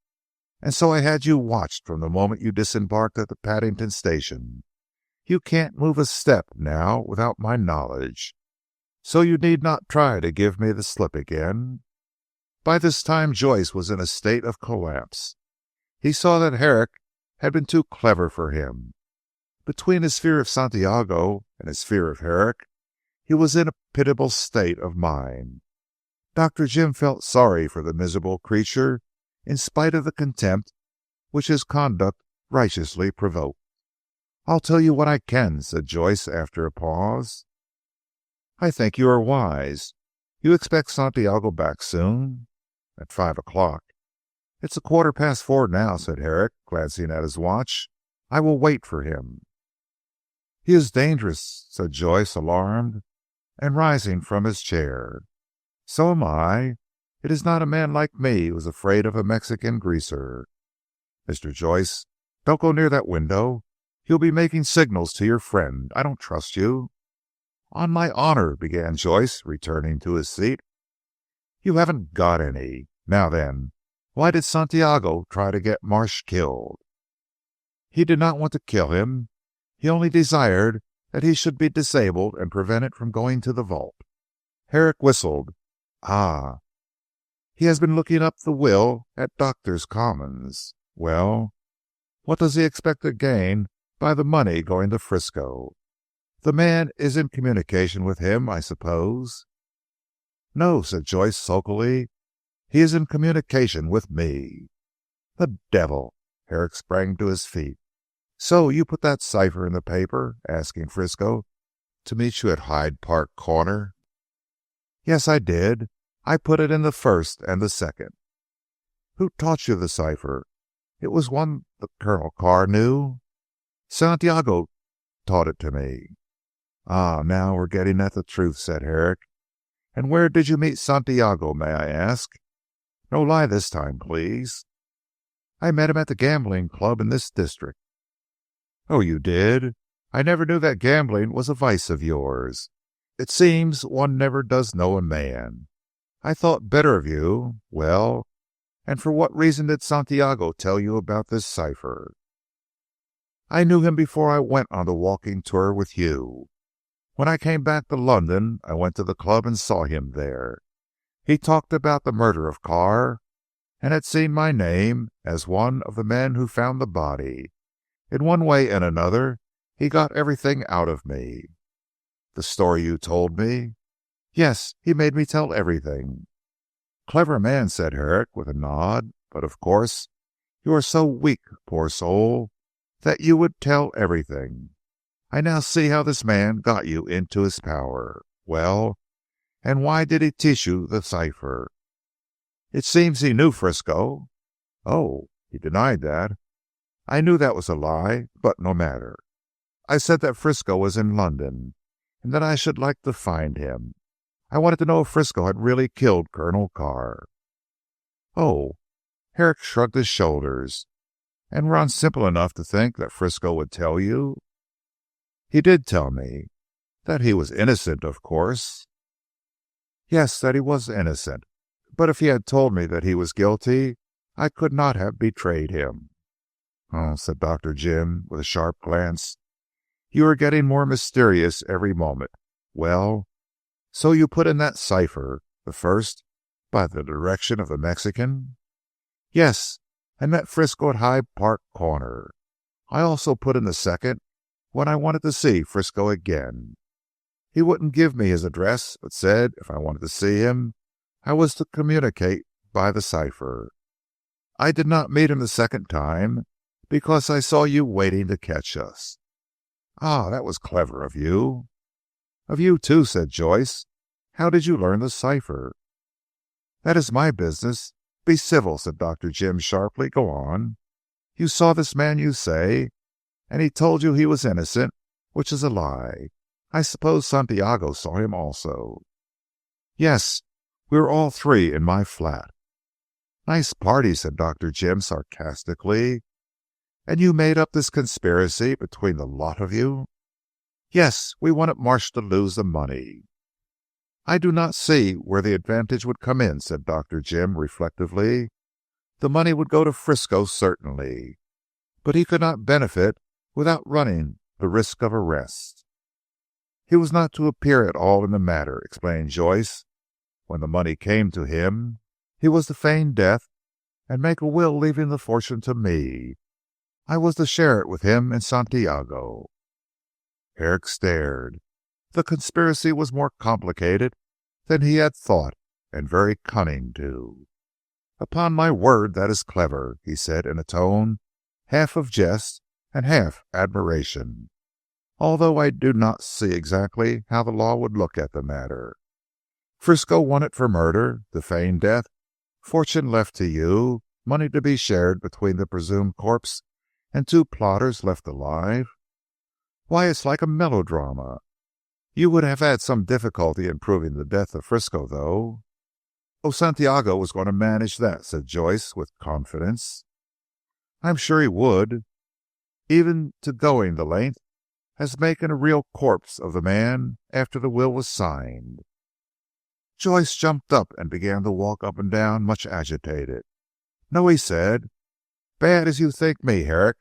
and so I had you watched from the moment you disembarked at the Paddington station. You can't move a step now without my knowledge, so you need not try to give me the slip again. By this time Joyce was in a state of collapse. He saw that Herrick had been too clever for him. Between his fear of Santiago and his fear of Herrick, he was in a pitiable state of mind. Dr. Jim felt sorry for the miserable creature, in spite of the contempt which his conduct righteously provoked. I'll tell you what I can, said Joyce after a pause. I think you are wise. You expect Santiago back soon? At 5 o'clock. It's 4:15 now, said Herrick, glancing at his watch. I will wait for him." "He is dangerous," said Joyce, alarmed, and rising from his chair. "So am I. It is not a man like me who is afraid of a Mexican greaser. Mr. Joyce, don't go near that window. He'll be making signals to your friend. I don't trust you." "On my honor," began Joyce, returning to his seat. "You haven't got any. Now then, why did Santiago try to get Marsh killed?" "He did not want to kill him. He only desired that he should be disabled and prevented from going to the vault." Herrick whistled. "Ah, he has been looking up the will at Doctors' Commons. Well, what does he expect to gain by the money going to Frisco? The man is in communication with him, I suppose?" "No," said Joyce sulkily. "He is in communication with me." "The devil!" Herrick sprang to his feet. "So you put that cipher in the paper, asking Frisco to meet you at Hyde Park Corner?" "Yes, I did. I put it in the first and the second." "Who taught you the cipher? It was one that Colonel Carr knew?" "Santiago taught it to me." "Ah, now we're getting at the truth," said Herrick. "And where did you meet Santiago, may I ask? No lie this time, please." "I met him at the gambling club in this district." "Oh, you did? I never knew that gambling was a vice of yours. It seems one never does know a man. I thought better of you. Well, and for what reason did Santiago tell you about this cipher?" "I knew him before I went on the walking tour with you. When I came back to London I went to the club and saw him there. He talked about the murder of Carr, and had seen my name as one of the men who found the body. In one way and another he got everything out of me." "The story you told me?" "Yes, he made me tell everything." "Clever man," said Herrick with a nod. "But of course you are so weak, poor soul, that you would tell everything. I now see how this man got you into his power. Well, and why did he teach you the cipher?" "It seems he knew Frisco." "Oh, he denied that." "I knew that was a lie, but no matter. I said that Frisco was in London, and that I should like to find him. I wanted to know if Frisco had really killed Colonel Carr." "Oh!" Herrick shrugged his shoulders. "And were on simple enough to think that Frisco would tell you?" "He did tell me." "That he was innocent, of course?" "Yes, that he was innocent. But if he had told me that he was guilty, I could not have betrayed him." "Oh," said Dr. Jim with a sharp glance, "you are getting more mysterious every moment. Well, so you put in that cipher, the first, by the direction of the Mexican?" "Yes, and met Frisco at Hyde Park Corner. I also put in the second when I wanted to see Frisco again. He wouldn't give me his address, but said if I wanted to see him I was to communicate by the cipher. I did not meet him the second time because I saw you waiting to catch us." "Ah, that was clever of you." "Of you too," said Joyce. "How did you learn the cipher?" "That is my business. Be civil," said Dr. Jim sharply. "Go on. You saw this man, you say, and he told you he was innocent, which is a lie. I suppose Santiago saw him also." "Yes, we were all three in my flat." "Nice party," said Dr. Jim sarcastically. "And you made up this conspiracy between the lot of you?" "Yes, we wanted Marsh to lose the money." "I do not see where the advantage would come in," said Dr. Jim reflectively. "The money would go to Frisco certainly, but he could not benefit without running the risk of arrest." "He was not to appear at all in the matter," explained Joyce. "When the money came to him, he was to feign death and make a will leaving the fortune to me. I was to share it with him and Santiago." Herrick stared. The conspiracy was more complicated than he had thought, and very cunning too. "Upon my word that is clever," he said in a tone half of jest and half admiration, "although I do not see exactly how the law would look at the matter. Frisco wanted for murder, to feign death, fortune left to you, money to be shared between the presumed corpse and 2 plotters left alive. Why, it's like a melodrama. You would have had some difficulty in proving the death of Frisco, though." "Oh, Santiago was going to manage that," said Joyce with confidence. "I'm sure he would, even to going the length as making a real corpse of the man after the will was signed." Joyce jumped up and began to walk up and down, much agitated. "No," he said. "Bad as you think me, Herrick,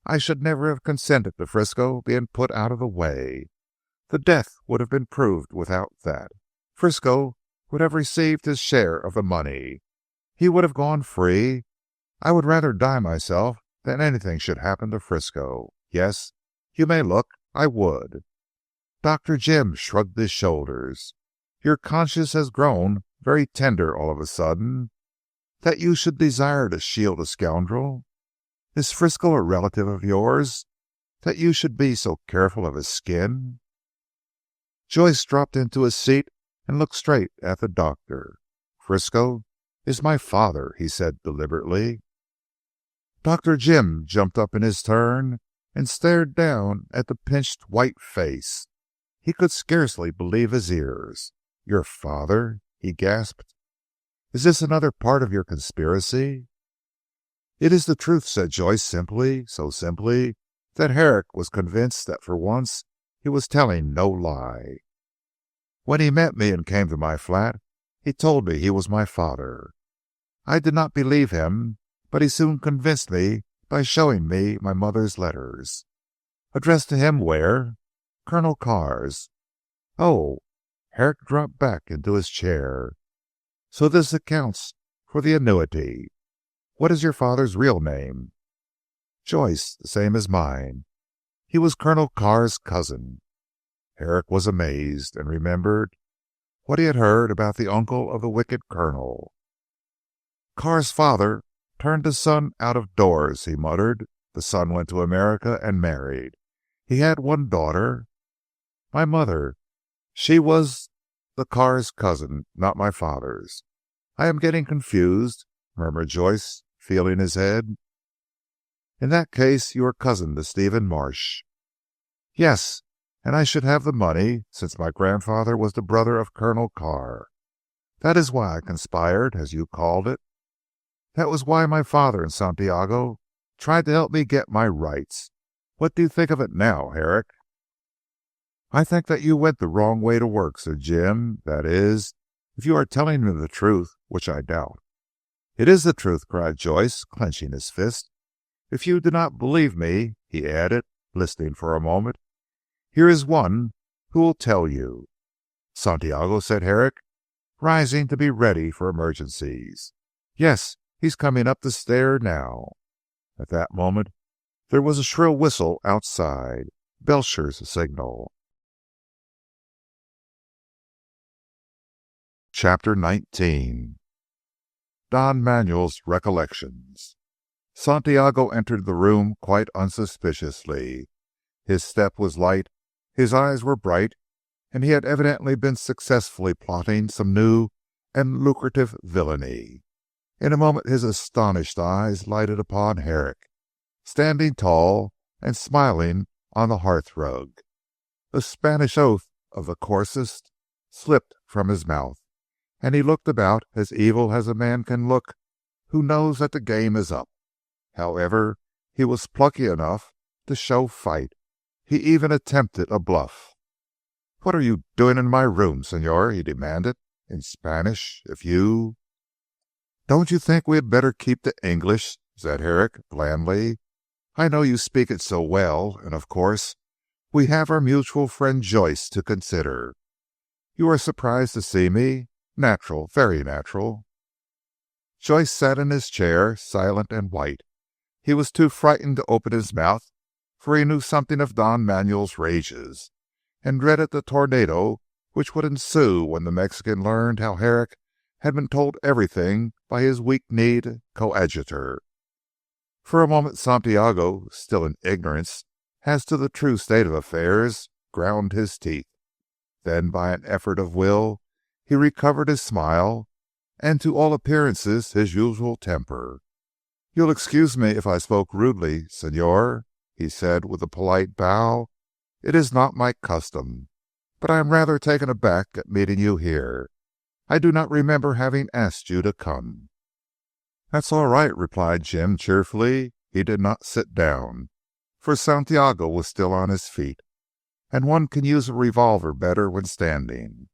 I should never have consented to Frisco being put out of the way. The death would have been proved without that. Frisco would have received his share of the money. He would have gone free. I would rather die myself than anything should happen to Frisco. Yes, you may look, I would." Dr. Jim shrugged his shoulders. "Your conscience has grown very tender all of a sudden, that you should desire to shield a scoundrel. Is Frisco a relative of yours, that you should be so careful of his skin?" Joyce dropped into a seat and looked straight at the doctor. "Frisco is my father," he said deliberately. Dr. Jim jumped up in his turn and stared down at the pinched white face. He could scarcely believe his ears. "Your father?" he gasped. "Is this another part of your conspiracy?" "It is the truth," said Joyce simply, so simply that Herrick was convinced that for once he was telling no lie. "When he met me and came to my flat, he told me he was my father. I did not believe him, but he soon convinced me by showing me my mother's letters." "Addressed to him where?" "Colonel Carr's." "Oh!" Herrick dropped back into his chair. "So this accounts for the annuity. What is your father's real name?" "Joyce, the same as mine. He was Colonel Carr's cousin." Herrick was amazed, and remembered what he had heard about the uncle of the wicked Colonel. "Carr's father turned his son out of doors," he muttered. "The son went to America and married. He had one daughter." "My mother. She was the Carr's cousin, not my father's. I am getting confused," murmured Joyce, feeling his head. "In that case you are cousin to Stephen Marsh." "Yes, and I should have the money, since my grandfather was the brother of Colonel Carr. That is why I conspired, as you called it. That was why my father and Santiago tried to help me get my rights. What do you think of it now, Herrick?" "I think that you went the wrong way to work," said Jim. "That is, if you are telling me the truth, which I doubt." "It is the truth," cried Joyce, clenching his fist. "If you do not believe me," he added, listening for a moment, "here is one who will tell you." "Santiago?" said Herrick, rising to be ready for emergencies. "Yes, he's coming up the stair now." At that moment there was a shrill whistle outside, Belcher's signal. Chapter 19. Don Manuel's recollections. Santiago entered the room quite unsuspiciously. His step was light, his eyes were bright, and he had evidently been successfully plotting some new and lucrative villainy. In a moment his astonished eyes lighted upon Herrick, standing tall and smiling on the hearthrug. A Spanish oath of the coarsest slipped from his mouth, and he looked about as evil as a man can look who knows that the game is up. However, he was plucky enough to show fight. He even attempted a bluff. "What are you doing in my room, Señor?" he demanded in Spanish. "If you—" "Don't you think we had better keep to English?" said Herrick blandly. "I know you speak it so well, and of course we have our mutual friend Joyce to consider. You are surprised to see me? Natural, very natural." Joyce sat in his chair, silent and white. He was too frightened to open his mouth, for he knew something of Don Manuel's rages, and dreaded the tornado which would ensue when the Mexican learned how Herrick had been told everything by his weak-kneed coadjutor. For a moment Santiago, still in ignorance as to the true state of affairs, ground his teeth. Then by an effort of will he recovered his smile, and to all appearances his usual temper. "You'll excuse me if I spoke rudely, Señor," he said with a polite bow. "It is not my custom, but I am rather taken aback at meeting you here. I do not remember having asked you to come." "That's all right," replied Jim cheerfully. He did not sit down, for Santiago was still on his feet, and one can use a revolver better when standing.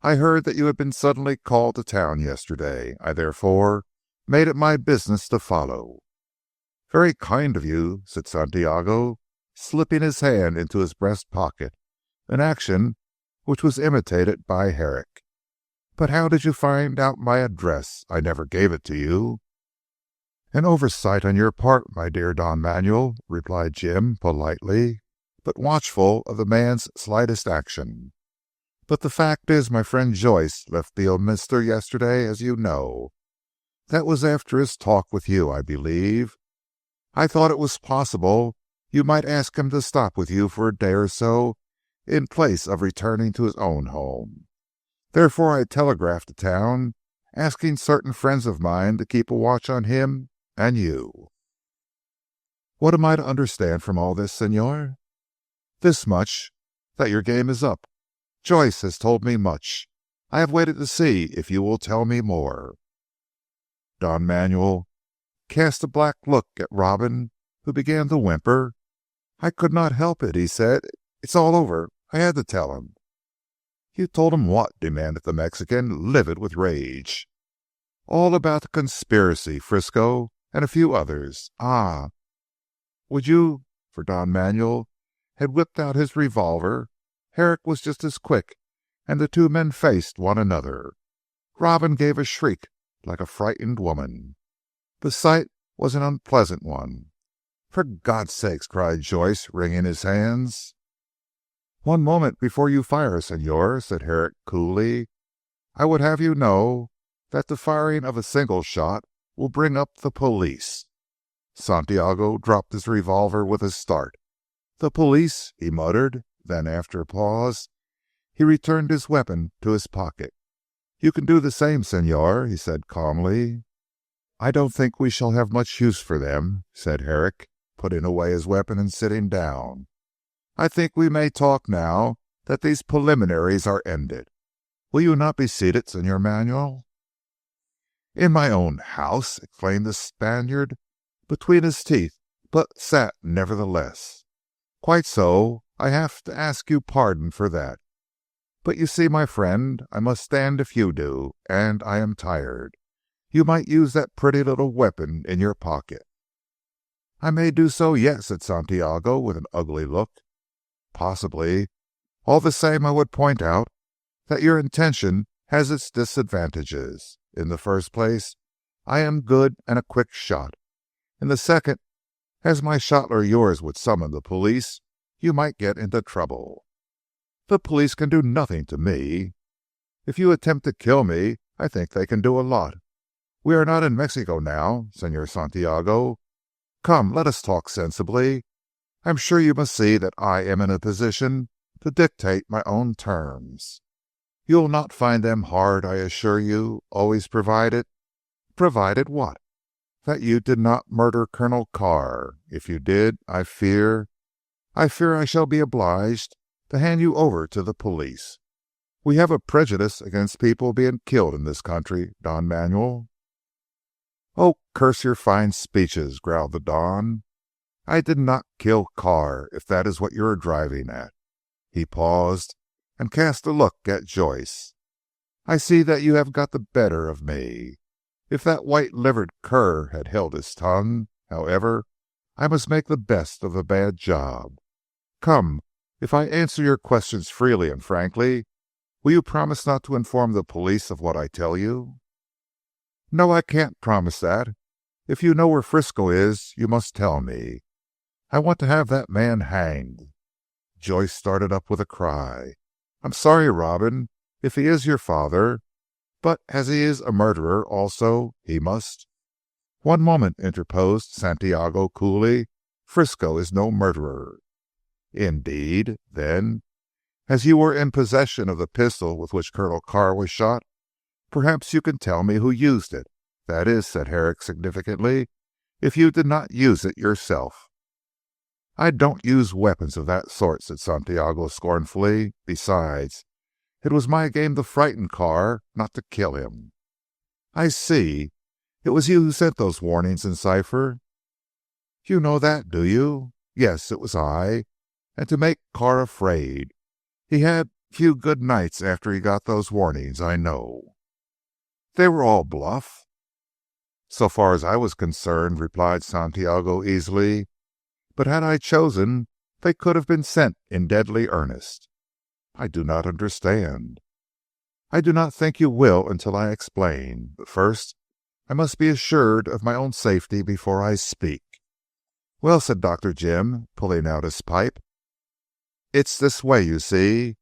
"I heard that you had been suddenly called to town yesterday. I therefore made it my business to follow." "Very kind of you," said Santiago, slipping his hand into his breast pocket, an action which was imitated by Herrick. "But how did you find out my address? I never gave it to you." "An oversight on your part, my dear Don Manuel," replied Jim politely, but watchful of the man's slightest action. "But the fact is my friend Joyce left Beorminster yesterday, as you know. That was after his talk with you, I believe. I thought it was possible you might ask him to stop with you for a day or so in place of returning to his own home. Therefore I telegraphed to town, asking certain friends of mine to keep a watch on him and you." "What am I to understand from all this, Señor?" "This much, that your game is up. Joyce has told me much. I have waited to see if you will tell me more." Don Manuel cast a black look at Robin, who began to whimper. "I could not help it," he said. "It's all over. I had to tell him." "You told him what?" demanded the Mexican, livid with rage. "All about the conspiracy, Frisco, and a few others." "Ah! Would you?" For Don Manuel had whipped out his revolver. Herrick was just as quick, and the two men faced one another. Robin gave a shriek like a frightened woman. The sight was an unpleasant one. "For God's sake," cried Joyce, wringing his hands. "One moment before you fire, Señor," said Herrick coolly. "I would have you know that the firing of a single shot will bring up the police." Santiago dropped his revolver with a start. "The police," he muttered. Then after a pause he returned his weapon to his pocket. "You can do the same, Señor," he said calmly. "I don't think we shall have much use for them," said Herrick, putting away his weapon and sitting down. "I think we may talk now that these preliminaries are ended. Will you not be seated, Señor Manuel?" "In my own house!" exclaimed the Spaniard between his teeth, but sat nevertheless. "Quite so. I have to ask you pardon for that. But you see, my friend, I must stand if you do, and I am tired. You might use that pretty little weapon in your pocket." "I may do so yet," said Santiago with an ugly look. "Possibly. All the same I would point out that your intention has its disadvantages. In the first place, I am good and a quick shot. In the second, as my shot or yours would summon the police, you might get into trouble." "The police can do nothing to me." "If you attempt to kill me, I think they can do a lot. We are not in Mexico now, Señor Santiago. Come, let us talk sensibly. I am sure you must see that I am in a position to dictate my own terms. You will not find them hard, I assure you, always provided—" "Provided what?" "That you did not murder Colonel Carr. If you did, I fear I shall be obliged to hand you over to the police. We have a prejudice against people being killed in this country, Don Manuel." "Oh, curse your fine speeches," growled the Don. "I did not kill Carr, if that is what you are driving at." He paused and cast a look at Joyce. "I see that you have got the better of me. If that white-livered cur had held his tongue. However, I must make the best of a bad job. Come, if I answer your questions freely and frankly, will you promise not to inform the police of what I tell you?" "No, I can't promise that. If you know where Frisco is, you must tell me. I want to have that man hanged." Joyce started up with a cry. "I'm sorry, Robin, if he is your father. But as he is a murderer also, he must—" "One moment," interposed Santiago coolly. "Frisco is no murderer." "Indeed. Then, as you were in possession of the pistol with which Colonel Carr was shot, perhaps you can tell me who used it. That is," said Herrick significantly, if you did not use it yourself." "I don't use weapons of that sort," said Santiago scornfully. "Besides, it was my game to frighten Carr, not to kill him." "I see. It was you who sent those warnings in cipher?" "You know that, do you? Yes, it was I, and to make Carr afraid. He had few good nights after he got those warnings, I know." "They were all bluff?" "So far as I was concerned," replied Santiago easily. "But had I chosen, they could have been sent in deadly earnest." "I do not understand." "I do not think you will until I explain. But first I must be assured of my own safety before I speak." "Well," said Dr. Jim, pulling out his pipe, "it's this way, you see.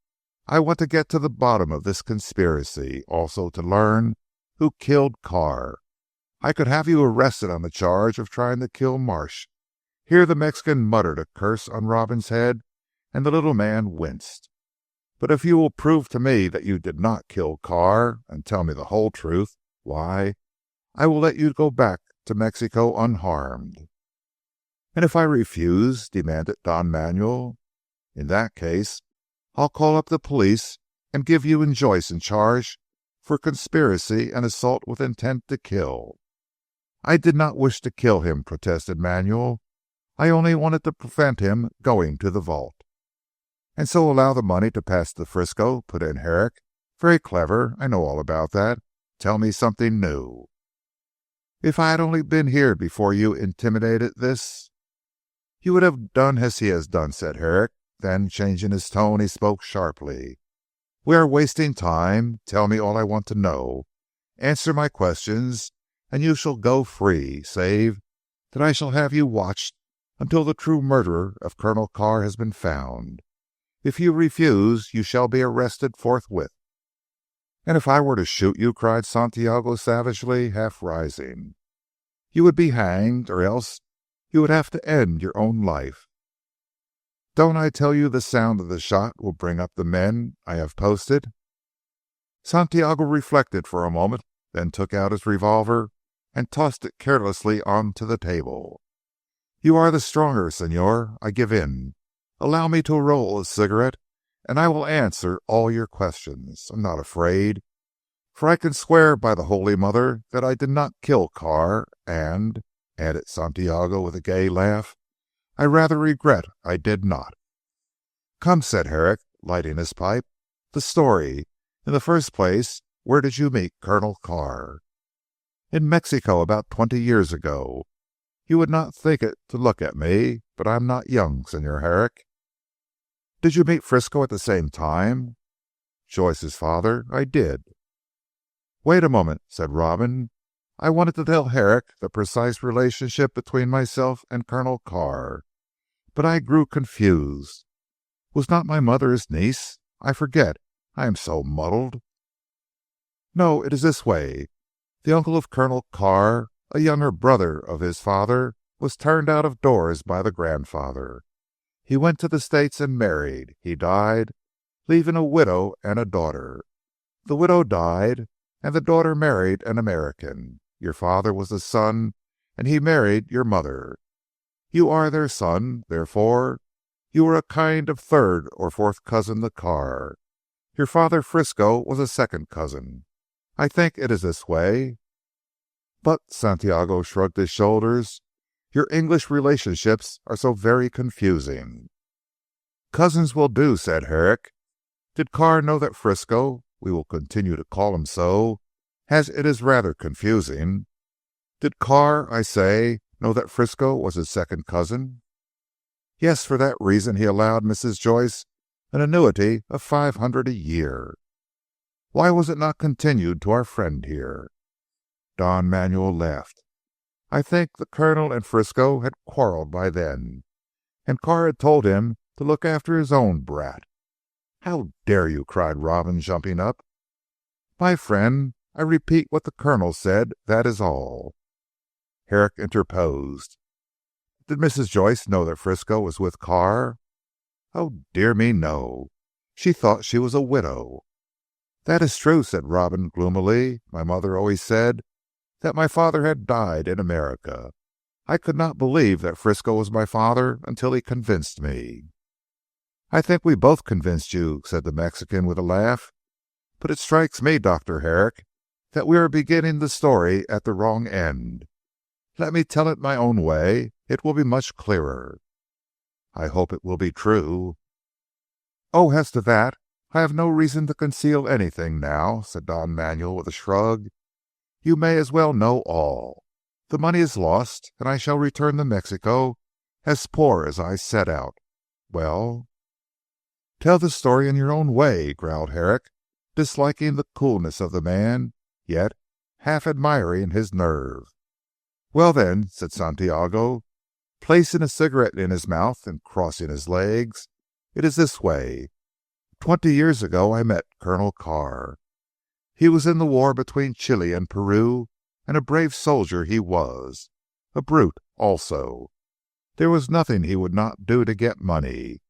I want to get to the bottom of this conspiracy, also to learn who killed Carr. I could have you arrested on the charge of trying to kill Marsh." Here the Mexican muttered a curse on Robin's head, and the little man winced. "But if you will prove to me that you did not kill Carr, and tell me the whole truth, why, I will let you go back to Mexico unharmed." "And if I refuse?" demanded Don Manuel. "In that case I'll call up the police and give you and Joyce in charge for conspiracy and assault with intent to kill." "I did not wish to kill him," protested Manuel. "I only wanted to prevent him going to the vault." "And so allow the money to pass to Frisco," put in Herrick. "Very clever. I know all about that. Tell me something new." "If I had only been here before you intimidated this—" "You would have done as he has done," said Herrick. Then changing his tone he spoke sharply. "We are wasting time. Tell me all I want to know. Answer my questions and you shall go free, save that I shall have you watched until the true murderer of Colonel Carr has been found. If you refuse you shall be arrested forthwith." "And if I were to shoot you?" cried Santiago savagely, half rising. "You would be hanged, or else you would have to end your own life." "Don't I tell you the sound of the shot will bring up the men I have posted?" Santiago reflected for a moment, then took out his revolver and tossed it carelessly on to the table. "You are the stronger, Señor. I give in. Allow me to roll a cigarette and I will answer all your questions. I am not afraid, for I can swear by the Holy Mother that I did not kill Carr, and," added Santiago with a gay laugh, "I rather regret I did not." "Come," said Herrick, lighting his pipe, "the story. In the first place, where did you meet Colonel Carr?" "In Mexico about 20 years ago. You would not think it to look at me, but I am not young, Señor Herrick." "Did you meet Frisco at the same time?" "Joyce's father? I did." "Wait a moment," said Robin. "I wanted to tell Herrick the precise relationship between myself and Colonel Carr, but I grew confused. Was not my mother his niece? I forget. I am so muddled." "No, it is this way. The uncle of Colonel Carr, a younger brother of his father, was turned out of doors by the grandfather. He went to the States and married. He died, leaving a widow and a daughter. The widow died, and the daughter married an American. Your father was the son, and he married your mother. You are their son, therefore you were a kind of third or fourth cousin to Carr. Your father Frisco was a second cousin. I think it is this way." "But," Santiago shrugged his shoulders, "your English relationships are so very confusing." "Cousins will do," said Herrick. "Did Carr know that Frisco, we will continue to call him so, as it is rather confusing. Did Carr, I say, know that Frisco was his second cousin?" "Yes, for that reason he allowed Mrs. Joyce an annuity of 500 a year." "Why was it not continued to our friend here?" Don Manuel laughed. "I think the Colonel and Frisco had quarrelled by then, and Carr had told him to look after his own brat." "How dare you?" cried Robin jumping up. "My friend, I repeat what the Colonel said, that is all." Herrick interposed. "Did Mrs. Joyce know that Frisco was with Carr?" "Oh dear me, no. She thought she was a widow." "That is true," said Robin gloomily. "My mother always said that my father had died in America. I could not believe that Frisco was my father until he convinced me." "I think we both convinced you," said the Mexican with a laugh. "But it strikes me, Dr. Herrick, that we are beginning the story at the wrong end. Let me tell it my own way. It will be much clearer." "I hope it will be true." "Oh, as to that, I have no reason to conceal anything now," said Don Manuel with a shrug. "You may as well know all. The money is lost, and I shall return to Mexico as poor as I set out. Well?" "Tell the story in your own way," growled Herrick, disliking the coolness of the man, yet half admiring his nerve. "Well then," said Santiago, placing a cigarette in his mouth and crossing his legs, "it is this way. 20 years ago I met Colonel Carr. He was in the war between Chile and Peru, and a brave soldier he was. A brute also. There was nothing he would not do to get money.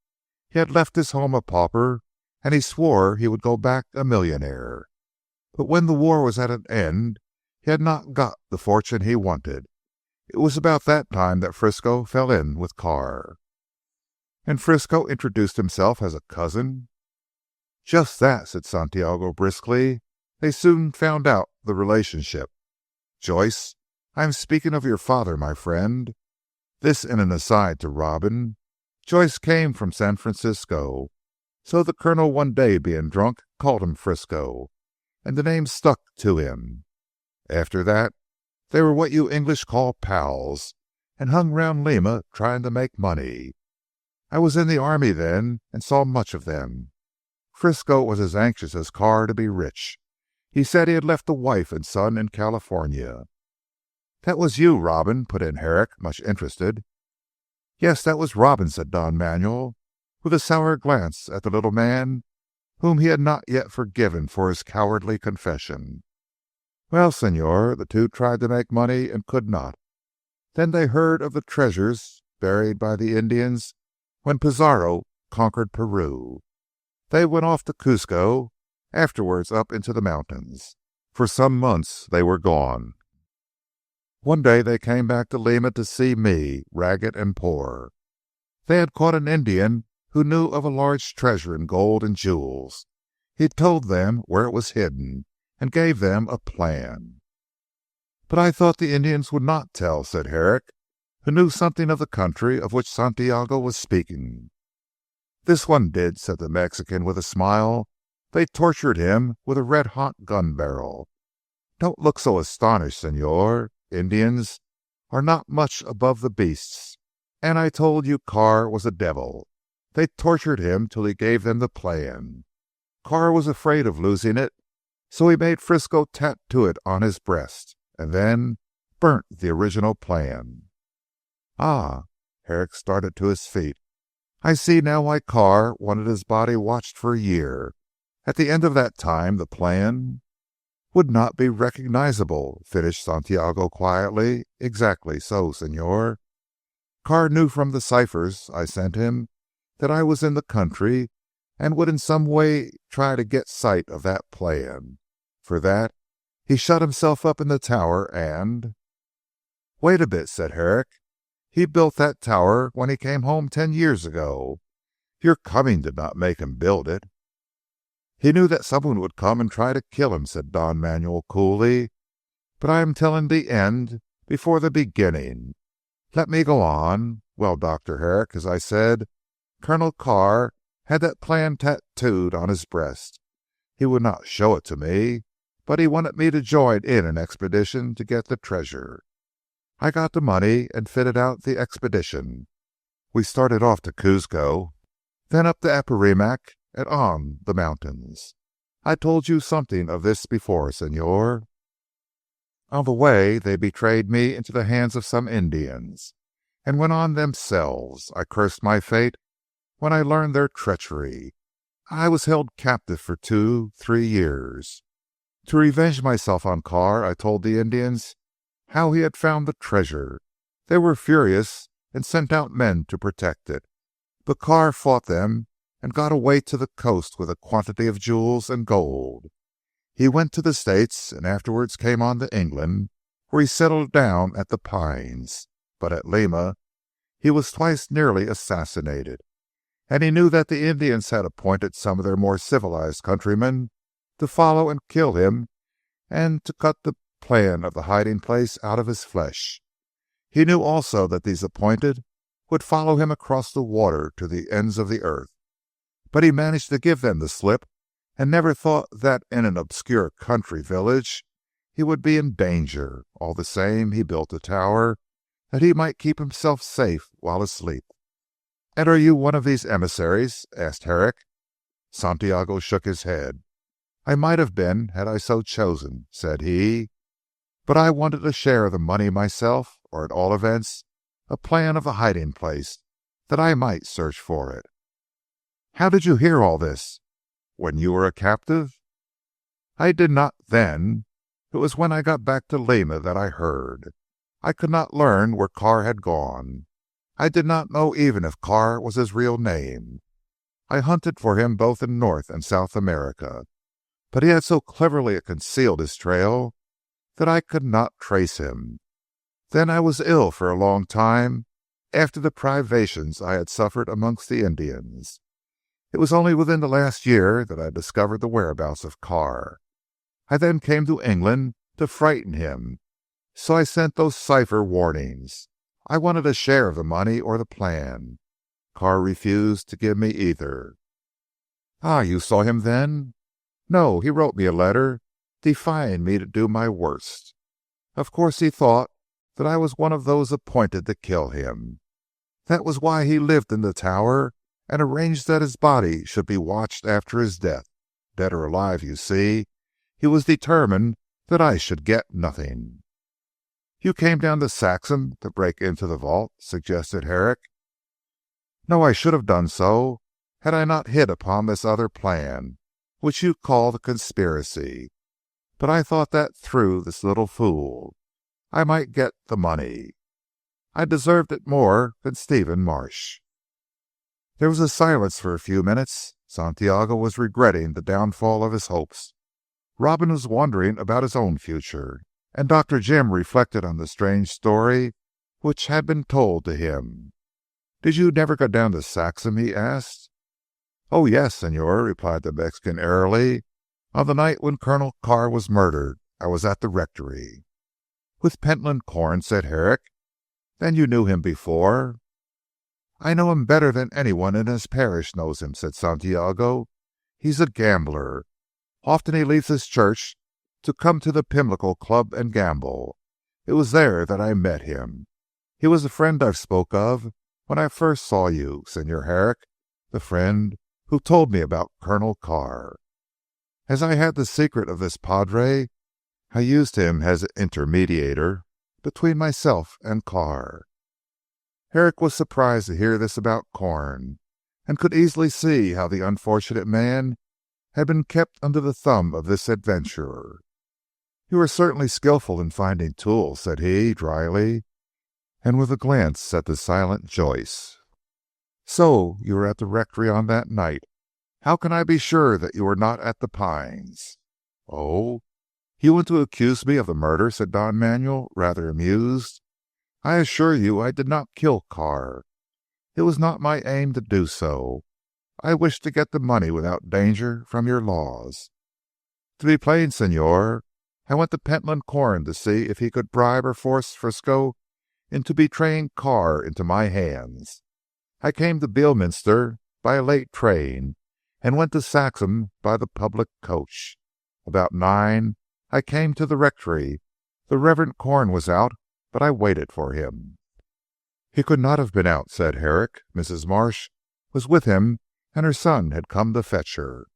He had left his home a pauper, and he swore he would go back a millionaire. But when the war was at an end, he had not got the fortune he wanted. It was about that time that Frisco fell in with Carr." "And Frisco introduced himself as a cousin?" "Just that," said Santiago briskly. "They soon found out the relationship. Joyce, I am speaking of your father, my friend." This in an aside to Robin. Joyce came from San Francisco, so the Colonel one day being drunk called him Frisco, and the name stuck to him. After that they were what you English call pals, and hung round Lima trying to make money. I was in the army then, and saw much of them. Frisco was as anxious as Carr to be rich. He said he had left a wife and son in California." "That was you, Robin," put in Herrick, much interested. "Yes, that was Robin," said Don Manuel, with a sour glance at the little man whom he had not yet forgiven for his cowardly confession. "Well, Señor, the two tried to make money and could not. Then they heard of the treasures buried by the Indians when Pizarro conquered Peru. They went off to Cusco, afterwards up into the mountains. For some months they were gone. One day they came back to Lima to see me, ragged and poor. They had caught an Indian who knew of a large treasure in gold and jewels. He told them where it was hidden, and gave them a plan." "But I thought the Indians would not tell," said Herrick, who knew something of the country of which Santiago was speaking. "This one did," said the Mexican with a smile. "They tortured him with a red-hot gun barrel. Don't look so astonished, Señor. Indians are not much above the beasts. And I told you Carr was a devil. They tortured him till he gave them the plan. Carr was afraid of losing it, so he made Frisco tattoo it on his breast, and then burnt the original plan." "Ah!" Herrick started to his feet. "I see now why Carr wanted his body watched for a year. At the end of that time the plan—" "Would not be recognizable," finished Santiago quietly. "Exactly so, Señor. Carr knew from the ciphers I sent him that I was in the country, and would in some way try to get sight of that plan. For that he shut himself up in the tower and—" "Wait a bit," said Herrick. "He built that tower when he came home 10 years ago. Your coming did not make him build it." "He knew that someone would come and try to kill him," said Don Manuel coolly. "But I am telling the end before the beginning. Let me go on. Well, Dr. Herrick, as I said, Colonel Carr had that plan tattooed on his breast. He would not show it to me, but he wanted me to join in an expedition to get the treasure. I got the money and fitted out the expedition. We started off to Cuzco, then up to Apurimac and on the mountains. I told you something of this before, Señor. On the way they betrayed me into the hands of some Indians, and went on themselves. I cursed my fate when I learned their treachery. I was held captive for 2-3 years. To revenge myself on Carr, I told the Indians how he had found the treasure. They were furious and sent out men to protect it. But Carr fought them and got away to the coast with a quantity of jewels and gold. He went to the States and afterwards came on to England, where he settled down at the Pines. but at Lima he was twice nearly assassinated, and he knew that the Indians had appointed some of their more civilized countrymen to follow and kill him and to cut the plan of the hiding place out of his flesh. He knew also that these appointed would follow him across the water to the ends of the earth, but he managed to give them the slip, and never thought that in an obscure country village he would be in danger. All the same, he built a tower that he might keep himself safe while asleep. "And are you one of these emissaries?" asked Herrick. Santiago shook his head. "I might have been had I so chosen," said he, "but I wanted a share of the money myself, or at all events a plan of the hiding place, that I might search for it." "How did you hear all this? When you were a captive?" "I did not then. It was when I got back to Lima that I heard. I could not learn where Carr had gone. I did not know even if Carr was his real name. I hunted for him both in North and South America, but he had so cleverly concealed his trail that I could not trace him. Then I was ill for a long time after the privations I had suffered amongst the Indians. It was only within the last year that I discovered the whereabouts of Carr. I then came to England to frighten him, so I sent those cipher warnings. I wanted a share of the money or the plan. Carr refused to give me either." "Ah, you saw him then?" "No, he wrote me a letter defying me to do my worst. Of course he thought that I was one of those appointed to kill him. That was why he lived in the tower and arranged that his body should be watched after his death. Dead or alive, you see, he was determined that I should get nothing." "You came down to Saxham to break into the vault?" suggested Herrick. "No, I should have done so had I not hit upon this other plan, which you call the conspiracy. But I thought that through this little fool I might get the money. I deserved it more than Stephen Marsh." There was a silence for a few minutes. Santiago was regretting the downfall of his hopes. Robin was wondering about his own future, and Dr. Jim reflected on the strange story which had been told to him. "Did you never go down to Saxham?" he asked. "Oh yes, Señor," replied the Mexican airily. "On the night when Colonel Carr was murdered, I was at the rectory." "With Pentland Corn?" said Herrick. "Then you knew him before?" "I know him better than anyone in his parish knows him," said Santiago. "He's a gambler. Often he leaves his church to come to the Pimlico Club and gamble. It was there that I met him. He was the friend I spoke of when I first saw you, Señor Herrick, the friend who told me about Colonel Carr. As I had the secret of this padre, I used him as an intermediator between myself and Carr." Herrick was surprised to hear this about Corn, and could easily see how the unfortunate man had been kept under the thumb of this adventurer. "You are certainly skilful in finding tools," said he dryly, and with a glance at the silent Joyce. "So you were at the rectory on that night. How can I be sure that you were not at the Pines?" "Oh, you want to accuse me of the murder?" said Don Manuel, rather amused. "I assure you I did not kill Carr. It was not my aim to do so. I wished to get the money without danger from your laws. To be plain, Señor, I went to Pentland Corn to see if he could bribe or force Frisco into betraying Carr into my hands. I came to Beorminster by a late train, and went to Saxham by the public coach. About 9 I came to the rectory. The Reverend Corn was out, but I waited for him." "He could not have been out," said Herrick. "Mrs. Marsh was with him, and her son had come to fetch her."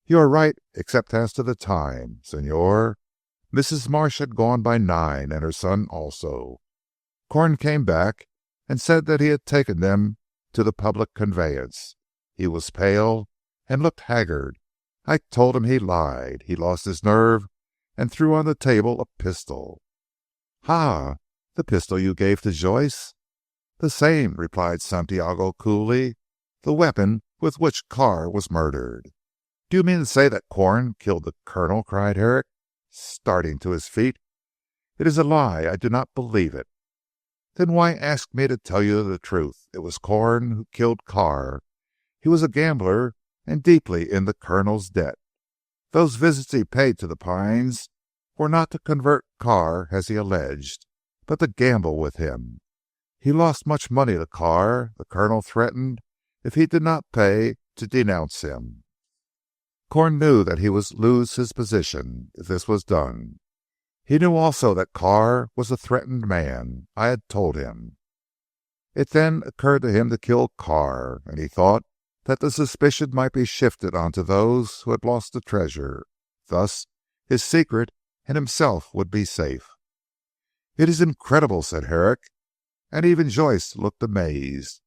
"You are right, except as to the time, Señor. Mrs. Marsh had gone by 9, and her son also. Corn came back and said that he had taken them to the public conveyance. He was pale and looked haggard. I told him he lied. He lost his nerve and threw on the table a pistol." "Ha! The pistol you gave to Joyce?" "The same," replied Santiago coolly. "The weapon with which Carr was murdered." "Do you mean to say that Corn killed the Colonel?" cried Herrick, starting to his feet. "It is a lie. I do not believe it." Then why ask me to tell you the truth? It was Corn who killed Carr. He was a gambler and deeply in the Colonel's debt. Those visits he paid to the Pines were not to convert Carr as he alleged, but to gamble with him. He lost much money to Carr. The Colonel threatened, if he did not pay, to denounce him. Corn knew that he would lose his position if this was done. He knew also that Carr was a threatened man. I had told him. It then occurred to him to kill Carr, and he thought that the suspicion might be shifted onto those who had lost the treasure. Thus his secret and himself would be safe. "It is incredible," said Herrick, and even Joyce looked amazed.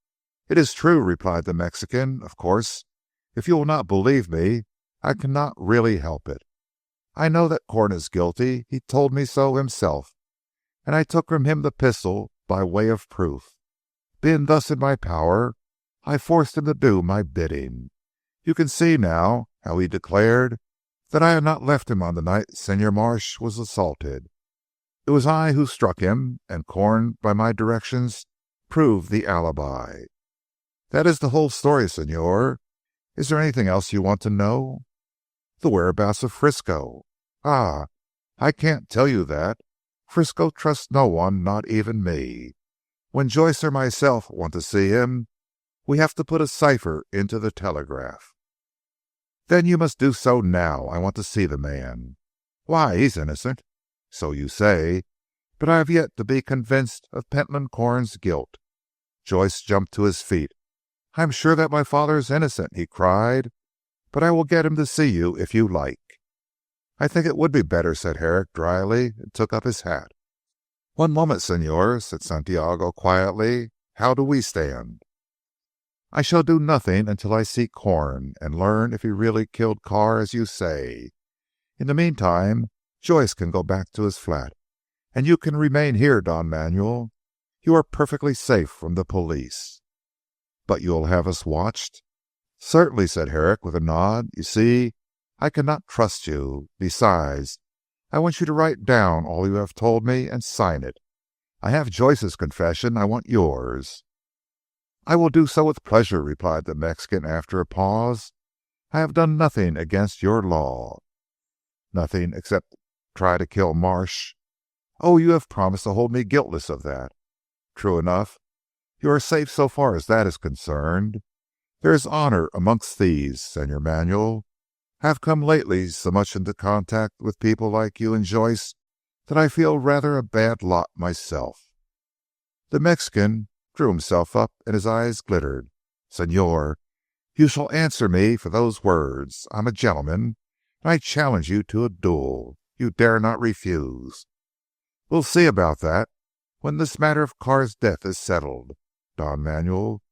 "It is true," replied the Mexican. "Of course, if you will not believe me, I cannot really help it. I know that Corn is guilty. He told me so himself, and I took from him the pistol by way of proof. Being thus in my power, I forced him to do my bidding. You can see now how he declared that I had not left him on the night Señor Marsh was assaulted. It was I who struck him, and Corn, by my directions, proved the alibi. That is the whole story, Señor. Is there anything else you want to know?" "The whereabouts of Frisco." "Ah, I can't tell you that. Frisco trusts no one, not even me. When Joyce or myself want to see him, we have to put a cipher into the telegraph." "Then you must do so now. I want to see the man." "Why, he's innocent." "So you say, but I have yet to be convinced of Pentland Corn's guilt." Joyce jumped to his feet. "I am sure that my father is innocent," he cried, "but I will get him to see you if you like." "I think it would be better," said Herrick dryly, and took up his hat. "One moment, Señor," said Santiago quietly. "How do we stand?" "I shall do nothing until I see Corn, and learn if he really killed Carr as you say. In the meantime Joyce can go back to his flat, and you can remain here, Don Manuel. You are perfectly safe from the police." "But you will have us watched?" "Certainly," said Herrick with a nod. "You see, I cannot trust you. Besides, I want you to write down all you have told me and sign it. I have Joyce's confession. I want yours." "I will do so with pleasure," replied the Mexican after a pause. "I have done nothing against your law." "Nothing except try to kill Marsh." "Oh, you have promised to hold me guiltless of that." "True enough. You are safe so far as that is concerned. There is honour amongst thieves, Señor Manuel. I have come lately so much into contact with people like you and Joyce that I feel rather a bad lot myself." The Mexican drew himself up and his eyes glittered. "Señor, you shall answer me for those words. I am a gentleman, and I challenge you to a duel. You dare not refuse." "We'll see about that when this matter of Carr's death is settled, Don Manuel.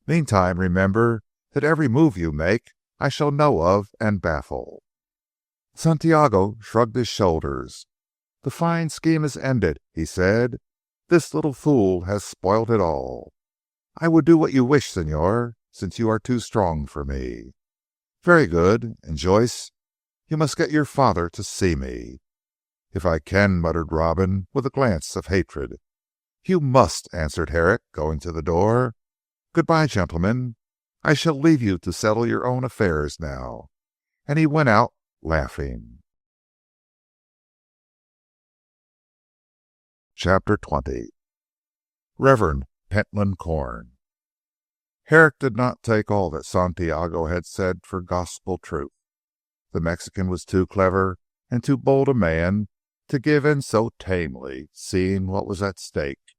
Meantime remember that every move you make I shall know of and baffle." Santiago shrugged his shoulders. "The fine scheme is ended," he said. "This little fool has spoilt it all. I would do what you wish, Señor, since you are too strong for me." "Very good. And Joyce, you must get your father to see me." "If I can," muttered Robin with a glance of hatred. "You must," answered Herrick, going to the door. "Good bye, gentlemen. I shall leave you to settle your own affairs now." And he went out laughing. Chapter 20. Reverend Pentland Corn. Herrick did not take all that Santiago had said for gospel truth. The Mexican was too clever and too bold a man to give in so tamely, seeing what was at stake.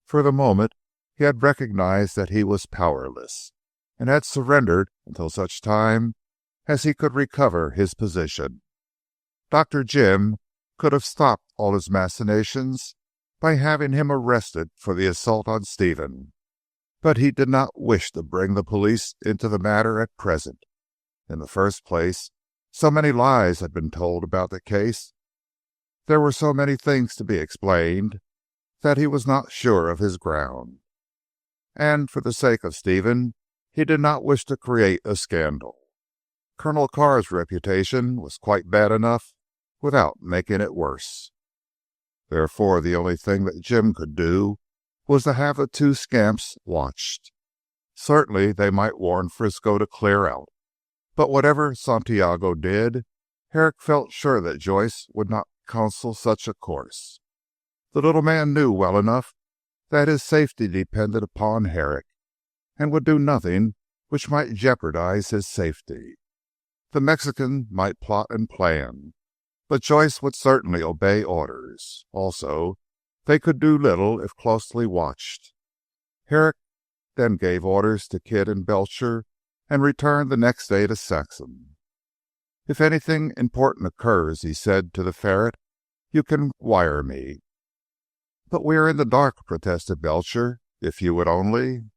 For the moment he had recognized that he was powerless, and had surrendered until such time as he could recover his position. Dr. Jim could have stopped all his machinations by having him arrested for the assault on Stephen, but he did not wish to bring the police into the matter at present. In the first place, so many lies had been told about the case, there were so many things to be explained, that he was not sure of his ground. And for the sake of Stephen, he did not wish to create a scandal. Colonel Carr's reputation was quite bad enough without making it worse. Therefore the only thing that Jim could do was to have the two scamps watched. Certainly they might warn Frisco to clear out, but whatever Santiago did, Herrick felt sure that Joyce would not counsel such a course. The little man knew well enough that his safety depended upon Herrick, and would do nothing which might jeopardize his safety. The Mexican might plot and plan, but Joyce would certainly obey orders. Also, they could do little if closely watched. Herrick then gave orders to Kidd and Belcher, and returned the next day to Saxham. "If anything important occurs," he said to the ferret, "you can wire me." "But we are in the dark," protested Belcher. "If you would only—"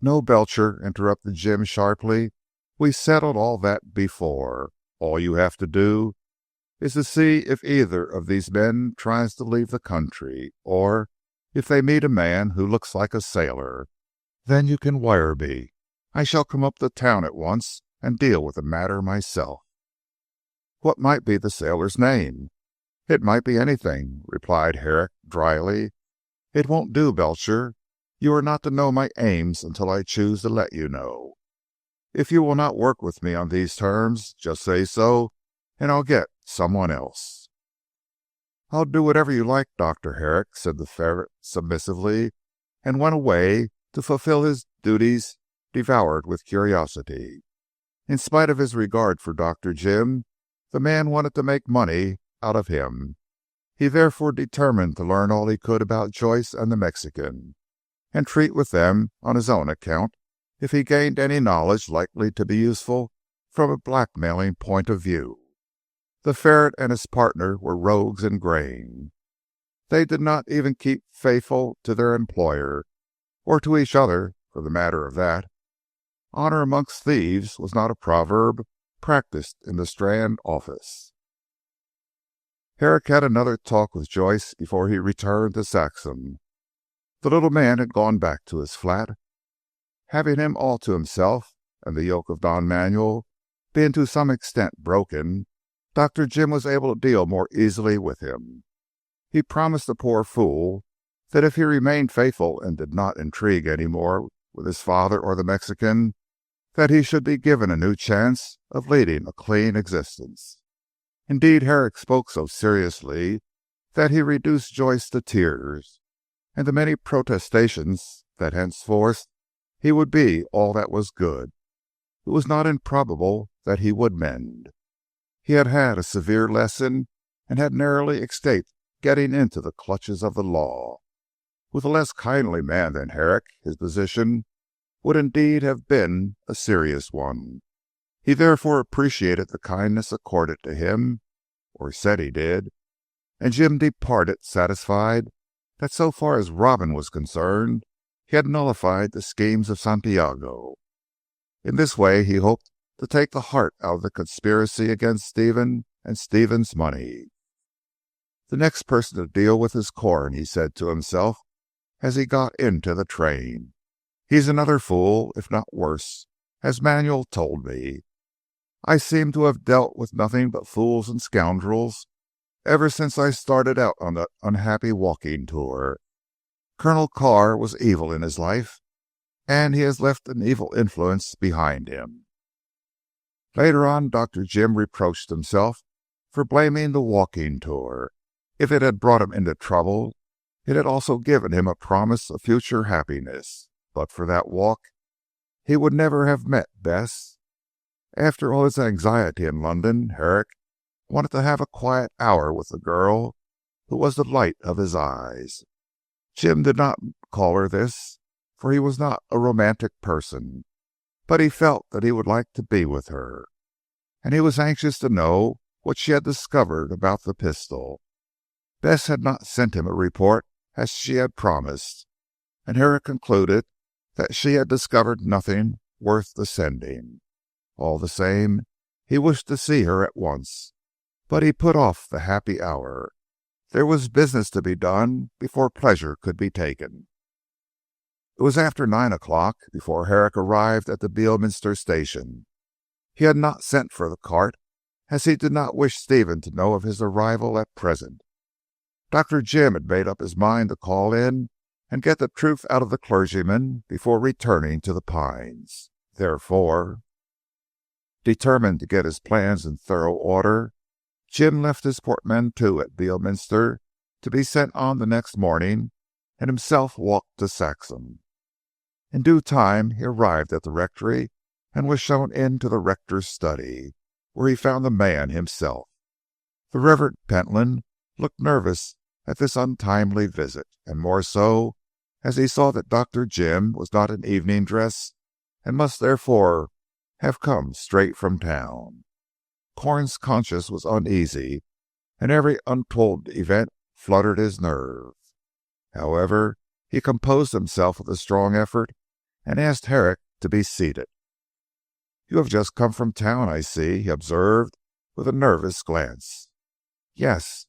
"No, Belcher," interrupted Jim sharply. "We settled all that before. All you have to do is to see if either of these men tries to leave the country, or if they meet a man who looks like a sailor. Then you can wire me. I shall come up to town at once and deal with the matter myself." "What might be the sailor's name?" "It might be anything," replied Herrick dryly. "It won't do, Belcher. You are not to know my aims until I choose to let you know. If you will not work with me on these terms, just say so, and I'll get someone else." "I'll do whatever you like, Dr. Herrick," said the ferret submissively, and went away to fulfill his duties, devoured with curiosity. In spite of his regard for Dr. Jim, the man wanted to make money out of him. He therefore determined to learn all he could about Joyce and the Mexican, and treat with them on his own account, if he gained any knowledge likely to be useful from a blackmailing point of view. The ferret and his partner were rogues in grain. They did not even keep faithful to their employer, or to each other for the matter of that. Honor amongst thieves was not a proverb practiced in the Strand office. Herrick had another talk with Joyce before he returned to Saxham. The little man had gone back to his flat. Having him all to himself, and the yoke of Don Manuel being to some extent broken, Dr. Jim was able to deal more easily with him. He promised the poor fool that if he remained faithful and did not intrigue any more with his father or the Mexican, that he should be given a new chance of leading a clean existence. Indeed, Herrick spoke so seriously that he reduced Joyce to tears, and to many protestations that henceforth he would be all that was good. It was not improbable that he would mend. He had had a severe lesson, and had narrowly escaped getting into the clutches of the law. With a less kindly man than Herrick, his position would indeed have been a serious one. He therefore appreciated the kindness accorded to him, or said he did, and Jim departed satisfied that so far as Robin was concerned, he had nullified the schemes of Santiago. In this way he hoped to take the heart out of the conspiracy against Stephen and Stephen's money. "The next person to deal with is Corn," he said to himself as he got into the train. "He's another fool, if not worse, as Manuel told me. I seem to have dealt with nothing but fools and scoundrels ever since I started out on that unhappy walking tour. Colonel Carr was evil in his life, and he has left an evil influence behind him." Later on, Dr. Jim reproached himself for blaming the walking tour. If it had brought him into trouble, it had also given him a promise of future happiness. But for that walk, he would never have met Bess. After all his anxiety in London, Herrick wanted to have a quiet hour with the girl who was the light of his eyes. Jim did not call her this, for he was not a romantic person, but he felt that he would like to be with her, and he was anxious to know what she had discovered about the pistol. Bess had not sent him a report as she had promised, and Herrick concluded that she had discovered nothing worth the sending. All the same, he wished to see her at once, but he put off the happy hour. There was business to be done before pleasure could be taken. It was after 9 o'clock before Herrick arrived at the Beorminster station. He had not sent for the cart, as he did not wish Stephen to know of his arrival at present. Dr. Jim had made up his mind to call in and get the truth out of the clergyman before returning to the Pines. Therefore, determined to get his plans in thorough order, Jim left his portmanteau at Beorminster to be sent on the next morning, and himself walked to Saxham. In due time he arrived at the rectory, and was shown into the rector's study, where he found the man himself. The Reverend Pentland looked nervous at this untimely visit, and more so as he saw that Dr. Jim was not in evening dress, and must therefore have come straight from town. Corn's conscience was uneasy, and every untold event fluttered his nerve. However, he composed himself with a strong effort, and asked Herrick to be seated. "You have just come from town, I see," he observed, with a nervous glance. "Yes,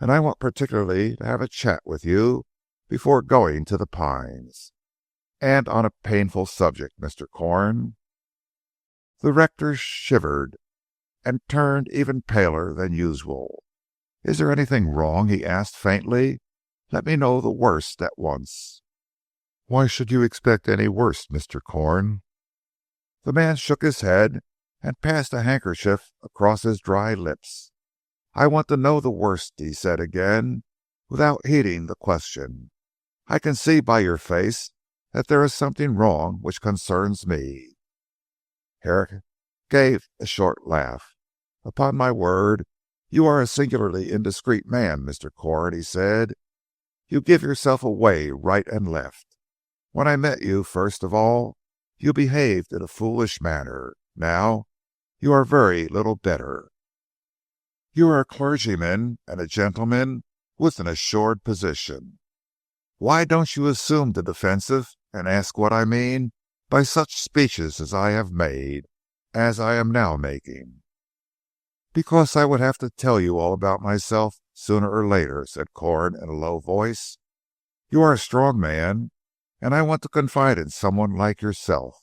and I want particularly to have a chat with you before going to the Pines, and on a painful subject, Mr. Corn." The rector shivered, and turned even paler than usual. "Is there anything wrong?" he asked faintly. "Let me know the worst at once." "Why should you expect any worse, Mr. Corn?" The man shook his head, and passed a handkerchief across his dry lips. "I want to know the worst," he said again, without heeding the question. "I can see by your face that there is something wrong which concerns me." Herrick gave a short laugh. "Upon my word, you are a singularly indiscreet man, Mr. Corn," he said. "You give yourself away right and left. When I met you, first of all, you behaved in a foolish manner. Now you are very little better. You are a clergyman and a gentleman with an assured position. Why don't you assume the defensive and ask what I mean by such speeches as I have made, as I am now making?" "Because I would have to tell you all about myself sooner or later," said Corn in a low voice. "You are a strong man, and I want to confide in someone like yourself.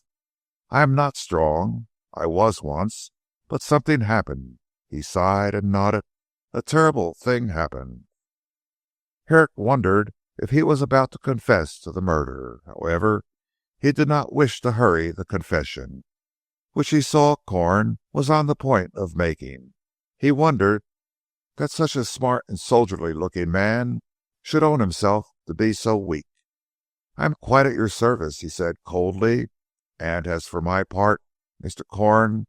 I am not strong. I was once, but something happened." He sighed and nodded. "A terrible thing happened." Herrick wondered if he was about to confess to the murder. However, he did not wish to hurry the confession, which he saw Corn was on the point of making. He wondered that such a smart and soldierly looking man should own himself to be so weak. "I am quite at your service," he said coldly, "and as for my part, Mr. Corn,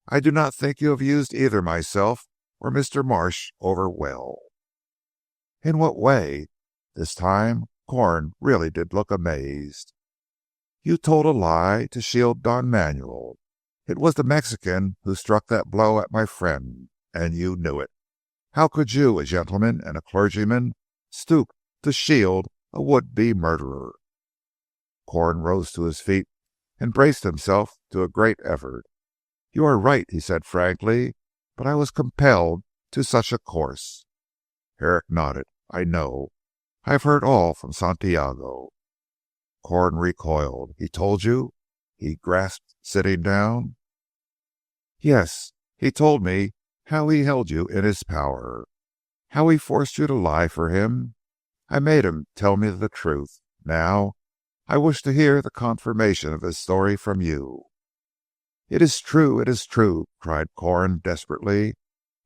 I do not think you have used either myself or Mr. Marsh over well." "In what way?" This time Corn really did look amazed. "You told a lie to shield Don Manuel. It was the Mexican who struck that blow at my friend, and you knew it. How could you, a gentleman and a clergyman, stoop to shield a would-be murderer?" Corn rose to his feet and braced himself to a great effort. "You are right," he said frankly, "but I was compelled to such a course." Herrick nodded. "I know. I have heard all from Santiago." Corn recoiled. "He told you?" he grasped, sitting down. "Yes. He told me how he held you in his power, how he forced you to lie for him. I made him tell me the truth. Now I wish to hear the confirmation of his story from you." "It is true, it is true," cried Corn desperately.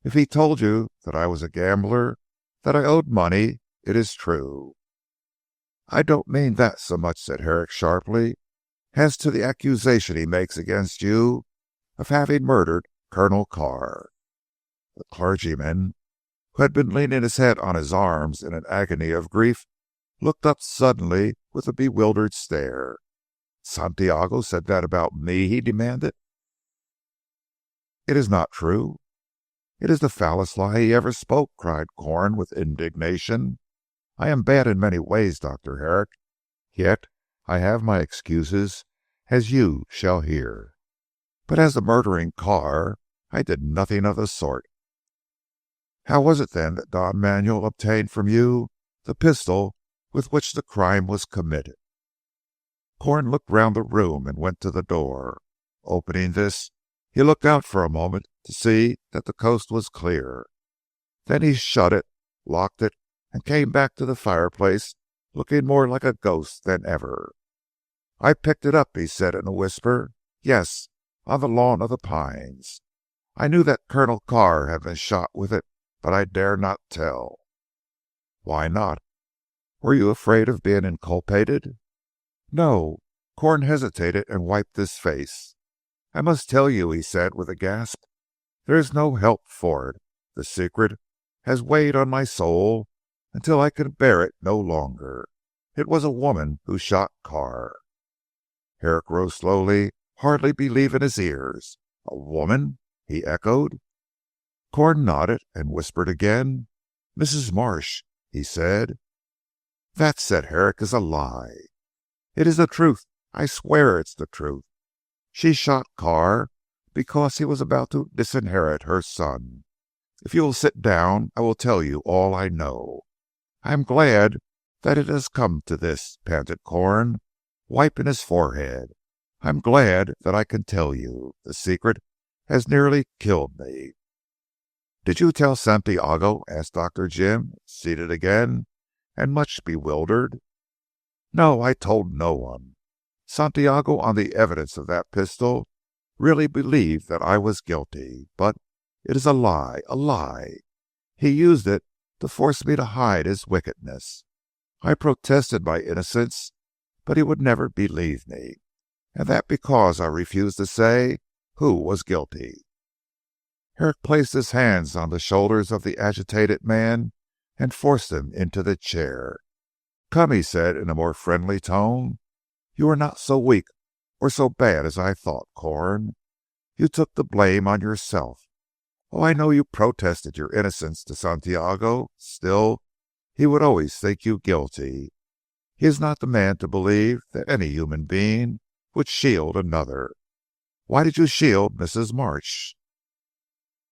"If he told you that I was a gambler, that I owed money, it is true." "I don't mean that so much," said Herrick sharply, "as to the accusation he makes against you of having murdered Colonel Carr." The clergyman, who had been leaning his head on his arms in an agony of grief, looked up suddenly with a bewildered stare. "Santiago said that about me?" he demanded. "It is not true." "It is the foulest lie he ever spoke," cried Corn with indignation. "I am bad in many ways, Dr. Herrick, yet I have my excuses, as you shall hear. But as to murdering Carr, I did nothing of the sort." "How was it then that Don Manuel obtained from you the pistol with which the crime was committed?" Corn looked round the room and went to the door. Opening this, he looked out for a moment to see that the coast was clear. Then he shut it, locked it, and came back to the fireplace looking more like a ghost than ever. "I picked it up," he said in a whisper. "Yes, on the lawn of the pines. I knew that Colonel Carr had been shot with it, but I dare not tell." "Why not? Were you afraid of being inculpated?" "No." Corn hesitated and wiped his face. "I must tell you," he said with a gasp. "There is no help for it. The secret has weighed on my soul until I can bear it no longer. It was a woman who shot Carr." Herrick rose slowly, hardly believing his ears. "A woman?" he echoed. Corn nodded and whispered again. "Mrs. Marsh," he said. "That," said Herrick, "is a lie." "It is the truth. I swear it is the truth. She shot Carr because he was about to disinherit her son. If you will sit down I will tell you all I know. I am glad that it has come to this," panted Corn, wiping his forehead. "I am glad that I can tell you. The secret has nearly killed me." "Did you tell Santiago?" asked Dr. Jim, seated again and much bewildered. "No, I told no one. Santiago, on the evidence of that pistol, really believed that I was guilty. But it is a lie, a lie. He used it to force me to hide his wickedness. I protested my innocence, but he would never believe me, and that because I refused to say who was guilty." Herrick placed his hands on the shoulders of the agitated man and forced him into the chair. "Come," he said in a more friendly tone. "You are not so weak or so bad as I thought, Corn. You took the blame on yourself. Oh, I know you protested your innocence to Santiago. Still he would always think you guilty. He is not the man to believe that any human being would shield another. Why did you shield Mrs. Marsh?"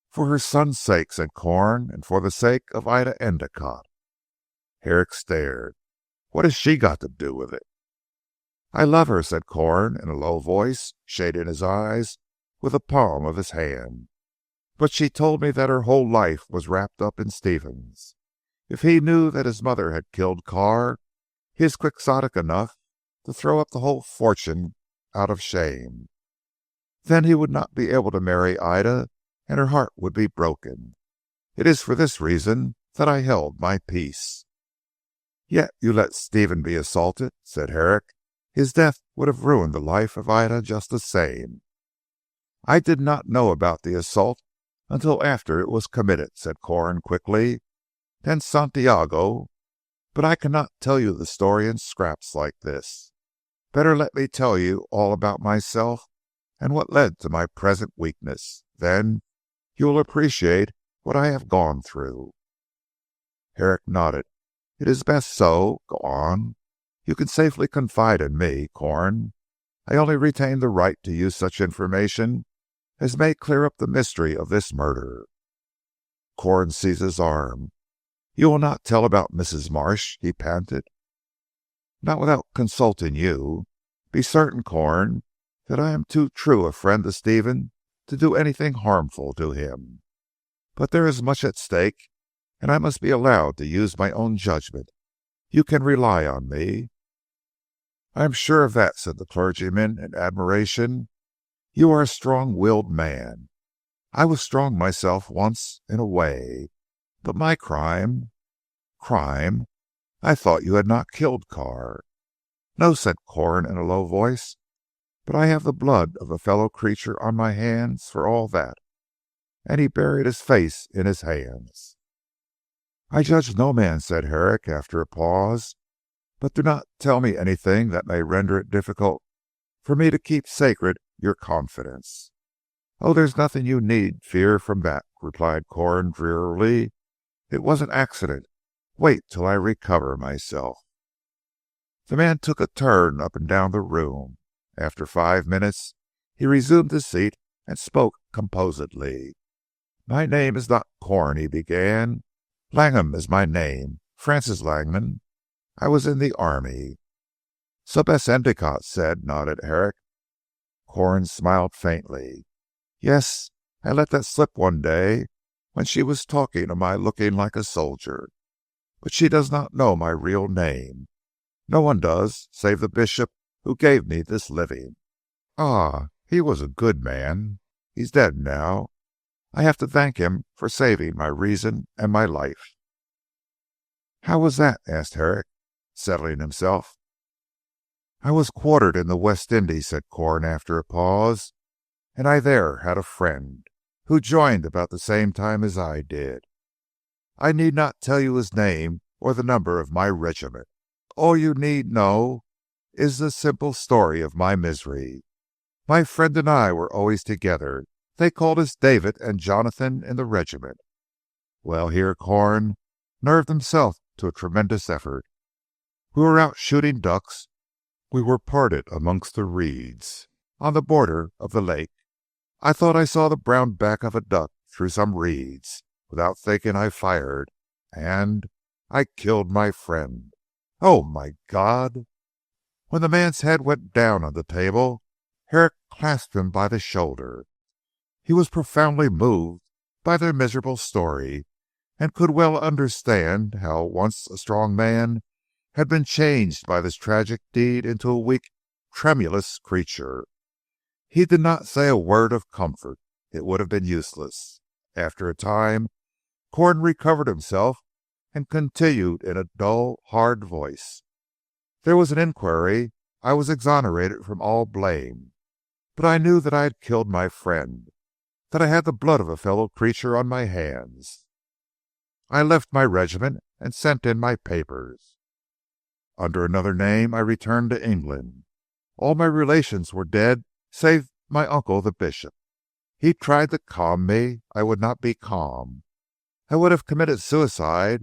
"For her son's sake," said Corn, "and for the sake of Ida Endicott." Herrick stared. "What has she got to do with it?" "I love her," said Corn in a low voice, shading his eyes with the palm of his hand. "But she told me that her whole life was wrapped up in Stephen's. If he knew that his mother had killed Carr, he is quixotic enough to throw up the whole fortune out of shame. Then he would not be able to marry Ida, and her heart would be broken. It is for this reason that I held my peace." "Yet you let Stephen be assaulted," said Herrick. "His death would have ruined the life of Ida just the same." "I did not know about the assault until after it was committed," said Corn quickly. "Then Santiago but I cannot tell you the story in scraps like this. Better let me tell you all about myself and what led to my present weakness. Then you will appreciate what I have gone through." Herrick nodded. "It is best so. Go on. You can safely confide in me, Corn. I only retain the right to use such information as may clear up the mystery of this murder." Corn seized his arm. "You will not tell about Mrs. Marsh?" he panted. "Not without consulting you. Be certain, Corn, that I am too true a friend to Stephen to do anything harmful to him. But there is much at stake, and I must be allowed to use my own judgment. You can rely on me." "I am sure of that," said the clergyman in admiration. "You are a strong willed man. I was strong myself once in a way. But my crime " "Crime? I thought you had not killed Carr." "No," said Corn in a low voice, "but I have the blood of a fellow creature on my hands for all that." And he buried his face in his hands. "I judge no man," said Herrick after a pause, "but do not tell me anything that may render it difficult for me to keep sacred your confidence." "Oh, there is nothing you need fear from that," replied Corn drearily. "It was an accident. Wait till I recover myself." The man took a turn up and down the room. After 5 minutes he resumed his seat and spoke composedly. "My name is not Corn," he began. "Langham is my name, Francis Langham. I was in the army." "So Bess Endicott said," nodded Herrick. Corn smiled faintly. "Yes, I let that slip one day when she was talking of my looking like a soldier. But she does not know my real name. No one does, save the bishop who gave me this living. Ah, he was a good man. He's dead now. I have to thank him for saving my reason and my life." "How was that?" asked Herrick, settling himself. "I was quartered in the West Indies," said Corn after a pause, "and I there had a friend, who joined about the same time as I did. I need not tell you his name or the number of my regiment. All you need know is the simple story of my misery. My friend and I were always together. They called us David and Jonathan in the regiment. Well," here Corn nerved himself to a tremendous effort, "we were out shooting ducks. We were parted amongst the reeds on the border of the lake. I thought I saw the brown back of a duck through some reeds. Without thinking I fired, and I killed my friend. Oh, my God!" When the man's head went down on the table, Herrick clasped him by the shoulder. He was profoundly moved by their miserable story, and could well understand how once a strong man had been changed by this tragic deed into a weak, tremulous creature. He did not say a word of comfort. It would have been useless. After a time, Corn recovered himself and continued in a dull, hard voice. "There was an inquiry. I was exonerated from all blame. But I knew that I had killed my friend, that I had the blood of a fellow creature on my hands. I left my regiment and sent in my papers. Under another name I returned to England. All my relations were dead save my uncle the bishop. He tried to calm me. I would not be calm. I would have committed suicide,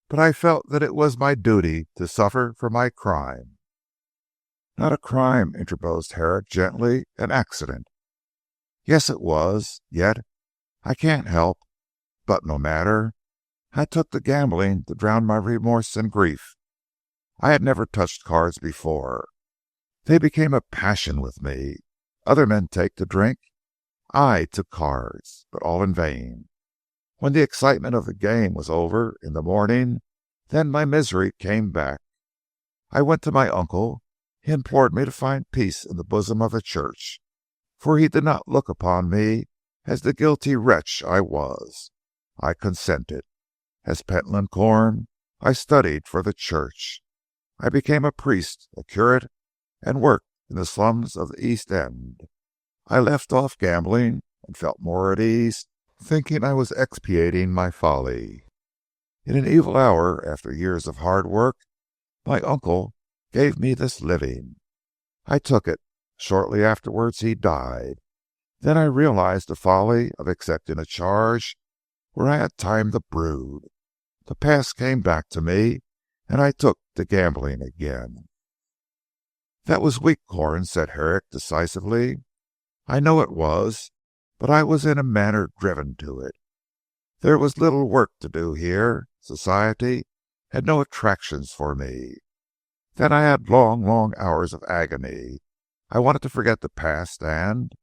but I felt that it was my duty to suffer for my crime." "Not a crime," interposed Herrick gently. "An accident." "Yes, it was. Yet I can't help. But no matter. I took to gambling to drown my remorse and grief. I had never touched cards before. They became a passion with me. Other men take to drink. I to cards, but all in vain. When the excitement of the game was over in the morning, then my misery came back. I went to my uncle. He implored me to find peace in the bosom of the church, for he did not look upon me as the guilty wretch I was. I consented. As Pentland Corn, I studied for the church. I became a priest, a curate, and worked in the slums of the East End. I left off gambling and felt more at ease, thinking I was expiating my folly. In an evil hour, after years of hard work, my uncle gave me this living. I took it. Shortly afterwards he died. Then I realized the folly of accepting a charge where I had time to brood. The past came back to me, and I took to gambling again." "That was weak, Corn," said Herrick decisively. "I know it was, but I was in a manner driven to it. There was little work to do here. Society had no attractions for me. Then I had long, long hours of agony. I wanted to forget the past, and—"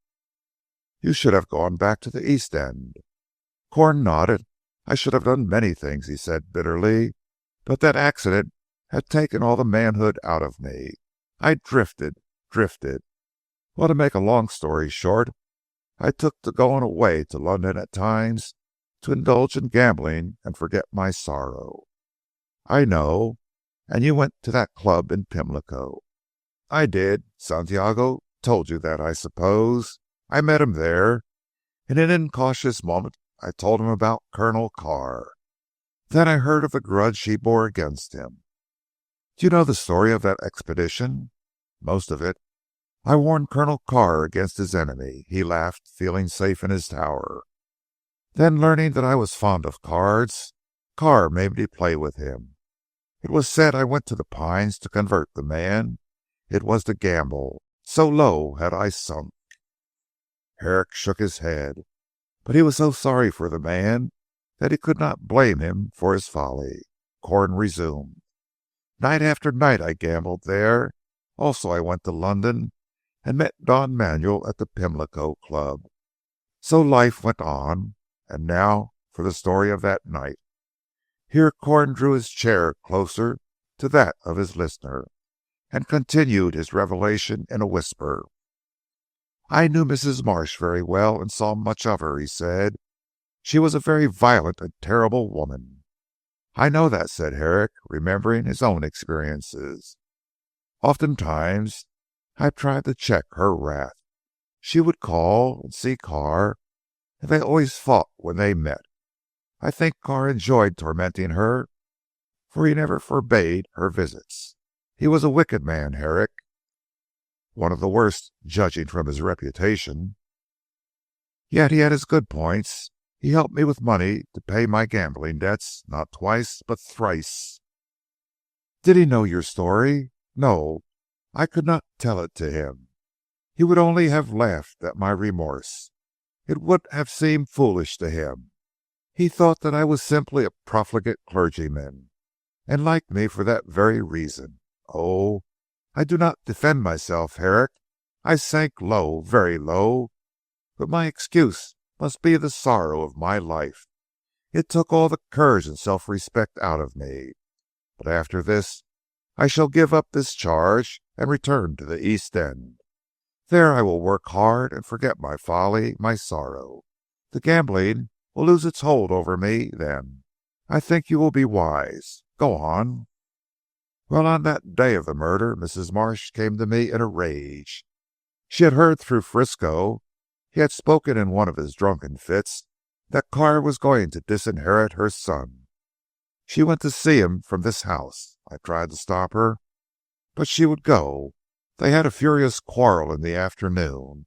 "You should have gone back to the East End." Corn nodded. "I should have done many things," he said bitterly, "but that accident had taken all the manhood out of me. I drifted. Well, to make a long story short, I took to going away to London at times to indulge in gambling and forget my sorrow." "I know. And you went to that club in Pimlico." "I did. Santiago told you that, I suppose. I met him there. In an incautious moment I told him about Colonel Carr. Then I heard of the grudge he bore against him." "Do you know the story of that expedition?" "Most of it. I warned Colonel Carr against his enemy. He laughed, feeling safe in his tower. Then, learning that I was fond of cards, Carr made me play with him. It was said I went to the Pines to convert the man. It was to gamble. So low had I sunk." Herrick shook his head, but he was so sorry for the man that he could not blame him for his folly. Corn resumed. "Night after night I gambled there. Also I went to London and met Don Manuel at the Pimlico Club. So life went on. And now for the story of that night." Here Corn drew his chair closer to that of his listener. and continued his revelation in a whisper. "I knew Mrs. Marsh very well and saw much of her," he said. "She was a very violent and terrible woman." "I know that," said Herrick, remembering his own experiences. "Oftentimes I tried to check her wrath. She would call and see Carr, and they always fought when they met. I think Carr enjoyed tormenting her, for he never forbade her visits. He was a wicked man, Herrick." "One of the worst, judging from his reputation." "Yet he had his good points. He helped me with money to pay my gambling debts, not twice, but thrice." "Did he know your story?" "No. I could not tell it to him. He would only have laughed at my remorse. It would have seemed foolish to him. He thought that I was simply a profligate clergyman, and liked me for that very reason. Oh, I do not defend myself, Herrick. I sank low, very low, but my excuse must be the sorrow of my life. It took all the courage and self-respect out of me. But after this I shall give up this charge and return to the East End. There I will work hard and forget my folly, my sorrow. The gambling will lose its hold over me then. I think you will be wise. Go on." "Well, on that day of the murder Mrs. Marsh came to me in a rage. She had heard through Frisco, he had spoken in one of his drunken fits, that Carr was going to disinherit her son. She went to see him from this house. I tried to stop her, but she would go. They had a furious quarrel in the afternoon,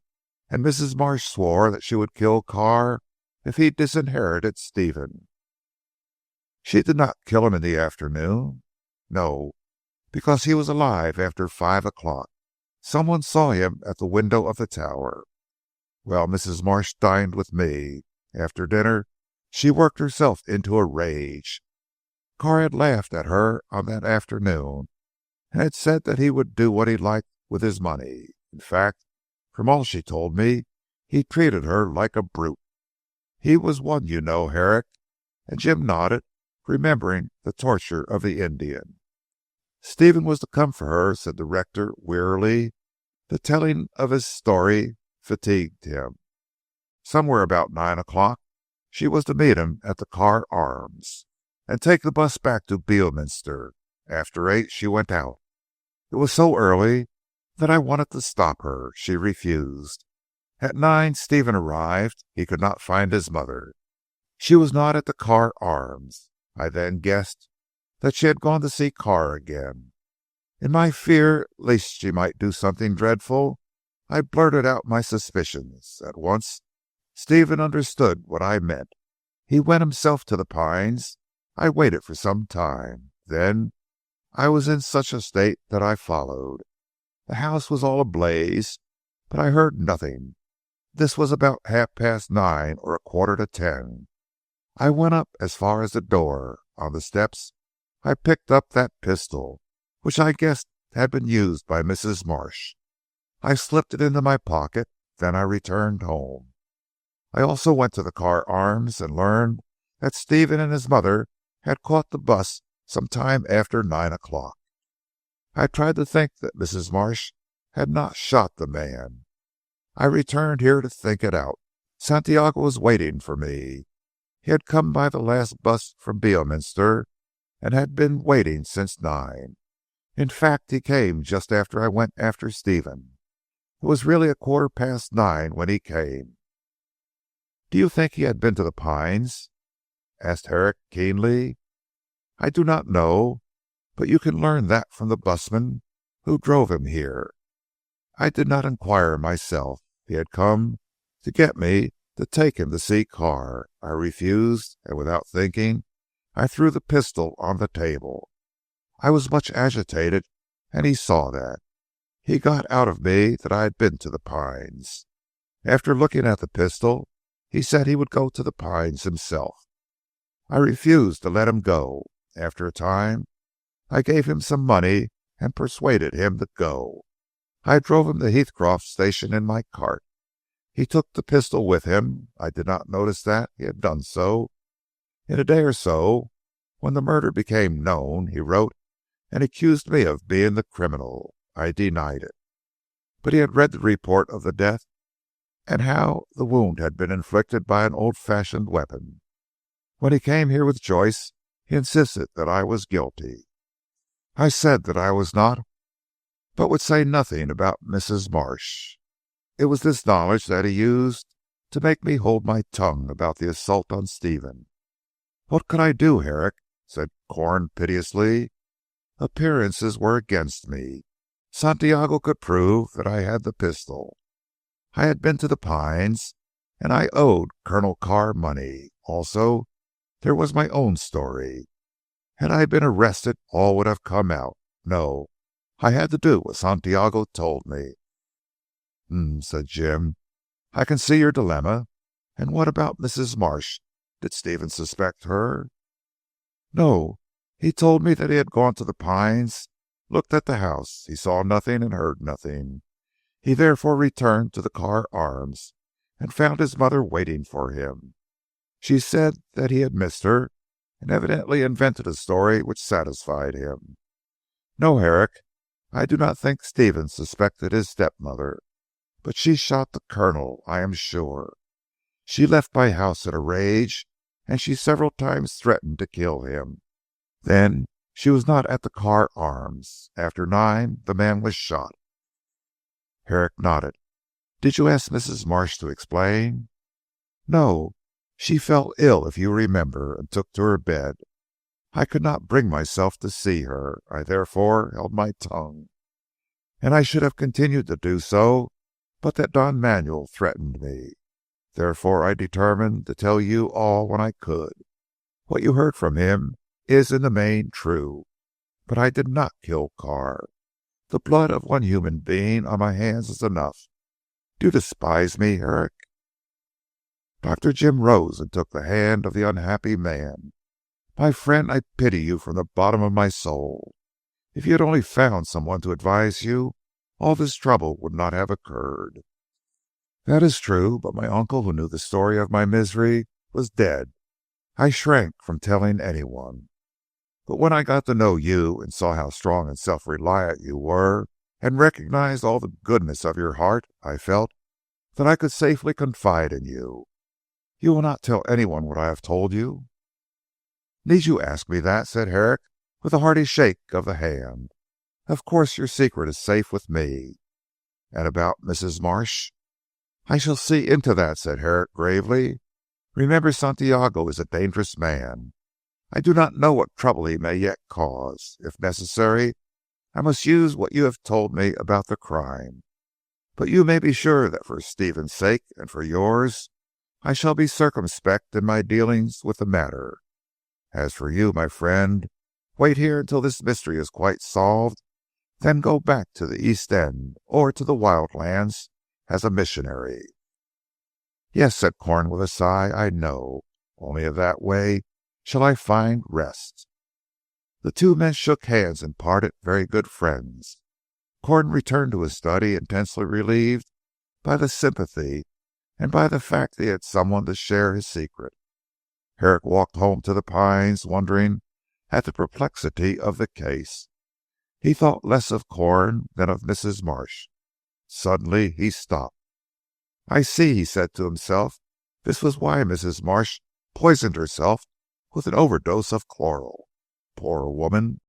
and Mrs. Marsh swore that she would kill Carr if he disinherited Stephen." "She did not kill him in the afternoon?" "No, because he was alive after 5 o'clock. Some one saw him at the window of the tower. Well, Mrs. Marsh dined with me. After dinner she worked herself into a rage. Carr had laughed at her on that afternoon, and had said that he would do what he liked with his money. In fact, from all she told me, he treated her like a brute. He was one, you know, Herrick," and Jim nodded, remembering the torture of the Indian. "Stephen was to come for her," said the rector wearily. The telling of his story fatigued him. "Somewhere about 9 o'clock she was to meet him at the Carr Arms, and take the bus back to Beorminster. After 8 she went out. It was so early that I wanted to stop her. She refused. At 9 Stephen arrived. He could not find his mother. She was not at the Carr Arms. I then guessed that she had gone to see Carr again. In my fear lest she might do something dreadful, I blurted out my suspicions. At once Stephen understood what I meant. He went himself to the Pines. I waited for some time. Then I was in such a state that I followed. The house was all ablaze, but I heard nothing. This was about 9:30 or 9:45. I went up as far as the door. On the steps I picked up that pistol, which I guessed had been used by Mrs. Marsh. I slipped it into my pocket. Then I returned home. I also went to the Carr Arms and learned that Stephen and his mother had caught the bus some time after 9 o'clock. I tried to think that Mrs. Marsh had not shot the man. I returned here to think it out. Santiago was waiting for me. He had come by the last bus from Beorminster, and had been waiting since 9. In fact, he came just after I went after Stephen. It was really 9:15 when he came." "Do you think he had been to the Pines?" asked Herrick keenly. "I do not know, but you can learn that from the busman who drove him here. I did not inquire myself. He had come to get me to take him to see Carr. I refused, and without thinking I threw the pistol on the table. I was much agitated, and he saw that. He got out of me that I had been to the Pines. After looking at the pistol, he said he would go to the Pines himself. I refused to let him go. After a time I gave him some money and persuaded him to go. I drove him to Heathcroft station in my cart. He took the pistol with him. I did not notice that he had done so. In a day or so, when the murder became known, he wrote and accused me of being the criminal. I denied it. But he had read the report of the death and how the wound had been inflicted by an old-fashioned weapon. When he came here with Joyce, he insisted that I was guilty. I said that I was not, but would say nothing about Mrs. Marsh. It was this knowledge that he used to make me hold my tongue about the assault on Stephen. What could I do, Herrick? Said Corn piteously. Appearances were against me. Santiago could prove that I had the pistol. I had been to the Pines, and I owed Colonel Carr money. Also, there was my own story. Had I been arrested, all would have come out. No, I had to do what Santiago told me. Said Jim. I can see your dilemma. And what about Mrs. Marsh? Did Stephen suspect her? No. He told me that he had gone to the Pines, looked at the house. He saw nothing and heard nothing. He therefore returned to the Carr Arms and found his mother waiting for him. She said that he had missed her, and evidently invented a story which satisfied him. No, Herrick, I do not think Stephen suspected his stepmother, but she shot the Colonel, I am sure. She left my house in a rage, and she several times threatened to kill him. Then she was not at the Carr Arms. After 9 the man was shot. Herrick nodded. Did you ask Mrs. Marsh to explain? No. She fell ill, if you remember, and took to her bed. I could not bring myself to see her. I therefore held my tongue. And I should have continued to do so, but that Don Manuel threatened me. Therefore I determined to tell you all when I could. What you heard from him is in the main true. But I did not kill Carr. The blood of one human being on my hands is enough. Do you despise me, Herrick? Dr. Jim rose and took the hand of the unhappy man. My friend, I pity you from the bottom of my soul. If you had only found someone to advise you, all this trouble would not have occurred. That is true, but my uncle, who knew the story of my misery, was dead. I shrank from telling anyone. But when I got to know you, and saw how strong and self-reliant you were, and recognized all the goodness of your heart, I felt that I could safely confide in you. You will not tell anyone what I have told you? Need you ask me that? Said Herrick, with a hearty shake of the hand. Of course your secret is safe with me. And about Mrs. Marsh? I shall see into that, said Herrick gravely. Remember, Santiago is a dangerous man. I do not know what trouble he may yet cause. If necessary, I must use what you have told me about the crime. But you may be sure that for Stephen's sake and for yours, I shall be circumspect in my dealings with the matter. As for you, my friend, wait here until this mystery is quite solved, then go back to the East End or to the Wild Lands as a missionary. Yes, said Corn with a sigh, I know. Only in that way shall I find rest. The two men shook hands and parted very good friends. Corn returned to his study intensely relieved by the sympathy and by the fact that he had someone to share his secret. Herrick walked home to the Pines, wondering at the perplexity of the case. He thought less of Corn than of Mrs. Marsh. Suddenly he stopped. I see, he said to himself. This was why Mrs. Marsh poisoned herself with an overdose of chloral. Poor woman!